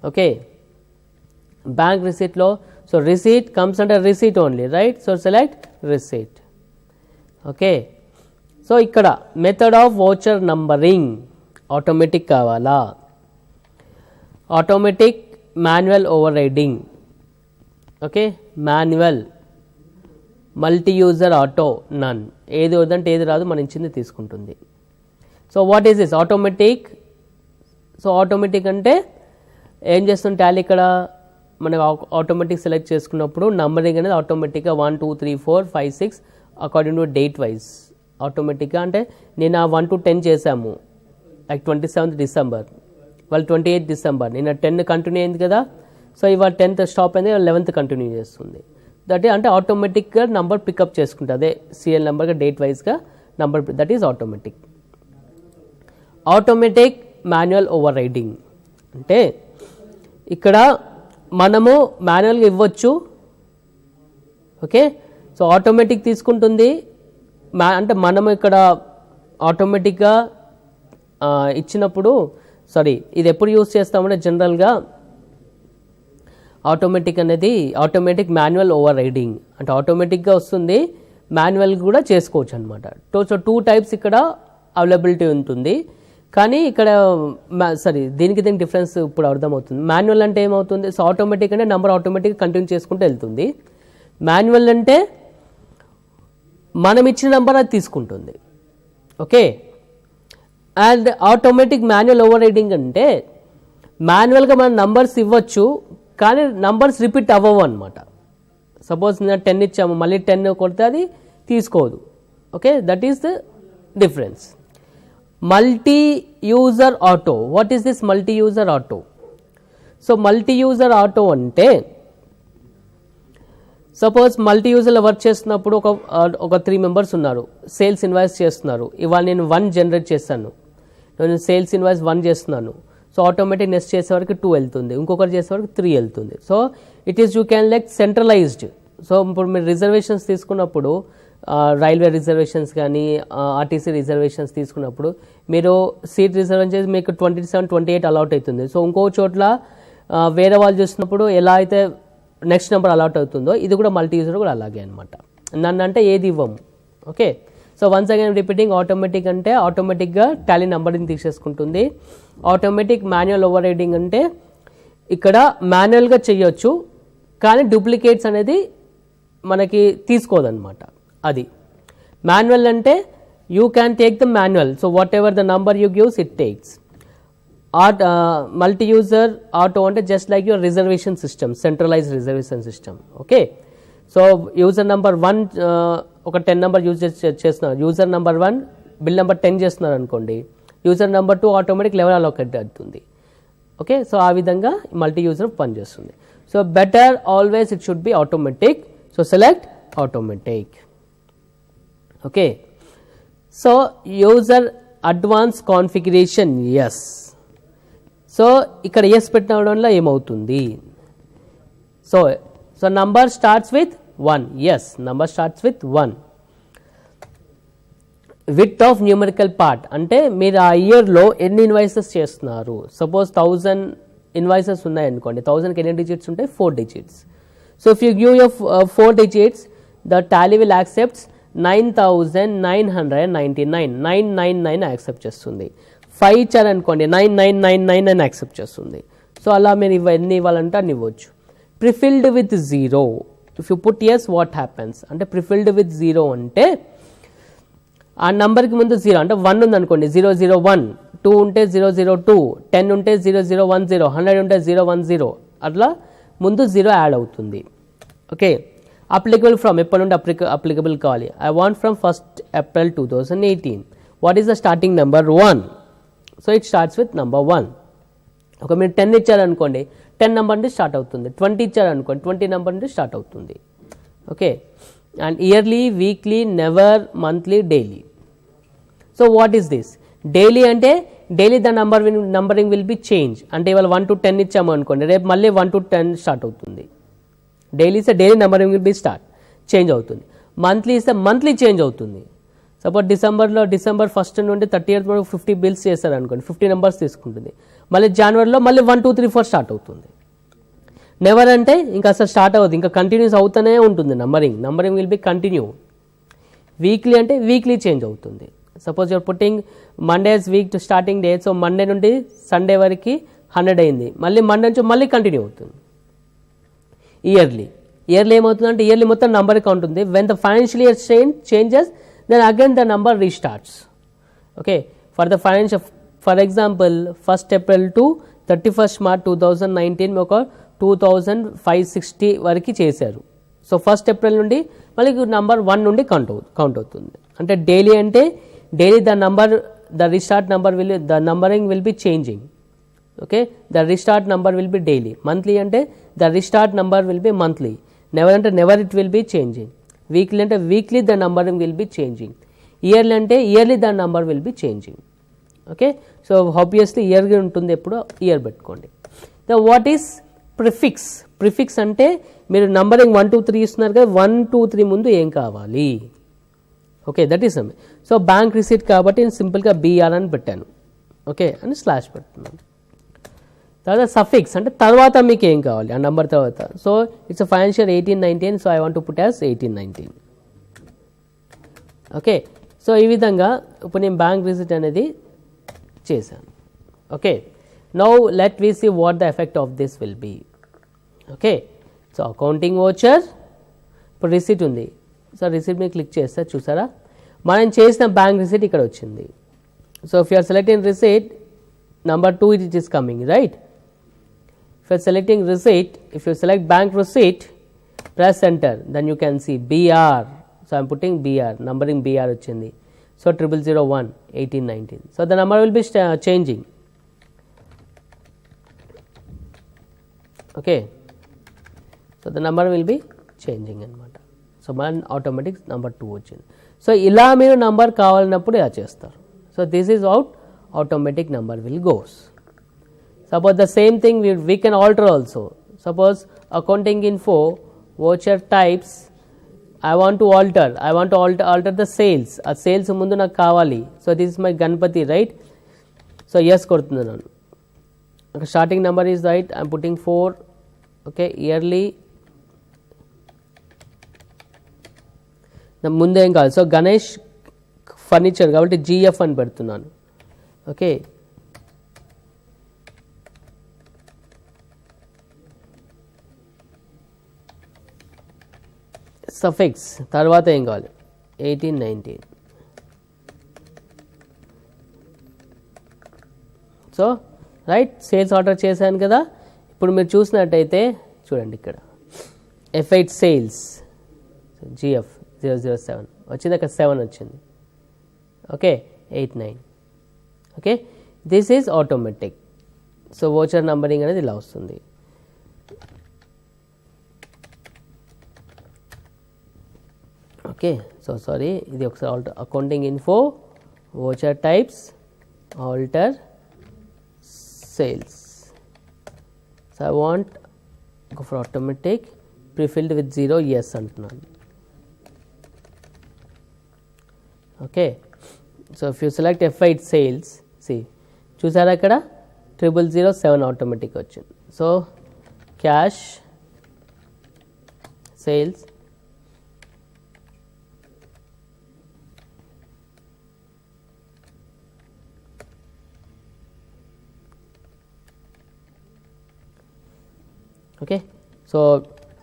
okay, bank receipt law. So receipt comes under receipt only, right? So select receipt. Okay, so ikkada method of voucher numbering automatic kavala, automatic manual overriding, okay, manual, multi user auto, none. ఏది వద్దంటే ఏది రాదు, మనం ఇచ్చింది తీసుకుంటుంది. So what is this automatic? So automatic అంటే ఏం చేస్తుంది టాలీ, ఇక్కడ మనకు ఆటోమేటిక్ సెలెక్ట్ చేసుకున్నప్పుడు నంబరింగ్ అనేది ఆటోమేటిక్గా 1 2 3 4 5 6 అకార్డింగ్ టు డేట్ వైజ్ ఆటోమేటిక్గా. అంటే నేను ఆ 1 to 10 చేశాము, లైక్ 27th December, వాళ్ళు 28th December, నేను 10 కంటిన్యూ అయింది కదా. సో ఇవాళ 10th స్టాప్ అయింది, 11th కంటిన్యూ చేస్తుంది. దట్ అంటే ఆటోమేటిక్గా నంబర్ పికప్ చేసుకుంటుంది, అదే సీరియల్ నెంబర్గా డేట్ వైజ్గా number, that is automatic. Automatic manual overriding అంటే ఇక్కడ మనము మాన్యువల్గా ఇవ్వచ్చు, ఓకే. సో ఆటోమేటిక్ తీసుకుంటుంది, అంటే మనము ఇక్కడ ఆటోమేటిక్గా ఇచ్చినప్పుడు, సారీ ఇది ఎప్పుడు యూజ్ చేస్తామంటే జనరల్గా ఆటోమేటిక్ అనేది ఆటోమేటిక్ మాన్యువల్ ఓవర్ రైడింగ్ అంటే ఆటోమేటిక్గా వస్తుంది, మాన్యువల్ కూడా చేసుకోవచ్చు అనమాట. సో 2 టైప్స్ ఇక్కడ అవైలబిలిటీ ఉంటుంది. కానీ ఇక్కడ సారీ దీనికి డిఫరెన్స్ ఇప్పుడు అర్థమవుతుంది. మాన్యువల్ అంటే ఏమవుతుంది, సో ఆటోమేటిక్ అంటే నెంబర్ ఆటోమేటిక్గా కంటిన్యూ చేసుకుంటూ వెళ్తుంది. మాన్యువల్ అంటే మనం ఇచ్చిన నెంబర్ అది తీసుకుంటుంది, okay. And automatic manual overriding అంటే మాన్యువల్గా మనం నంబర్స్ ఇవ్వచ్చు, కానీ నంబర్స్ రిపీట్ అవ్వవు అనమాట. సపోజ్ నేను 10 ఇచ్చాము, మళ్ళీ 10 కొడితే అది తీసుకోదు, okay. That is the difference. Multi user auto, what is this multi user auto? So multi user auto అంటే సపోజ్ మల్టీ యూజర్లో వర్క్ చేస్తున్నప్పుడు ఒక 3 members ఉన్నారు, సేల్స్ ఇన్వాయిస్ చేస్తున్నారు. ఇవాళ నేను 1 జనరేట్ చేస్తాను, నేను సేల్స్ ఇన్వాయిస్ 1 చేస్తున్నాను. సో ఆటోమేటిక్ నెక్స్ట్ చేసేవరకు 2 వెళ్తుంది, ఇంకొకటి చేసేవరకు 3 వెళ్తుంది. So it is you can like centralised. So ఇప్పుడు మీరు రిజర్వేషన్స్ తీసుకున్నప్పుడు రైల్వే రిజర్వేషన్స్ కానీ ఆర్టీసీ రిజర్వేషన్స్ తీసుకున్నప్పుడు మీరు సీట్ రిజర్వేషన్ చేసి మీకు 27, 28 అలాట్ అవుతుంది. సో ఇంకో చోట్ల వేరే వాళ్ళు చూసినప్పుడు ఎలా అయితే నెక్స్ట్ నెంబర్ అలాట్ అవుతుందో ఇది కూడా మల్టీ యూజర్ కూడా అలాగే అనమాట. నన్ను అంటే ఏది ఇవ్వము. Okay, so once again repeating, automatic అంటే ఆటోమేటిక్గా టాలీ నెంబరింగ్ తీసేసుకుంటుంది. ఆటోమేటిక్ మాన్యువల్ ఓవర్ రైడింగ్ అంటే ఇక్కడ మాన్యువల్గా చేయొచ్చు కానీ డూప్లికేట్స్ అనేది మనకి తీసుకోదన్నమాట. అది మాన్యువల్ అంటే you can take the manual, so whatever the number you gives it takes. Multi user auto అంటే just like your reservation system, centralise reservation system. Okay, so user number 1 ఒక 10 number use చేస్తున్నారు, user number 1 bill number 10 చేస్తున్నారు అనుకోండి, user number 2 automatic level allocate అవుతుంది. Okay, so ఆ విధంగా multi user పనిచేస్తుంది. So better always it should be automatic. So select automatic. Okay, so user advance configuration yes. So ఇక్కడ yes పెట్టడంలో ఏమవుతుంది, so so number starts with 1. Yes, number starts with 1. With of numerical part అంటే మీరు ఆ ఇయర్లో ఎన్ని invoices చేస్తున్నారు. Suppose 1000 invoices ఉన్నాయనుకోండి, 1000కి ఎన్ని డిజిట్స్ ఉంటాయి, 4 digits. So if you give your 4 digits, the Tally will accepts 9999, 999 accept చేస్తుంది. 5 ఇచ్చారనుకోండి 9999 అని యాక్సెప్ట్ చేస్తుంది. సో అలా మీరు ఇవన్నీ ఇవ్వాలంటే అన్ని ఇవ్వచ్చు. Prefilled with 0, if you put yes what happens అంటే ప్రిఫిల్డ్ విత్ 0 అంటే ఆ నంబర్కి ముందు 0 అంటే 1 ఉందనుకోండి 001, 2 ఉంటే 002, 10 ఉంటే 0010, 100 ఉంటే 010, అట్లా ముందు 0 యాడ్ అవుతుంది. ఓకే, అప్లికబుల్ ఫ్రమ్ ఎప్పటి నుండి అప్లికబుల్ కావాలి. I want from 1st April 2018. What is the starting number 1. So it starts with number 1. ఒక మీరు 10 ఇచ్చారనుకోండి 10 నెంబర్ నుండి స్టార్ట్ అవుతుంది. 20 ఇచ్చారనుకోండి 20 నెంబర్ నుండి స్టార్ట్ అవుతుంది. Okay, and yearly, weekly, never, monthly, daily. So what is this? Daily అంటే daily the numbering will be change. అంటే ఇవాళ 1 to 10 ఇచ్చాము అనుకోండి, రేపు మళ్ళీ 1 to 10 స్టార్ట్ అవుతుంది. డైలీ ఇస్తే daily numbering will be change అవుతుంది. మంత్లీ ఇస్తే మంత్లీ చేంజ్ అవుతుంది. సపోజ్ డిసెంబర్ 1st నుండి 30th వరకు 50 బిల్స్ చేస్తారు అనుకోండి, 50 నెంబర్స్ తీసుకుంటుంది. మళ్ళీ జనవరిలో మళ్ళీ 1 2 3 4 స్టార్ట్ అవుతుంది. నెవర్ అంటే ఇంకా అసలు స్టార్ట్ అవ్వదు, ఇంకా కంటిన్యూస్ అవుతూనే ఉంటుంది numbering will be continue. Weekly అంటే వీక్లీ చేంజ్ అవుతుంది. Suppose you're putting Mondays week to starting day, so Monday నుండి సండే వరకు 100 అయింది, మళ్ళీ మండే నుంచి మళ్ళీ కంటిన్యూ అవుతుంది. ఇయర్లీ ఏమవుతుందంటే ఇయర్లీ మొత్తం నంబర్ కౌంట్ ఉంది. When the financial year changes, then again the number restarts. Okay, for example 1st April to 31st March 2019 ఒక 2560 వరకు చేశారు. సో 1st April నుండి మళ్ళీ నంబర్ 1 నుండి కౌంట్ అవుతుంది. అంటే డైలీ అంటే daily the numbering will be changing. Okay, the restart number will be daily. Monthly అంటే the restart number will be monthly. Never అంటే never it will be changing. Weekly అంటే weekly the numbering will be changing. Yearly అంటే yearly the number will be changing. Okay, so obviously ఇయర్గా ఉంటుంది, ఎప్పుడు year పెట్టుకోండి. The what is prefix అంటే మీరు numbering 1 2 3 ఇస్తున్నారు కదా, 1 2 3 ముందు ఏం కావాలి. Okay, that is so bank receipt కాబట్టి నేను సింపుల్గా BR అని పెట్టాను. ఓకే, అని స్లాష్ పెడుతున్నాను. తర్వాత సఫిక్స్ అంటే తర్వాత మీకు ఏం కావాలి ఆ నెంబర్ తర్వాత. So it's financial 1819, so I want to put as 1819. Okay, so ఈ విధంగా ఇప్పుడు నేను బ్యాంక్ రిసిట్ అనేది చేశాను. Okay, now let we see what the effect of this will be. Okay, so accounting voucher, ఇప్పుడు రిసిట్ ఉంది. So receipt మీద click చేస్తే చూసారా మనం చేసిన బ్యాంక్ రిసిట్ ఇక్కడ వచ్చింది. So if you are selecting receipt number 2 it is coming, right? If you are selecting receipt, if you select bank receipt, press enter, then you can see BR. So I am putting BR, numbering BR వచ్చింది. So 0001 1819. So the number will be changing. Okay, so the number will be changing అన్నమాట. So మన automatic number 2 వచ్చింది. So ఇలా మీరు number కావాలన్నప్పుడు ఇలా చేస్తారు. So this is out automatic number will goes. Suppose the same thing we can alter also. Suppose accounting info voucher types I want to alter the sales. ఆ sales ముందు నాకు కావాలి. So this is my Ganapati, right? So yes కొడుతున్నాను. Starting number is right, I'm putting 4. Okay, yearly ముందు ఏం కావాలి. So Ganesh furniture కాబట్టి GF అని పెడుతున్నాను. ఓకే, సఫిక్స్ తర్వాత ఏం కావాలి, 18, 19. సో రైట్, సేల్స్ ఆర్డర్ చేశాను కదా. ఇప్పుడు మీరు చూసినట్టయితే చూడండి ఇక్కడ F8 సేల్స్ GF 007 వచ్చింది, అక్కడ 7 వచ్చింది. Okay, 8, 9. Okay, this is automatic. So voucher numbering అనేది ఇలా వస్తుంది. ఓకే, సో సారీ, ఇది ఒకసారి accounting info, voucher types, alter sales. So I want go for automatic, pre-filled with 0, yes అంటున్నాను. Okay, so if you select F8 sales, see చూసారా అక్కడ 0007 automatic వచ్చింది. So cash sales okay. So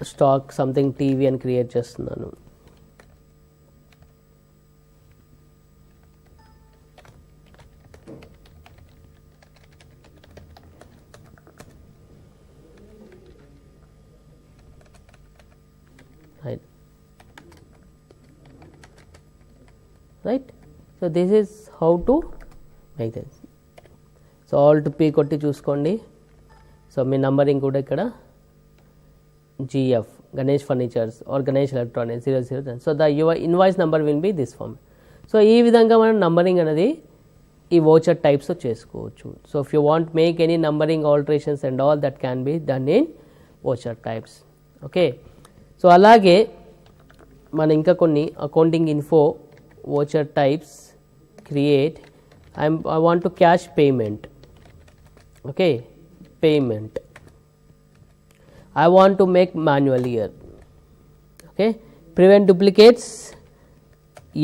stock something TV అని create చేస్తున్నాను. Right, so this is how to make this. So alt P కొట్టి చూసుకోండి. So మీ numbering కూడా ఇక్కడ GF Ganesh furnitures or Ganesh electronics 001. So your invoice number will be this form. So ఈ విధంగా మనం నంబరింగ్ అనేది ఈ వోచర్ టైప్స్తో చేసుకోవచ్చు. So if you want make any numbering alterations and all that can be done in voucher types. Okay, so అలాగే మన ఇంకా కొన్ని accounting info voucher types create. I want to cash payment. Okay, payment. I want to make manual here. Okay, prevent duplicates.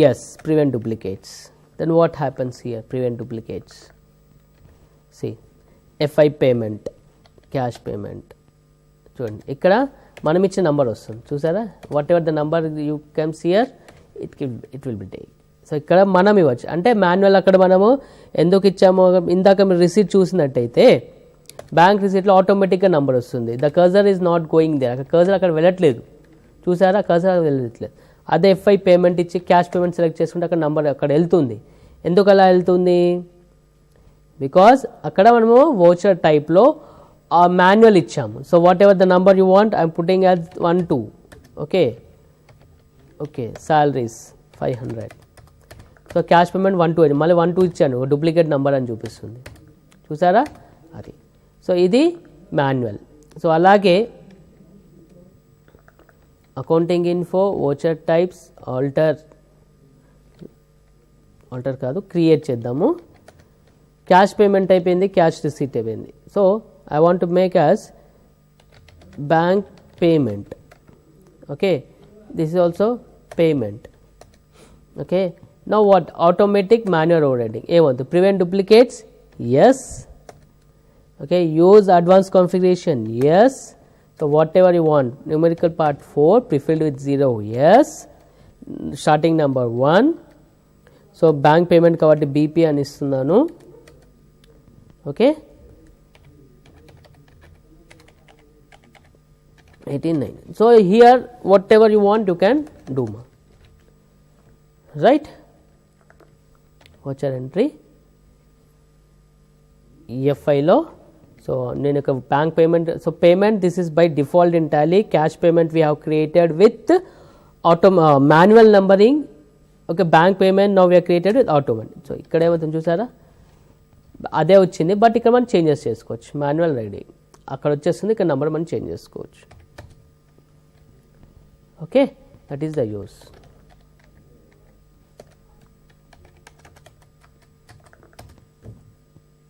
Yes, prevent duplicates. Then what happens here? Prevent duplicates. See, FI payment, cash payment. చూడండి ఇక్కడ మనం ఇచ్చే number వస్తుంది చూసారా. What ever the number you comes here it will B take. So ఇక్కడ మనం ఇవ్వచ్చు అంటే మాన్యువల్. అక్కడ మనము ఎందుకు ఇచ్చామో ఇందాక మీరు రిసీట్ చూసినట్టయితే బ్యాంక్ రిసీట్లో ఆటోమేటిక్గా నెంబర్ వస్తుంది. The cursor is not going they, అక్కడ కర్సర్ అక్కడ వెళ్ళట్లేదు చూసారా, కర్సర్ అక్కడ వెళ్ళట్లేదు. అదే FI పేమెంట్ ఇచ్చి క్యాష్ పేమెంట్ సెలెక్ట్ చేసుకుంటే అక్కడ నెంబర్ అక్కడ వెళ్తుంది. ఎందుకు అలా వెళ్తుంది? బికాజ్ అక్కడ మనము వోచర్ టైప్లో ఆ మాన్యువల్ ఇచ్చాము. So whatever the number you want I'm putting as 1, 2. Okay okay, salaries 500. So cash payment 1, 2 మళ్ళీ 1, 2 ఇచ్చాను, డూప్లికేట్ నెంబర్ అని చూపిస్తుంది చూసారా అది. సో ఇది మాన్యువల్. సో అలాగే accounting info voucher types alter కాదు క్రియేట్ చేద్దాము. క్యాష్ పేమెంట్ అయిపోయింది, క్యాష్ రిసీట్ అయిపోయింది. So I want to make as bank payment. Okay, this is also payment. Okay, now what? Automatic manual overriding. A1 to prevent duplicates. Yes. Okay, use advanced configuration. Yes. So whatever you want. Numerical part 4 prefilled with 0. Yes. Starting number 1. So bank payment kabatti BP ani istunanu. Okay. 18, 9. So here whatever you want you can do, right? Voucher entry FI lo. So nenu bank payment. So payment this is by default in Tally. Cash payment we have created with manual numbering. Okay, bank payment now we have created with automatic. So ikkada emutundi chusara ade vachindi, but ikkada man changes chesukochu. Manual riding అక్కడ వచ్చేస్తుంది, ఇక్కడ number మనం change చేసుకోవచ్చు. Okay, that is the use.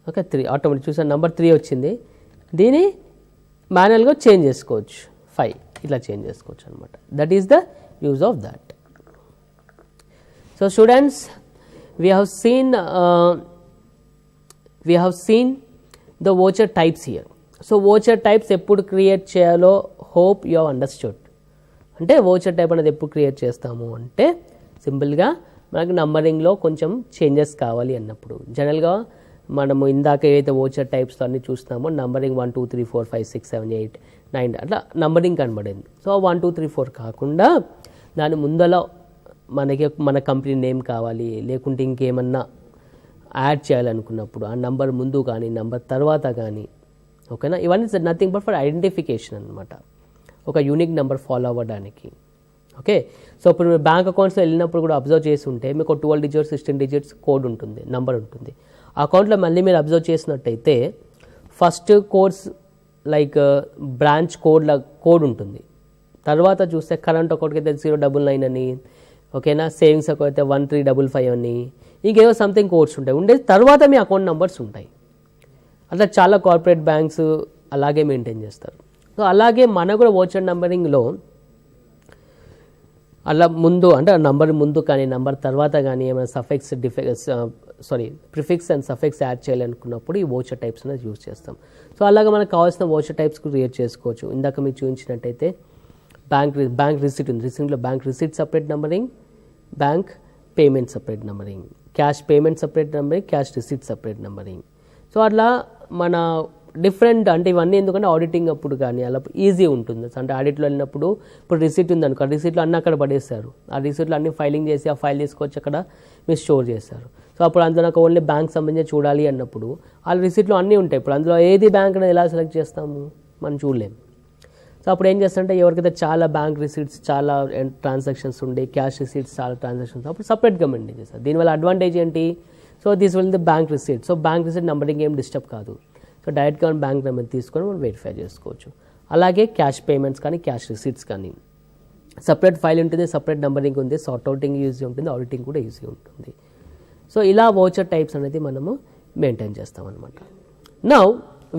Okay, 3 automatic చూసాను, number 3 వచ్చింది. దీన్ని మాన్యువల్గా change చేసుకోవచ్చు, 5 ఇట్లా చేంజ్ చేసుకోవచ్చు అనమాట. That is the use of that. So students, we have seen the voucher types here. So voucher types ఎప్పుడు క్రియేట్ చేయాలో హోప్ యూ హ్యావ్ అండర్స్టూడ్. అంటే voucher type అనేది ఎప్పుడు క్రియేట్ చేస్తాము అంటే సింపుల్గా మనకు నంబరింగ్లో కొంచెం చేంజెస్ కావాలి అన్నప్పుడు. జనరల్గా మనము ఇందాక ఏదైతే voucher types అన్ని చూస్తున్నామో నంబరింగ్ 1 2 3 4 5 6 7 8 9 అట్లా నంబరింగ్ కనబడింది. సో 1 2 3 4 కాకుండా దాని ముందల మనకి మన కంపెనీ నేమ్ కావాలి, లేకుంటే ఇంకేమన్నా యాడ్ చేయాలనుకున్నప్పుడు ఆ నంబర్ ముందు కానీ నంబర్ తర్వాత కానీ, ఓకేనా, ఇవన్నీ నథింగ్ బట్ ఫర్ ఐడెంటిఫికేషన్ అనమాట, ఒక యూనిక్ నెంబర్ ఫాలో అవ్వడానికి. ఓకే, సో ఇప్పుడు మీరు బ్యాంక్ అకౌంట్స్లో వెళ్ళినప్పుడు కూడా అబ్జర్వ్ చేసి ఉంటే మీకు 12 digits 16 digits కోడ్ ఉంటుంది, నంబర్ ఉంటుంది. ఆ అకౌంట్లో మళ్ళీ మీరు అబ్జర్వ్ చేసినట్టయితే first codes like branch code ఉంటుంది. తర్వాత చూస్తే కరెంట్ అకౌంట్కి అయితే 099 అని, ఓకేనా, సేవింగ్స్ అకౌంట్ అయితే 1355 అని, ఇంకేదో సంథింగ్ కోడ్స్ ఉంటాయి. ఉండేది తర్వాత మీ అకౌంట్ నెంబర్స్ ఉంటాయి. అట్లా చాలా కార్పొరేట్ బ్యాంక్స్ అలాగే మెయింటైన్ చేస్తారు. సో అలాగే మనకు కూడా వోచర్ నంబరింగ్లో అలా ముందు అంటే నంబర్ ముందు కానీ నంబర్ తర్వాత కానీ ఏమైనా suffix prefix and suffix add చేయాలనుకున్నప్పుడు ఈ వోచర్ టైప్స్ అనేది యూజ్ చేస్తాం. సో అలాగే మనకు కావాల్సిన వోచర్ టైప్స్ క్రియేట్ చేసుకోవచ్చు. ఇందాక మీకు చూపించినట్టయితే బ్యాంక్ రిసిట్ ఉంది, రిసిట్లో bank receipt separate numbering, bank payment separate numbering, cash payment separate numbering, cash receipt separate numbering. So అట్లా మన డిఫరెంట్ అంటే ఇవన్నీ ఎందుకంటే ఆడిటింగ్ అప్పుడు కానీ అలా ఈజీ ఉంటుంది. అంటే ఆడిట్లో వెళ్ళినప్పుడు ఇప్పుడు రిసిట్ ఉందనుకో, రిసిట్లో అన్నీ అక్కడ పడేస్తారు. ఆ రిసిట్లో అన్ని ఫైలింగ్ చేసి ఆ ఫైల్ తీసుకొచ్చి అక్కడ మీరు స్టోర్ చేస్తారు. సో అప్పుడు అందులో నాకు ఓన్లీ బ్యాంక్ సంబంధించి చూడాలి అన్నప్పుడు ఆ రిసిట్లో అన్నీ ఉంటాయి. ఇప్పుడు అందులో ఏది బ్యాంక్ అనేది ఎలా సెలెక్ట్ చేస్తాము మనం చూడలేము. సో అప్పుడు ఏం చేస్తారంటే ఎవరికైతే చాలా బ్యాంక్ రిసీట్స్ చాలా ట్రాన్సాక్షన్స్ ఉండే, క్యాష్ రిసీట్స్ చాలా ట్రాన్సాక్షన్స్ అప్పుడు సపరేట్గా మెయింటైన్ చేస్తారు. దీనివల్ల అడ్వాంటేజ్ ఏంటి, so this will the bank receipt. So bank receipt numbering ఏం డిస్టర్బ్ కాదు. సో డైరెక్ట్గా మనం బ్యాంక్ నెంబర్ తీసుకొని మనం వెరిఫై చేసుకోవచ్చు. అలాగే క్యాష్ పేమెంట్స్ కానీ క్యాష్ రిసీట్స్ కానీ సపరేట్ ఫైల్ ఉంటుంది, సపరేట్ నంబరింగ్ ఉంది, సార్ట్ అవుటింగ్ ఈజీ ఉంటుంది, ఆడిటింగ్ కూడా ఈజీ ఉంటుంది. సో ఇలా వోచర్ టైప్స్ అనేది మనము మెయింటైన్ చేస్తాం అనమాట. Now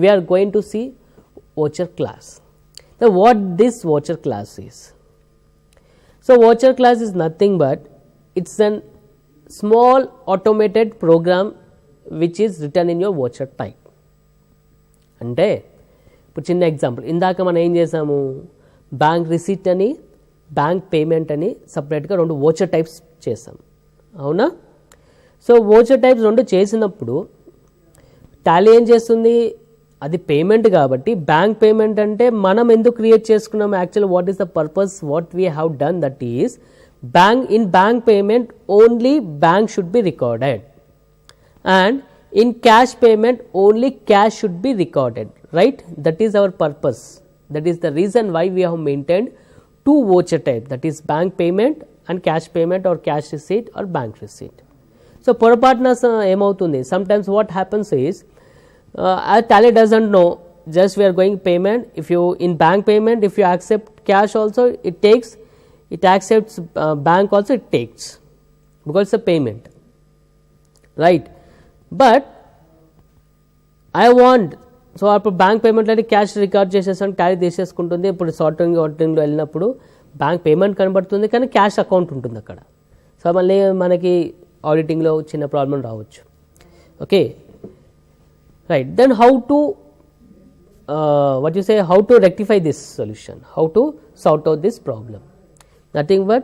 we're going to see voucher class. So what this voucher class is? So voucher class is nothing but it's a small automated program which is written in your voucher type. అంటే ఇప్పుడు చిన్న example, ఇందాక మనం ఏం చేసాము, bank receipt అని bank payment అని సపరేట్గా 2 వోచర్ టైప్స్ చేసాం, అవునా? సో వోచర్ టైప్స్ 2 చేసినప్పుడు టాలీ ఏం చేస్తుంది, అది పేమెంట్ కాబట్టి బ్యాంక్ పేమెంట్ అంటే మనం ఎందుకు క్రియేట్ చేసుకున్నాం, actual what is the purpose what we have done, that is bank payment only bank should be recorded and in cash payment only cash should be recorded, right? That is our purpose. That is the reason why we have maintained 2 voucher type, that is bank payment and cash payment or cash receipt or bank receipt. So పొరపాటున ఏమవుతుంది, sometimes what happens is Tally doesn't know, just we are going payment. If you in bank payment, if you accept cash also it takes, it accepts bank also it takes because it's a payment, right? But I want, so అప్పుడు bank payment అంటే cash record చేసేసాను, Tally తీసేసుకుంటుంది. ఇప్పుడు సార్టింగ్లో వెళ్ళినప్పుడు bank payment కనబడుతుంది కానీ cash account ఉంటుంది అక్కడ. So మళ్ళీ మనకి ఆడిటింగ్లో చిన్న ప్రాబ్లం రావచ్చు. Okay, right? Then how to how to rectify this solution, how to sort out this problem? Nothing but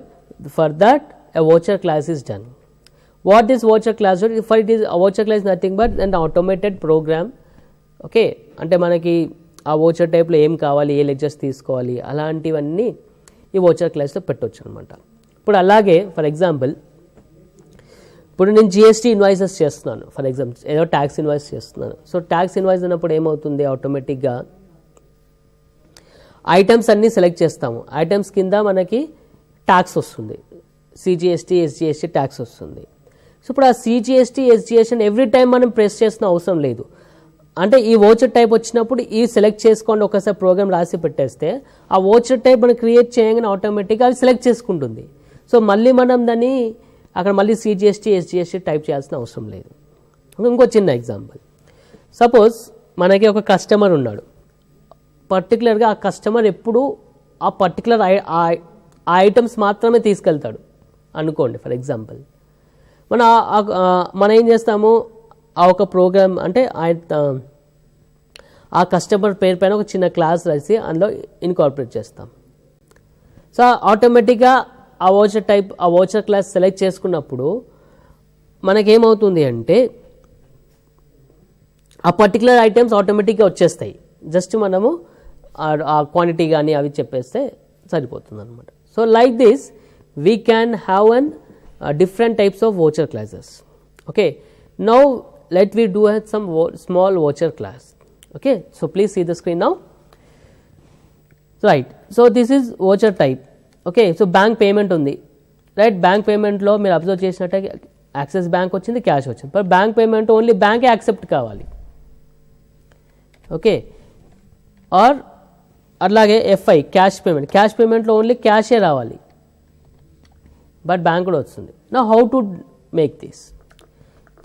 for that a voucher class is done. What is voucher class? For it is a voucher class is nothing but an automated program. Okay, అంటే మనకి ఆ voucher టైప్లో ఏం కావాలి, ఏ ledgers తీసుకోవాలి, అలాంటివన్నీ ఈ voucher క్లాస్లో పెట్టవచ్చు అనమాట. ఇప్పుడు అలాగే ఫర్ ఎగ్జాంపుల్ ఇప్పుడు నేను జిఎస్టీ ఇన్వాయిసెస్ చేస్తున్నాను, ఫర్ ఎగ్జాంపుల్ ఏదో ట్యాక్స్ ఇన్వాయిస్ చేస్తున్నాను. సో ట్యాక్స్ ఇన్వాయిస్ అన్నప్పుడు ఏమవుతుంది, ఆటోమేటిక్గా ఐటమ్స్ అన్నీ సెలెక్ట్ చేస్తాము. ఐటమ్స్ కింద మనకి ట్యాక్స్ వస్తుంది, సిజిఎస్టీ ఎస్జిఎస్టీ ట్యాక్స్ వస్తుంది. సో ఇప్పుడు ఆ సిజిఎస్టీ ఎస్జిఎస్టీ ఎవ్రీ టైం మనం ప్రెస్ చేసిన అవసరం లేదు. అంటే ఈ వోచర్ టైప్ వచ్చినప్పుడు ఈ సెలెక్ట్ చేసుకోండి ఒకసారి ప్రోగ్రామ్ రాసి పెట్టేస్తే ఆ వోచర్ టైప్ మనం క్రియేట్ చేయగానే ఆటోమేటిక్గా అది సెలెక్ట్ చేసుకుంటుంది. సో మళ్ళీ మనం దాన్ని అక్కడ మళ్ళీ సిజిఎస్టీ ఎస్జిఎస్టీ టైప్ చేయాల్సిన అవసరం లేదు. ఇంకో చిన్న ఎగ్జాంపుల్, సపోజ్ మనకి ఒక కస్టమర్ ఉన్నాడు, పర్టికులర్గా ఆ కస్టమర్ ఎప్పుడు ఆ పర్టికులర్ ఆ ఐటమ్స్ మాత్రమే తీసుకెళ్తాడు అనుకోండి. ఫర్ ఎగ్జాంపుల్ మనం ఏం చేస్తాము, ఆ ఒక ప్రోగ్రామ్ అంటే ఆ కస్టమర్ పేరు పైన ఒక చిన్న క్లాస్ రాసి అందులో ఇన్కార్పొరేట్ చేస్తాం. సో ఆటోమేటిక్గా ఆ వోచర్ టైప్ ఆ వోచర్ క్లాస్ సెలెక్ట్ చేసుకున్నప్పుడు మనకేమవుతుంది అంటే ఆ పర్టికులర్ ఐటమ్స్ ఆటోమేటిక్గా వచ్చేస్తాయి. జస్ట్ మనము ఆ క్వాంటిటీ కానీ అవి చెప్పేస్తే సరిపోతుంది అనమాట. So like this we can have an different types of voucher classes. Okay, now let we do some small voucher class. Okay, so please see the screen now. Right, so this is voucher type. Okay, so bank payment undi, right? Bank payment lo meer observe chesinatte access bank ochindi, cash ochindi, but bank payment only bank accept kavali. Okay, or alage FI cash payment lo only cash e ravali, but bank కూడా వస్తుంది. Now how to make this?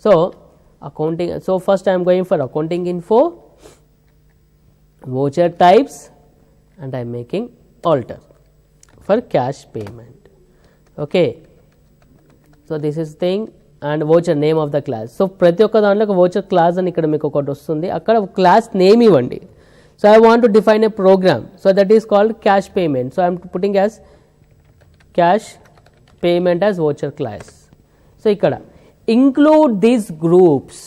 So accounting, so first I am going for accounting info, voucher types, and I am making alter for cash payment. Okay, so this is thing and voucher name of the class. So ప్రతి ఒక్క దాంట్లో ఒక voucher class అని ఇక్కడ మీకు ఒకటి వస్తుంది, అక్కడ class name ఇవ్వండి. So I want to define a program, so that is called cash payment. So I am putting as cash payment as voucher class. So ఇక్కడ ఇంక్లూడ్ దీస్ గ్రూప్స్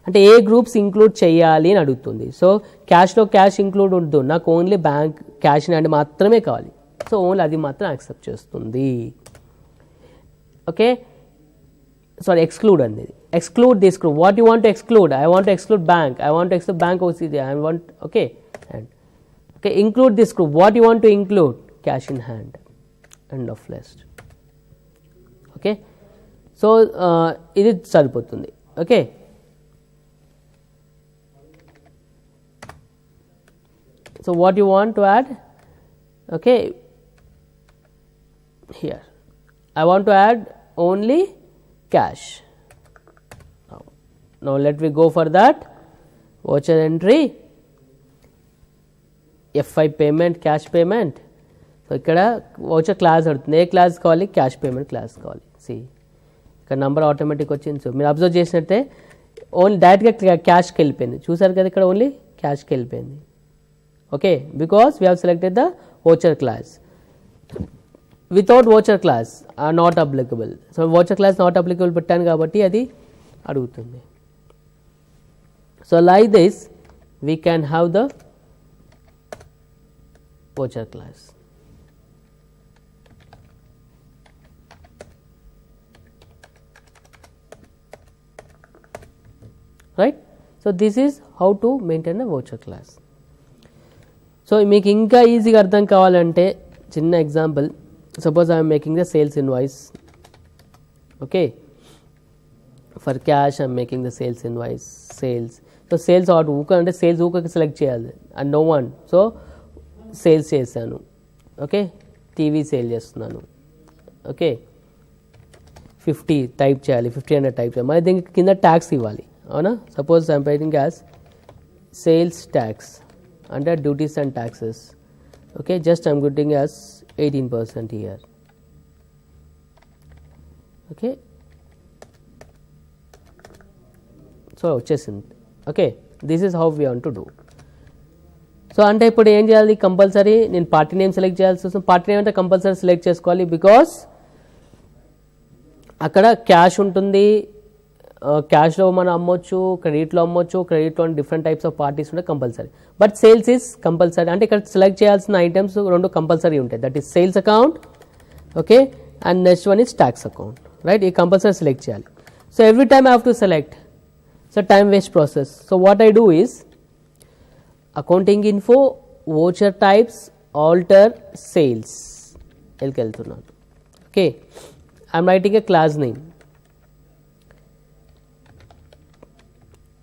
అంటే ఏ groups include చేయాలి అని అడుగుతుంది. So క్యాష్లో cash include ఉండదు, నాకు only bank cash and మాత్రమే కావాలి. So only అది మాత్రం యాక్సెప్ట్ చేస్తుంది. ఓకే, సారీ ఎక్స్క్లూడ్ అనేది exclude this group. What you want to exclude? I want to exclude bank, I want to exclude bank OCD, I want. Okay, and okay include this group. What you want to include? Cash in hand, end of list. Okay, so ఇది సరిపోతుంది. Okay, so what you want to add? Okay, here I want to add only cash. Now let we go for that voucher entry, FI payment, cash payment. So ఇక్కడ voucher class అడుగుతుంది, ఏ class కావాలి? Cash payment class కావాలి. See ఇక్కడ number automatic వచ్చింది. So మీరు observe చేసినట్టే only డైరెక్ట్గా క్యాష్కి వెళ్ళిపోయింది. చూసారు కదా, ఇక్కడ ఓన్లీ క్యాష్కి వెళ్ళిపోయింది. Okay, because we have selected the voucher class. Without voucher class or not applicable. So voucher class not applicable పెట్టాను కాబట్టి అది అడుగుతుంది. So like this we can have the voucher class. Right, so this is how to maintain a voucher class. So మీకు ఇంకా ఈజీగా అర్థం కావాలంటే చిన్న example, suppose I'm making the sales invoice. Okay, for cash I'm making the sales invoice. Sales, so sales order ఊక అంటే sales ఊకకి select చేయాలి and no one. So sales చేశాను. ఓకే, టీవీ సేల్ చేస్తున్నాను. ఓకే, 50 టైప్ చేయాలి, 500 type చేయాలి. మరి దీనికి కింద ట్యాక్స్ ఇవ్వాలి, అవునా? Suppose I'm paying as sales tax under duties and taxes. Okay, just I'm getting as 18% here. Okay, so వచ్చేసింది. Okay, this is how we want to do. So అంటే ఇప్పుడు ఏం చేయాలి? కంపల్సరీ నేను పార్టీ నేమ్ సెలెక్ట్ చేయాల్సి వస్తుంది. Party name అంటే compulsory select చేసుకోవాలి, బికాస్ అక్కడ క్యాష్ ఉంటుంది, క్యాష్లో మనం అమ్మొచ్చు, క్రెడిట్లో అమ్మొచ్చు, క్రెడిట్లో డిఫరెంట్ టైప్స్ ఆఫ్ పార్టీస్ ఉంటాయి compulsory. But sales is compulsory. అంటే ఇక్కడ సెలెక్ట్ చేయాల్సిన ఐటమ్స్ రెండు కంపల్సరీ ఉంటాయి, that is sales account, okay, and next one is tax account, right? ఈ కంపల్సరీ సెలెక్ట్ చేయాలి. So every time I have to select. So time waste process. So what I do is accounting info, voucher types, alter, sales వెళ్తున్నాను. Okay, I'm writing a class name,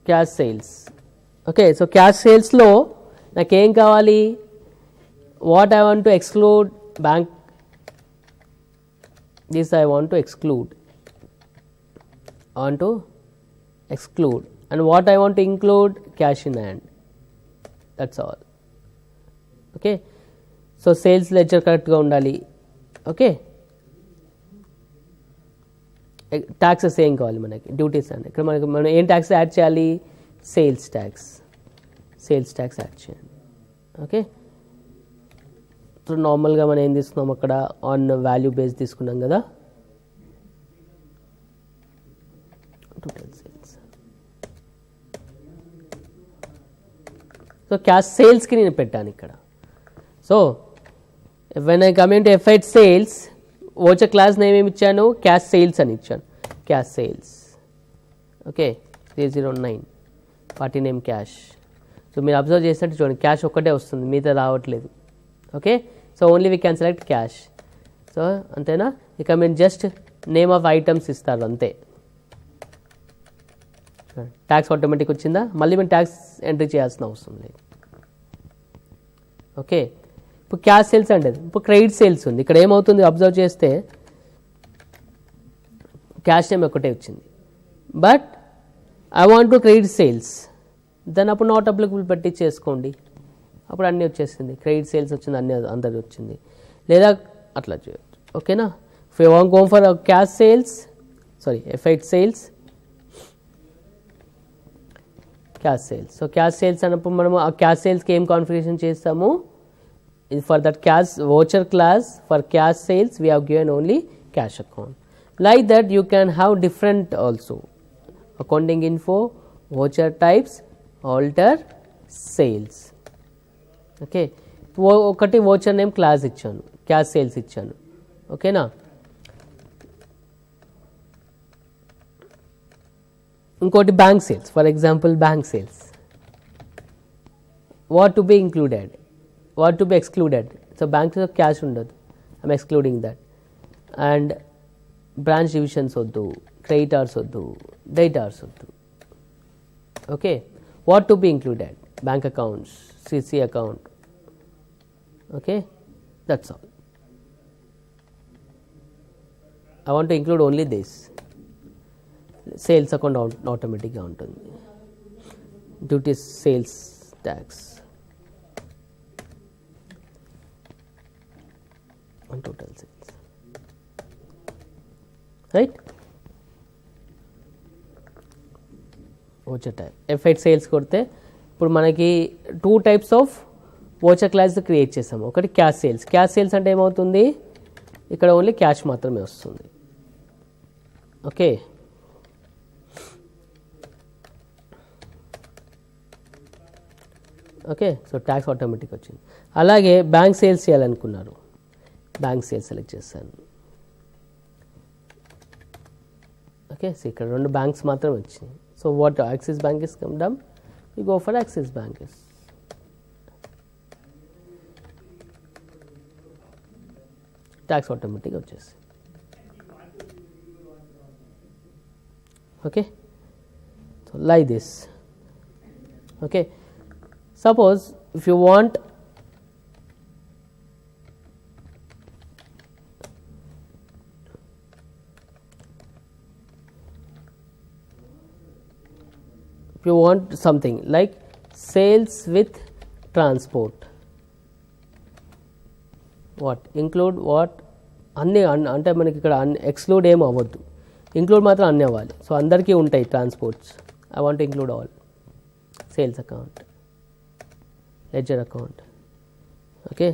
cash sales. Okay, so cash సేల్స్లో నాకేం కావాలి, what I want to exclude bank, this I want to exclude, and what I want to include, cash in hand, that's all. Okay, so sales ledger కరెక్ట్గా ఉండాలి. Okay, taxes ఏం కావాలి మనకి, duties అండి. ఇక్కడ మనం ఏం ట్యాక్స్ యాడ్ చేయాలి, సేల్స్ ట్యాక్స్ యాడ్ చేయండి. ఓకే, సో నార్మల్గా మనం ఏం తీసుకున్నాం అక్కడ, ఆన్ వాల్యూ బేస్ తీసుకున్నాం కదా. టోటల్ సేల్స్, సో క్యాష్ సేల్స్కి నేను పెట్టాను ఇక్కడ. So when I coming to F8 sales, voucher class name ఏమి ఇచ్చాను, క్యాష్ సేల్స్ అని ఇచ్చాను. Cash sales, okay, 309 party name cash. So మీరు అబ్జర్వ్ చేసినట్టు చూడండి, క్యాష్ ఒక్కటే వస్తుంది, మిగతా రావట్లేదు. Okay, so only we can select cash. So అంతేనా, ఇక మీరు జస్ట్ నేమ్ ఆఫ్ ఐటమ్స్ ఇస్తారు అంతే. ట్యాక్స్ ఆటోమేటిక్ వచ్చిందా, మళ్ళీ మేము ట్యాక్స్ ఎంట్రీ చేయాల్సిన అవసరం లేదు. ఓకే, ఇప్పుడు క్యాష్ సేల్స్ అంటే ఇప్పుడు క్రెడిట్ సేల్స్ ఉంది. ఇక్కడ ఏమవుతుంది అబ్జర్వ్ చేస్తే, క్యాష్ నేమ్ ఒకటే వచ్చింది, but I want to credit sales, దాని అప్పుడు నాట్ అప్లికబుల్ పెట్టి చేసుకోండి, అప్పుడు అన్నీ వచ్చేసింది. క్రెడిట్ సేల్స్ వచ్చింది, అన్నీ అందరి వచ్చింది, లేదా అట్లా చేయొచ్చు. ఓకేనా, if you want go for cash sales, sorry F8 sales, cash sales. So cash sales అన్నప్పుడు మనము ఆ క్యాష్ సేల్స్కి ఏం కాన్ఫిగరేషన్ చేస్తాము, for that cash voucher class, for cash sales we have given only cash account. Like that you can have different also, accounting info, voucher types, alter sales. Okay, ఒకటి voucher name class ఇచ్చాను, cash sales ఇచ్చాను. ఓకేనా, ఇంకోటి bank sales, for example bank sales, what to be included, what to be excluded. So bank cash ఉండదు, I'm excluding that. And branch divisions వద్దు, creditors వద్దు, debtors వద్దు. Okay, what to be included, bank accounts, CC account. Okay, that's all. I want to include only this. Sales account ఆటోమేటిక్గా ఉంటుంది. Duties, sales tax, total sales, right. Voucher type F8 sales కొడితే ఇప్పుడు మనకి 2 types of voucher class create చేసాము. ఒకటి cash sales. Cash sales అంటే ఏమవుతుంది, ఇక్కడ ఓన్లీ క్యాష్ మాత్రమే వస్తుంది. Okay, okay, so tax automatic వచ్చింది. అలాగే బ్యాంక్ సేల్స్ చేయాలనుకున్నారు, బ్యాంక్ సేల్స్ సెలెక్ట్ చేశాను. ఓకే, సో ఇక్కడ 2 బ్యాంక్స్ మాత్రమే వచ్చినాయి. So what Axis bank is come dumb, we go for Axis bank. Tax ఆటోమేటిక్గా వచ్చేసి. Okay, so like this. Okay, suppose if you want something like sales with transport, what include what, అన్నీ అంటే మనకి ఇక్కడ exclude ఏం అవ్వద్దు, include మాత్రం అన్నీ అవ్వాలి. సో అందరికీ ఉంటాయి transports. I want to include all. Sales account, ledger account, okay,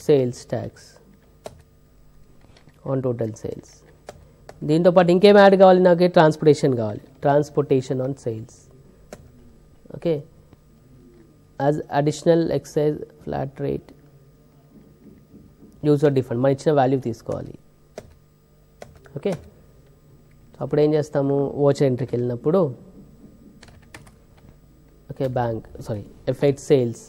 sales tax on total sales. దీంతో పాటు ఇంకేం యాడ్ కావాలి నాకు, ట్రాన్స్పోర్టేషన్ కావాలి, transportation on sales. Okay, as additional excise flat rate, user different, మన ఇచ్చిన వాల్యూ తీసుకోవాలి. ఓకే, అప్పుడు ఏం చేస్తాము, వోచర్ ఎంట్రీకి వెళ్ళినప్పుడు okay bank F8 sales,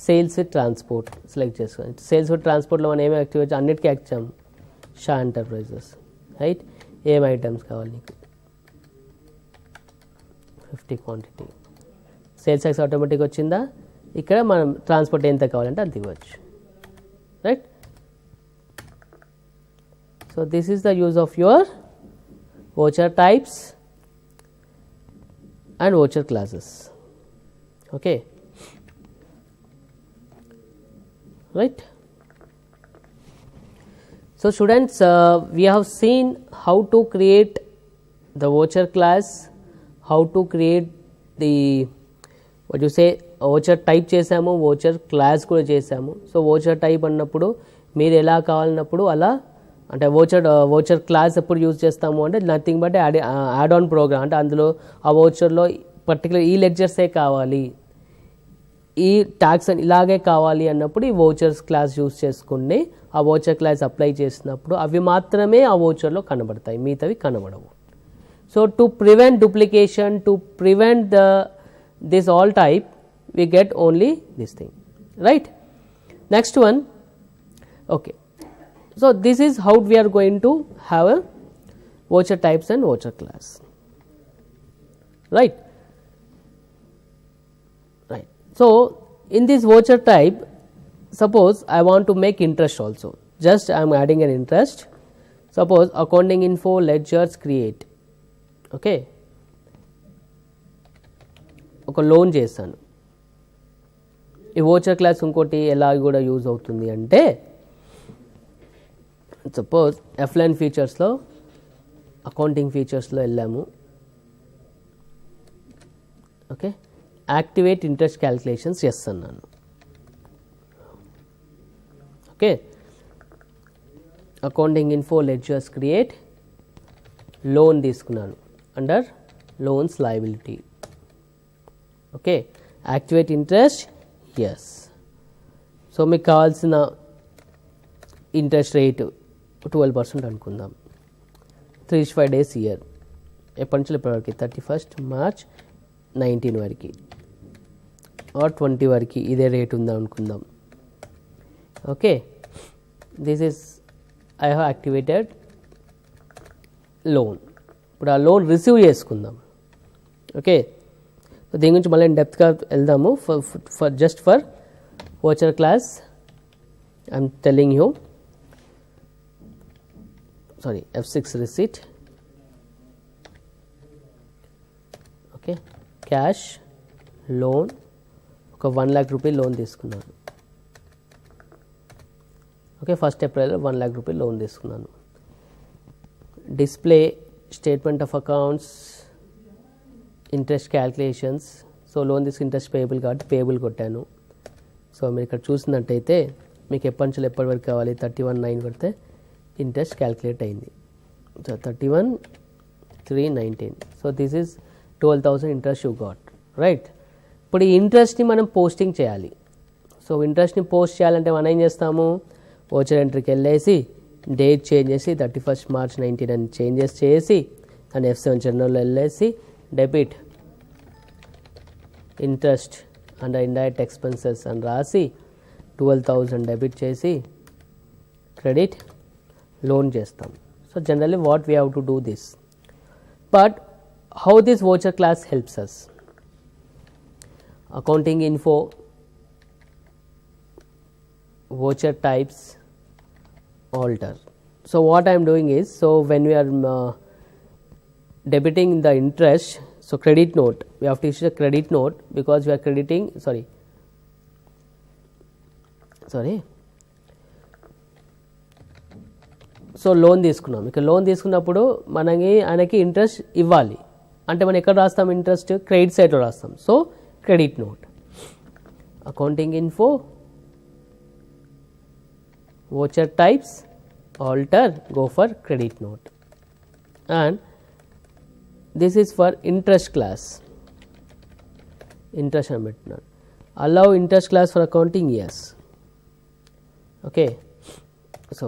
sales with transport select చేసుకోవాలి. సేల్స్ విత్ ట్రాన్స్పోర్ట్లో మనం ఏమి యాక్టివేట్ అన్నిటికీ యాక్చాము, షా ఎంటర్ప్రైజెస్, రైట్. ఏం ఐటమ్స్ కావాలి నీకు, 50 క్వాంటిటీ, సేల్స్ ట్యాక్స్ ఆటోమేటిక్ వచ్చిందా, ఇక్కడ మనం ట్రాన్స్పోర్ట్ ఎంత కావాలంటే అంత ఇవ్వచ్చు, right. So this is the use of your voucher types and voucher classes. Okay, right. So students, we have seen how to create the voucher class, how to create the what you say voucher type చేసాము, voucher class కూడా చేసాము. So voucher type అన్నప్పుడు మీరు ఎలా కావాలన్నప్పుడు అలా, అంటే voucher class ఎప్పుడు యూజ్ చేస్తాము అంటే nothing but add on program, అంటే అందులో ఆ వోచర్లో పర్టికులర్ ఈ లెక్చర్సే కావాలి, ఈ ట్యాక్స్ ఇలాగే కావాలి అన్నప్పుడు ఈ వోచర్స్ క్లాస్ యూజ్ చేసుకుని ఆ వోచర్ క్లాస్ అప్లై చేసినప్పుడు అవి మాత్రమే ఆ వోచర్లో కనబడతాయి, మిగతావి కనబడవు. So to prevent duplication, to prevent this all type, we get only this thing, right. Next one, okay. So this is how we are going to have a voucher types and voucher class, right. Right. So in this voucher type, suppose I want to make interest also, just I am adding an interest. Suppose accounting info ledgers create, okay, ఒక loan చేశాను. ఈ voucher class ఇంకోటి ఎలా కూడా use అవుతుంది అంటే, suppose ఎఫ్లైన్ ఫీచర్స్లో accounting ఫీచర్స్లో వెళ్ళాము, ఓకే, యాక్టివేట్ ఇంట్రెస్ట్ క్యాల్కులేషన్స్ చేస్తున్నాను, okay, accounting info ledgers create, loan తీసుకున్నాను under loans liability, okay, activate interest, yes. So మీకు కావాల్సిన ఇంట్రెస్ట్ రేటు 12% అనుకుందాం, 35 days ఇయర్, ఎప్పటి నుంచి ఎప్పటివరకు 31st March 19 వరకు ఆర్ 20 వరకు ఇదే రేట్ ఉందా అనుకుందాం, okay. This is I have activated loan. ఇప్పుడు ఆ లోన్ రిసీవ్ చేసుకుందాం, ఓకే. సో దీని గురించి మళ్ళీ డెప్త్గా వెళ్దాము. For just for voucher class I'm telling you, sorry F6 receipt, okay, cash loan, ఒక 1 lakh రూపీ లోన్ తీసుకున్నాను, okay, 1st April 1 lakh rupee loan తీసుకున్నాను. Display statement of accounts, interest calculations. So loan తీసుకు interest payable కాబట్టి payable కొట్టాను. So మీరు ఇక్కడ చూసినట్టయితే మీకు ఎప్పటి నుంచి ఎప్పటి వరకు కావాలి, 31/9 కొడితే ఇంట్రెస్ట్ క్యాల్కులేట్ అయింది. So 31/3/19. So this is 12,000 interest you got, right. ఇప్పుడు ఈ ఇంట్రెస్ట్ని మనం పోస్టింగ్ చేయాలి. సో ఇంట్రెస్ట్ని పోస్ట్ చేయాలంటే మనం ఏం చేస్తాము, వోచర్ ఎంట్రీకి వెళ్ళేసి డేట్ చేంజ్ చేసి 31st March 19 అని చేంజెస్ చేసి అండ్ F7 జర్నల్లో వెళ్ళేసి debit interest and indirect expenses అని రాసి 12,000 డెబిట్ చేసి క్రెడిట్ లోన్ చేస్తాం. So generally what we have to do this. But how this voucher class helps us? Accounting info, voucher types, alter. So what I am doing is, so when we are debiting the interest, so credit note, we have to issue a credit note because we are crediting, sorry, so loan తీసుకున్నాం. ఇక loan తీసుకున్నప్పుడు మనకి ఆయనకి interest ఇవ్వాలి అంటే మనం ఎక్కడ రాస్తాం, ఇంట్రెస్ట్ క్రెడిట్ సైడ్లో రాస్తాం. So credit note, accounting info, voucher types, alter, go for credit note. And this is for interest class. Interest and method. Allow interest class for accounting, yes. Okay. So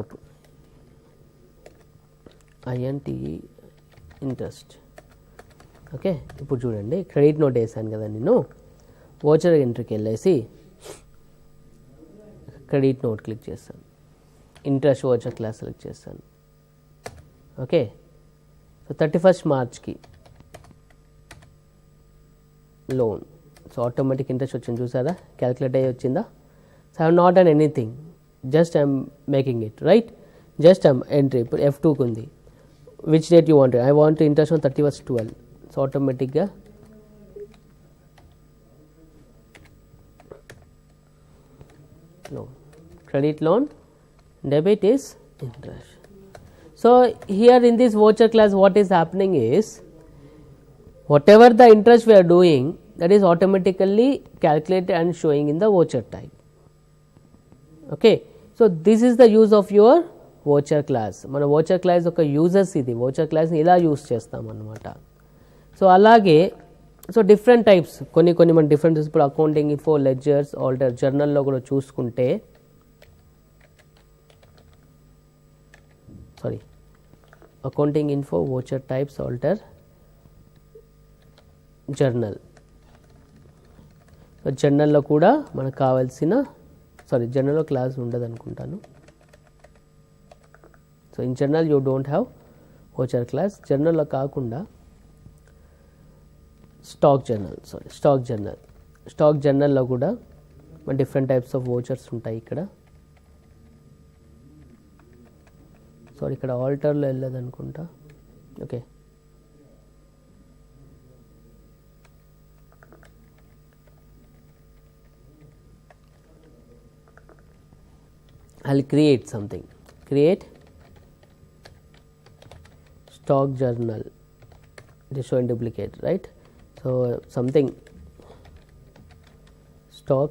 INT interest. Okay, ఇప్పుడు చూడండి credit note వేసాను కదా నేను, voucher ఎంట్రీకి వెళ్ళేసి credit note click చేస్తాను, interest voucher class select చేస్తాను. Okay, so 31st Marchకి లోన్ సో ఆటోమేటిక్ ఇంట్రెస్ట్ వచ్చింది చూసారా, క్యాలిక్యులేట్ అయ్యి వచ్చిందా. So I have not done anything, just I'm making it right. Just I'm entry ఇప్పుడు F2కు ఉంది. Which date you want, I want interest on 31/12. సో ఆటోమేటిక్గా no, credit loan, debit is interest. So here in this voucher class what is happening is, whatever the interest we are doing, that is automatically calculated and showing in the voucher type. Okay, so this is the use of your voucher class. మన voucher class ఒక users, ఇది voucher class ని ఇలా use చేస్తాం అన్నమాట. So అలాగే so different types కొన్ని మన డిఫరెంట్, ఇప్పుడు అకౌంటింగ్ ఇన్ఫో, లెడ్జర్స్, ఆల్టర్, జర్నల్లో కూడా చూసుకుంటే, sorry accounting info, voucher types, alter, journal. So జర్నల్లో కూడా మనకు కావాల్సిన, సారీ జర్నల్లో క్లాస్ ఉండదు అనుకుంటాను. So in journal you don't have voucher class. జర్నల్లో కాకుండా స్టాక్ జర్నల్, సారీ స్టాక్ జర్నల్లో కూడా మన డిఫరెంట్ టైప్స్ ఆఫ్ వోచర్స్ ఉంటాయి ఇక్కడ. సారీ ఇక్కడ ఆల్టర్లో వెళ్ళదు అనుకుంటా. Okay, I'll create something, create stock journal, this show and duplicate, right? So something stock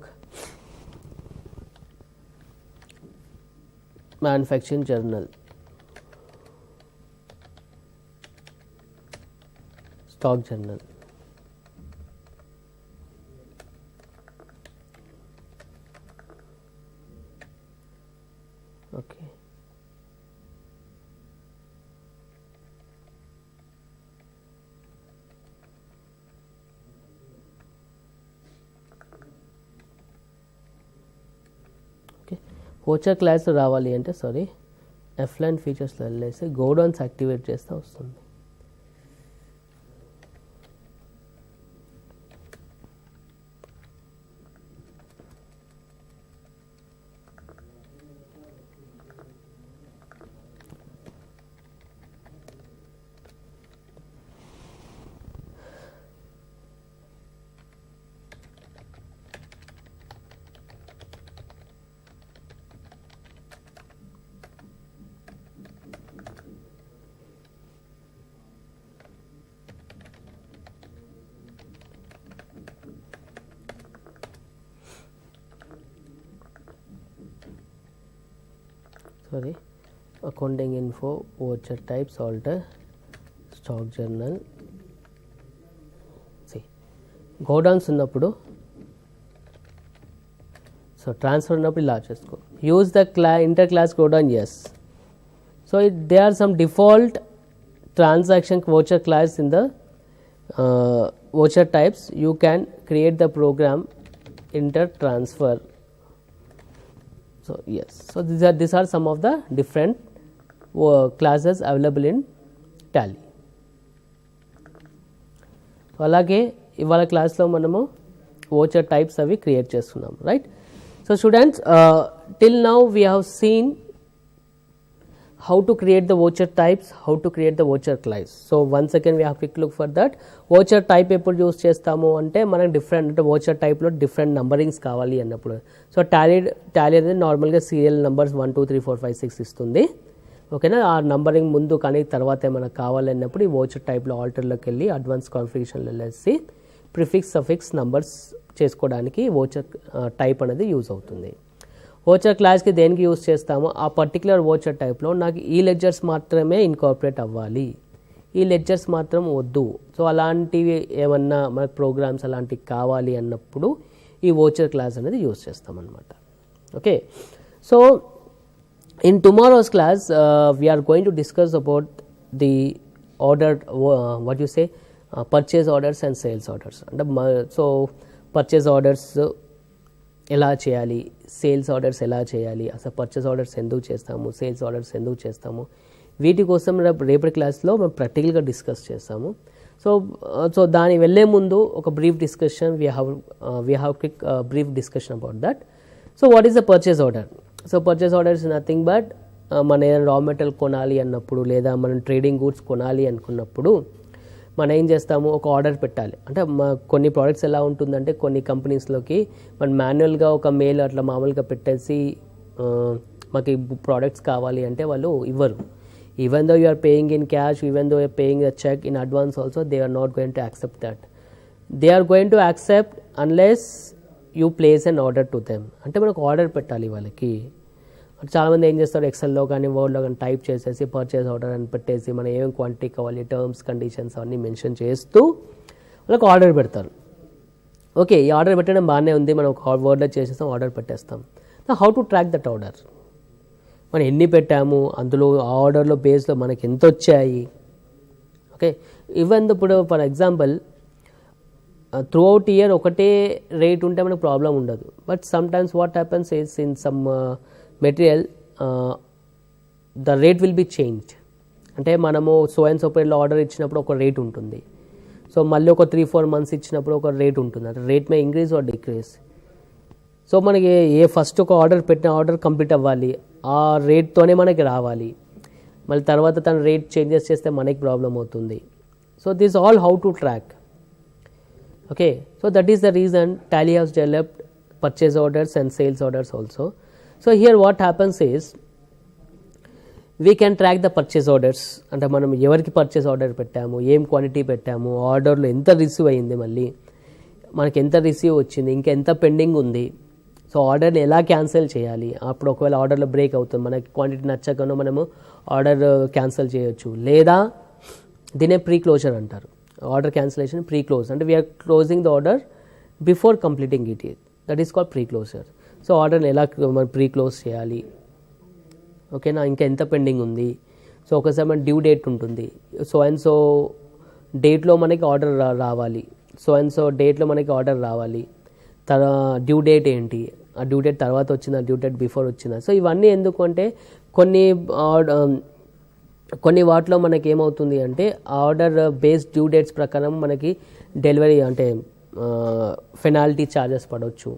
manufacturing journal, stock journal. Okay. Voucher class రావాలి అంటే సారీ ఎఫ్లైన్ ఫీచర్స్లో వెళ్ళేసి గోడౌన్స్ యాక్టివేట్ చేస్తే వస్తుంది. Sorry, accounting info, voucher types, alter, stock journal. See, godowns ఉన్నప్పుడు, so transfer ఉన్నప్పుడు ఇలా చేసుకో. Use the inter class godown, yes. So they are some default transaction voucher class in the voucher types. You can create the program inter transfer. So yes, so these are some of the different classes available in Tally. So అలాగే ఇవాళ క్లాస్లో మనము voucher types అవి create చేస్తున్నాం, right? So students, till now we have seen how to create the voucher types, how to create the voucher class. So once again we have quick look for that. Voucher type ఎప్పుడు use చేస్తాము అంటే మనకు different, అంటే voucher typeలో different నంబరింగ్స్ కావాలి అన్నప్పుడు. So Tally అనేది నార్మల్గా serial numbers 1 2 3 4 5 6 ఇస్తుంది, ఓకేనా? ఆ నంబరింగ్ ముందు కానీ తర్వాత మనకు కావాలన్నప్పుడు ఈ voucher టైప్లో ఆల్టర్లోకి వెళ్ళి అడ్వాన్స్ కాన్ఫిగరేషన్లో వెళ్ళేసి ప్రిఫిక్స్ సఫిక్స్ నంబర్స్ చేసుకోవడానికి voucher టైప్ అనేది యూజ్ అవుతుంది. వోచర్ క్లాస్కి దేనికి యూజ్ చేస్తామో ఆ పర్టికులర్ వోచర్ టైప్లో నాకు ఈ లెడ్జర్స్ మాత్రమే ఇన్కార్పొరేట్ అవ్వాలి, ఈ లెడ్జర్స్ మాత్రం వద్దు. సో అలాంటివి ఏమన్నా మనకు ప్రోగ్రామ్స్ అలాంటివి కావాలి అన్నప్పుడు ఈ వోచర్ క్లాస్ అనేది యూజ్ చేస్తామన్నమాట. Okay, so in tomorrow's class we're going to discuss about the order, what you say, purchase orders and sales orders. అంటే సో పర్చేజ్ ఆర్డర్స్ ఎలా చేయాలి, సేల్స్ ఆర్డర్స్ ఎలా చేయాలి, అసలు పర్చేస్ ఆర్డర్స్ ఎందుకు చేస్తాము, సేల్స్ ఆర్డర్స్ ఎందుకు చేస్తాము, వీటి కోసం రేపటి క్లాస్లో మేము ప్రాక్టికల్గా డిస్కస్ చేస్తాము. సో సో దాని వెళ్ళే ముందు ఒక brief discussion we have quick brief discussion about that. So what is the purchase order? So purchase order is nothing but మన ఏదైనా రా మెటీరియల్ కొనాలి అన్నప్పుడు లేదా మనం ట్రేడింగ్ గూడ్స్ కొనాలి అనుకున్నప్పుడు మనం ఏం చేస్తాము, ఒక ఆర్డర్ పెట్టాలి. అంటే కొన్ని ప్రోడక్ట్స్ ఎలా ఉంటుందంటే కొన్ని కంపెనీస్లోకి మనం మాన్యువల్గా ఒక మెయిల్ అట్లా మామూలుగా పెట్టేసి మాకు ఈ ప్రోడక్ట్స్ కావాలి అంటే వాళ్ళు ఇవ్వరు. Even though you are paying in cash, even though you are paying a check in advance also, they are not going to accept that. They are going to accept unless you place an order to them. అంటే మనకు order పెట్టాలి వాళ్ళకి. చాలామంది ఏం చేస్తారు, ఎక్సెల్లో కానీ వర్డ్లో కానీ type చేసేసి పర్చేస్ ఆర్డర్ అని పెట్టేసి మనం ఏమేమి క్వాంటిటీ కావాలి, టర్మ్స్ కండిషన్స్ అవన్నీ మెన్షన్ చేస్తూ వాళ్ళకి ఆర్డర్ పెడతారు. ఓకే, ఈ ఆర్డర్ పెట్టడం బాగానే ఉంది, మనం ఒక వర్డ్లో చేసేస్తాం, ఆర్డర్ పెట్టేస్తాం. How to track that order? మనం ఎన్ని పెట్టాము, అందులో ఆ ఆర్డర్లో బేస్లో మనకి ఎంత వచ్చాయి. ఓకే, ఈవెన్ ఇప్పుడు for example through out year ఒకటే రేట్ ఉంటే మనకు ప్రాబ్లం ఉండదు. But some times what happens is in some material the rate will be changed. అంటే మనము సో అండ్ సో పీరియడ్లో ఆర్డర్ ఇచ్చినప్పుడు ఒక రేట్ ఉంటుంది, సో మళ్ళీ ఒక 3-4 months ఇచ్చినప్పుడు ఒక రేట్ ఉంటుంది. అంటే rate May increase or decrease. So మనకి ఫస్ట్ ఒక ఆర్డర్ పెట్టిన ఆర్డర్ కంప్లీట్ అవ్వాలి, ఆ రేట్తోనే మనకి రావాలి. మళ్ళీ తర్వాత తను రేట్ చేంజెస్ చేస్తే మనకి ప్రాబ్లం అవుతుంది. So this all how to track. Okay, so that is the reason Tally has developed purchase orders and sales orders also. So here what happens is we can track the purchase orders. అంటే మనం ఎవరికి purchase order పెట్టాము, ఏం quantity పెట్టాము, ఆర్డర్లో ఎంత receive అయ్యింది, మళ్ళీ మనకి ఎంత రిసీవ్ వచ్చింది, ఇంకా ఎంత పెండింగ్ ఉంది. సో ఆర్డర్ని ఎలా క్యాన్సిల్ చేయాలి, అప్పుడు ఒకవేళ ఆర్డర్లో బ్రేక్ అవుతుంది, మనకి క్వాంటిటీ నచ్చకనో మనము ఆర్డర్ క్యాన్సిల్ చేయొచ్చు. లేదా దీనే ప్రీ క్లోజర్ అంటారు. ఆర్డర్ క్యాన్సిలేషన్ ప్రీ క్లోజ్ అంటే we're closing the order before completing it, that is called pre closure. So ఆర్డర్ని ఎలా మనం ప్రీ క్లోజ్ చేయాలి, ఓకేనా, ఇంకా ఎంత పెండింగ్ ఉంది. సో ఒకసారి మన డ్యూ డేట్ ఉంటుంది, సో అండ్ సో డేట్లో మనకి ఆర్డర్ రావాలి, సో అండ్ సో డేట్లో మనకి ఆర్డర్ రావాలి. డ్యూ డేట్ ఏంటి, ఆ డ్యూ డేట్ తర్వాత వచ్చిందా, డ్యూ డేట్ బిఫోర్ వచ్చిందా. సో ఇవన్నీ ఎందుకు అంటే కొన్ని వాటిలో మనకి ఏమవుతుంది అంటే ఆర్డర్ బేస్డ్ డ్యూ డేట్స్ ప్రకారం మనకి డెలివరీ అంటే పెనాల్టీ ఛార్జెస్ పడవచ్చు.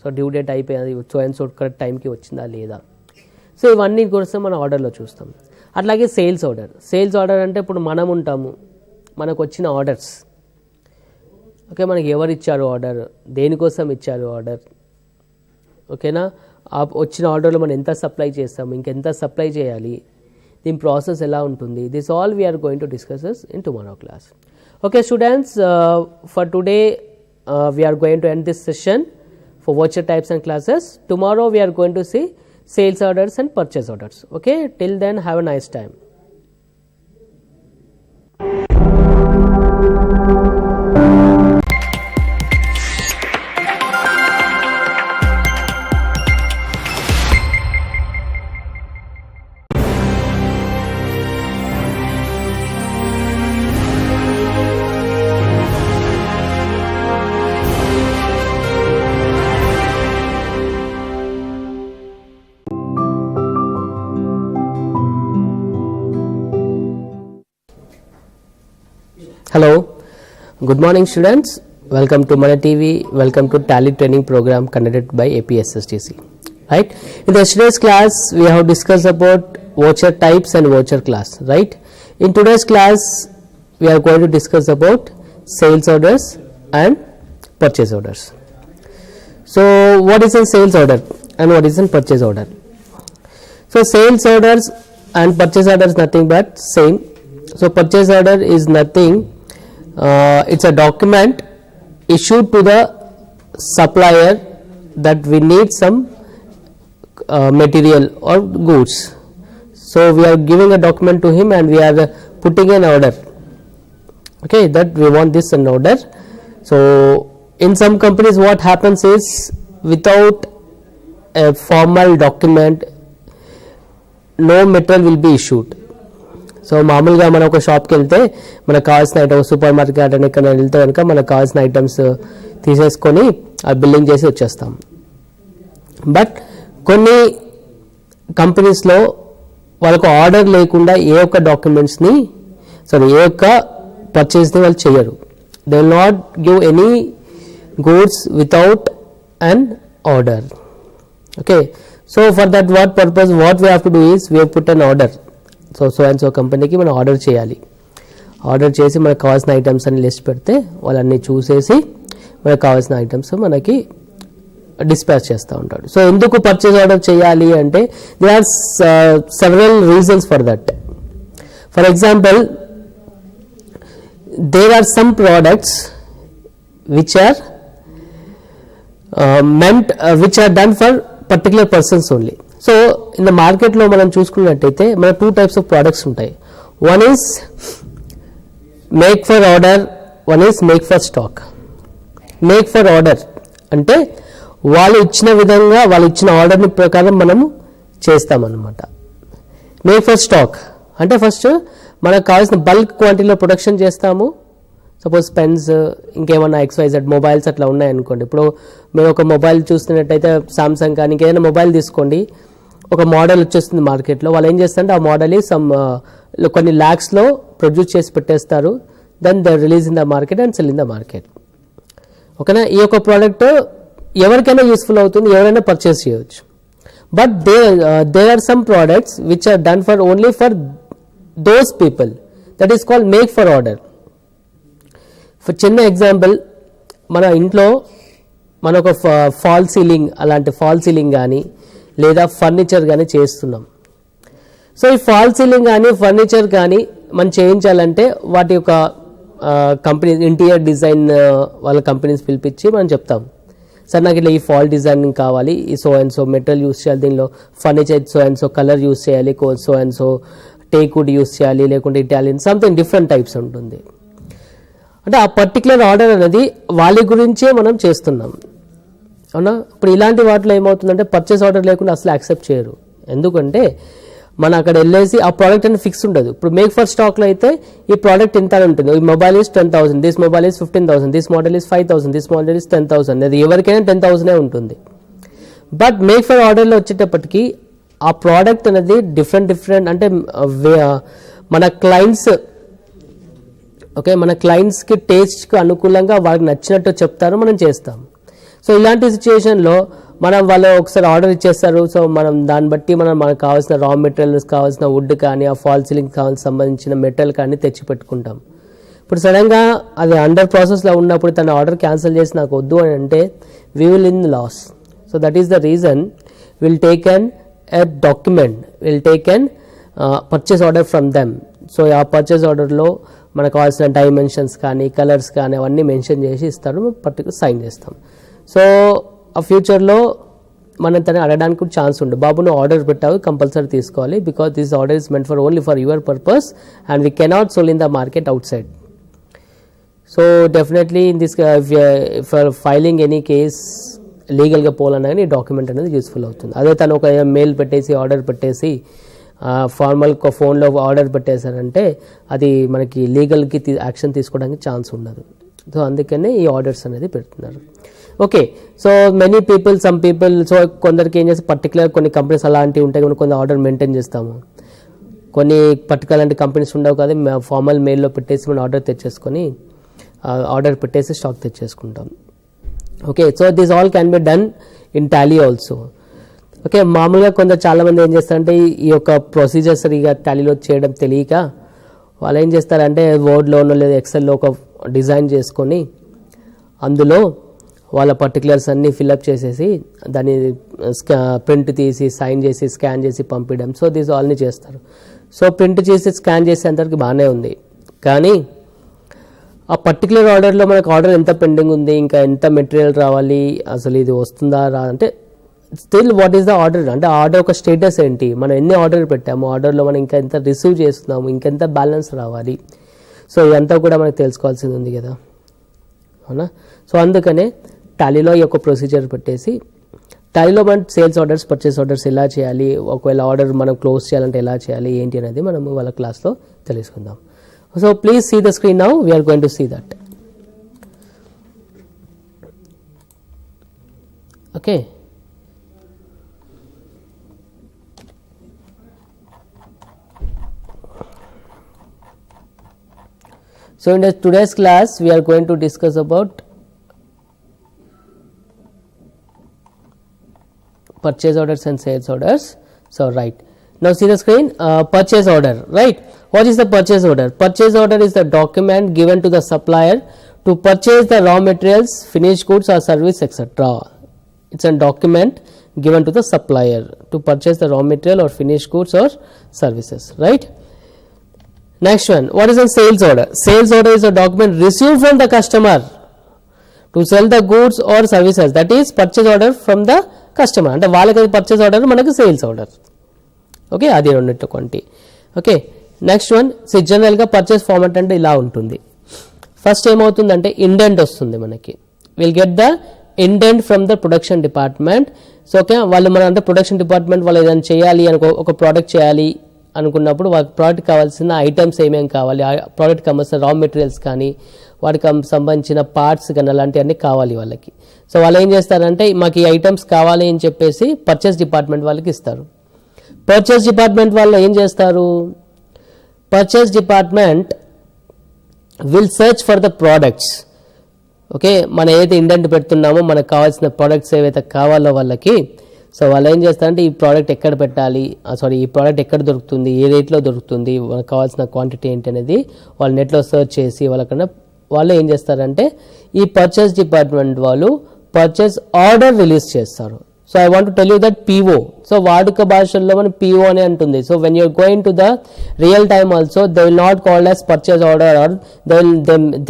సో డ్యూ డేట్ అయిపోయింది, సో అండ్ సో కరెక్ట్ టైంకి వచ్చిందా లేదా. సో ఇవన్నీ కోసం మనం ఆర్డర్లో చూస్తాం. అట్లాగే సేల్స్ ఆర్డర్. సేల్స్ ఆర్డర్ అంటే ఇప్పుడు మనం ఉంటాము, మనకు వచ్చిన ఆర్డర్స్, ఓకే, మనకి ఎవరు ఇచ్చారు ఆర్డర్, దేనికోసం ఇచ్చారు ఆర్డర్, ఓకేనా, వచ్చిన ఆర్డర్లో మనం ఎంత సప్లై చేస్తాము, ఇంకెంత సప్లై చేయాలి, దీని ప్రాసెస్ ఎలా ఉంటుంది. This all we're going to discuss in tomorrow class. Okay students, for today we're going to end this session for voucher types and classes. Tomorrow we are going to see sales orders and purchase orders. Okay, till then have a nice time. Hello, good morning students, welcome to Mana TV, welcome to Tally training program conducted by APSSTC. Right, in yesterday's class we have discussed about voucher types and voucher class. Right, in today's class we are going to discuss about sales orders and purchase orders. So what is a sales order and what is a purchase order? So sales orders and purchase orders nothing but same. So purchase order is nothing, it's a document issued to the supplier that we need some material or goods. So we are giving a document to him and we are putting an order, okay, that we want this in order. So in some companies what happens is without a formal document no material will be issued. So మామూలుగా మనం ఒక షాప్కి వెళ్తే మనకు కావాల్సిన items, super market అని ఎక్కడ వెళ్తే కనుక మనకు కావాల్సిన ఐటమ్స్ తీసేసుకొని ఆ బిల్లింగ్ చేసి వచ్చేస్తాం. బట్ కొన్ని కంపెనీస్లో వాళ్ళకు ఆర్డర్ లేకుండా ఏ ఒక్క డాక్యుమెంట్స్ని ఏ ఒక్క పర్చేస్ని వాళ్ళు చేయరు. They will not give any goods without an order. Okay, so for that what purpose what we have to do is we have put an order. So and so కంపెనీకి మనం ఆర్డర్ చేయాలి. Order చేసి మనకు కావాల్సిన items అని list పెడితే వాళ్ళన్నీ చూసేసి మనకు కావాల్సిన ఐటమ్స్ మనకి డిస్పాచ్ చేస్తూ ఉంటాడు. సో ఎందుకు పర్చేస్ ఆర్డర్ చేయాలి అంటే they are several reasons for that. For example, there are some products which are which are done for particular persons only. So in the market లో మనం చూసుకున్నట్టయితే మన 2 types of products ఉంటాయి. One is make for order, one is make for stock. Make for order అంటే వాళ్ళు ఇచ్చిన విధంగా వాళ్ళు ఇచ్చిన ఆర్డర్ని ప్రకారం మనము చేస్తామన్నమాట. మేక్ ఫర్ స్టాక్ అంటే ఫస్ట్ మనకు కావాల్సిన బల్క్ క్వాంటిటీలో ప్రొడక్షన్ చేస్తాము. సపోజ్ పెన్స్, ఇంకేమన్నా XYZ మొబైల్స్ అట్లా ఉన్నాయనుకోండి. ఇప్పుడు మీరు ఒక మొబైల్ చూస్తున్నట్టయితే సామ్సంగ్ కానీ ఇంకేదైనా మొబైల్ తీసుకోండి, ఒక మోడల్ వచ్చేస్తుంది మార్కెట్లో. వాళ్ళు ఏం చేస్తారంటే ఆ మోడల్ కొన్ని ల్యాక్స్లో ప్రొడ్యూస్ చేసి పెట్టేస్తారు. Then the release in the market and sell in the market. ఓకేనా, ఈ యొక్క ప్రోడక్ట్ ఎవరికైనా యూస్ఫుల్ అవుతుంది, ఎవరైనా పర్చేస్ చేయవచ్చు. But they are some products which are done for only for those people. That is called make for order. For చిన్న example, మన ఇంట్లో మన ఒక ఫాల్ సీలింగ్, అలాంటి ఫాల్ సీలింగ్ కానీ లేదా ఫర్నిచర్ కానీ చేస్తున్నాం. సో ఈ ఫాల్ సీలింగ్ కానీ ఫర్నిచర్ కానీ మనం చేయించాలంటే వాటి యొక్క కంపెనీ ఇంటీరియర్ డిజైన్ వాళ్ళ కంపెనీస్ పిలిపించి మనం చెప్తాం, సార్ నాకు ఇట్లా ఈ ఫాల్ డిజైనింగ్ కావాలి, ఈ so and so material use చేయాలి, దీనిలో furniture so and so colour use చేయాలి, so and so take wood use చేయాలి, లేకుంటే ఇటాలియన్ సంథింగ్ డిఫరెంట్ టైప్స్ ఉంటుంది. అంటే ఆ పర్టికులర్ ఆర్డర్ అనేది వాళ్ళ గురించే మనం చేస్తున్నాం. అవునా, ఇప్పుడు ఇలాంటి వాటిలో ఏమవుతుందంటే పర్చేస్ ఆర్డర్ లేకుండా అసలు యాక్సెప్ట్ చేయరు. ఎందుకంటే మనం అక్కడ వెళ్ళేసి ఆ ప్రోడక్ట్ అనేది ఫిక్స్ ఉండదు. ఇప్పుడు మేక్ ఫర్ స్టాక్లో అయితే ఈ ప్రోడక్ట్ ఇంత అని ఉంటుంది. ఈ mobile is 10,000, this mobile is 15,000, this model is 5,000, this model is 10,000. అది ఎవరికైనా 10,000 ఉంటుంది. బట్ మేక్ ఫర్ ఆర్డర్లో వచ్చేటప్పటికి ఆ ప్రోడక్ట్ అనేది డిఫరెంట్ అంటే మన క్లయింట్స్, ఓకే, మన క్లయింట్స్కి టేస్ట్కి అనుకూలంగా వాళ్ళకి నచ్చినట్టు చెప్తారు, మనం చేస్తాం. సో ఇలాంటి సిచ్యువేషన్లో మనం వాళ్ళు ఒకసారి ఆర్డర్ ఇచ్చేస్తారు. సో మనం దాన్ని బట్టి మనకు కావాల్సిన రా మెటీరియల్స్, కావాల్సిన వుడ్ కానీ ఆ ఫాల్ సీలింగ్ కావాల్సిన సంబంధించిన మెటీరియల్ కానీ తెచ్చి పెట్టుకుంటాం. ఇప్పుడు సడన్గా అది అండర్ ప్రాసెస్లో ఉన్నప్పుడు తన ఆర్డర్ క్యాన్సిల్ చేసి నాకు వద్దు అని అంటే we will in loss. So that is the reason will take an a document, will take an purchase order from them. So ఆ పర్చేస్ ఆర్డర్లో మనకు కావాల్సిన డైమెన్షన్స్ కానీ కలర్స్ కానీ అవన్నీ మెన్షన్ చేసి ఇస్తారు, పర్టికులర్ సైన్ చేస్తాం. సో ఆ ఫ్యూచర్లో మనం తను అడగడానికి కూడా ఛాన్స్ ఉండదు, బాబు నువ్వు ఆర్డర్ పెట్టావు కంపల్సరీ తీసుకోవాలి, because this order is meant for only for your purpose and we cannot cell in the market out side. So definitely in this for filing any case లీగల్గా పోవాలన్నా కానీ ఈ డాక్యుమెంట్ అనేది useful అవుతుంది. అదే తను ఒక మెయిల్ పెట్టేసి ఆర్డర్ పెట్టేసి ఫార్మల్ ఫోన్లో ఆర్డర్ పెట్టేశారంటే అది మనకి లీగల్కి యాక్షన్ తీసుకోవడానికి ఛాన్స్ ఉండదు. సో అందుకనే ఈ ఆర్డర్స్ అనేది పెడుతున్నారు. Okay, so many people, some people, so కొందరికి ఏం చేస్తే పర్టికులర్ కొన్ని కంపెనీస్ అలాంటివి ఉంటాయి, మనం కొన్ని ఆర్డర్ మెయింటైన్ చేస్తాము. కొన్ని పర్టికులర్ అంటే కంపెనీస్ ఉండవు కదా, ఫార్మల్ మెయిల్లో పెట్టేసి మనం ఆర్డర్ తెచ్చేసుకొని ఆర్డర్ పెట్టేసి స్టాక్ తెచ్చేసుకుంటాం. Okay, so this all can be done in Tally also. Okay, మామూలుగా కొందరు చాలామంది ఏం చేస్తారంటే ఈ యొక్క ప్రొసీజర్ సరిగా టాలీలో చేయడం తెలియక వాళ్ళు ఏం చేస్తారంటే వర్డ్లోనో లేదా ఎక్సెల్లో ఒక డిజైన్ చేసుకొని అందులో వాళ్ళ పర్టికులర్స్ అన్నీ ఫిల్అప్ చేసేసి దాన్ని ప్రింట్ తీసి సైన్ చేసి స్కాన్ చేసి పంపించడం. సో దిస్ ఆల్ని చేస్తారు. సో ప్రింట్ చేసి స్కాన్ చేసేంతవరకు బాగానే ఉంది, కానీ ఆ పర్టికులర్ ఆర్డర్లో మనకు ఆర్డర్ ఎంత పెండింగ్ ఉంది, ఇంకా ఎంత మెటీరియల్ రావాలి, అసలు ఇది వస్తుందా రా అంటే still what is the order, అంటే ఆర్డర్ ఒక స్టేటస్ ఏంటి, మనం ఎన్ని ఆర్డర్ పెట్టాము, ఆర్డర్లో మనం ఇంకా ఎంత రిసీవ్ చేస్తున్నాము, ఇంకెంత బ్యాలెన్స్ రావాలి. సో ఇదంతా కూడా మనకు తెలుసుకోవాల్సింది ఉంది కదా, అవునా. సో అందుకనే టాలీలో ఈ యొక్క ప్రొసీజర్ పెట్టేసి టాలీలో మనం సేల్స్ ఆర్డర్స్, పర్చేస్ ఆర్డర్స్ ఎలా చేయాలి, ఒకవేళ ఆర్డర్ మనం క్లోజ్ చేయాలంటే ఎలా చేయాలి ఏంటి అనేది మనం వాళ్ళ క్లాస్లో తెలుసుకుందాం. So please see the screen now, we're going to see that. Okay, So in today's class we are going to discuss about purchase orders and sales orders. So right, now see the screen. Purchase order, right? What is the purchase order? Purchase order is the document given to the supplier to purchase the raw materials, finished goods or service, etc. It's a document given to the supplier to purchase the raw material or finished goods or services, right? Next one, what is a sales order? Sales order is a document received from the customer to sell the goods or services. That is purchase order from the customer. అంటే వాళ్ళకి purchase order, మనకు sales order. Okay, అది రెండింటి quantity. Okay, next one, జనరల్గా purchase format అంటే ఇలా ఉంటుంది. First ఏమవుతుందంటే ఇండెంట్ వస్తుంది మనకి. Will get the indent from the production department. So okay, వాళ్ళు మన అంటే ప్రొడక్షన్ డిపార్ట్మెంట్ వాళ్ళు ఏదైనా చేయాలి అనుకో, ఒక ప్రోడక్ట్ చేయాలి అనుకున్నప్పుడు వాళ్ళకి ప్రోడక్ట్ కావాల్సిన ఐటమ్స్ ఏమేమి కావాలి, ఆ ప్రోడక్ట్ కావాల్సిన రా మెటీరియల్స్ కానీ వాటికి సంబంధించిన పార్ట్స్ కానీ అలాంటివన్నీ కావాలి వాళ్ళకి. సో వాళ్ళు ఏం చేస్తారంటే మాకు ఈ ఐటమ్స్ కావాలి అని చెప్పేసి పర్చేస్ డిపార్ట్మెంట్ వాళ్ళకి ఇస్తారు. పర్చేస్ డిపార్ట్మెంట్ వాళ్ళు ఏం చేస్తారు, purchase department will search for the products. Okay, మనం ఏదైతే ఇండెంట్ పెడుతున్నామో మనకు కావాల్సిన ప్రోడక్ట్స్ ఏవైతే కావాలో వాళ్ళకి, సో వాళ్ళు ఏం చేస్తారంటే ఈ ప్రోడక్ట్ ఎక్కడ పెట్టాలి, ఈ ప్రోడక్ట్ ఎక్కడ దొరుకుతుంది, ఏ రేట్లో దొరుకుతుంది, వాళ్ళకి కావాల్సిన క్వాంటిటీ ఏంటి అనేది వాళ్ళు నెట్లో సెర్చ్ చేసి వాళ్ళకన్నా వాళ్ళు ఏం చేస్తారంటే ఈ పర్చేస్ డిపార్ట్మెంట్ వాళ్ళు పర్చేస్ ఆర్డర్ రిలీజ్ చేస్తారు. So I want to tell you that PO. So వాడుక భాషల్లో మనం పిఓ అని అంటుంది. So when you're going to the real time also they will not called as purchase order or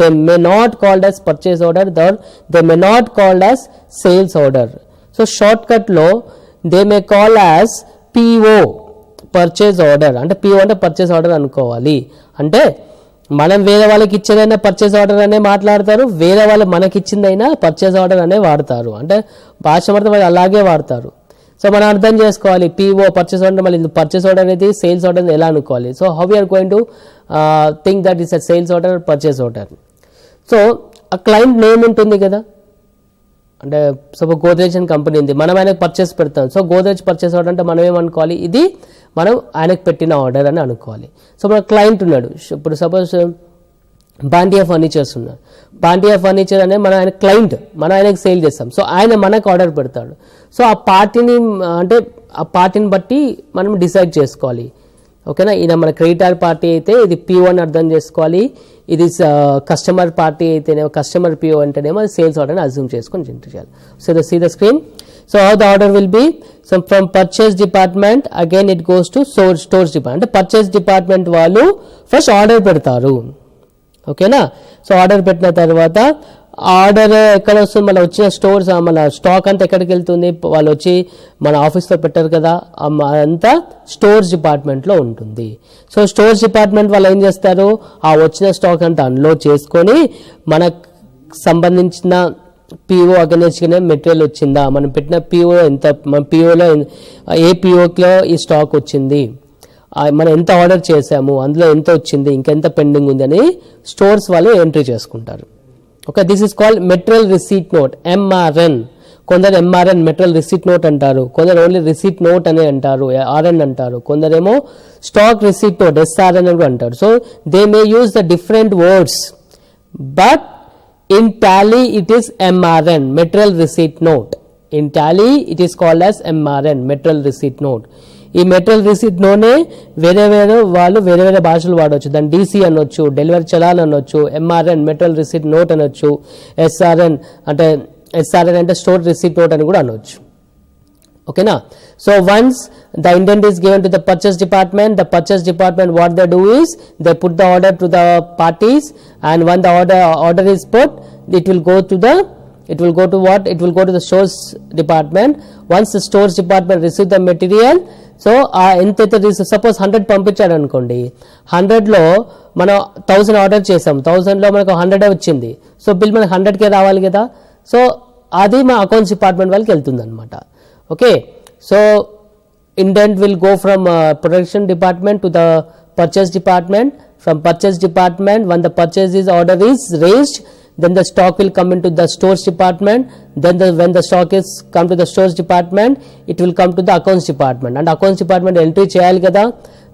they may not called as purchase order or they may not called as sales order. So short కట్లో they may call as PO, purchase order. అంటే PO అంటే purchase order అనుకోవాలి. అంటే మనం వేరే వాళ్ళకి ఇచ్చేదైనా purchase order అనే మాట్లాడతారు, వేరే వాళ్ళు మనకి ఇచ్చిందైనా పర్చేస్ ఆర్డర్ అనే వాడతారు. అంటే భాష మొత్తం వాళ్ళు అలాగే వాడతారు. సో మనం అర్థం చేసుకోవాలి పిఓ పర్చేస్ ఆర్డర్, మళ్ళీ పర్చేస్ ఆర్డర్ అనేది సేల్స్ ఆర్డర్ ఎలా అనుకోవాలి. So how we're going to think that is a sales order, purchase order. So ఆ క్లయింట్ నేమ్ ఉంటుంది కదా, అంటే సపోజ్ గోద్రేజ్ అని కంపెనీ ఉంది, మనం ఆయనకు పర్చేస్ పెడతాం. సో గోద్రేజ్ పర్చేస్ ఆర్డర్ అంటే మనం ఏమనుకోవాలి, ఇది మనం ఆయనకు పెట్టిన ఆర్డర్ అని అనుకోవాలి. సో మన క్లయింట్ ఉన్నాడు, ఇప్పుడు సపోజ్ బాండియా ఫర్నిచర్స్ ఉన్నాడు. బాండియా ఫర్నిచర్ అనే మన ఆయన క్లయింట్, మనం ఆయనకు సేల్ చేస్తాం. సో ఆయన మనకు ఆర్డర్ పెడతాడు. సో ఆ పార్టీని అంటే ఆ పార్టీని బట్టి మనం డిసైడ్ చేసుకోవాలి. ఓకేనా, ఈయన మన క్రెడిటార్ పార్టీ అయితే ఇది పిఓ అని అర్థం చేసుకోవాలి, ఇది కస్టమర్ పార్టీ అయితేనేమో కస్టమర్ పిఓ అంటేనేమో అది సేల్స్ ఆర్డర్ అని అజ్యూమ్ చేసుకొని ఎంటర్ చేయాలి. So see the screen. So how the order will be, so from purchase department again it goes to stores department. అంటే purchase department వాళ్ళు ఫస్ట్ ఆర్డర్ పెడతారు. ఓకేనా, సో ఆర్డర్ పెట్టిన తర్వాత ఆర్డర్ ఎక్కడ వస్తుంది, మన వచ్చిన స్టోర్స్ మన స్టాక్ అంతా ఎక్కడికి వెళ్తుంది, వాళ్ళు వచ్చి మన ఆఫీస్లో పెట్టారు కదా, అంతా స్టోర్స్ డిపార్ట్మెంట్లో ఉంటుంది. సో స్టోర్స్ డిపార్ట్మెంట్ వాళ్ళు ఏం చేస్తారు, ఆ వచ్చిన స్టాక్ అంతా అన్లోడ్ చేసుకొని మనకు సంబంధించిన పిఓ అగెన్స్ట్గానే మెటీరియల్ వచ్చిందా, మనం పెట్టిన పిఓ ఎంత, మన పిఓలో ఏ పిఓలో ఈ స్టాక్ వచ్చింది, మనం ఎంత ఆర్డర్ చేసాము, అందులో ఎంత వచ్చింది, ఇంకెంత పెండింగ్ ఉంది అని స్టోర్స్ వాళ్ళు ఎంట్రీ చేసుకుంటారు. Okay, this is called material receipt note, MRN. కొందరు ఎంఆర్ఎన్ మెటీరియల్ రిసీట్ నోట్ అంటారు, కొందరు ఓన్లీ రిసీట్ నోట్ అనే అంటారు, ఆర్ఎన్ అంటారు, కొందరేమో స్టాక్ రిసీట్ నోట్ ఎస్ఆర్ఎన్ అని కూడా అంటారు. So they may use the different words, but in tally it is MRN, material receipt note. In tally it is called as MRN, material receipt note. ఈ material receipt Noney వేరే వేరే వాళ్ళు వేరే వేరే భాషలు వాడవచ్చు. దాన్ని డీసీ అనొచ్చు, డెలివరీ చలాన్ అనొచ్చు, ఎంఆర్ఎన్ మెటీరియల్ రిసీట్ నోట్ అనొచ్చు, ఎస్ఆర్ఎన్ అంటే స్టోర్ రిసీట్ నోట్ అని కూడా అనొచ్చు. ఓకేనా, so once the indent is given to the purchase department, the purchase department what they do is they put the order to the parties, and when the order is put, it will go to the stores department. Once the stores department receive the material, so ఎంతైతే suppose 100 పంపించాడు అనుకోండి, 100లో మనం 1000 order చేసాం, 1000లో మనకు 100 వచ్చింది. So bill మనకు 100కే రావాలి కదా, సో అది మా అకౌంట్స్ డిపార్ట్మెంట్ వాళ్ళకి వెళ్తుంది అనమాట. Okay, so indent will go from production department to the purchase department. From purchase department, when the purchase order is raised, then the stock will come into the stores department. Then when the stock is come to the stores department, it will come to the accounts department. And accounts department entry చేయాలి కదా,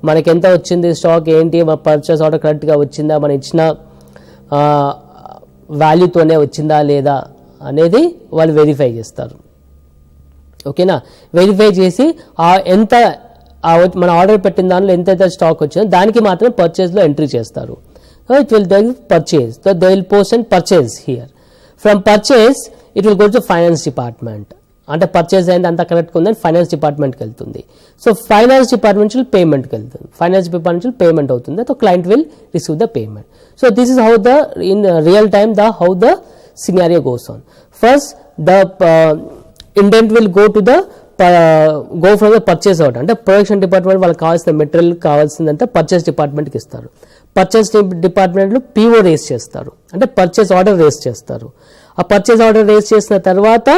మనకి ఎంత వచ్చింది stock ఏంటి, మన purchase order కరెక్ట్గా వచ్చిందా, మన ఇచ్చిన వాల్యూతోనే వచ్చిందా లేదా అనేది వాళ్ళు వెరిఫై చేస్తారు. ఓకేనా, వెరిఫై చేసి ఎంత మన ఆర్డర్ పెట్టిన దానిలో ఎంతైతే స్టాక్ వచ్చిందో దానికి మాత్రం పర్చేస్లో ఎంట్రీ చేస్తారు. It will they purchase, so they will post and purchase here. From purchase it will go to finance department. అంటే పర్చేస్ అయింది అంతా కరెక్ట్గా ఉందని ఫైనాన్స్ డిపార్ట్మెంట్కి వెళ్తుంది. సో ఫైనాన్స్ డిపార్ట్మెంట్ పేమెంట్కి వెళ్తుంది, ఫైనాన్స్ డిపార్ట్మెంట్ పేమెంట్ అవుతుంది, so client will receive the payment. So this is how the in real time how the scenario goes on. First the indent will go from the purchase order. అంటే production department వాళ్ళకి కావాల్సిన material కావాల్సిందంతా purchase డిపార్ట్మెంట్కి ఇస్తారు. Purchase డిపార్ట్మెంట్లో PO race చేస్తారు, అంటే purchase order raise చేస్తారు. ఆ పర్చేస్ ఆర్డర్ రేస్ చేసిన తర్వాత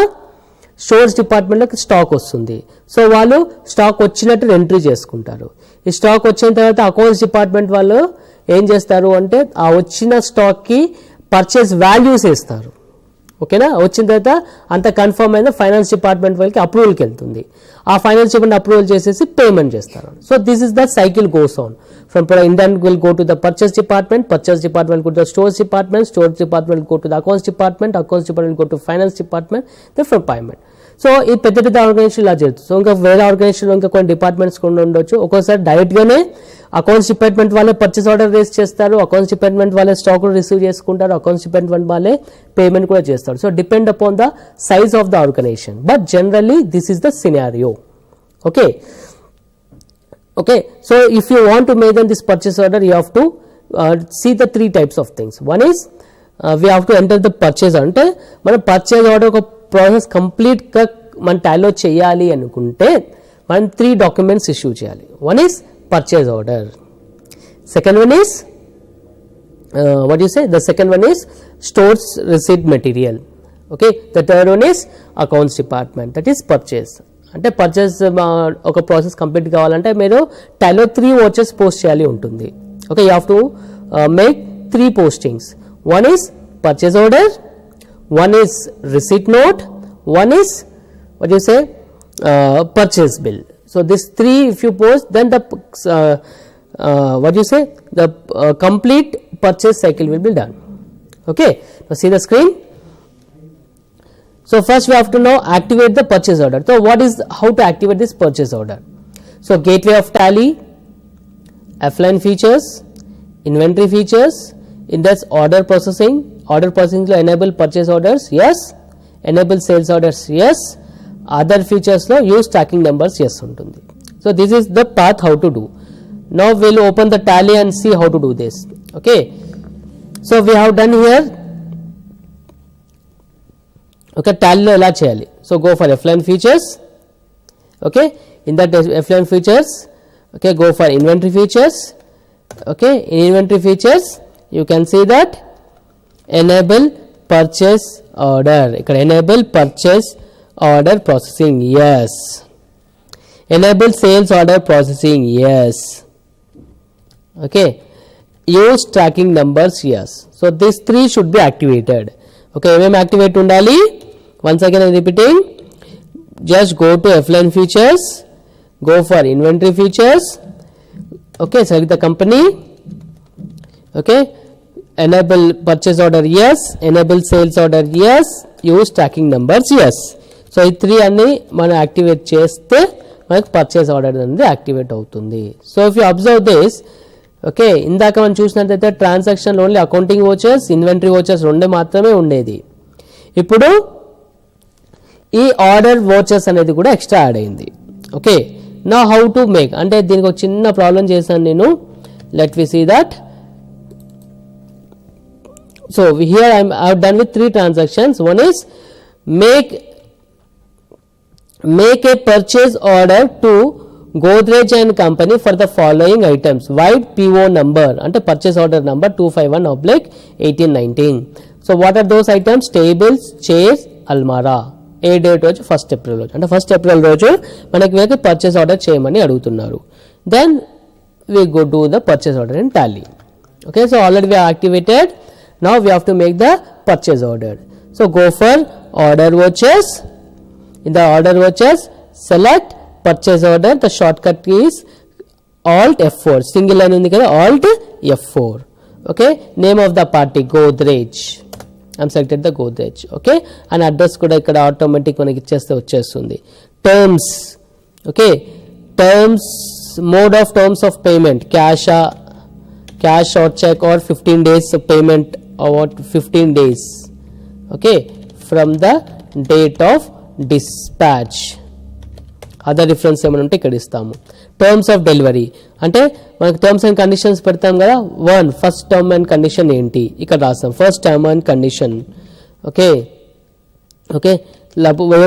స్టోర్స్ డిపార్ట్మెంట్లోకి స్టాక్ వస్తుంది. సో వాళ్ళు స్టాక్ వచ్చినట్టు ఎంట్రీ చేసుకుంటారు. ఈ స్టాక్ వచ్చిన తర్వాత అకౌంట్స్ డిపార్ట్మెంట్ వాళ్ళు ఏం చేస్తారు అంటే ఆ వచ్చిన స్టాక్కి పర్చేస్ వాల్యూస్ వేస్తారు. ఓకేనా, వచ్చిన తర్వాత అంత కన్ఫర్మ్ అయిన ఫైనాన్స్ డిపార్ట్మెంట్ వాళ్ళకి అప్రూవల్కి వెళ్తుంది. ఆ ఫైనాన్స్ డిపార్ట్మెంట్ అప్రూవల్ చేసేసి పేమెంట్ చేస్తారు. So this is the cycle goes on. From Indian will go to the purchase department will go to the stores department will go to the accounts department will go to finance department, then from payment. So ఈ పెద్ద పెద్ద organisation ఇలా జరుగుతుంది. So ఇంకా వేరే ఆర్గనైజేషన్లో ఇంకా కొన్ని డిపార్ట్మెంట్స్ కూడా ఉండొచ్చు. ఒక్కోసారి డైరెక్ట్గానే అకౌంట్స్ డిపార్ట్మెంట్ వాళ్ళే పర్చేస్ ఆర్డర్ రేస్ చేస్తారు, అకౌంట్స్ డిపార్ట్మెంట్ వాళ్ళే స్టాక్ రిసీవ్ చేసుకుంటారు, అకౌంట్స్ డిపార్ట్మెంట్ వాళ్ళే పేమెంట్ కూడా చేస్తారు. So depend upon the size of the organization, but generally this is the scenario. Okay, so if you want to make this purchase order, you have to see the three types of things. One is we have to enter the purchase order. అంటే మనం purchase order ఒక process కంప్లీట్గా మన టాలీలో చేయాలి అనుకుంటే మనం 3 documents issue చేయాలి. One is purchase order, second one is what you say, the second one is stores receipt material. Okay, the third one is accounts department, that is purchase. అంటే purchase ఒక process complete కావాలంటే మీరు టాలీలో 3 watches post చేయాలి ఉంటుంది. Okay, you have to make 3 postings. One is purchase order, one is receipt note, one is what you say purchase bill. So this 3 if you post, then the what you say, the complete purchase cycle will be done. Okay, now see the screen. So first we have to now activate the purchase order. So how to activate this purchase order? So gateway of tally, offline features, inventory features, in this order processing lo enable purchase orders, yes, enable sales orders, yes, other features lo use tracking numbers, yes untundi. So this is the path how to do. Now we will open the tally and see how to do this. Okay, so we have done here. Okay, టాలీలో ఎలా చేయాలి? So go for F eleven features. Okay, in that F eleven features, okay, go for inventory features. Okay, in inventory features you can see that enable purchase order. ఇక్కడ enable purchase order processing, yes. Enable sales order processing, yes. Okay, use tracking numbers, yes. So this 3 should be activated. Okay, ఏమేమి activate ఉండాలి? once again I'm repeating, just go to offline features, go for inventory features. Okay, select the company. Okay, enable purchase order, yes. Enable sales order, yes. Use tracking numbers, yes. So ఈ 3 అన్ని మనం activate చేస్తే మనకు purchase order అనేది activate అవుతుంది. So if you observe this, okay, ఇందాక మనం చూసినట్లయితే transaction only accounting vouchers, inventory vouchers 2 మాత్రమే ఉండేది. ఇప్పుడు ఈ ఆర్డర్ వోచర్స్ అనేది కూడా ఎక్స్ట్రా యాడ్ అయింది. ఓకే, నా హౌ టు మేక్ అంటే దీనికి ఒక చిన్న ప్రాబ్లం చేశాను నేను. Let we see that. So here I have done with 3 transactions. One is make a purchase order to Godrej and Company for the following items. Wide PO number అంటే purchase order number 251/1819. So what are those items? Tables, chairs, almara. A date రోజు? 1st April రోజు. అంటే 1st April రోజు మనకి purchase order చేయమని అడుగుతున్నారు. Then we go to the purchase order in tally. Okay, so already we are activated. Now we have to make the purchase order. So go for order vouchers. In the order vouchers, select purchase order. The shortcut is Alt F4. Single line ఉంది కదా, Alt F4. okay, name of the party Godrej, I'm selected the Godrej, okay, and address kuda ikkada automatic manaki icheste vachchestundi. Terms, okay, terms, mode of terms of payment, cash or check or 15 days of payment or what 15 days, okay, from the date of dispatch. Other reference ఏమైనా ఉంటే ఇక్కడ ఇస్తాము. Terms of delivery అంటే మనకు terms and conditions పెడతాం కదా. First term and condition ఏంటి ఇక్కడ రాస్తాం. First term and condition, okay okay,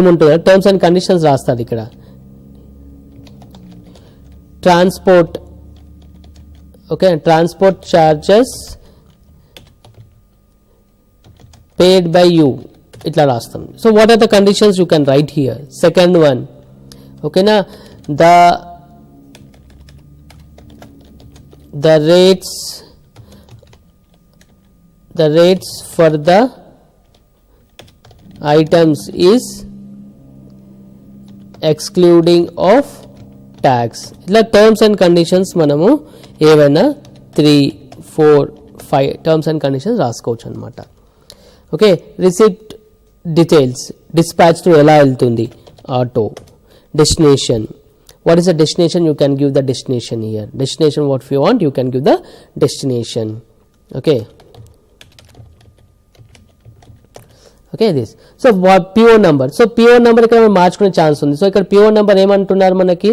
ఏముంటుంది టర్మ్స్ అండ్ కండిషన్స్ రాస్తారు ఇక్కడ. Transport, okay, transport charges paid by you ఇట్లా రాస్తాం. So what are the conditions you can write here. Second one, ఓకేనా, the rates for the items is excluding of tax. ఇలా terms and conditions మనము ఏవైనా 3, 4, 5 terms and conditions రాసుకోవచ్చు అనమాట. Okay, receipt details, dispatch to ఎలా వెళ్తుంది, auto. Destination, what is the destination, you can give the destination here. Destination what you want, you can give the destination, okay, okay, this. So what PO number, so PO number ఇక్కడ మార్చుకునే chance ఉంది. So ఇక్కడ PO number ఏమంటున్నారు మనకి.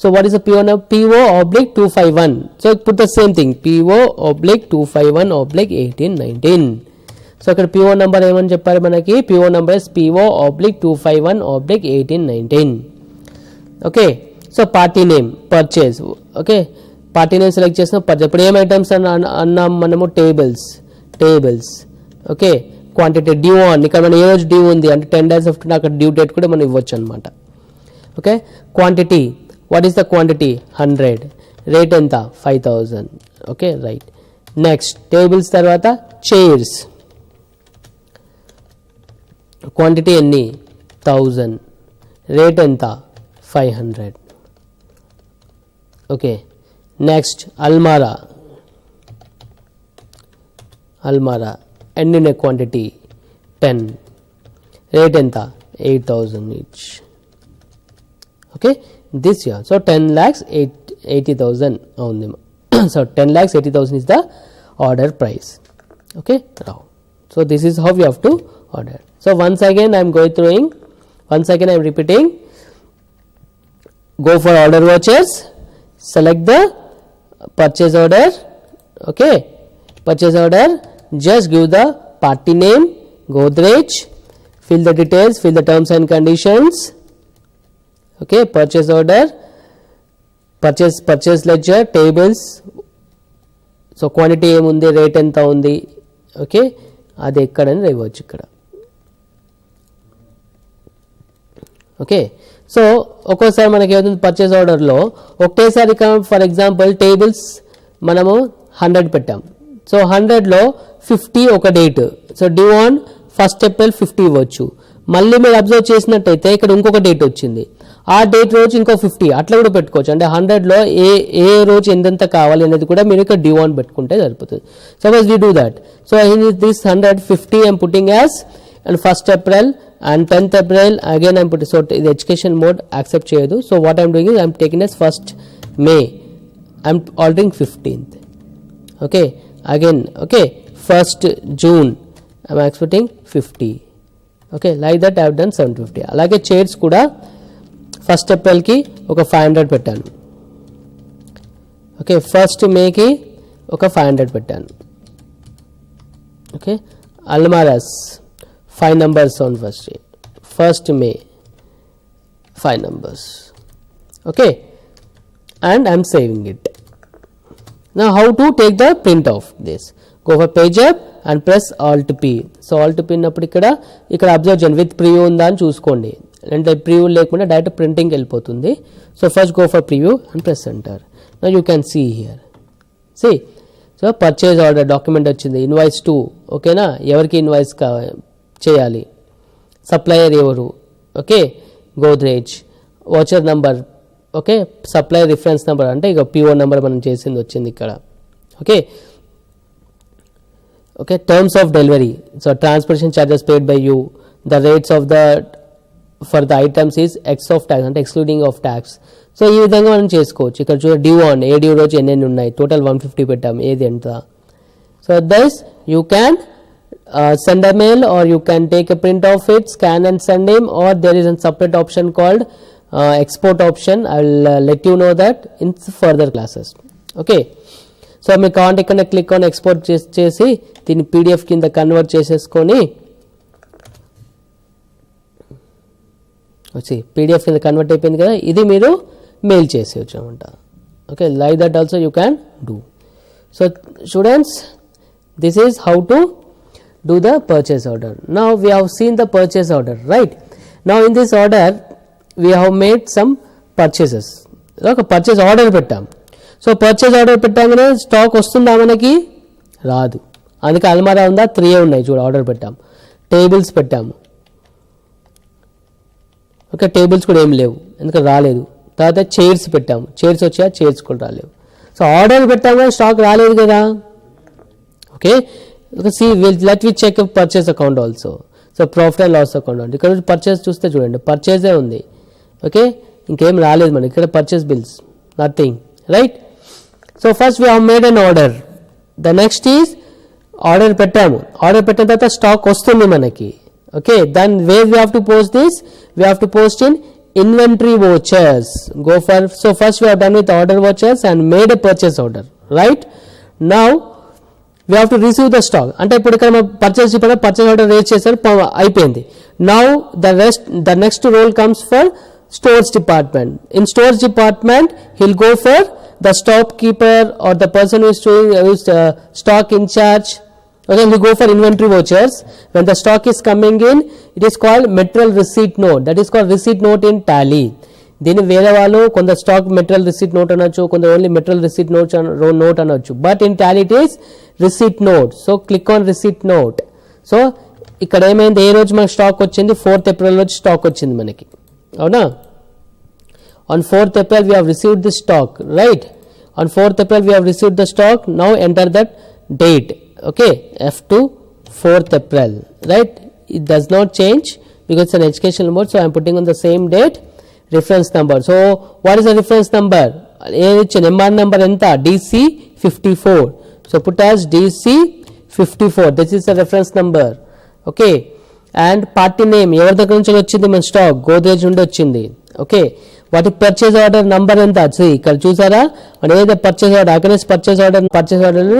So what is the PO number, PO/251. so put the same thing, PO/251/1819. So ఇక్కడ PO number ఏమని చెప్పారు మనకి, PO number is PO/251/1819, okay. So party name, purchase, okay, party name select చేసిన purchase. ఇప్పుడు ఏం items అన్నాం మనము, tables, okay. Quantity, due on, ఇక్కడ మనం ఏ రోజు డ్యూ ఉంది అంటే 10 days ఆఫ్టర్ అక్కడ డ్యూ డేట్ కూడా మనం ఇవ్వచ్చు అనమాట, okay. Quantity, what is the quantity, 100, rate ఎంత, 5000, ఓకే, రైట్. నెక్స్ట్ టేబుల్స్ తర్వాత చైర్స్, క్వాంటిటీ ఎన్ని, 1000, రేట్ ఎంత, 500, ఓకే. నెక్స్ట్ అల్మారా, ఎన్ని క్వాంటిటీ 10, రేట్ ఎంత, 8000 each, okay. This year so 10,80,000 ఉంది. So 10,80,000 is the order price, okay. Now so this is how you have to order. So once again I am repeating, go for order vouchers, select the purchase order, okay, purchase order, just give the party name Godrej, fill the details, fill the terms and conditions, okay. Purchase order, purchase ledger, tables, so quantity ఏముంది, rate ఎంత ఉంది, okay, అది ఎక్కడని ఇవ్వచ్చు ఇక్కడ, okay. So ఒక్కోసారి మనకి ఏమవుతుంది, purchase ఆర్డర్లో ఒకేసారి ఫర్ ఎగ్జాంపుల్ టేబుల్స్ మనము 100 పెట్టాం. సో 100లో 50 ఒక date, so due on 1st April 50 ఇవ్వచ్చు. మళ్ళీ మీరు అబ్జర్వ్ చేసినట్టయితే ఇక్కడ ఇంకొక డేట్ వచ్చింది, ఆ డేట్ రోజు ఇంకో 50 అట్లా కూడా పెట్టుకోవచ్చు. అంటే 100లో ఏ రోజు ఎంతెంత కావాలి అనేది కూడా మీరు ఇక్కడ డ్యూ ఆన్ పెట్టుకుంటే సరిపోతుంది. Suppose we do that. So in this 150 I'm putting as and 1st April and 10th April again I am putting, so the education mode accept cheyadu. So what I am doing is I am taking as 1st May, I am ordering 15th, okay, again, okay, 1st June I am expecting 50, okay, like that I have done 750. అలాగే chairs కూడా 1st April కి ఒక 500 పెట్టాను, okay, 1st May కి ఒక 500 పెట్టాను, okay. Almaras 5 numbers on 1st May 5 numbers, okay, and I am saving it. Now how to take the print of this, go for page up and press Alt P. So Alt P ఉన్నప్పుడు ఇక్కడ observe చేయండి, with preview ఉందా అని చూసుకోండి, అంటే preview లేకుండా direct printing వెళ్ళిపోతుంది. So first go for preview and press enter. Now you can see here, see, so purchase order document వచ్చింది, ఇన్వాయిస్ 2, ఓకేనా, ఎవరికి ఇన్వాయిస్ చేయాలి, సప్లయర్ ఎవరు, okay, Godrej, voucher number, okay, supplier reference number అంటే ఇక PO number మనం చేసింది వచ్చింది ఇక్కడ, okay. Okay, terms of delivery. So transportation charges paid by you, the rates of the for the items is X of tax అంటే excluding of tax. So ఈ విధంగా మనం చేసుకోవచ్చు. ఇక్కడ చూడ డ్యూ ఆన్ ఏ డ్యూ రోజు ఎన్ని ఉన్నాయి, టోటల్ 150 పెట్టాం, ఏది ఎంత. So thus you can send a mail, or you can take a print of it, scan and send him, or there is a separate option called export option. I will let you know that in further classes. Okay, so మీరు కావాలంటే ఇక్కడ click on export చేసి దీన్ని PDF కింద convert చేసేసుకొని వచ్చి PDF కింద convert అయిపోయింది కదా, ఇది మీరు మెయిల్ చేసేయచ్చు అనమాట. Okay, like that also you can do. So students, this is how to do the purchase order. Now we have seen the purchase order, right? Now in this order we have made some purchases. Okay, purchase order పెట్టాం. So purchase order పెట్టాగానే stock వస్తుందా మనకి? రాదు. అందుకే అల్మారా ఉందా, 3 ఉన్నాయి చూడ, order పెట్టాం. Tables పెట్టాము. ఓకే, టేబుల్స్ కూడా ఏం లేవు ఎందుకంటే రాలేదు. తర్వాత చైర్స్ పెట్టాము, చైర్స్ వచ్చా, చైర్స్ కూడా రాలేవు. సో ఆర్డర్ పెట్టాము కానీ స్టాక్ రాలేదు కదా. Okay, see, let me check purchase account also. So profit and loss account, ఇక్కడ పర్చేస్ చూస్తే చూడండి పర్చేజే ఉంది. ఓకే, ఇంకేం రాలేదు మనకి ఇక్కడ, purchase bills nothing, right? So first we have made an order. The next is order పెట్టాము, ఆర్డర్ పెట్టిన తర్వాత స్టాక్ వస్తుంది మనకి. Okay, then where we have to post this, we have to post in inventory vouchers. Go for, so first we have done with order vouchers and made a purchase order, right? Now we have to receive the stock. అంటే ఇప్పుడు ఇక్కడ purchase purchase order raise చేశారు, అయిపోయింది. Now the next role comes for stores department. In stores department he'll go for the storekeeper or the person who is doing stock in charge. Okay, we go for inventory vouchers. When the stock is coming in, it is called material receipt note. That is called receipt note in tally. దీన్ని వేరే వాళ్ళు కొంత stock material receipt note అనొచ్చు, కొంత only material receipt note అనొచ్చు. But in Tally it is receipt note. So click on receipt note. So ఇక్కడ ఏమైంది, ఏ రోజు మనకి స్టాక్ వచ్చింది, 4th April రోజు స్టాక్ వచ్చింది మనకి, అవునా? On 4th April we have received the stock, right? On 4th April we have received the stock. Now enter that date. Okay, F2 4th April, right? It does not change because it's an educational mode, so I am putting on the same date. Reference number. So what is the reference number? MR number enta, DC 54. So put as DC 54. This is the reference number. Okay, and party name, ఎవరి దగ్గర నుంచి వచ్చింది మన stock, Godrej నుండి వచ్చింది. Okay, వాటి purchase order number ఎంత, ఇక్కడ చూసారా, మన ఏదైతే purchase order, against purchase order